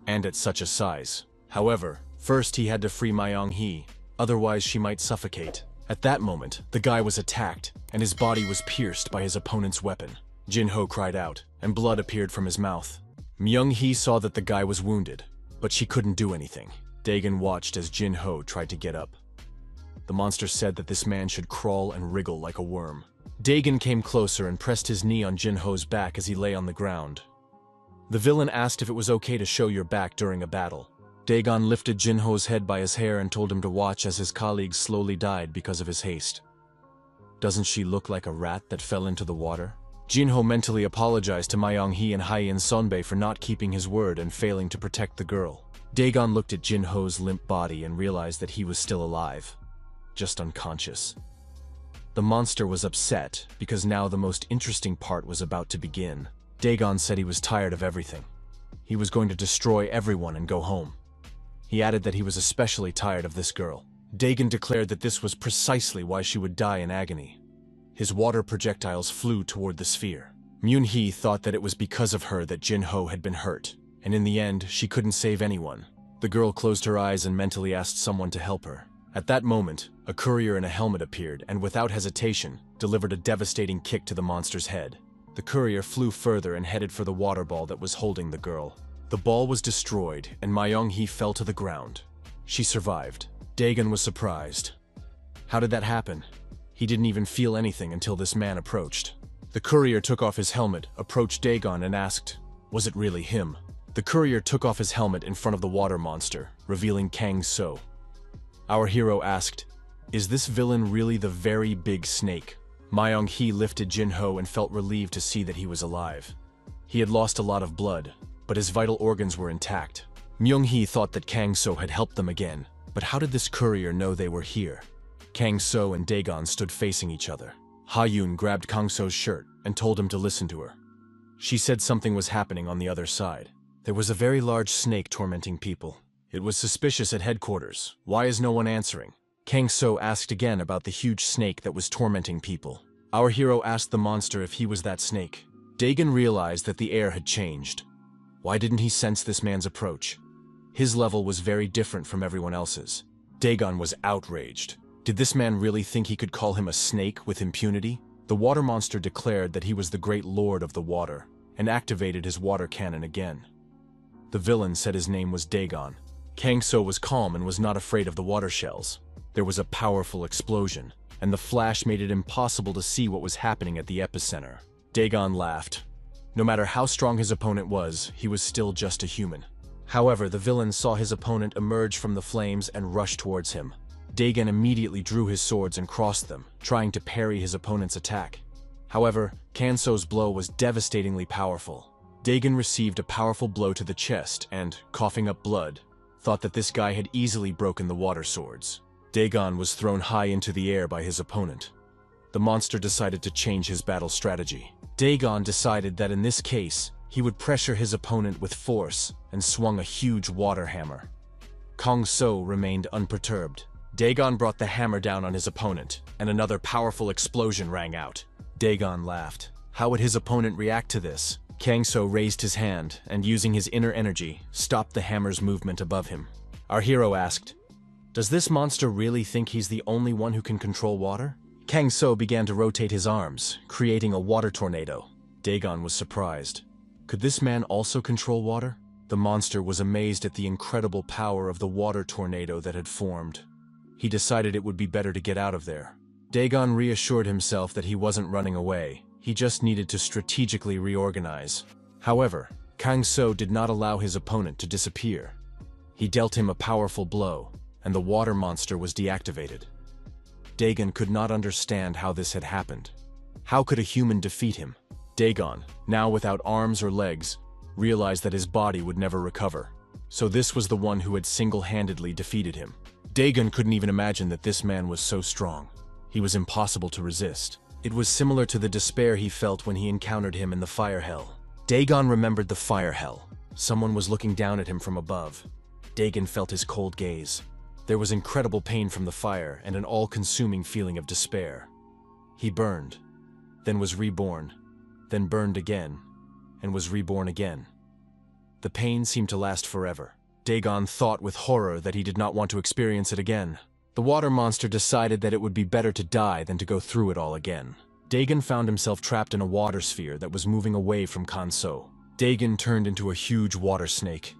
And at such a size. However, first he had to free Myung-hee, otherwise she might suffocate. At that moment, the guy was attacked, and his body was pierced by his opponent's weapon. Jin-ho cried out, and blood appeared from his mouth. Myung-hee saw that the guy was wounded, but she couldn't do anything. Dagon watched as Jin-ho tried to get up. The monster said that this man should crawl and wriggle like a worm. Dagon came closer and pressed his knee on Jin-ho's back as he lay on the ground. The villain asked if it was okay to show your back during a battle. Dagon lifted Jin-ho's head by his hair and told him to watch as his colleagues slowly died because of his haste. Doesn't she look like a rat that fell into the water? Jin-ho mentally apologized to Myung-hee and Hyein Sunbae for not keeping his word and failing to protect the girl. Dagon looked at Jin-ho's limp body and realized that he was still alive, just unconscious. The monster was upset because now the most interesting part was about to begin. Dagon said he was tired of everything. He was going to destroy everyone and go home. He added that he was especially tired of this girl. Dagon declared that this was precisely why she would die in agony. His water projectiles flew toward the sphere. Myung-hee thought that it was because of her that Jin-ho had been hurt, and in the end, she couldn't save anyone. The girl closed her eyes and mentally asked someone to help her. At that moment, a courier in a helmet appeared and without hesitation, delivered a devastating kick to the monster's head. The courier flew further and headed for the water ball that was holding the girl. The ball was destroyed and Myung-hee fell to the ground. She survived. Dagon was surprised. How did that happen? He didn't even feel anything until this man approached. The courier took off his helmet, approached Dagon and asked, was it really him? The courier took off his helmet in front of the water monster, revealing Kang So. Our hero asked, is this villain really the very big snake? Myung-hee lifted Jin-ho and felt relieved to see that he was alive. He had lost a lot of blood, but his vital organs were intact. Myung-hee thought that Kang So had helped them again, but how did this courier know they were here? Kang So and Dagon stood facing each other. Ha-yoon grabbed Kang So's shirt and told him to listen to her. She said something was happening on the other side. There was a very large snake tormenting people. It was suspicious at headquarters. Why is no one answering? Kang So asked again about the huge snake that was tormenting people. Our hero asked the monster if he was that snake. Dagon realized that the air had changed. Why didn't he sense this man's approach? His level was very different from everyone else's. Dagon was outraged. Did this man really think he could call him a snake with impunity? The water monster declared that he was the great lord of the water, and activated his water cannon again. The villain said his name was Dagon. Kang So was calm and was not afraid of the water shells. There was a powerful explosion, and the flash made it impossible to see what was happening at the epicenter. Dagon laughed. No matter how strong his opponent was, he was still just a human. However, the villain saw his opponent emerge from the flames and rush towards him. Dagon immediately drew his swords and crossed them, trying to parry his opponent's attack. However, Kang So's blow was devastatingly powerful. Dagon received a powerful blow to the chest and, coughing up blood, thought that this guy had easily broken the water swords. Dagon was thrown high into the air by his opponent. The monster decided to change his battle strategy. Dagon decided that in this case, he would pressure his opponent with force and swung a huge water hammer. Kang So remained unperturbed. Dagon brought the hammer down on his opponent, and another powerful explosion rang out. Dagon laughed. How would his opponent react to this? Kang So raised his hand and, using his inner energy, stopped the hammer's movement above him. Our hero asked, "Does this monster really think he's the only one who can control water?" Kang So began to rotate his arms, creating a water tornado. Dagon was surprised. Could this man also control water? The monster was amazed at the incredible power of the water tornado that had formed. He decided it would be better to get out of there. Dagon reassured himself that he wasn't running away. He just needed to strategically reorganize. However, Kang So did not allow his opponent to disappear. He dealt him a powerful blow, and the water monster was deactivated. Dagon could not understand how this had happened. How could a human defeat him? Dagon, now without arms or legs, realized that his body would never recover. So this was the one who had single-handedly defeated him. Dagon couldn't even imagine that this man was so strong. He was impossible to resist. It was similar to the despair he felt when he encountered him in the fire hell. Dagon remembered the fire hell. Someone was looking down at him from above. Dagon felt his cold gaze. There was incredible pain from the fire and an all-consuming feeling of despair. He burned, then was reborn, then burned again, and was reborn again. The pain seemed to last forever. Dagon thought with horror that he did not want to experience it again. The water monster decided that it would be better to die than to go through it all again. Dagon found himself trapped in a water sphere that was moving away from Kang So. Dagon turned into a huge water snake.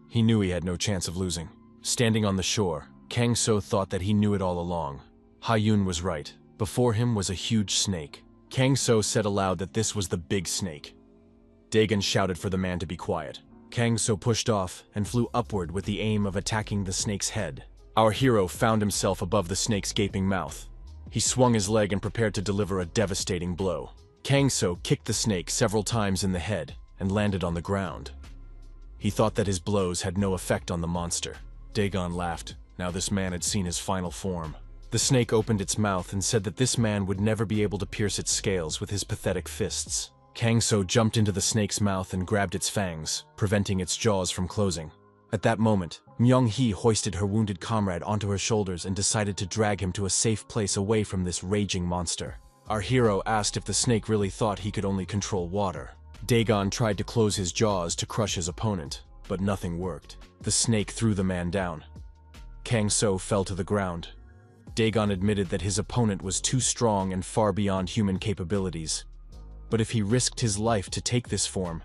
He knew he had no chance of losing. Standing on the shore, Kang So thought that he knew it all along. Ha-Yun was right. Before him was a huge snake. Kang So said aloud that this was the big snake. Dagon shouted for the man to be quiet. Kang So pushed off and flew upward with the aim of attacking the snake's head. Our hero found himself above the snake's gaping mouth. He swung his leg and prepared to deliver a devastating blow. Kang So kicked the snake several times in the head and landed on the ground. He thought that his blows had no effect on the monster. Dagon laughed. Now this man had seen his final form. The snake opened its mouth and said that this man would never be able to pierce its scales with his pathetic fists. Kang So jumped into the snake's mouth and grabbed its fangs, preventing its jaws from closing. At that moment, Myung-hee hoisted her wounded comrade onto her shoulders and decided to drag him to a safe place away from this raging monster. Our hero asked if the snake really thought he could only control water. Dagon tried to close his jaws to crush his opponent, but nothing worked. The snake threw the man down. Kang So fell to the ground. Dagon admitted that his opponent was too strong and far beyond human capabilities. But if he risked his life to take this form,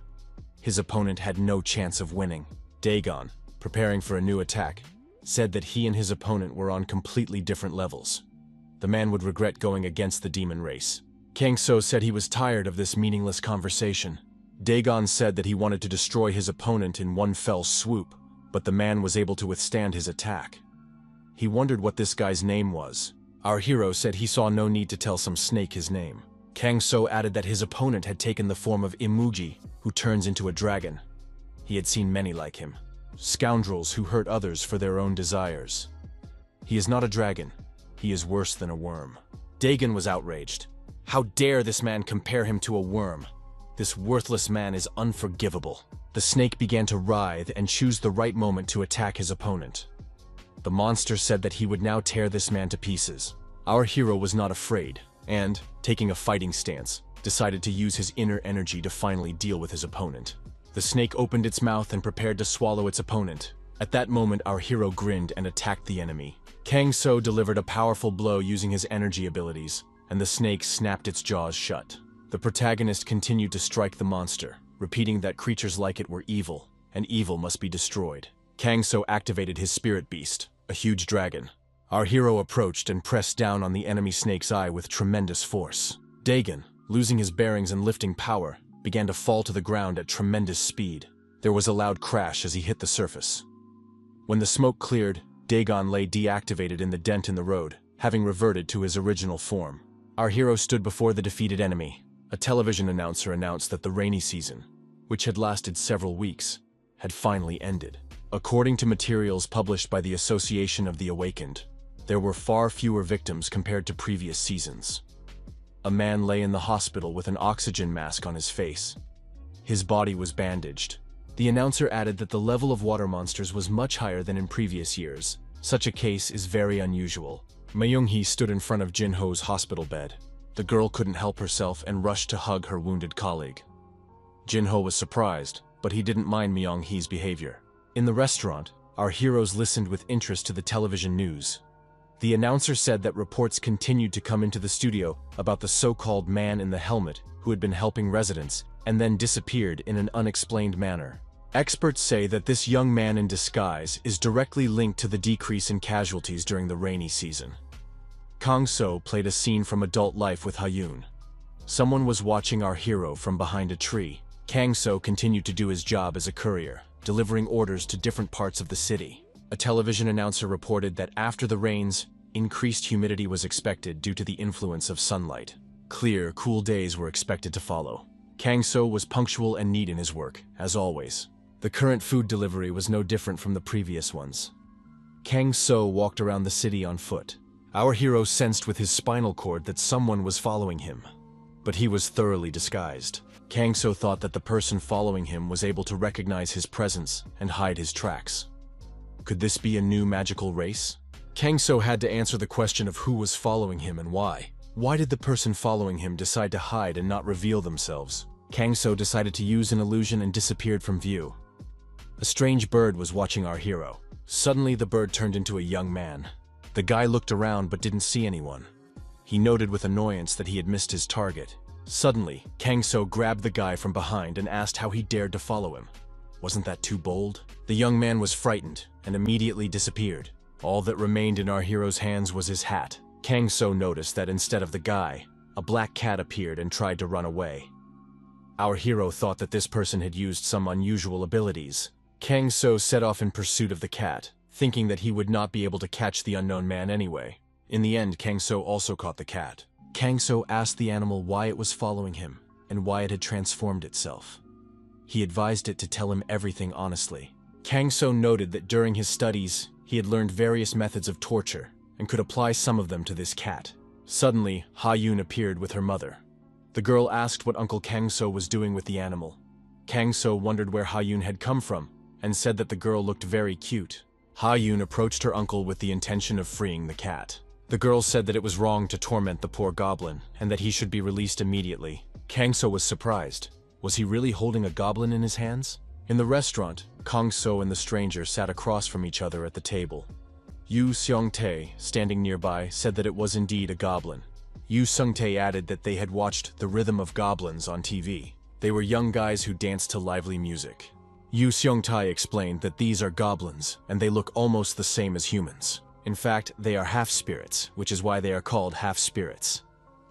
his opponent had no chance of winning. Dagon, preparing for a new attack, said that he and his opponent were on completely different levels. The man would regret going against the demon race. Kang So said he was tired of this meaningless conversation. Dagon said that he wanted to destroy his opponent in one fell swoop, but the man was able to withstand his attack. He wondered what this guy's name was. Our hero said he saw no need to tell some snake his name. Kang So added that his opponent had taken the form of Imuji, who turns into a dragon. He had seen many like him, scoundrels who hurt others for their own desires. He is not a dragon. He is worse than a worm. Dagon was outraged. How dare this man compare him to a worm? This worthless man is unforgivable. The snake began to writhe and choose the right moment to attack his opponent. The monster said that he would now tear this man to pieces. Our hero was not afraid, and, taking a fighting stance, decided to use his inner energy to finally deal with his opponent. The snake opened its mouth and prepared to swallow its opponent. At that moment, our hero grinned and attacked the enemy. Kang So delivered a powerful blow using his energy abilities, and the snake snapped its jaws shut. The protagonist continued to strike the monster, repeating that creatures like it were evil, and evil must be destroyed. Kang So activated his spirit beast, a huge dragon. Our hero approached and pressed down on the enemy snake's eye with tremendous force. Dagon, losing his bearings and lifting power, began to fall to the ground at tremendous speed. There was a loud crash as he hit the surface. When the smoke cleared, Dagon lay deactivated in the dent in the road, having reverted to his original form. Our hero stood before the defeated enemy. A television announcer announced that the rainy season, which had lasted several weeks, had finally ended. According to materials published by the Association of the Awakened, there were far fewer victims compared to previous seasons. A man lay in the hospital with an oxygen mask on his face. His body was bandaged. The announcer added that the level of water monsters was much higher than in previous years. Such a case is very unusual. Mayung-hee stood in front of Jin-ho's hospital bed. The girl couldn't help herself and rushed to hug her wounded colleague. Jin-ho was surprised, but he didn't mind Myung-hee's behavior. In the restaurant, our heroes listened with interest to the television news. The announcer said that reports continued to come into the studio about the so-called man in the helmet who had been helping residents and then disappeared in an unexplained manner. Experts say that this young man in disguise is directly linked to the decrease in casualties during the rainy season. Kang So played a scene from adult life with Ha-yoon. Someone was watching our hero from behind a tree. Kang So continued to do his job as a courier, delivering orders to different parts of the city. A television announcer reported that after the rains, increased humidity was expected due to the influence of sunlight. Clear, cool days were expected to follow. Kang So was punctual and neat in his work, as always. The current food delivery was no different from the previous ones. Kang So walked around the city on foot. Our hero sensed with his spinal cord that someone was following him, but he was thoroughly disguised. Kang So thought that the person following him was able to recognize his presence and hide his tracks. Could this be a new magical race? Kang So had to answer the question of who was following him and why. Why did the person following him decide to hide and not reveal themselves? Kang So decided to use an illusion and disappeared from view. A strange bird was watching our hero. Suddenly, the bird turned into a young man. The guy looked around but didn't see anyone. He noted with annoyance that he had missed his target. Suddenly, Kang So grabbed the guy from behind and asked how he dared to follow him. Wasn't that too bold? The young man was frightened and immediately disappeared. All that remained in our hero's hands was his hat. Kang So noticed that instead of the guy, a black cat appeared and tried to run away. Our hero thought that this person had used some unusual abilities. Kang So set off in pursuit of the cat, thinking that he would not be able to catch the unknown man anyway. In the end, Kang So also caught the cat. Kang So asked the animal why it was following him and why it had transformed itself. He advised it to tell him everything honestly. Kang So noted that during his studies, he had learned various methods of torture and could apply some of them to this cat. Suddenly, Ha-yoon appeared with her mother. The girl asked what Uncle Kang So was doing with the animal. Kang So wondered where Ha-yoon had come from and said that the girl looked very cute. Ha-yoon approached her uncle with the intention of freeing the cat. The girl said that it was wrong to torment the poor goblin and that he should be released immediately. Kang So was surprised. Was he really holding a goblin in his hands? In the restaurant, Kang So and the stranger sat across from each other at the table. Yu Seong-tae, standing nearby, said that it was indeed a goblin. Yu Seong-tae added that they had watched The Rhythm of Goblins on TV. They were young guys who danced to lively music. Yu Seong-tae explained that these are goblins, and they look almost the same as humans. In fact, they are half-spirits, which is why they are called half-spirits.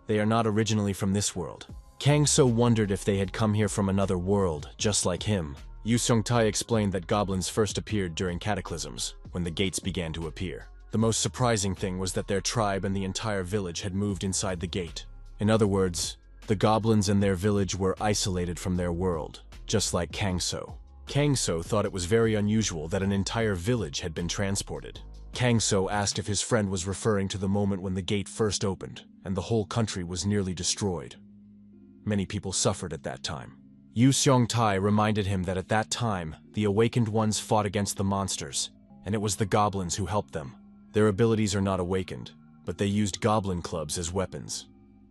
They are not originally from this world. Kang So wondered if they had come here from another world, just like him. Yu Seong-tae explained that goblins first appeared during cataclysms, when the gates began to appear. The most surprising thing was that their tribe and the entire village had moved inside the gate. In other words, the goblins and their village were isolated from their world, just like Kang So. Kang So thought it was very unusual that an entire village had been transported. Kang So asked if his friend was referring to the moment when the gate first opened, and the whole country was nearly destroyed. Many people suffered at that time. Yu Seong-tae reminded him that at that time, the awakened ones fought against the monsters, and it was the goblins who helped them. Their abilities are not awakened, but they used goblin clubs as weapons.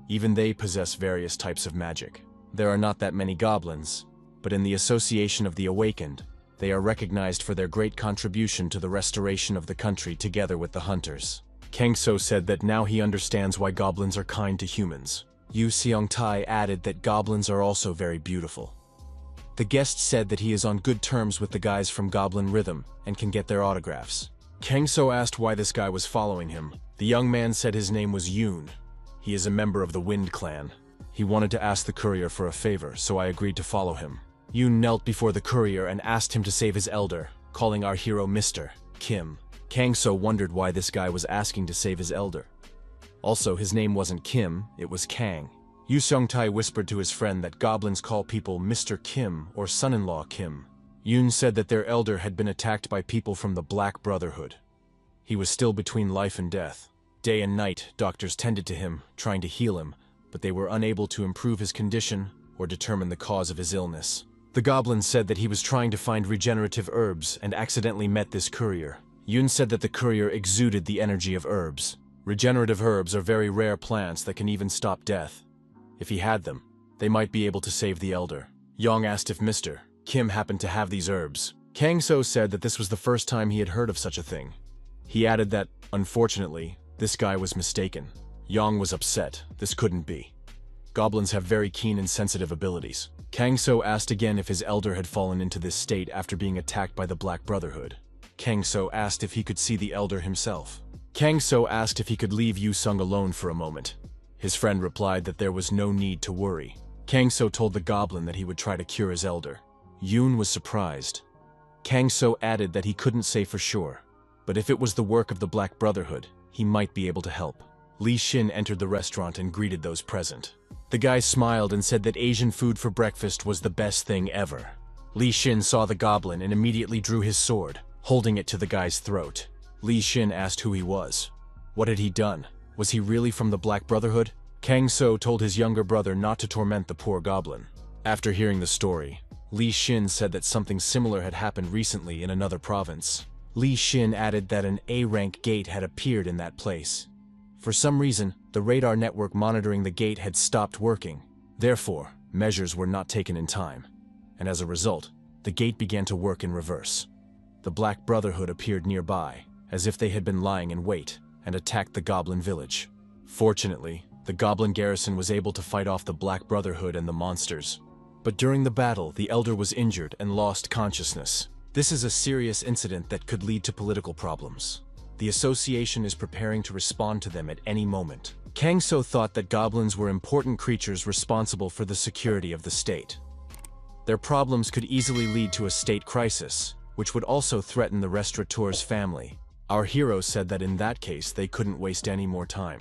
Even they possess various types of magic. There are not that many goblins, but in the Association of the Awakened, they are recognized for their great contribution to the restoration of the country together with the hunters. Kang So said that now he understands why goblins are kind to humans. Yu Seong-tae added that goblins are also very beautiful. The guest said that he is on good terms with the guys from Goblin Rhythm and can get their autographs. Kang So asked why this guy was following him. The young man said his name was Yoon. He is a member of the Wind Clan. He wanted to ask the courier for a favor, so I agreed to follow him. Yoon knelt before the courier and asked him to save his elder, calling our hero Mr. Kim. Kang So wondered why this guy was asking to save his elder. Also, his name wasn't Kim, it was Kang. Yu Seong-tae whispered to his friend that goblins call people Mr. Kim or son-in-law Kim. Yoon said that their elder had been attacked by people from the Black Brotherhood. He was still between life and death. Day and night, doctors tended to him, trying to heal him, but they were unable to improve his condition or determine the cause of his illness. The goblin said that he was trying to find regenerative herbs and accidentally met this courier. Yoon said that the courier exuded the energy of herbs. Regenerative herbs are very rare plants that can even stop death. If he had them, they might be able to save the elder. Yong asked if Mr. Kim happened to have these herbs. Kang So said that this was the first time he had heard of such a thing. He added that, unfortunately, this guy was mistaken. Yong was upset. This couldn't be. Goblins have very keen and sensitive abilities. Kang So asked again if his elder had fallen into this state after being attacked by the Black Brotherhood. Kang So asked if he could see the elder himself. Kang So asked if he could leave Yu Sung alone for a moment. His friend replied that there was no need to worry. Kang So told the goblin that he would try to cure his elder. Yoon was surprised. Kang So added that he couldn't say for sure, but if it was the work of the Black Brotherhood, he might be able to help. Li Xin entered the restaurant and greeted those present. The guy smiled and said that Asian food for breakfast was the best thing ever. Li Xin saw the goblin and immediately drew his sword, holding it to the guy's throat. Li Xin asked who he was. What had he done? Was he really from the Black Brotherhood? Kang So told his younger brother not to torment the poor goblin. After hearing the story, Li Xin said that something similar had happened recently in another province. Li Xin added that an A-rank gate had appeared in that place. For some reason, the radar network monitoring the gate had stopped working. Therefore, measures were not taken in time. And as a result, the gate began to work in reverse. The Black Brotherhood appeared nearby, as if they had been lying in wait, and attacked the goblin village. Fortunately, the goblin garrison was able to fight off the Black Brotherhood and the monsters. But during the battle, the elder was injured and lost consciousness. This is a serious incident that could lead to political problems. The association is preparing to respond to them at any moment. Kang So thought that goblins were important creatures responsible for the security of the state. Their problems could easily lead to a state crisis, which would also threaten the restaurateur's family. Our hero said that in that case they couldn't waste any more time.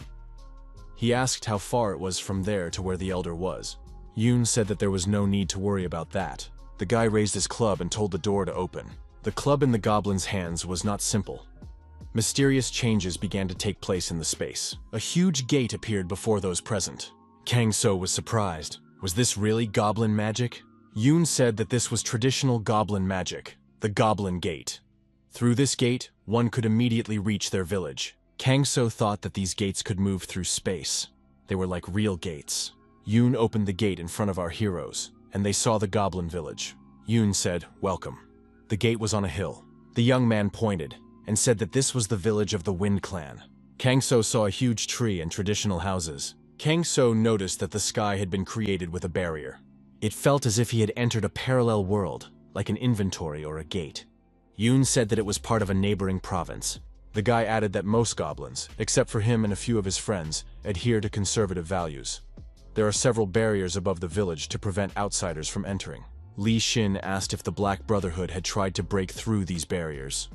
He asked how far it was from there to where the elder was. Yoon said that there was no need to worry about that. The guy raised his club and told the door to open. The club in the goblin's hands was not simple. Mysterious changes began to take place in the space. A huge gate appeared before those present. Kang So was surprised. Was this really goblin magic? Yoon said that this was traditional goblin magic, the Goblin Gate. Through this gate, one could immediately reach their village. Kang So thought that these gates could move through space. They were like real gates. Yoon opened the gate in front of our heroes, and they saw the goblin village. Yoon said, "Welcome." The gate was on a hill. The young man pointed and said that this was the village of the Wind Clan. Kang So saw a huge tree and traditional houses. Kang So noticed that the sky had been created with a barrier. It felt as if he had entered a parallel world, like an inventory or a gate. Yoon said that it was part of a neighboring province. The guy added that most goblins, except for him and a few of his friends, adhere to conservative values. There are several barriers above the village to prevent outsiders from entering. Li Xin asked if the Black Brotherhood had tried to break through these barriers.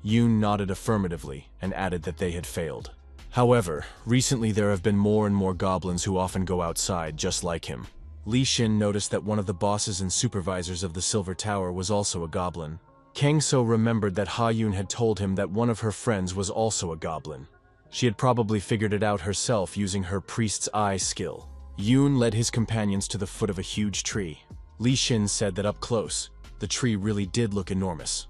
Yoon nodded affirmatively and added that they had failed. However, recently there have been more and more goblins who often go outside just like him. Li Xin noticed that one of the bosses and supervisors of the Silver Tower was also a goblin. Kang So remembered that Ha Yun had told him that one of her friends was also a goblin. She had probably figured it out herself using her priest's eye skill. Yoon led his companions to the foot of a huge tree. Li Xin said that up close, the tree really did look enormous.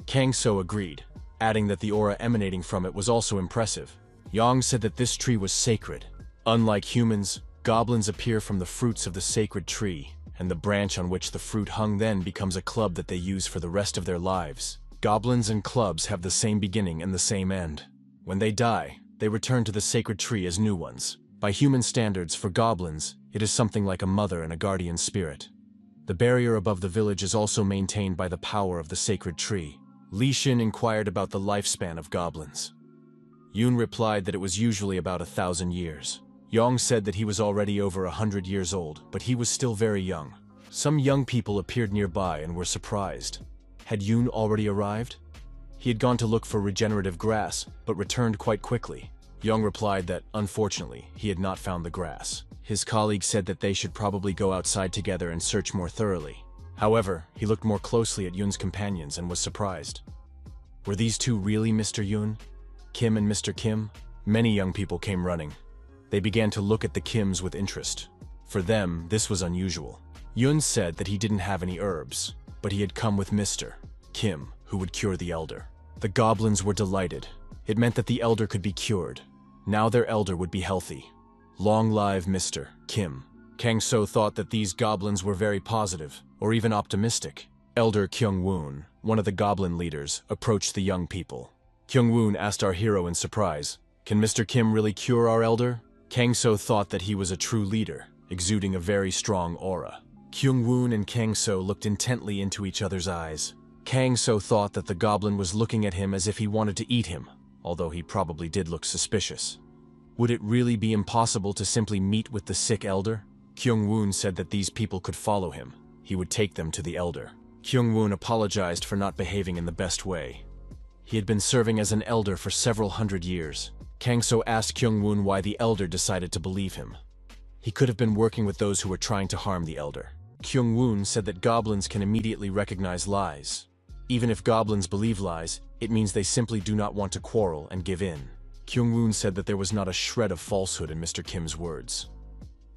Kang So agreed, adding that the aura emanating from it was also impressive. Yang said that this tree was sacred. Unlike humans, goblins appear from the fruits of the sacred tree, and the branch on which the fruit hung then becomes a club that they use for the rest of their lives. Goblins and clubs have the same beginning and the same end. When they die, they return to the sacred tree as new ones. By human standards, for goblins, it is something like a mother and a guardian spirit. The barrier above the village is also maintained by the power of the sacred tree. Li Xin inquired about the lifespan of goblins. Yoon replied that it was usually about 1,000 years. Yang said that he was already over 100 years old, but he was still very young. Some young people appeared nearby and were surprised. Had Yoon already arrived? He had gone to look for regenerative grass, but returned quite quickly. Young replied that, unfortunately, he had not found the grass. His colleague said that they should probably go outside together and search more thoroughly. However, he looked more closely at Yoon's companions and was surprised. Were these two really Mr. Yoon? Kim and Mr. Kim? Many young people came running. They began to look at the Kims with interest. For them, this was unusual. Yoon said that he didn't have any herbs, but he had come with Mr. Kim, who would cure the elder. The goblins were delighted. It meant that the elder could be cured. Now their elder would be healthy. Long live Mr. Kim. Kang So thought that these goblins were very positive, or even optimistic. Elder Kyung-woon, one of the goblin leaders, approached the young people. Kyung-woon asked our hero in surprise, "Can Mr. Kim really cure our elder?" Kang So thought that he was a true leader, exuding a very strong aura. Kyung-woon and Kang So looked intently into each other's eyes. Kang So thought that the goblin was looking at him as if he wanted to eat him, although he probably did look suspicious. Would it really be impossible to simply meet with the sick elder? Kyung-woon said that these people could follow him. He would take them to the elder. Kyung-woon apologized for not behaving in the best way. He had been serving as an elder for several hundred years. Kang So asked Kyung-woon why the elder decided to believe him. He could have been working with those who were trying to harm the elder. Kyung-woon said that goblins can immediately recognize lies. Even if goblins believe lies, it means they simply do not want to quarrel and give in. Kyung-woon said that there was not a shred of falsehood in Mr. Kim's words.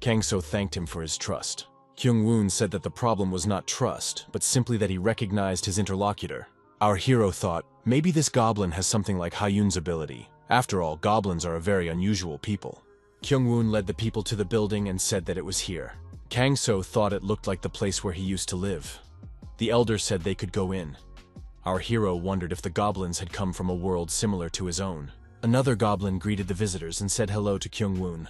Kang So thanked him for his trust. Kyung-woon said that the problem was not trust, but simply that he recognized his interlocutor. Our hero thought, maybe this goblin has something like Ha-yoon's ability. After all, goblins are a very unusual people. Kyung-woon led the people to the building and said that it was here. Kang So thought it looked like the place where he used to live. The elder said they could go in. Our hero wondered if the goblins had come from a world similar to his own. Another goblin greeted the visitors and said hello to Kyung-woon.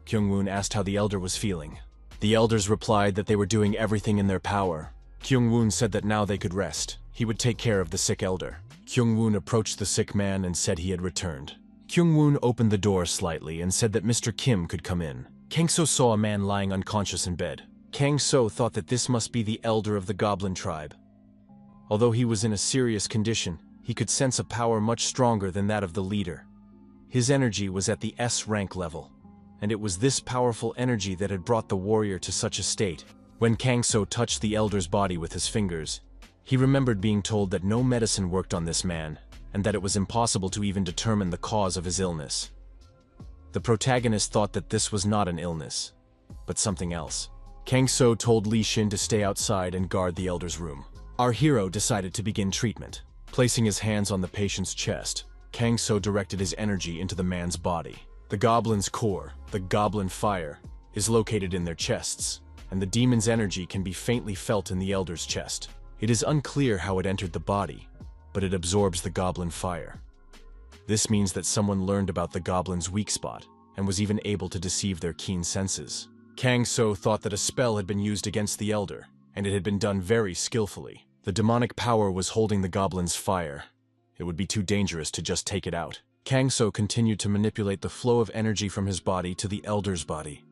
Kyung-woon asked how the elder was feeling. The elders replied that they were doing everything in their power. Kyung-woon said that now they could rest. He would take care of the sick elder. Kyung-woon approached the sick man and said he had returned. Kyung-woon opened the door slightly and said that Mr. Kim could come in. Kang So saw a man lying unconscious in bed. Kang So thought that this must be the elder of the goblin tribe. Although he was in a serious condition, he could sense a power much stronger than that of the leader. His energy was at the S rank level, and it was this powerful energy that had brought the warrior to such a state. When Kang So touched the elder's body with his fingers, he remembered being told that no medicine worked on this man, and that it was impossible to even determine the cause of his illness. The protagonist thought that this was not an illness, but something else. Kang So told Li Shin to stay outside and guard the elder's room. Our hero decided to begin treatment. Placing his hands on the patient's chest, Kang So directed his energy into the man's body. The goblin's core, the goblin fire, is located in their chests, and the demon's energy can be faintly felt in the elder's chest. It is unclear how it entered the body, but it absorbs the goblin fire. This means that someone learned about the goblin's weak spot, and was even able to deceive their keen senses. Kang So thought that a spell had been used against the elder, and it had been done very skillfully. The demonic power was holding the goblin's fire. It would be too dangerous to just take it out. Kang So continued to manipulate the flow of energy from his body to the elder's body.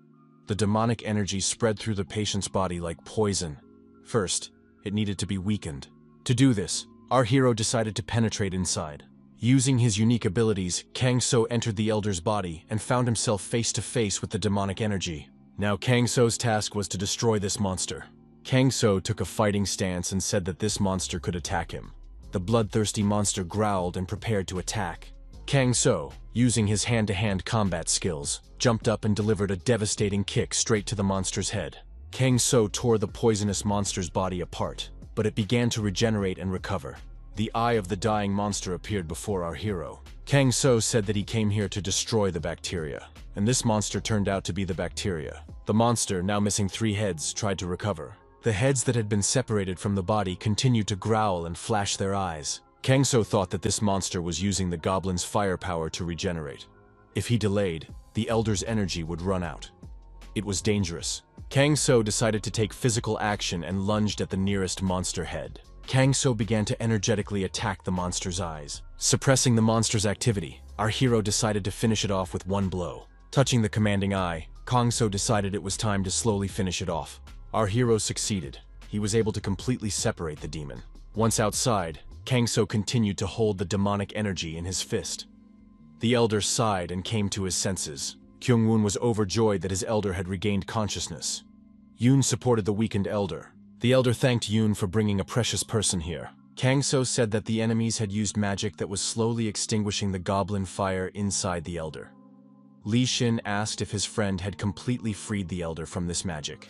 The demonic energy spread through the patient's body like poison. First, it needed to be weakened. To do this, our hero decided to penetrate inside. Using his unique abilities, Kang So entered the elder's body and found himself face to face with the demonic energy. Now Kang So's task was to destroy this monster. Kang So took a fighting stance and said that this monster could attack him. The bloodthirsty monster growled and prepared to attack. Kang So, using his hand-to-hand combat skills, jumped up and delivered a devastating kick straight to the monster's head. Kang So tore the poisonous monster's body apart, but it began to regenerate and recover. The eye of the dying monster appeared before our hero. Kang So said that he came here to destroy the bacteria, and this monster turned out to be the bacteria. The monster, now missing 3 heads, tried to recover. The heads that had been separated from the body continued to growl and flash their eyes. Kang So thought that this monster was using the goblin's firepower to regenerate. If he delayed, the elder's energy would run out. It was dangerous. Kang So decided to take physical action and lunged at the nearest monster head. Kang So began to energetically attack the monster's eyes. Suppressing the monster's activity, our hero decided to finish it off with one blow. Touching the commanding eye, Kang So decided it was time to slowly finish it off. Our hero succeeded. He was able to completely separate the demon. Once outside, Kang So continued to hold the demonic energy in his fist. The elder sighed and came to his senses. Kyung-woon was overjoyed that his elder had regained consciousness. Yoon supported the weakened elder. The elder thanked Yoon for bringing a precious person here. Kang So said that the enemies had used magic that was slowly extinguishing the goblin fire inside the elder. Li Xin asked if his friend had completely freed the elder from this magic.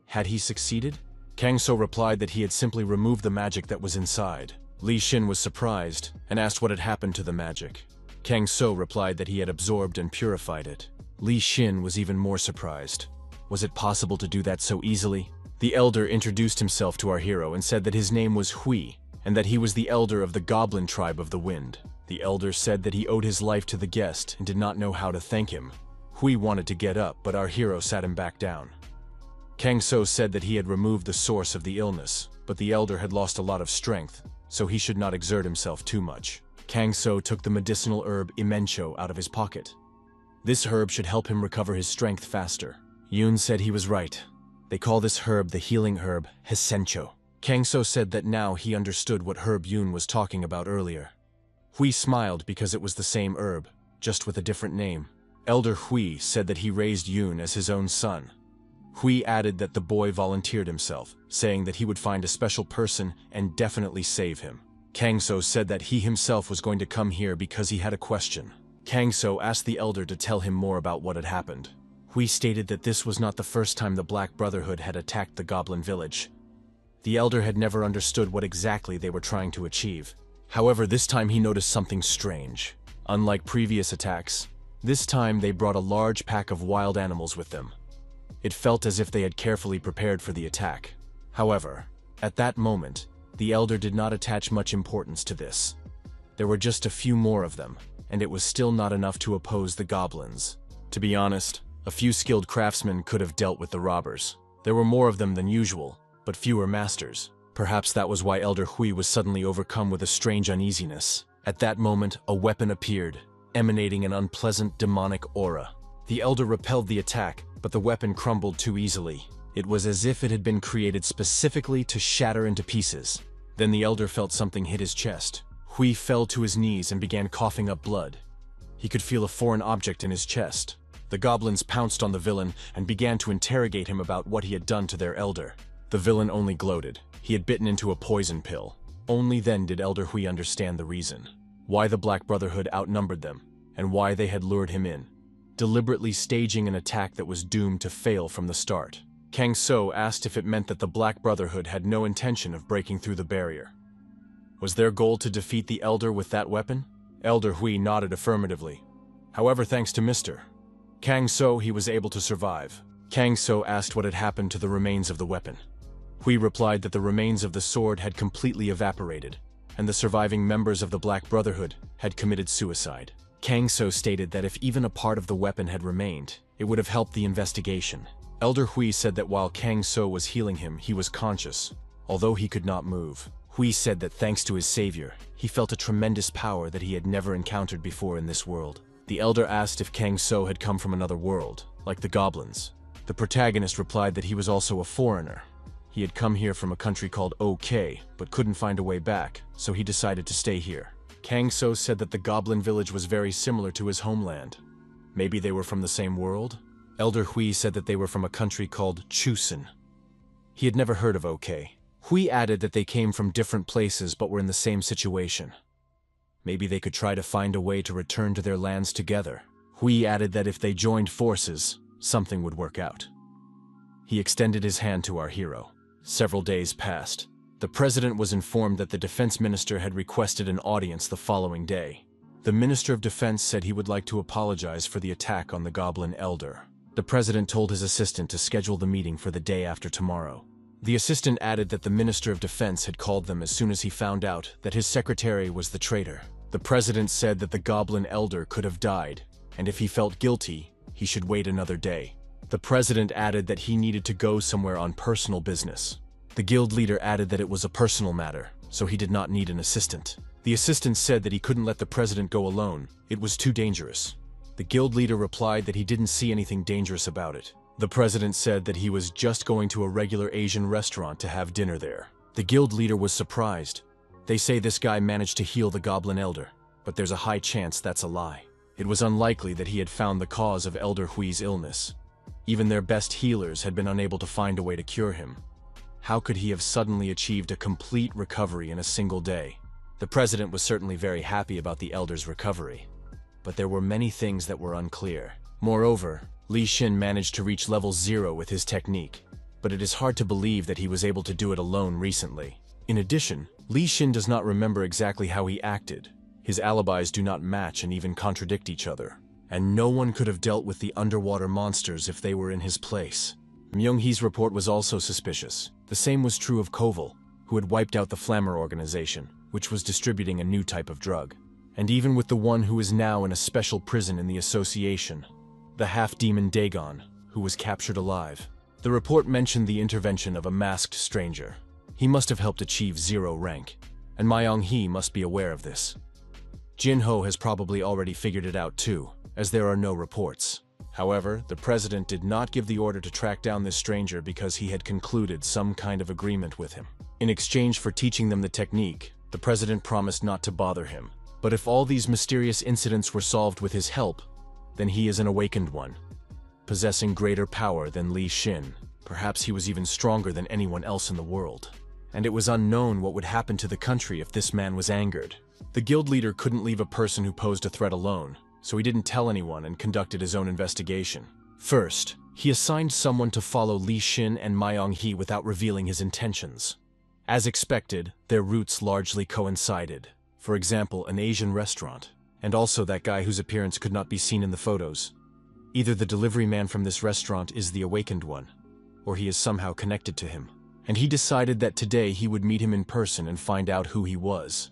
Had he succeeded? Kang So replied that he had simply removed the magic that was inside. Li Xin was surprised and asked what had happened to the magic. Kang So replied that he had absorbed and purified it. Li Xin was even more surprised. Was it possible to do that so easily? The elder introduced himself to our hero and said that his name was Hui, and that he was the elder of the goblin tribe of the wind. The elder said that he owed his life to the guest and did not know how to thank him. Hui wanted to get up, but our hero sat him back down. Kang So said that he had removed the source of the illness, but the elder had lost a lot of strength, so he should not exert himself too much. Kang So took the medicinal herb Imencho out of his pocket. This herb should help him recover his strength faster. Yoon said he was right. They call this herb the healing herb Hisencho. Kang So said that now he understood what herb Yoon was talking about earlier. Hui smiled because it was the same herb, just with a different name. Elder Hui said that he raised Yoon as his own son. Hui added that the boy volunteered himself, saying that he would find a special person and definitely save him. Kang So said that he himself was going to come here because he had a question. Kang So asked the elder to tell him more about what had happened. Hui stated that this was not the first time the Black Brotherhood had attacked the Goblin Village. The elder had never understood what exactly they were trying to achieve. However, this time he noticed something strange. Unlike previous attacks, this time they brought a large pack of wild animals with them. It felt as if they had carefully prepared for the attack. However, at that moment, the elder did not attach much importance to this. There were just a few more of them, and it was still not enough to oppose the goblins. To be honest, a few skilled craftsmen could have dealt with the robbers. There were more of them than usual, but fewer masters. Perhaps that was why Elder Hui was suddenly overcome with a strange uneasiness. At that moment, a weapon appeared, emanating an unpleasant demonic aura. The elder repelled the attack, but the weapon crumbled too easily. It was as if it had been created specifically to shatter into pieces. Then the elder felt something hit his chest. Hui fell to his knees and began coughing up blood. He could feel a foreign object in his chest. The goblins pounced on the villain and began to interrogate him about what he had done to their elder. The villain only gloated. He had bitten into a poison pill. Only then did Elder Hui understand the reason. Why the Black Brotherhood outnumbered them, and why they had lured him in, deliberately staging an attack that was doomed to fail from the start. Kang So asked if it meant that the Black Brotherhood had no intention of breaking through the barrier. Was their goal to defeat the Elder with that weapon? Elder Hui nodded affirmatively. However, thanks to Mr. Kang So, he was able to survive. Kang So asked what had happened to the remains of the weapon. Hui replied that the remains of the sword had completely evaporated, and the surviving members of the Black Brotherhood had committed suicide. Kang So stated that if even a part of the weapon had remained, it would have helped the investigation. Elder Hui said that while Kang So was healing him, he was conscious, although he could not move. Hui said that thanks to his savior, he felt a tremendous power that he had never encountered before in this world. The elder asked if Kang So had come from another world, like the goblins. The protagonist replied that he was also a foreigner. He had come here from a country called OK, but couldn't find a way back, so he decided to stay here. Kang So said that the goblin village was very similar to his homeland. Maybe they were from the same world? Elder Hui said that they were from a country called Chusan. He had never heard of OK. Hui added that they came from different places but were in the same situation. Maybe they could try to find a way to return to their lands together. Hui added that if they joined forces, something would work out. He extended his hand to our hero. Several days passed. The president was informed that the defense minister had requested an audience the following day. The minister of defense said he would like to apologize for the attack on the goblin elder. The president told his assistant to schedule the meeting for the day after tomorrow. The assistant added that the minister of defense had called them as soon as he found out that his secretary was the traitor. The president said that the goblin elder could have died, and if he felt guilty, he should wait another day. The president added that he needed to go somewhere on personal business. The guild leader added that it was a personal matter, so he did not need an assistant. The assistant said that he couldn't let the president go alone. It was too dangerous. The guild leader replied that he didn't see anything dangerous about it. The president said that he was just going to a regular Asian restaurant to have dinner there. The guild leader was surprised. They say this guy managed to heal the Goblin Elder, but there's a high chance that's a lie. It was unlikely that he had found the cause of Elder Hui's illness. Even their best healers had been unable to find a way to cure him. How could he have suddenly achieved a complete recovery in a single day? The president was certainly very happy about the Elder's recovery, but there were many things that were unclear. Moreover, Li Xin managed to reach level 0 with his technique, but it is hard to believe that he was able to do it alone recently. In addition, Li Xin does not remember exactly how he acted. His alibis do not match and even contradict each other, and no one could have dealt with the underwater monsters if they were in his place. Myung-hee's report was also suspicious. The same was true of Koval, who had wiped out the Flammer organization, which was distributing a new type of drug. And even with the one who is now in a special prison in the association, the half-demon Dagon, who was captured alive. The report mentioned the intervention of a masked stranger. He must have helped achieve 0 rank, and Myung-hee must be aware of this. Jin-ho has probably already figured it out too, as there are no reports. However, the president did not give the order to track down this stranger because he had concluded some kind of agreement with him. In exchange for teaching them the technique, the president promised not to bother him. But if all these mysterious incidents were solved with his help, then he is an awakened one, possessing greater power than Li Xin. Perhaps he was even stronger than anyone else in the world. And it was unknown what would happen to the country if this man was angered. The guild leader couldn't leave a person who posed a threat alone, so he didn't tell anyone and conducted his own investigation. First, he assigned someone to follow Li Xin and Myung-hee without revealing his intentions. As expected, their routes largely coincided. For example, an Asian restaurant, and also that guy whose appearance could not be seen in the photos. Either the delivery man from this restaurant is the awakened one, or he is somehow connected to him. And he decided that today he would meet him in person and find out who he was.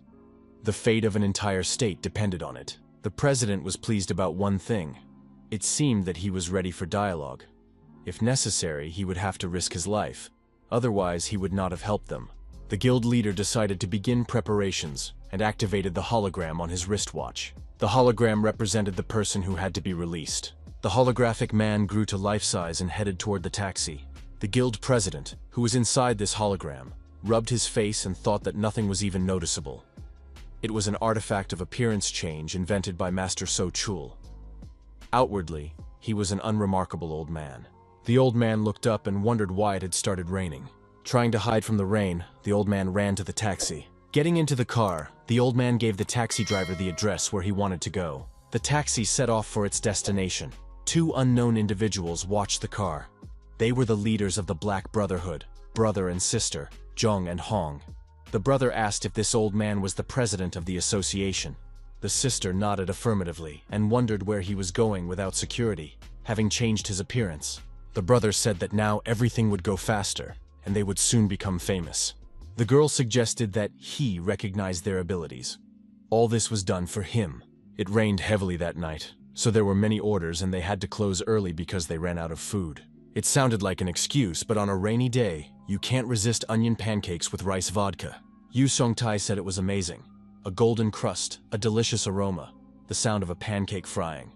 The fate of an entire state depended on it. The president was pleased about one thing. It seemed that he was ready for dialogue. If necessary, he would have to risk his life. Otherwise, he would not have helped them. The guild leader decided to begin preparations and activated the hologram on his wristwatch. The hologram represented the person who had to be released. The holographic man grew to life-size and headed toward the taxi. The guild president, who was inside this hologram, rubbed his face and thought that nothing was even noticeable. It was an artifact of appearance change invented by Master So Chul. Outwardly, he was an unremarkable old man. The old man looked up and wondered why it had started raining. Trying to hide from the rain, the old man ran to the taxi. Getting into the car, the old man gave the taxi driver the address where he wanted to go. The taxi set off for its destination. 2 unknown individuals watched the car. They were the leaders of the Black Brotherhood, brother and sister, Zhong and Hong. The brother asked if this old man was the president of the association. The sister nodded affirmatively and wondered where he was going without security, having changed his appearance. The brother said that now everything would go faster, and they would soon become famous. The girl suggested that he recognized their abilities. All this was done for him. It rained heavily that night, so there were many orders and they had to close early because they ran out of food. It sounded like an excuse, but on a rainy day, you can't resist onion pancakes with rice vodka. Yu Song-tai said it was amazing. A golden crust, a delicious aroma, the sound of a pancake frying.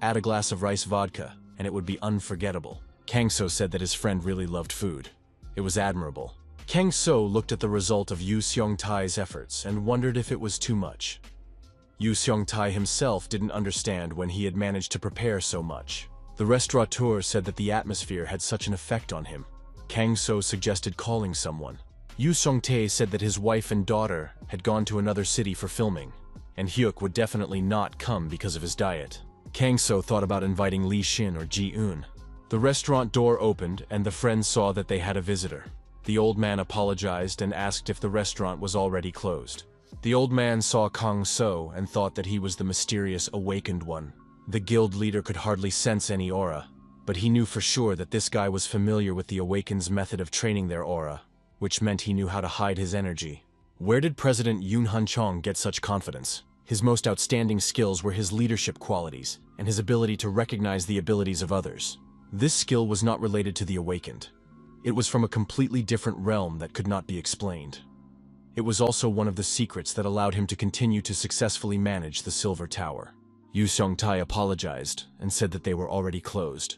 Add a glass of rice vodka, and it would be unforgettable. Kang So said that his friend really loved food. It was admirable. Kang So looked at the result of Yu Seong-tai's efforts and wondered if it was too much. Yu Seong-tai himself didn't understand when he had managed to prepare so much. The restaurateur said that the atmosphere had such an effect on him. Kang So suggested calling someone. Yu Song-tae said that his wife and daughter had gone to another city for filming, and Hyuk would definitely not come because of his diet. Kang So thought about inviting Li Xin or Ji-eun. The restaurant door opened and the friends saw that they had a visitor. The old man apologized and asked if the restaurant was already closed. The old man saw Kang So and thought that he was the mysterious awakened one. The guild leader could hardly sense any aura, but he knew for sure that this guy was familiar with the Awaken's method of training their aura, which meant he knew how to hide his energy. Where did President Yoon Han-chong get such confidence? His most outstanding skills were his leadership qualities and his ability to recognize the abilities of others. This skill was not related to the Awakened. It was from a completely different realm that could not be explained. It was also one of the secrets that allowed him to continue to successfully manage the Silver Tower. Yu Seong-tai apologized and said that they were already closed.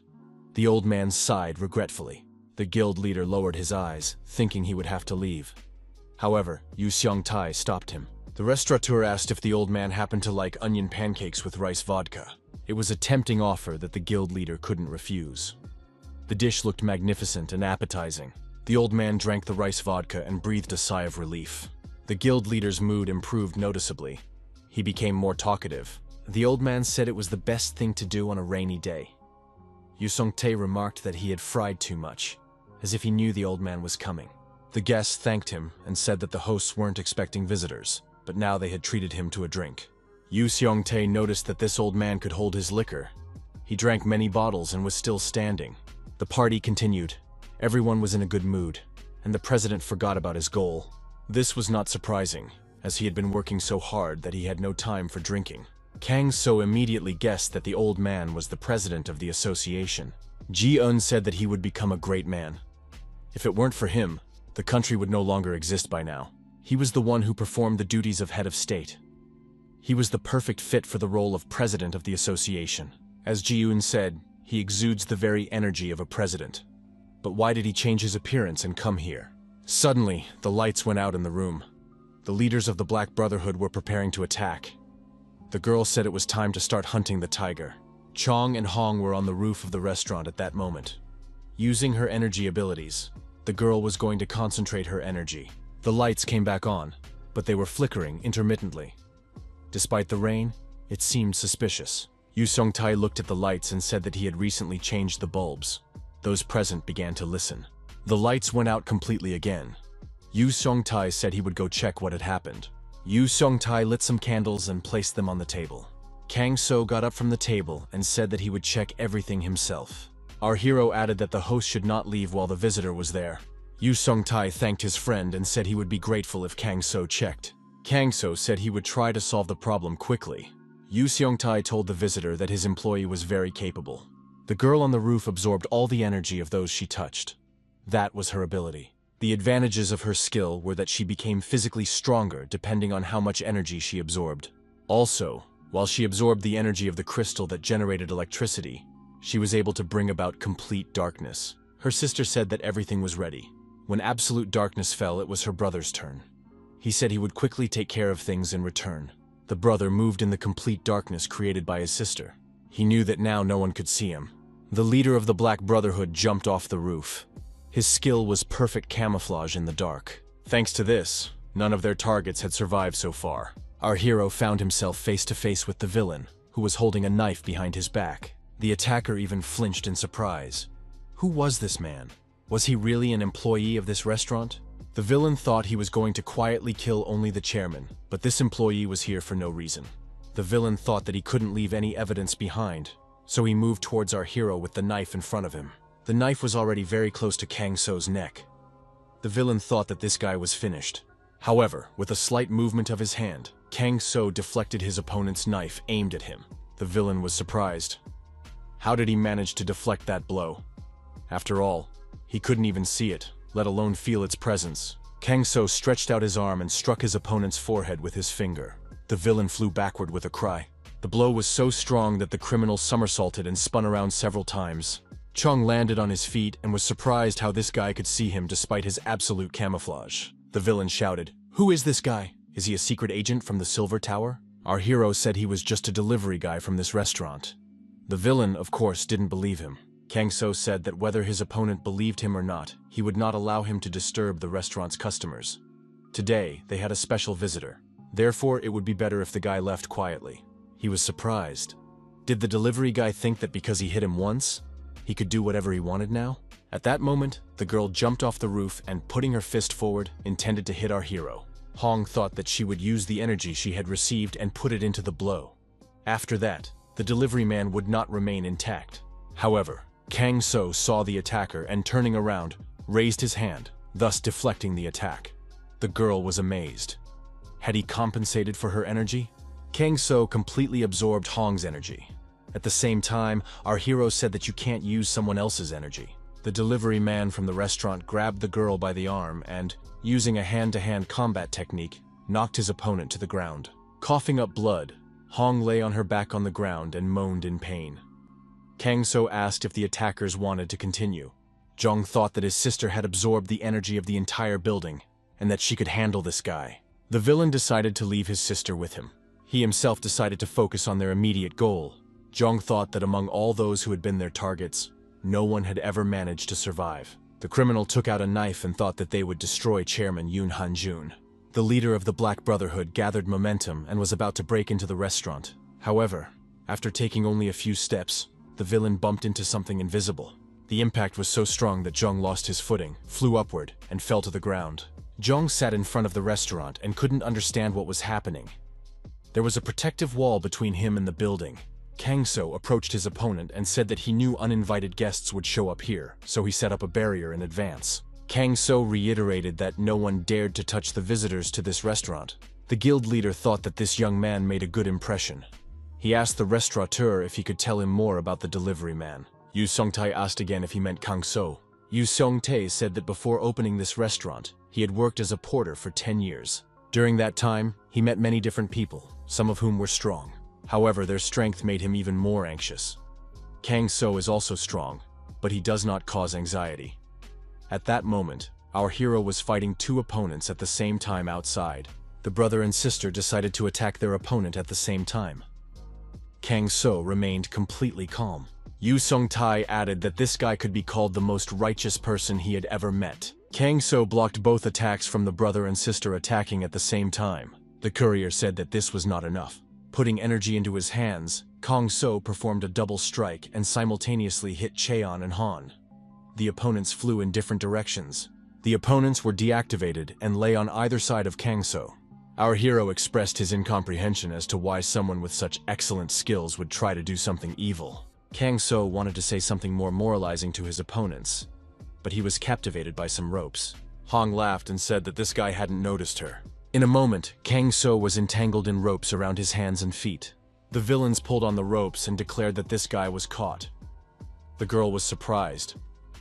The old man sighed regretfully. The guild leader lowered his eyes, thinking he would have to leave. However, Yu Xiongtai stopped him. The restaurateur asked if the old man happened to like onion pancakes with rice vodka. It was a tempting offer that the guild leader couldn't refuse. The dish looked magnificent and appetizing. The old man drank the rice vodka and breathed a sigh of relief. The guild leader's mood improved noticeably. He became more talkative. The old man said it was the best thing to do on a rainy day. Yu Xiongtai remarked that he had fried too much, as if he knew the old man was coming. The guests thanked him and said that the hosts weren't expecting visitors, but now they had treated him to a drink. Yu Xiongtai noticed that this old man could hold his liquor. He drank many bottles and was still standing. The party continued. Everyone was in a good mood, and the president forgot about his goal. This was not surprising, as he had been working so hard that he had no time for drinking. Kang So immediately guessed that the old man was the president of the association. Ji-eun said that he would become a great man. If it weren't for him, the country would no longer exist by now. He was the one who performed the duties of head of state. He was the perfect fit for the role of president of the association. As Ji-eun said, he exudes the very energy of a president. But why did he change his appearance and come here? Suddenly, the lights went out in the room. The leaders of the Black Brotherhood were preparing to attack. The girl said it was time to start hunting the tiger. Chong and Hong were on the roof of the restaurant at that moment. Using her energy abilities, the girl was going to concentrate her energy. The lights came back on, but they were flickering intermittently. Despite the rain, it seemed suspicious. Yu Xiongtai looked at the lights and said that he had recently changed the bulbs. Those present began to listen. The lights went out completely again. Yu Xiongtai said he would go check what had happened. Yu Xiongtai lit some candles and placed them on the table. Kang So got up from the table and said that he would check everything himself. Our hero added that the host should not leave while the visitor was there. Yu Xiongtai thanked his friend and said he would be grateful if Kang So checked. Kang So said he would try to solve the problem quickly. Yu Xiongtai told the visitor that his employee was very capable. The girl on the roof absorbed all the energy of those she touched. That was her ability. The advantages of her skill were that she became physically stronger depending on how much energy she absorbed. Also, while she absorbed the energy of the crystal that generated electricity, she was able to bring about complete darkness. Her sister said that everything was ready. When absolute darkness fell, it was her brother's turn. He said he would quickly take care of things in return. The brother moved in the complete darkness created by his sister. He knew that now no one could see him. The leader of the Black Brotherhood jumped off the roof. His skill was perfect camouflage in the dark. Thanks to this, none of their targets had survived so far. Our hero found himself face to face with the villain, who was holding a knife behind his back. The attacker even flinched in surprise. Who was this man? Was he really an employee of this restaurant? The villain thought he was going to quietly kill only the chairman, but this employee was here for no reason. The villain thought that he couldn't leave any evidence behind, so he moved towards our hero with the knife in front of him. The knife was already very close to Kang So's neck. The villain thought that this guy was finished. However, with a slight movement of his hand, Kang So deflected his opponent's knife aimed at him. The villain was surprised. How did he manage to deflect that blow? After all, he couldn't even see it, let alone feel its presence. Kang So stretched out his arm and struck his opponent's forehead with his finger. The villain flew backward with a cry. The blow was so strong that the criminal somersaulted and spun around several times. Chung landed on his feet and was surprised how this guy could see him despite his absolute camouflage. The villain shouted, "Who is this guy? Is he a secret agent from the Silver Tower?" Our hero said he was just a delivery guy from this restaurant. The villain, of course, didn't believe him. Kang So said that whether his opponent believed him or not, he would not allow him to disturb the restaurant's customers. Today, they had a special visitor. Therefore, it would be better if the guy left quietly. He was surprised. Did the delivery guy think that because he hit him once, he could do whatever he wanted now? At that moment, the girl jumped off the roof and, putting her fist forward, intended to hit our hero. Hong thought that she would use the energy she had received and put it into the blow. After that, the delivery man would not remain intact. However, Kang So saw the attacker and, turning around, raised his hand, thus deflecting the attack. The girl was amazed. Had he compensated for her energy? Kang So completely absorbed Hong's energy. At the same time, our hero said that you can't use someone else's energy. The delivery man from the restaurant grabbed the girl by the arm and, using a hand-to-hand combat technique, knocked his opponent to the ground. Coughing up blood, Hong lay on her back on the ground and moaned in pain. Kang So asked if the attackers wanted to continue. Jung thought that his sister had absorbed the energy of the entire building, and that she could handle this guy. The villain decided to leave his sister with him. He himself decided to focus on their immediate goal. Jung thought that among all those who had been their targets, no one had ever managed to survive. The criminal took out a knife and thought that they would destroy Chairman Yoon Han-jun. The leader of the Black Brotherhood gathered momentum and was about to break into the restaurant. However, after taking only a few steps, the villain bumped into something invisible. The impact was so strong that Jung lost his footing, flew upward, and fell to the ground. Jung sat in front of the restaurant and couldn't understand what was happening. There was a protective wall between him and the building. Kang So approached his opponent and said that he knew uninvited guests would show up here, so he set up a barrier in advance. Kang So reiterated that no one dared to touch the visitors to this restaurant. The guild leader thought that this young man made a good impression. He asked the restaurateur if he could tell him more about the delivery man. Yu Sung-tae asked again if he meant Kang So. Yu Sung-tae said that before opening this restaurant, he had worked as a porter for 10 years. During that time, he met many different people, some of whom were strong. However, their strength made him even more anxious. Kang So is also strong, but he does not cause anxiety. At that moment, our hero was fighting two opponents at the same time outside. The brother and sister decided to attack their opponent at the same time. Kang So remained completely calm. Yu Sung-tae added that this guy could be called the most righteous person he had ever met. Kang So blocked both attacks from the brother and sister attacking at the same time. The courier said that this was not enough. Putting energy into his hands, Kang So performed a double strike and simultaneously hit Cheon and Han. The opponents flew in different directions. The opponents were deactivated and lay on either side of Kang So. Our hero expressed his incomprehension as to why someone with such excellent skills would try to do something evil. Kang So wanted to say something more moralizing to his opponents, but he was captivated by some ropes. Hong laughed and said that this guy hadn't noticed her. In a moment, Kang So was entangled in ropes around his hands and feet. The villains pulled on the ropes and declared that this guy was caught. The girl was surprised.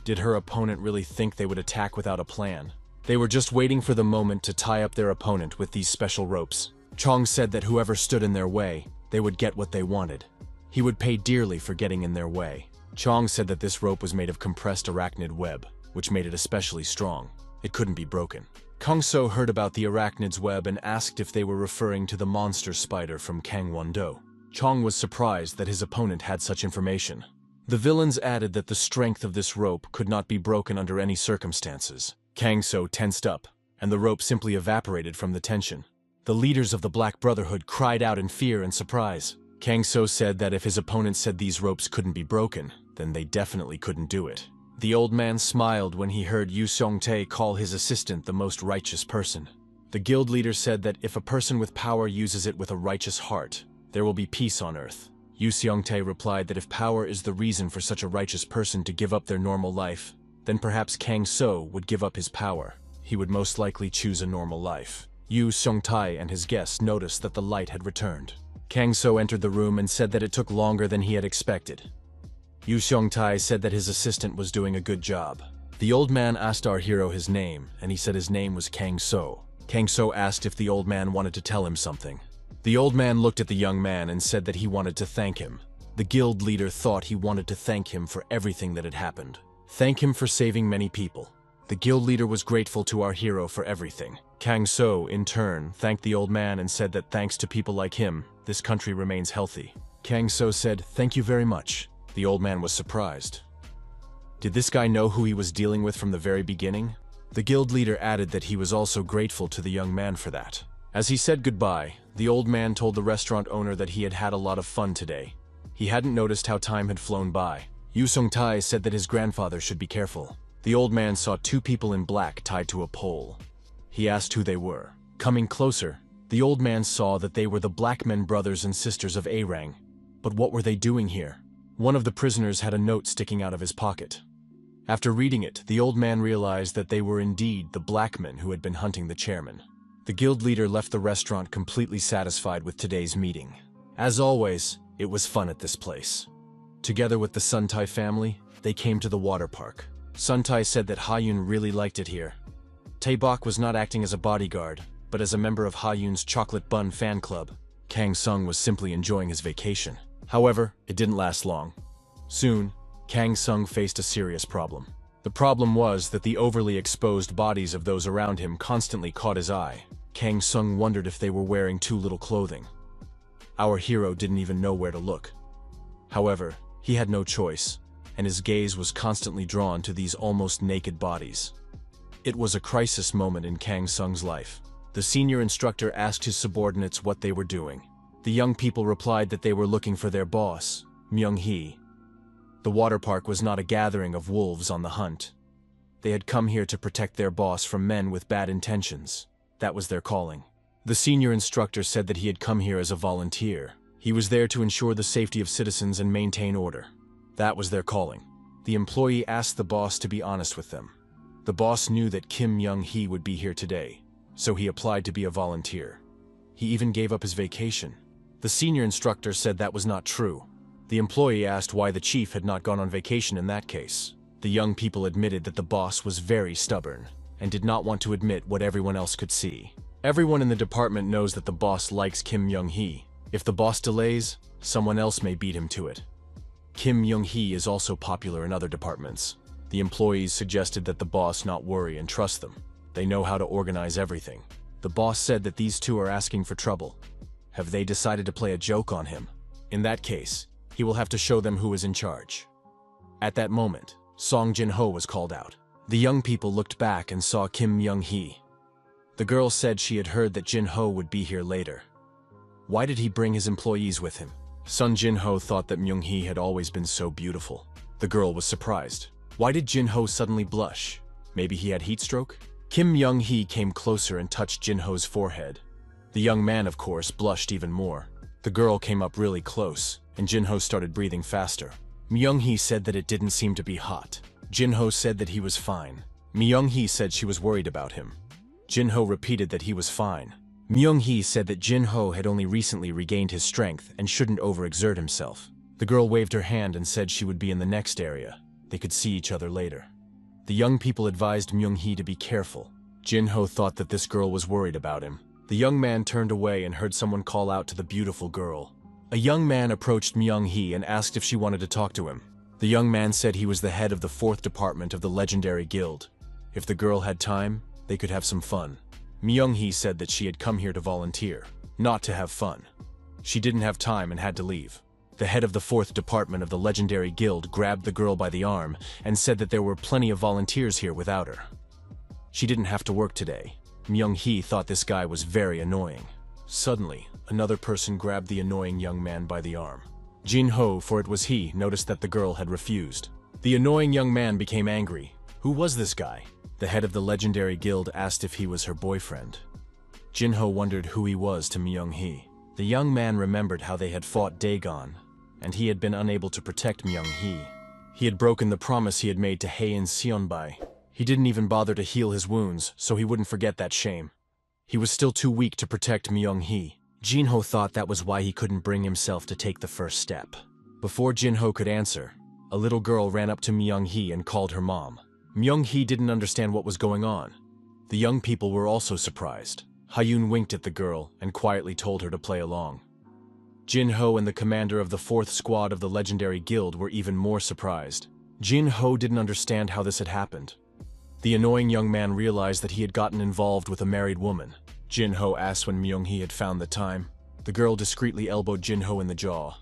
Did her opponent really think they would attack without a plan? They were just waiting for the moment to tie up their opponent with these special ropes. Chong said that whoever stood in their way, they would get what they wanted. He would pay dearly for getting in their way. Chong said that this rope was made of compressed arachnid web, which made it especially strong. It couldn't be broken. Kang So heard about the arachnid's web and asked if they were referring to the monster spider from Gangwon-do. Chong was surprised that his opponent had such information. The villains added that the strength of this rope could not be broken under any circumstances. Kang So tensed up, and the rope simply evaporated from the tension. The leaders of the Black Brotherhood cried out in fear and surprise. Kang So said that if his opponent said these ropes couldn't be broken, then they definitely couldn't do it. The old man smiled when he heard Yu Sung-tae call his assistant the most righteous person. The guild leader said that if a person with power uses it with a righteous heart, there will be peace on earth. Yu Sung-tae replied that if power is the reason for such a righteous person to give up their normal life, then perhaps Kang So would give up his power. He would most likely choose a normal life. Yu Sung-tae and his guests noticed that the light had returned. Kang So entered the room and said that it took longer than he had expected. Yu Sung-tae said that his assistant was doing a good job. The old man asked our hero his name, and he said his name was Kang So. Kang So asked if the old man wanted to tell him something. The old man looked at the young man and said that he wanted to thank him. The guild leader thought he wanted to thank him for everything that had happened. Thank him for saving many people. The guild leader was grateful to our hero for everything. Kang So, in turn, thanked the old man and said that thanks to people like him, this country remains healthy. Kang So said, "Thank you very much." The old man was surprised. Did this guy know who he was dealing with from the very beginning? The guild leader added that he was also grateful to the young man for that. As he said goodbye, the old man told the restaurant owner that he had had a lot of fun today. He hadn't noticed how time had flown by. Yu Sung-tae said that his grandfather should be careful. The old man saw two people in black tied to a pole. He asked who they were. Coming closer, the old man saw that they were the Blackmen brothers and sisters of Airang. But what were they doing here? One of the prisoners had a note sticking out of his pocket. After reading it, the old man realized that they were indeed the Blackmen who had been hunting the chairman. The guild leader left the restaurant completely satisfied with today's meeting. As always, it was fun at this place. Together with the Sun-tae family, they came to the water park. Sun-tae said that Ha-yoon really liked it here. Tae-bok was not acting as a bodyguard, but as a member of Ha-yoon's chocolate bun fan club. Kang Sung was simply enjoying his vacation. However, it didn't last long. Soon, Kang So faced a serious problem. The problem was that the overly exposed bodies of those around him constantly caught his eye. Kang So wondered if they were wearing too little clothing. Our hero didn't even know where to look. However, he had no choice, and his gaze was constantly drawn to these almost naked bodies. It was a crisis moment in Kang So's life. The senior instructor asked his subordinates what they were doing. The young people replied that they were looking for their boss, Myung-hee. The water park was not a gathering of wolves on the hunt. They had come here to protect their boss from men with bad intentions. That was their calling. The senior instructor said that he had come here as a volunteer. He was there to ensure the safety of citizens and maintain order. That was their calling. The employee asked the boss to be honest with them. The boss knew that Kim Myung-hee would be here today, so he applied to be a volunteer. He even gave up his vacation. The senior instructor said that was not true. The employee asked why the chief had not gone on vacation in that case. The young people admitted that the boss was very stubborn and did not want to admit what everyone else could see. Everyone in the department knows that the boss likes Kim Myung-hee. If the boss delays, someone else may beat him to it. Kim Myung-hee is also popular in other departments. The employees suggested that the boss not worry and trust them. They know how to organize everything. The boss said that these two are asking for trouble. Have they decided to play a joke on him? In that case, he will have to show them who is in charge. At that moment, Song Jin-ho was called out. The young people looked back and saw Kim Myung-hee. The girl said she had heard that Jin-ho would be here later. Why did he bring his employees with him? Sun Jin-ho thought that Myung-hee had always been so beautiful. The girl was surprised. Why did Jin-ho suddenly blush? Maybe he had heat stroke? Kim Myung-hee came closer and touched Jin-ho's forehead. The young man, of course, blushed even more. The girl came up really close, and Jin-ho started breathing faster. Myung-hee said that it didn't seem to be hot. Jin-ho said that he was fine. Myung-hee said she was worried about him. Jin-ho repeated that he was fine. Myung-hee said that Jin-ho had only recently regained his strength and shouldn't overexert himself. The girl waved her hand and said she would be in the next area. They could see each other later. The young people advised Myung-hee to be careful. Jin-ho thought that this girl was worried about him. The young man turned away and heard someone call out to the beautiful girl. A young man approached Myung-hee and asked if she wanted to talk to him. The young man said he was the head of the 4th department of the legendary guild. If the girl had time, they could have some fun. Myung-hee said that she had come here to volunteer, not to have fun. She didn't have time and had to leave. The head of the 4th department of the legendary guild grabbed the girl by the arm and said that there were plenty of volunteers here without her. She didn't have to work today. Myung-hee thought this guy was very annoying. Suddenly, another person grabbed the annoying young man by the arm. Jin-ho, for it was he, noticed that the girl had refused. The annoying young man became angry. Who was this guy? The head of the legendary guild asked if he was her boyfriend. Jin-ho wondered who he was to Myung-hee. The young man remembered how they had fought Dagon, and he had been unable to protect Myung-hee. He had broken the promise he had made to Haein Seonbai. He didn't even bother to heal his wounds, so he wouldn't forget that shame. He was still too weak to protect Myung-hee. Jin-ho thought that was why he couldn't bring himself to take the first step. Before Jin-ho could answer, a little girl ran up to Myung-hee and called her mom. Myung-hee didn't understand what was going on. The young people were also surprised. Hyun winked at the girl and quietly told her to play along. Jin-ho and the commander of the 4th squad of the legendary guild were even more surprised. Jin-ho didn't understand how this had happened. The annoying young man realized that he had gotten involved with a married woman. Jin-ho asked when Myung-hee had found the time. The girl discreetly elbowed Jin-ho in the jaw.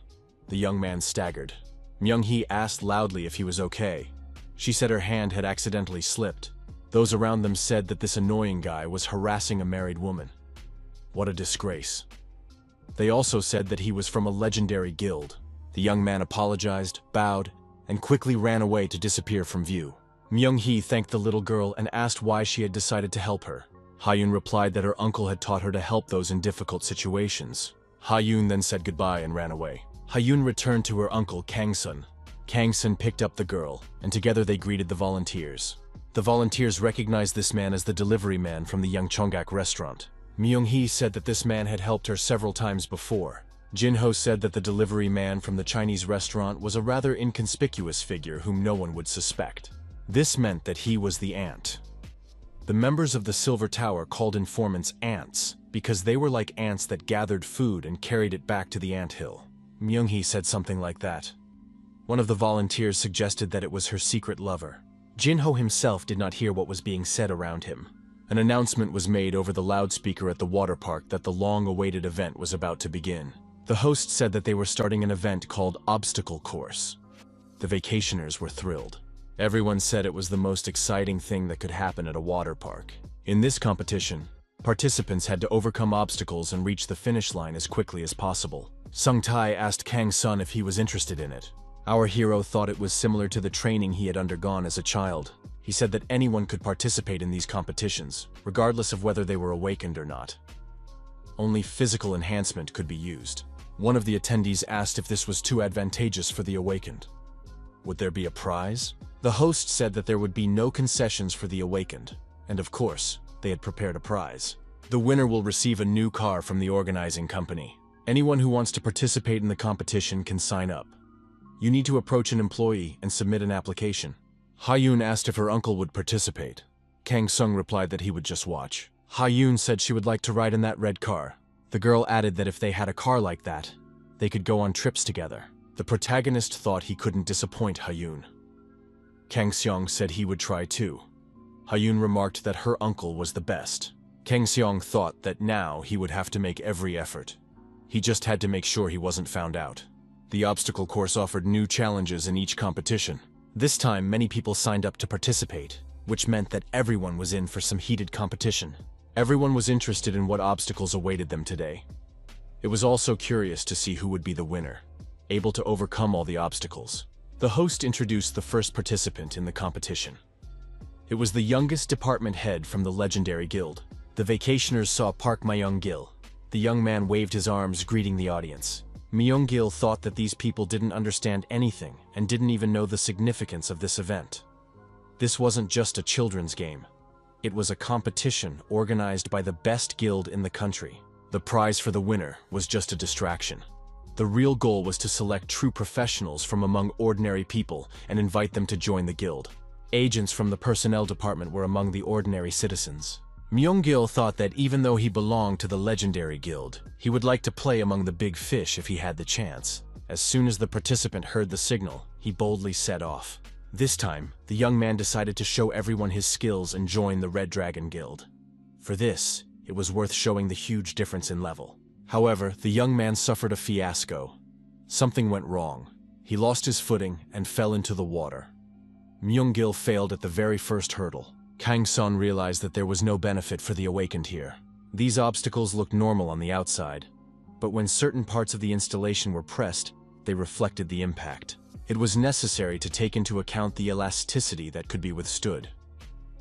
The young man staggered. Myung-hee asked loudly if he was okay. She said her hand had accidentally slipped. Those around them said that this annoying guy was harassing a married woman. What a disgrace. They also said that he was from a legendary guild. The young man apologized, bowed, and quickly ran away to disappear from view. Myung-hee thanked the little girl and asked why she had decided to help her. Hyun replied that her uncle had taught her to help those in difficult situations. Hyun then said goodbye and ran away. Hyun returned to her uncle Kang So. Kang So picked up the girl, and together they greeted the volunteers. The volunteers recognized this man as the delivery man from the Yangchonggak restaurant. Myung-hee said that this man had helped her several times before. Jin-ho said that the delivery man from the Chinese restaurant was a rather inconspicuous figure whom no one would suspect. This meant that he was the ant. The members of the Silver Tower called informants ants because they were like ants that gathered food and carried it back to the anthill. Myung-hee said something like that. One of the volunteers suggested that it was her secret lover. Jinho himself did not hear what was being said around him. An announcement was made over the loudspeaker at the water park that the long-awaited event was about to begin. The host said that they were starting an event called Obstacle Course. The vacationers were thrilled. Everyone said it was the most exciting thing that could happen at a water park. In this competition, participants had to overcome obstacles and reach the finish line as quickly as possible. Sung Tai asked Kang So if he was interested in it. Our hero thought it was similar to the training he had undergone as a child. He said that anyone could participate in these competitions, regardless of whether they were awakened or not. Only physical enhancement could be used. One of the attendees asked if this was too advantageous for the awakened. Would there be a prize? The host said that there would be no concessions for the awakened, and of course, they had prepared a prize. The winner will receive a new car from the organizing company. Anyone who wants to participate in the competition can sign up. You need to approach an employee and submit an application. Ha-yoon asked if her uncle would participate. Kang So replied that he would just watch. Ha-yoon said she would like to ride in that red car. The girl added that if they had a car like that, they could go on trips together. The protagonist thought he couldn't disappoint Ha-yoon. Kang So said he would try too. Ha-yoon remarked that her uncle was the best. Kang So thought that now he would have to make every effort. He just had to make sure he wasn't found out. The obstacle course offered new challenges in each competition. This time, many people signed up to participate, which meant that everyone was in for some heated competition. Everyone was interested in what obstacles awaited them today. It was also curious to see who would be the winner, able to overcome all the obstacles. The host introduced the first participant in the competition. It was the youngest department head from the legendary guild. The vacationers saw Park Myung-gil. The young man waved his arms, greeting the audience. Myung-gil thought that these people didn't understand anything and didn't even know the significance of this event. This wasn't just a children's game. It was a competition organized by the best guild in the country. The prize for the winner was just a distraction. The real goal was to select true professionals from among ordinary people and invite them to join the guild. Agents from the personnel department were among the ordinary citizens. Myung-gil thought that even though he belonged to the legendary guild, he would like to play among the big fish if he had the chance. As soon as the participant heard the signal, he boldly set off. This time, the young man decided to show everyone his skills and join the Red Dragon Guild. For this, it was worth showing the huge difference in level. However, the young man suffered a fiasco. Something went wrong. He lost his footing and fell into the water. Myung-gil failed at the very first hurdle. Kang So realized that there was no benefit for the awakened here. These obstacles looked normal on the outside, but when certain parts of the installation were pressed, they reflected the impact. It was necessary to take into account the elasticity that could be withstood.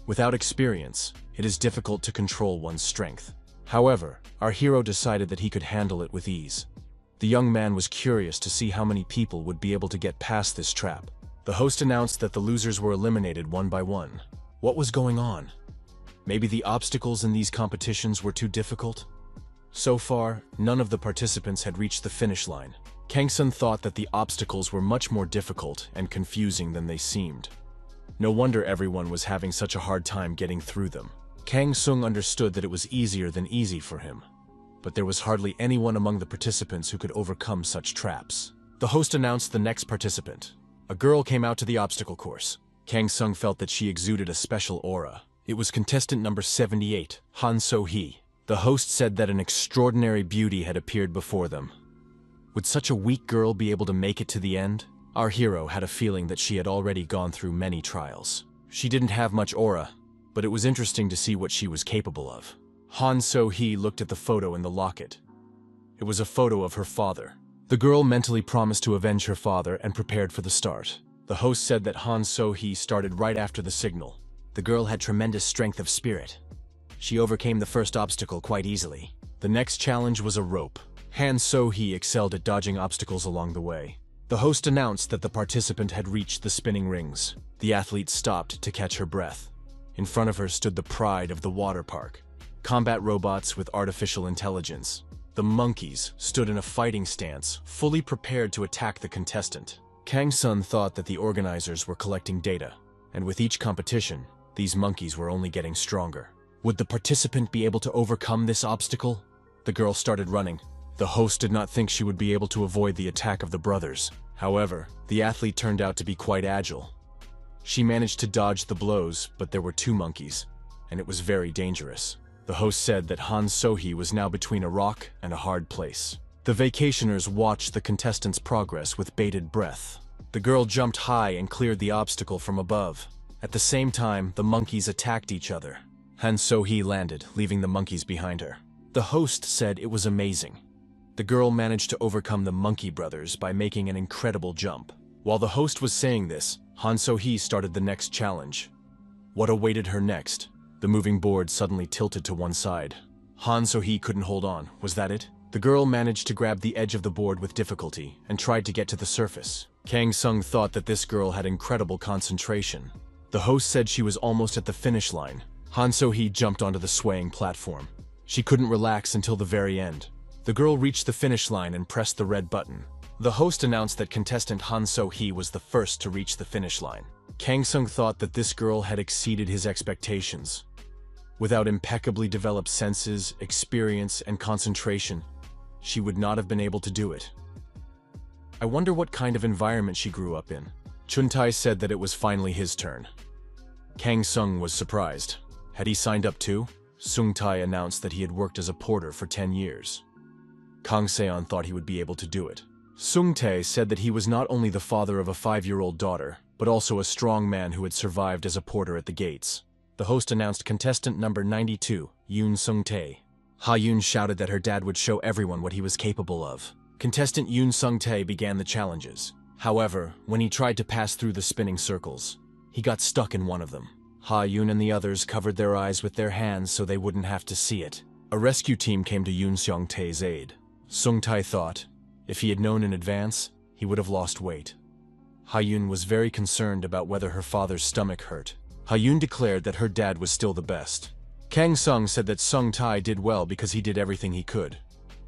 Without experience, it is difficult to control one's strength. However, our hero decided that he could handle it with ease. The young man was curious to see how many people would be able to get past this trap. The host announced that the losers were eliminated one by one. What was going on? Maybe the obstacles in these competitions were too difficult? So far, none of the participants had reached the finish line. Kang So thought that the obstacles were much more difficult and confusing than they seemed. No wonder everyone was having such a hard time getting through them. Kang So understood that it was easier than easy for him, but there was hardly anyone among the participants who could overcome such traps. The host announced the next participant. A girl came out to the obstacle course. Kang So felt that she exuded a special aura. It was contestant number 78, Han So-hee. The host said that an extraordinary beauty had appeared before them. Would such a weak girl be able to make it to the end? Our hero had a feeling that she had already gone through many trials. She didn't have much aura, but it was interesting to see what she was capable of. Han So-hee looked at the photo in the locket. It was a photo of her father. The girl mentally promised to avenge her father and prepared for the start. The host said that Han So-hee started right after the signal. The girl had tremendous strength of spirit. She overcame the first obstacle quite easily. The next challenge was a rope. Han So-hee excelled at dodging obstacles along the way. The host announced that the participant had reached the spinning rings. The athlete stopped to catch her breath. In front of her stood the pride of the water park. Combat robots with artificial intelligence. The monkeys stood in a fighting stance, fully prepared to attack the contestant. Kang So thought that the organizers were collecting data, and with each competition, these monkeys were only getting stronger. Would the participant be able to overcome this obstacle? The girl started running. The host did not think she would be able to avoid the attack of the brothers. However, the athlete turned out to be quite agile. She managed to dodge the blows, but there were two monkeys, and it was very dangerous. The host said that Han So-hee was now between a rock and a hard place. The vacationers watched the contestants' progress with bated breath. The girl jumped high and cleared the obstacle from above. At the same time, the monkeys attacked each other. Han So-hee landed, leaving the monkeys behind her. The host said it was amazing. The girl managed to overcome the monkey brothers by making an incredible jump. While the host was saying this, Han So-hee started the next challenge. What awaited her next? The moving board suddenly tilted to one side. Han So-hee couldn't hold on. Was that it? The girl managed to grab the edge of the board with difficulty and tried to get to the surface. Kang So thought that this girl had incredible concentration. The host said she was almost at the finish line. Han So-hee jumped onto the swaying platform. She couldn't relax until the very end. The girl reached the finish line and pressed the red button. The host announced that contestant Han So-hee was the first to reach the finish line. Kang So thought that this girl had exceeded his expectations. Without impeccably developed senses, experience, and concentration, she would not have been able to do it. I wonder what kind of environment she grew up in. Chun-tae said that it was finally his turn. Kang So was surprised. Had he signed up too? Sung-tae announced that he had worked as a porter for 10 years. Kang So thought he would be able to do it. Sung-tae said that he was not only the father of a 5-year-old daughter, but also a strong man who had survived as a porter at the gates. The host announced contestant number 92, Yoon Sung-tae. Ha-yoon shouted that her dad would show everyone what he was capable of. Contestant Yoon Sung-tae began the challenges. However, when he tried to pass through the spinning circles, he got stuck in one of them. Ha-yoon and the others covered their eyes with their hands so they wouldn't have to see it. A rescue team came to Yoon Sung-tae's aid. Sung-tae thought, if he had known in advance, he would have lost weight. Ha-yoon was very concerned about whether her father's stomach hurt. Ha-yoon declared that her dad was still the best. Kang So said that Sung-tae did well because he did everything he could.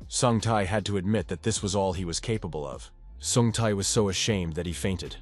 Sung-tae had to admit that this was all he was capable of. Sung-tae was so ashamed that he fainted.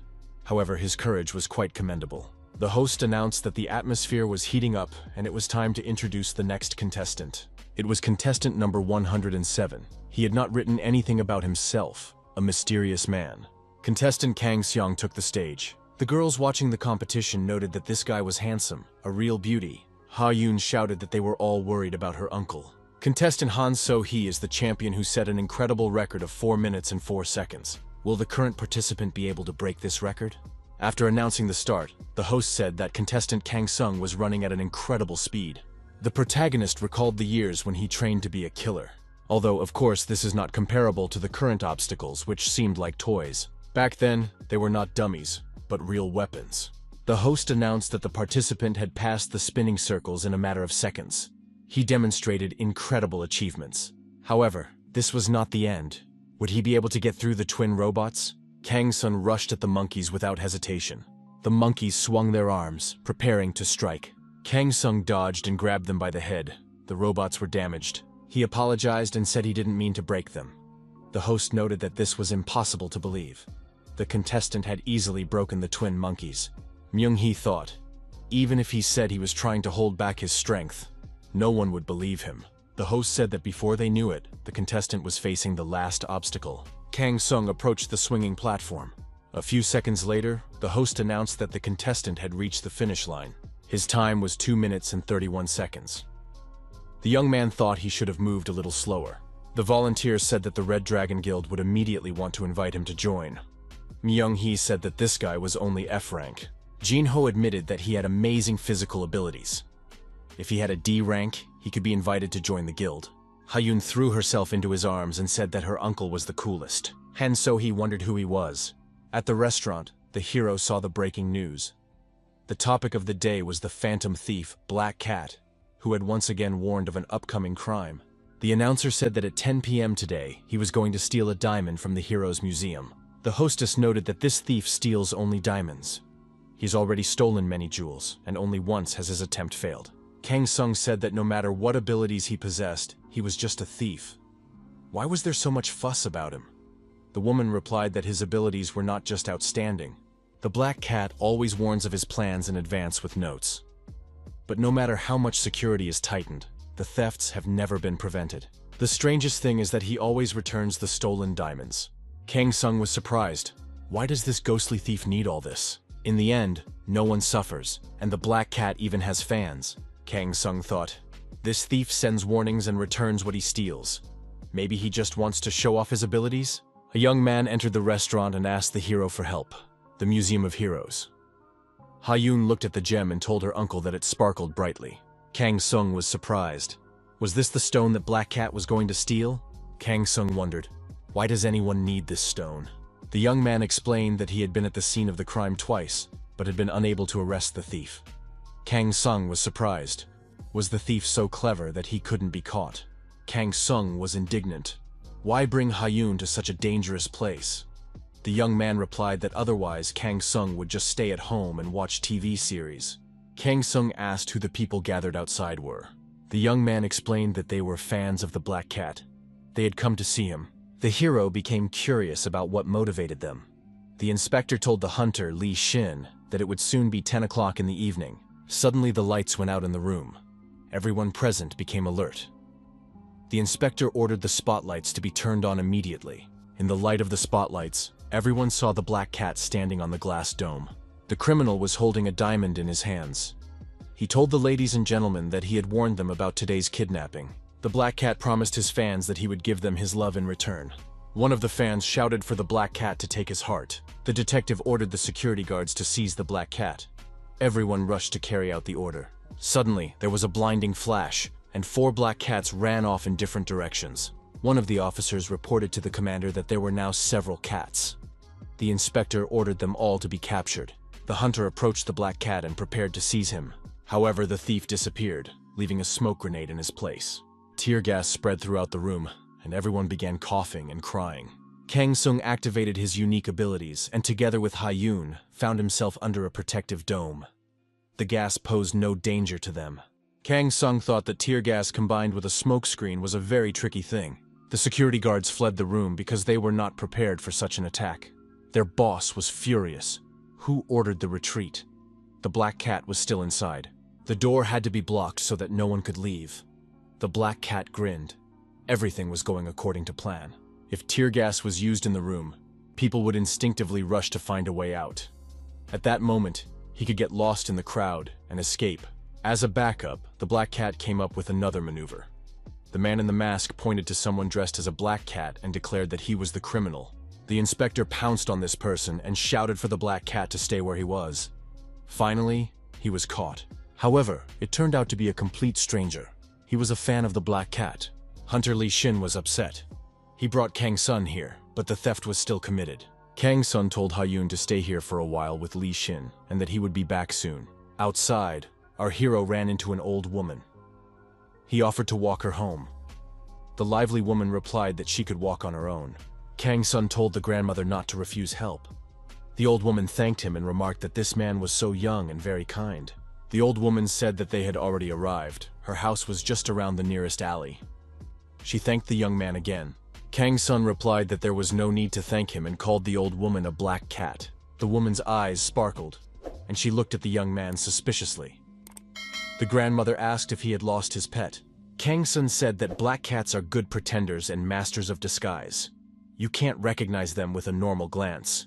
However, his courage was quite commendable. The host announced that the atmosphere was heating up and it was time to introduce the next contestant. It was contestant number 107. He had not written anything about himself, a mysterious man. Contestant Kang So took the stage. The girls watching the competition noted that this guy was handsome, a real beauty. Ha-yoon shouted that they were all worried about her uncle. Contestant Han So-hee is the champion who set an incredible record of 4 minutes and 4 seconds. Will the current participant be able to break this record? After announcing the start, the host said that contestant Kang So was running at an incredible speed. The protagonist recalled the years when he trained to be a killer. Although, of course, this is not comparable to the current obstacles, which seemed like toys. Back then, they were not dummies, but real weapons. The host announced that the participant had passed the spinning circles in a matter of seconds. He demonstrated incredible achievements. However, this was not the end. Would he be able to get through the twin robots? Kang So rushed at the monkeys without hesitation. The monkeys swung their arms, preparing to strike. Kang So dodged and grabbed them by the head. The robots were damaged. He apologized and said he didn't mean to break them. The host noted that this was impossible to believe. The contestant had easily broken the twin monkeys. Myung-hee thought, even if he said he was trying to hold back his strength, no one would believe him. The host said that before they knew it, the contestant was facing the last obstacle. Kang So approached the swinging platform. A few seconds later, the host announced that the contestant had reached the finish line. His time was 2 minutes and 31 seconds. The young man thought he should have moved a little slower. The volunteers said that the Red Dragon Guild would immediately want to invite him to join. Myung-hee said that this guy was only F rank. Jin-ho admitted that he had amazing physical abilities. If he had a D rank, he could be invited to join the guild. Ha-yoon threw herself into his arms and said that her uncle was the coolest. Han So-hee wondered who he was. At the restaurant, the hero saw the breaking news. The topic of the day was the phantom thief, Black Cat, who had once again warned of an upcoming crime. The announcer said that at 10 p.m. today, he was going to steal a diamond from the hero's museum. The hostess noted that this thief steals only diamonds. He's already stolen many jewels, and only once has his attempt failed. Kang So said that no matter what abilities he possessed, he was just a thief. Why was there so much fuss about him? The woman replied that his abilities were not just outstanding. The Black Cat always warns of his plans in advance with notes. But no matter how much security is tightened, the thefts have never been prevented. The strangest thing is that he always returns the stolen diamonds. Kang So was surprised. Why does this ghostly thief need all this? In the end, no one suffers, and the black cat even has fans. Kang So thought. This thief sends warnings and returns what he steals. Maybe he just wants to show off his abilities? A young man entered the restaurant and asked the hero for help. The Museum of Heroes. Ha-yoon looked at the gem and told her uncle that it sparkled brightly. Kang So was surprised. Was this the stone that Black Cat was going to steal? Kang So wondered, why does anyone need this stone? The young man explained that he had been at the scene of the crime twice, but had been unable to arrest the thief. Kang So was surprised. Was the thief so clever that he couldn't be caught? Kang So was indignant. Why bring Ha-yoon to such a dangerous place? The young man replied that otherwise Kang So would just stay at home and watch TV series. Kang So asked who the people gathered outside were. The young man explained that they were fans of the Black Cat. They had come to see him. The hero became curious about what motivated them. The inspector told the hunter, Lee Shin, that it would soon be 10 o'clock in the evening. Suddenly the lights went out in the room. Everyone present became alert. The inspector ordered the spotlights to be turned on immediately. In the light of the spotlights, everyone saw the Black Cat standing on the glass dome. The criminal was holding a diamond in his hands. He told the ladies and gentlemen that he had warned them about today's kidnapping. The Black Cat promised his fans that he would give them his love in return. One of the fans shouted for the Black Cat to take his heart. The detective ordered the security guards to seize the Black Cat. Everyone rushed to carry out the order. Suddenly, there was a blinding flash, and 4 Black Cats ran off in different directions. One of the officers reported to the commander that there were now several cats. The inspector ordered them all to be captured. The hunter approached the Black Cat and prepared to seize him. However, the thief disappeared, leaving a smoke grenade in his place. Tear gas spread throughout the room, and everyone began coughing and crying. Kang So activated his unique abilities, and together with Ha-yoon, found himself under a protective dome. The gas posed no danger to them. Kang So thought that tear gas combined with a smokescreen was a very tricky thing. The security guards fled the room because they were not prepared for such an attack. Their boss was furious. Who ordered the retreat? The Black Cat was still inside. The door had to be blocked so that no one could leave. The Black Cat grinned. Everything was going according to plan. If tear gas was used in the room, people would instinctively rush to find a way out. At that moment, he could get lost in the crowd and escape. As a backup, the Black Cat came up with another maneuver. The man in the mask pointed to someone dressed as a Black Cat and declared that he was the criminal. The inspector pounced on this person and shouted for the Black Cat to stay where he was. Finally, he was caught. However, it turned out to be a complete stranger. He was a fan of the Black Cat. Hunter Lee Shin was upset. He brought Kang So here, but the theft was still committed. Kang So told Ha-yoon to stay here for a while with Lee Shin, and that he would be back soon. Outside, our hero ran into an old woman. He offered to walk her home. The lively woman replied that she could walk on her own. Kang So told the grandmother not to refuse help. The old woman thanked him and remarked that this man was so young and very kind. The old woman said that they had already arrived. Her house was just around the nearest alley. She thanked the young man again. Kang So replied that there was no need to thank him and called the old woman a Black Cat. The woman's eyes sparkled, and she looked at the young man suspiciously. The grandmother asked if he had lost his pet. Kang So said that Black Cats are good pretenders and masters of disguise. You can't recognize them with a normal glance.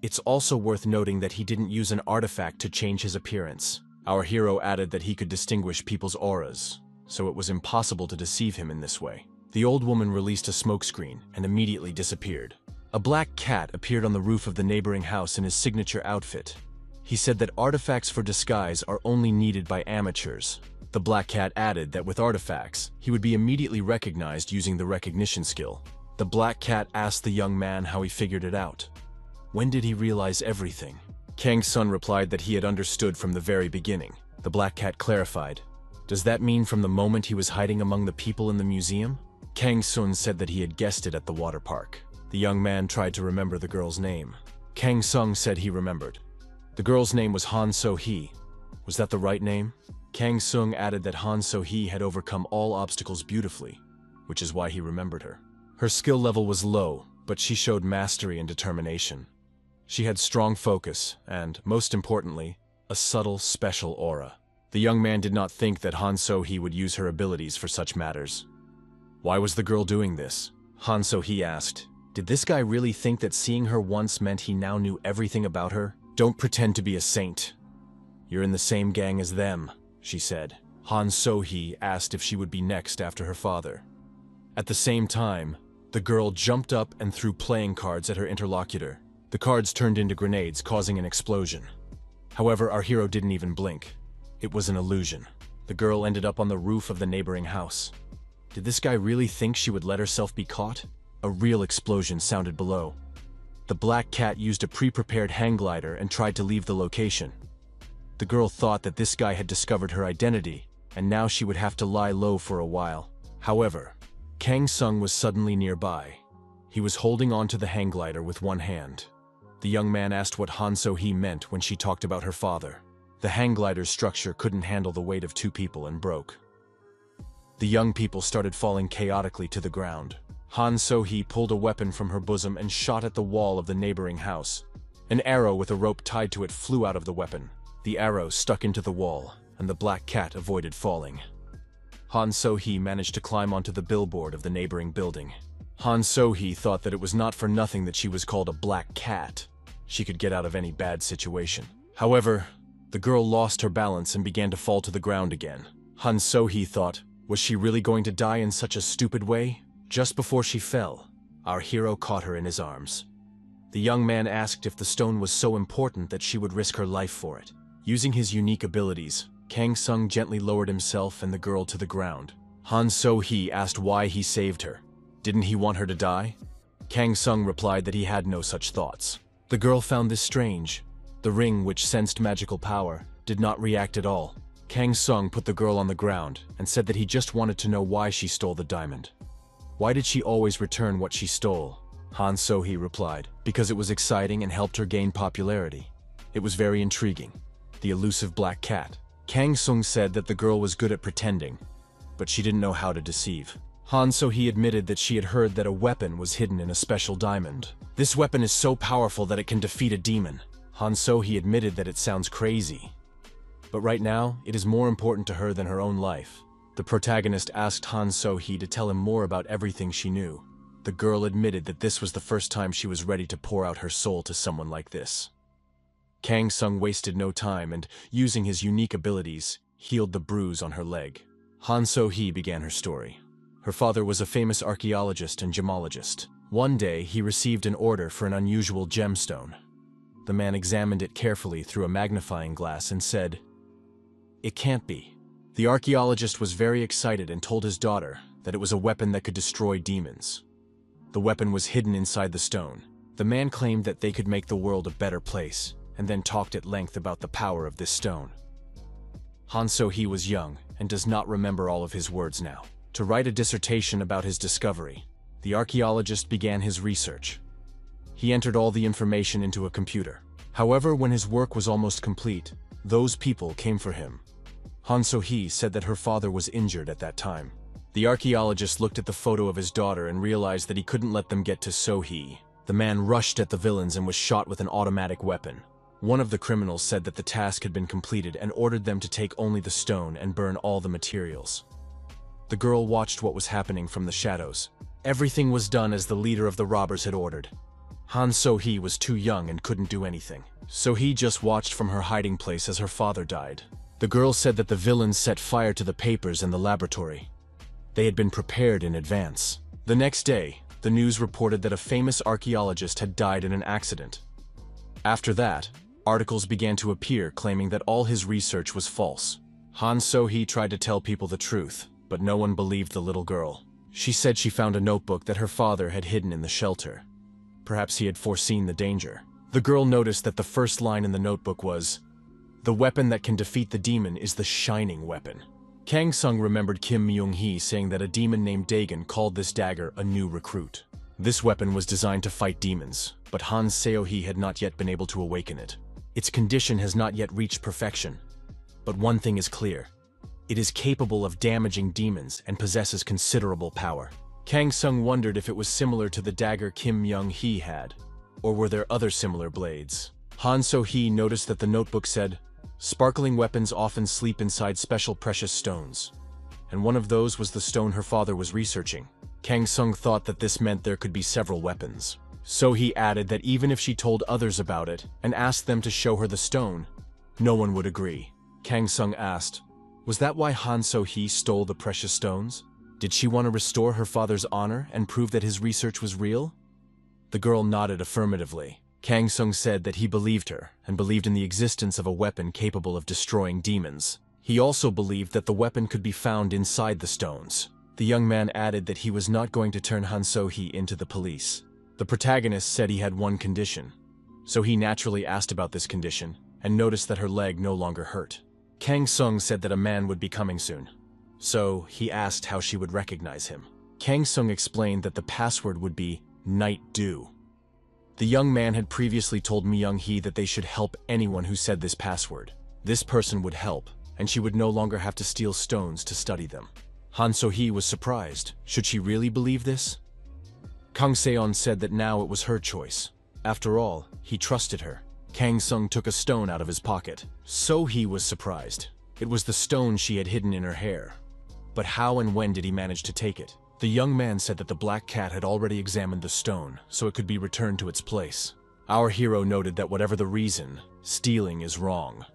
It's also worth noting that he didn't use an artifact to change his appearance. Our hero added that he could distinguish people's auras, so it was impossible to deceive him in this way. The old woman released a smokescreen and immediately disappeared. A Black Cat appeared on the roof of the neighboring house in his signature outfit. He said that artifacts for disguise are only needed by amateurs. The Black Cat added that with artifacts, he would be immediately recognized using the recognition skill. The Black Cat asked the young man how he figured it out. When did he realize everything? Kang So replied that he had understood from the very beginning. The Black Cat clarified. Does that mean from the moment he was hiding among the people in the museum? Kang So said that he had guessed it at the water park. The young man tried to remember the girl's name. Kang So said he remembered. The girl's name was Han So-hee. Was that the right name? Kang So added that Han So-hee had overcome all obstacles beautifully, which is why he remembered her. Her skill level was low, but she showed mastery and determination. She had strong focus and, most importantly, a subtle, special aura. The young man did not think that Han So-hee would use her abilities for such matters. Why was the girl doing this? Han So-hee asked. Did this guy really think that seeing her once meant he now knew everything about her? Don't pretend to be a saint. You're in the same gang as them, she said. Han So-hee asked if she would be next after her father. At the same time, the girl jumped up and threw playing cards at her interlocutor. The cards turned into grenades, causing an explosion. However, our hero didn't even blink. It was an illusion. The girl ended up on the roof of the neighboring house. Did this guy really think she would let herself be caught? A real explosion sounded below. The black cat used a pre-prepared hang glider and tried to leave the location. The girl thought that this guy had discovered her identity, and now she would have to lie low for a while. However, Kang So was suddenly nearby. He was holding onto the hang glider with one hand. The young man asked what Han So-hee meant when she talked about her father. The hang glider's structure couldn't handle the weight of two people and broke. The young people started falling chaotically to the ground. Han So-hee pulled a weapon from her bosom and shot at the wall of the neighboring house. An arrow with a rope tied to it flew out of the weapon. The arrow stuck into the wall, and the black cat avoided falling. Han So-hee managed to climb onto the billboard of the neighboring building. Han So-hee thought that it was not for nothing that she was called a black cat. She could get out of any bad situation. However, the girl lost her balance and began to fall to the ground again. Han So-hee thought, was she really going to die in such a stupid way? Just before she fell, our hero caught her in his arms. The young man asked if the stone was so important that she would risk her life for it. Using his unique abilities, Kang So gently lowered himself and the girl to the ground. Han So-hee asked why he saved her. Didn't he want her to die? Kang So replied that he had no such thoughts. The girl found this strange. The ring, which sensed magical power, did not react at all. Kang So put the girl on the ground and said that he just wanted to know why she stole the diamond. Why did she always return what she stole? Han So-hee replied, because it was exciting and helped her gain popularity. It was very intriguing. The elusive black cat. Kang So said that the girl was good at pretending, but she didn't know how to deceive. Han So-hee admitted that she had heard that a weapon was hidden in a special diamond. This weapon is so powerful that it can defeat a demon. Han So-hee admitted that it sounds crazy. But right now, it is more important to her than her own life. The protagonist asked Han So-hee to tell him more about everything she knew. The girl admitted that this was the first time she was ready to pour out her soul to someone like this. Kang So wasted no time and, using his unique abilities, healed the bruise on her leg. Han So-hee began her story. Her father was a famous archaeologist and gemologist. One day, he received an order for an unusual gemstone. The man examined it carefully through a magnifying glass and said, "It can't be." The archaeologist was very excited and told his daughter that it was a weapon that could destroy demons. The weapon was hidden inside the stone. The man claimed that they could make the world a better place, and then talked at length about the power of this stone. Han So-hee was young and does not remember all of his words now. To write a dissertation about his discovery, the archaeologist began his research. He entered all the information into a computer. However, when his work was almost complete, those people came for him. Han So-hee said that her father was injured at that time. The archaeologist looked at the photo of his daughter and realized that he couldn't let them get to So-hee. The man rushed at the villains and was shot with an automatic weapon. One of the criminals said that the task had been completed and ordered them to take only the stone and burn all the materials. The girl watched what was happening from the shadows. Everything was done as the leader of the robbers had ordered. Han So-hee was too young and couldn't do anything. So-hee just watched from her hiding place as her father died. The girl said that the villains set fire to the papers in the laboratory. They had been prepared in advance. The next day, the news reported that a famous archaeologist had died in an accident. After that, articles began to appear claiming that all his research was false. Han So-hee tried to tell people the truth, but no one believed the little girl. She said she found a notebook that her father had hidden in the shelter. Perhaps he had foreseen the danger. The girl noticed that the first line in the notebook was, "The weapon that can defeat the demon is the shining weapon." Kang So remembered Kim Myung-hee saying that a demon named Dagon called this dagger a new recruit. This weapon was designed to fight demons, but Han So-hee had not yet been able to awaken it. Its condition has not yet reached perfection. But one thing is clear. It is capable of damaging demons and possesses considerable power. Kang So wondered if it was similar to the dagger Kim Myung-hee had, or were there other similar blades. Han So-hee noticed that the notebook said, "Sparkling weapons often sleep inside special precious stones," and one of those was the stone her father was researching. Kang So thought that this meant there could be several weapons. So he added that even if she told others about it and asked them to show her the stone, no one would agree. Kang So asked, was that why Han So-hee stole the precious stones? Did she want to restore her father's honor and prove that his research was real? The girl nodded affirmatively. Kang So said that he believed her and believed in the existence of a weapon capable of destroying demons. He also believed that the weapon could be found inside the stones. The young man added that he was not going to turn Han So-hee into the police. The protagonist said he had one condition, so he naturally asked about this condition and noticed that her leg no longer hurt. Kang So said that a man would be coming soon, so he asked how she would recognize him. Kang So explained that the password would be Night Dew. The young man had previously told Myung-hee that they should help anyone who said this password. This person would help, and she would no longer have to steal stones to study them. Han So-hee was surprised. Should she really believe this? Kang Seon said that now it was her choice. After all, he trusted her. Kang So took a stone out of his pocket. So-hee was surprised. It was the stone she had hidden in her hair. But how and when did he manage to take it? The young man said that the black cat had already examined the stone, so it could be returned to its place. Our hero noted that whatever the reason, stealing is wrong.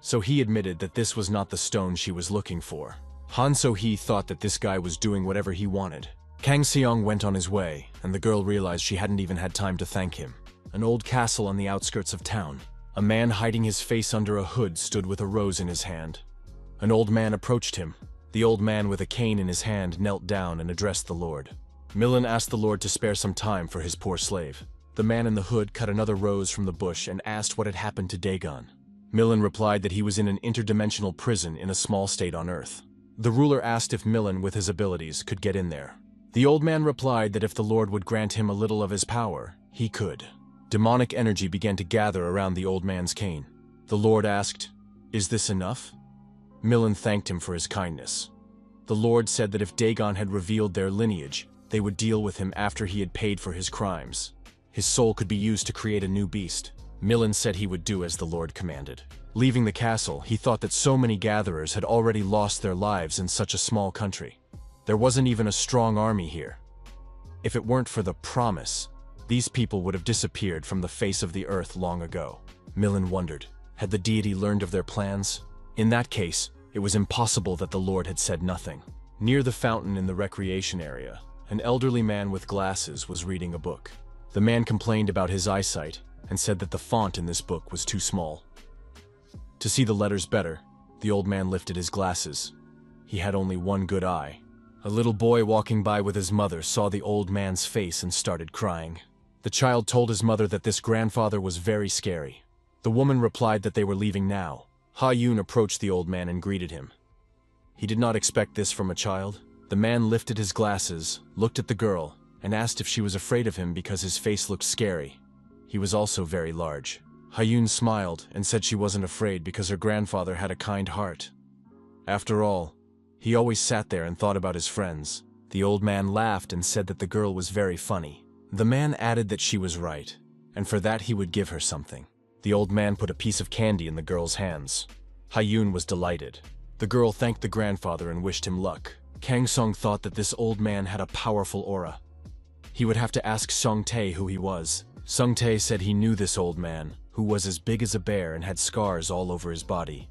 So he admitted that this was not the stone she was looking for. Han So-hee thought that this guy was doing whatever he wanted. Kang Seong went on his way, and the girl realized she hadn't even had time to thank him. An old castle on the outskirts of town. A man hiding his face under a hood stood with a rose in his hand. An old man approached him. The old man with a cane in his hand knelt down and addressed the Lord. Millen asked the Lord to spare some time for his poor slave. The man in the hood cut another rose from the bush and asked what had happened to Dagon. Millen replied that he was in an interdimensional prison in a small state on Earth. The ruler asked if Millen, with his abilities, could get in there. The old man replied that if the Lord would grant him a little of his power, he could. Demonic energy began to gather around the old man's cane. The Lord asked, "Is this enough?" Millen thanked him for his kindness. The Lord said that if Dagon had revealed their lineage, they would deal with him after he had paid for his crimes. His soul could be used to create a new beast. Millen said he would do as the Lord commanded. Leaving the castle, he thought that so many gatherers had already lost their lives in such a small country. There wasn't even a strong army here. If it weren't for the promise, these people would have disappeared from the face of the earth long ago. Millen wondered, had the deity learned of their plans? In that case, it was impossible that the Lord had said nothing. Near the fountain in the recreation area, an elderly man with glasses was reading a book. The man complained about his eyesight and said that the font in this book was too small. To see the letters better, the old man lifted his glasses. He had only one good eye. A little boy walking by with his mother saw the old man's face and started crying. The child told his mother that this grandfather was very scary. The woman replied that they were leaving now. Ha-yoon approached the old man and greeted him. He did not expect this from a child. The man lifted his glasses, looked at the girl, and asked if she was afraid of him because his face looked scary. He was also very large. Ha-yoon smiled and said she wasn't afraid because her grandfather had a kind heart. After all, he always sat there and thought about his friends. The old man laughed and said that the girl was very funny. The man added that she was right, and for that he would give her something. The old man put a piece of candy in the girl's hands. Ha-yoon was delighted. The girl thanked the grandfather and wished him luck. Kang So thought that this old man had a powerful aura. He would have to ask Sung-tae who he was. Sung-tae said he knew this old man, who was as big as a bear and had scars all over his body.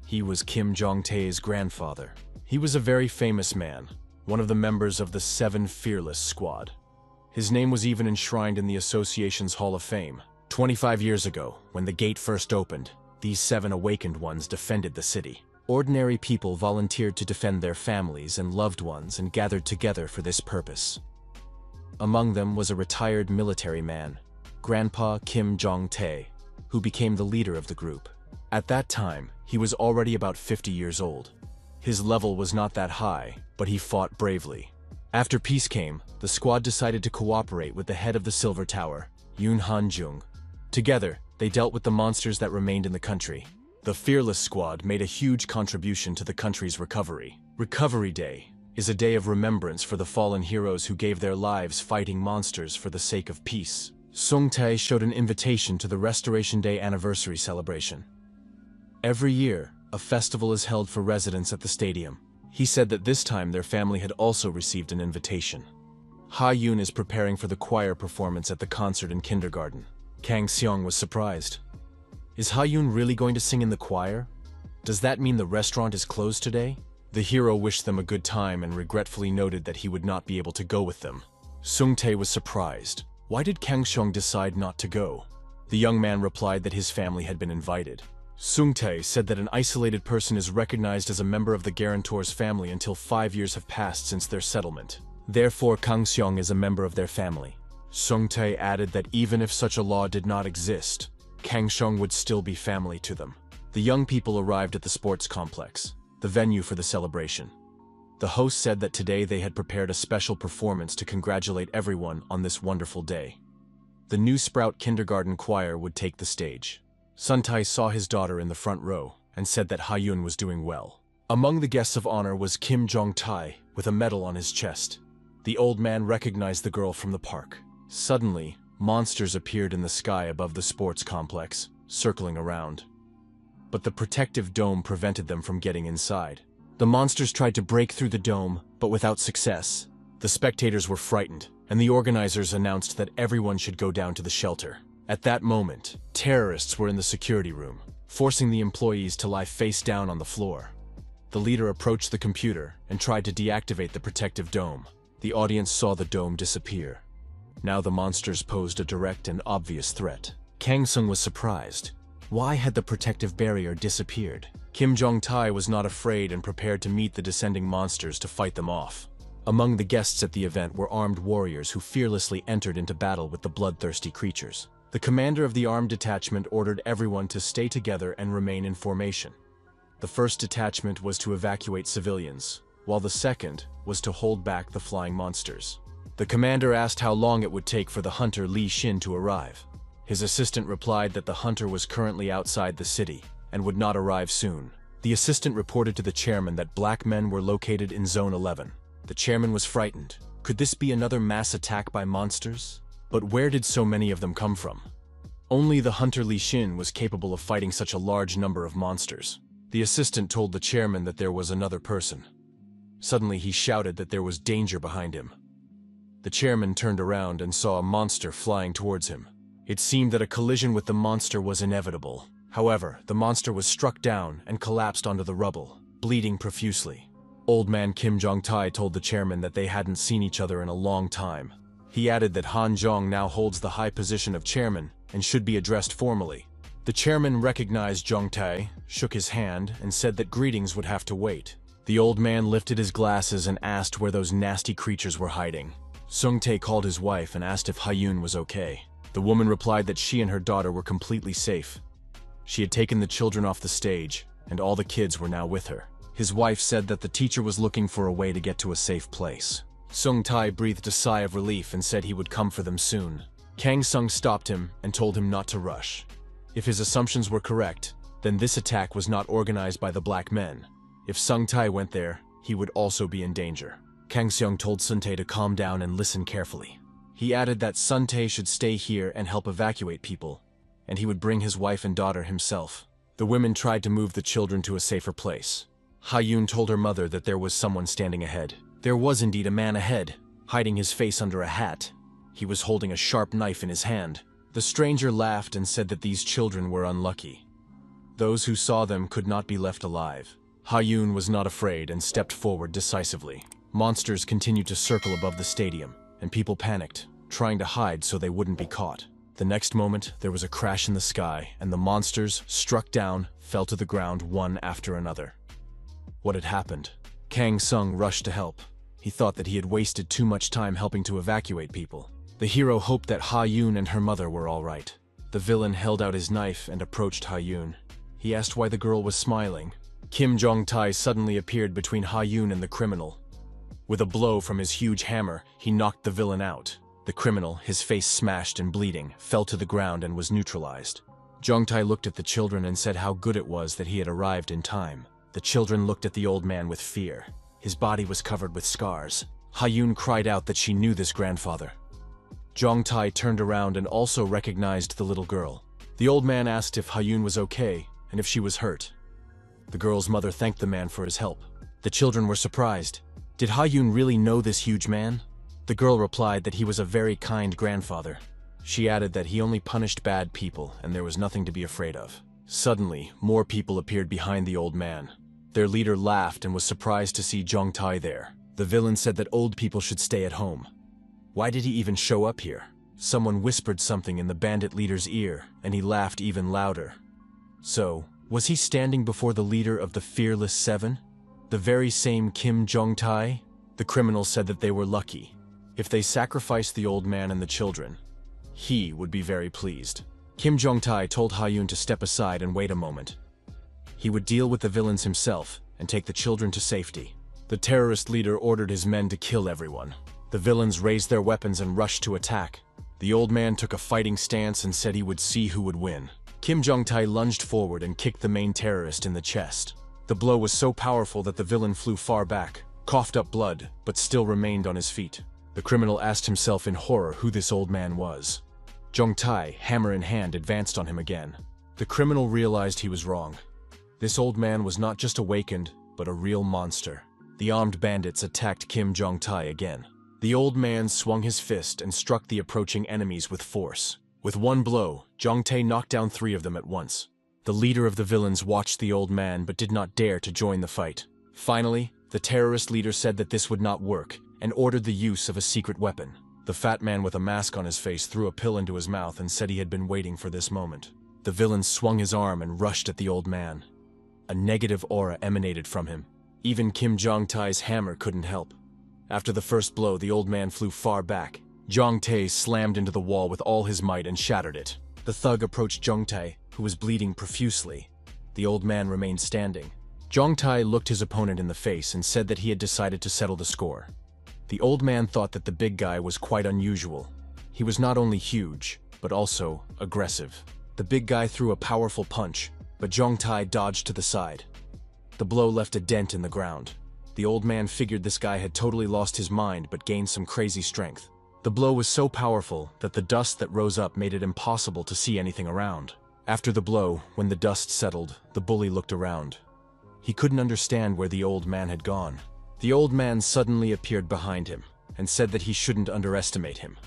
He was Kim Jong-tae's grandfather. He was a very famous man, one of the members of the 7 Fearless Squad. His name was even enshrined in the association's Hall of Fame. 25 years ago, when the gate first opened, these 7 awakened ones defended the city. Ordinary people volunteered to defend their families and loved ones and gathered together for this purpose. Among them was a retired military man, Grandpa Kim Jong-tae, who became the leader of the group. At that time, he was already about 50 years old. His level was not that high, but he fought bravely. After peace came, the squad decided to cooperate with the head of the Silver Tower, Yoon Han-jung. Together, they dealt with the monsters that remained in the country. The Fearless Squad made a huge contribution to the country's recovery. Recovery Day is a day of remembrance for the fallen heroes who gave their lives fighting monsters for the sake of peace. Sung-tae showed an invitation to the Restoration Day anniversary celebration. Every year, a festival is held for residents at the stadium. He said that this time their family had also received an invitation. Ha-yoon is preparing for the choir performance at the concert in kindergarten. Kang So was surprised. Is Ha-yoon really going to sing in the choir? Does that mean the restaurant is closed today? The hero wished them a good time and regretfully noted that he would not be able to go with them. Sung-tae was surprised. Why did Kang So decide not to go? The young man replied that his family had been invited. Sung-tae said that an isolated person is recognized as a member of the guarantor's family until 5 years have passed since their settlement. Therefore, Kang So is a member of their family. Sung-tae added that even if such a law did not exist, Kang So would still be family to them. The young people arrived at the sports complex, the venue for the celebration. The host said that today they had prepared a special performance to congratulate everyone on this wonderful day. The new Sprout kindergarten choir would take the stage. Sun-tae saw his daughter in the front row and said that Ha-yoon was doing well. Among the guests of honor was Kim Jong-tae with a medal on his chest. The old man recognized the girl from the park. Suddenly, monsters appeared in the sky above the sports complex, circling around. But the protective dome prevented them from getting inside. The monsters tried to break through the dome, but without success. The spectators were frightened, and the organizers announced that everyone should go down to the shelter. At that moment, terrorists were in the security room, forcing the employees to lie face down on the floor. The leader approached the computer and tried to deactivate the protective dome. The audience saw the dome disappear. Now the monsters posed a direct and obvious threat. Kang So was surprised. Why had the protective barrier disappeared? Kim Jong-tae was not afraid and prepared to meet the descending monsters to fight them off. Among the guests at the event were armed warriors who fearlessly entered into battle with the bloodthirsty creatures. The commander of the armed detachment ordered everyone to stay together and remain in formation. The first detachment was to evacuate civilians, while the second was to hold back the flying monsters. The commander asked how long it would take for the hunter Li Shin to arrive. His assistant replied that the hunter was currently outside the city and would not arrive soon. The assistant reported to the chairman that black men were located in Zone 11. The chairman was frightened. Could this be another mass attack by monsters? But where did so many of them come from? Only the hunter Li Shin was capable of fighting such a large number of monsters. The assistant told the chairman that there was another person. Suddenly he shouted that there was danger behind him. The chairman turned around and saw a monster flying towards him. It seemed that a collision with the monster was inevitable. However, the monster was struck down and collapsed onto the rubble, bleeding profusely. Old man Kim Jong-tae told the chairman that they hadn't seen each other in a long time. He added that Han Jong now holds the high position of chairman and should be addressed formally. The chairman recognized Jong-tae, shook his hand, and said that greetings would have to wait. The old man lifted his glasses and asked where those nasty creatures were hiding. Sung-tae called his wife and asked if Ha-yoon was okay. The woman replied that she and her daughter were completely safe. She had taken the children off the stage, and all the kids were now with her. His wife said that the teacher was looking for a way to get to a safe place. Sung-tae breathed a sigh of relief and said he would come for them soon. Kang So stopped him and told him not to rush. If his assumptions were correct, then this attack was not organized by the black men. If Sung-tae went there, he would also be in danger. Kang So told Sun-tae to calm down and listen carefully. He added that Sun-tae should stay here and help evacuate people, and he would bring his wife and daughter himself. The women tried to move the children to a safer place. Ha-yoon told her mother that there was someone standing ahead. There was indeed a man ahead, hiding his face under a hat. He was holding a sharp knife in his hand. The stranger laughed and said that these children were unlucky. Those who saw them could not be left alive. Ha-yoon was not afraid and stepped forward decisively. Monsters continued to circle above the stadium, and people panicked, trying to hide so they wouldn't be caught. The next moment, there was a crash in the sky, and the monsters, struck down, fell to the ground one after another. What had happened? Kang So rushed to help. He thought that he had wasted too much time helping to evacuate people. The hero hoped that Ha-yoon and her mother were all right. The villain held out his knife and approached Ha-yoon. He asked why the girl was smiling. Kim Jong-tae suddenly appeared between Ha-yoon and the criminal. With a blow from his huge hammer, he knocked the villain out. The criminal, his face smashed and bleeding, fell to the ground and was neutralized. Jong-tae looked at the children and said how good it was that he had arrived in time. The children looked at the old man with fear. His body was covered with scars. Ha-yoon cried out that she knew this grandfather. Jong-tae turned around and also recognized the little girl. The old man asked if Ha-yoon was okay and if she was hurt. The girl's mother thanked the man for his help. The children were surprised. Did Ha-yoon really know this huge man? The girl replied that he was a very kind grandfather. She added that he only punished bad people and there was nothing to be afraid of. Suddenly, more people appeared behind the old man. Their leader laughed and was surprised to see Jong-tae there. The villain said that old people should stay at home. Why did he even show up here? Someone whispered something in the bandit leader's ear, and he laughed even louder. So, was he standing before the leader of the Fearless Seven? The very same Kim Jong-tae? The criminals said that they were lucky. If they sacrificed the old man and the children, he would be very pleased. Kim Jong-tae told Ha-yoon to step aside and wait a moment. He would deal with the villains himself and take the children to safety. The terrorist leader ordered his men to kill everyone. The villains raised their weapons and rushed to attack. The old man took a fighting stance and said he would see who would win. Kim Jong-tae lunged forward and kicked the main terrorist in the chest. The blow was so powerful that the villain flew far back, coughed up blood, but still remained on his feet. The criminal asked himself in horror who this old man was. Jong-tae, hammer in hand, advanced on him again. The criminal realized he was wrong. This old man was not just awakened, but a real monster. The armed bandits attacked Kim Jong-tae again. The old man swung his fist and struck the approaching enemies with force. With one blow, Jong-tae knocked down 3 of them at once. The leader of the villains watched the old man but did not dare to join the fight. Finally, the terrorist leader said that this would not work and ordered the use of a secret weapon. The fat man with a mask on his face threw a pill into his mouth and said he had been waiting for this moment. The villain swung his arm and rushed at the old man. A negative aura emanated from him. Even Kim Jong-tae's hammer couldn't help. After the first blow, the old man flew far back. Jong-tae slammed into the wall with all his might and shattered it. The thug approached Jong-tae, who was bleeding profusely. The old man remained standing. Jong-tae looked his opponent in the face and said that he had decided to settle the score. The old man thought that the big guy was quite unusual. He was not only huge, but also aggressive. The big guy threw a powerful punch, but Jong-tae dodged to the side. The blow left a dent in the ground. The old man figured this guy had totally lost his mind but gained some crazy strength. The blow was so powerful that the dust that rose up made it impossible to see anything around. After the blow, when the dust settled, the bully looked around. He couldn't understand where the old man had gone. The old man suddenly appeared behind him and said that he shouldn't underestimate him.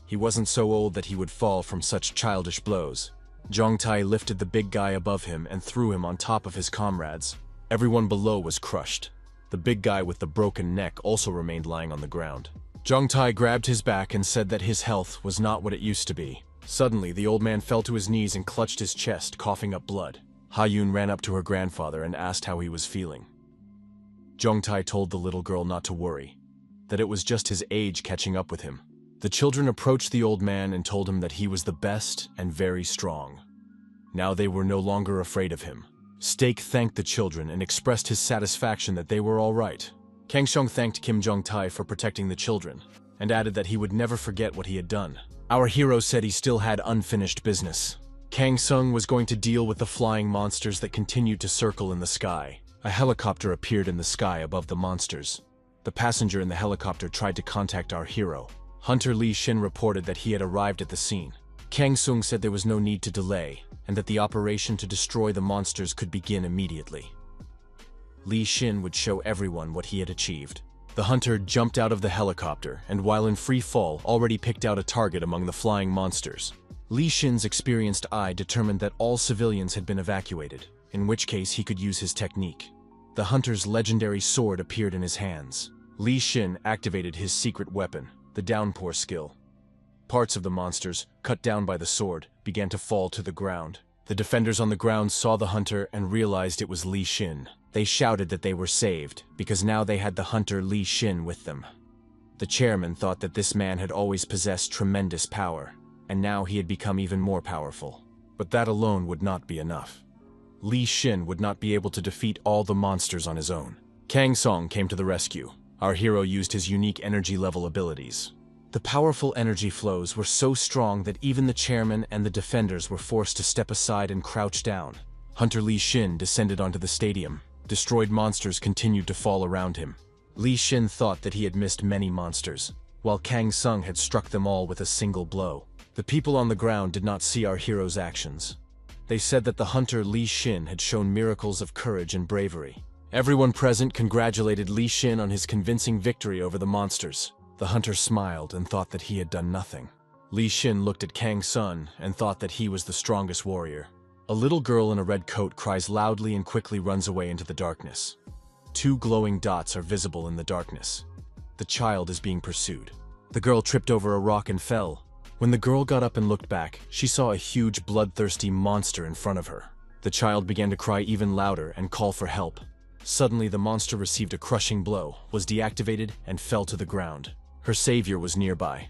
He wasn't so old that he would fall from such childish blows. Jong-tae lifted the big guy above him and threw him on top of his comrades. Everyone below was crushed. The big guy with the broken neck also remained lying on the ground. Jong-tae grabbed his back and said that his health was not what it used to be. Suddenly, the old man fell to his knees and clutched his chest, coughing up blood. Ha-yoon ran up to her grandfather and asked how he was feeling. Jong-tae told the little girl not to worry, that it was just his age catching up with him. The children approached the old man and told him that he was the best and very strong. Now they were no longer afraid of him. Steak thanked the children and expressed his satisfaction that they were all right. Kang So thanked Kim Jong-tae for protecting the children, and added that he would never forget what he had done. Our hero said he still had unfinished business. Kang So was going to deal with the flying monsters that continued to circle in the sky. A helicopter appeared in the sky above the monsters. The passenger in the helicopter tried to contact our hero. Hunter Lee Shin reported that he had arrived at the scene. Kang So said there was no need to delay, and that the operation to destroy the monsters could begin immediately. Lee Shin would show everyone what he had achieved. The hunter jumped out of the helicopter, and while in free fall, already picked out a target among the flying monsters. Lee Shin's experienced eye determined that all civilians had been evacuated, in which case he could use his technique. The hunter's legendary sword appeared in his hands. Lee Shin activated his secret weapon, the downpour skill. Parts of the monsters, cut down by the sword, began to fall to the ground. The defenders on the ground saw the hunter and realized it was Lee Shin. They shouted that they were saved, because now they had the hunter Lee Shin with them. The chairman thought that this man had always possessed tremendous power, and now he had become even more powerful. But that alone would not be enough. Lee Shin would not be able to defeat all the monsters on his own. Kang So came to the rescue. Our hero used his unique energy level abilities. The powerful energy flows were so strong that even the chairman and the defenders were forced to step aside and crouch down. Hunter Lee Shin descended onto the stadium. Destroyed monsters continued to fall around him. Lee Shin thought that he had missed many monsters, while Kang So had struck them all with a single blow. The people on the ground did not see our hero's actions. They said that the hunter Lee Shin had shown miracles of courage and bravery. Everyone present congratulated Li Xin on his convincing victory over the monsters. The hunter smiled and thought that he had done nothing. Li Xin looked at Kang So and thought that he was the strongest warrior. A little girl in a red coat cries loudly and quickly runs away into the darkness. Two glowing dots are visible in the darkness. The child is being pursued. The girl tripped over a rock and fell. When the girl got up and looked back, she saw a huge bloodthirsty monster in front of her. The child began to cry even louder and call for help. Suddenly the monster received a crushing blow, was deactivated, and fell to the ground. Her savior was nearby.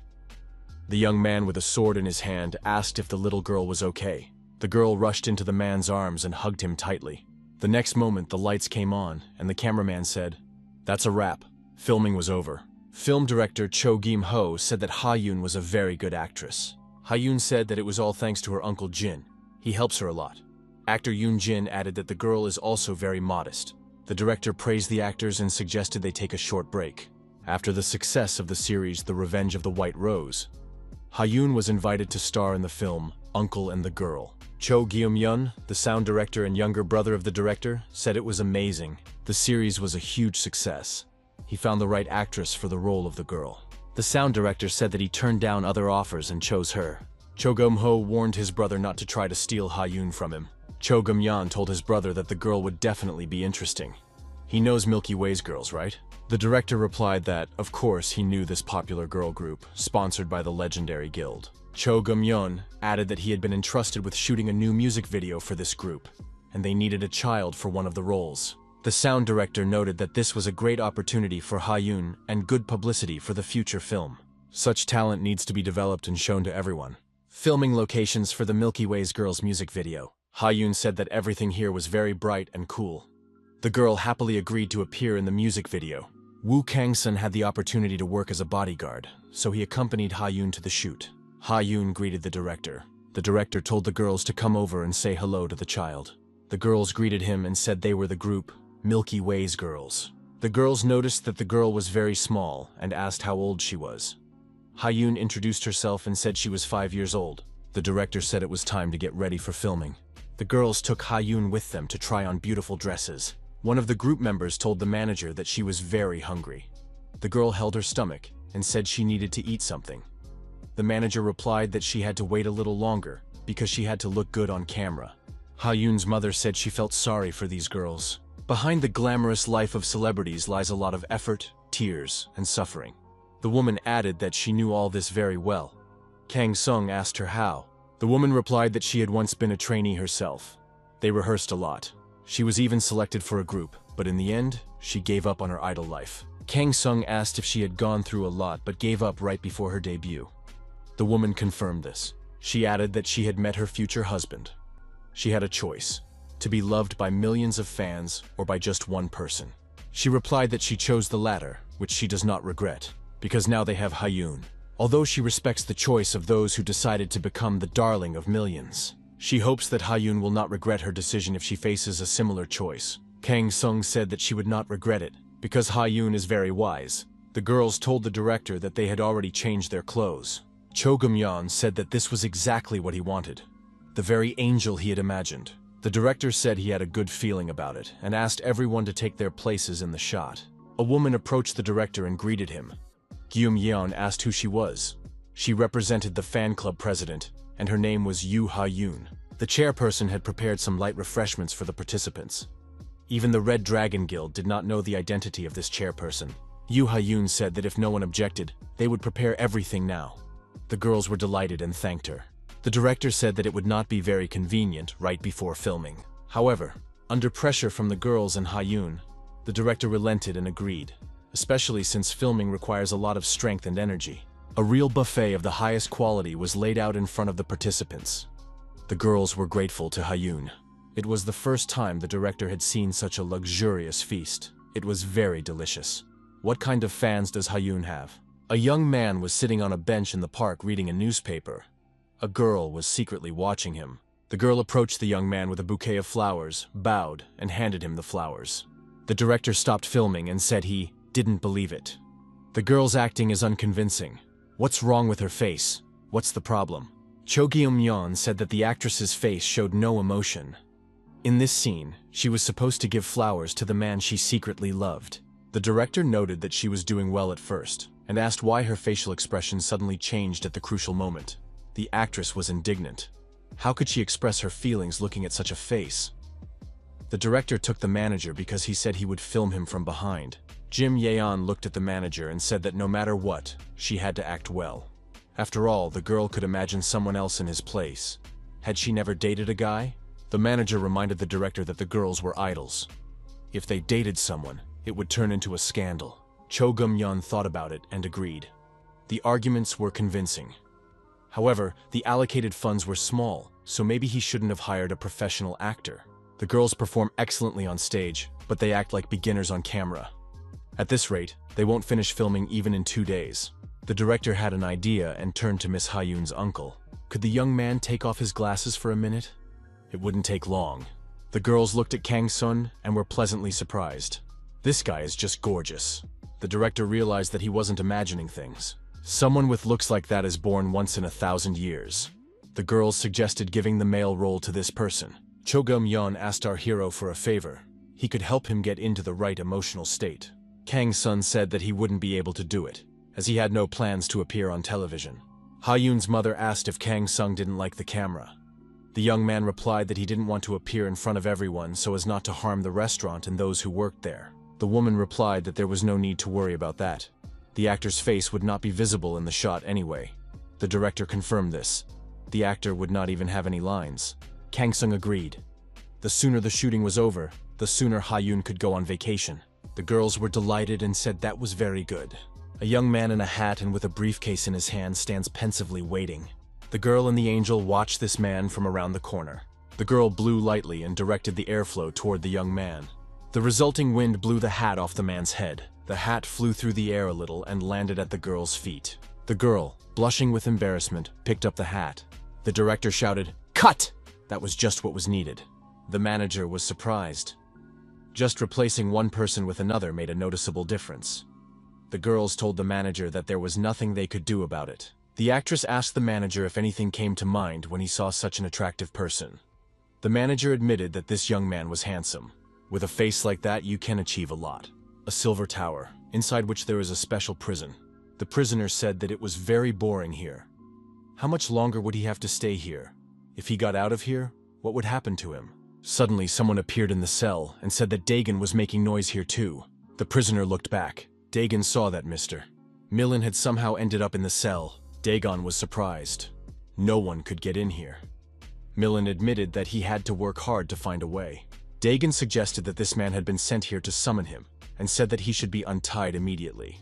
The young man with a sword in his hand asked if the little girl was okay. The girl rushed into the man's arms and hugged him tightly. The next moment the lights came on and the cameraman said, "That's a wrap." Filming was over. Film director Cho Gim-ho said that Ha-yoon was a very good actress. Ha-yoon said that it was all thanks to her uncle Jin. He helps her a lot. Actor Yoon Jin added that the girl is also very modest. The director praised the actors and suggested they take a short break. After the success of the series The Revenge of the White Rose, Ha-yoon was invited to star in the film Uncle and the Girl. Cho Gyum-yeon, the sound director and younger brother of the director, said it was amazing. The series was a huge success. He found the right actress for the role of the girl. The sound director said that he turned down other offers and chose her. Cho Gum-ho warned his brother not to try to steal Ha-yoon from him. Cho Gum-yeon told his brother that the girl would definitely be interesting. He knows Milky Way's girls, right? The director replied that, of course, he knew this popular girl group, sponsored by the legendary guild. Cho Gum-yeon added that he had been entrusted with shooting a new music video for this group, and they needed a child for one of the roles. The sound director noted that this was a great opportunity for Ha-yoon and good publicity for the future film. Such talent needs to be developed and shown to everyone. Filming locations for the Milky Way's girls music video. Ha-yoon said that everything here was very bright and cool. The girl happily agreed to appear in the music video. Woo Kang-sun had the opportunity to work as a bodyguard, so he accompanied Ha-yoon to the shoot. Ha-yoon greeted the director. The director told the girls to come over and say hello to the child. The girls greeted him and said they were the group Milky Way's girls. The girls noticed that the girl was very small and asked how old she was. Ha-yoon introduced herself and said she was 5 years old. The director said it was time to get ready for filming. The girls took Ha-yoon with them to try on beautiful dresses. One of the group members told the manager that she was very hungry. The girl held her stomach and said she needed to eat something. The manager replied that she had to wait a little longer because she had to look good on camera. Ha-yoon's mother said she felt sorry for these girls. Behind the glamorous life of celebrities lies a lot of effort, tears, and suffering. The woman added that she knew all this very well. Kang So asked her how. The woman replied that she had once been a trainee herself. They rehearsed a lot. She was even selected for a group, but in the end, she gave up on her idol life. Kang So asked if she had gone through a lot but gave up right before her debut. The woman confirmed this. She added that she had met her future husband. She had a choice, to be loved by millions of fans or by just one person. She replied that she chose the latter, which she does not regret, because now they have Ha-yoon. Although she respects the choice of those who decided to become the darling of millions, she hopes that Ha-yoon will not regret her decision if she faces a similar choice. Kang So said that she would not regret it, because Ha-yoon is very wise. The girls told the director that they had already changed their clothes. Cho Gum-yeon said that this was exactly what he wanted, the very angel he had imagined. The director said he had a good feeling about it and asked everyone to take their places in the shot. A woman approached the director and greeted him. Gyum-yeon asked who she was. She represented the fan club president, and her name was Yoo Ha-yoon. The chairperson had prepared some light refreshments for the participants. Even the Red Dragon Guild did not know the identity of this chairperson. Yoo Ha-yoon said that if no one objected, they would prepare everything now. The girls were delighted and thanked her. The director said that it would not be very convenient right before filming. However, under pressure from the girls and Ha-yoon, the director relented and agreed, especially since filming requires a lot of strength and energy. A real buffet of the highest quality was laid out in front of the participants. The girls were grateful to Ha-yoon. It was the first time the director had seen such a luxurious feast. It was very delicious. What kind of fans does Ha-yoon have? A young man was sitting on a bench in the park reading a newspaper. A girl was secretly watching him. The girl approached the young man with a bouquet of flowers, bowed, and handed him the flowers. The director stopped filming and said he didn't believe it. The girl's acting is unconvincing. What's wrong with her face? What's the problem? Cho Gyum-yeon said that the actress's face showed no emotion. In this scene, she was supposed to give flowers to the man she secretly loved. The director noted that she was doing well at first, and asked why her facial expression suddenly changed at the crucial moment. The actress was indignant. How could she express her feelings looking at such a face? The director took the manager because he said he would film him from behind. Jim Yeon looked at the manager and said that no matter what, she had to act well. After all, the girl could imagine someone else in his place. Had she never dated a guy? The manager reminded the director that the girls were idols. If they dated someone, it would turn into a scandal. Cho Gum-yeon thought about it and agreed. The arguments were convincing. However, the allocated funds were small, so maybe he shouldn't have hired a professional actor. The girls perform excellently on stage, but they act like beginners on camera. At this rate, they won't finish filming even in 2 days. The director had an idea and turned to Miss Ha-yoon's uncle. Could the young man take off his glasses for a minute? It wouldn't take long. The girls looked at Kang So and were pleasantly surprised. This guy is just gorgeous. The director realized that he wasn't imagining things. Someone with looks like that is born once in 1,000 years. The girls suggested giving the male role to this person. Cho Gum-yeon asked our hero for a favor. He could help him get into the right emotional state. Kang So said that he wouldn't be able to do it, as he had no plans to appear on television. Ha-yoon's mother asked if Kang So didn't like the camera. The young man replied that he didn't want to appear in front of everyone so as not to harm the restaurant and those who worked there. The woman replied that there was no need to worry about that. The actor's face would not be visible in the shot anyway. The director confirmed this. The actor would not even have any lines. Kang So agreed. The sooner the shooting was over, the sooner Ha-yoon could go on vacation. The girls were delighted and said that was very good. A young man in a hat and with a briefcase in his hand stands pensively waiting. The girl and the angel watched this man from around the corner. The girl blew lightly and directed the airflow toward the young man. The resulting wind blew the hat off the man's head. The hat flew through the air a little and landed at the girl's feet. The girl, blushing with embarrassment, picked up the hat. The director shouted, "Cut!" That was just what was needed. The manager was surprised. Just replacing one person with another made a noticeable difference. The girls told the manager that there was nothing they could do about it. The actress asked the manager if anything came to mind when he saw such an attractive person. The manager admitted that this young man was handsome. With a face like that, you can achieve a lot. A silver tower, inside which there is a special prison. The prisoner said that it was very boring here. How much longer would he have to stay here? If he got out of here, what would happen to him? Suddenly, someone appeared in the cell and said that Dagon was making noise here too. The prisoner looked back. Dagon saw that Mr. Millen had somehow ended up in the cell. Dagon was surprised. No one could get in here. Millen admitted that he had to work hard to find a way. Dagon suggested that this man had been sent here to summon him, and said that he should be untied immediately.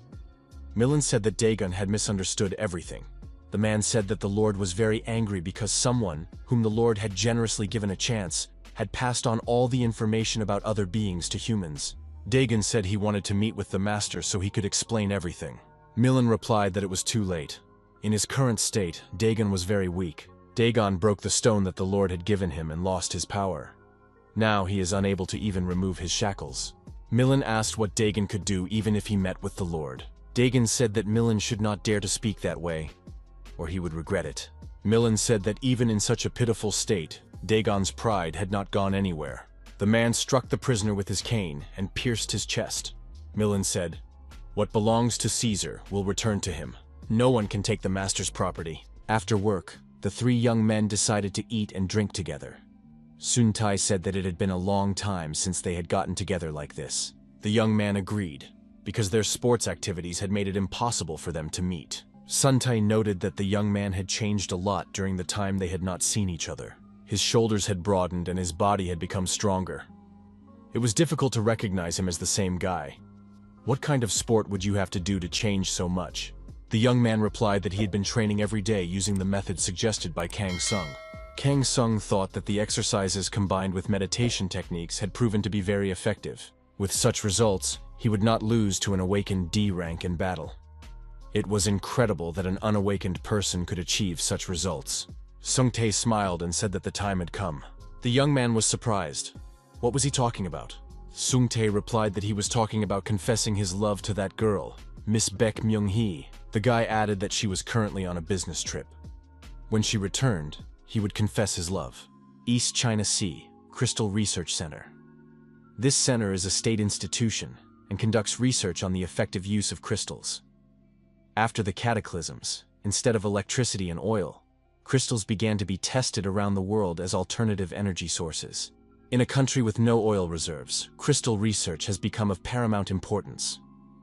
Millen said that Dagon had misunderstood everything. The man said that the Lord was very angry because someone, whom the Lord had generously given a chance, had passed on all the information about other beings to humans. Dagon said he wanted to meet with the master so he could explain everything. Millen replied that it was too late. In his current state, Dagon was very weak. Dagon broke the stone that the Lord had given him and lost his power. Now he is unable to even remove his shackles. Millen asked what Dagon could do even if he met with the Lord. Dagon said that Millen should not dare to speak that way, or he would regret it. Millen said that even in such a pitiful state, Dagon's pride had not gone anywhere. The man struck the prisoner with his cane and pierced his chest. Millen said, "What belongs to Caesar will return to him. No one can take the master's property." After work, the 3 young men decided to eat and drink together. Sun-tae said that it had been a long time since they had gotten together like this. The young man agreed, because their sports activities had made it impossible for them to meet. Sun-tae noted that the young man had changed a lot during the time they had not seen each other. His shoulders had broadened and his body had become stronger. It was difficult to recognize him as the same guy. What kind of sport would you have to do to change so much? The young man replied that he had been training every day using the method suggested by Kang So. Kang So thought that the exercises combined with meditation techniques had proven to be very effective. With such results, he would not lose to an awakened D rank in battle. It was incredible that an unawakened person could achieve such results. Sung-tae smiled and said that the time had come. The young man was surprised. What was he talking about? Sung-tae replied that he was talking about confessing his love to that girl, Miss Baek Myung-hee. The guy added that she was currently on a business trip. When she returned, he would confess his love. East China Sea, Crystal Research Center. This center is a state institution and conducts research on the effective use of crystals. After the cataclysms, instead of electricity and oil, crystals began to be tested around the world as alternative energy sources. In a country with no oil reserves, crystal research has become of paramount importance.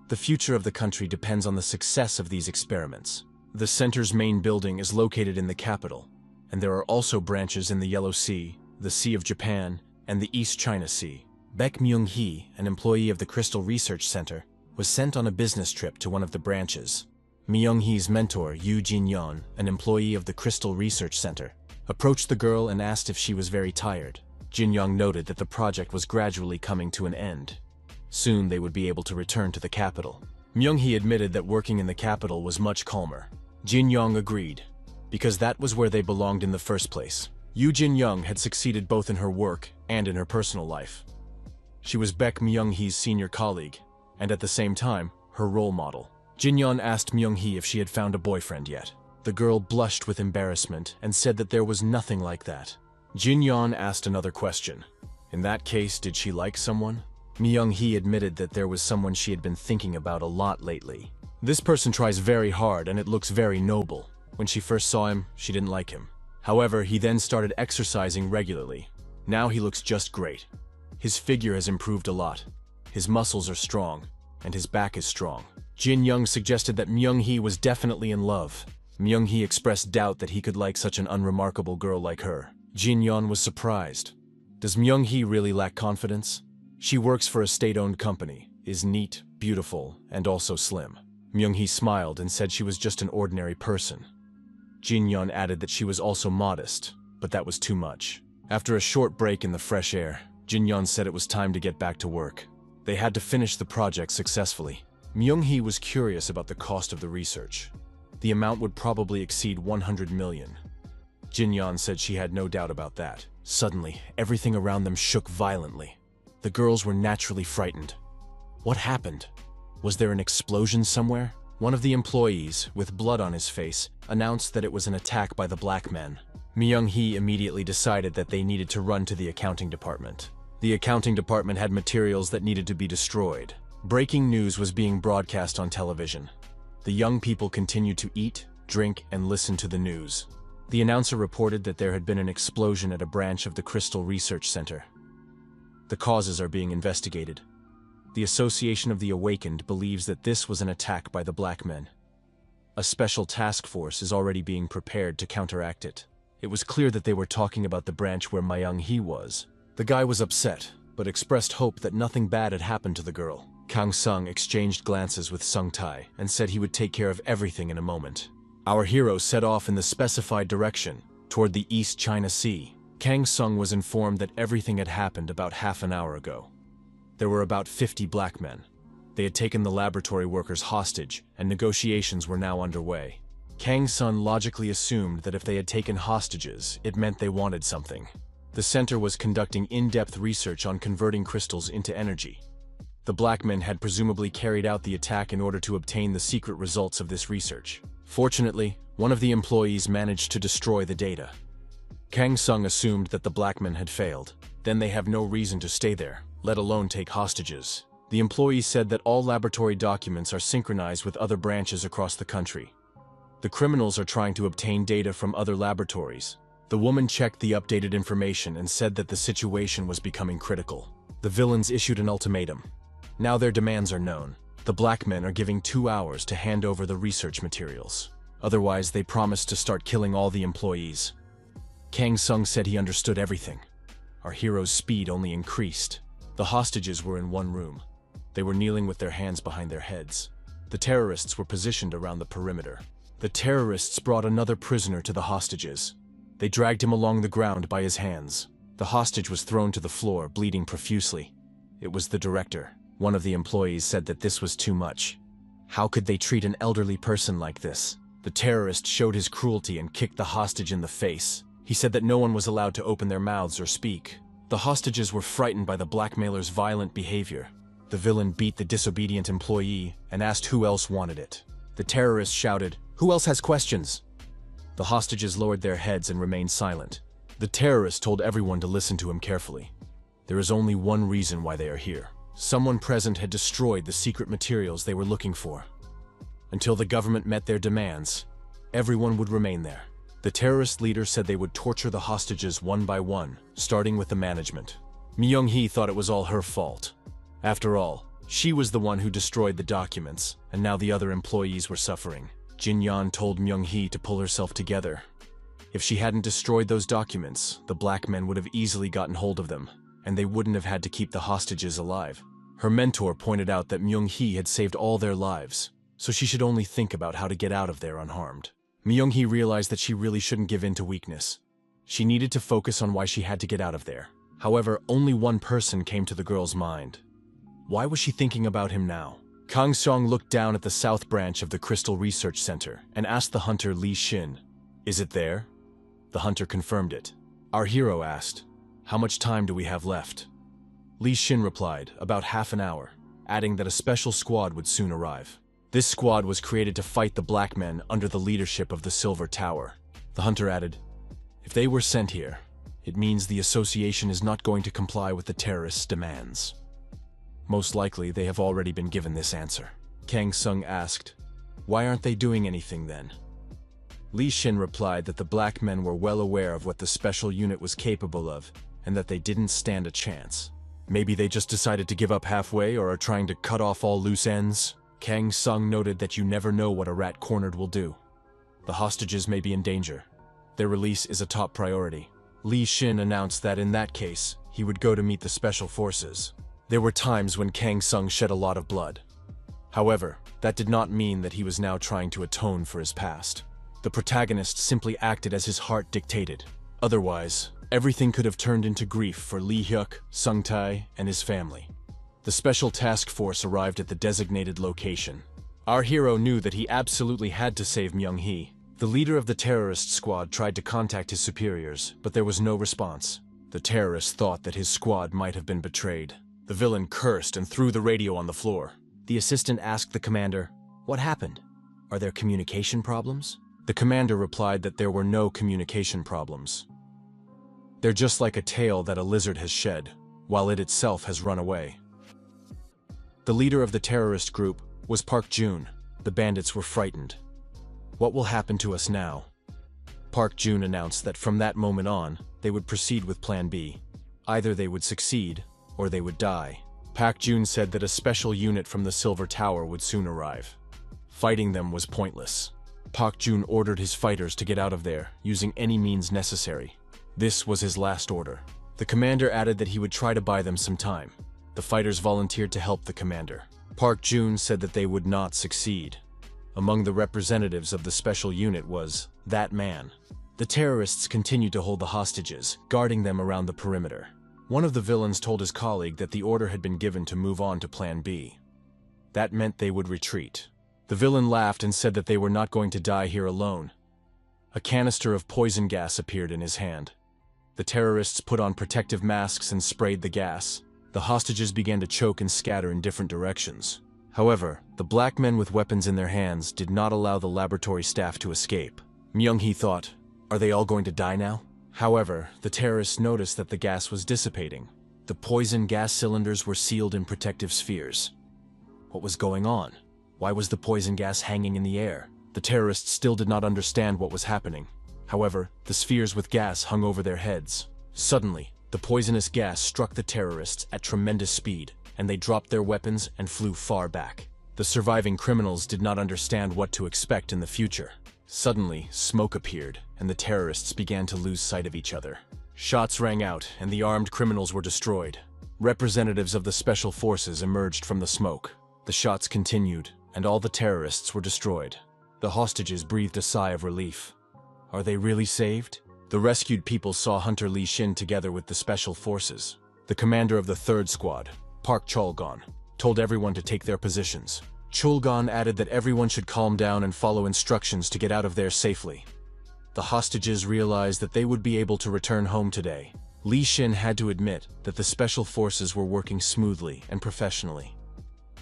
The future of the country depends on the success of these experiments. The center's main building is located in the capital, and there are also branches in the Yellow Sea, the Sea of Japan, and the East China Sea. Baek Myung-hee, an employee of the Crystal Research Center, was sent on a business trip to one of the branches. Myung-hee's mentor, Yoo Jin-yeon, an employee of the Crystal Research Center, approached the girl and asked if she was very tired. Jin-young noted that the project was gradually coming to an end. Soon they would be able to return to the capital. Myung-hee admitted that working in the capital was much calmer. Jin-young agreed, because that was where they belonged in the first place. Yoo Jin-young had succeeded both in her work and in her personal life. She was Baek Myung-hee's senior colleague, and at the same time, her role model. Jin-yeon asked Myung-hee if she had found a boyfriend yet. The girl blushed with embarrassment and said that there was nothing like that. Jin-yeon asked another question. In that case, did she like someone? Myung-hee admitted that there was someone she had been thinking about a lot lately. This person tries very hard and it looks very noble. When she first saw him, she didn't like him. However, he then started exercising regularly. Now he looks just great. His figure has improved a lot. His muscles are strong, and his back is strong. Jin-young suggested that Myung-hee was definitely in love. Myung-hee expressed doubt that he could like such an unremarkable girl like her. Jin-yeon was surprised. Does Myung-hee really lack confidence? She works for a state-owned company, is neat, beautiful, and also slim. Myung-hee smiled and said she was just an ordinary person. Jin-yeon added that she was also modest, but that was too much. After a short break in the fresh air, Jin-yeon said it was time to get back to work. They had to finish the project successfully. Myung-hee was curious about the cost of the research. The amount would probably exceed 100 million. Jin-yeon said she had no doubt about that. Suddenly, everything around them shook violently. The girls were naturally frightened. What happened? Was there an explosion somewhere? One of the employees, with blood on his face, announced that it was an attack by the black men. Myung-hee immediately decided that they needed to run to the accounting department. The accounting department had materials that needed to be destroyed. Breaking news was being broadcast on television. The young people continued to eat, drink, and listen to the news. The announcer reported that there had been an explosion at a branch of the Crystal Research Center. The causes are being investigated. The Association of the Awakened believes that this was an attack by the black men. A special task force is already being prepared to counteract it. It was clear that they were talking about the branch where Myung-hee was. The guy was upset, but expressed hope that nothing bad had happened to the girl. Kang So exchanged glances with Sung-tae and said he would take care of everything in a moment. Our hero set off in the specified direction, toward the East China Sea. Kang So was informed that everything had happened about half an hour ago. There were about 50 black men. They had taken the laboratory workers hostage, and negotiations were now underway. Kang So logically assumed that if they had taken hostages, it meant they wanted something. The center was conducting in-depth research on converting crystals into energy. The black men had presumably carried out the attack in order to obtain the secret results of this research. Fortunately, one of the employees managed to destroy the data. Kang So assumed that the black men had failed. Then they have no reason to stay there, let alone take hostages. The employee said that all laboratory documents are synchronized with other branches across the country. The criminals are trying to obtain data from other laboratories. The woman checked the updated information and said that the situation was becoming critical. The villains issued an ultimatum. Now their demands are known. The black men are giving 2 hours to hand over the research materials. Otherwise, they promised to start killing all the employees. Kang So said he understood everything. Our hero's speed only increased. The hostages were in one room. They were kneeling with their hands behind their heads. The terrorists were positioned around the perimeter. The terrorists brought another prisoner to the hostages. They dragged him along the ground by his hands. The hostage was thrown to the floor, bleeding profusely. It was the director. One of the employees said that this was too much. How could they treat an elderly person like this? The terrorist showed his cruelty and kicked the hostage in the face. He said that no one was allowed to open their mouths or speak. The hostages were frightened by the blackmailer's violent behavior. The villain beat the disobedient employee and asked who else wanted it. The terrorist shouted, "Who else has questions?" The hostages lowered their heads and remained silent. The terrorist told everyone to listen to him carefully. There is only one reason why they are here. Someone present had destroyed the secret materials they were looking for. Until the government met their demands, everyone would remain there. The terrorist leader said they would torture the hostages one by one, starting with the management. Myung-hee thought it was all her fault. After all, she was the one who destroyed the documents, and now the other employees were suffering. Jin-yeon told Myung-hee to pull herself together. If she hadn't destroyed those documents, the black men would have easily gotten hold of them, and they wouldn't have had to keep the hostages alive. Her mentor pointed out that Myung-hee had saved all their lives, so she should only think about how to get out of there unharmed. Myung-hee realized that she really shouldn't give in to weakness. She needed to focus on why she had to get out of there. However, only one person came to the girl's mind. Why was she thinking about him now? Kang So looked down at the south branch of the Crystal Research Center and asked the hunter Lee Shin, "Is it there?" The hunter confirmed it. Our hero asked, "How much time do we have left?" Lee Shin replied, "About half an hour," adding that a special squad would soon arrive. This squad was created to fight the black men under the leadership of the Silver Tower. The hunter added, "If they were sent here, it means the association is not going to comply with the terrorists' demands." Most likely, they have already been given this answer. Kang So asked, "Why aren't they doing anything then?" Lee Shin replied that the black men were well aware of what the special unit was capable of, and that they didn't stand a chance. Maybe they just decided to give up halfway or are trying to cut off all loose ends. Kang So noted that you never know what a rat cornered will do. The hostages may be in danger. Their release is a top priority. Lee Shin announced that in that case, he would go to meet the special forces. There were times when Kang So shed a lot of blood. However, that did not mean that he was now trying to atone for his past. The protagonist simply acted as his heart dictated. Otherwise, everything could have turned into grief for Lee Hyuk, Sung Tae, and his family. The special task force arrived at the designated location. Our hero knew that he absolutely had to save Myung-hee. The leader of the terrorist squad tried to contact his superiors, but there was no response. The terrorist thought that his squad might have been betrayed. The villain cursed and threw the radio on the floor. The assistant asked the commander, "What happened? Are there communication problems?" The commander replied that there were no communication problems. They're just like a tail that a lizard has shed, while it itself has run away. The leader of the terrorist group was Park Jun. The bandits were frightened. "What will happen to us now?" Park Jun announced that from that moment on, they would proceed with Plan B. Either they would succeed, or they would die. Park Jun said that a special unit from the Silver Tower would soon arrive. Fighting them was pointless. Park Jun ordered his fighters to get out of there, using any means necessary. This was his last order. The commander added that he would try to buy them some time. The fighters volunteered to help the commander. Park Jun said that they would not succeed. Among the representatives of the special unit was that man. The terrorists continued to hold the hostages, guarding them around the perimeter. One of the villains told his colleague that the order had been given to move on to Plan B. That meant they would retreat. The villain laughed and said that they were not going to die here alone. A canister of poison gas appeared in his hand. The terrorists put on protective masks and sprayed the gas. The hostages began to choke and scatter in different directions. However, the black men with weapons in their hands did not allow the laboratory staff to escape. Myung-hee thought, "Are they all going to die now?" However, the terrorists noticed that the gas was dissipating. The poison gas cylinders were sealed in protective spheres. What was going on? Why was the poison gas hanging in the air? The terrorists still did not understand what was happening. However, the spheres with gas hung over their heads. Suddenly, the poisonous gas struck the terrorists at tremendous speed, and they dropped their weapons and flew far back. The surviving criminals did not understand what to expect in the future. Suddenly, smoke appeared, and the terrorists began to lose sight of each other. Shots rang out, and the armed criminals were destroyed. Representatives of the special forces emerged from the smoke. The shots continued, and all the terrorists were destroyed. The hostages breathed a sigh of relief. Are they really saved? The rescued people saw Hunter Lee Shin together with the special forces. The commander of the third squad, Park Cholgon, told everyone to take their positions. Cholgon added that everyone should calm down and follow instructions to get out of there safely. The hostages realized that they would be able to return home today. Lee Shin had to admit that the special forces were working smoothly and professionally.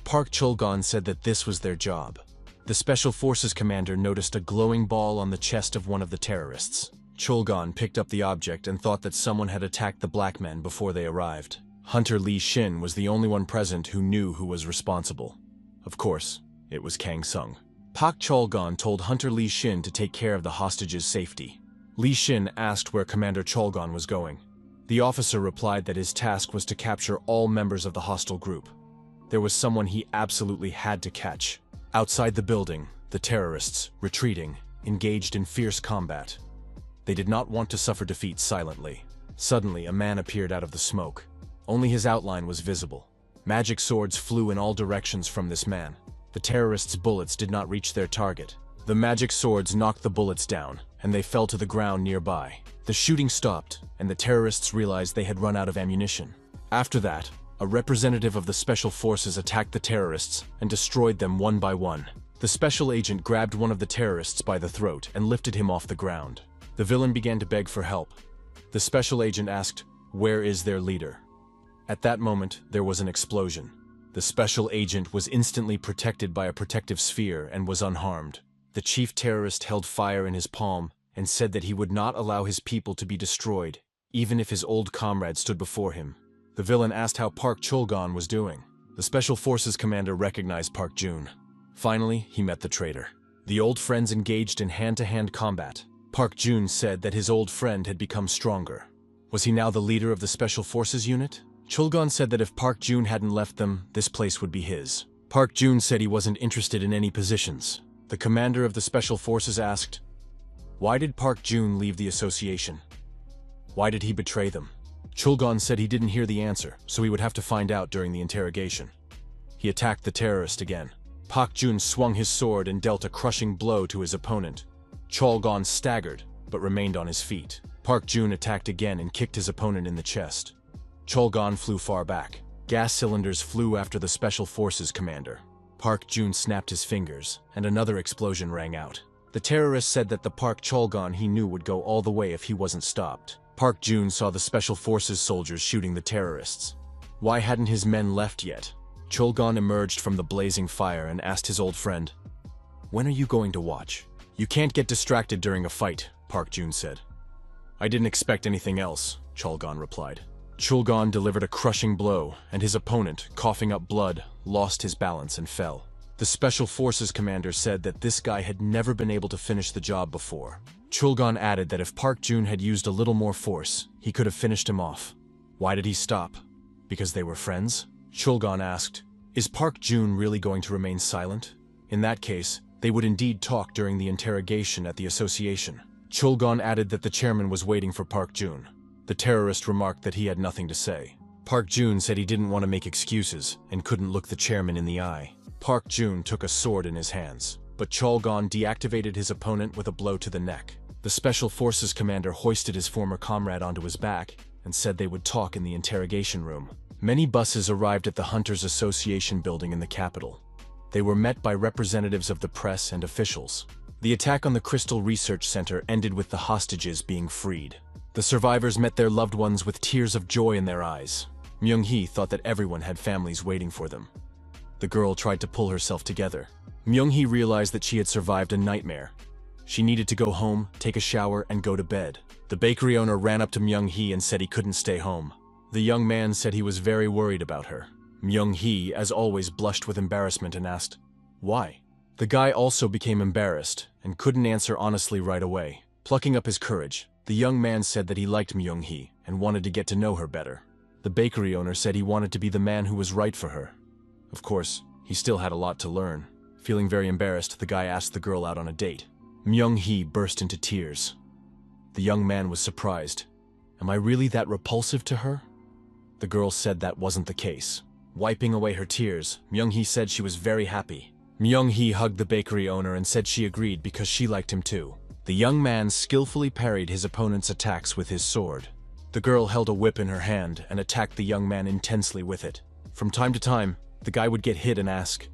Park Cholgon said that this was their job. The special forces commander noticed a glowing ball on the chest of one of the terrorists. Chulgon picked up the object and thought that someone had attacked the black men before they arrived. Hunter Li Xin was the only one present who knew who was responsible. Of course, it was Kang So. Pak Chulgon told Hunter Li Xin to take care of the hostages' safety. Li Xin asked where Commander Chulgon was going. The officer replied that his task was to capture all members of the hostile group. There was someone he absolutely had to catch. Outside the building, the terrorists, retreating, engaged in fierce combat. They did not want to suffer defeat silently. Suddenly, a man appeared out of the smoke. Only his outline was visible. Magic swords flew in all directions from this man. The terrorists' bullets did not reach their target. The magic swords knocked the bullets down, and they fell to the ground nearby. The shooting stopped, and the terrorists realized they had run out of ammunition. After that, a representative of the special forces attacked the terrorists and destroyed them one by one. The special agent grabbed one of the terrorists by the throat and lifted him off the ground. The villain began to beg for help. The special agent asked, "Where is their leader?" At that moment, there was an explosion. The special agent was instantly protected by a protective sphere and was unharmed. The chief terrorist held fire in his palm and said that he would not allow his people to be destroyed, even if his old comrade stood before him. The villain asked how Park Chulgon was doing. The special forces commander recognized Park Jun. Finally, he met the traitor. The old friends engaged in hand-to-hand combat. Park Jun said that his old friend had become stronger. Was he now the leader of the special forces unit? Chulgon said that if Park Jun hadn't left them, this place would be his. Park Jun said he wasn't interested in any positions. The commander of the special forces asked, "Why did Park Jun leave the association? Why did he betray them?" Chulgon said he didn't hear the answer, so he would have to find out during the interrogation. He attacked the terrorist again. Park Jun swung his sword and dealt a crushing blow to his opponent. Chulgon staggered, but remained on his feet. Park Jun attacked again and kicked his opponent in the chest. Chulgon flew far back. Gas cylinders flew after the special forces commander. Park Jun snapped his fingers, and another explosion rang out. The terrorist said that the Park Chulgon he knew would go all the way if he wasn't stopped. Park Jun saw the special forces soldiers shooting the terrorists. Why hadn't his men left yet? Chulgon emerged from the blazing fire and asked his old friend, "When are you going to watch?" "You can't get distracted during a fight," Park Jun said. "I didn't expect anything else," Chulgon replied. Chulgon delivered a crushing blow, and his opponent, coughing up blood, lost his balance and fell. The special forces commander said that this guy had never been able to finish the job before. Chulgon added that if Park Jun had used a little more force, he could have finished him off. Why did he stop? Because they were friends? Chulgon asked, "Is Park Jun really going to remain silent? In that case, they would indeed talk during the interrogation at the association." Chulgon added that the chairman was waiting for Park Jun. The terrorist remarked that he had nothing to say. Park Jun said he didn't want to make excuses and couldn't look the chairman in the eye. Park Jun took a sword in his hands, but Chulgon deactivated his opponent with a blow to the neck. The special forces commander hoisted his former comrade onto his back and said they would talk in the interrogation room. Many buses arrived at the Hunters Association building in the capital. They were met by representatives of the press and officials. The attack on the Crystal Research Center ended with the hostages being freed. The survivors met their loved ones with tears of joy in their eyes. Myung-hee thought that everyone had families waiting for them. The girl tried to pull herself together. Myung-hee realized that she had survived a nightmare. She needed to go home, take a shower, and go to bed. The bakery owner ran up to Myung-hee and said he couldn't stay home. The young man said he was very worried about her. Myung-hee, as always, blushed with embarrassment and asked, "Why?" The guy also became embarrassed and couldn't answer honestly right away. Plucking up his courage, the young man said that he liked Myung-hee and wanted to get to know her better. The bakery owner said he wanted to be the man who was right for her. Of course, he still had a lot to learn. Feeling very embarrassed, the guy asked the girl out on a date. Myung-hee burst into tears. The young man was surprised. "Am I really that repulsive to her?" The girl said that wasn't the case. Wiping away her tears, Myung-hee said she was very happy. Myung-hee hugged the bakery owner and said she agreed because she liked him too. The young man skillfully parried his opponent's attacks with his sword. The girl held a whip in her hand and attacked the young man intensely with it. From time to time, the guy would get hit and ask,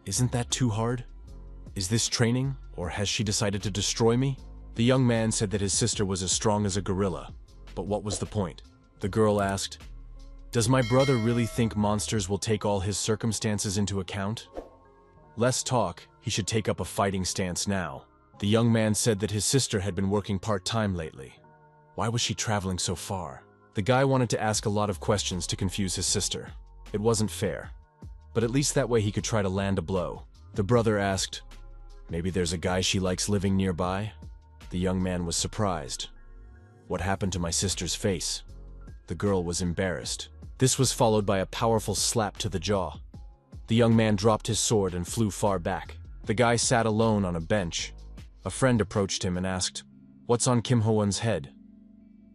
"Isn't that too hard? Is this training, or has she decided to destroy me?" The young man said that his sister was as strong as a gorilla, but what was the point? The girl asked, "Does my brother really think monsters will take all his circumstances into account? Less talk, he should take up a fighting stance now." The young man said that his sister had been working part-time lately. Why was she traveling so far? The guy wanted to ask a lot of questions to confuse his sister. It wasn't fair. But at least that way he could try to land a blow. The brother asked, "Maybe there's a guy she likes living nearby?" The young man was surprised. "What happened to my sister's face?" The girl was embarrassed. This was followed by a powerful slap to the jaw. The young man dropped his sword and flew far back. The guy sat alone on a bench. A friend approached him and asked, "What's on Kim Ho-won's head?"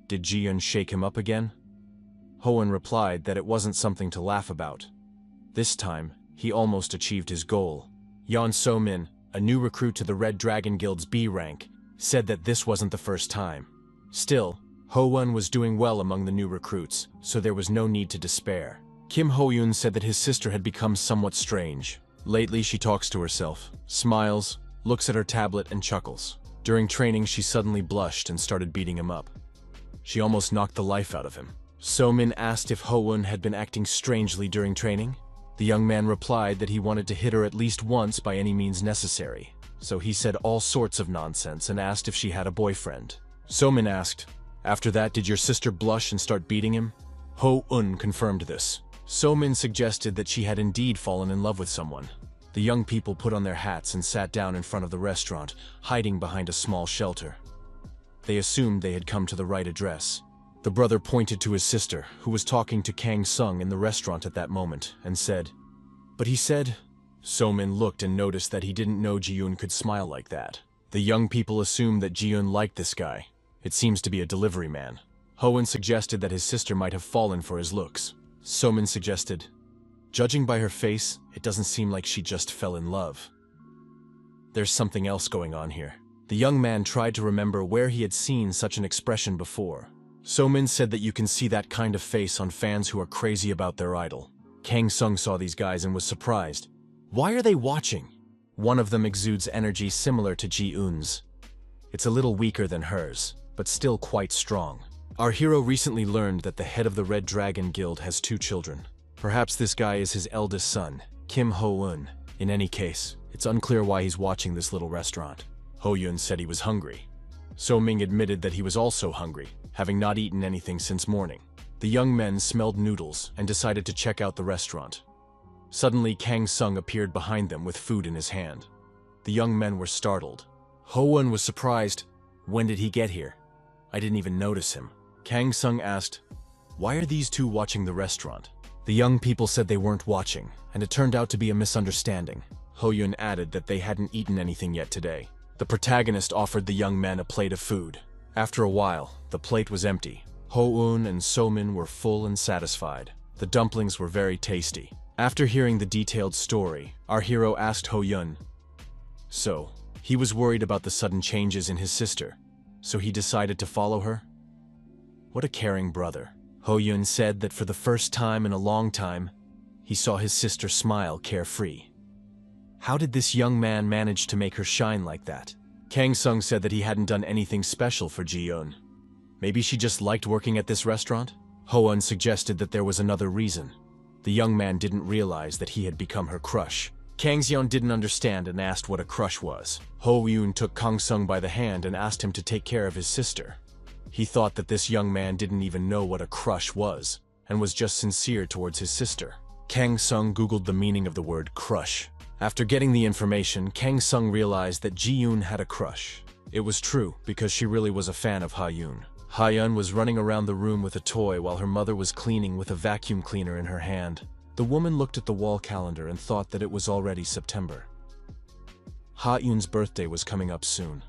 Did Ji-eun shake him up again? Ho-won replied that it wasn't something to laugh about. This time, he almost achieved his goal. Yeon So-min, a new recruit to the Red Dragon Guild's B rank, said that this wasn't the first time. Still, Ho-won was doing well among the new recruits, so there was no need to despair. Kim Ho-yoon said that his sister had become somewhat strange. Lately, she talks to herself, smiles, looks at her tablet, and chuckles. During training, she suddenly blushed and started beating him up. She almost knocked the life out of him. So-min asked if Ho-won had been acting strangely during training. The young man replied that he wanted to hit her at least once by any means necessary. So he said all sorts of nonsense and asked if she had a boyfriend. So-min asked, "After that, did your sister blush and start beating him?" Ho-eun confirmed this. So-min suggested that she had indeed fallen in love with someone. The young people put on their hats and sat down in front of the restaurant, hiding behind a small shelter. They assumed they had come to the right address. The brother pointed to his sister, who was talking to Kang So in the restaurant at that moment, and said, "But he said..." So-min looked and noticed that he didn't know Ji-eun could smile like that. The young people assumed that Ji-eun liked this guy. It seems to be a delivery man. Ho-won suggested that his sister might have fallen for his looks. So-min suggested, "Judging by her face, it doesn't seem like she just fell in love. There's something else going on here." The young man tried to remember where he had seen such an expression before. So-min said that you can see that kind of face on fans who are crazy about their idol. Kang So saw these guys and was surprised. Why are they watching? One of them exudes energy similar to Ji-eun's. It's a little weaker than hers, but still quite strong. Our hero recently learned that the head of the Red Dragon Guild has 2 children. Perhaps this guy is his eldest son, Kim Ho-eun. In any case, it's unclear why he's watching this little restaurant. Ho-yoon said he was hungry. So-ming admitted that he was also hungry, having not eaten anything since morning. The young men smelled noodles and decided to check out the restaurant. Suddenly, Kang So appeared behind them with food in his hand. The young men were startled. Ho-won was surprised. "When did he get here? I didn't even notice him." Kang So asked, "Why are these 2 watching the restaurant?" The young people said they weren't watching, and it turned out to be a misunderstanding. Ho-yoon added that they hadn't eaten anything yet today. The protagonist offered the young men a plate of food. After a while, the plate was empty. Ho-eun and So-min were full and satisfied. The dumplings were very tasty. After hearing the detailed story, our hero asked Ho-yoon. So, he was worried about the sudden changes in his sister, so he decided to follow her? What a caring brother. Ho-yoon said that for the first time in a long time, he saw his sister smile carefree. How did this young man manage to make her shine like that? Kang So said that he hadn't done anything special for Ji-eun. Maybe she just liked working at this restaurant? Ho-won suggested that there was another reason. The young man didn't realize that he had become her crush. Kang So didn't understand and asked what a crush was. Ho-yoon took Kang So by the hand and asked him to take care of his sister. He thought that this young man didn't even know what a crush was, and was just sincere towards his sister. Kang So googled the meaning of the word crush. After getting the information, Kang So realized that Ji-eun had a crush. It was true, because she really was a fan of Ha-yoon. Ha-yoon was running around the room with a toy while her mother was cleaning with a vacuum cleaner in her hand. The woman looked at the wall calendar and thought that it was already September. Ha-yoon's birthday was coming up soon.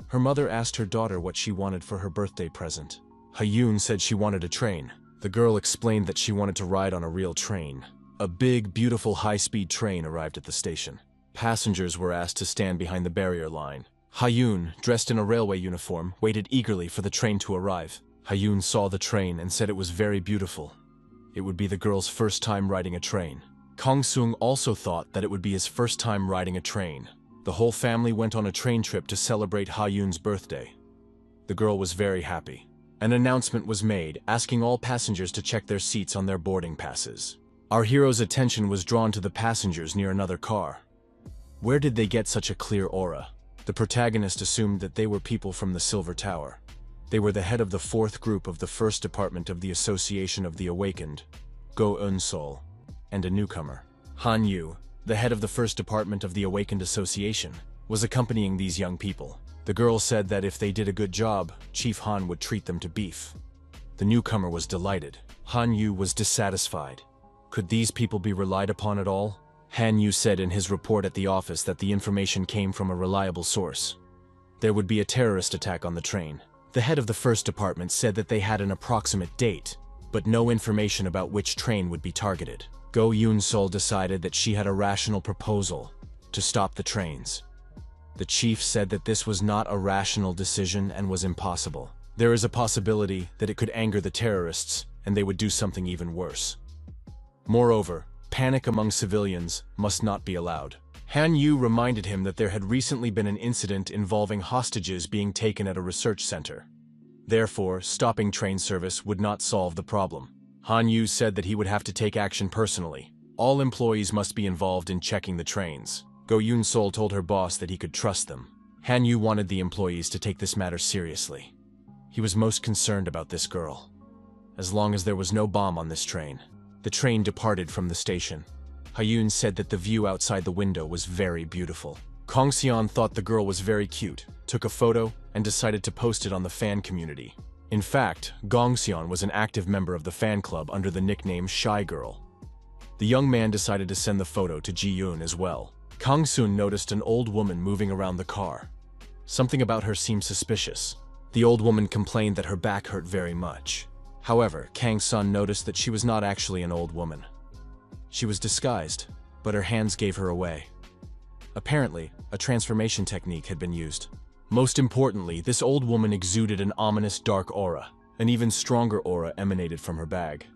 Her mother asked her daughter what she wanted for her birthday present. Ha-yoon said she wanted a train. The girl explained that she wanted to ride on a real train. A big, beautiful high-speed train arrived at the station. Passengers were asked to stand behind the barrier line. Ha-yoon, dressed in a railway uniform, waited eagerly for the train to arrive. Ha-yoon saw the train and said it was very beautiful. It would be the girl's first time riding a train. Kang So also thought that it would be his first time riding a train. The whole family went on a train trip to celebrate Ha-yoon's birthday. The girl was very happy. An announcement was made, asking all passengers to check their seats on their boarding passes. Our hero's attention was drawn to the passengers near another car. Where did they get such a clear aura? The protagonist assumed that they were people from the Silver Tower. They were the head of the 4th group of the 1st Department of the Association of the Awakened, Go Eun-sol, and a newcomer. Han Yu, the head of the 1st Department of the Awakened Association, was accompanying these young people. The girl said that if they did a good job, Chief Han would treat them to beef. The newcomer was delighted. Han Yu was dissatisfied. Could these people be relied upon at all? Han Yu said in his report at the office that the information came from a reliable source. There would be a terrorist attack on the train. The head of the 1st Department said that they had an approximate date, but no information about which train would be targeted. Go Eun-sol decided that she had a rational proposal to stop the trains. The chief said that this was not a rational decision and was impossible. There is a possibility that it could anger the terrorists and they would do something even worse. Moreover, panic among civilians must not be allowed. Han Yu reminded him that there had recently been an incident involving hostages being taken at a research center. Therefore, stopping train service would not solve the problem. Han Yu said that he would have to take action personally. All employees must be involved in checking the trains. Go Eun-sol told her boss that he could trust them. Han Yu wanted the employees to take this matter seriously. He was most concerned about this girl. As long as there was no bomb on this train. The train departed from the station. Ha-yoon said that the view outside the window was very beautiful. Kang So thought the girl was very cute, took a photo, and decided to post it on the fan community. In fact, Kang So was an active member of the fan club under the nickname Shy Girl. The young man decided to send the photo to Ji-yoon as well. Kang So noticed an old woman moving around the car. Something about her seemed suspicious. The old woman complained that her back hurt very much. However, Kang So noticed that she was not actually an old woman. She was disguised, but her hands gave her away. Apparently, a transformation technique had been used. Most importantly, this old woman exuded an ominous dark aura. An even stronger aura emanated from her bag.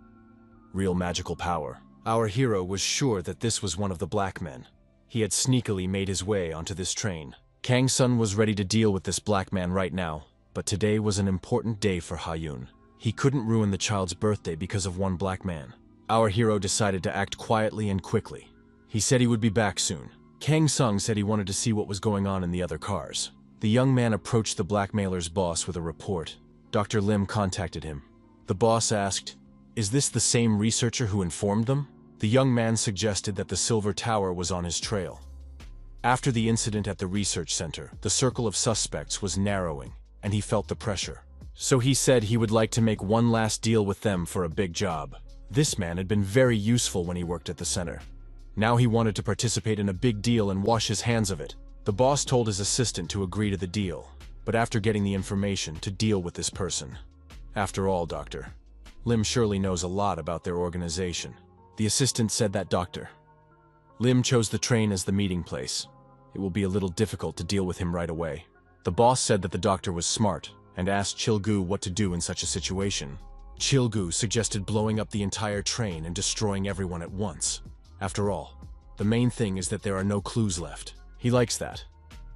Real magical power. Our hero was sure that this was one of the black men. He had sneakily made his way onto this train. Kang So was ready to deal with this black man right now, but today was an important day for Ha-yoon. He couldn't ruin the child's birthday because of one black man. Our hero decided to act quietly and quickly. He said he would be back soon. Kang So said he wanted to see what was going on in the other cars. The young man approached the blackmailer's boss with a report. Dr. Lim contacted him. The boss asked, "Is this the same researcher who informed them?" The young man suggested that the Silver Tower was on his trail. After the incident at the research center, the circle of suspects was narrowing, and he felt the pressure. So he said he would like to make one last deal with them for a big job. This man had been very useful when he worked at the center. Now he wanted to participate in a big deal and wash his hands of it. The boss told his assistant to agree to the deal, but after getting the information, to deal with this person. After all, Dr. Lim surely knows a lot about their organization. The assistant said that Dr. Lim chose the train as the meeting place. It will be a little difficult to deal with him right away. The boss said that the doctor was smart and asked Chil-gu what to do in such a situation. Chil-gu suggested blowing up the entire train and destroying everyone at once. After all, the main thing is that there are no clues left. He likes that.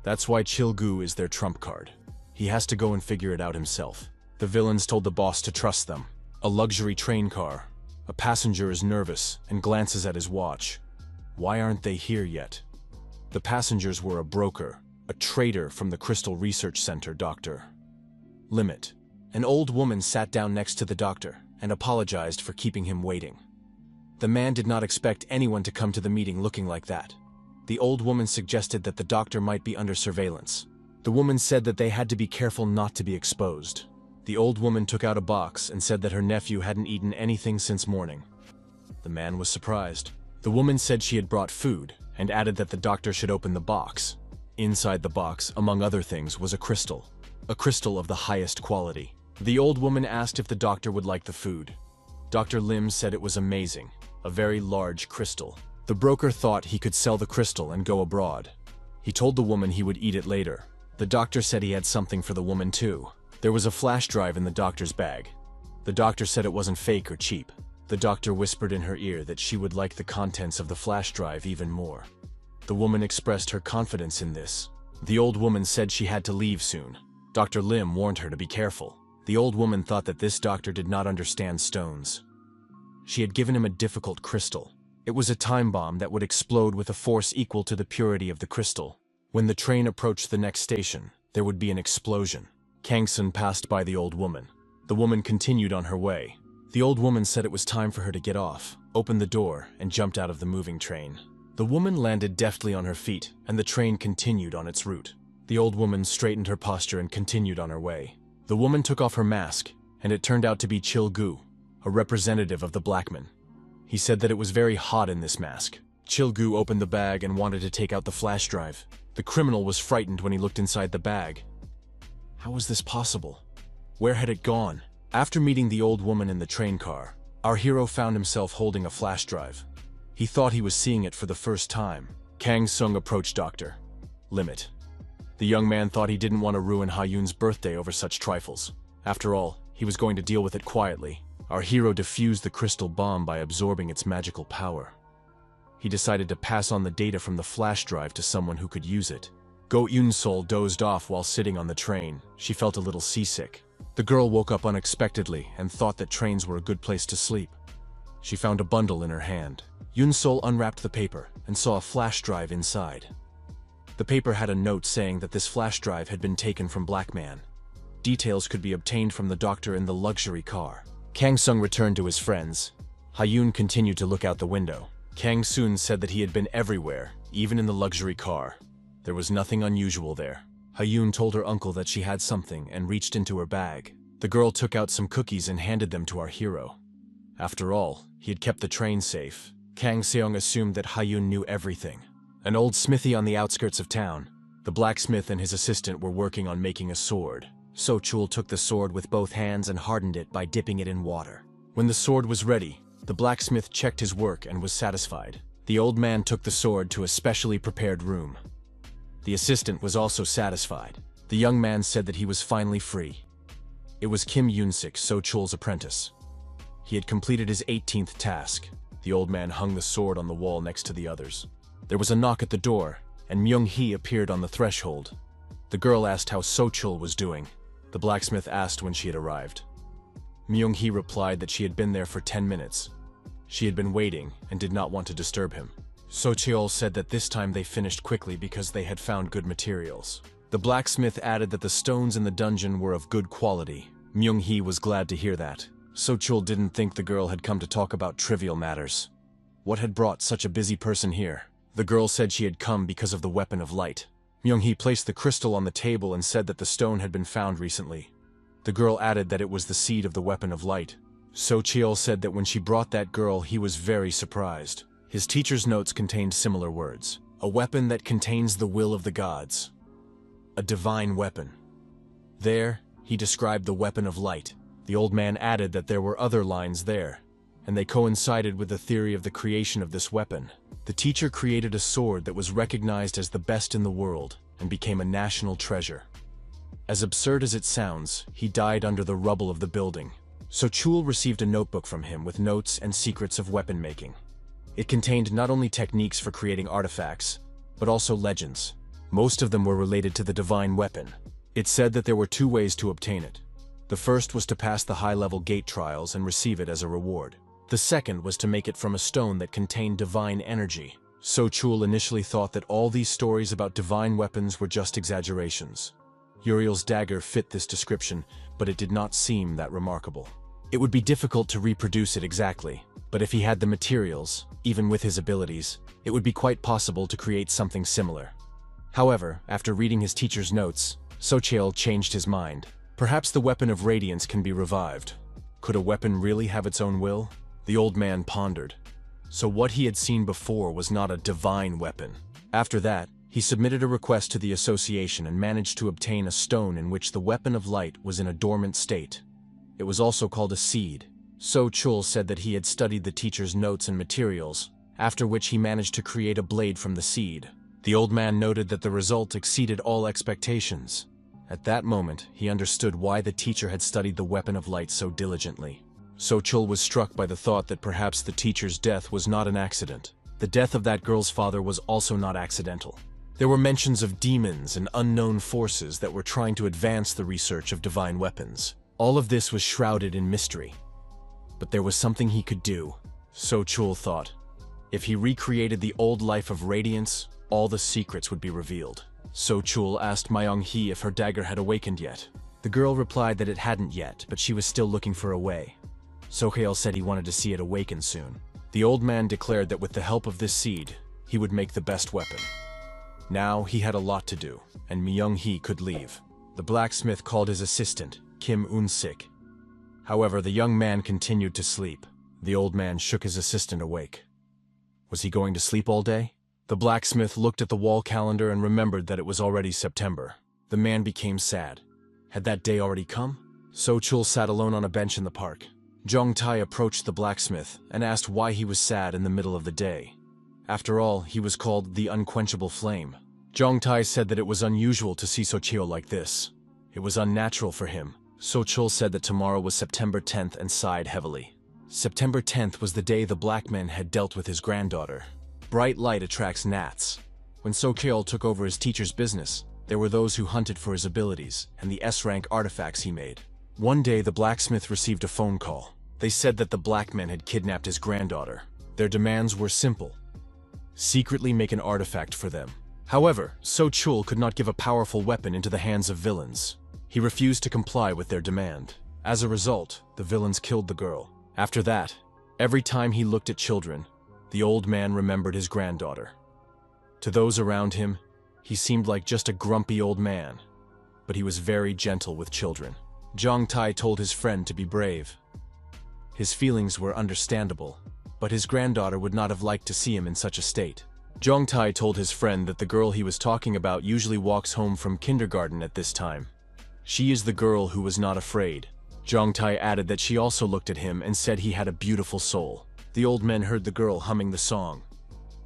That's why Chil-gu is their trump card. He has to go and figure it out himself. The villains told the boss to trust them. A luxury train car. A passenger is nervous and glances at his watch. Why aren't they here yet? The passengers were a broker, a trader from the Crystal Research Center, Dr. Limit. An old woman sat down next to the doctor and apologized for keeping him waiting. The man did not expect anyone to come to the meeting looking like that. The old woman suggested that the doctor might be under surveillance. The woman said that they had to be careful not to be exposed. The old woman took out a box and said that her nephew hadn't eaten anything since morning. The man was surprised. The woman said she had brought food and added that the doctor should open the box. Inside the box, among other things, was a crystal of the highest quality. The old woman asked if the doctor would like the food. Dr. Lim said it was amazing, a very large crystal. The broker thought he could sell the crystal and go abroad. He told the woman he would eat it later. The doctor said he had something for the woman too. There was a flash drive in the doctor's bag. The doctor said it wasn't fake or cheap. The doctor whispered in her ear that she would like the contents of the flash drive even more. The woman expressed her confidence in this. The old woman said she had to leave soon. Dr. Lim warned her to be careful. The old woman thought that this doctor did not understand stones. She had given him a difficult crystal. It was a time bomb that would explode with a force equal to the purity of the crystal. When the train approached the next station, there would be an explosion. Kang So passed by the old woman. The woman continued on her way. The old woman said it was time for her to get off, opened the door, and jumped out of the moving train. The woman landed deftly on her feet, and the train continued on its route. The old woman straightened her posture and continued on her way. The woman took off her mask, and it turned out to be Chil-gu, a representative of the black men. He said that it was very hot in this mask. Chil-gu opened the bag and wanted to take out the flash drive. The criminal was frightened when he looked inside the bag. How was this possible? Where had it gone? After meeting the old woman in the train car, our hero found himself holding a flash drive. He thought he was seeing it for the first time. Kang So approached Dr. Limit. The young man thought he didn't want to ruin Ha-Yun's birthday over such trifles. After all, he was going to deal with it quietly. Our hero defused the crystal bomb by absorbing its magical power. He decided to pass on the data from the flash drive to someone who could use it. Go Eun-sol dozed off while sitting on the train. She felt a little seasick. The girl woke up unexpectedly and thought that trains were a good place to sleep. She found a bundle in her hand. Eun-sol unwrapped the paper and saw a flash drive inside. The paper had a note saying that this flash drive had been taken from Black Man. Details could be obtained from the doctor in the luxury car. Kang So returned to his friends. Ha-Yun continued to look out the window. Kang So said that he had been everywhere, even in the luxury car. There was nothing unusual there. Ha-Yun told her uncle that she had something and reached into her bag. The girl took out some cookies and handed them to our hero. After all, he had kept the train safe. Kang Seong assumed that Ha-Yun knew everything. An old smithy on the outskirts of town. The blacksmith and his assistant were working on making a sword. So Chul took the sword with both hands and hardened it by dipping it in water. When the sword was ready, the blacksmith checked his work and was satisfied. The old man took the sword to a specially prepared room. The assistant was also satisfied. The young man said that he was finally free. It was Kim Yoon-sik, So Chul's apprentice. He had completed his 18th task. The old man hung the sword on the wall next to the others. There was a knock at the door, and Myung-hee appeared on the threshold. The girl asked how So Chul was doing. The blacksmith asked when she had arrived. Myung-hee replied that she had been there for 10 minutes. She had been waiting and did not want to disturb him. So Cheol said that this time they finished quickly because they had found good materials. The blacksmith added that the stones in the dungeon were of good quality. Myung-hee was glad to hear that. So Chul didn't think the girl had come to talk about trivial matters. What had brought such a busy person here? The girl said she had come because of the weapon of light. Myung-hee placed the crystal on the table and said that the stone had been found recently. The girl added that it was the seed of the weapon of light. So Cheol said that when she brought that girl, he was very surprised. His teacher's notes contained similar words. A weapon that contains the will of the gods. A divine weapon. There, he described the weapon of light. The old man added that there were other lines there, and they coincided with the theory of the creation of this weapon. The teacher created a sword that was recognized as the best in the world and became a national treasure. As absurd as it sounds, he died under the rubble of the building. So Chul received a notebook from him with notes and secrets of weapon making. It contained not only techniques for creating artifacts, but also legends. Most of them were related to the divine weapon. It said that there were 2 ways to obtain it. The first was to pass the high-level gate trials and receive it as a reward. The second was to make it from a stone that contained divine energy. So Chul initially thought that all these stories about divine weapons were just exaggerations. Uriel's dagger fit this description, but it did not seem that remarkable. It would be difficult to reproduce it exactly, but if he had the materials, even with his abilities, it would be quite possible to create something similar. However, after reading his teacher's notes, Socheol changed his mind. Perhaps the weapon of radiance can be revived. Could a weapon really have its own will? The old man pondered. So what he had seen before was not a divine weapon. After that, he submitted a request to the association and managed to obtain a stone in which the weapon of light was in a dormant state. It was also called a seed. So Chul said that he had studied the teacher's notes and materials, after which he managed to create a blade from the seed. The old man noted that the result exceeded all expectations. At that moment, he understood why the teacher had studied the weapon of light so diligently. So Chul was struck by the thought that perhaps the teacher's death was not an accident. The death of that girl's father was also not accidental. There were mentions of demons and unknown forces that were trying to advance the research of divine weapons. All of this was shrouded in mystery. But there was something he could do, so Chul thought. If he recreated the old life of radiance, all the secrets would be revealed. So Chul asked Myung-hee if her dagger had awakened yet. The girl replied that it hadn't yet, but she was still looking for a way. So-hail said he wanted to see it awaken soon. The old man declared that with the help of this seed, he would make the best weapon. Now he had a lot to do, and Myung-hee could leave. The blacksmith called his assistant, Kim Un-sik. However, the young man continued to sleep. The old man shook his assistant awake. Was he going to sleep all day? The blacksmith looked at the wall calendar and remembered that it was already September. The man became sad. Had that day already come? So Chul sat alone on a bench in the park. Jong-tae approached the blacksmith and asked why he was sad in the middle of the day. After all, he was called the unquenchable flame. Jong-tae said that it was unusual to see So-chul like this. It was unnatural for him. So-chul said that tomorrow was September 10th and sighed heavily. September 10th was the day the black man had dealt with his granddaughter. Bright light attracts gnats. When So-chul took over his teacher's business, there were those who hunted for his abilities and the S-rank artifacts he made. One day, the blacksmith received a phone call. They said that the black man had kidnapped his granddaughter. Their demands were simple. Secretly make an artifact for them. However, So-chul could not give a powerful weapon into the hands of villains. He refused to comply with their demand. As a result, the villains killed the girl. After that, every time he looked at children, the old man remembered his granddaughter. To those around him, he seemed like just a grumpy old man, but he was very gentle with children. Jong-tae told his friend to be brave. His feelings were understandable, but his granddaughter would not have liked to see him in such a state. Jong-tae told his friend that the girl he was talking about usually walks home from kindergarten at this time. She is the girl who was not afraid. Jong-tae added that she also looked at him and said he had a beautiful soul. The old men heard the girl humming the song.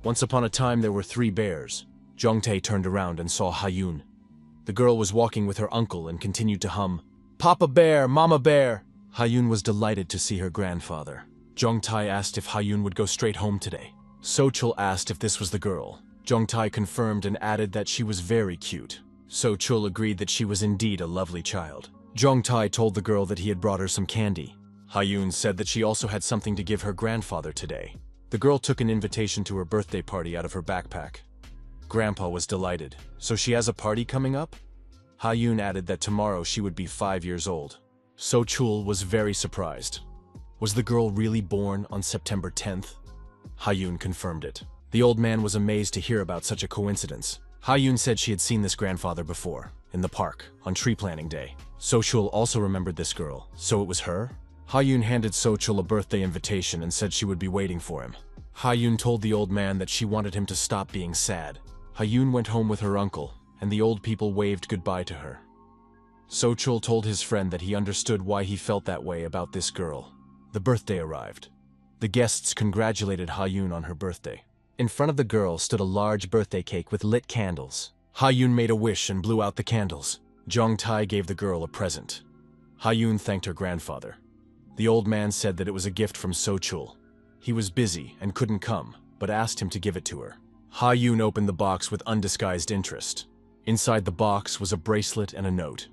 Once upon a time there were 3 bears. Jong-tae turned around and saw Ha-yoon. The girl was walking with her uncle and continued to hum, "Papa Bear, Mama Bear." Ha-yoon was delighted to see her grandfather. Jong-tae asked if Ha-yoon would go straight home today. So-chul asked if this was the girl. Jong-tae confirmed and added that she was very cute. So-chul agreed that she was indeed a lovely child. Jong-tae told the girl that he had brought her some candy. Ha-yoon said that she also had something to give her grandfather today. The girl took an invitation to her birthday party out of her backpack. Grandpa was delighted. "So she has a party coming up?" Ha-yoon added that tomorrow she would be 5 years old. So-chul was very surprised. Was the girl really born on September 10th? Ha-yoon confirmed it. The old man was amazed to hear about such a coincidence. Ha-yoon said she had seen this grandfather before, in the park, on tree planting day. So-chul also remembered this girl, so it was her? Ha-yoon handed So-chul a birthday invitation and said she would be waiting for him. Ha-yoon told the old man that she wanted him to stop being sad. Ha-yoon went home with her uncle, and the old people waved goodbye to her. So-chul told his friend that he understood why he felt that way about this girl. The birthday arrived. The guests congratulated Ha-yoon on her birthday. In front of the girl stood a large birthday cake with lit candles. Ha-yoon made a wish and blew out the candles. Jong-tae gave the girl a present. Ha-yoon thanked her grandfather. The old man said that it was a gift from So-chul. He was busy and couldn't come, but asked him to give it to her. Ha-yoon opened the box with undisguised interest. Inside the box was a bracelet and a note.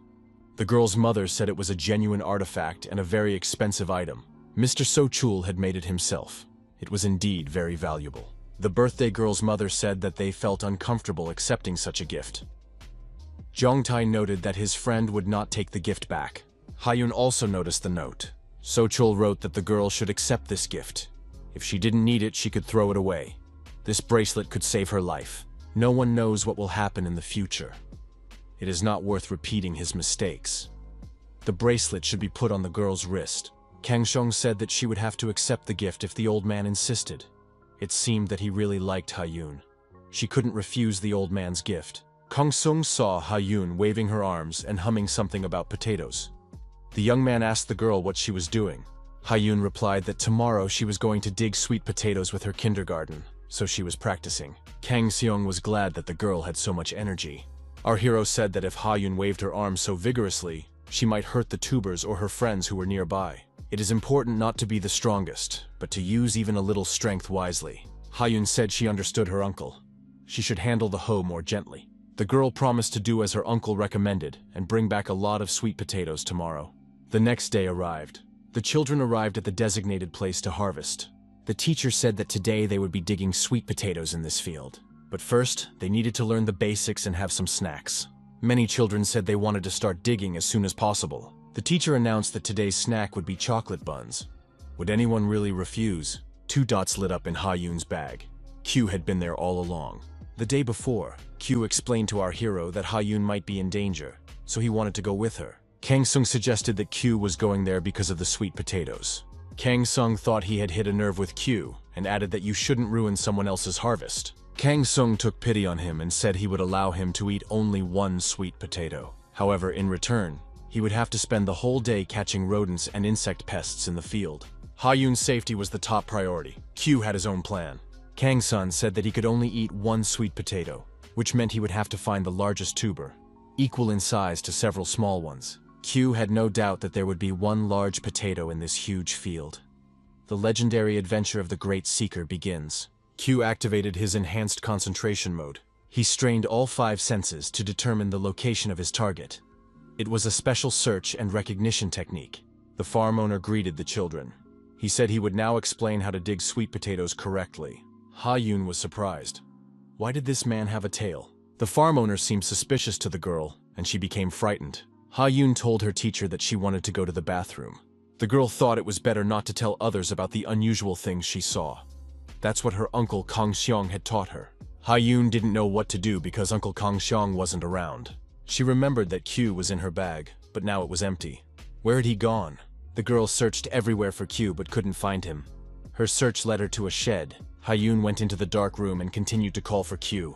The girl's mother said it was a genuine artifact and a very expensive item. Mr. So-chul had made it himself. It was indeed very valuable. The birthday girl's mother said that they felt uncomfortable accepting such a gift. Jong-tae noted that his friend would not take the gift back. Ha-yoon also noticed the note. So-chul wrote that the girl should accept this gift. If she didn't need it, she could throw it away. This bracelet could save her life. No one knows what will happen in the future. It is not worth repeating his mistakes. The bracelet should be put on the girl's wrist. Kang So said that she would have to accept the gift if the old man insisted. It seemed that he really liked Ha-yoon. She couldn't refuse the old man's gift. Kang So saw Ha-yoon waving her arms and humming something about potatoes. The young man asked the girl what she was doing. Ha-yoon replied that tomorrow she was going to dig sweet potatoes with her kindergarten, so she was practicing. Kang So was glad that the girl had so much energy. Our hero said that if Ha-yoon waved her arms so vigorously, she might hurt the tubers or her friends who were nearby. It is important not to be the strongest, but to use even a little strength wisely. Ha-yoon said she understood her uncle. She should handle the hoe more gently. The girl promised to do as her uncle recommended and bring back a lot of sweet potatoes tomorrow. The next day arrived. The children arrived at the designated place to harvest. The teacher said that today they would be digging sweet potatoes in this field. But first, they needed to learn the basics and have some snacks. Many children said they wanted to start digging as soon as possible. The teacher announced that today's snack would be chocolate buns. Would anyone really refuse? 2 dots lit up in Ha-Yoon's bag. Q had been there all along. The day before, Q explained to our hero that Ha-Yoon might be in danger, so he wanted to go with her. Kang So suggested that Q was going there because of the sweet potatoes. Kang So thought he had hit a nerve with Q and added that you shouldn't ruin someone else's harvest. Kang So took pity on him and said he would allow him to eat only 1 sweet potato. However, in return, he would have to spend the whole day catching rodents and insect pests in the field. Ha-Yoon's safety was the top priority. Q had his own plan. Kang So said that he could only eat 1 sweet potato, which meant he would have to find the largest tuber, equal in size to several small ones. Q had no doubt that there would be 1 large potato in this huge field. The legendary adventure of the Great Seeker begins. Q activated his enhanced concentration mode. He strained all 5 senses to determine the location of his target. It was a special search and recognition technique. The farm owner greeted the children. He said he would now explain how to dig sweet potatoes correctly. Ha-Yoon was surprised. Why did this man have a tail? The farm owner seemed suspicious to the girl, and she became frightened. Ha-Yoon told her teacher that she wanted to go to the bathroom. The girl thought it was better not to tell others about the unusual things she saw. That's what her uncle Kang So had taught her. Ha-Yoon didn't know what to do because Uncle Kang So wasn't around. She remembered that Q was in her bag, but now it was empty. Where had he gone? The girl searched everywhere for Q but couldn't find him. Her search led her to a shed. Ha-Yoon went into the dark room and continued to call for Q.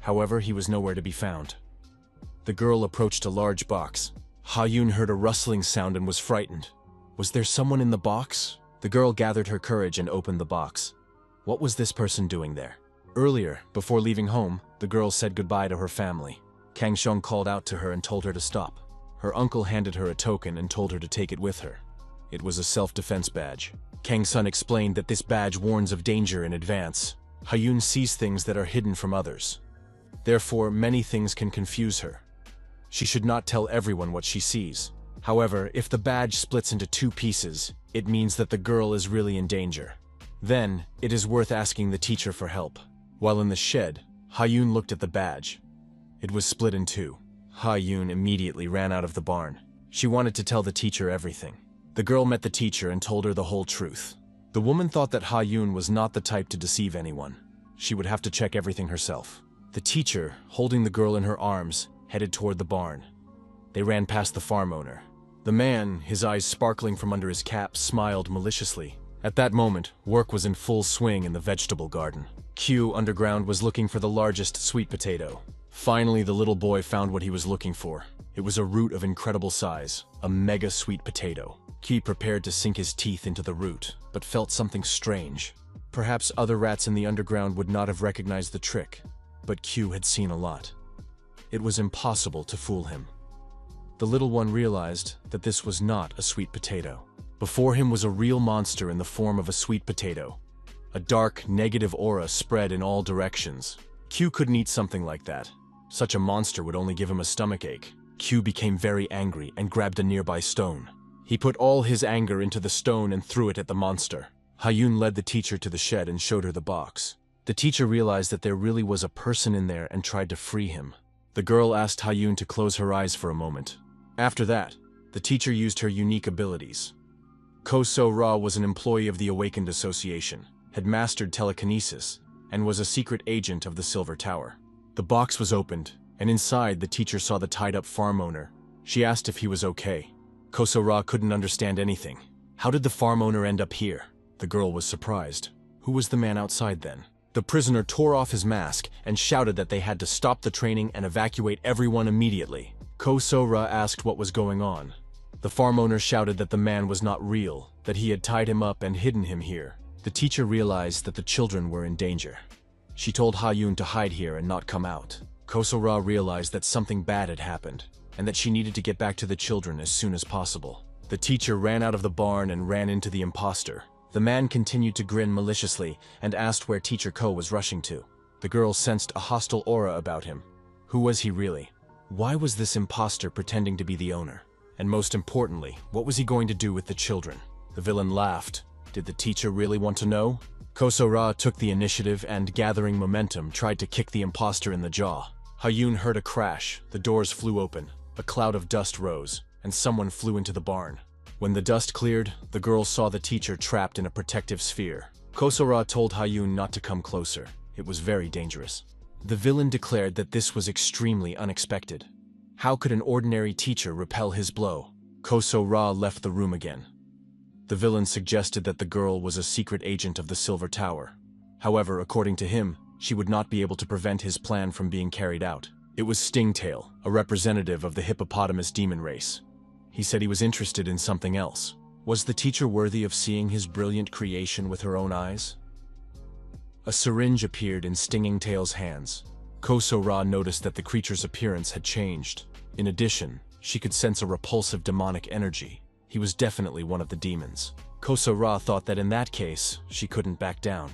However, he was nowhere to be found. The girl approached a large box. Ha-Yoon heard a rustling sound and was frightened. Was there someone in the box? The girl gathered her courage and opened the box. What was this person doing there? Earlier, before leaving home, the girl said goodbye to her family. Kang So called out to her and told her to stop. Her uncle handed her a token and told her to take it with her. It was a self-defense badge. Kang So explained that this badge warns of danger in advance. Ha-Yoon sees things that are hidden from others. Therefore, many things can confuse her. She should not tell everyone what she sees. However, if the badge splits into 2 pieces, it means that the girl is really in danger. Then, it is worth asking the teacher for help. While in the shed, Ha-Yoon looked at the badge. It was split in 2. Ha-Yoon immediately ran out of the barn. She wanted to tell the teacher everything. The girl met the teacher and told her the whole truth. The woman thought that Ha-Yoon was not the type to deceive anyone. She would have to check everything herself. The teacher, holding the girl in her arms, headed toward the barn. They ran past the farm owner. The man, his eyes sparkling from under his cap, smiled maliciously. At that moment, work was in full swing in the vegetable garden. Q underground was looking for the largest sweet potato. Finally, the little boy found what he was looking for. It was a root of incredible size, a mega sweet potato. Q prepared to sink his teeth into the root, but felt something strange. Perhaps other rats in the underground would not have recognized the trick, but Q had seen a lot. It was impossible to fool him. The little one realized that this was not a sweet potato. Before him was a real monster in the form of a sweet potato. A dark, negative aura spread in all directions. Q couldn't eat something like that. Such a monster would only give him a stomachache. Q became very angry and grabbed a nearby stone. He put all his anger into the stone and threw it at the monster. Ha-Yoon led the teacher to the shed and showed her the box. The teacher realized that there really was a person in there and tried to free him. The girl asked Ha-Yoon to close her eyes for a moment. After that, the teacher used her unique abilities. Kang So was an employee of the Awakened Association, had mastered telekinesis, and was a secret agent of the Silver Tower. The box was opened, and inside the teacher saw the tied-up farm owner. She asked if he was okay. Kang So couldn't understand anything. How did the farm owner end up here? The girl was surprised. Who was the man outside then? The prisoner tore off his mask and shouted that they had to stop the training and evacuate everyone immediately. Kang So asked what was going on. The farm owner shouted that the man was not real, that he had tied him up and hidden him here. The teacher realized that the children were in danger. She told Ha-Yoon to hide here and not come out. Kang So realized that something bad had happened, and that she needed to get back to the children as soon as possible. The teacher ran out of the barn and ran into the imposter. The man continued to grin maliciously and asked where Teacher Ko was rushing to. The girl sensed a hostile aura about him. Who was he really? Why was this imposter pretending to be the owner? And most importantly, what was he going to do with the children? The villain laughed. Did the teacher really want to know? Kosora took the initiative and, gathering momentum, tried to kick the imposter in the jaw. Hyun heard a crash, the doors flew open, a cloud of dust rose, and someone flew into the barn. When the dust cleared, the girl saw the teacher trapped in a protective sphere. Kosora told Hyun not to come closer. It was very dangerous. The villain declared that this was extremely unexpected. How could an ordinary teacher repel his blow? Kosora left the room again. The villain suggested that the girl was a secret agent of the Silver Tower. However, according to him, she would not be able to prevent his plan from being carried out. It was Stingtail, a representative of the hippopotamus demon race. He said he was interested in something else. Was the teacher worthy of seeing his brilliant creation with her own eyes? A syringe appeared in Stingtail's hands. Kosora noticed that the creature's appearance had changed. In addition, she could sense a repulsive demonic energy. He was definitely one of the demons. Kosora thought that in that case, she couldn't back down.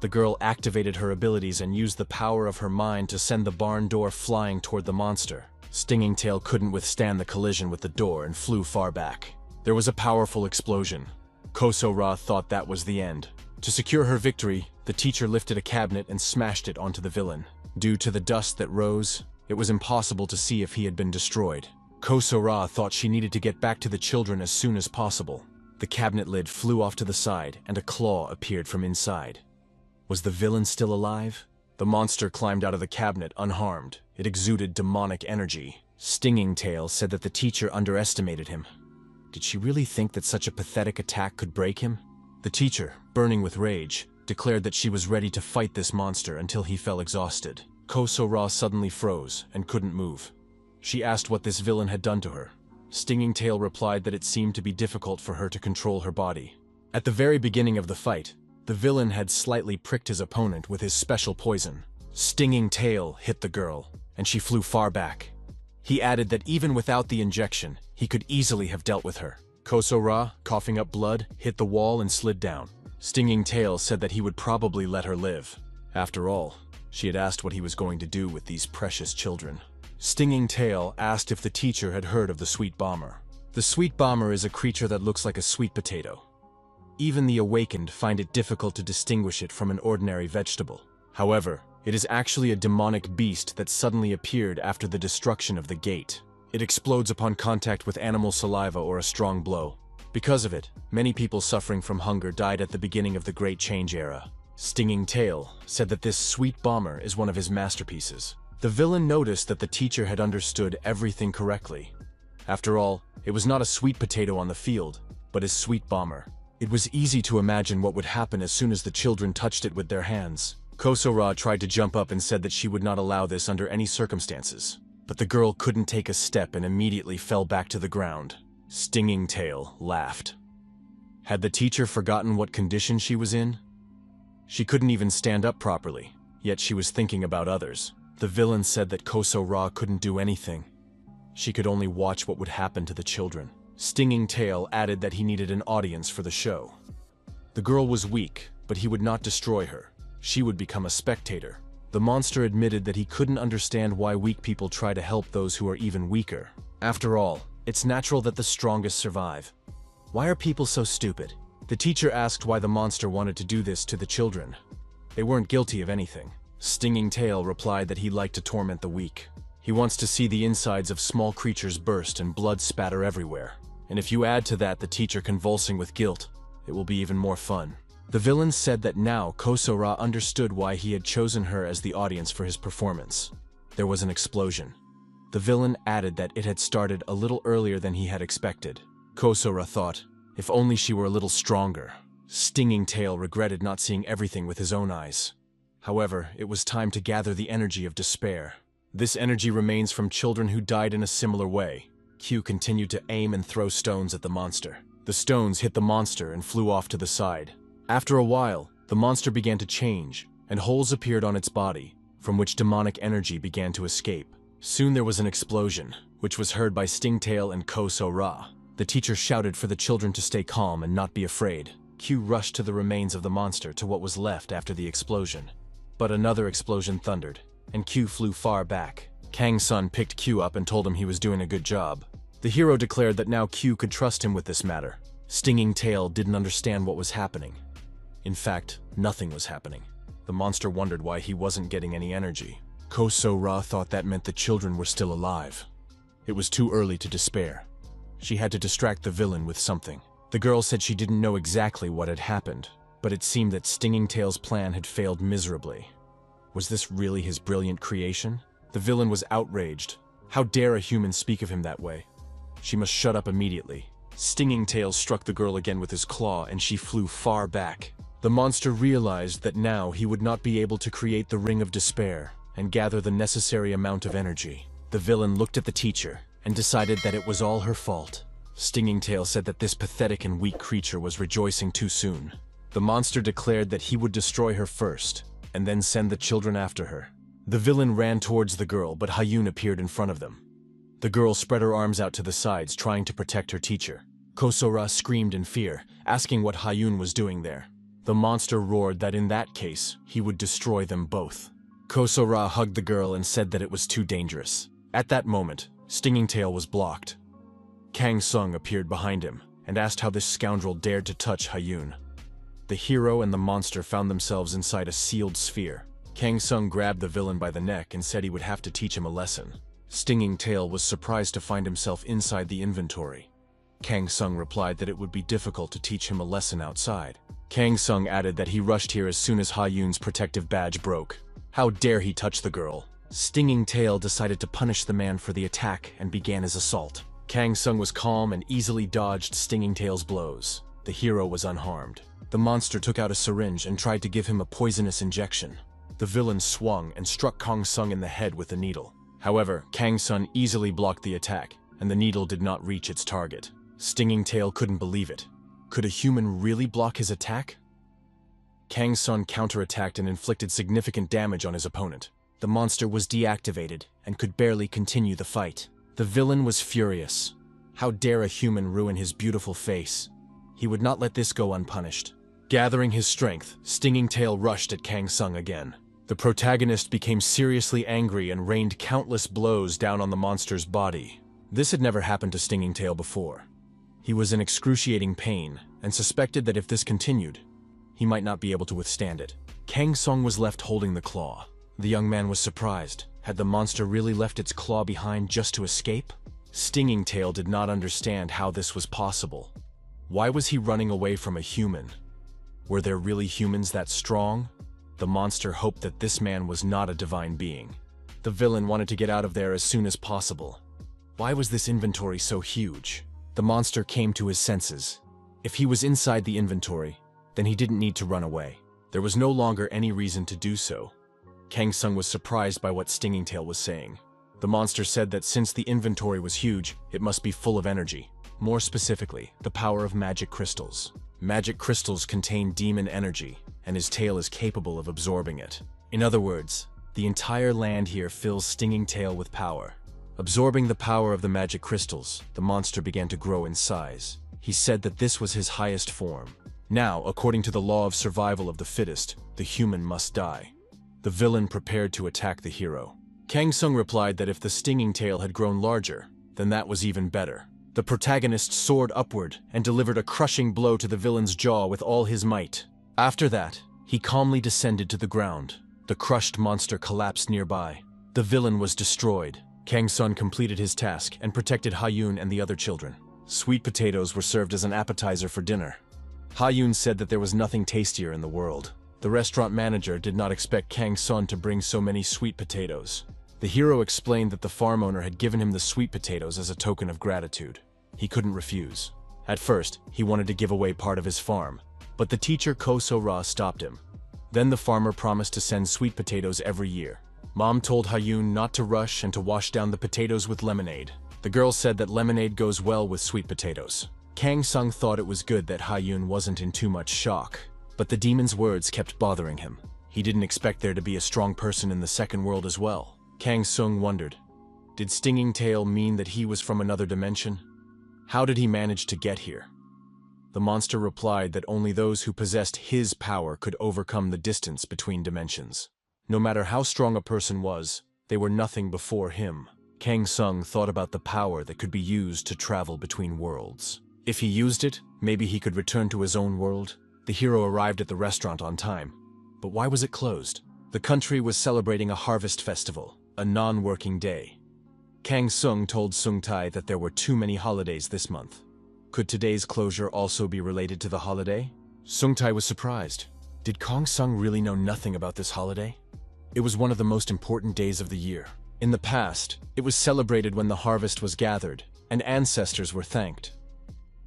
The girl activated her abilities and used the power of her mind to send the barn door flying toward the monster. Stingtail couldn't withstand the collision with the door and flew far back. There was a powerful explosion. Kosora thought that was the end. To secure her victory, the teacher lifted a cabinet and smashed it onto the villain. Due to the dust that rose, it was impossible to see if he had been destroyed. Kosora thought she needed to get back to the children as soon as possible. The cabinet lid flew off to the side, and a claw appeared from inside. Was the villain still alive? The monster climbed out of the cabinet unharmed. It exuded demonic energy. Stingtail said that the teacher underestimated him. Did she really think that such a pathetic attack could break him? The teacher, burning with rage, declared that she was ready to fight this monster until he fell exhausted. Kosora suddenly froze and couldn't move. She asked what this villain had done to her. Stingtail replied that it seemed to be difficult for her to control her body. At the very beginning of the fight, the villain had slightly pricked his opponent with his special poison. Stingtail hit the girl, and she flew far back. He added that even without the injection, he could easily have dealt with her. Kosora, coughing up blood, hit the wall and slid down. Stingtail said that he would probably let her live. After all, she had asked what he was going to do with these precious children. Stingtail asked if the teacher had heard of the sweet bomber. The sweet bomber is a creature that looks like a sweet potato. Even the awakened find it difficult to distinguish it from an ordinary vegetable. However, it is actually a demonic beast that suddenly appeared after the destruction of the gate. It explodes upon contact with animal saliva or a strong blow. Because of it, many people suffering from hunger died at the beginning of the Great Change era. Stingtail said that this sweet bomber is one of his masterpieces. The villain noticed that the teacher had understood everything correctly. After all, it was not a sweet potato on the field, but his sweet bomber. It was easy to imagine what would happen as soon as the children touched it with their hands. Kosora tried to jump up and said that she would not allow this under any circumstances. But the girl couldn't take a step and immediately fell back to the ground. Stingtail laughed. Had the teacher forgotten what condition she was in? She couldn't even stand up properly, yet she was thinking about others. The villain said that Kosora couldn't do anything. She could only watch what would happen to the children. Stingtail added that he needed an audience for the show. The girl was weak, but he would not destroy her. She would become a spectator. The monster admitted that he couldn't understand why weak people try to help those who are even weaker. After all, it's natural that the strongest survive. Why are people so stupid? The teacher asked why the monster wanted to do this to the children. They weren't guilty of anything. Stingtail replied that he liked to torment the weak. He wants to see the insides of small creatures burst and blood spatter everywhere. And if you add to that the teacher convulsing with guilt, it will be even more fun. The villain said that now Kosora understood why he had chosen her as the audience for his performance. There was an explosion. The villain added that it had started a little earlier than he had expected. Kosora thought, if only she were a little stronger. Stingtail regretted not seeing everything with his own eyes. However, it was time to gather the energy of despair. This energy remains from children who died in a similar way. Q continued to aim and throw stones at the monster. The stones hit the monster and flew off to the side. After a while, the monster began to change, and holes appeared on its body, from which demonic energy began to escape. Soon there was an explosion, which was heard by Stingtail and Kosora. The teacher shouted for the children to stay calm and not be afraid. Q rushed to the remains of the monster to what was left after the explosion. But another explosion thundered, and Q flew far back. Kang So picked Q up and told him he was doing a good job. The hero declared that now Q could trust him with this matter. Stingtail didn't understand what was happening. In fact, nothing was happening. The monster wondered why he wasn't getting any energy. Kang So thought that meant the children were still alive. It was too early to despair. She had to distract the villain with something. The girl said she didn't know exactly what had happened, but it seemed that Stinging Tail's plan had failed miserably. Was this really his brilliant creation? The villain was outraged. How dare a human speak of him that way? She must shut up immediately. Stinging Tail struck the girl again with his claw, and she flew far back. The monster realized that now he would not be able to create the Ring of Despair and gather the necessary amount of energy. The villain looked at the teacher and decided that it was all her fault. Stinging Tail said that this pathetic and weak creature was rejoicing too soon. The monster declared that he would destroy her first, and then send the children after her. The villain ran towards the girl, but Hyun appeared in front of them. The girl spread her arms out to the sides, trying to protect her teacher. Kang So screamed in fear, asking what Hyun was doing there. The monster roared that in that case, he would destroy them both. Kang So hugged the girl and said that it was too dangerous. At that moment, Stinging Tail was blocked. Kang So appeared behind him and asked how this scoundrel dared to touch Hyun. The hero and the monster found themselves inside a sealed sphere. Kang So grabbed the villain by the neck and said he would have to teach him a lesson. Stinging Tail was surprised to find himself inside the inventory. Kang So replied that it would be difficult to teach him a lesson outside. Kang So added that he rushed here as soon as Hyun's protective badge broke. How dare he touch the girl? Stinging Tail decided to punish the man for the attack and began his assault. Kang So was calm and easily dodged Stinging Tail's blows. The hero was unharmed. The monster took out a syringe and tried to give him a poisonous injection. The villain swung and struck Kang So in the head with the needle. However, Kang So easily blocked the attack, and the needle did not reach its target. Stinging Tail couldn't believe it. Could a human really block his attack? Kang So counterattacked and inflicted significant damage on his opponent. The monster was deactivated and could barely continue the fight. The villain was furious. How dare a human ruin his beautiful face? He would not let this go unpunished. Gathering his strength, Stinging Tail rushed at Kang So again. The protagonist became seriously angry and rained countless blows down on the monster's body. This had never happened to Stinging Tail before. He was in excruciating pain and suspected that if this continued, he might not be able to withstand it. Kang So was left holding the claw. The young man was surprised. Had the monster really left its claw behind just to escape? Stinging Tail did not understand how this was possible. Why was he running away from a human? Were there really humans that strong? The monster hoped that this man was not a divine being. The villain wanted to get out of there as soon as possible. Why was this inventory so huge? The monster came to his senses. If he was inside the inventory, then he didn't need to run away. There was no longer any reason to do so. Kang So was surprised by what Stinging Tail was saying. The monster said that since the inventory was huge, it must be full of energy. More specifically, the power of magic crystals. Magic crystals contain demon energy, and his tail is capable of absorbing it. In other words, the entire land here fills Stinging Tail with power. Absorbing the power of the magic crystals, the monster began to grow in size. He said that this was his highest form. Now, according to the law of survival of the fittest, the human must die. The villain prepared to attack the hero. Kang So replied that if the Stinging Tail had grown larger, then that was even better. The protagonist soared upward and delivered a crushing blow to the villain's jaw with all his might. After that, he calmly descended to the ground. The crushed monster collapsed nearby. The villain was destroyed. Kang So completed his task and protected Hyun and the other children. Sweet potatoes were served as an appetizer for dinner. Hyun said that there was nothing tastier in the world. The restaurant manager did not expect Kang So to bring so many sweet potatoes. The hero explained that the farm owner had given him the sweet potatoes as a token of gratitude. He couldn't refuse. At first, he wanted to give away part of his farm, but the teacher Kang So stopped him. Then the farmer promised to send sweet potatoes every year. Mom told Hyun not to rush and to wash down the potatoes with lemonade. The girl said that lemonade goes well with sweet potatoes. Kang So thought it was good that Hyun wasn't in too much shock, but the demon's words kept bothering him. He didn't expect there to be a strong person in the second world as well. Kang So wondered, did Stinging Tail mean that he was from another dimension? How did he manage to get here? The monster replied that only those who possessed his power could overcome the distance between dimensions. No matter how strong a person was, they were nothing before him. Kang So thought about the power that could be used to travel between worlds. If he used it, maybe he could return to his own world. The hero arrived at the restaurant on time. But why was it closed? The country was celebrating a harvest festival, a non-working day. Kang So told Sung-tae that there were too many holidays this month. Could today's closure also be related to the holiday? Sung-tae was surprised. Did Kang So really know nothing about this holiday? It was one of the most important days of the year. In the past, it was celebrated when the harvest was gathered and ancestors were thanked.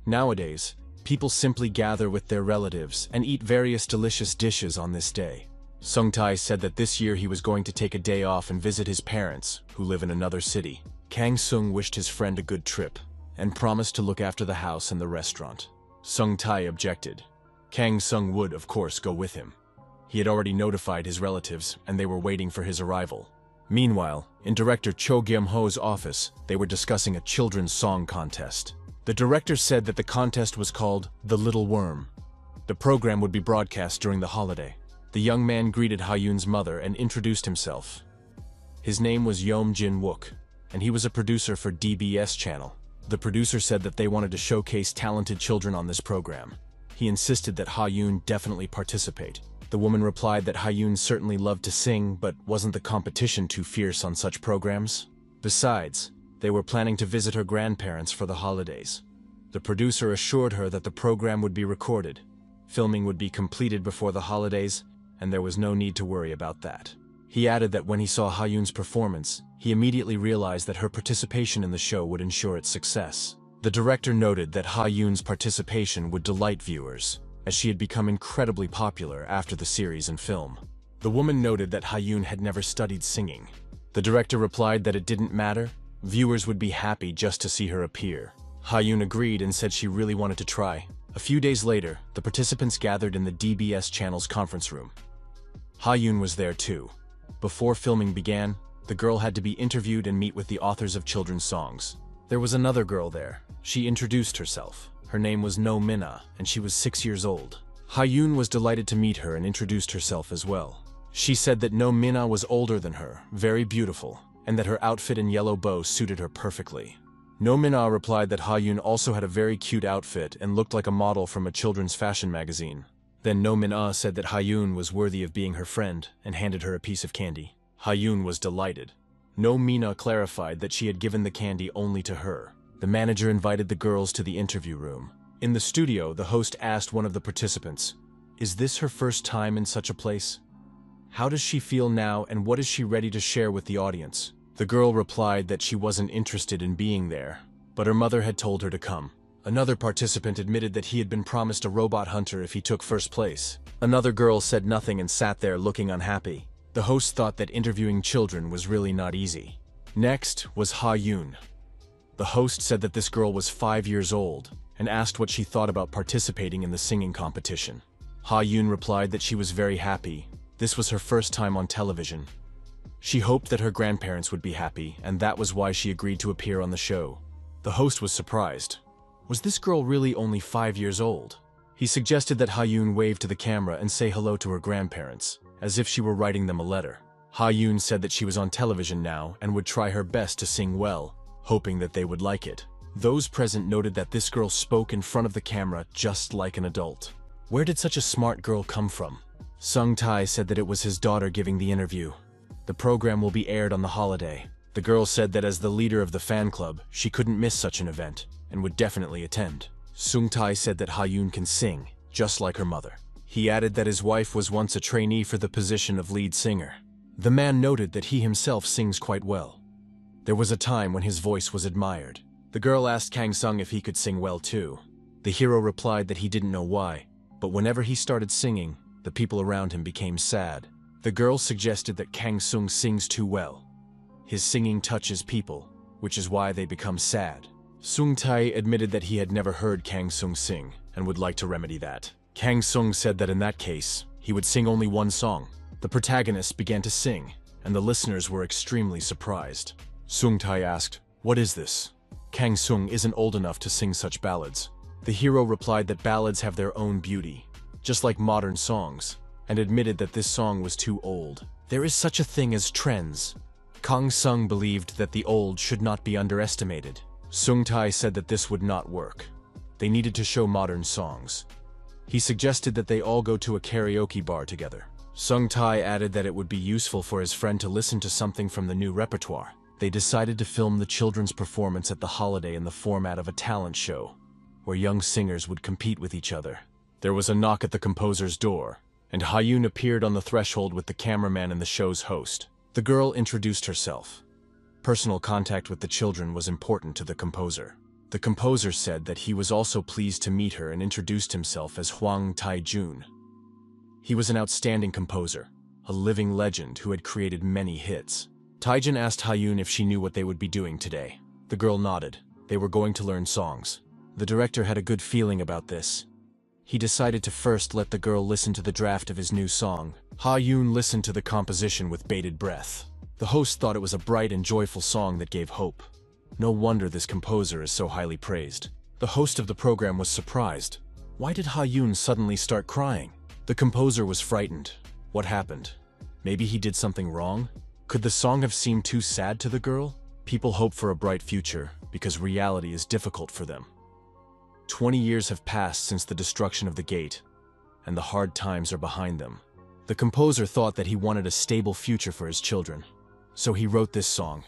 Nowadays, people simply gather with their relatives and eat various delicious dishes on this day. Sung-tae said that this year he was going to take a day off and visit his parents, who live in another city. Kang So wished his friend a good trip and promised to look after the house and the restaurant. Sung-tae objected. Kang So would, of course, go with him. He had already notified his relatives, and they were waiting for his arrival. Meanwhile, in director Cho Gyum-ho's office, they were discussing a children's song contest. The director said that the contest was called The Little Worm. The program would be broadcast during the holiday. The young man greeted Ha-yoon's mother and introduced himself. His name was Yeom Jin-wook, and he was a producer for DBS channel. The producer said that they wanted to showcase talented children on this program. He insisted that Ha-yoon definitely participate. The woman replied that Ha-yoon certainly loved to sing, but wasn't the competition too fierce on such programs? Besides, they were planning to visit her grandparents for the holidays. The producer assured her that the program would be recorded. Filming would be completed before the holidays, and there was no need to worry about that. He added that when he saw Ha-yoon's performance, he immediately realized that her participation in the show would ensure its success. The director noted that Ha-yoon's participation would delight viewers, as she had become incredibly popular after the series and film. The woman noted that Ha-yoon had never studied singing. The director replied that it didn't matter, viewers would be happy just to see her appear. Ha-yoon agreed and said she really wanted to try. A few days later, the participants gathered in the DBS channel's conference room. Ha-yoon was there too. Before filming began, the girl had to be interviewed and meet with the authors of children's songs. There was another girl there. She introduced herself. Her name was No Minna, and she was 6 years old. Ha-yoon was delighted to meet her and introduced herself as well. She said that No Minna was older than her, very beautiful, and that her outfit and yellow bow suited her perfectly. No Minna replied that Ha-yoon also had a very cute outfit and looked like a model from a children's fashion magazine. Then No Minna said that Ha-yoon was worthy of being her friend and handed her a piece of candy. Ha-yoon was delighted. No Minna clarified that she had given the candy only to her. The manager invited the girls to the interview room. In the studio, the host asked one of the participants, "Is this her first time in such a place? How does she feel now and what is she ready to share with the audience?" The girl replied that she wasn't interested in being there, but her mother had told her to come. Another participant admitted that he had been promised a robot hunter if he took first place. Another girl said nothing and sat there looking unhappy. The host thought that interviewing children was really not easy. Next was Ha-yoon. The host said that this girl was 5 years old and asked what she thought about participating in the singing competition. Ha-yoon replied that she was very happy. This was her first time on television. She hoped that her grandparents would be happy, and that was why she agreed to appear on the show. The host was surprised. Was this girl really only 5 years old? He suggested that Ha-yoon wave to the camera and say hello to her grandparents, as if she were writing them a letter. Ha-yoon said that she was on television now and would try her best to sing well, hoping that they would like it. Those present noted that this girl spoke in front of the camera just like an adult. Where did such a smart girl come from? Sung-tae said that it was his daughter giving the interview. The program will be aired on the holiday. The girl said that as the leader of the fan club, she couldn't miss such an event and would definitely attend. Sung-tae said that Ha-yoon can sing, just like her mother. He added that his wife was once a trainee for the position of lead singer. The man noted that he himself sings quite well. There was a time when his voice was admired. The girl asked Kang So if he could sing well too. The hero replied that he didn't know why, but whenever he started singing, the people around him became sad. The girl suggested that Kang So sings too well. His singing touches people, which is why they become sad. Sung-tae admitted that he had never heard Kang So sing and would like to remedy that. Kang So said that in that case, he would sing only one song. The protagonist began to sing, and the listeners were extremely surprised. Sung-tae asked, "What is this?" Kang So isn't old enough to sing such ballads. The hero replied that ballads have their own beauty, just like modern songs, and admitted that this song was too old. There is such a thing as trends. Kang So believed that the old should not be underestimated. Sung-tae said that this would not work. They needed to show modern songs. He suggested that they all go to a karaoke bar together. Sung Tae added that it would be useful for his friend to listen to something from the new repertoire. They decided to film the children's performance at the holiday in the format of a talent show, where young singers would compete with each other. There was a knock at the composer's door, and Ha-yoon appeared on the threshold with the cameraman and the show's host. The girl introduced herself. Personal contact with the children was important to the composer. The composer said that he was also pleased to meet her and introduced himself as Hwang Tae-jun. He was an outstanding composer, a living legend who had created many hits. Tae-jun asked Ha-yoon if she knew what they would be doing today. The girl nodded. They were going to learn songs. The director had a good feeling about this. He decided to first let the girl listen to the draft of his new song. Ha-yoon listened to the composition with bated breath. The host thought it was a bright and joyful song that gave hope. No wonder this composer is so highly praised. The host of the program was surprised. Why did Ha-yoon suddenly start crying? The composer was frightened. What happened? Maybe he did something wrong? Could the song have seemed too sad to the girl? People hope for a bright future because reality is difficult for them. 20 years have passed since the destruction of the gate, and the hard times are behind them. The composer thought that he wanted a stable future for his children, so he wrote this song,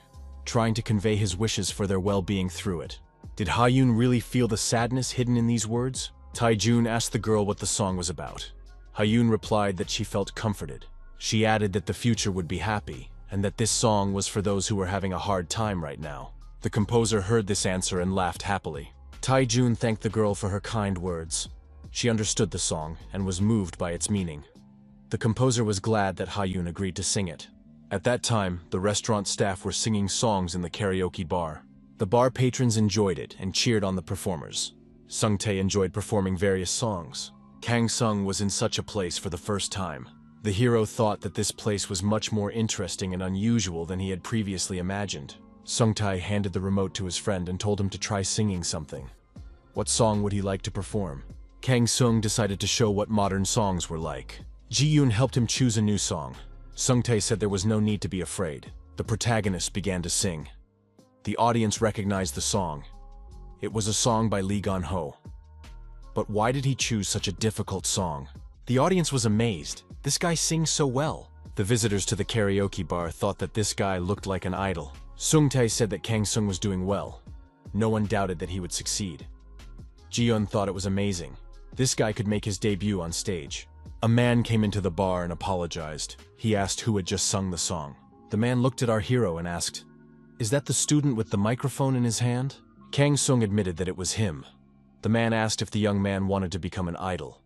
trying to convey his wishes for their well-being through it. Did Ha-yoon really feel the sadness hidden in these words? Tae-jun asked the girl what the song was about. Ha-yoon replied that she felt comforted. She added that the future would be happy, and that this song was for those who were having a hard time right now. The composer heard this answer and laughed happily. Tae-jun thanked the girl for her kind words. She understood the song and was moved by its meaning. The composer was glad that Ha-yoon agreed to sing it. At that time, the restaurant staff were singing songs in the karaoke bar. The bar patrons enjoyed it and cheered on the performers. Sung Tae enjoyed performing various songs. Kang Sung was in such a place for the first time. The hero thought that this place was much more interesting and unusual than he had previously imagined. Sung Tae handed the remote to his friend and told him to try singing something. What song would he like to perform? Kang Sung decided to show what modern songs were like. Ji-yoon helped him choose a new song. Sung Tae said there was no need to be afraid. The protagonist began to sing. The audience recognized the song. It was a song by Lee Gon-ho. But why did he choose such a difficult song? The audience was amazed. This guy sings so well. The visitors to the karaoke bar thought that this guy looked like an idol. Sung Tae said that Kang Sung was doing well. No one doubted that he would succeed. Ji-yoon thought it was amazing. This guy could make his debut on stage. A man came into the bar and apologized. He asked who had just sung the song. The man looked at our hero and asked, "Is that the student with the microphone in his hand?" Kang Sung admitted that it was him. The man asked if the young man wanted to become an idol.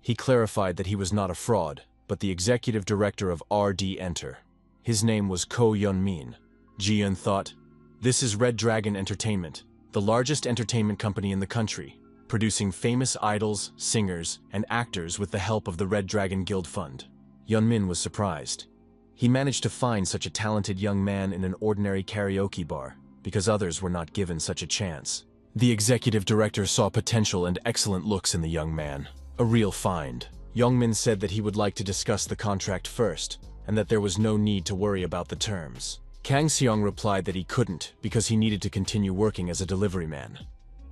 He clarified that he was not a fraud, but the executive director of RD Enter. His name was Ko Yeon-min. Ji-yoon thought, "This is Red Dragon Entertainment, the largest entertainment company in the country, producing famous idols, singers, and actors with the help of the Red Dragon Guild Fund." Yeon-min was surprised. He managed to find such a talented young man in an ordinary karaoke bar, because others were not given such a chance. The executive director saw potential and excellent looks in the young man. A real find. Yeon-min said that he would like to discuss the contract first, and that there was no need to worry about the terms. Kang Seong replied that he couldn't because he needed to continue working as a delivery man.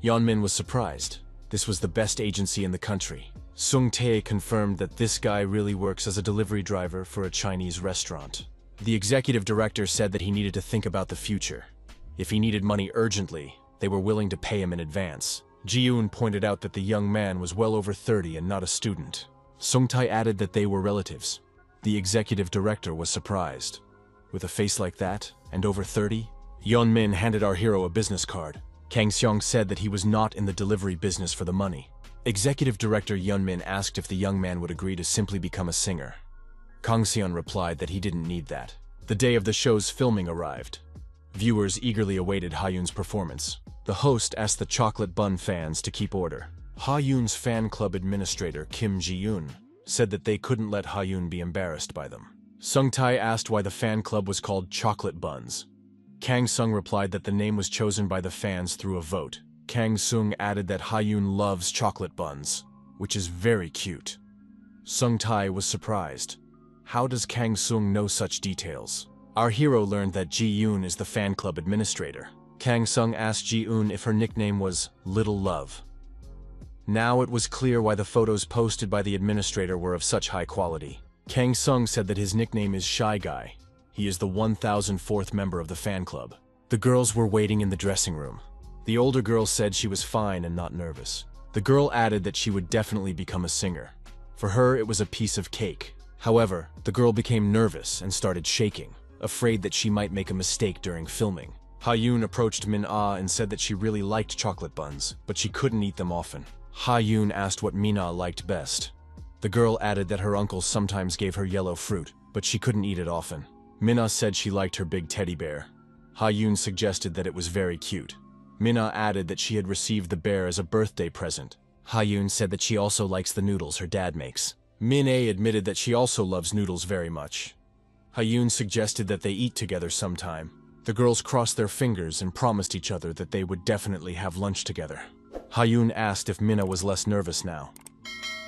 Yeon-min was surprised. This was the best agency in the country. Sung Tae confirmed that this guy really works as a delivery driver for a Chinese restaurant. The executive director said that he needed to think about the future. If he needed money urgently, they were willing to pay him in advance. Ji-yoon pointed out that the young man was well over 30 and not a student. Sung Tae added that they were relatives. The executive director was surprised. With a face like that, and over 30, Yeon-min handed our hero a business card. Kang Seong said that he was not in the delivery business for the money. Executive Director Yeon-min asked if the young man would agree to simply become a singer. Kang Seon replied that he didn't need that. The day of the show's filming arrived. Viewers eagerly awaited Ha-yoon's performance. The host asked the chocolate bun fans to keep order. Ha-yoon's fan club administrator, Kim Ji-yoon, said that they couldn't let Ha-yoon be embarrassed by them. Sung Tae asked why the fan club was called Chocolate Buns. Kang Sung replied that the name was chosen by the fans through a vote. Kang Sung added that Ha-yoon loves chocolate buns, which is very cute. Sung Tae was surprised. How does Kang Sung know such details? Our hero learned that Ji-yoon is the fan club administrator. Kang Sung asked Ji-yoon if her nickname was Little Love. Now it was clear why the photos posted by the administrator were of such high quality. Kang So said that his nickname is Shy Guy. He is the 1004th member of the fan club. The girls were waiting in the dressing room. The older girl said she was fine and not nervous. The girl added that she would definitely become a singer. For her, it was a piece of cake. However, the girl became nervous and started shaking, afraid that she might make a mistake during filming. Ha-yoon approached Min-ah and said that she really liked chocolate buns, but she couldn't eat them often. Ha-yoon asked what Min-ah liked best. The girl added that her uncle sometimes gave her yellow fruit, but she couldn't eat it often. Min-ah said she liked her big teddy bear. Ha-yoon suggested that it was very cute. Min-ah added that she had received the bear as a birthday present. Ha-yoon said that she also likes the noodles her dad makes. Min-ae admitted that she also loves noodles very much. Ha-yoon suggested that they eat together sometime. The girls crossed their fingers and promised each other that they would definitely have lunch together. Ha-yoon asked if Min-ah was less nervous now.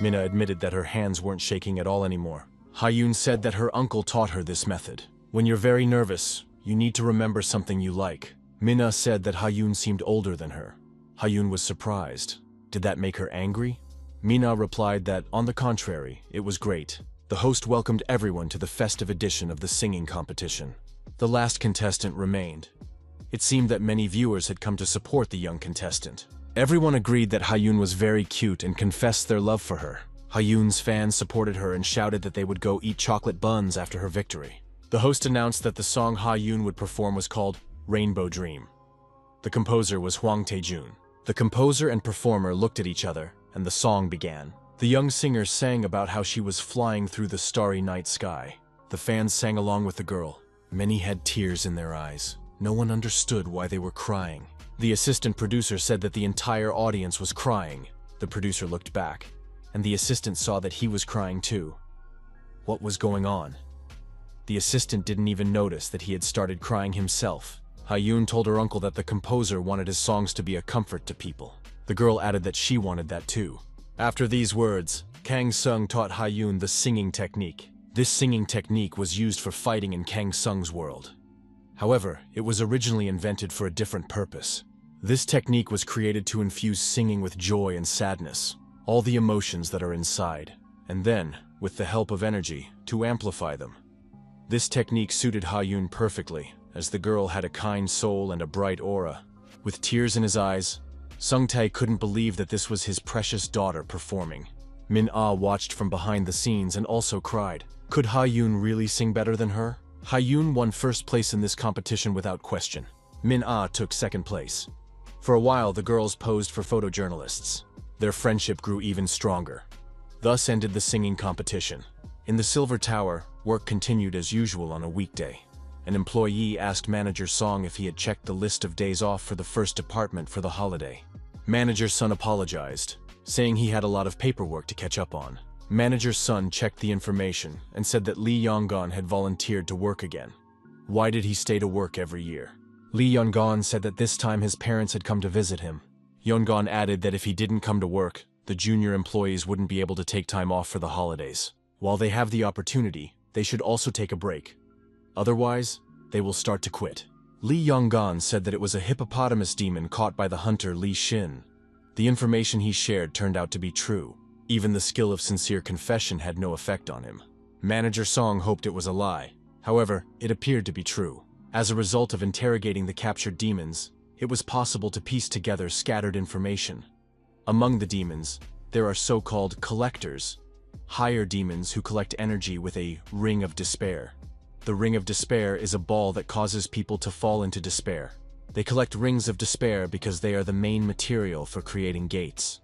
Min-ah admitted that her hands weren't shaking at all anymore. Ha-yoon said that her uncle taught her this method. When you're very nervous, you need to remember something you like. Min-ah said that Ha-yoon seemed older than her. Ha-yoon was surprised. Did that make her angry? Min-ah replied that, on the contrary, it was great. The host welcomed everyone to the festive edition of the singing competition. The last contestant remained. It seemed that many viewers had come to support the young contestant. Everyone agreed that Ha-yoon was very cute and confessed their love for her. Ha-yoon's fans supported her and shouted that they would go eat chocolate buns after her victory. The host announced that the song Ha-yoon would perform was called Rainbow Dream. The composer was Hwang Tae-jun. The composer and performer looked at each other, and the song began. The young singer sang about how she was flying through the starry night sky. The fans sang along with the girl. Many had tears in their eyes. No one understood why they were crying. The assistant producer said that the entire audience was crying. The producer looked back, and the assistant saw that he was crying too. What was going on? The assistant didn't even notice that he had started crying himself. Ha-yoon told her uncle that the composer wanted his songs to be a comfort to people. The girl added that she wanted that too. After these words, Kang So taught Ha-yoon the singing technique. This singing technique was used for fighting in Kang So's world. However, it was originally invented for a different purpose. This technique was created to infuse singing with joy and sadness, all the emotions that are inside, and then, with the help of energy, to amplify them. This technique suited Ha-yoon perfectly, as the girl had a kind soul and a bright aura. With tears in his eyes, Sung-tae couldn't believe that this was his precious daughter performing. Min-ah watched from behind the scenes and also cried. Could Ha-yoon really sing better than her? Ha-yoon won first place in this competition without question. Min-ah took second place. For a while, the girls posed for photojournalists. Their friendship grew even stronger. Thus ended the singing competition. In the Silver Tower, work continued as usual on a weekday. An employee asked Manager Song if he had checked the list of days off for the first department for the holiday. Manager Sun apologized, saying he had a lot of paperwork to catch up on. Manager Sun checked the information and said that Lee Yong-gon had volunteered to work again. Why did he stay to work every year? Lee Yong-gon said that this time his parents had come to visit him. Yong-gon added that if he didn't come to work, the junior employees wouldn't be able to take time off for the holidays. While they have the opportunity, they should also take a break. Otherwise, they will start to quit. Lee Yong-gon said that it was a hippopotamus demon caught by the hunter Lee Shin. The information he shared turned out to be true. Even the skill of sincere confession had no effect on him. Manager Song hoped it was a lie. However, it appeared to be true. As a result of interrogating the captured demons, it was possible to piece together scattered information. Among the demons, there are so-called collectors, higher demons who collect energy with a ring of despair. The ring of despair is a ball that causes people to fall into despair. They collect rings of despair because they are the main material for creating gates.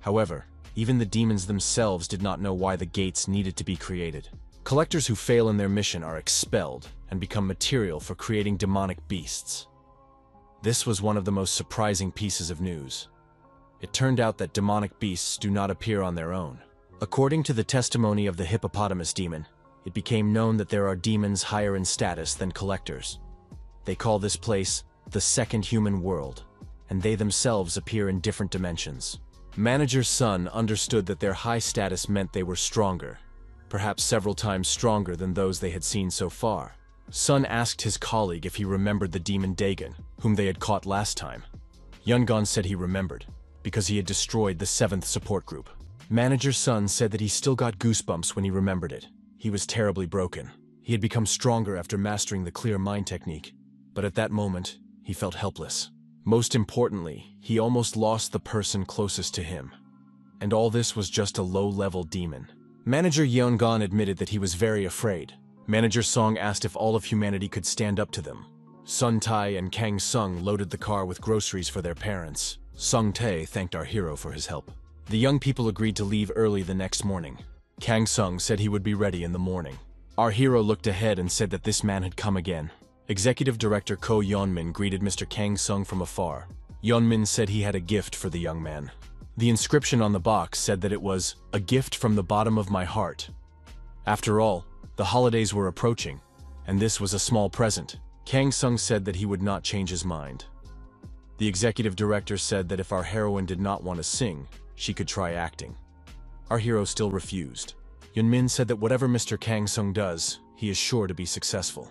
However, even the demons themselves did not know why the gates needed to be created. Collectors who fail in their mission are expelled and become material for creating demonic beasts. This was one of the most surprising pieces of news. It turned out that demonic beasts do not appear on their own. According to the testimony of the hippopotamus demon, it became known that there are demons higher in status than collectors. They call this place the second human world, and they themselves appear in different dimensions. Manager Sun understood that their high status meant they were stronger, perhaps several times stronger than those they had seen so far. Sun asked his colleague if he remembered the demon Dagon, whom they had caught last time. Yungon said he remembered. because he had destroyed the 7th support group. Manager Sun said that he still got goosebumps when he remembered it. He was terribly broken. He had become stronger after mastering the clear mind technique, but at that moment, he felt helpless. Most importantly, he almost lost the person closest to him. And all this was just a low-level demon. Manager Yeongan admitted that he was very afraid. Manager Song asked if all of humanity could stand up to them. Sun Tae and Kang Sung loaded the car with groceries for their parents. Sung Tae thanked our hero for his help. The young people agreed to leave early the next morning. Kang Sung said he would be ready in the morning. Our hero looked ahead and said that this man had come again. Executive Director Ko Yeonmin greeted Mr. Kang Sung from afar. Yeonmin said he had a gift for the young man. The inscription on the box said that it was, "A gift from the bottom of my heart." After all, the holidays were approaching, and this was a small present. Kang Sung said that he would not change his mind. The executive director said that if our heroine did not want to sing, she could try acting. Our hero still refused. Yeonmin said that whatever Mr. Kang Sung does, he is sure to be successful.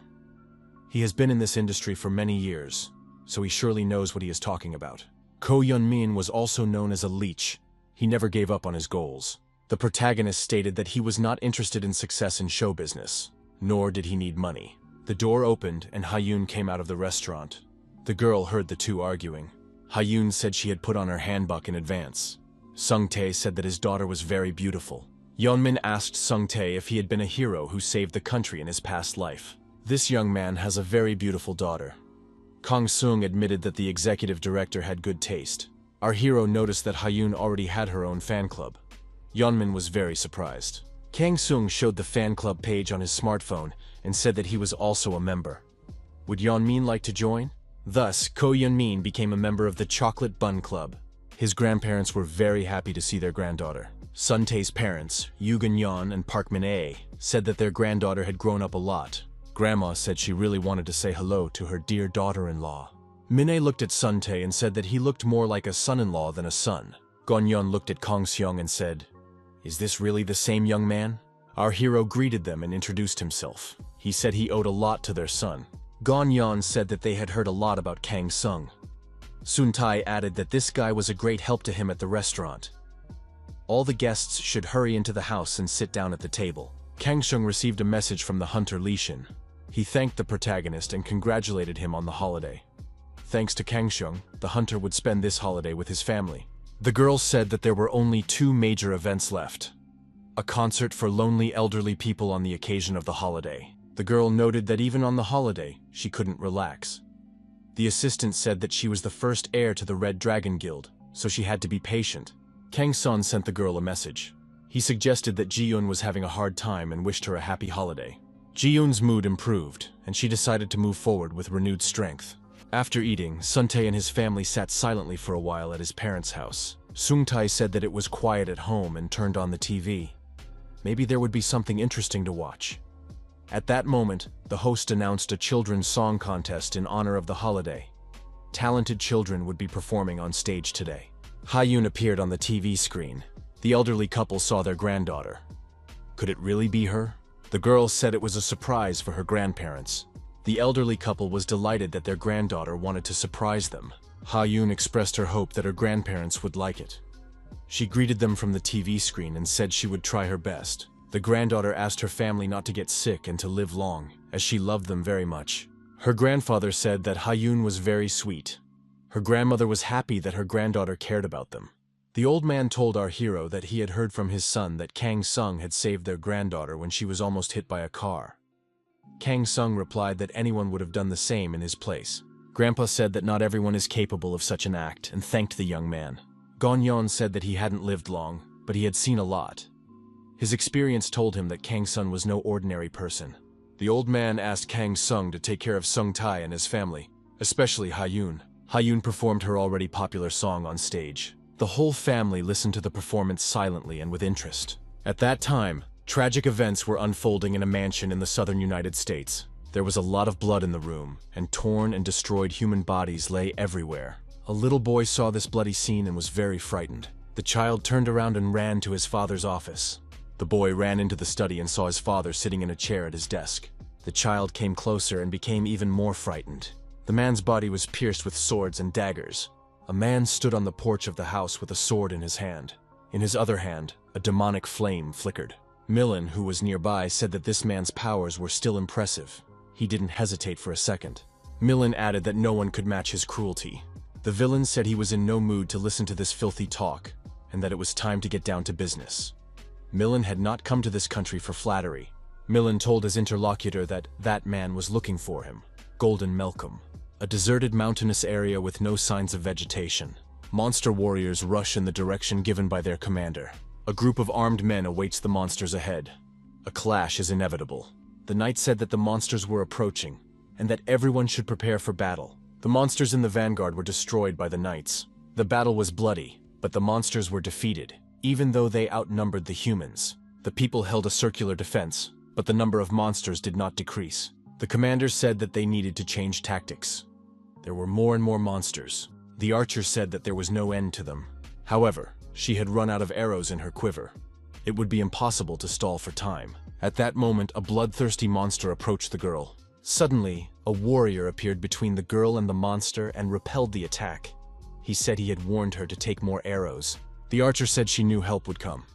He has been in this industry for many years, so he surely knows what he is talking about. Ko Yeonmin was also known as a leech. He never gave up on his goals. The protagonist stated that he was not interested in success in show business, nor did he need money. The door opened and Ha-yoon came out of the restaurant. The girl heard the two arguing. Ha-yoon said she had put on her handbag in advance. Sung Tae said that his daughter was very beautiful. Yeonmin asked Sung Tae if he had been a hero who saved the country in his past life. This young man has a very beautiful daughter. Kang Sung admitted that the executive director had good taste. Our hero noticed that Ha-yoon already had her own fan club. Yeonmin was very surprised. Kang Sung showed the fan club page on his smartphone and said that he was also a member. Would Yeonmin like to join? Thus, Ko Yeonmin became a member of the Chocolate Bun Club. His grandparents were very happy to see their granddaughter. Sun Tae's parents, Yoo Gun-yeon and Park Min-ae, said that their granddaughter had grown up a lot. Grandma said she really wanted to say hello to her dear daughter-in-law. Min-ae looked at Sun Tae and said that he looked more like a son-in-law than a son. Gon-yeon looked at Kang Seong and said, "Is this really the same young man?" Our hero greeted them and introduced himself. He said he owed a lot to their son. Gon-yeon said that they had heard a lot about Kang Sung. Sun Tae added that this guy was a great help to him at the restaurant. All the guests should hurry into the house and sit down at the table. Kang Sung received a message from the hunter Lee Shin. He thanked the protagonist and congratulated him on the holiday. Thanks to Kang Sung, the hunter would spend this holiday with his family. The girl said that there were only 2 major events left. A concert for lonely elderly people on the occasion of the holiday. The girl noted that even on the holiday, she couldn't relax. The assistant said that she was the first heir to the Red Dragon Guild, so she had to be patient. Kang Son sent the girl a message. He suggested that Ji-yoon was having a hard time and wished her a happy holiday. Ji-yoon's mood improved, and she decided to move forward with renewed strength. After eating, Sun-tae and his family sat silently for a while at his parents' house. Sung-tae said that it was quiet at home and turned on the TV. Maybe there would be something interesting to watch. At that moment, the host announced a children's song contest in honor of the holiday. Talented children would be performing on stage today. Ha-yoon appeared on the TV screen. The elderly couple saw their granddaughter. Could it really be her? The girl said it was a surprise for her grandparents. The elderly couple was delighted that their granddaughter wanted to surprise them. Ha-yoon expressed her hope that her grandparents would like it. She greeted them from the TV screen and said she would try her best. The granddaughter asked her family not to get sick and to live long, as she loved them very much. Her grandfather said that Ha-yoon was very sweet. Her grandmother was happy that her granddaughter cared about them. The old man told our hero that he had heard from his son that Kang Sung had saved their granddaughter when she was almost hit by a car. Kang Sung replied that anyone would have done the same in his place. Grandpa said that not everyone is capable of such an act and thanked the young man. Gon-yeon said that he hadn't lived long, but he had seen a lot. His experience told him that Kang Sung was no ordinary person. The old man asked Kang Sung to take care of Sung Tae and his family, especially Ha-yoon. Ha-yoon performed her already popular song on stage. The whole family listened to the performance silently and with interest. At that time, tragic events were unfolding in a mansion in the southern United States. There was a lot of blood in the room, and torn and destroyed human bodies lay everywhere. A little boy saw this bloody scene and was very frightened. The child turned around and ran to his father's office. The boy ran into the study and saw his father sitting in a chair at his desk. The child came closer and became even more frightened. The man's body was pierced with swords and daggers. A man stood on the porch of the house with a sword in his hand. In his other hand, a demonic flame flickered. Millen, who was nearby, said that this man's powers were still impressive. He didn't hesitate for a second. Millen added that no one could match his cruelty. The villain said he was in no mood to listen to this filthy talk, and that it was time to get down to business. Millen had not come to this country for flattery. Millen told his interlocutor that that man was looking for him, Golden Malcolm. A deserted mountainous area with no signs of vegetation. Monster warriors rush in the direction given by their commander. A group of armed men awaits the monsters ahead. A clash is inevitable. The knight said that the monsters were approaching, and that everyone should prepare for battle. The monsters in the vanguard were destroyed by the knights. The battle was bloody, but the monsters were defeated, even though they outnumbered the humans. The people held a circular defense, but the number of monsters did not decrease. The commander said that they needed to change tactics. There were more and more monsters. The archer said that there was no end to them. However, she had run out of arrows in her quiver. It would be impossible to stall for time. At that moment, a bloodthirsty monster approached the girl. Suddenly, a warrior appeared between the girl and the monster and repelled the attack. He said he had warned her to take more arrows. The archer said she knew help would come.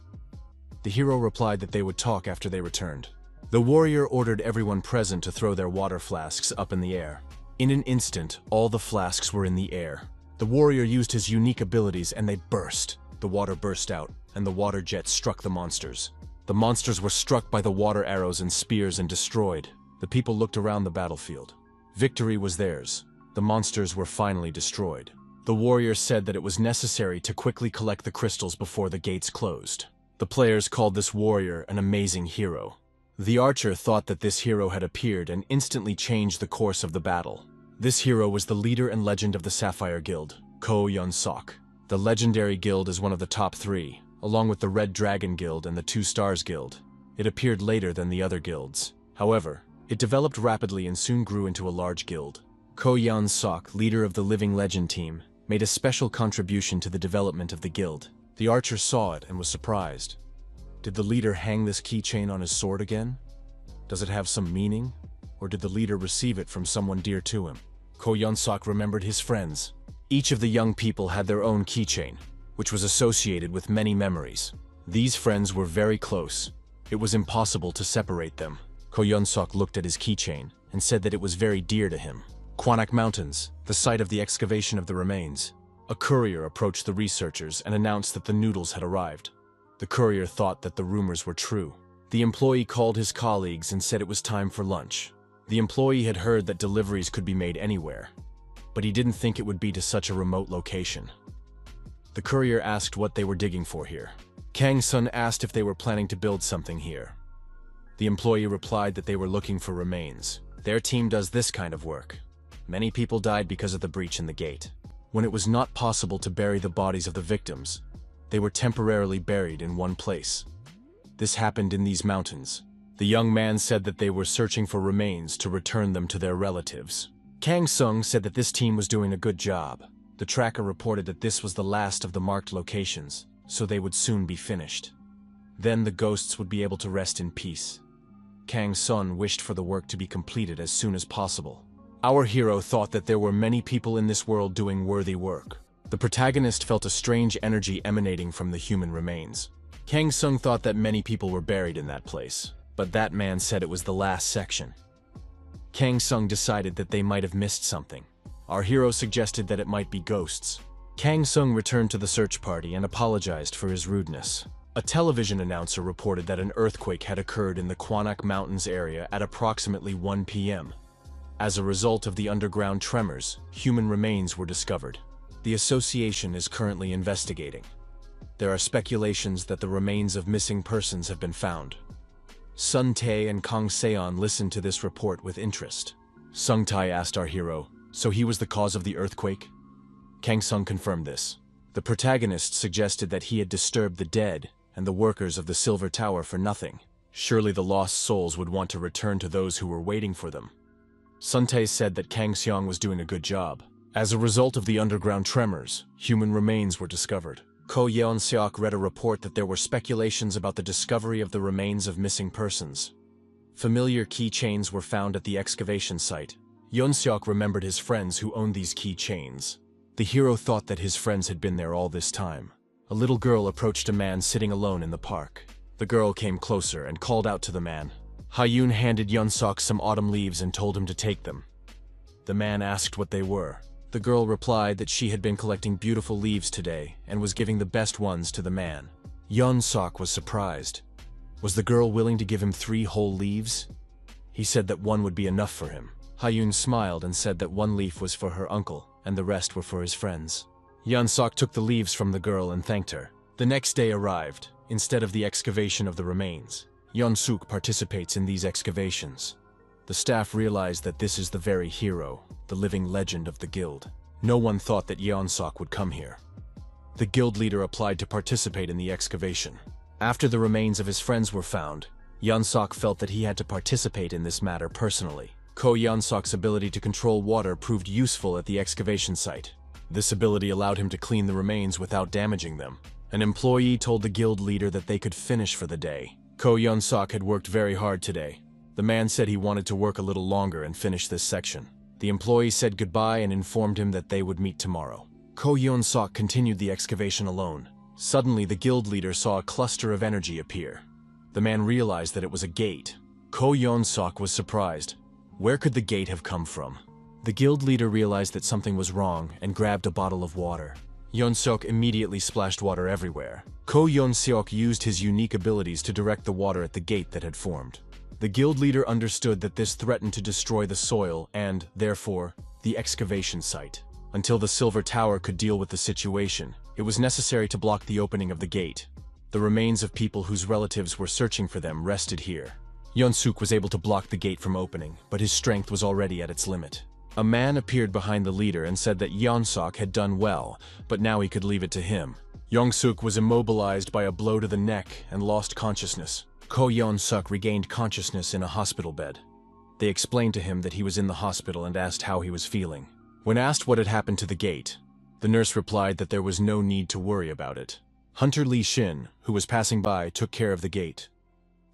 The hero replied that they would talk after they returned. The warrior ordered everyone present to throw their water flasks up in the air. In an instant, all the flasks were in the air. The warrior used his unique abilities and they burst. The water burst out, and the water jet struck the monsters. The monsters were struck by the water arrows and spears and destroyed. The people looked around the battlefield. Victory was theirs. The monsters were finally destroyed. The warrior said that it was necessary to quickly collect the crystals before the gates closed. The players called this warrior an amazing hero. The archer thought that this hero had appeared and instantly changed the course of the battle. This hero was the leader and legend of the Sapphire Guild, Ko Yun-sok. The legendary guild is one of the top 3, along with the Red Dragon Guild and the Two Stars Guild. It appeared later than the other guilds. However, it developed rapidly and soon grew into a large guild. Ko Yun-sok, leader of the Living Legend team, made a special contribution to the development of the guild. The archer saw it and was surprised. Did the leader hang this keychain on his sword again? Does it have some meaning? Or did the leader receive it from someone dear to him? Ko Yun-sok remembered his friends. Each of the young people had their own keychain, which was associated with many memories. These friends were very close. It was impossible to separate them. Ko Yun-sok looked at his keychain and said that it was very dear to him. Quanak Mountains, the site of the excavation of the remains. A courier approached the researchers and announced that the noodles had arrived. The courier thought that the rumors were true. The employee called his colleagues and said it was time for lunch. The employee had heard that deliveries could be made anywhere, but he didn't think it would be to such a remote location. The courier asked what they were digging for here. Kang So asked if they were planning to build something here. The employee replied that they were looking for remains. Their team does this kind of work. Many people died because of the breach in the gate. When it was not possible to bury the bodies of the victims, they were temporarily buried in one place. This happened in these mountains. The young man said that they were searching for remains to return them to their relatives. Kang So said that this team was doing a good job. The tracker reported that this was the last of the marked locations, so they would soon be finished. Then the ghosts would be able to rest in peace. Kang So wished for the work to be completed as soon as possible. Our hero thought that there were many people in this world doing worthy work. The protagonist felt a strange energy emanating from the human remains. Kang So thought that many people were buried in that place, but that man said it was the last section. Kang So decided that they might have missed something. Our hero suggested that it might be ghosts. Kang So returned to the search party and apologized for his rudeness. A television announcer reported that an earthquake had occurred in the Quanak Mountains area at approximately 1 p.m. As a result of the underground tremors, human remains were discovered. The association is currently investigating. There are speculations that the remains of missing persons have been found. Sun Tae and Kang So listened to this report with interest. Sung Tae asked our hero, "So he was the cause of the earthquake?" Kang So confirmed this. The protagonist suggested that he had disturbed the dead and the workers of the Silver Tower for nothing. Surely the lost souls would want to return to those who were waiting for them. Sun Tae said that Kang So was doing a good job. As a result of the underground tremors, human remains were discovered. Ko Yeon-seok read a report that there were speculations about the discovery of the remains of missing persons. Familiar keychains were found at the excavation site. Yeon-seok remembered his friends who owned these keychains. The hero thought that his friends had been there all this time. A little girl approached a man sitting alone in the park. The girl came closer and called out to the man. Hyun handed Yeon-sok some autumn leaves and told him to take them. The man asked what they were. The girl replied that she had been collecting beautiful leaves today and was giving the best ones to the man. Yeon-sok was surprised. Was the girl willing to give him 3 whole leaves? He said that one would be enough for him. Hyun smiled and said that 1 leaf was for her uncle and the rest were for his friends. Yeon-sok took the leaves from the girl and thanked her. The next day arrived. Instead of the excavation of the remains, Yeon-suk participates in these excavations. The staff realized that this is the very hero, the living legend of the guild. No one thought that Yeon-sok would come here. The guild leader applied to participate in the excavation. After the remains of his friends were found, Yeon-sok felt that he had to participate in this matter personally. Yeon-sok's ability to control water proved useful at the excavation site. This ability allowed him to clean the remains without damaging them. An employee told the guild leader that they could finish for the day. Yeon-sok had worked very hard today. The man said he wanted to work a little longer and finish this section. The employee said goodbye and informed him that they would meet tomorrow. Yeon-sok continued the excavation alone. Suddenly, the guild leader saw a cluster of energy appear. The man realized that it was a gate. Yeon-sok was surprised. Where could the gate have come from? The guild leader realized that something was wrong and grabbed a bottle of water. Yeon-sok immediately splashed water everywhere. Yeon-sok used his unique abilities to direct the water at the gate that had formed. The guild leader understood that this threatened to destroy the soil and, therefore, the excavation site. Until the Silver Tower could deal with the situation, it was necessary to block the opening of the gate. The remains of people whose relatives were searching for them rested here. Yeon-suk was able to block the gate from opening, but his strength was already at its limit. A man appeared behind the leader and said that Yeon-sok had done well, but now he could leave it to him. Yeon-suk was immobilized by a blow to the neck and lost consciousness. Yeon-suk regained consciousness in a hospital bed. They explained to him that he was in the hospital and asked how he was feeling. When asked what had happened to the gate, the nurse replied that there was no need to worry about it. Hunter Lee Shin, who was passing by, took care of the gate.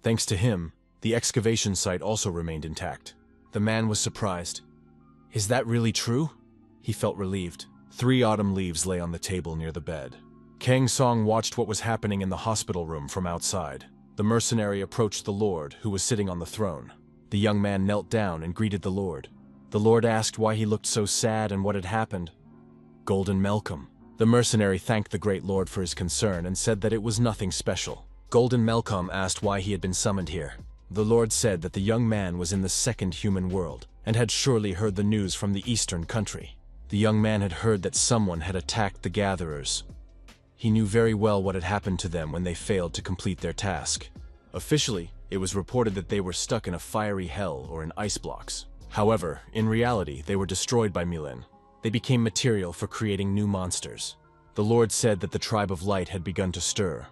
Thanks to him, the excavation site also remained intact. The man was surprised. Is that really true? He felt relieved. 3 autumn leaves lay on the table near the bed. Kang So watched what was happening in the hospital room from outside. The mercenary approached the Lord, who was sitting on the throne. The young man knelt down and greeted the Lord. The Lord asked why he looked so sad and what had happened. Golden Malcolm. The mercenary thanked the great Lord for his concern and said that it was nothing special. Golden Malcolm asked why he had been summoned here. The Lord said that the young man was in the second human world and had surely heard the news from the eastern country. The young man had heard that someone had attacked the gatherers. He knew very well what had happened to them when they failed to complete their task. Officially, it was reported that they were stuck in a fiery hell or in ice blocks. However, in reality, they were destroyed by Milan. They became material for creating new monsters. The Lord said that the tribe of light had begun to stir.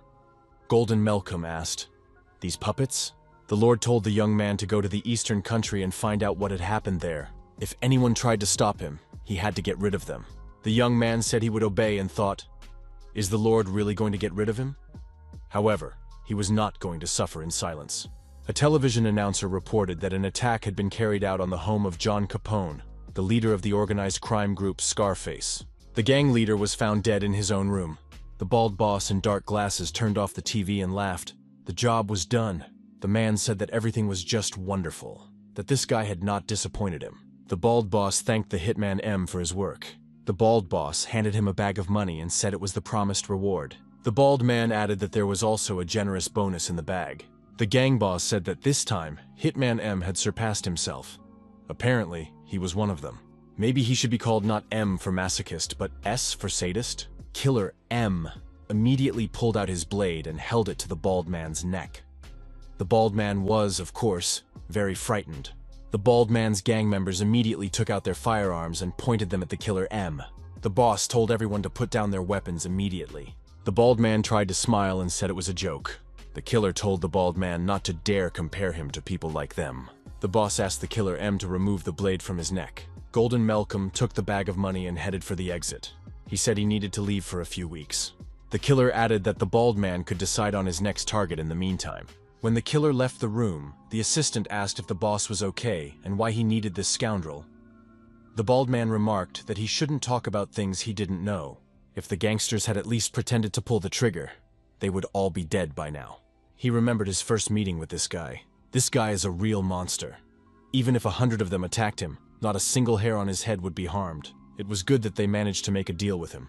Golden Malcolm asked, "These puppets?" The Lord told the young man to go to the eastern country and find out what had happened there. If anyone tried to stop him, he had to get rid of them. The young man said he would obey and thought, is the Lord really going to get rid of him? However, he was not going to suffer in silence. A television announcer reported that an attack had been carried out on the home of John Capone, the leader of the organized crime group Scarface. The gang leader was found dead in his own room. The bald boss in dark glasses turned off the TV and laughed. The job was done. The man said that everything was just wonderful, that this guy had not disappointed him. The bald boss thanked the hitman M for his work. The bald boss handed him a bag of money and said it was the promised reward. The bald man added that there was also a generous bonus in the bag. The gang boss said that this time, Hitman M had surpassed himself. Apparently, he was one of them. Maybe he should be called not M for masochist, but S for sadist? Killer M immediately pulled out his blade and held it to the bald man's neck. The bald man was, of course, very frightened. The bald man's gang members immediately took out their firearms and pointed them at the killer M. The boss told everyone to put down their weapons immediately. The bald man tried to smile and said it was a joke. The killer told the bald man not to dare compare him to people like them. The boss asked the killer M to remove the blade from his neck. Golden Malcolm took the bag of money and headed for the exit. He said he needed to leave for a few weeks. The killer added that the bald man could decide on his next target in the meantime. When the killer left the room, the assistant asked if the boss was okay and why he needed this scoundrel. The bald man remarked that he shouldn't talk about things he didn't know. If the gangsters had at least pretended to pull the trigger, they would all be dead by now. He remembered his first meeting with this guy. This guy is a real monster. Even if 100 of them attacked him, not a single hair on his head would be harmed. It was good that they managed to make a deal with him.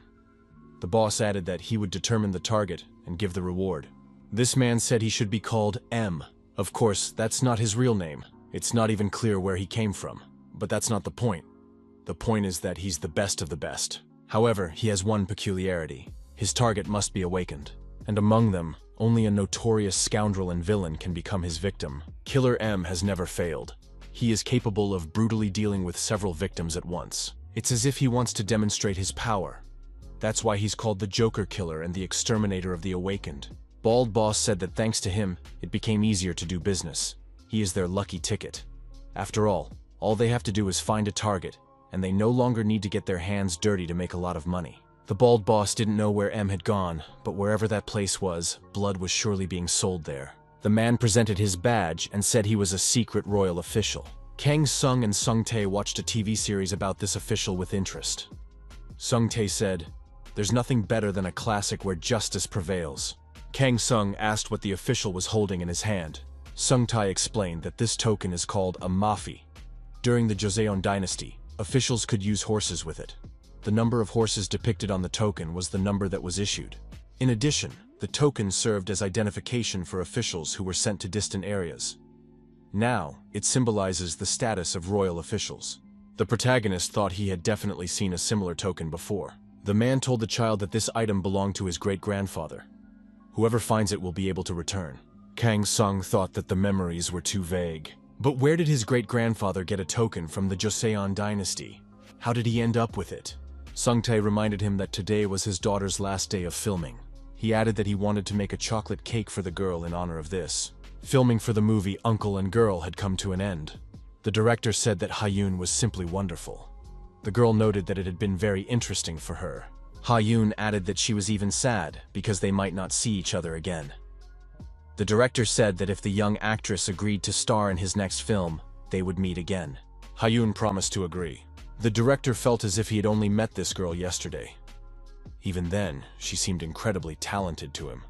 The boss added that he would determine the target and give the reward. This man said he should be called M. Of course, that's not his real name. It's not even clear where he came from. But that's not the point. The point is that he's the best of the best. However, he has one peculiarity. His target must be awakened. And among them, only a notorious scoundrel and villain can become his victim. Killer M has never failed. He is capable of brutally dealing with several victims at once. It's as if he wants to demonstrate his power. That's why he's called the Joker Killer and the Exterminator of the Awakened. Bald Boss said that thanks to him, it became easier to do business. He is their lucky ticket. After all they have to do is find a target, and they no longer need to get their hands dirty to make a lot of money. The Bald Boss didn't know where M had gone, but wherever that place was, blood was surely being sold there. The man presented his badge and said he was a secret royal official. Kang So and Sung Tae watched a TV series about this official with interest. Sung Tae said, "There's nothing better than a classic where justice prevails." Kang So asked what the official was holding in his hand. Sung Tae explained that this token is called a mafi. During the Joseon dynasty, officials could use horses with it. The number of horses depicted on the token was the number that was issued. In addition, the token served as identification for officials who were sent to distant areas. Now, it symbolizes the status of royal officials. The protagonist thought he had definitely seen a similar token before. The man told the child that this item belonged to his great-grandfather. Whoever finds it will be able to return. Kang So thought that the memories were too vague. But where did his great-grandfather get a token from the Joseon dynasty? How did he end up with it? Sung Tae reminded him that today was his daughter's last day of filming. He added that he wanted to make a chocolate cake for the girl in honor of this. Filming for the movie Uncle and Girl had come to an end. The director said that Ha-yoon was simply wonderful. The girl noted that it had been very interesting for her. Ha-yoon added that she was even sad because they might not see each other again. The director said that if the young actress agreed to star in his next film, they would meet again. Ha-yoon promised to agree. The director felt as if he had only met this girl yesterday. Even then, she seemed incredibly talented to him.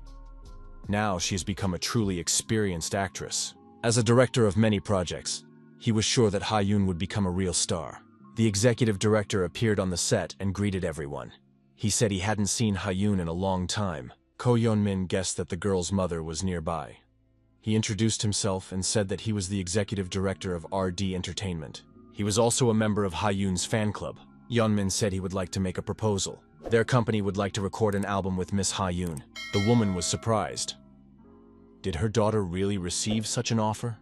Now she has become a truly experienced actress. As a director of many projects, he was sure that Ha-yoon would become a real star. The executive director appeared on the set and greeted everyone. He said he hadn't seen Ha-yoon in a long time. Ko Yeon-min guessed that the girl's mother was nearby. He introduced himself and said that he was the executive director of RD Entertainment. He was also a member of Ha-yoon's fan club. Yeon-min said he would like to make a proposal. Their company would like to record an album with Miss Ha-yoon. The woman was surprised. Did her daughter really receive such an offer?